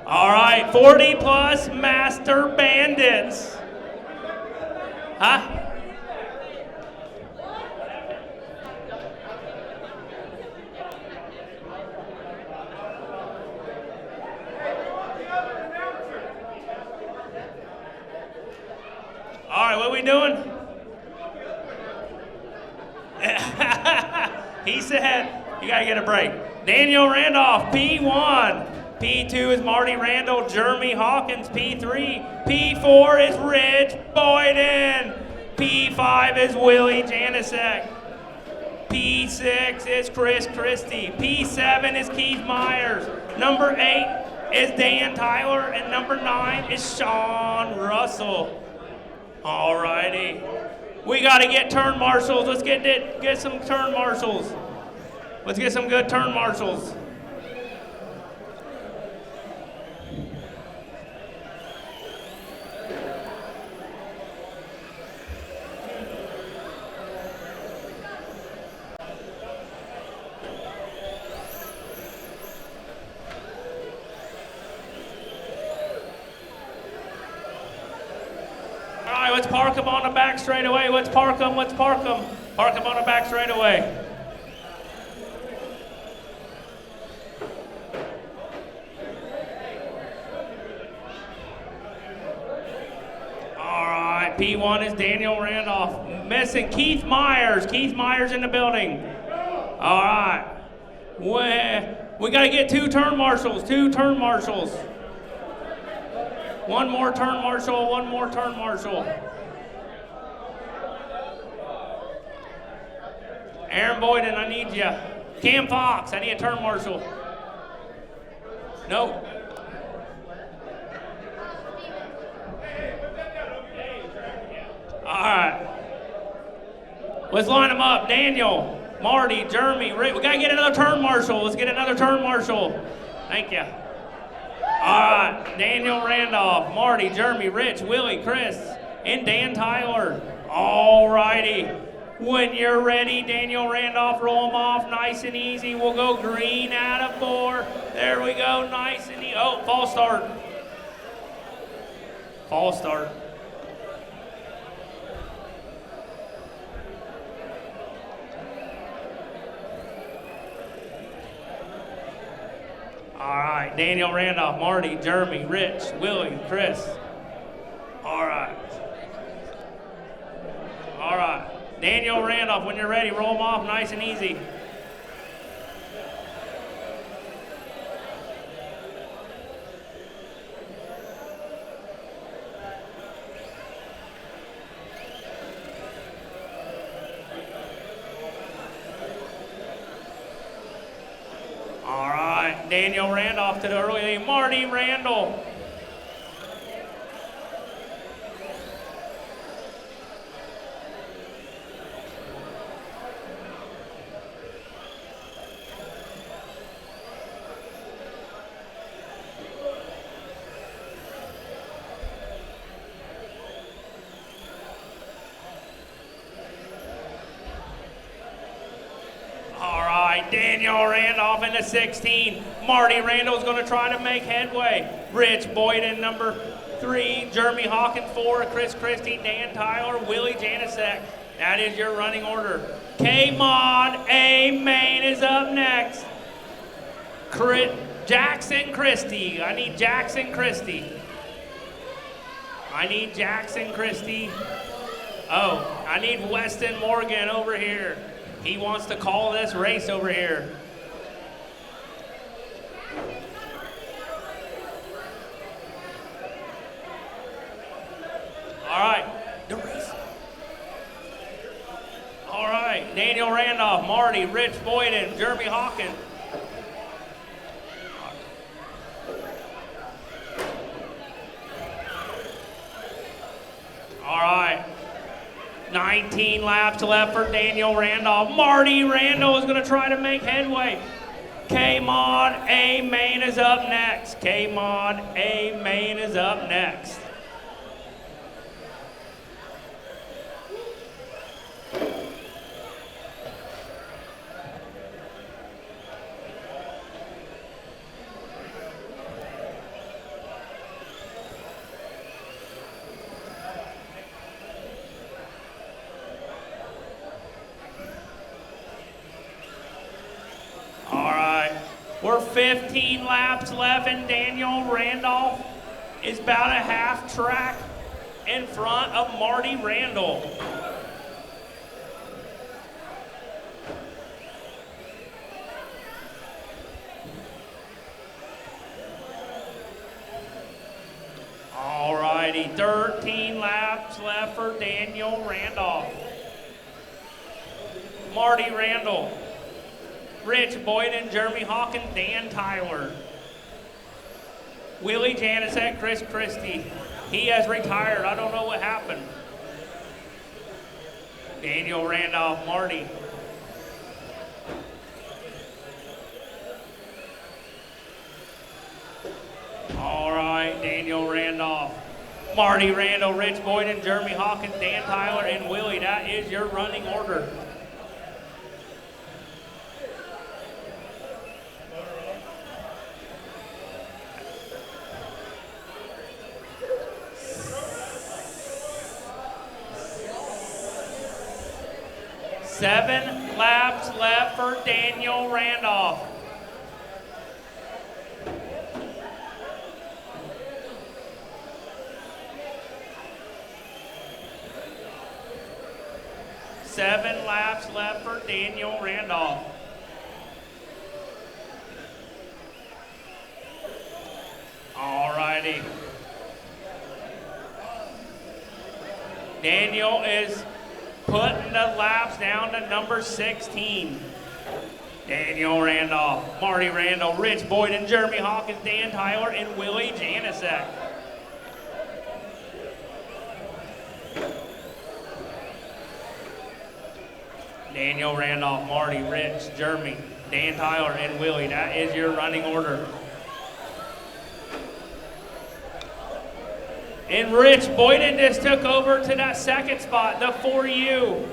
All right, 40 plus master bandits. Huh? set. You gotta get a break. Daniel Randolph, P1. P2 is Marty Randall, Jeremy Hawkins, P3. P4 is Rich Boyden. P5 is Willie Janisek. P6 is Chris Christie. P7 is Keith Myers. Number 8 is Dan Tyler, and number 9 is Sean Russell. All righty. We got to get turn marshals. Let's get some turn marshals. Let's get some good turn marshals. Let's park them on the back straightaway. Let's park them. Park them on the back straightaway. All right, P1 is Daniel Randolph. Missing Keith Myers. Keith Myers in the building. All right. We got to get 2 turn marshals. 2 turn marshals. One more turn marshal, one more turn marshal. Aaron Boyden, I need you. Cam Fox, I need a turn marshal. Nope. All right. Let's line them up. Daniel, Marty, Jeremy, Rick. We got to get another turn marshal. Let's get another turn marshal. Thank you. All right, Daniel Randolph, Marty, Jeremy, Rich, Willie, Chris, and Dan Tyler. All righty. When you're ready, Daniel Randolph, roll them off nice and easy. We'll go green out of 4. There we go, nice and easy. Oh, false start. False start. All right, Daniel Randolph, Marty, Jeremy, Rich, Willie, Chris. All right. All right. Daniel Randolph, when you're ready, roll them off nice and easy. Daniel Randolph to the early lead. Marty Randall. Daniel Randolph in the 16. Marty Randall's going to try to make headway. Rich Boyden, number 3. Jeremy Hawkins, 4. Chris Christie, Dan Tyler, Willie Janisek. That is your running order. K-Mod A Main is up next. Jackson Christie. I need Jackson Christie. I need Jackson Christie. Oh, I need Weston Morgan over here. He wants to call this race over here. All right, the race. All right, Daniel Randolph, Marty, Rich Boyden, Jeremy Hawkins. All right. 19 laps left for Daniel Randolph. Marty Randall is going to try to make headway. K-Mod A Main is up next. K-Mod A Main is up next. We're 15 laps left, and Daniel Randolph is about a half track in front of Marty Randall. 13 laps left for Daniel Randolph. Marty Randall, Rich Boyden, Jeremy Hawkins, Dan Tyler. Willie Janicek, Chris Christie. He has retired. I don't know what happened. Daniel Randolph, Marty. All right, Daniel Randolph. Marty Randall, Rich Boyden, Jeremy Hawkins, Dan Tyler, and Willie. That is your running order. Seven laps left for Daniel Randolph. Seven laps left for Daniel Randolph. All righty. Daniel is putting the laps down to number 16. Daniel Randolph, Marty Randall, Rich Boyden, Jeremy Hawkins, Dan Tyler, and Willie Janicek. Daniel Randolph, Marty, Rich, Jeremy, Dan Tyler, and Willie. That is your running order. And Rich Boyden just took over to that second spot, the 4U.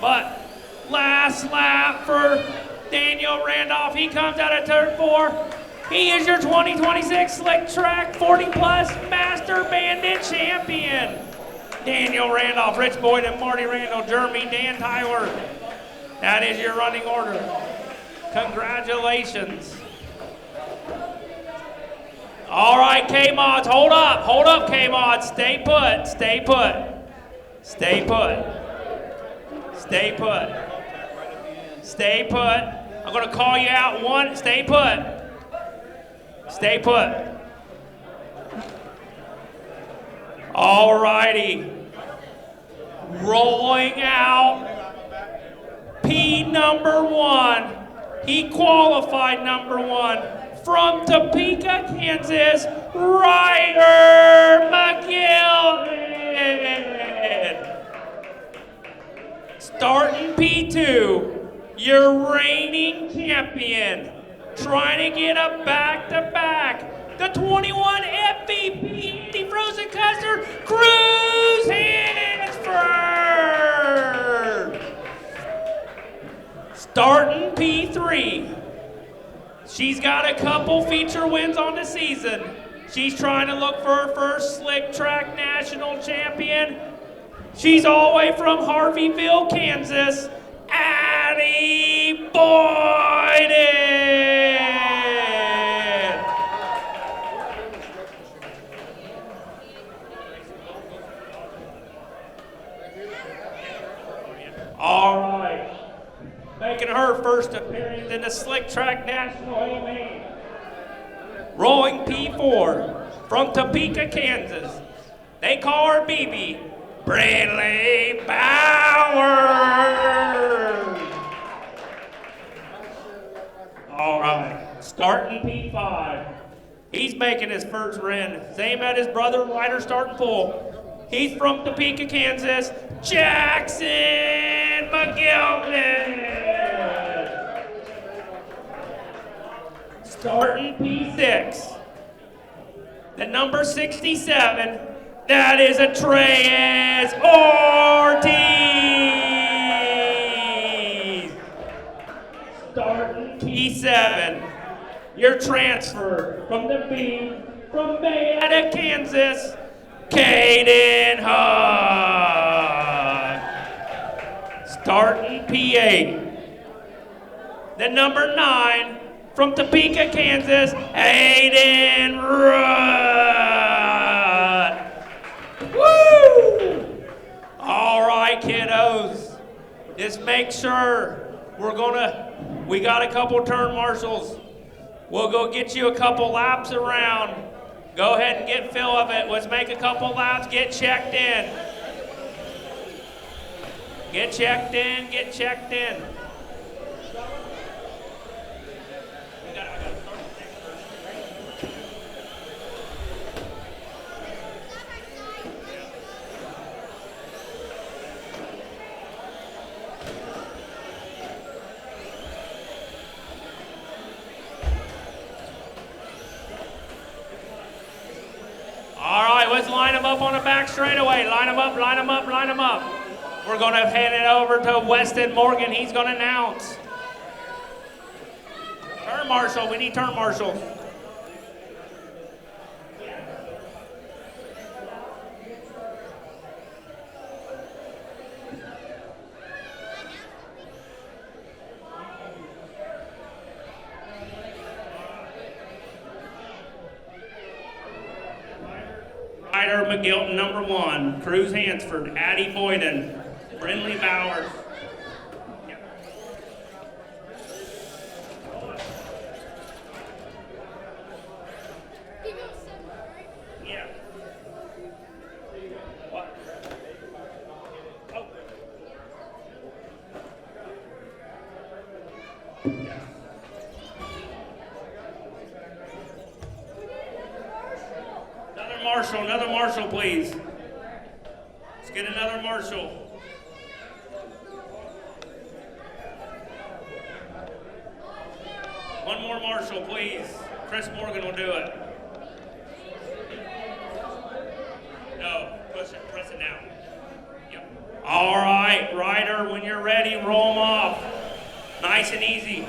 But last lap for Daniel Randolph. He comes out of turn 4. He is your 2026 Slick Track 40 Plus Master Bandit Champion. Daniel Randolph, Rich Boyden, Marty Randall, Jeremy, Dan Tyler. That is your running order. Congratulations. All right, K-Mods, hold up, K-Mods. Stay put, stay put. Stay put. Stay put. Stay put. I'm gonna call you out one, stay put. Stay put. All righty. Rolling out P number 1. He qualified number 1 from Topeka, Kansas, Ryder McGill. Starting P2, your reigning champion, trying to get a back-to-back. The 21 FVP Defrozen Custer, Cruz Hansford. Starting P3. She's got a couple feature wins on the season. She's trying to look for her first Slick Track National Champion. She's all the way from Harveyville, Kansas, Addie Boyden. All right. Making her first appearance in the Slick Track National AMA. Rolling P4 from Topeka, Kansas. They call her BB, Bradley Bowers. All right, starting P5. He's making his first run. Same as his brother Ryder starting full. He's from Topeka, Kansas, Jackson McGilman. Starting P6, the number 67, that is Atreus Ortiz. Starting P7, your transfer from the B, from Mayetta, Kansas, Caden Hugg. Starting P8, the number 9, from Topeka, Kansas, Aiden Rudd. Woo! All right, kiddos. Just make sure we got a couple turn marshals. We'll go get you a couple laps around. Go ahead and get fill of it. Let's make a couple laps. Get checked in. Get checked in. Get checked in. All right, let's line them up on the back straightaway. Line them up, line them up, line them up. We're going to hand it over to Weston Morgan. He's going to announce. Turn marshal. We need turn marshal. Ryder McGilton, number 1. Cruz Hansford, Addie Boyden, Brindley Bowers. Yeah. What? Oh. Yeah. Another marshal, please. Let's get another marshal. One more marshal, please. Chris Morgan will do it. No, push it, press it down. Yep. All right, Ryder, when you're ready, roll them off. Nice and easy.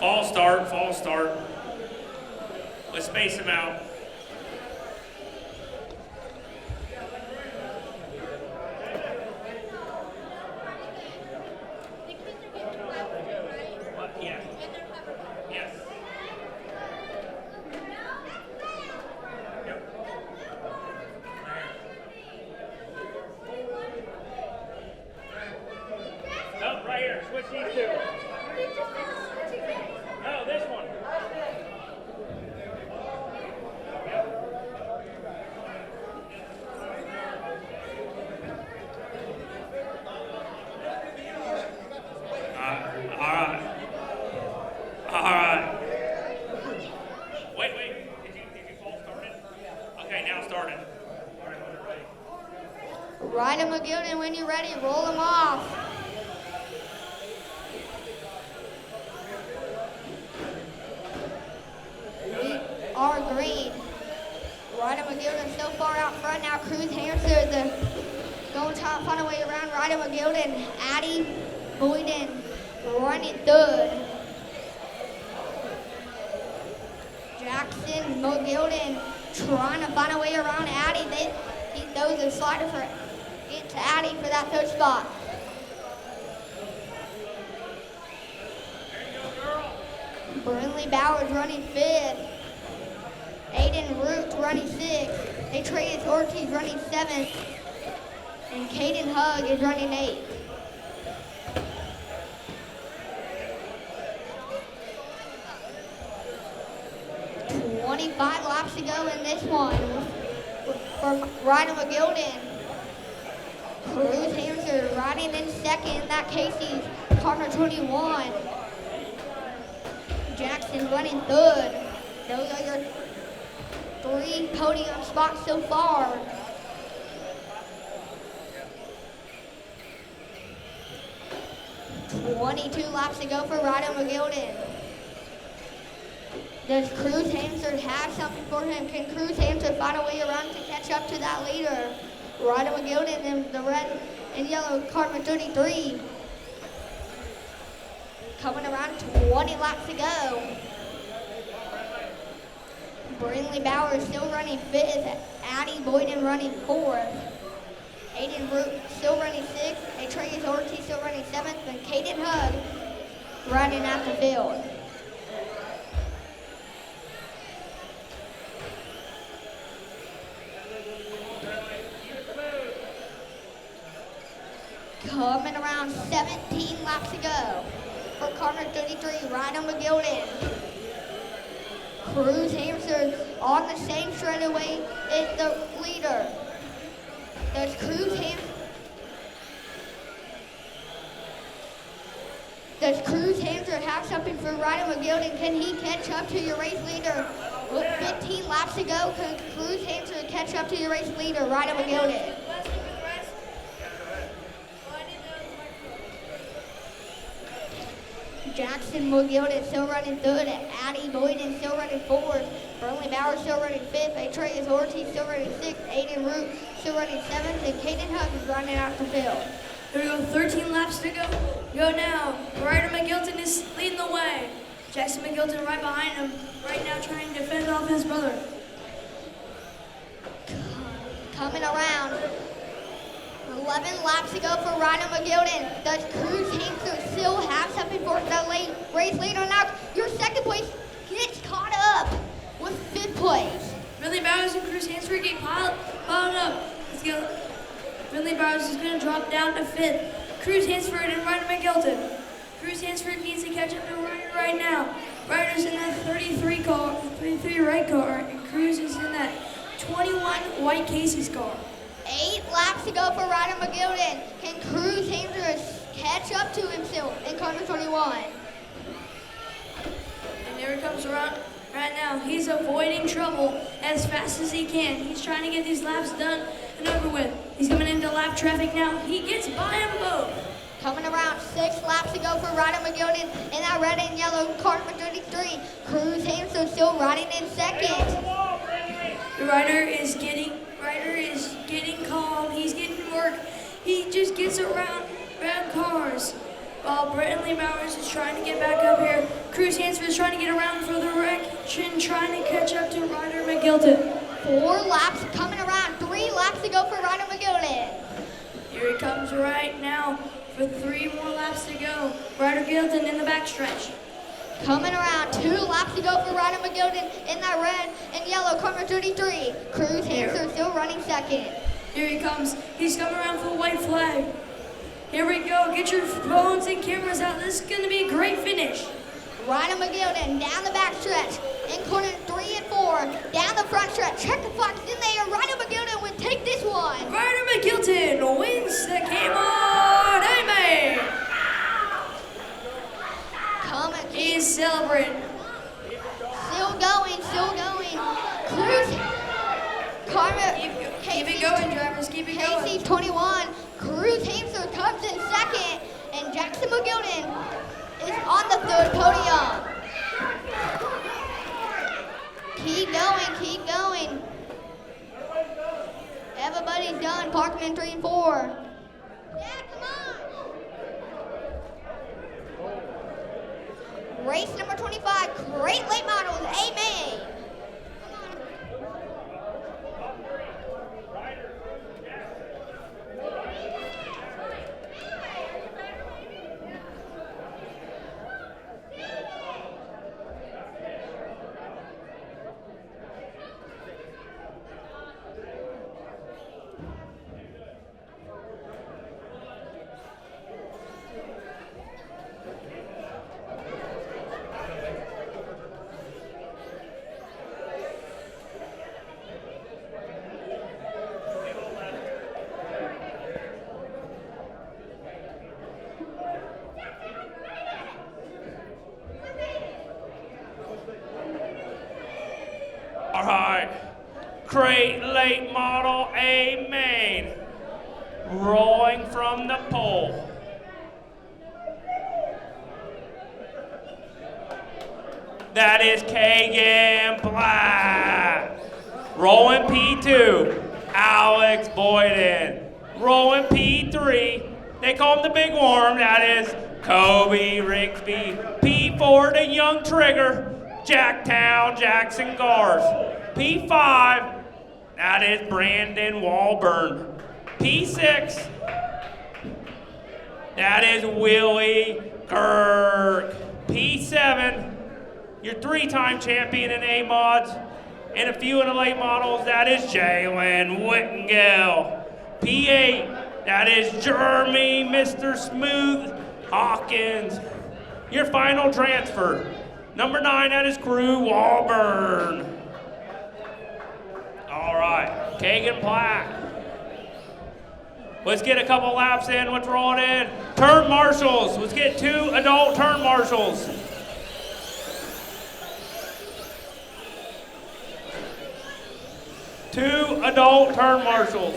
False start, false start. Let's space them out. Yeah. Yes. Yep. Oh, right here. Switch these two. No, this one. All right. Wait. Did you fall started? Okay, now started. All right, when you're ready. Ryder McGilton, when you're ready, roll them off. We are green. Ryder McGilton so far out front now. Cruz Hansford going top, find a way around. Ryder McGilton, Addie Boyden running third. Jackson McGilton trying to find a way around Addie. He throws a slider for it to Addie for that third spot. Brindley Bowers running 5th. Aiden Root running 6th. Atreus Ortiz running 7th. And Caden Hugg is running 8th. 25 laps to go in this one for Ryder McGilton. Cruz Hansford riding in second. That Casey's partner 21. Jackson running third. Those are your 3 podium spots so far. $22 laps to go for Ryder McGilton. Does Cruz Hansford have something for him? Can Cruz Hansford find a way around to catch up to that leader? Ryder McGilton in the red and yellow Cartman 33. Coming around 20 laps to go. Brindley Bowers still running 5th. Addie Boyden running 4th. Aiden Root still running 6th. Atreus Ortiz still running 7th. And Caden Hugg riding out the field. Coming around 17 laps to go for Cartman 33, Ryder McGilton. Cruz Hamster on the same straightaway is the leader. Does Cruz Hamster have something for Ryder McGilden? Can he catch up to your race leader? With 15 laps to go, can Cruz Hamster catch up to your race leader, Ryder McGilden? Jackson McGilden still running third, Addie Boyden still running fourth, Burnley Bauer still running fifth, Atreus Ortiz still running sixth, Aiden Root still running seventh, and Caden Huck is running out the field. There we go, 13 laps to go. Go now. Ryder McGilton is leading the way. Jackson McGilton right behind him, right now trying to fend off his brother. Coming around. 11 laps to go for Ryder McGilden. Does Cruz Hamster still have something for the race leader now? Your second place gets caught up with fifth place. Ridley Bowers and Cruz Hansford get piled up. Ridley Bowers is going to drop down to fifth. Cruz Hansford and Ryder McGilton. Cruz Hansford needs to catch up to Ryder right now. Ryder's in that 33 red car, and Cruz is in that 21 white Casey's car. 8 laps to go for Ryder McGilden. Can Cruz Hamster catch up to himself in car number 21? And there he comes around right now. He's avoiding trouble as fast as he can. He's trying to get these laps done and over with. He's coming into lap traffic now. He gets by them both. Coming around, 6 laps to go for Ryder McGilden in that red and yellow car number 33. Cruz Hamster still riding in second. Ryder is getting calm. He's getting work. He just gets around cars. While Brentley Bowers is trying to get back up here. Cruz Hansford is trying to get around for the wreck and trying to catch up to Ryder McGilton. 4 laps coming around, 3 laps to go for Ryder McGilden. Here he comes right now for 3 more laps to go. Ryder McGilton in the backstretch. Coming around, 2 laps to go for Ryder McGilden in that red and yellow car number 33. Cruz Hamster still running second. Here he comes. He's coming around for a white flag. Here we go. Get your phones and cameras out. This is going to be a great finish. Ryder McGilden down the back stretch. In corner 3 and 4. Down the front stretch. Check the flags in there. Ryder McGilden will take this one. Ryder McGilton wins the Kmart Amen. He's celebrating. Still going. Cruz. Keep it going, drivers. Keep it going. Casey 21. Cruz Hamster comes in second. And Jackson McGilden is on the third podium. Keep going. Everybody's done. Parkman 3 and 4. Yeah, come on. Race number 25, great late models, amen. All right, great late model, amen. Rolling from the pole. That is Kagan Black. Rolling P2, Alex Boyden. Rolling P3, they call him the big worm, that is Kobe Rigsby. P4, the young trigger, Jacktown Jackson Gars. P5, that is Brandon Walburn. P6, that is Willie Kirk. P7, your 3-time champion in A-Mods, and a few in the late models, that is Jalen Whittingale. P8, that is Jeremy Mr. Smooth Hawkins. Your final transfer, Number 9, that is Crew Walburn. All right, Kagan Platt. Let's get a couple laps in. Let's roll it in. Turn marshals. Let's get 2 adult turn marshals. Two adult turn marshals.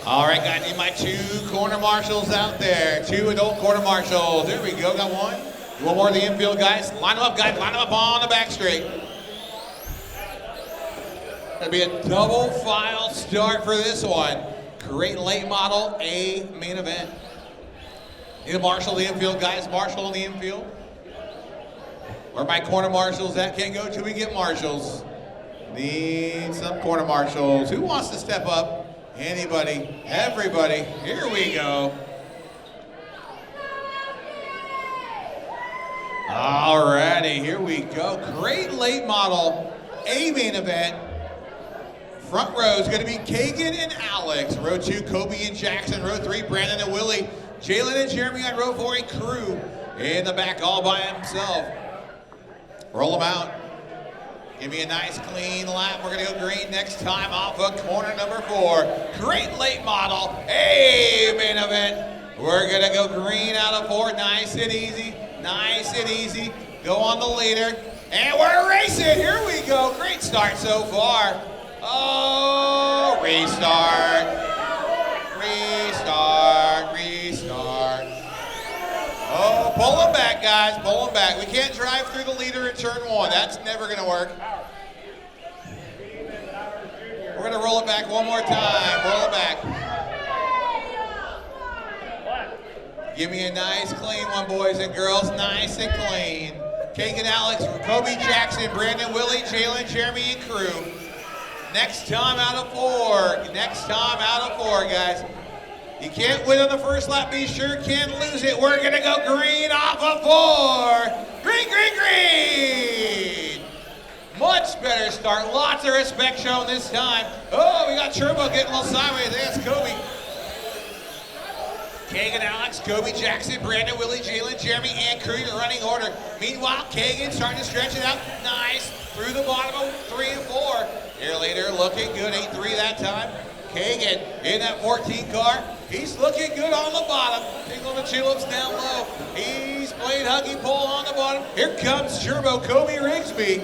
All right, guys, need my 2 corner marshals out there. 2 adult corner marshals. There we go, got one. One more in the infield, guys. Line them up, guys. Line them up on the back straight. Gonna be a double file start for this one. Great late model, A main event. Need a marshal in the infield, guys. Marshal in the infield. Where are my corner marshals at? Can't go till we get marshals. Need some corner marshals. Who wants to step up? Anybody, everybody, here we go. Alrighty, here we go. Great late model, A main event. Front row is gonna be Kagan and Alex. Row 2, Kobe and Jackson. Row 3, Brandon and Willie. Jalen and Jeremy on row 4, a Crew in the back all by himself. Roll them out. Give me a nice clean lap. We're gonna go green next time off of corner number 4. Great late model, A main event. We're gonna go green out of 4, nice and easy, nice and easy. Go on the leader, and we're racing, here we go. Great start so far. Oh, restart, restart, restart. Oh, pull them back, guys, pull them back. We can't drive through the leader in turn 1. That's never gonna work. We're gonna roll it back one more time, roll it back. Give me a nice clean one, boys and girls, nice and clean. Kagan Alex, Kobe Jackson, Brandon Willie, Jalen, Jeremy, and Crew. Next time out of 4, next time out of 4, guys. You can't win on the first lap, be sure can't lose it. We're gonna go green off of 4. Green, green, green. Much better start, lots of respect shown this time. Oh, we got Turbo getting a little sideways, that's Kobe. Kagan, Alex, Kobe, Jackson, Brandon, Willie, Jalen, Jeremy, and Crew in running order. Meanwhile, Kagan starting to stretch it out. Nice, through the bottom of 3 and 4. Here later, looking good, 8-3 that time. Kagan in that 14 car. He's looking good on the bottom. Tinkle the tulips down low. He's playing huggy pole on the bottom. Here comes Turbo Kobe Rigsby.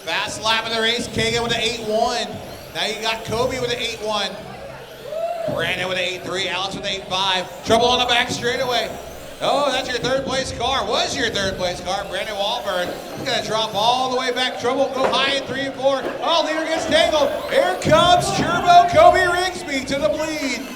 Fast lap of the race. Kagan with an 8-1. Now you got Kobe with an 8-1. Brandon with an 8-3. Alex with an 8-5. Trouble on the back straightaway. Oh, that's your 3rd place car. Was your 3rd place car. Brandon Walburn. He's going to drop all the way back. Trouble go high in 3 and 4. Oh, leader gets tangled. Here comes Turbo Kobe Rigsby to the bleed.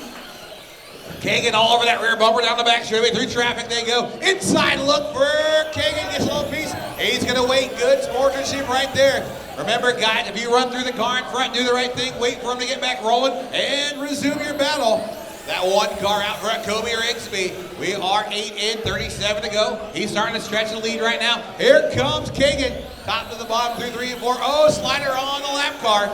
Kagan all over that rear bumper down the back straightaway. Through traffic they go. Inside look for Kagan. Gets a little piece. He's going to wait. Good sportsmanship right there. Remember, guys, if you run through the car in front, do the right thing. Wait for him to get back rolling and resume your battle. That 1 car out front, Kobe Rigsby. We are 8 in, 37 to go. He's starting to stretch the lead right now. Here comes Kagan. Top to the bottom through 3 and 4. Oh, slider on the lap car.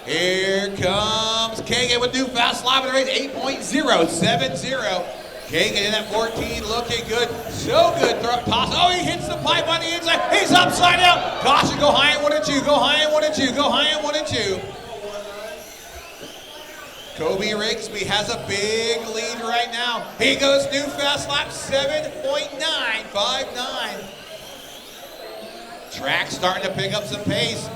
Here comes Kagan with new fast lap of the race, 8.070. Kagan in that 14, looking good. So good. Toss. Oh, he hits the pipe on the inside. He's upside down. Caution, go high in 1 and 2. Go high in 1 and 2. Go high in 1 and 2. Kobe Rigsby has a big lead right now. He goes new fast lap, 7.959. Track starting to pick up some pace.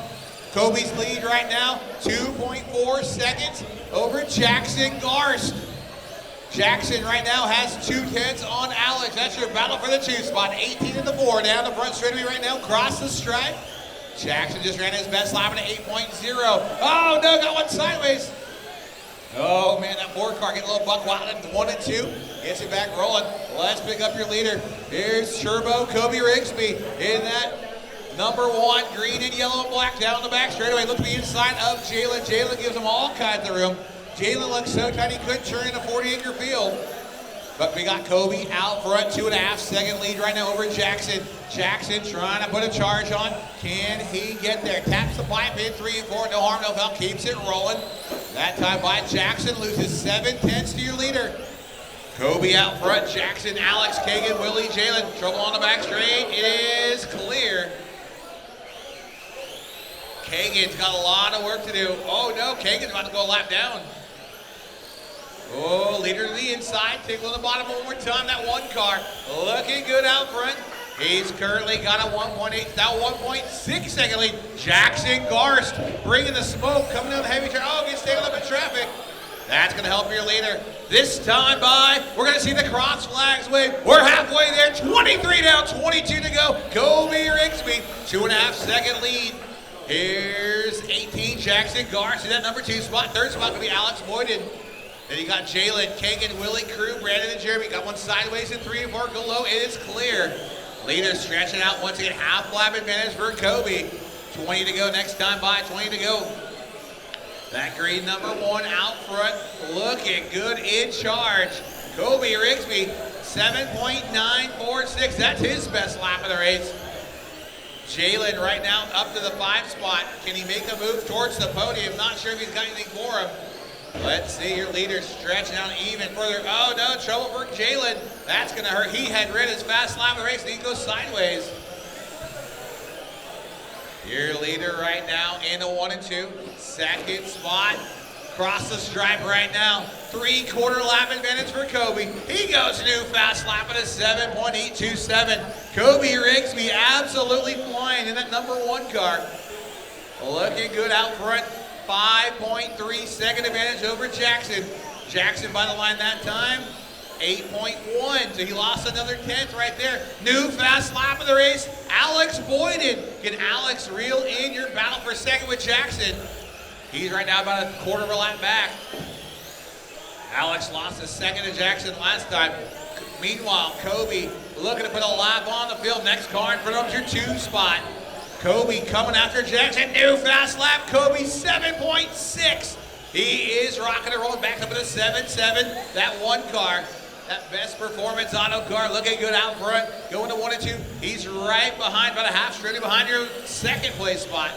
Kobe's lead right now, 2.4 seconds over Jackson Garst. Jackson right now has 2/10 on Alex. That's your battle for the 2 spot. 18 in the 4 down the front straightaway right now. Cross the stripe. Jackson just ran his best lap at an 8.0. Oh no, got one sideways. Oh man, that 4 car getting a little buck wild in 1 and 2. Gets it back rolling. Let's pick up your leader. Here's Turbo Kobe Rigsby in that number 1, green and yellow and black down the back straightaway. Look to the inside of Jalen. Jalen gives him all kinds of room. Jalen looks so tight he couldn't turn in a 40-acre field. But we got Kobe out front, 2.5 second lead right now over Jackson. Jackson trying to put a charge on. Can he get there? Taps the pipe in 3 and 4, no harm, no foul, keeps it rolling. That time by Jackson, loses 7/10 to your leader. Kobe out front, Jackson, Alex, Kagan, Willie, Jalen. Trouble on the back straight, it is clear. Kagan's got a lot of work to do. Oh no, Kagan's about to go a lap down. Oh, leader to the inside, tickle on the bottom one more time. That one car looking good out front. He's currently got a 1.8, now 1.6 second lead. Jackson Garst bringing the smoke, coming down the heavy track. Oh, gets taken up in traffic. That's going to help your leader. This time by, we're going to see the cross flags wave. We're halfway there, 23 down, 22 to go. Kobe Rigsby, 2.5 second lead. Here's 18, Jackson Garst in that number 2 spot. Third spot going to be Alex Boyden. Then you got Jalen, Kagan, Willie, Crew, Brandon, and Jeremy. Got one sideways and 3 and 4 go low. It is clear. Leader stretching out once again. Half lap advantage for Kobe. 20 to go next time by, 20 to go. That green number 1 out front, looking good in charge. Kobe Rigsby, 7.946. That's his best lap of the race. Jalen right now up to the 5 spot. Can he make a move towards the podium? Not sure if he's got anything for him. Let's see your leader stretching out even further. Oh no, trouble for Jalen. That's gonna hurt. He had ran his fast lap of the race and he goes sideways. Your leader right now in the 1 and 2. Second spot. Cross the stripe right now. 3/4 lap advantage for Kobe. He goes new fast lap at a 7.827. Kobe Rigsby absolutely flying in that number 1 car. Looking good out front. 5.3 second advantage over Jackson. Jackson by the line that time. 8.1, so he lost another 10th right there. New fast lap of the race, Alex Boyden. Can Alex reel in your battle for second with Jackson? He's right now about a 1/4 of a lap back. Alex lost a second to Jackson last time. Meanwhile, Kobe looking to put a lap on the field. Next car in front of him, your 2 spot. Kobe coming after Jackson. New fast lap, Kobe 7.6. He is rocking and rolling back up at a 7.7. That 1 car. That best performance auto car looking good out front. Going to 1 and 2. He's right behind, about a half straight behind your 2nd place spot.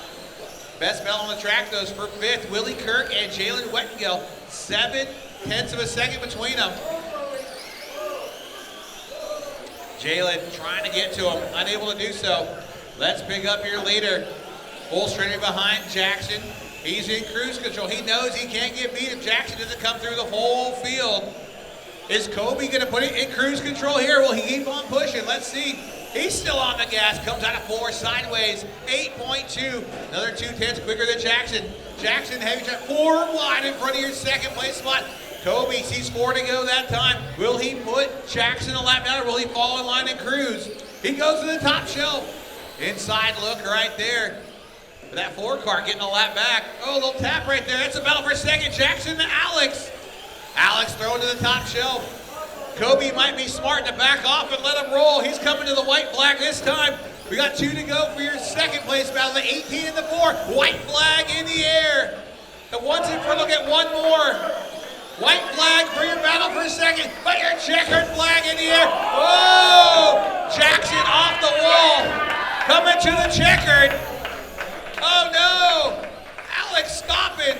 Best bell on the track goes for 5th. Willie Kirk and Jalen Wettengill. 7/10 of a second between them. Jalen trying to get to him, unable to do so. Let's pick up your leader. Full straight behind Jackson. He's in cruise control. He knows he can't get beat if Jackson doesn't come through the whole field. Is Kobe going to put it in cruise control here? Will he keep on pushing? Let's see. He's still on the gas. Comes out of 4 sideways. 8.2. Another 2/10 quicker than Jackson. Jackson heavy track 4 wide in front of your 2nd place spot. Kobe sees 4 to go that time. Will he put Jackson a lap down or will he fall in line and cruise? He goes to the top shelf. Inside look right there. That 4 car getting a lap back. Oh, a little tap right there. That's a battle for second. Jackson to Alex. Alex throwing to the top shelf. Kobe might be smart to back off and let him roll. He's coming to the white flag this time. We got 2 to go for your 2nd place battle. The 18 and the 4. White flag in the air. The ones in front will get 1 more. White flag for your battle for second. But your checkered flag in the air. Oh! Jackson off the wall. Coming to the checkered. Oh no! Alex stopping.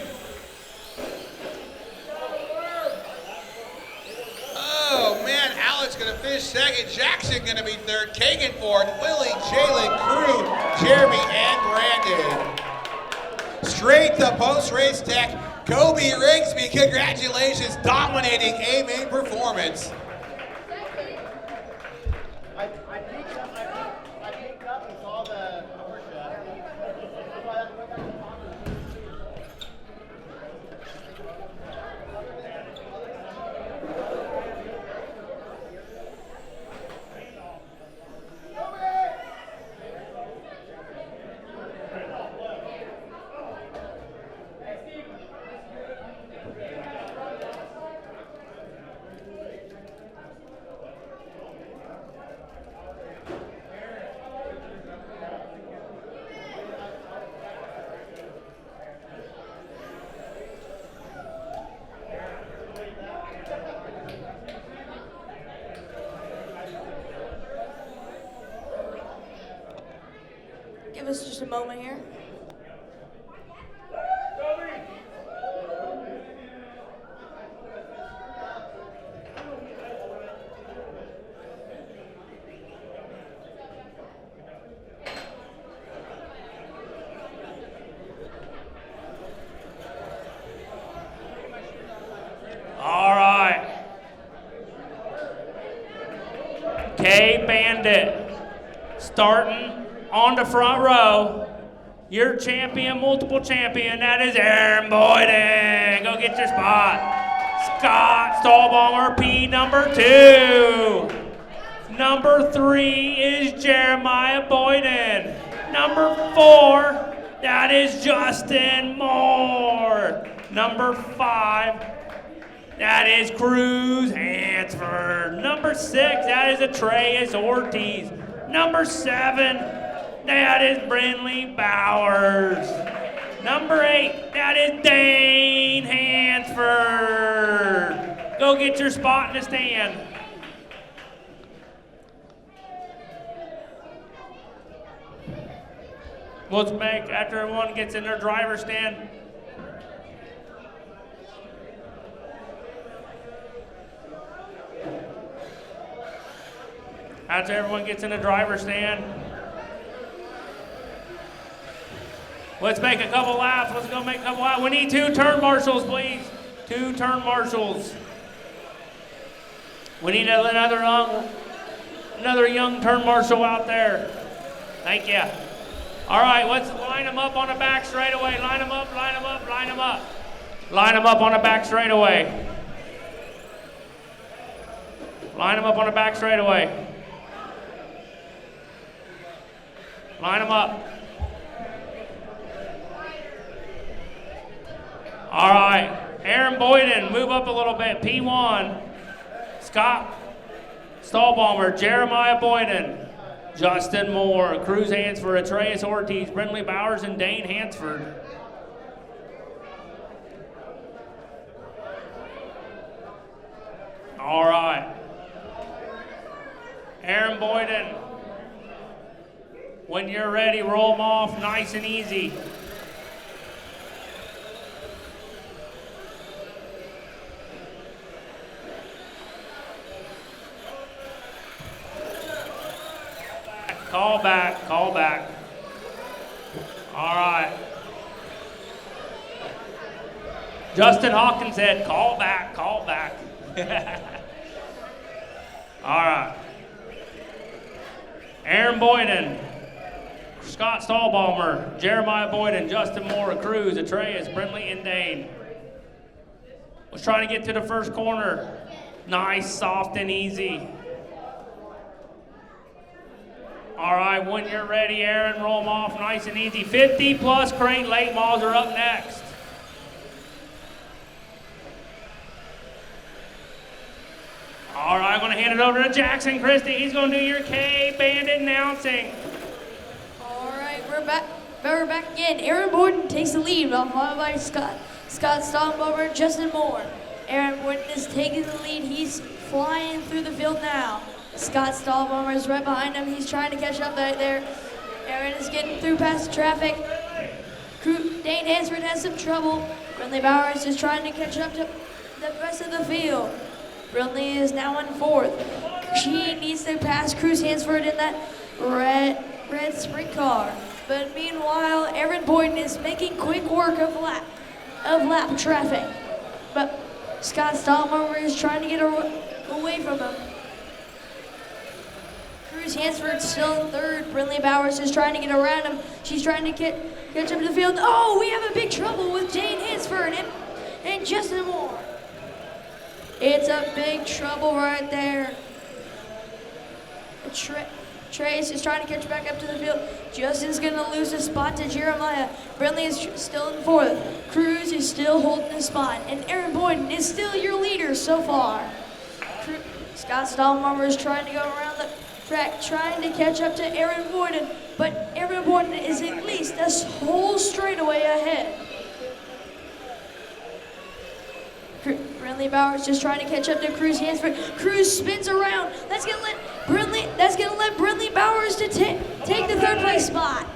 Oh man, Alex gonna finish second. Jackson gonna be 3rd. Kagan 4th. Willie, Jalen, Crew, Jeremy, and Brandon. Straight to post-race tech. Kobe Rigsby, congratulations, dominating a main performance. I peeked up and saw the Porsche. give us just a moment here. All right. K-Bandit starting on the front row. Your champion, multiple champion, that is Aaron Boyden. Go get your spot. Scott Stallbomber, P number 2. Number 3 is Jeremiah Boyden. Number 4, that is Justin Moore. Number 5, that is Cruz Hansford. Number 6, that is Atreus Ortiz. Number 7, that is Brindley Bowers. Number 8, that is Dane Hansford. Go get your spot in the stand. Let's make, after everyone gets in their driver's stand, after everyone gets in the driver's stand, let's make a couple laps. Let's go make a couple laps. We need 2 turn marshals, please. 2 turn marshals. We need another young turn marshal out there. Thank you. All right, let's line them up on the back straightaway. Line them up, line them up, line them up. Line them up on the back straightaway. Line them up on the back straightaway. Line them up. All right, Aaron Boyden, move up a little bit. P1, Scott Stallbomber, Jeremiah Boyden, Justin Moore, Cruz Hansford, Atreus Ortiz, Brindley Bowers, and Dane Hansford. All right. Aaron Boyden, when you're ready, roll them off nice and easy. Call back, call back. All right. Justin Hawkins said, call back, call back. All right. Aaron Boyden, Scott Stallbomber, Jeremiah Boyden, Justin Moore, Cruz, Atreus, Brindley, and Dane. Let's try to get to the first corner. Nice, soft, and easy. All right, when you're ready, Aaron, roll them off nice and easy. 50 plus crate late models are up next. All right, I'm going to hand it over to Jackson Christie. He's going to do your K-Bandit announcing. All right, we're back again. Aaron Boyden takes the lead, followed by Scott Stallbomber, and Justin Moore. Aaron Boyden is taking the lead. He's flying through the field now. Scott Stallbomber is right behind him. He's trying to catch up right there. Aaron is getting through past the traffic. Dane Hansford has some trouble. Brindley Bowers is trying to catch up to the rest of the field. Brindley is now in 4th. She needs to pass Cruz Hansford in that red sprint car. But meanwhile, Aaron Boyden is making quick work of lap traffic. But Scott Stallbomber is trying to get away from him. Cruz Hansford still in 3rd. Brindley Bowers is trying to get around him. She's trying to catch up to the field. Oh, we have a big trouble with Dane Hansford and Justin Moore. It's a big trouble right there. Trace is trying to catch back up to the field. Justin's going to lose a spot to Jeremiah. Brindley is still in 4th. Cruz is still holding the spot. And Aaron Boyden is still your leader so far. Scott Stallbomber is trying to go around the track, trying to catch up to Aaron Boyden. But Aaron Boyden is at least a whole straightaway ahead. Brindley Bowers just trying to catch up to Cruz Hansford. Cruz spins around. That's gonna let Brindley Bowers to take the 3rd place spot.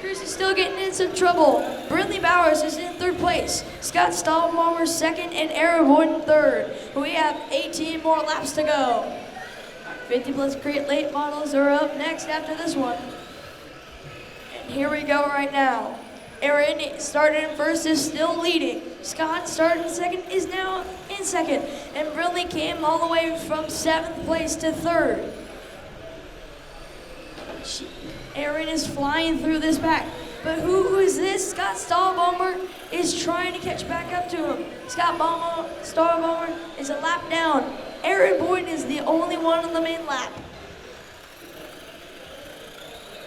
Cruz is still getting in some trouble. Brindley Bowers is in third place. Scott Stahlbaumer second and Aaron Boyd third. We have 18 more laps to go. 50 plus crate late models are up next after this one. And here we go right now. Aaron started in first, is still leading. Scott started in second, is now in second. And Brindley came all the way from 7th place to 3rd. Aaron is flying through this pack. But who is this? Scott Stahlbaumer is trying to catch back up to him. Stahlbaumer is a lap down. Aaron Boyd is the only one on the main lap.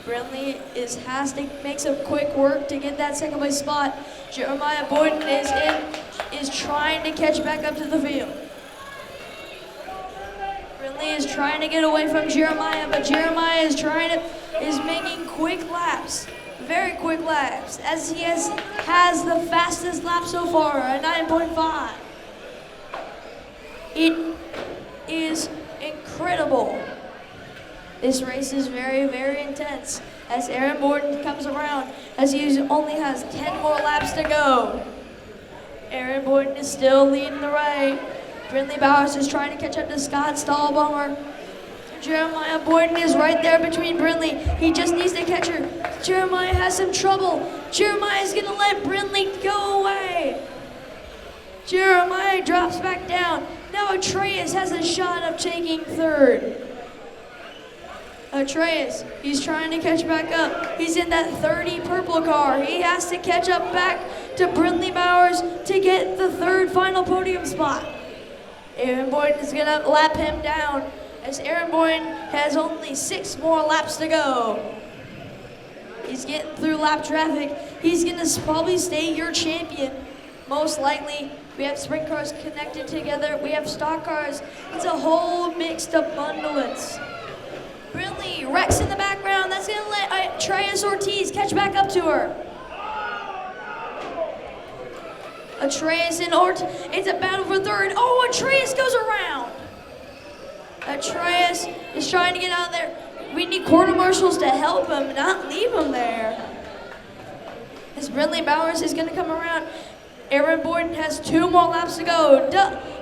Brindley has to make some quick work to get that second place spot. Jeremiah Boyden is trying to catch back up to the field. Brindley is trying to get away from Jeremiah, but Jeremiah is making quick laps, very quick laps, as he has the fastest lap so far, a 9.5. It is incredible. This race is very, very intense as Aaron Borden comes around, as he only has 10 more laps to go. Aaron Borden is still leading the right. Brindley Bowers is trying to catch up to Scott Stahlbaumer. Jeremiah Borden is right there between Brindley. He just needs to catch her. Jeremiah has some trouble. Jeremiah is going to let Brindley go away. Jeremiah drops back down. Now Atreus has a shot of taking third. Atreus, he's trying to catch back up. He's in that 30 purple car. He has to catch up back to Brindley Bowers to get the third final podium spot. Aaron Boyden is gonna lap him down as Aaron Boyden has only 6 more laps to go. He's getting through lap traffic. He's gonna probably stay your champion, most likely. We have sprint cars connected together. We have stock cars. It's a whole mixed up bundlance. Brindley, Rex in the background. That's gonna let Atreus Ortiz catch back up to her. Atreus and it's a battle for third. Oh, Atreus goes around. Atreus is trying to get out of there. We need quarter marshals to help him, not leave him there. As Brindley Bowers is gonna come around. Aaron Borden has 2 more laps to go.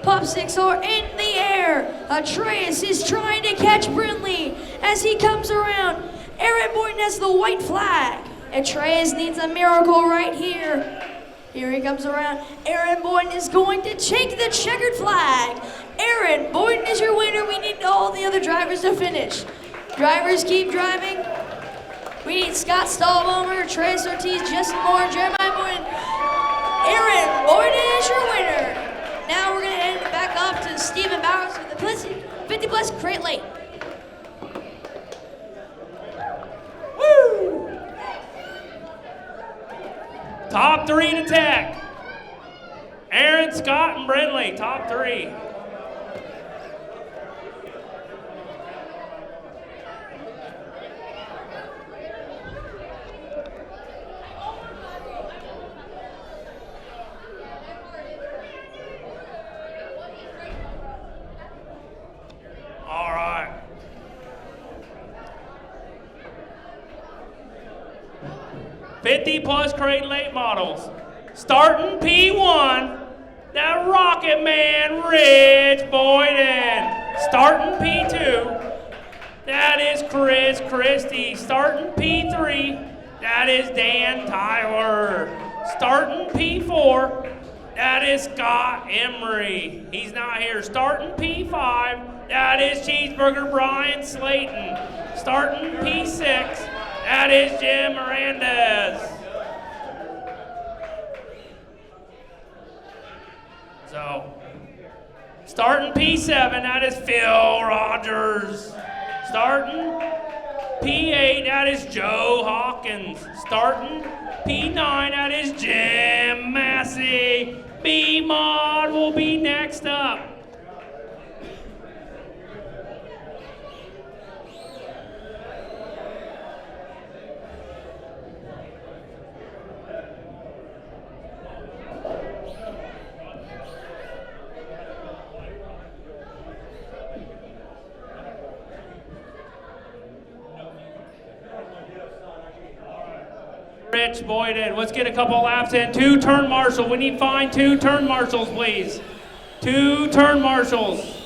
Pop 6 are in the air. Atreus is trying to catch Brindley as he comes around. Aaron Borden has the white flag. Atreus needs a miracle right here. Here he comes around. Aaron Borden is going to take the checkered flag. Aaron Borden is your winner. We need all the other drivers to finish. Drivers keep driving. We need Scott Stahlbaumer, Atreus Ortiz, Justin Moore, Jeremiah Borden. Aaron Borden is your winner. Now we're going to hand it back off to Stephen Bowers for the 50 plus crate late. Woo! Top 3 to tech. Aaron, Scott, and Brindley, top 3. All right. $50 plus crate late models. Starting P1, that Rocket Man, Rich Boyden. Starting P2, that is Chris Christie. Starting P3, that is Dan Tyler. Starting P4, that is Scott Emery. He's not here. Starting P5, that is Cheeseburger Brian Slayton. Starting P6, that is Jim Mirandez. So, starting P7, that is Phil Rogers. Starting P8, that is Joe Hawkins. Starting P9, that is Jim Massey. B-Mod will be next up. Rich Boyden. Let's get a couple laps in. 2 turn marshal. We need to find 2 turn marshals, please. 2 turn marshals.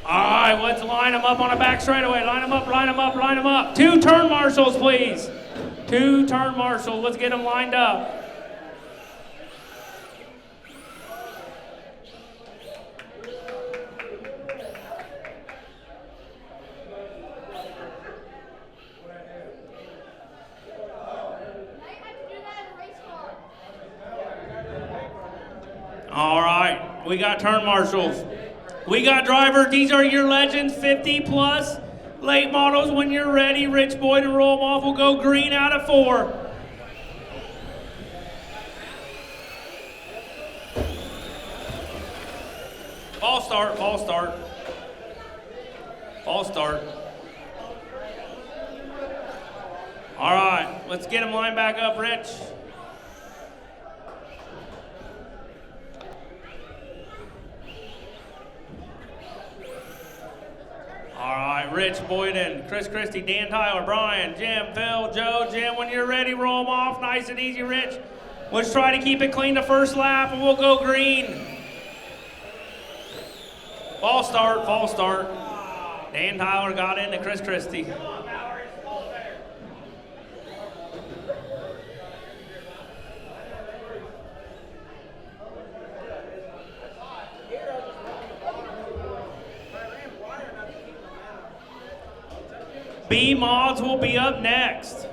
All right, let's line them up on a back straightaway. Line them up, line them up, line them up. 2 turn marshals, please. 2 turn marshals. Let's get them lined up. All right, we got turn marshals. We got drivers. These are your legends, 50 plus late models. When you're ready, Rich Boyd and roll them off. We'll go green out of 4. Ball start, ball start. Ball start. All right, let's get them lined back up, Rich. All right, Rich Boyden, Chris Christie, Dan Tyler, Brian, Jim, Phil, Joe, Jim, when you're ready, roll them off. Nice and easy, Rich. Let's try to keep it clean the first lap, and we'll go green. Ball start, false start. Dan Tyler got into Chris Christie. B mods will be up next.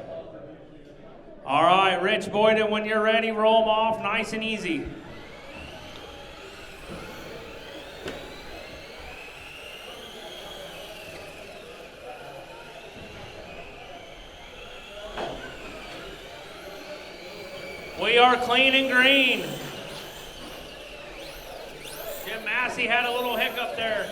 All right, Rich Boyden, when you're ready, roll them off nice and easy. We are clean and green. Jim Massey had a little hiccup there.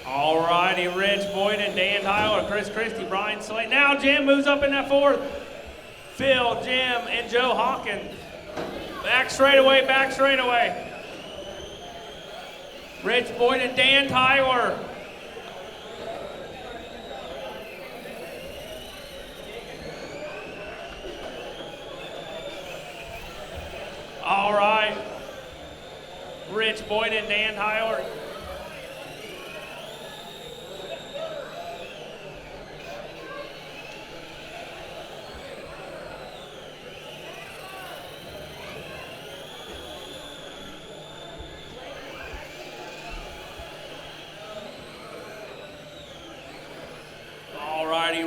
All righty, Rich Boyden, Dan Tyler, Chris Christie, Brian Slate. Now Jim moves up in that 4th. Phil, Jim, and Joe Hawkins. Back straight away, back straight away. Rich Boyden, Dan Tyler. All right. Rich Boyden, Dan Tyler.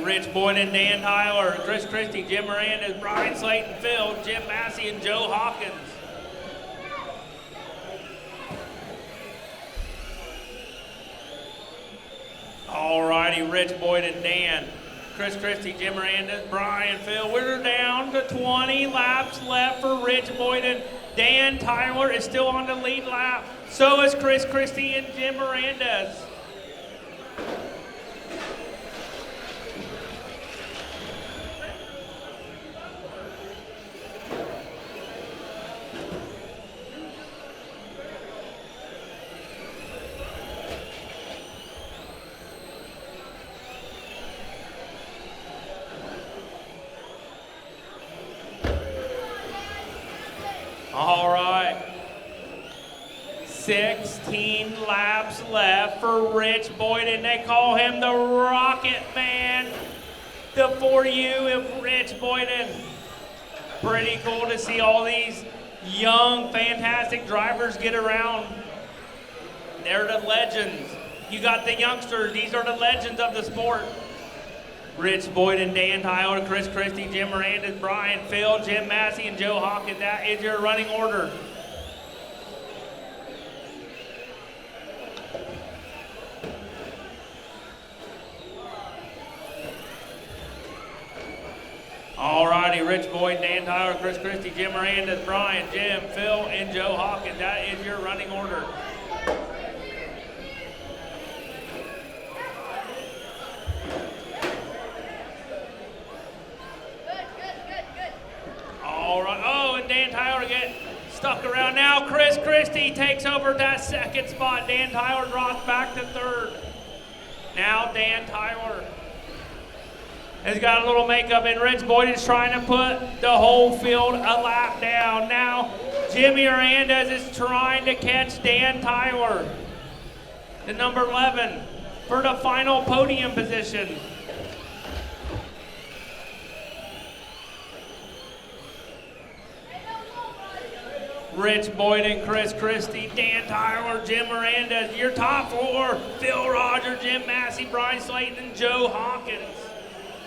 Rich Boyden, Dan Tyler, Chris Christie, Jim Miranda, Brian Slayton, Phil, Jim Massey, and Joe Hawkins. All righty, Rich Boyden, Dan, Chris Christie, Jim Miranda, Brian, Phil. We're down to 20 laps left for Rich Boyden. Dan Tyler is still on the lead lap. So is Chris Christie and Jim Miranda. All right, 16 laps left for Rich Boyden. They call him the Rocket Man. The 4U of Rich Boyden. Pretty cool to see all these young, fantastic drivers get around. They're the legends. You got the youngsters. These are the legends of the sport. Rich Boyden, Dan Tyler, Chris Christie, Jim Miranda, Brian, Phil, Jim Massey, and Joe Hawkins. That is your running order. All All righty, Rich Boyd, Dan Tyler, Chris Christie, Jim Miranda, Brian, Jim, Phil, and Joe Hawkins. That is your running order. All right. Oh, and Dan Tyler get stuck around now. Chris Christie takes over that second spot. Dan Tyler drops back to third. Now Dan Tyler has got a little makeup, and Rich Boyd is trying to put the whole field a lap down. Now Jimmy Hernandez is trying to catch Dan Tyler, the number 11, for the final podium position. Rich Boyd and Chris Christie, Dan Tyler, Jim Miranda, your top four. Phil Rogers, Jim Massey, Brian Slayton, and Joe Hawkins.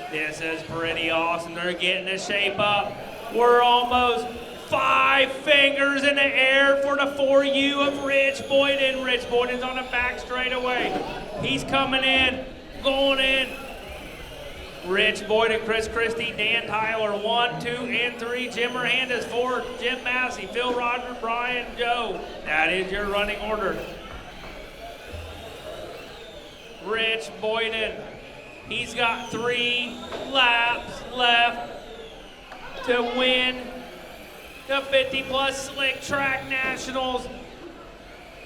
This is pretty awesome. They're getting the shape up. We're almost 5 fingers in the air for the 4U of Rich Boyd. Rich Boyd is on the back straightaway. He's coming in, going in. Rich Boyd and Chris Christie, Dan Tyler, 1, 2, and 3. Jim Hernandez, 4. Jim Massey, Phil Rogers, Brian, Joe. That is your running order. Rich Boyden, he's got 3 laps left to win the 50-plus Slick Track Nationals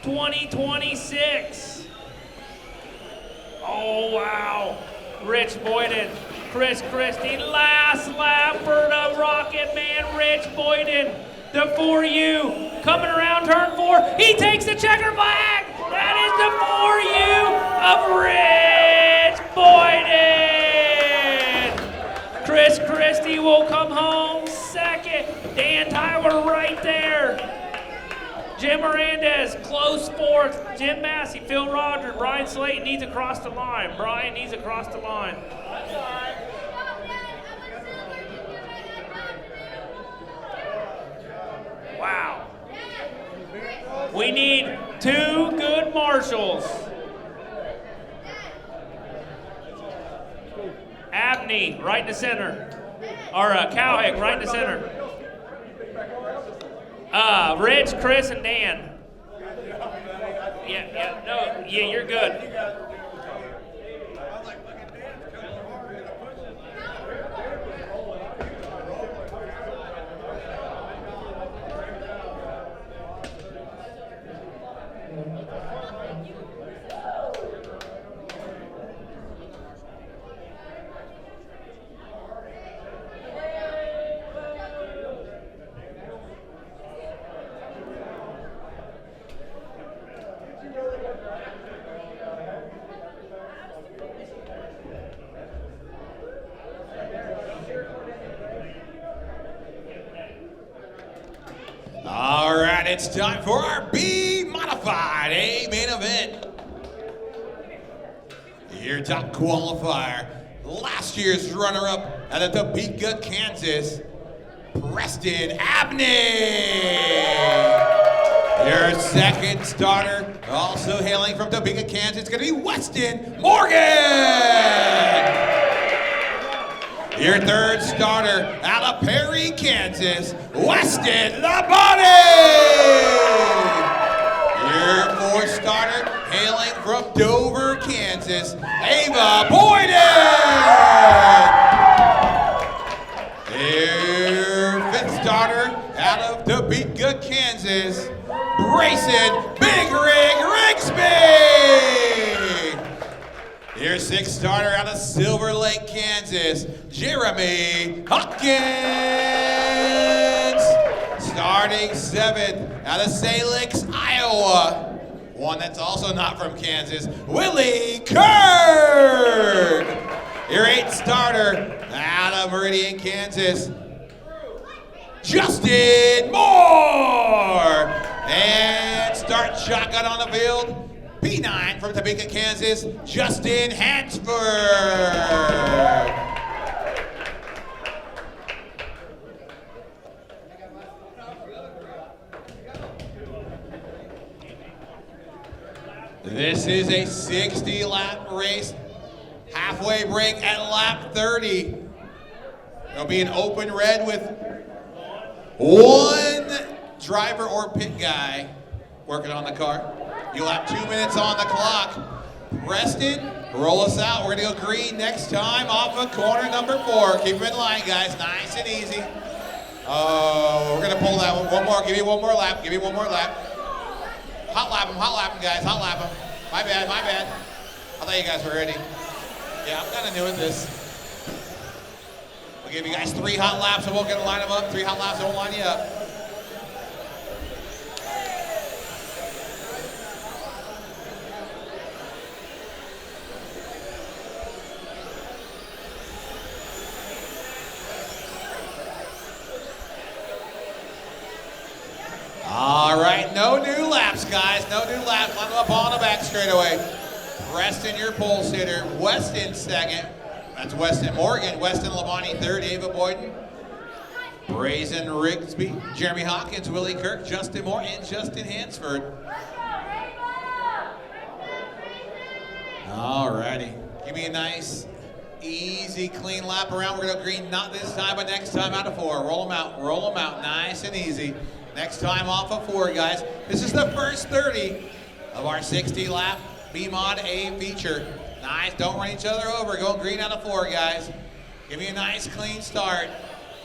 2026. Oh, wow. Rich Boyden, Chris Christie, last lap for the Rocket Man, Rich Boyden, the 4U, coming around turn 4, he takes the checker flag! That is the 4U of Rich Boyden! Chris Christie will come home second, Dan Tyler right there. Jim Hernandez, close 4th. Jim Massey, Phil Rogers, Brian Slayton needs to cross the line. Brian needs to cross the line. Wow. We need 2 good marshals. Abney, right in the center. Or Cowhick, right in the center. Rich, Chris, and Dan. Yeah, you're good. All right, it's time for our B Modified A main event. Your top qualifier, last year's runner-up out of Topeka, Kansas, Preston Abney. Your second starter, also hailing from Topeka, Kansas, is going to be Weston Morgan. Your third starter out of Perry, Kansas, Weston the Body. Your fourth starter hailing from Dover, Kansas, Ava Boyden. Your fifth starter out of Topeka, Kansas, Brayson Big Rig Rigsby. Your sixth starter out of Silver Lake, Kansas, Jeremy Hopkins. Starting seventh out of Salix, Iowa, one that's also not from Kansas, Willie Kirk. Your eighth starter out of Meridian, Kansas, Justin Moore. And start shotgun on the field, P9 from Topeka, Kansas, Justin Hansford. This is a 60-lap race, halfway break at lap 30. There'll be an open red with one driver or pit guy working on the car. You'll have 2 minutes on the clock. Preston, roll us out. We're gonna go green next time off of corner number 4. Keep them in line, guys. Nice and easy. Oh, we're gonna pull that one. One more. Give me one more lap. Give me one more lap. Hot lap them, guys. Hot lap them. My bad, my bad. I thought you guys were ready. Yeah, I'm kind of new at this. We'll give you guys 3 hot laps and we'll get to line them up. 3 hot laps and we'll line you up. All right, no new laps, guys. No new laps. Line them up on the back straightaway. Preston, your pole sitter. Weston second. That's Weston Morgan. Weston Labonte third. Ava Boyden. Brazen Rigsby. Jeremy Hawkins. Willie Kirk. Justin Moore. And Justin Hansford. All righty. Give me a nice, easy, clean lap around. We're going to green not this time, but next time out of 4. Roll them out. Roll them out. Nice and easy. Next time off of 4, guys. This is the first 30 of our 60-lap B-Mod A feature. Nice, don't run each other over. Go green out of 4, guys. Give me a nice, clean start.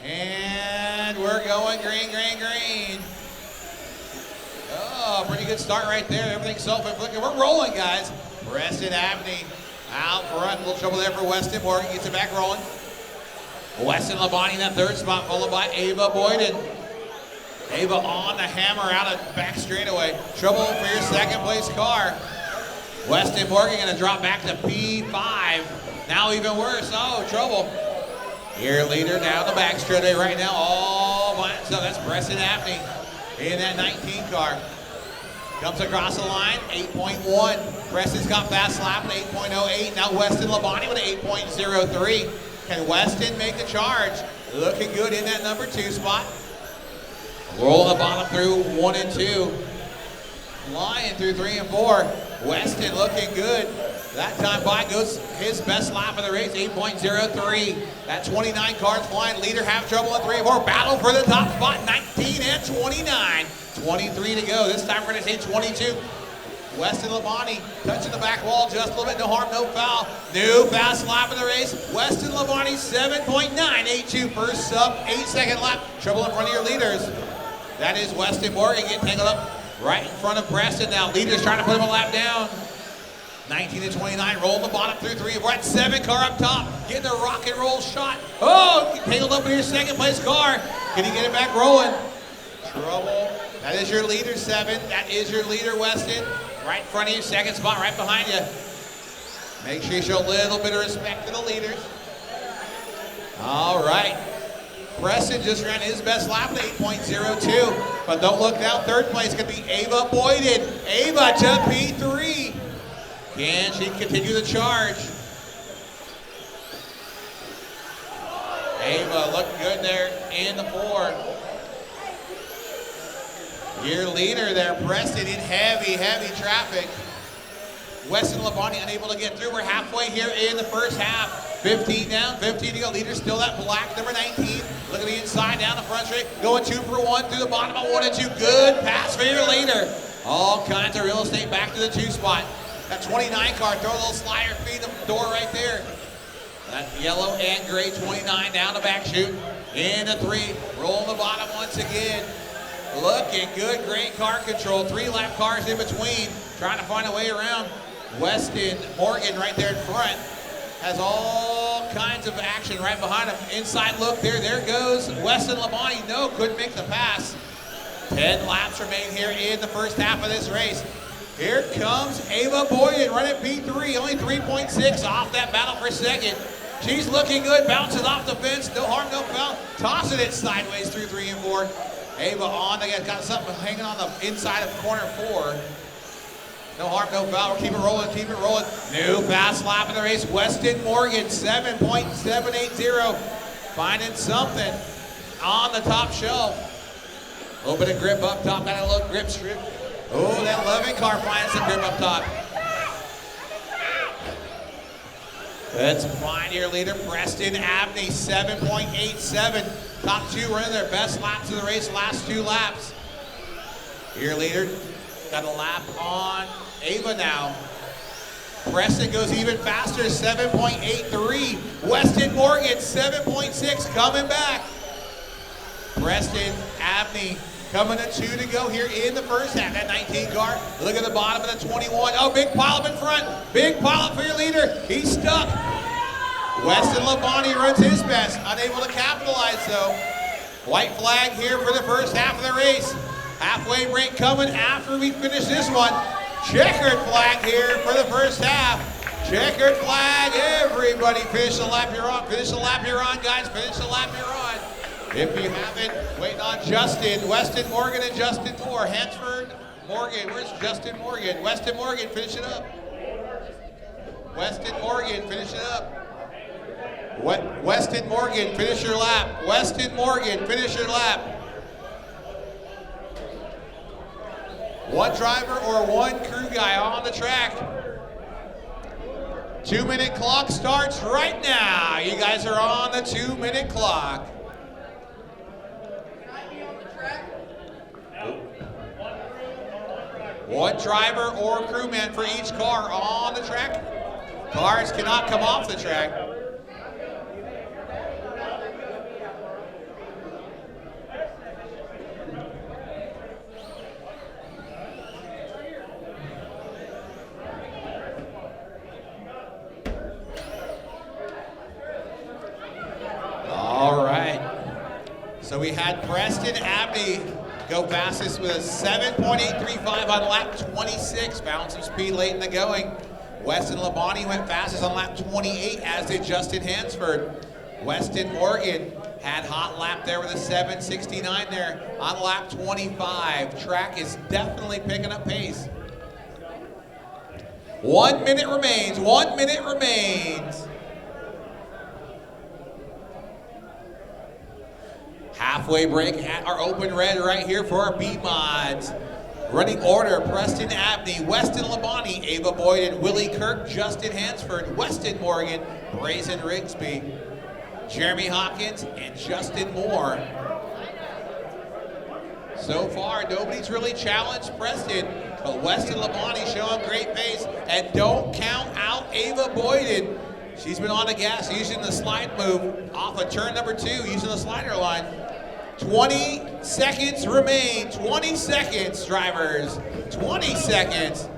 And we're going green, green, green. Oh, pretty good start right there. Everything's self-inflicted. We're rolling, guys. Preston Abney out front. A little trouble there for Weston Morgan. Gets it back rolling. Weston Labonte in that 3rd spot, followed by Ava Boyden. Ava on the hammer out of back straightaway. Trouble for your 2nd place car. Weston Morgan gonna drop back to P5. Now even worse. Oh, trouble. Your leader down the back straightaway right now. All by himself. That's Preston Abney in that 19 car. Comes across the line, 8.1. Preston's got fast lap at 8.08. Now Weston Labonte with an 8.03. Can Weston make the charge? Looking good in that number 2 spot. Roll the bottom through 1 and 2. Flying through 3 and 4. Weston looking good. That time by goes his best lap of the race, 8.03. That 29 cars flying. Leader have trouble in 3 and 4. Battle for the top spot, 19 and 29. 23 to go. This time we're going to say 22. Weston Labonte touching the back wall just a little bit. No harm, no foul. New fast lap of the race. Weston Labonte 7.982 first sub, 8-second lap. Trouble in front of your leaders. That is Weston Morgan getting tangled up right in front of Preston now. Leaders trying to put him a lap down. 19 to 29, rolling the bottom through 3. We're at 7 car up top, getting a rock and roll shot. Oh, tangled up in your 2nd place car. Can you get it back rolling? Trouble. That is your leader, 7. That is your leader, Weston. Right in front of you, 2nd spot, right behind you. Make sure you show a little bit of respect to the leaders. All right. Preston just ran his best lap at 8.02. But don't look down, 3rd place could be Ava Boyden. Ava to P3. Can she continue the charge? Ava looking good there in the 4. Your leader there, Preston, in heavy, heavy traffic. Weston Labonte unable to get through. We're halfway here in the first half. 15 down, 15 to go. Leader still that black number 19. Look at the inside down the front straight. Going 2 for 1 through the bottom of 1 and 2. Good pass for your leader. All kinds of real estate back to the 2 spot. That 29 car, throw a little slider, feed the door right there. That yellow and gray 29 down the back chute. Into 3, rolling the bottom once again. Looking good, great car control. 3-lap cars in between, trying to find a way around. Weston Morgan right there in front has all kinds of action right behind him. Inside look there goes Weston Labonte. No, couldn't make the pass. 10 laps remain here in the first half of this race. Here comes Ava Boyden running P3, only 3.6 off that battle for 2nd. She's looking good, bounces off the fence, no harm, no foul, tossing it sideways through 3 and 4. Ava on, they got something hanging on the inside of corner 4. No harm, no foul, we'll keep it rolling, keep it rolling. New fast lap in the race, Weston Morgan, 7.780. Finding something on the top shelf. A little bit of grip up top, got a little grip strip. Oh, that 11 car finding some grip up top. Let's find your leader, Preston Abney, 7.87. Top two running their best laps of the race, last 2 laps. Your leader got a lap on Ava now. Preston goes even faster, 7.83. Weston Morgan, 7.6, coming back. Preston Abney coming to 2 to go here in the first half. That 19 car, look at the bottom of the 21. Oh, big pileup in front. Big pileup for your leader. He's stuck. Weston Labonte runs his best, unable to capitalize though. White flag here for the first half of the race. Halfway break coming after we finish this one. Checkered flag here for the first half. Checkered flag, everybody finish the lap you're on. Finish the lap you're on, guys. Finish the lap you're on. If you haven't, waiting on Justin. Weston Morgan and Justin Moore. Hansford Morgan, where's Justin Morgan? Weston Morgan, finish it up. Weston Morgan, finish it up. Weston Morgan, finish your lap. Weston Morgan, finish your lap. One driver or one crew guy on the track. 2-minute clock starts right now. You guys are on the 2-minute clock. One driver or crewman for each car on the track. Cars cannot come off the track. All right. So we had Preston Abney go fastest with a 7.835 on lap 26. Found some speed late in the going. Weston Labonte went fastest on lap 28, as did Justin Hansford. Weston Morgan had hot lap there with a 7.69 there on lap 25. Track is definitely picking up pace. 1 minute remains. 1 minute remains. Halfway break at our open red right here for our B-Mods. Running order, Preston Abney, Weston Labonte, Ava Boyden, Willie Kirk, Justin Hansford, Weston Morgan, Brazen Rigsby, Jeremy Hawkins, and Justin Moore. So far, nobody's really challenged Preston, but Weston Labonte showing great pace. And don't count out Ava Boyden. She's been on the gas using the slide move off of turn number 2, using the slider line. 20 seconds remain. 20 seconds, drivers. 20 seconds.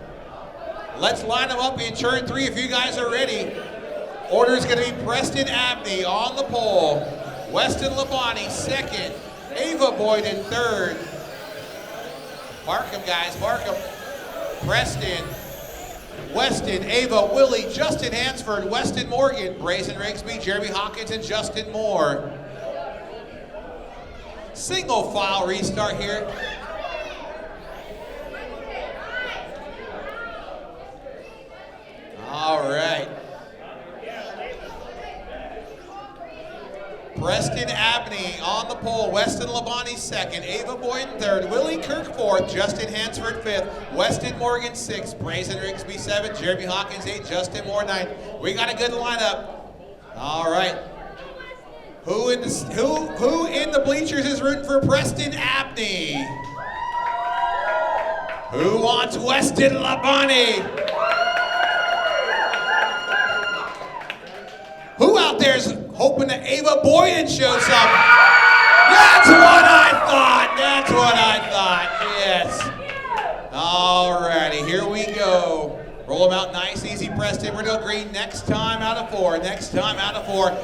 Let's line them up in turn 3 if you guys are ready. Order is going to be Preston Abney on the pole. Weston Labonte second. Ava Boyden third. Mark them, guys. Mark them. Preston, Weston, Ava, Willie, Justin Hansford, Weston Morgan, Brazen Rigsby, Jeremy Hawkins, and Justin Moore. Single file restart here. All right. Preston Abney on the pole, Weston Labonte second, Ava Boyden third, Willie Kirk fourth, Justin Hansford fifth, Weston Morgan sixth, Brazen Rigsby seventh, Jeremy Hawkins eighth, Justin Moore ninth. We got a good lineup. All right. Who in the bleachers is rooting for Preston Abney? Who wants Weston Labonte? Who out there is hoping that Ava Boyden shows up? That's what I thought. That's what I thought. Yes. Alrighty, here we go. Roll them out nice, easy. Preston, we're no green. Next time out of 4. Next time out of 4.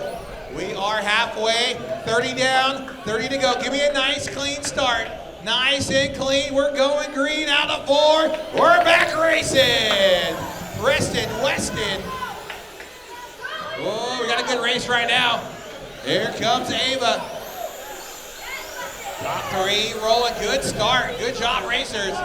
We are halfway. 30 down, 30 to go. Give me a nice, clean start. Nice and clean. We're going green out of 4. We're back racing. Preston, Weston. Oh, we got a good race right now. Here comes Ava. Top 3 rolling. Good start. Good job, racers.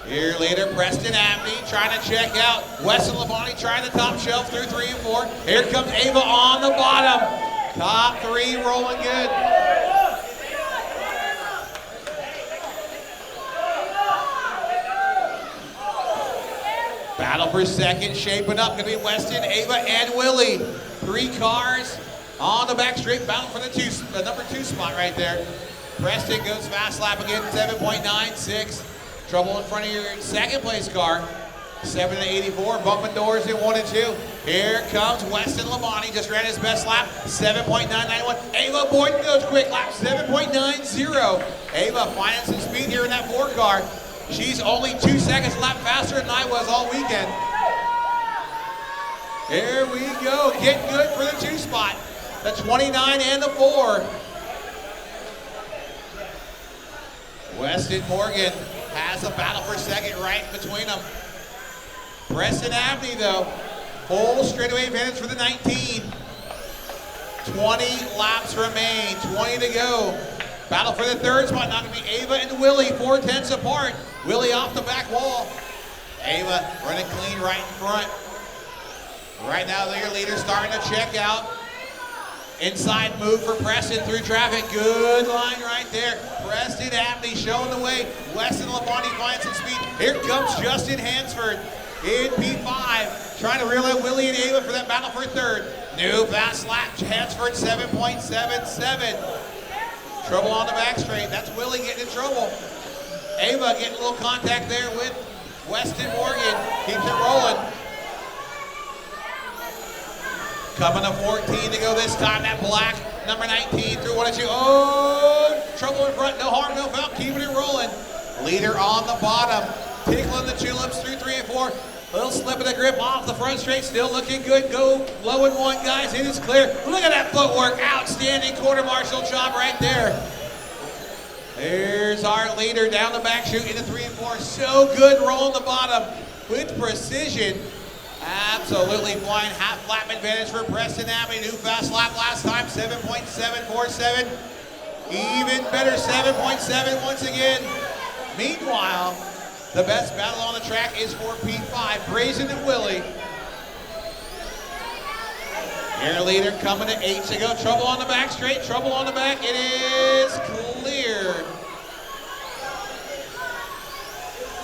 Here later, Preston Abney trying to check out. Weston Labonte trying the top shelf through 3 and 4. Here comes Ava on the bottom. Top 3 rolling good. Battle for second shaping up. Gonna be Weston, Ava, and Willie. 3 cars on the back straight. Battle for the number 2 spot right there. Preston goes fast lap again, 7.96. Trouble in front of your second place car. 7.84, bumping doors in 1 and 2. Here comes Weston Labonte, just ran his best lap, 7.991. Ava Boyden goes quick lap, 7.90. Ava finding some speed here in that 4 car. She's only 2 seconds a lap faster than I was all weekend. Here we go, getting good for the 2 spot. The 29 and the 4. Weston Morgan has a battle for second right between them. Preston Abney, though, full straightaway advantage for the 19. 20 laps remain, 20 to go. Battle for the 3rd spot, now going to be Ava and Willie, 4/10 apart. Willie off the back wall. Ava running clean right in front. Right now, their leader starting to check out. Inside move for Preston through traffic. Good line right there. Preston Abney showing the way. Weston Labonte finds some speed. Here comes Justin Hansford in P5, trying to reel in Willie and Ava for that battle for 3rd. New fast lap, Hansford 7.77. Trouble on the back straight. That's Willie getting in trouble. Ava getting a little contact there with Weston Morgan. Keeps it rolling. Coming to 14 to go this time. That black number 19 through 1 and 2. Oh, trouble in front. No harm, no foul. Keeping it rolling. Leader on the bottom. Tickling the tulips through 3 and 4. Little slip of the grip off the front straight. Still looking good. Go low in 1, guys. It is clear. Look at that footwork. Outstanding quarter marshal job right there. There's our leader down the back chute into 3 and 4. So good rolling the bottom with precision. Absolutely flying. Half lap advantage for Preston Abney. New fast lap last time, 7.747. Even better, 7.7 once again. Meanwhile, the best battle on the track is for P5, Brazen and Willie. Your leader coming to 8 to go. Trouble on the back straight, trouble on the back. It is cleared.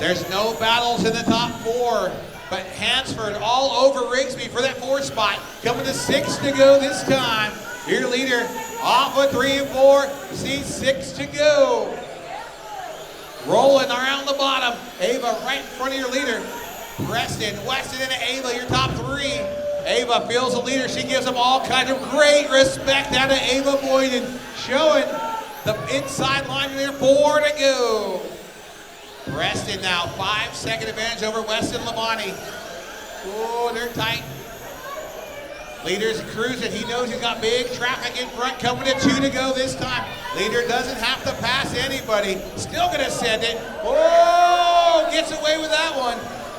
There's no battles in the top 4. But Hansford all over Rigsby for that 4th spot. Coming to 6 to go this time. Your leader off of 3 and 4. See 6 to go. Rolling around the bottom. Ava right in front of your leader. Preston, Weston, and Ava, your top 3. Ava feels the leader. She gives them all kinds of great respect out of Ava Boyden. Showing the inside line there. 4 to go. Preston now, 5-second advantage over Weston Labonte. Oh, they're tight. Leader's cruising. He knows he's got big traffic in front. Coming to 2 to go this time. Leader doesn't have to pass anybody. Still going to send it. Oh, gets away with that one.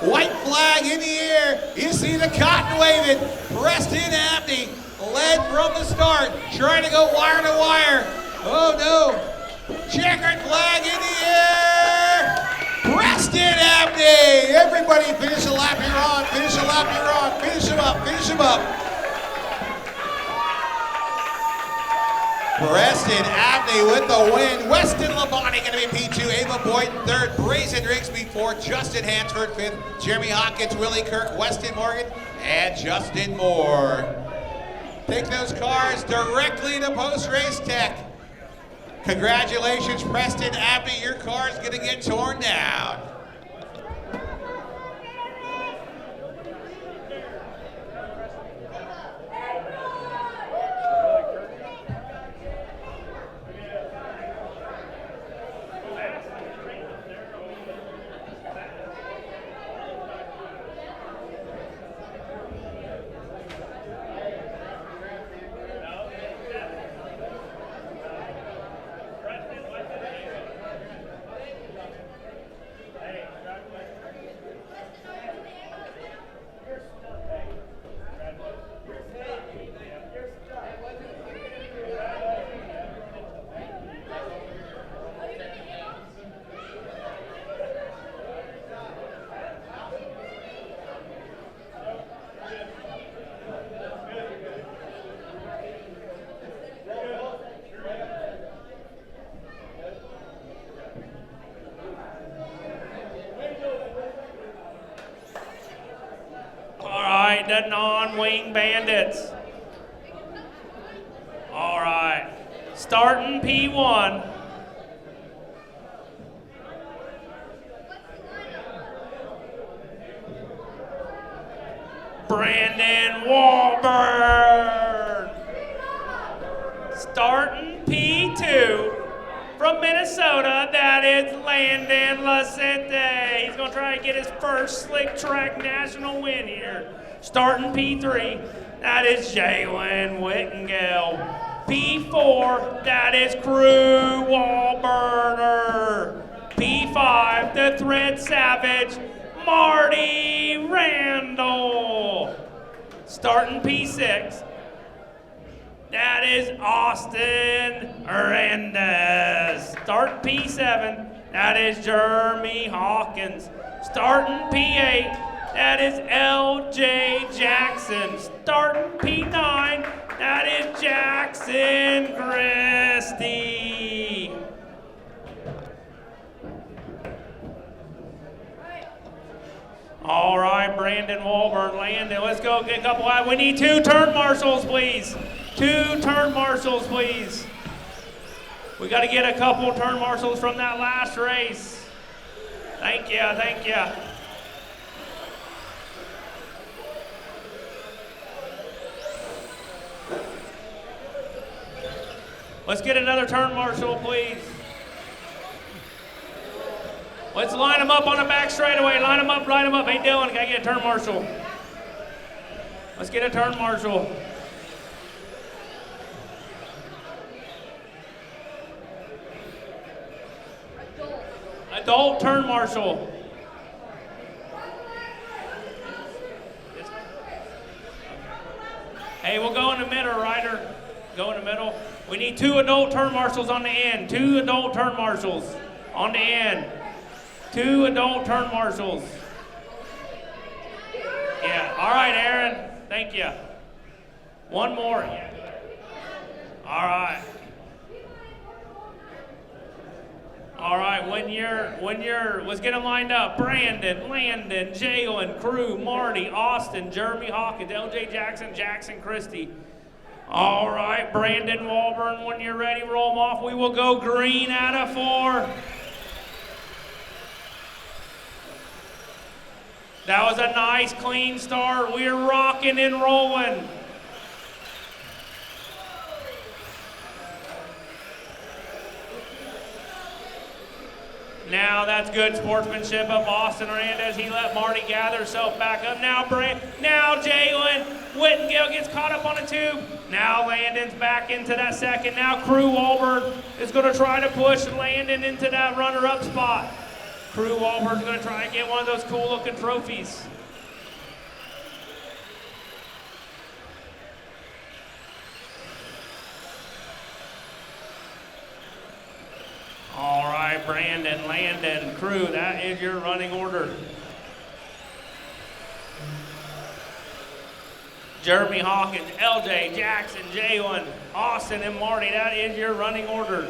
White flag in the air. You see the cotton waving. Preston Abney led from the start. Trying to go wire to wire. Oh, no. Checkered flag in the air. Preston Abney! Everybody finish a lap you're on, finish a lap you're on, finish him up, finish him up. Preston Abney with the win. Weston Labonte going to be P2, Ava Boyden 3rd, Brazen Rigsby 4th, Justin Hansford 5th, Jeremy Hawkins, Willie Kirk, Weston Morgan, and Justin Moore. Take those cars directly to post-race tech. Congratulations, Preston Abney. Your car is going to get torn down. right, the non-wing bandits. All right, starting P1. Brandon Wahlberg. Starting P2 from Minnesota, that is Landon Lasente. He's gonna try to get his first slick track national win here. Starting P3, that is Jalen Whittingale. P4, that is Crew Wahlberger. P5, the Thread Savage, Marty Randall. Starting P6, that is Austin Hernandez. Starting P7, that is Jeremy Hawkins. Starting P8, that is LJ Jackson. Starting P9, that is Jackson Christie. All right, Brandon Wahlberg, Landon, let's go get a couple out. We need 2 turn marshals, please. 2 turn marshals, please. We got to get a couple turn marshals from that last race. Thank you, thank you. Let's get another turn marshal, please. Let's line them up on the back straightaway. Line them up, line them up. Hey, Dylan, gotta get a turn marshal. Let's get a turn marshal. Adult turn marshal. Hey, we'll go in the middle, Ryder. Go in the middle. We need 2 adult turn marshals on the end. 2 adult turn marshals on the end. 2 adult turn marshals. Yeah, all right, Aaron. Thank you. 1 more. All right. All right, when you're, let's get them lined up. Brandon, Landon, Jalen, Crew, Marty, Austin, Jeremy Hawkins, LJ Jackson, Jackson Christie. All right, Brandon Wahlberg, when you're ready, roll them off. We will go green out of 4. That was a nice, clean start. We're rocking and rolling. Now that's good sportsmanship of Austin Hernandez. He let Marty gather himself back up. Now Jalen Whittingale gets caught up on a tube. Now Landon's back into that second. Now Crew Wahlberg is going to try to push Landon into that runner-up spot. Crew Wahlberg's going to try and get one of those cool-looking trophies. All right, Brandon, Landon, Crew, that is your running order. Jeremy Hawkins, LJ, Jackson, Jalen, Austin, and Marty, that is your running order.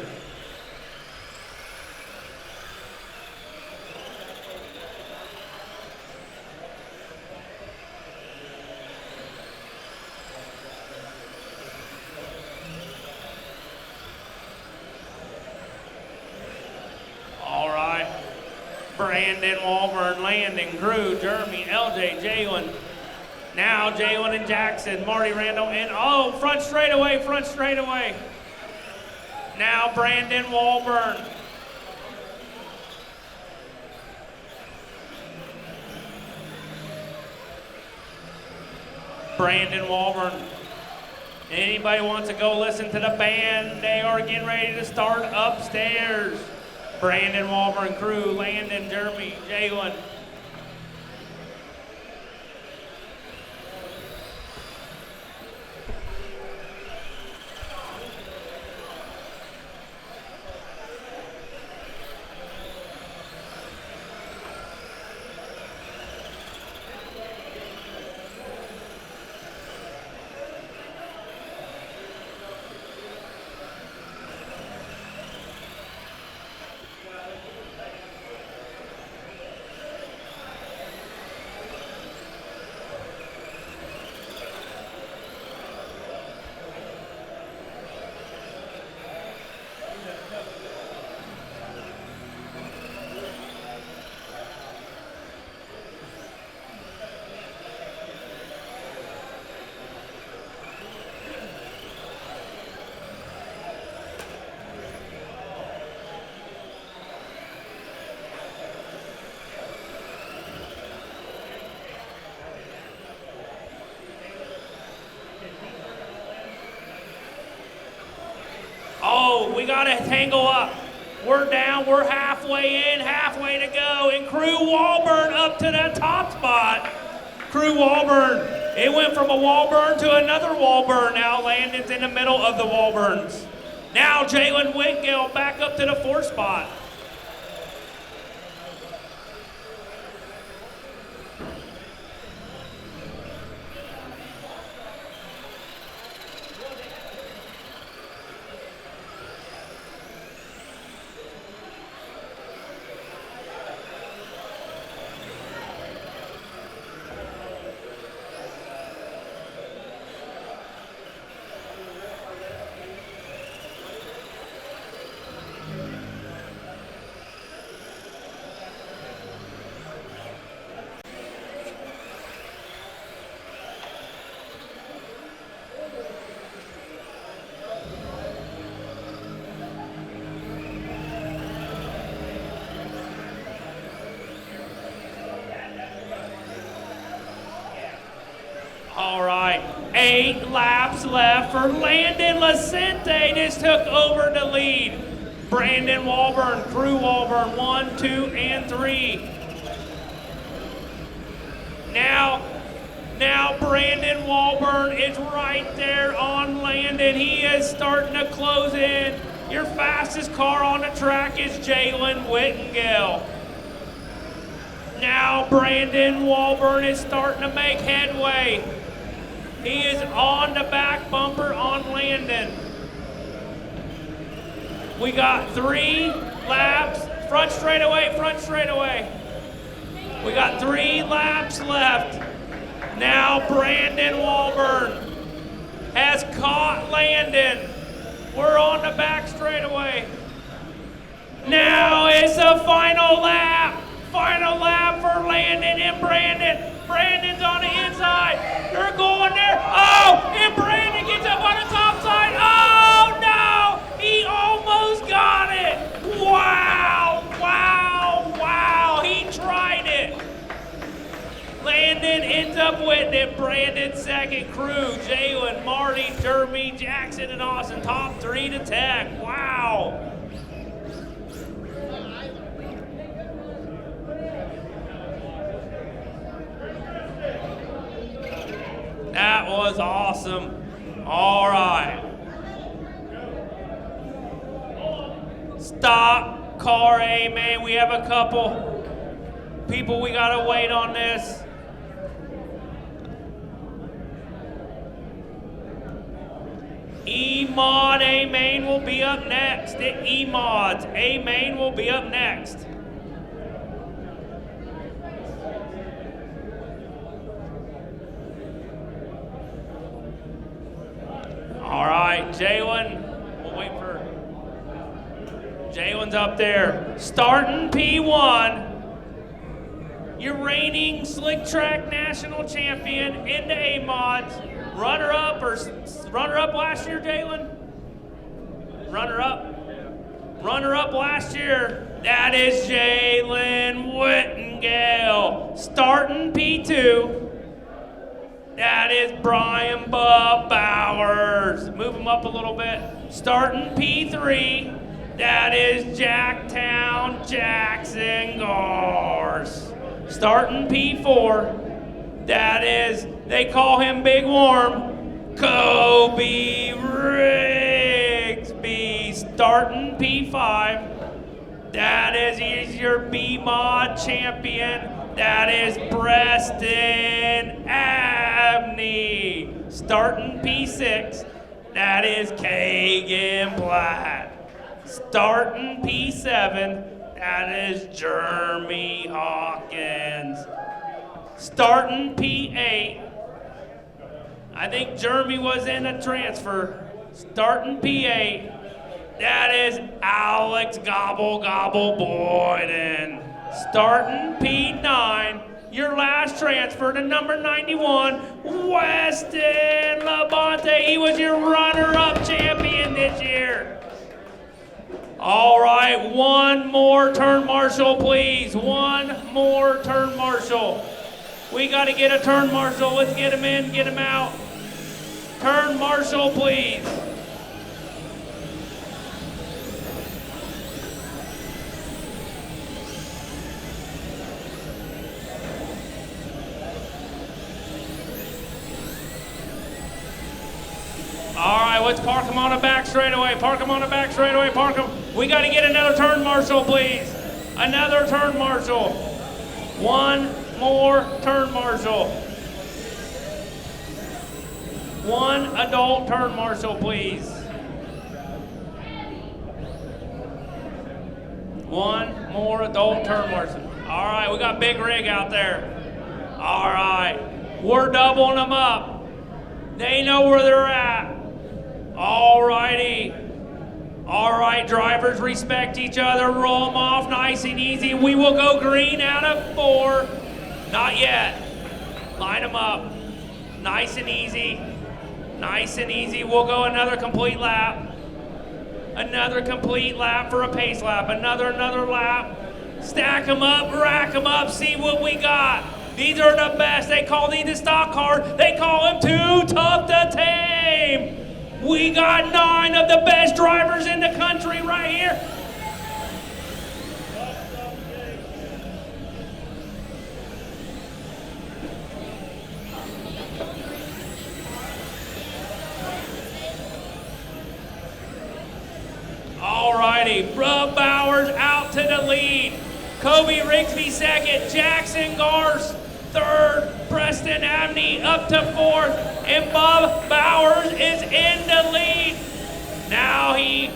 Brandon, Wahlberg, Landon, Crew, Jeremy, LJ, Jalen. Now Jalen and Jackson, Marty Randall, and front straightaway. Now Brandon Wahlberg. Brandon Wahlberg. Anybody wants to go listen to the band? They are getting ready to start upstairs. Brandon Wahlberg, Crew, Landon, Jeremy, Jalen. We got to tangle up. We're down. We're halfway in, halfway to go. And Crew Walburn up to the top spot. Crew Walburn. It went from a Walburn to another Walburn. Now Landon's in the middle of the Walburns. Now Jalen Whitgill back up to the 4th spot. All right, 8 laps left for Landon Lacente. Just took over the lead. Brandon Walburn, Crew Walburn, 1, 2, and 3. Now Brandon Walburn is right there on Landon. He is starting to close in. Your fastest car on the track is Jalen Whittingale. Now Brandon Walburn is starting to make headway. He is on the back bumper on Landon. We got 3 laps, front straightaway, front straightaway. We got 3 laps left. Now Brandon Walburn has caught Landon. We're on the back straightaway. Now it's a final lap. Final lap for Landon and Brandon. Brandon's on the inside. They're going there. Oh, and Brandon gets up on the top side. Oh, no. He almost got it. Wow, wow, wow. He tried it. Landon ends up winning it. Brandon second. Crew, Jalen, Marty, Derby, Jackson, and Austin. Top 3 to tech. Wow. That was awesome. All right. Stock car A, man. We have a couple people we got to wait on this. E-Mod A-Main will be up next. E-Mods A-Main will be up next. All right, Jalen, we'll wait for, Jalen's up there. Starting P1, your reigning Slick Track National Champion into A-Mods. Runner-up last year, Jalen? Runner-up last year. That is Jalen Whittingale. Starting P2. That is Brian Bub Bowers. Move him up a little bit. Starting P3. That is Jacktown Jackson Gars. Starting P4. That is, they call him Big Worm, Kobe Rigsby. Starting P5. That is, he's your B-Mod champion. That is Preston Abney. Starting P6. That is Kagan Platt. Starting P7. That is Jeremy Hawkins. Starting P8. I think Jeremy was in a transfer. Starting P8. That is Alex Gobble Gobble Boyden. Starting P9, your last transfer to number 91, Weston Labonte. He was your runner-up champion this year. All right, one more turn marshal, please. One more turn marshal. We got to get a turn marshal. Let's get him in, get him out. Turn marshal, please. All right, let's park him on the back straightaway. Park him on the back straightaway. Park him. We got to get another turn marshal, please. Another turn marshal. One more turn marshal. One adult turn marshal, please. One more adult turn marshal. All right, we got Big Rig out there. All right, we're doubling them up. They know where they're at. All righty. All right, drivers, respect each other. Roll them off nice and easy. We will go green out of 4. Not yet. Line them up. Nice and easy. Nice and easy. We'll go another complete lap. Another complete lap for a pace lap. Another lap. Stack them up, rack them up, see what we got. These are the best. They call these the stock car. They call them too tough to tame. We got 9 of the best drivers in the country right here. Alrighty, Bub Bowers out to the lead. Kobe Rigsby second, Jackson Gars third, Preston Abney up to 4th, and Bub Bowers is in the lead. Now he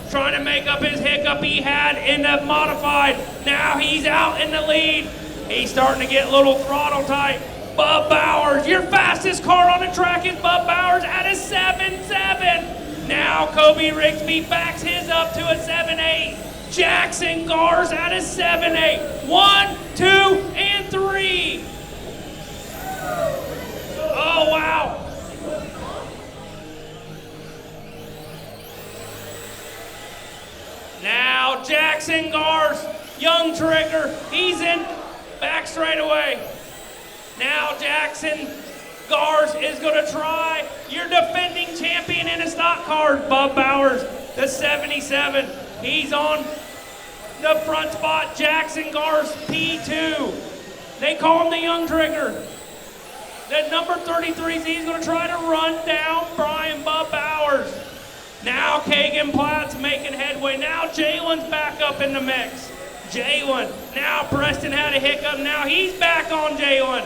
trying to make up his hiccup he had in the modified. Now he's out in the lead. He's starting to get a little throttle tight. Bub Bowers, your fastest car on the track is Bub Bowers at a 7.7. Now Kobe Rigsby backs his up to a 7.8. Jackson Gars at a 7.8. 1, 2, and 3. Oh, wow. Now Jackson Gars, young trigger, he's in back straightaway. Now Jackson Gars is going to try your defending champion in a stock car, Bub Bowers, the 77. He's on the front spot. Jackson Gars, P2. They call him the young trigger. The number 33, he's going to try to run down Brian Bub Bowers. Now Kagan Platt's making headway. Now Jalen's back up in the mix. Jalen. Now Preston had a hiccup. Now he's back on Jalen.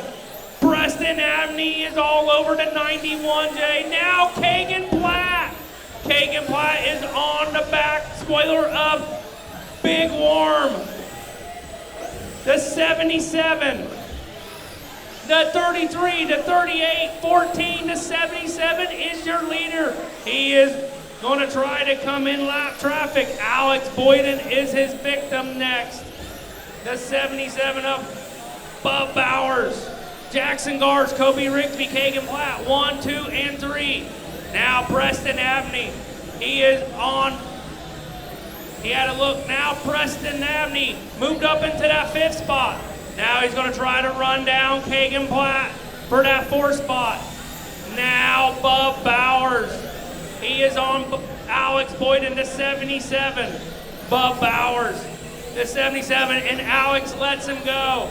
Preston Abney is all over the 91J. Now Kagan Platt. Kagan Platt is on the back spoiler of Big Worm. The 77. The 33, the 38, 14, the 77 is your leader. He is going to try to come in lap traffic. Alex Boyden is his victim next. The 77 of Bub Bowers. Jackson Gars, Kobe Rigsby, Kagan Platt, 1, 2, and 3. Now Preston Abney, he is on. He had a look. Now Preston Abney moved up into that 5th spot. Now he's going to try to run down Kagan Platt for that 4th spot. Now Bub Bowers, he is on Alex Boyden, the 77. Bub Bowers, the 77, and Alex lets him go.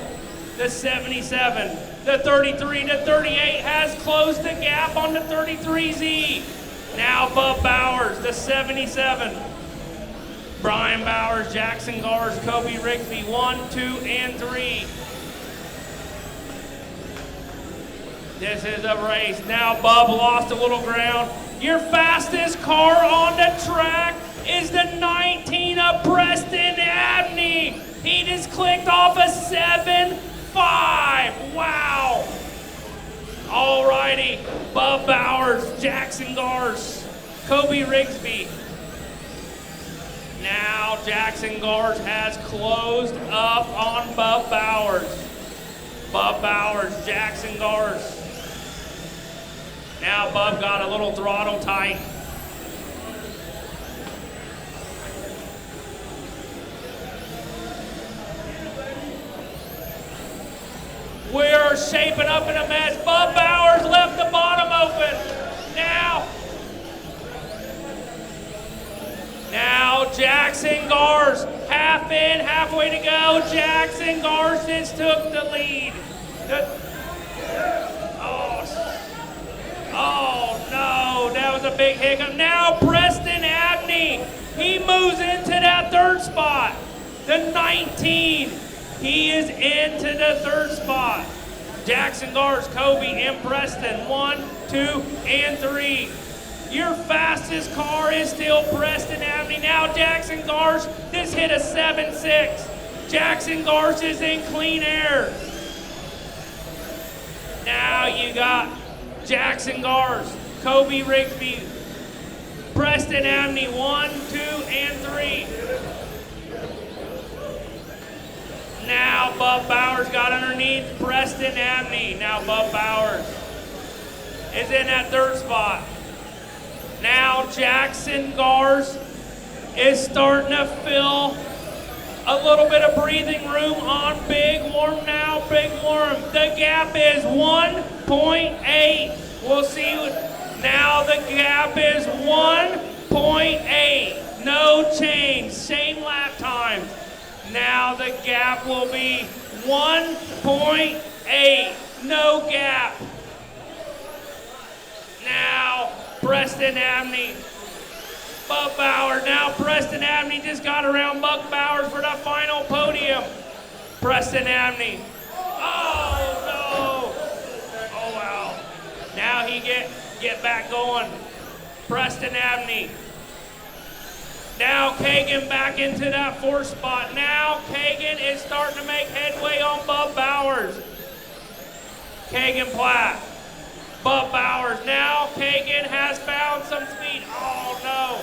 The 77. The 33 to 38 has closed the gap on the 33Z. Now Bub Bowers, the 77. Brian Bowers, Jackson Gars, Kobe Rigsby, 1, 2, and 3. This is a race. Now Bub lost a little ground. Your fastest car on the track is the 19 of Preston Abney. He just clicked off a 7.5. Wow. Alrighty. Bub Bowers, Jackson Gars, Kobe Rigsby. Now Jackson Gars has closed up on Bub Bowers. Bub Bowers, Jackson Gars. Now Bub got a little throttle tight. We're shaping up in a mess. Bub Bowers left the bottom open. Now Jackson Gars, half in, halfway to go. Jackson Gars just took the lead. Oh no, that was a big big hiccup. Now Preston Abney, he moves into that third spot. The 19, he is into the third spot. Jackson Gars, Kobe, and Preston, 1, 2, and 3. Your fastest car is still Preston Abney. Now Jackson Gars just hit a 7.6. Jackson Gars is in clean air. Now you got Jackson Gars, Kobe Rigsby, Preston Abney, 1, 2, and 3. Now Bub Bowers got underneath Preston Abney. Now Bub Bowers is in that third spot. Now Jackson Gars is starting to fill a little bit of breathing room on Big Worm now. Big Worm, the gap is 1.8. We'll see. Now the gap is 1.8. No change. Same lap time. Now the gap will be 1.8. No gap. Now Preston Abney. Buck Bowers. Now Preston Abney just got around Buck Bowers for the final podium. Preston Abney. Oh no. Oh wow. Now he get back going. Preston Abney. Now Kagan back into that fourth spot. Now Kagan is starting to make headway on Bub Bowers. Kagan Platt. Bub Bowers. Now Kagan has found some speed. Oh no.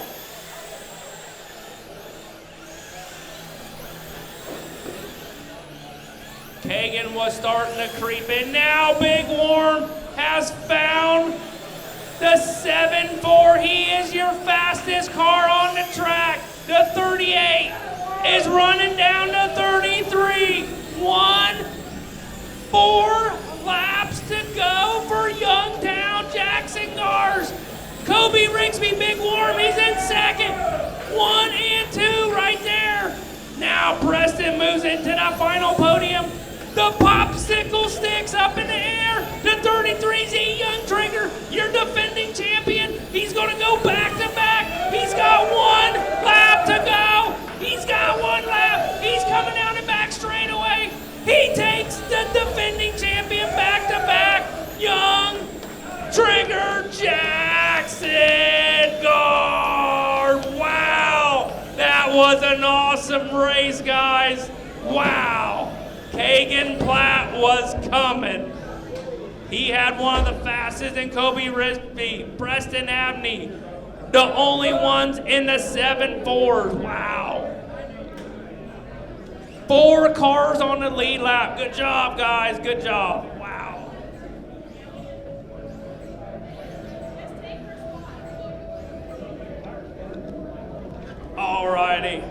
Kagan was starting to creep in. Now Big Worm has found the 7.4. He is your fastest car on the track. The 38 is running down to 33. 4 laps to go for Youngtown Jackson Gars. Kobe Rigsby, Big Worm, he's in second. 1 and 2 right there. Now Preston moves into the final podium. The popsicle sticks up in the air. The 33Z Young Trigger, your defending champion. He's going to go back to back. He's got 1 lap to go. He's got 1 lap. He's coming down the back straightaway. He takes the defending champion back to back. Young Trigger Jackson Gars. Wow. That was an awesome race, guys. Wow. Kagan Platt was coming. He had one of the fastest, and Kobe Rigsby, Preston Abney, the only ones in the 7.4s. Wow. 4 cars on the lead lap. Good job, guys. Good job. Wow. All righty.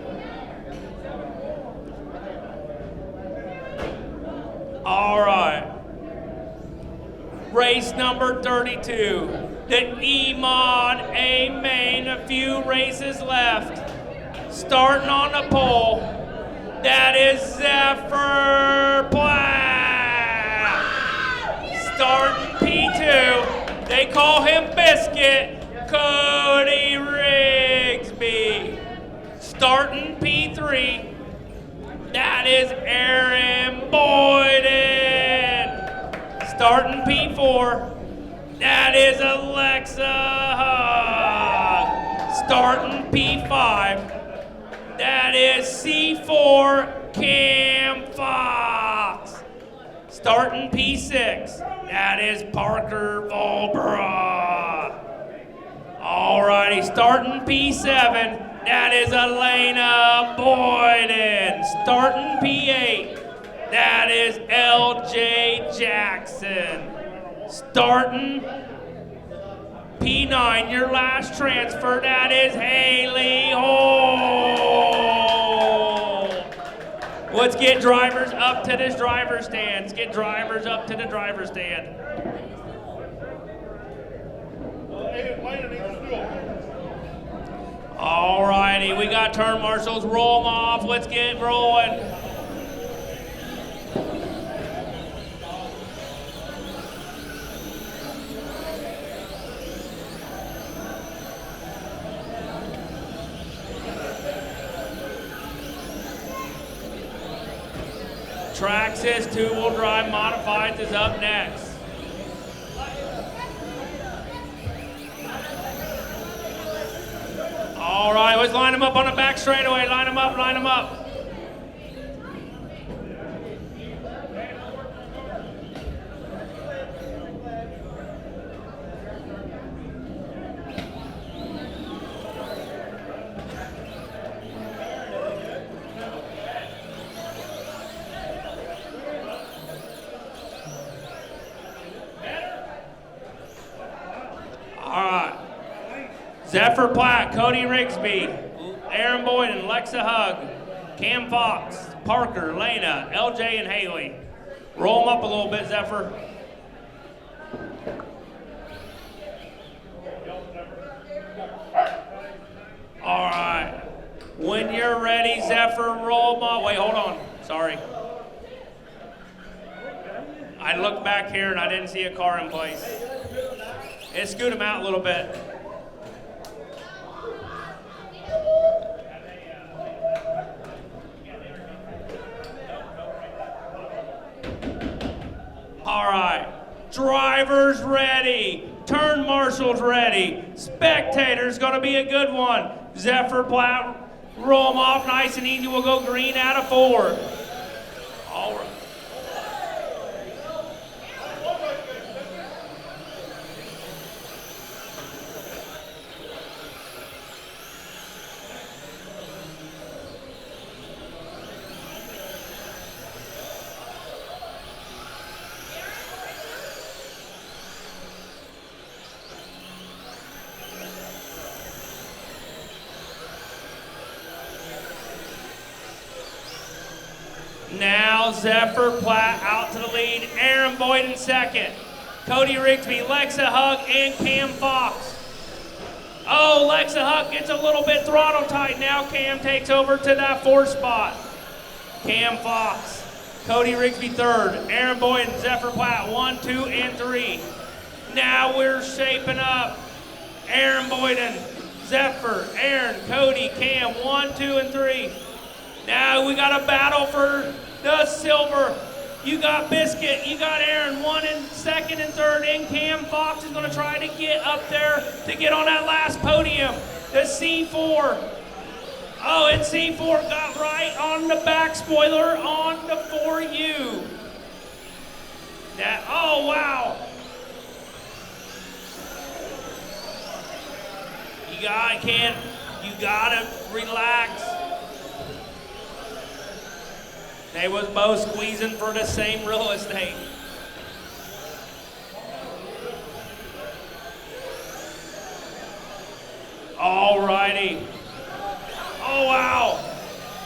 All right. Race number 32. The E-Mod A main. A few races left. Starting on the pole. That is Zephyr Platt. Starting P2. They call him Biscuit. Cody Rigsby. Starting P3. That is Aaron Boyden. Starting P4. That is Alexa Hug. Starting P5. That is C4 Cam Fox. Starting P6. That is Parker Volbra. Alrighty, starting P7. That is Elena Boyden. Starting P8. That is LJ Jackson. Starting P9, your last transfer. That is Haley Hole. Let's get drivers up to this driver's stand. Let's get drivers up to the driver's stand. All righty, we got turn marshals. Roll them off. Let's get rolling. Traxxas two-wheel drive modifieds is up next. All right, let's line them up on the back straightaway. Line them up, line them up. All right. Zephyr Platt, Cody Rigsby, Aaron Boyden, Lexa Hug, Cam Fox, Parker, Lena, LJ, and Haley. Roll them up a little bit, Zephyr. All right. When you're ready, Zephyr, roll them up. Wait, hold on. Sorry. I looked back here and I didn't see a car in place. And scoot them out a little bit. All right, drivers ready, turn marshals ready, spectators gonna be a good one. Zephyr Platt, roll them off nice and easy, we'll go green out of 4. All right. Now Zephyr Platt out to the lead, Aaron Boyden second, Cody Rigsby, Lexa Hug, and Cam Fox. Oh, Lexa Hug gets a little bit throttle tight. Now Cam takes over to that 4th spot. Cam Fox, Cody Rigsby third, Aaron Boyden, Zephyr Platt 1, 2, and 3. Now we're shaping up. Aaron Boyden, Zephyr, Aaron, Cody, Cam 1, 2, and 3. Now we got a battle for the silver. You got Biscuit, you got Aaron 1 and 2nd and 3rd, and Cam Fox is going to try to get up there to get on that last podium. The C4. Oh, and C4 got right on the back spoiler on the 4U. That, oh wow. You gotta relax. They was both squeezing for the same real estate. All righty. Oh, wow.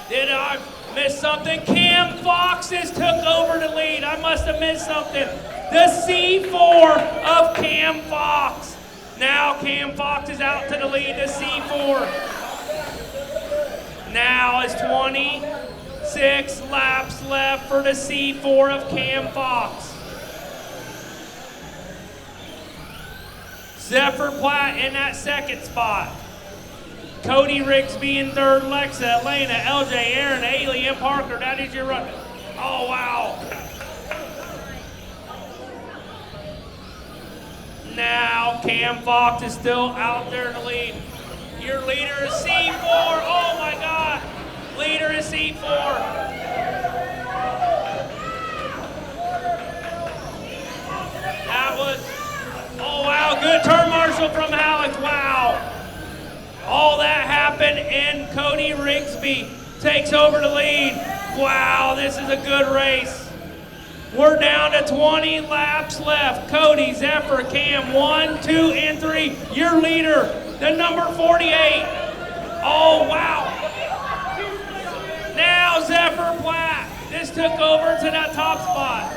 Did I miss something? Cam Fox has took over the lead. I must have missed something. The C4 of Cam Fox. Now Cam Fox is out to the lead, the C4. Now it's 26 laps left for the C4 of Cam Fox. Zephyr Platt in that 2nd spot. Cody Rigsby in 3rd, Lexa, Elena, LJ, Aaron, Haley, and Parker. That is your run. Oh, wow. Now Cam Fox is still out there to lead. Your leader is C4. Oh, my God. Leader is C4. That was, oh, wow. Good turn marshal from Alex. Wow. All that happened, and Cody Rigsby takes over the lead. Wow, this is a good race. We're down to 20 laps left. Cody, Zephyr, Cam, 1, 2, and 3. Your leader, the number 48. Oh, wow. Now Zephyr Platt just took over to that top spot.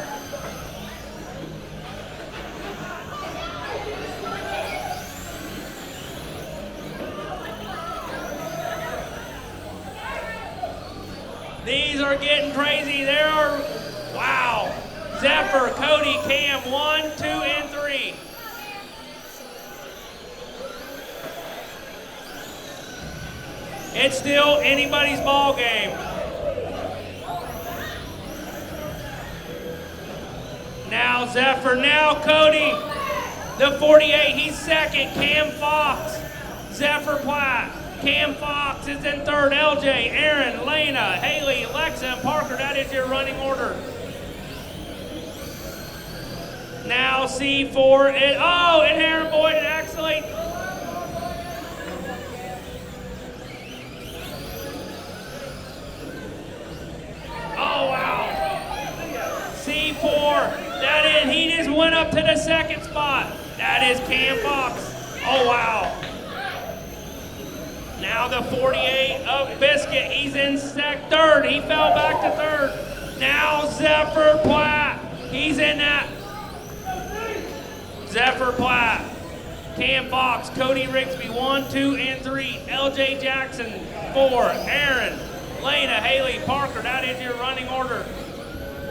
These are getting crazy. There are, wow. Zephyr, Cody, Cam, 1, 2, and 3. It's still anybody's ball game. Now Zephyr, now Cody. The 48, he's second. Cam Fox, Zephyr Platt. Cam Fox is in third. LJ, Aaron, Lena, Haley, Alexa, and Parker. That is your running order. Now C4, and Aaron Boyd and actually. Oh, wow. C4, that is, he just went up to the second spot. That is Cam Fox. Oh, wow. Now the 48 of Biscuit, he's in third. He fell back to third. Now Zephyr Platt, he's in that. Zephyr Platt, Cam Fox, Cody Rigsby, 1, 2, and 3. LJ Jackson, 4. Aaron, Lena, Haley, Parker, that is your running order.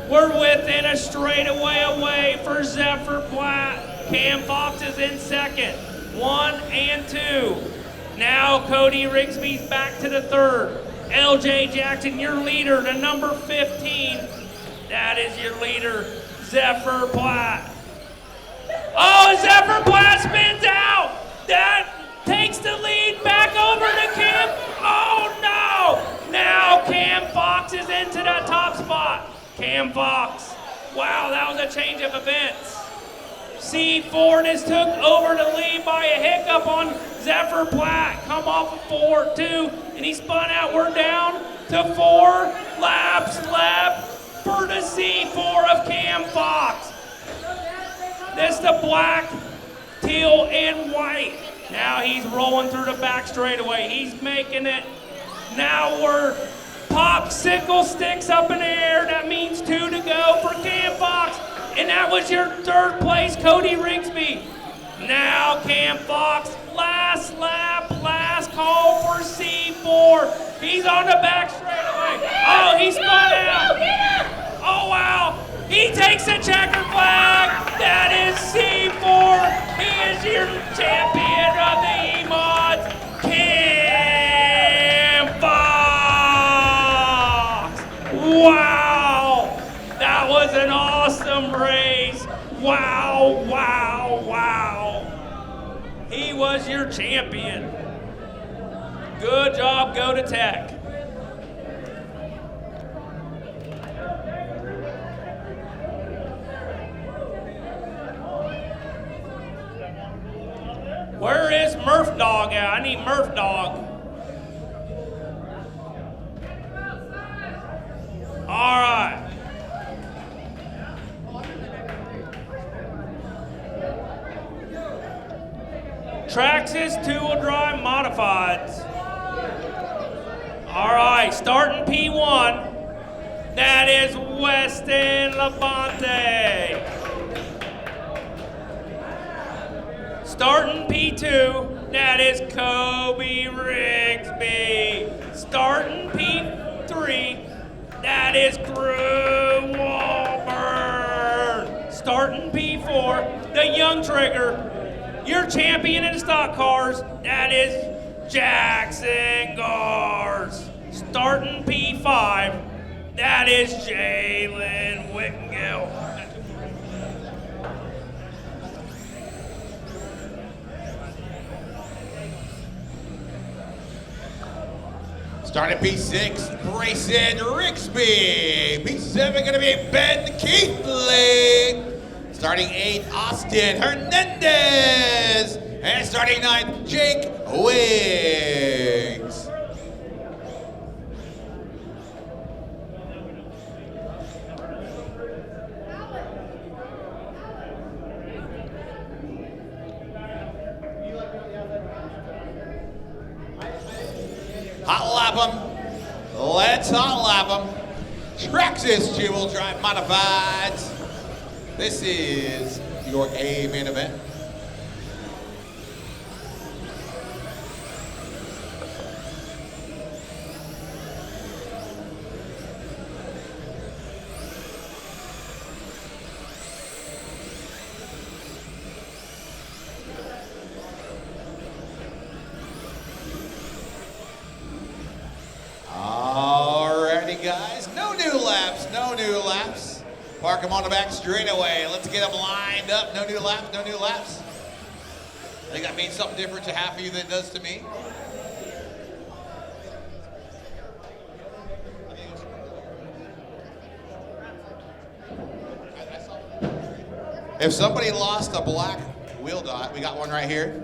We're within a straightaway away for Zephyr Platt. Cam Fox is in second, 1 and 2. Now Cody Rigsby's back to the third. LJ Jackson, your leader, the number 15. That is your leader, Zephyr Platt. Oh, Zephyr Platt spins out. That takes the lead back over to Cam. Oh, no. Now Cam Fox is into that top spot. Cam Fox. Wow, that was a change of events. C4 just took over the lead by a hiccup on Zephyr Platt. Come off of 4, 2, and he spun out. We're down to 4 laps left for the C4 of Cam Fox. This the black, teal, and white. Now he's rolling through the back straightaway. He's making it. Now we're popsicle sticks up in the air. That means 2 to go for Cam Fox. And that was your third place, Cody Rigsby. Now Cam Fox, last lap, last call for C4. He's on the back straightaway. Oh, he spun out. Oh, wow. He takes the checker flag. That is C4. He is your champion of the E-Mods, Cam Fox. Wow. That was an awesome race. Wow, wow, wow. He was your champion. Good job, Go to Tech. Where is Murph Dog at? I need Murph Dog. All right. Traxxas 2-wheel drive modifieds. All right, starting P1. That is Weston Labonte. Starting P2, that is Kobe Rigsby. Starting P3, that is Drew Wahlberg. Starting P4, the Young Trigger. Your champion in the stock cars, that is Jackson Gars. Starting P5, that is Jalen Whittengill. Starting P6, Grayson Rigsby. P7 gonna be Ben Keithley. Starting 8th, Austin Hernandez. And starting 9th, Jake Wiggs. Hot lap 'em. Let's hot lap 'em. Traxxas 2-wheel drive modifieds. This is your A main event. Alrighty, guys. No new laps. Park them on the back straightaway. Let's get them lined up. No new laps, no new laps. I think that means something different to half of you than it does to me. If somebody lost a black wheel dot, we got one right here.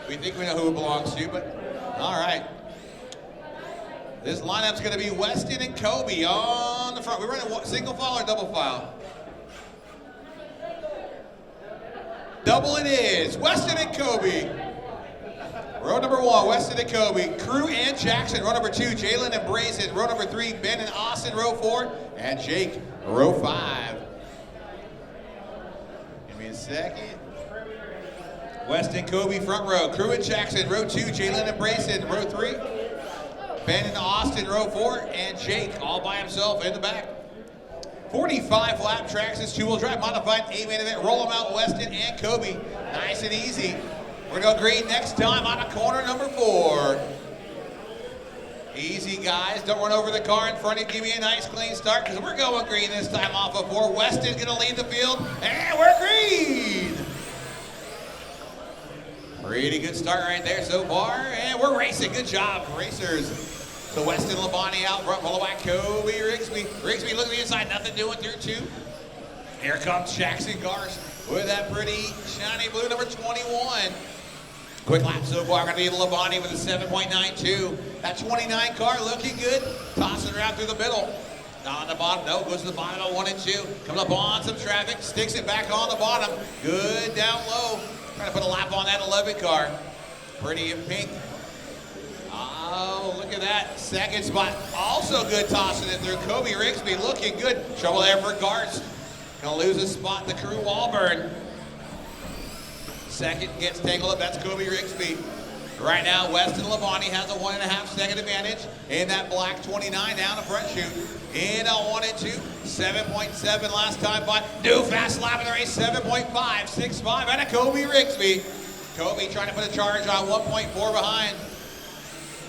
We think we know who it belongs to, but all right. This lineup's going to be Weston and Kobe on the front. We're running single file or double file? Double it is. Weston and Kobe. Row number 1, Weston and Kobe. Crew and Jackson. Row number 2, Jalen and Brazen. Row number 3, Ben and Austin. Row 4, and Jake. Row 5. Give me a second. Weston, Kobe, front row. Crew and Jackson. Row 2, Jalen and Brazen. Row 3, Ben and Austin. Row 4, and Jake all by himself in the back. 45 lap tracks, this two-wheel drive modified A-main event. Roll them out, Weston and Kobe. Nice and easy. We're going to go green next time on corner number 4. Easy, guys. Don't run over the car in front of you. Give me a nice clean start because we're going green this time off of 4. Weston's going to lead the field, and we're green. Pretty good start right there so far, and we're racing. Good job, racers. So Weston Labonte out front, followed by Kobe Rigsby. Rigsby looking to the inside, nothing doing through 2. Here comes Jackson Garst with that pretty shiny blue number 21. Quick lap so far, gonna be Labonte with a 7.92. That 29 car looking good, tossing around through the middle. On the bottom, no, goes to the bottom of 1 and 2. Comes up on some traffic, sticks it back on the bottom. Good down low. Trying to put a lap on that 11 car. Pretty in pink. Oh, look at that. Second spot. Also good tossing it through. Kobe Rigsby looking good. Trouble there for Garst. Gonna lose a spot. The crew Walburn. Second gets tangled up. That's Kobe Rigsby. Right now, Weston Labonte has a 1.5 second advantage in that black 29 down the front chute. In a 1 and 2. 7.7 last time by. New fast lap in the race. 7.565 and a Kobe Rigsby. Kobe trying to put a charge on 1.4 behind.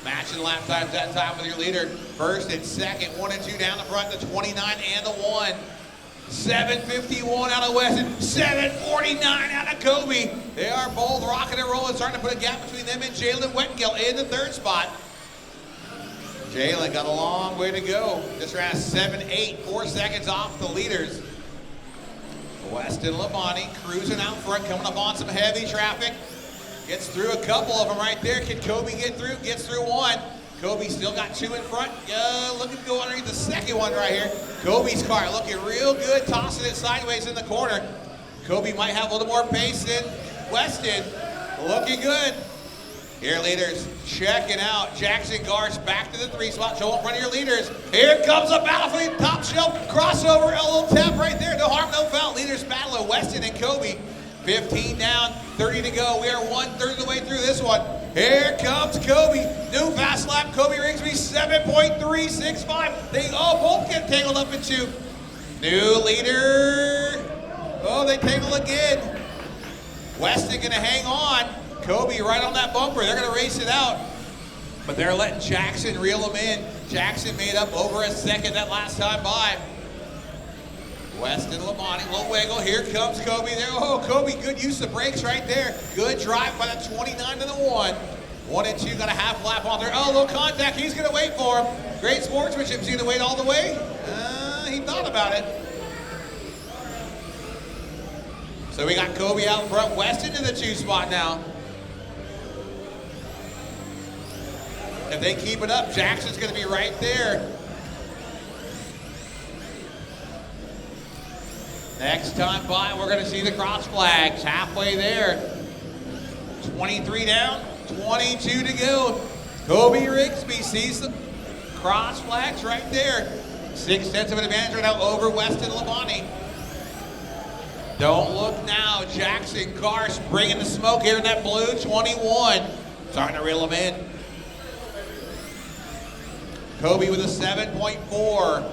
Matching lap times that time with your leader. First and second, 1 and 2 down the front, the 29 and the 1. 7:51 out of Weston, 7:49 out of Kobe. They are both rocking and rolling, starting to put a gap between them and Jalen Wettengill in the 3rd spot. Jalen got a long way to go. Just ran 7.8, 4 seconds off the leaders. Weston Labonte cruising out front, coming up on some heavy traffic. Gets through a couple of them right there. Can Kobe get through? Gets through 1. Kobe still got 2 in front. Looking to go underneath the second one right here. Kobe's car looking real good, tossing it sideways in the corner. Kobe might have a little more pace than Weston. Looking good. Here, leaders, checking out. Jackson Garst back to the 3 spot. Show in front of your leaders. Here comes a Battlefield top shelf. Crossover, a little tap right there. No harm, no foul. Leaders battle of Weston and Kobe. 15 down, 30 to go. We are 1/3 of the way through this one. Here comes Kobe. New fast lap, Kobe Rigsby, 7.365. They all both get tangled up in 2. New leader. Oh, they tangle again. Weston gonna hang on. Kobe right on that bumper. They're gonna race it out. But they're letting Jackson reel them in. Jackson made up over a second that last time by. Weston Labonte, little wiggle. Here comes Kobe there. Oh, Kobe, good use of brakes right there. Good drive by the 29 to the 1. 1 and 2, got a half lap on there. Oh, little contact. He's going to wait for him. Great sportsmanship. He's going to wait all the way. He thought about it. So we got Kobe out front. Weston in the 2 spot now. If they keep it up, Jackson's going to be right there. Next time by, we're going to see the cross flags halfway there. 23 down, 22 to go. Kobe Rigsby sees the cross flags right there. 6/10 of an advantage right now over Weston Labonte. Don't look now. Jackson Garst bringing the smoke here in that blue 21. Starting to reel him in. Kobe with a 7.4.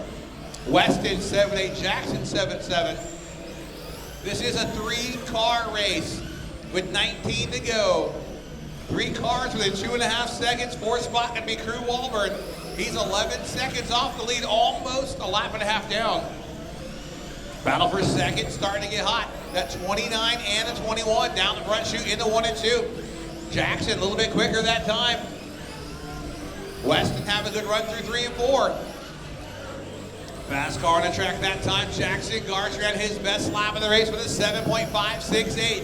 Weston 7.8. Jackson 7.7. This is a 3-car race with 19 to go. 3 cars within 2.5 seconds. 4th spot can be Crew Walburn. He's 11 seconds off the lead, almost a lap and a half down. Battle for second, starting to get hot. That 29 and a 21 down the front chute into 1 and 2. Jackson a little bit quicker that time. Weston have a good run through 3 and 4. Fast car on the track that time. Jackson Garsh ran his best lap of the race with a 7.568.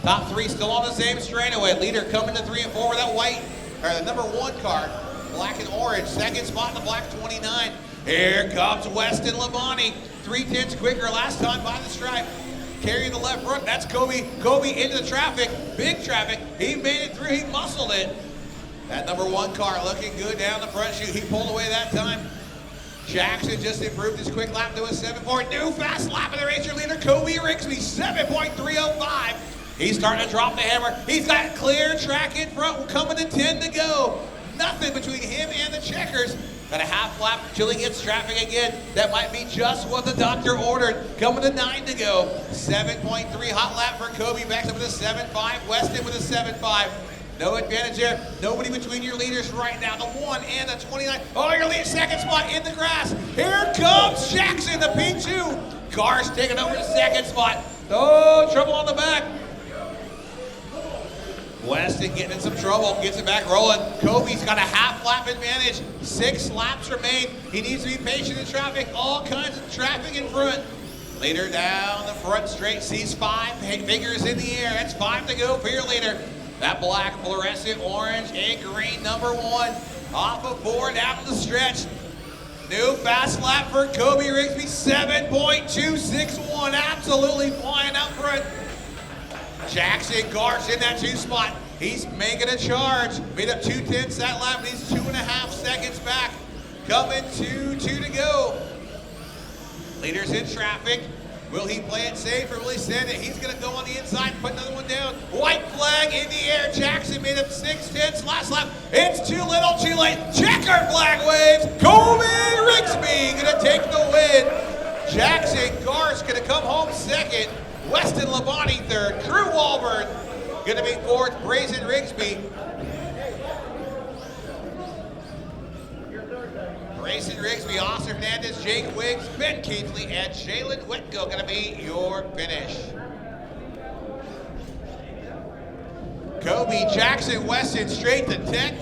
Top 3 still on the same straightaway. Leader coming to 3 and 4 with that white, or the number 1 car, black and orange. Second spot in the black 29. Here comes Weston Labonte. 3/10 quicker last time by the stripe. Carrying the left front, that's Kobe. Kobe into the traffic, big traffic. He made it through, he muscled it. That number 1 car looking good down the front chute. He pulled away that time. Jackson just improved his quick lap to a 7.4. New fast lap of the racer leader, Kobe Rigsby, 7.305. He's starting to drop the hammer. He's got clear track in front, coming to 10 to go. Nothing between him and the checkers. Got a half lap till he hits traffic again. That might be just what the doctor ordered. Coming to 9 to go. 7.3 hot lap for Kobe. Backs up with a 7.5. Weston with a 7.5. No advantage there. Nobody between your leaders right now. The 1 and the 29. Oh, your lead second spot in the grass. Here comes Jackson, the P2. Cars taking over the second spot. Oh, trouble on the back. Weston getting in some trouble, gets it back rolling. Kobe's got a half lap advantage. 6 laps remain. He needs to be patient in traffic. All kinds of traffic in front. Leader down the front straight, sees 5 fingers in the air. That's 5 to go for your leader. That black, fluorescent, orange, and green number 1. Off of 4 down the stretch. New fast lap for Kobe Rigsby, 7.261. Absolutely flying out front. Jackson Garsh in that 2 spot. He's making a charge. Made up 2/10 that lap. He's 2.5 seconds back. Coming to 2 to go. Leader's in traffic. Will he play it safe or will he send it? He's going to go on the inside and put another one down. White flag in the air. Jackson made up 6/10 last lap. It's too little, too late. Checker flag waves. Kobe Rigsby going to take the win. Jackson Garsh going to come home second. Weston Labonte third. Drew Walburn going to be fourth. Brazen Rigsby. Grayson Rigsby, Austin Hernandez, Jake Wiggs, Ben Keithley, and Jalen Whitgill going to be your finish. Kobe, Jackson, Weston, straight to tech.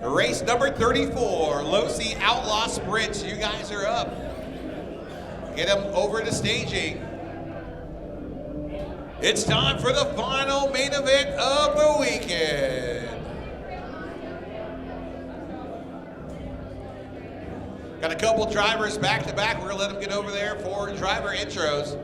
Race number 34, Losi Outlaw Sprints. You guys are up. Get them over to staging. It's time for the final main event of the weekend. Got a couple drivers back to back. We're gonna let them get over there for driver intros.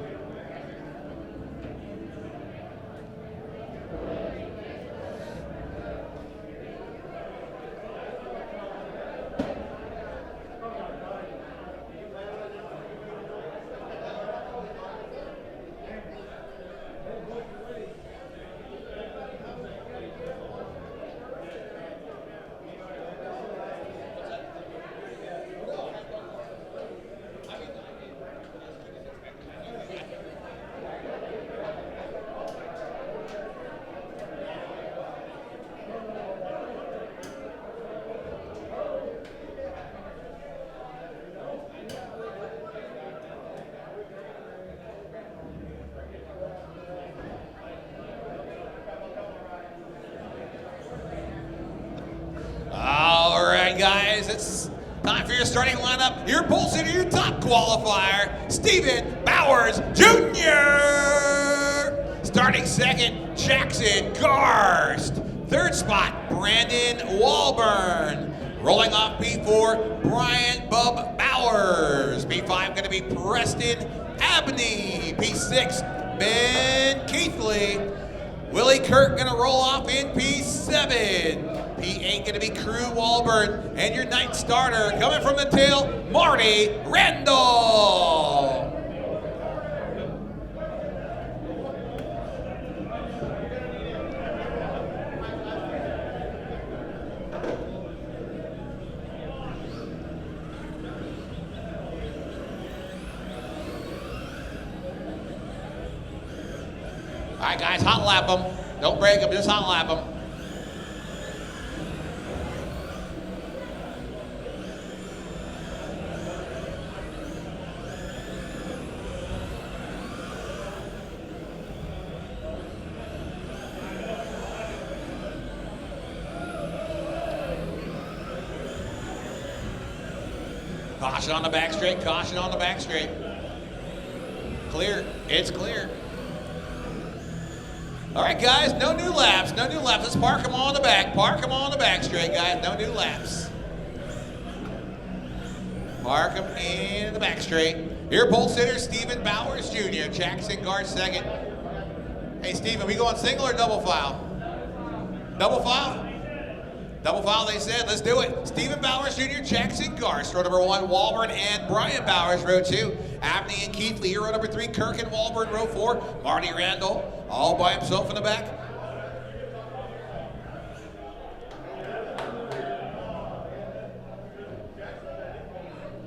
Guys, it's time for your starting lineup. Your pole sitter, your top qualifier, Stephen Bowers Jr. Starting second, Jackson Garst. Third spot, Brandon Walburn. Rolling off P4, Brian Bub Bowers. P5 going to be Preston Abney. P6, Ben Keithley. Willie Kirk going to roll off in P7. P8 going to be Crew Walburn, and your ninth starter coming from the tail, Marty Randall. All right, guys, hot lap them. Don't break them, just hot lap them. Caution on the back straight, caution on the back straight. Clear, it's clear. All right, guys, no new laps, no new laps. Let's park them on the back, park them on the back straight, guys, no new laps. Park them in the back straight. Here, pole sitter, Stephen Bowers Jr., Jackson Guard second. Hey, Stephen, we going single or double file? Double file? Double file, they said. Let's do it. Stephen Bowers Jr., Jackson Garst, row number 1, Walburn and Brian Bowers, row 2. Abney and Keith Lee, row number 3. Kirk and Walburn, row 4. Marty Randall, all by himself in the back.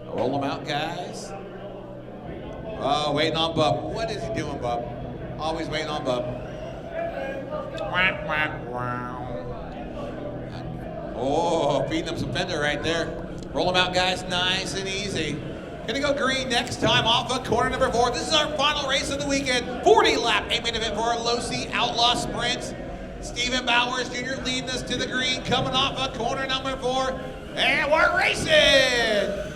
Roll them out, guys. Oh, waiting on Bub. What is he doing, Bub? Always waiting on Bub. Oh, feeding them some fender right there. Roll them out, guys, nice and easy. Gonna go green next time off of corner number 4. This is our final race of the weekend. 40-lap main event for our Low-C Outlaw Sprints. Stephen Bowers Jr. leading us to the green, coming off of corner number 4. And we're racing!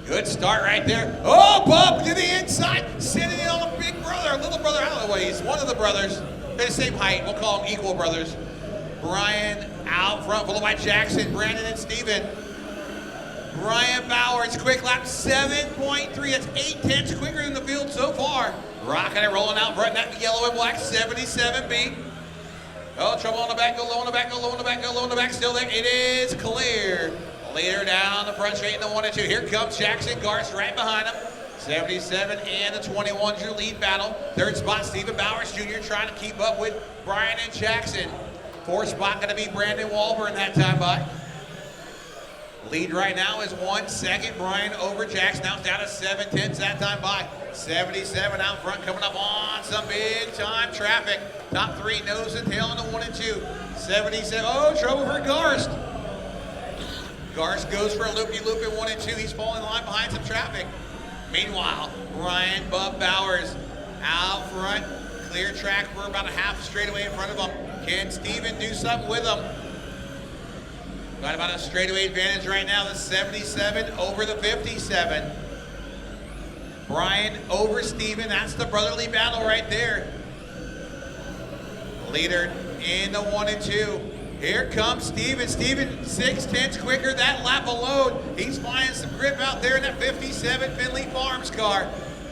Good start right there. Oh, Bub to the inside, sitting in on the big brother, little brother, I don't know what he's, one of the brothers. They're the same height, we'll call them equal brothers. Brian out front, followed by Jackson, Brandon, and Steven. Brian Bowers, quick lap 7.3, that's 8/10 quicker than the field so far. Rocking and rolling out front, that yellow and black, 77B. Oh, trouble on the back, go low on the back, go low on the back, go low on the back, still there, it is clear. Later down the front straight in the 1 and 2. Here comes Jackson Garst right behind him. 77 and the 21's your lead battle. Third spot, Stephen Bowers Jr. trying to keep up with Brian and Jackson. Fourth spot going to be Brandon Walburn that time by. Lead right now is 1 second. Brian over Jackson. Now it's down to 7/10 that time by. 77 out front coming up on some big time traffic. Top 3 nose and tail in the 1 and 2. 77, oh, trouble for Garst. Garst goes for a loop-de-loop in 1 and 2. He's falling in line behind some traffic. Meanwhile, Brian Bub Bowers out front. Clear track for about a half straightaway in front of him. Can Steven do something with him? Got about a straightaway advantage right now. The 77 over the 57. Brian over Steven. That's the brotherly battle right there. Leader in the 1 and 2. Here comes Steven. Steven 6/10 quicker that lap alone. He's finding some grip out there in that 57 Finley Farms car.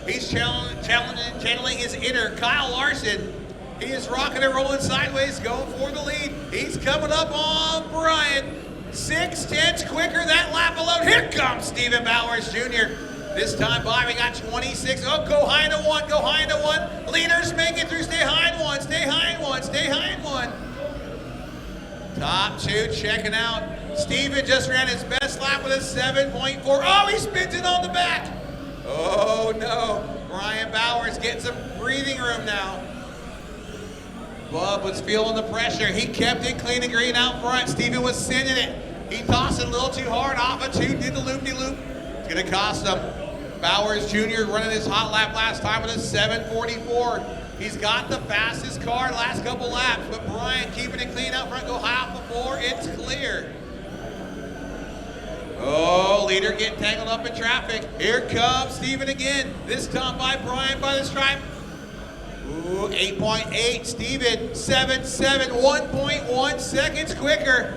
He's channeling his inner Kyle Larson. He is rocking and rolling sideways, going for the lead. He's coming up on Brian. 6/10 quicker that lap alone. Here comes Stephen Bowers Jr. This time by, we got 26. Oh, go high into 1, go high into 1. Leaders make it through, stay high in 1, stay high in 1, stay high in 1. Top 2 checking out. Steven just ran his best lap with a 7.4. Oh, he spins it on the back. Oh no, Brian Bowers getting some breathing room now. Bub was feeling the pressure. He kept it clean and green out front. Steven was sending it. He tossed it a little too hard off of 2, did the loop-de-loop. It's gonna cost him. Bowers Jr. running his hot lap last time with a 7.44. He's got the fastest car last couple laps, but Brian keeping it clean out front, go high off before it's clear. Oh, leader getting tangled up in traffic. Here comes Steven again, this time by Brian by the stripe. Ooh, 8.8, Steven, 7.7, 1.1 seconds quicker.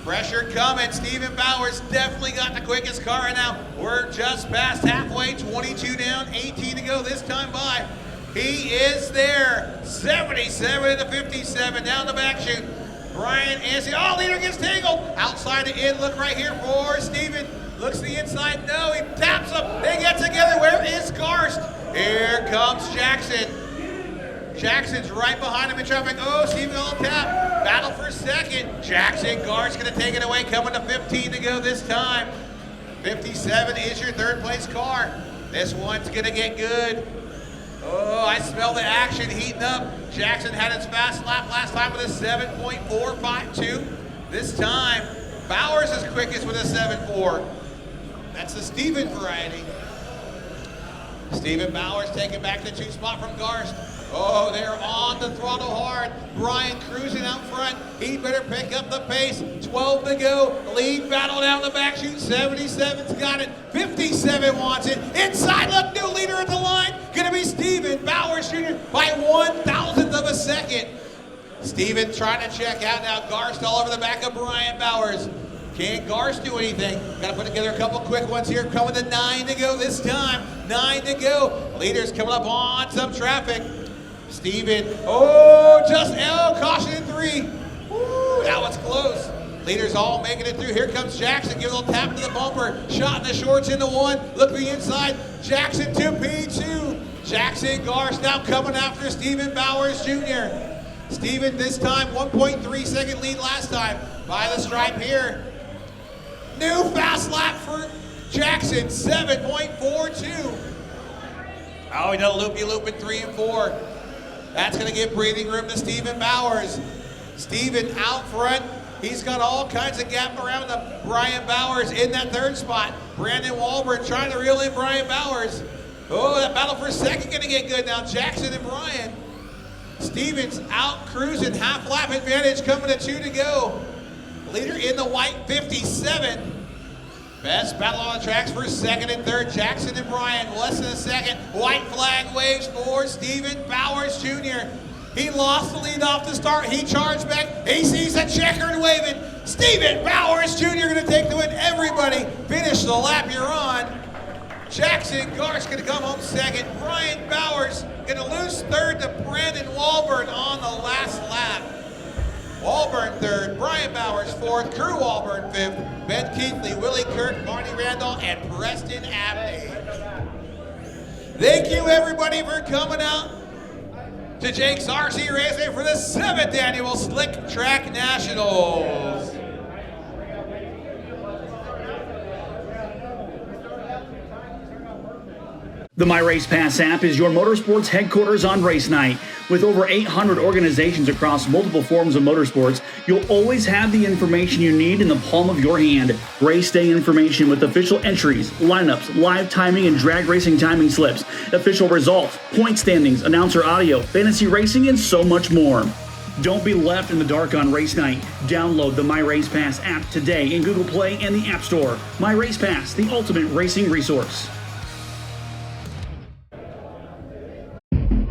Pressure coming, Stephen Bowers definitely got the quickest car right now. We're just past halfway, 22 down, 18 to go this time by. He is there, 77 to 57, down the back chute. Brian Anstey, oh, leader gets tangled. Outside the in, look right here for Steven. Looks to the inside, no, he taps him. They get together, where is Garst? Here comes Jackson. Jackson's right behind him in traffic. Oh, Steven on tap. Battle for second. Jackson, Garst gonna take it away, coming to 15 to go this time. 57 is your third place car. This one's gonna get good. Oh, I smell the action heating up. Jackson had his fast lap last time with a 7.452. This time, Bowers is quickest with a 7.4. That's the Steven variety. Stephen Bowers taking back the 2 spot from Garst. Oh, they're on the throttle hard. Brian cruising out front. He better pick up the pace. 12 to go. Lead battle down the back chute. 77's got it. 57 wants it. Inside, look, new leader at the line. Gonna be Stephen Bowers Jr. by 1,000th of a second. Stephen trying to check out now. Garst all over the back of Brian Bowers. Can't Garst do anything? Got to put together a couple quick ones here. Coming to 9 to go this time. 9 to go. Leaders coming up on some traffic. Stephen, caution in 3. Woo, that was close. Leaders all making it through. Here comes Jackson, give a little tap to the bumper. Shot in the shorts into 1. Look to the inside. Jackson to P2. Jackson Garst now coming after Stephen Bowers Jr. Stephen this time 1.3 second lead last time. By the stripe here. New fast lap for Jackson, 7.42. Oh, he does a loopy-loop in 3 and 4. That's going to give breathing room to Stephen Bowers. Stephen out front. He's got all kinds of gap around him. Brian Bowers in that 3rd spot. Brandon Walburn trying to reel in Brian Bowers. Oh, that battle for second going to get good now. Jackson and Brian. Stevens out cruising, half lap advantage coming to 2 to go. Leader in the white, 57. Best battle on the tracks for 2nd and 3rd. Jackson and Brian, less than a second. White flag waves for Stephen Bowers Jr. He lost the lead off the start. He charged back. He sees a checkered waving. Stephen Bowers Jr. going to take the win. Everybody finish the lap you're on. Jackson Garst going to come home 2nd. Brian Bowers going to lose 3rd to Brandon Walburn on the last lap. Walburn 3rd, Brian Bowers 4th, Crew Walburn 5th, Ben Keithley, Willie Kirk, Barney Randall, and Preston Abney. Thank you everybody for coming out to Jake's RC Raceway for the 7th annual Slick Track Nationals. The My Race Pass app is your motorsports headquarters on race night. With over 800 organizations across multiple forms of motorsports, you'll always have the information you need in the palm of your hand. Race day information with official entries, lineups, live timing and drag racing timing slips, official results, point standings, announcer audio, fantasy racing, and so much more. Don't be left in the dark on race night. Download the My Race Pass app today in Google Play and the App Store. My Race Pass, the ultimate racing resource.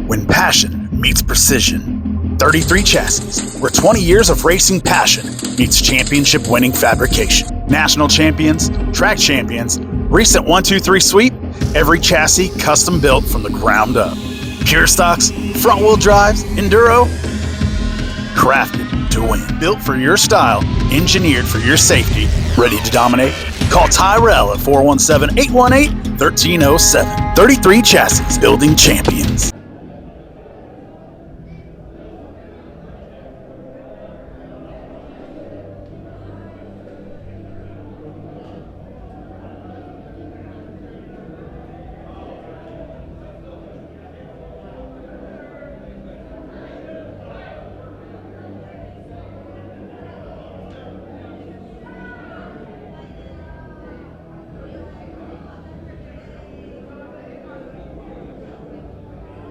When passion meets precision. 33 Chassis, where 20 years of racing passion meets championship-winning fabrication. National champions, track champions, recent 1-2-3 sweep, every chassis custom built from the ground up. Pure stocks, front-wheel drives, enduro, crafted to win. Built for your style, engineered for your safety, ready to dominate? Call Tyrel at 417-818-1307. 33 Chassis, building champions.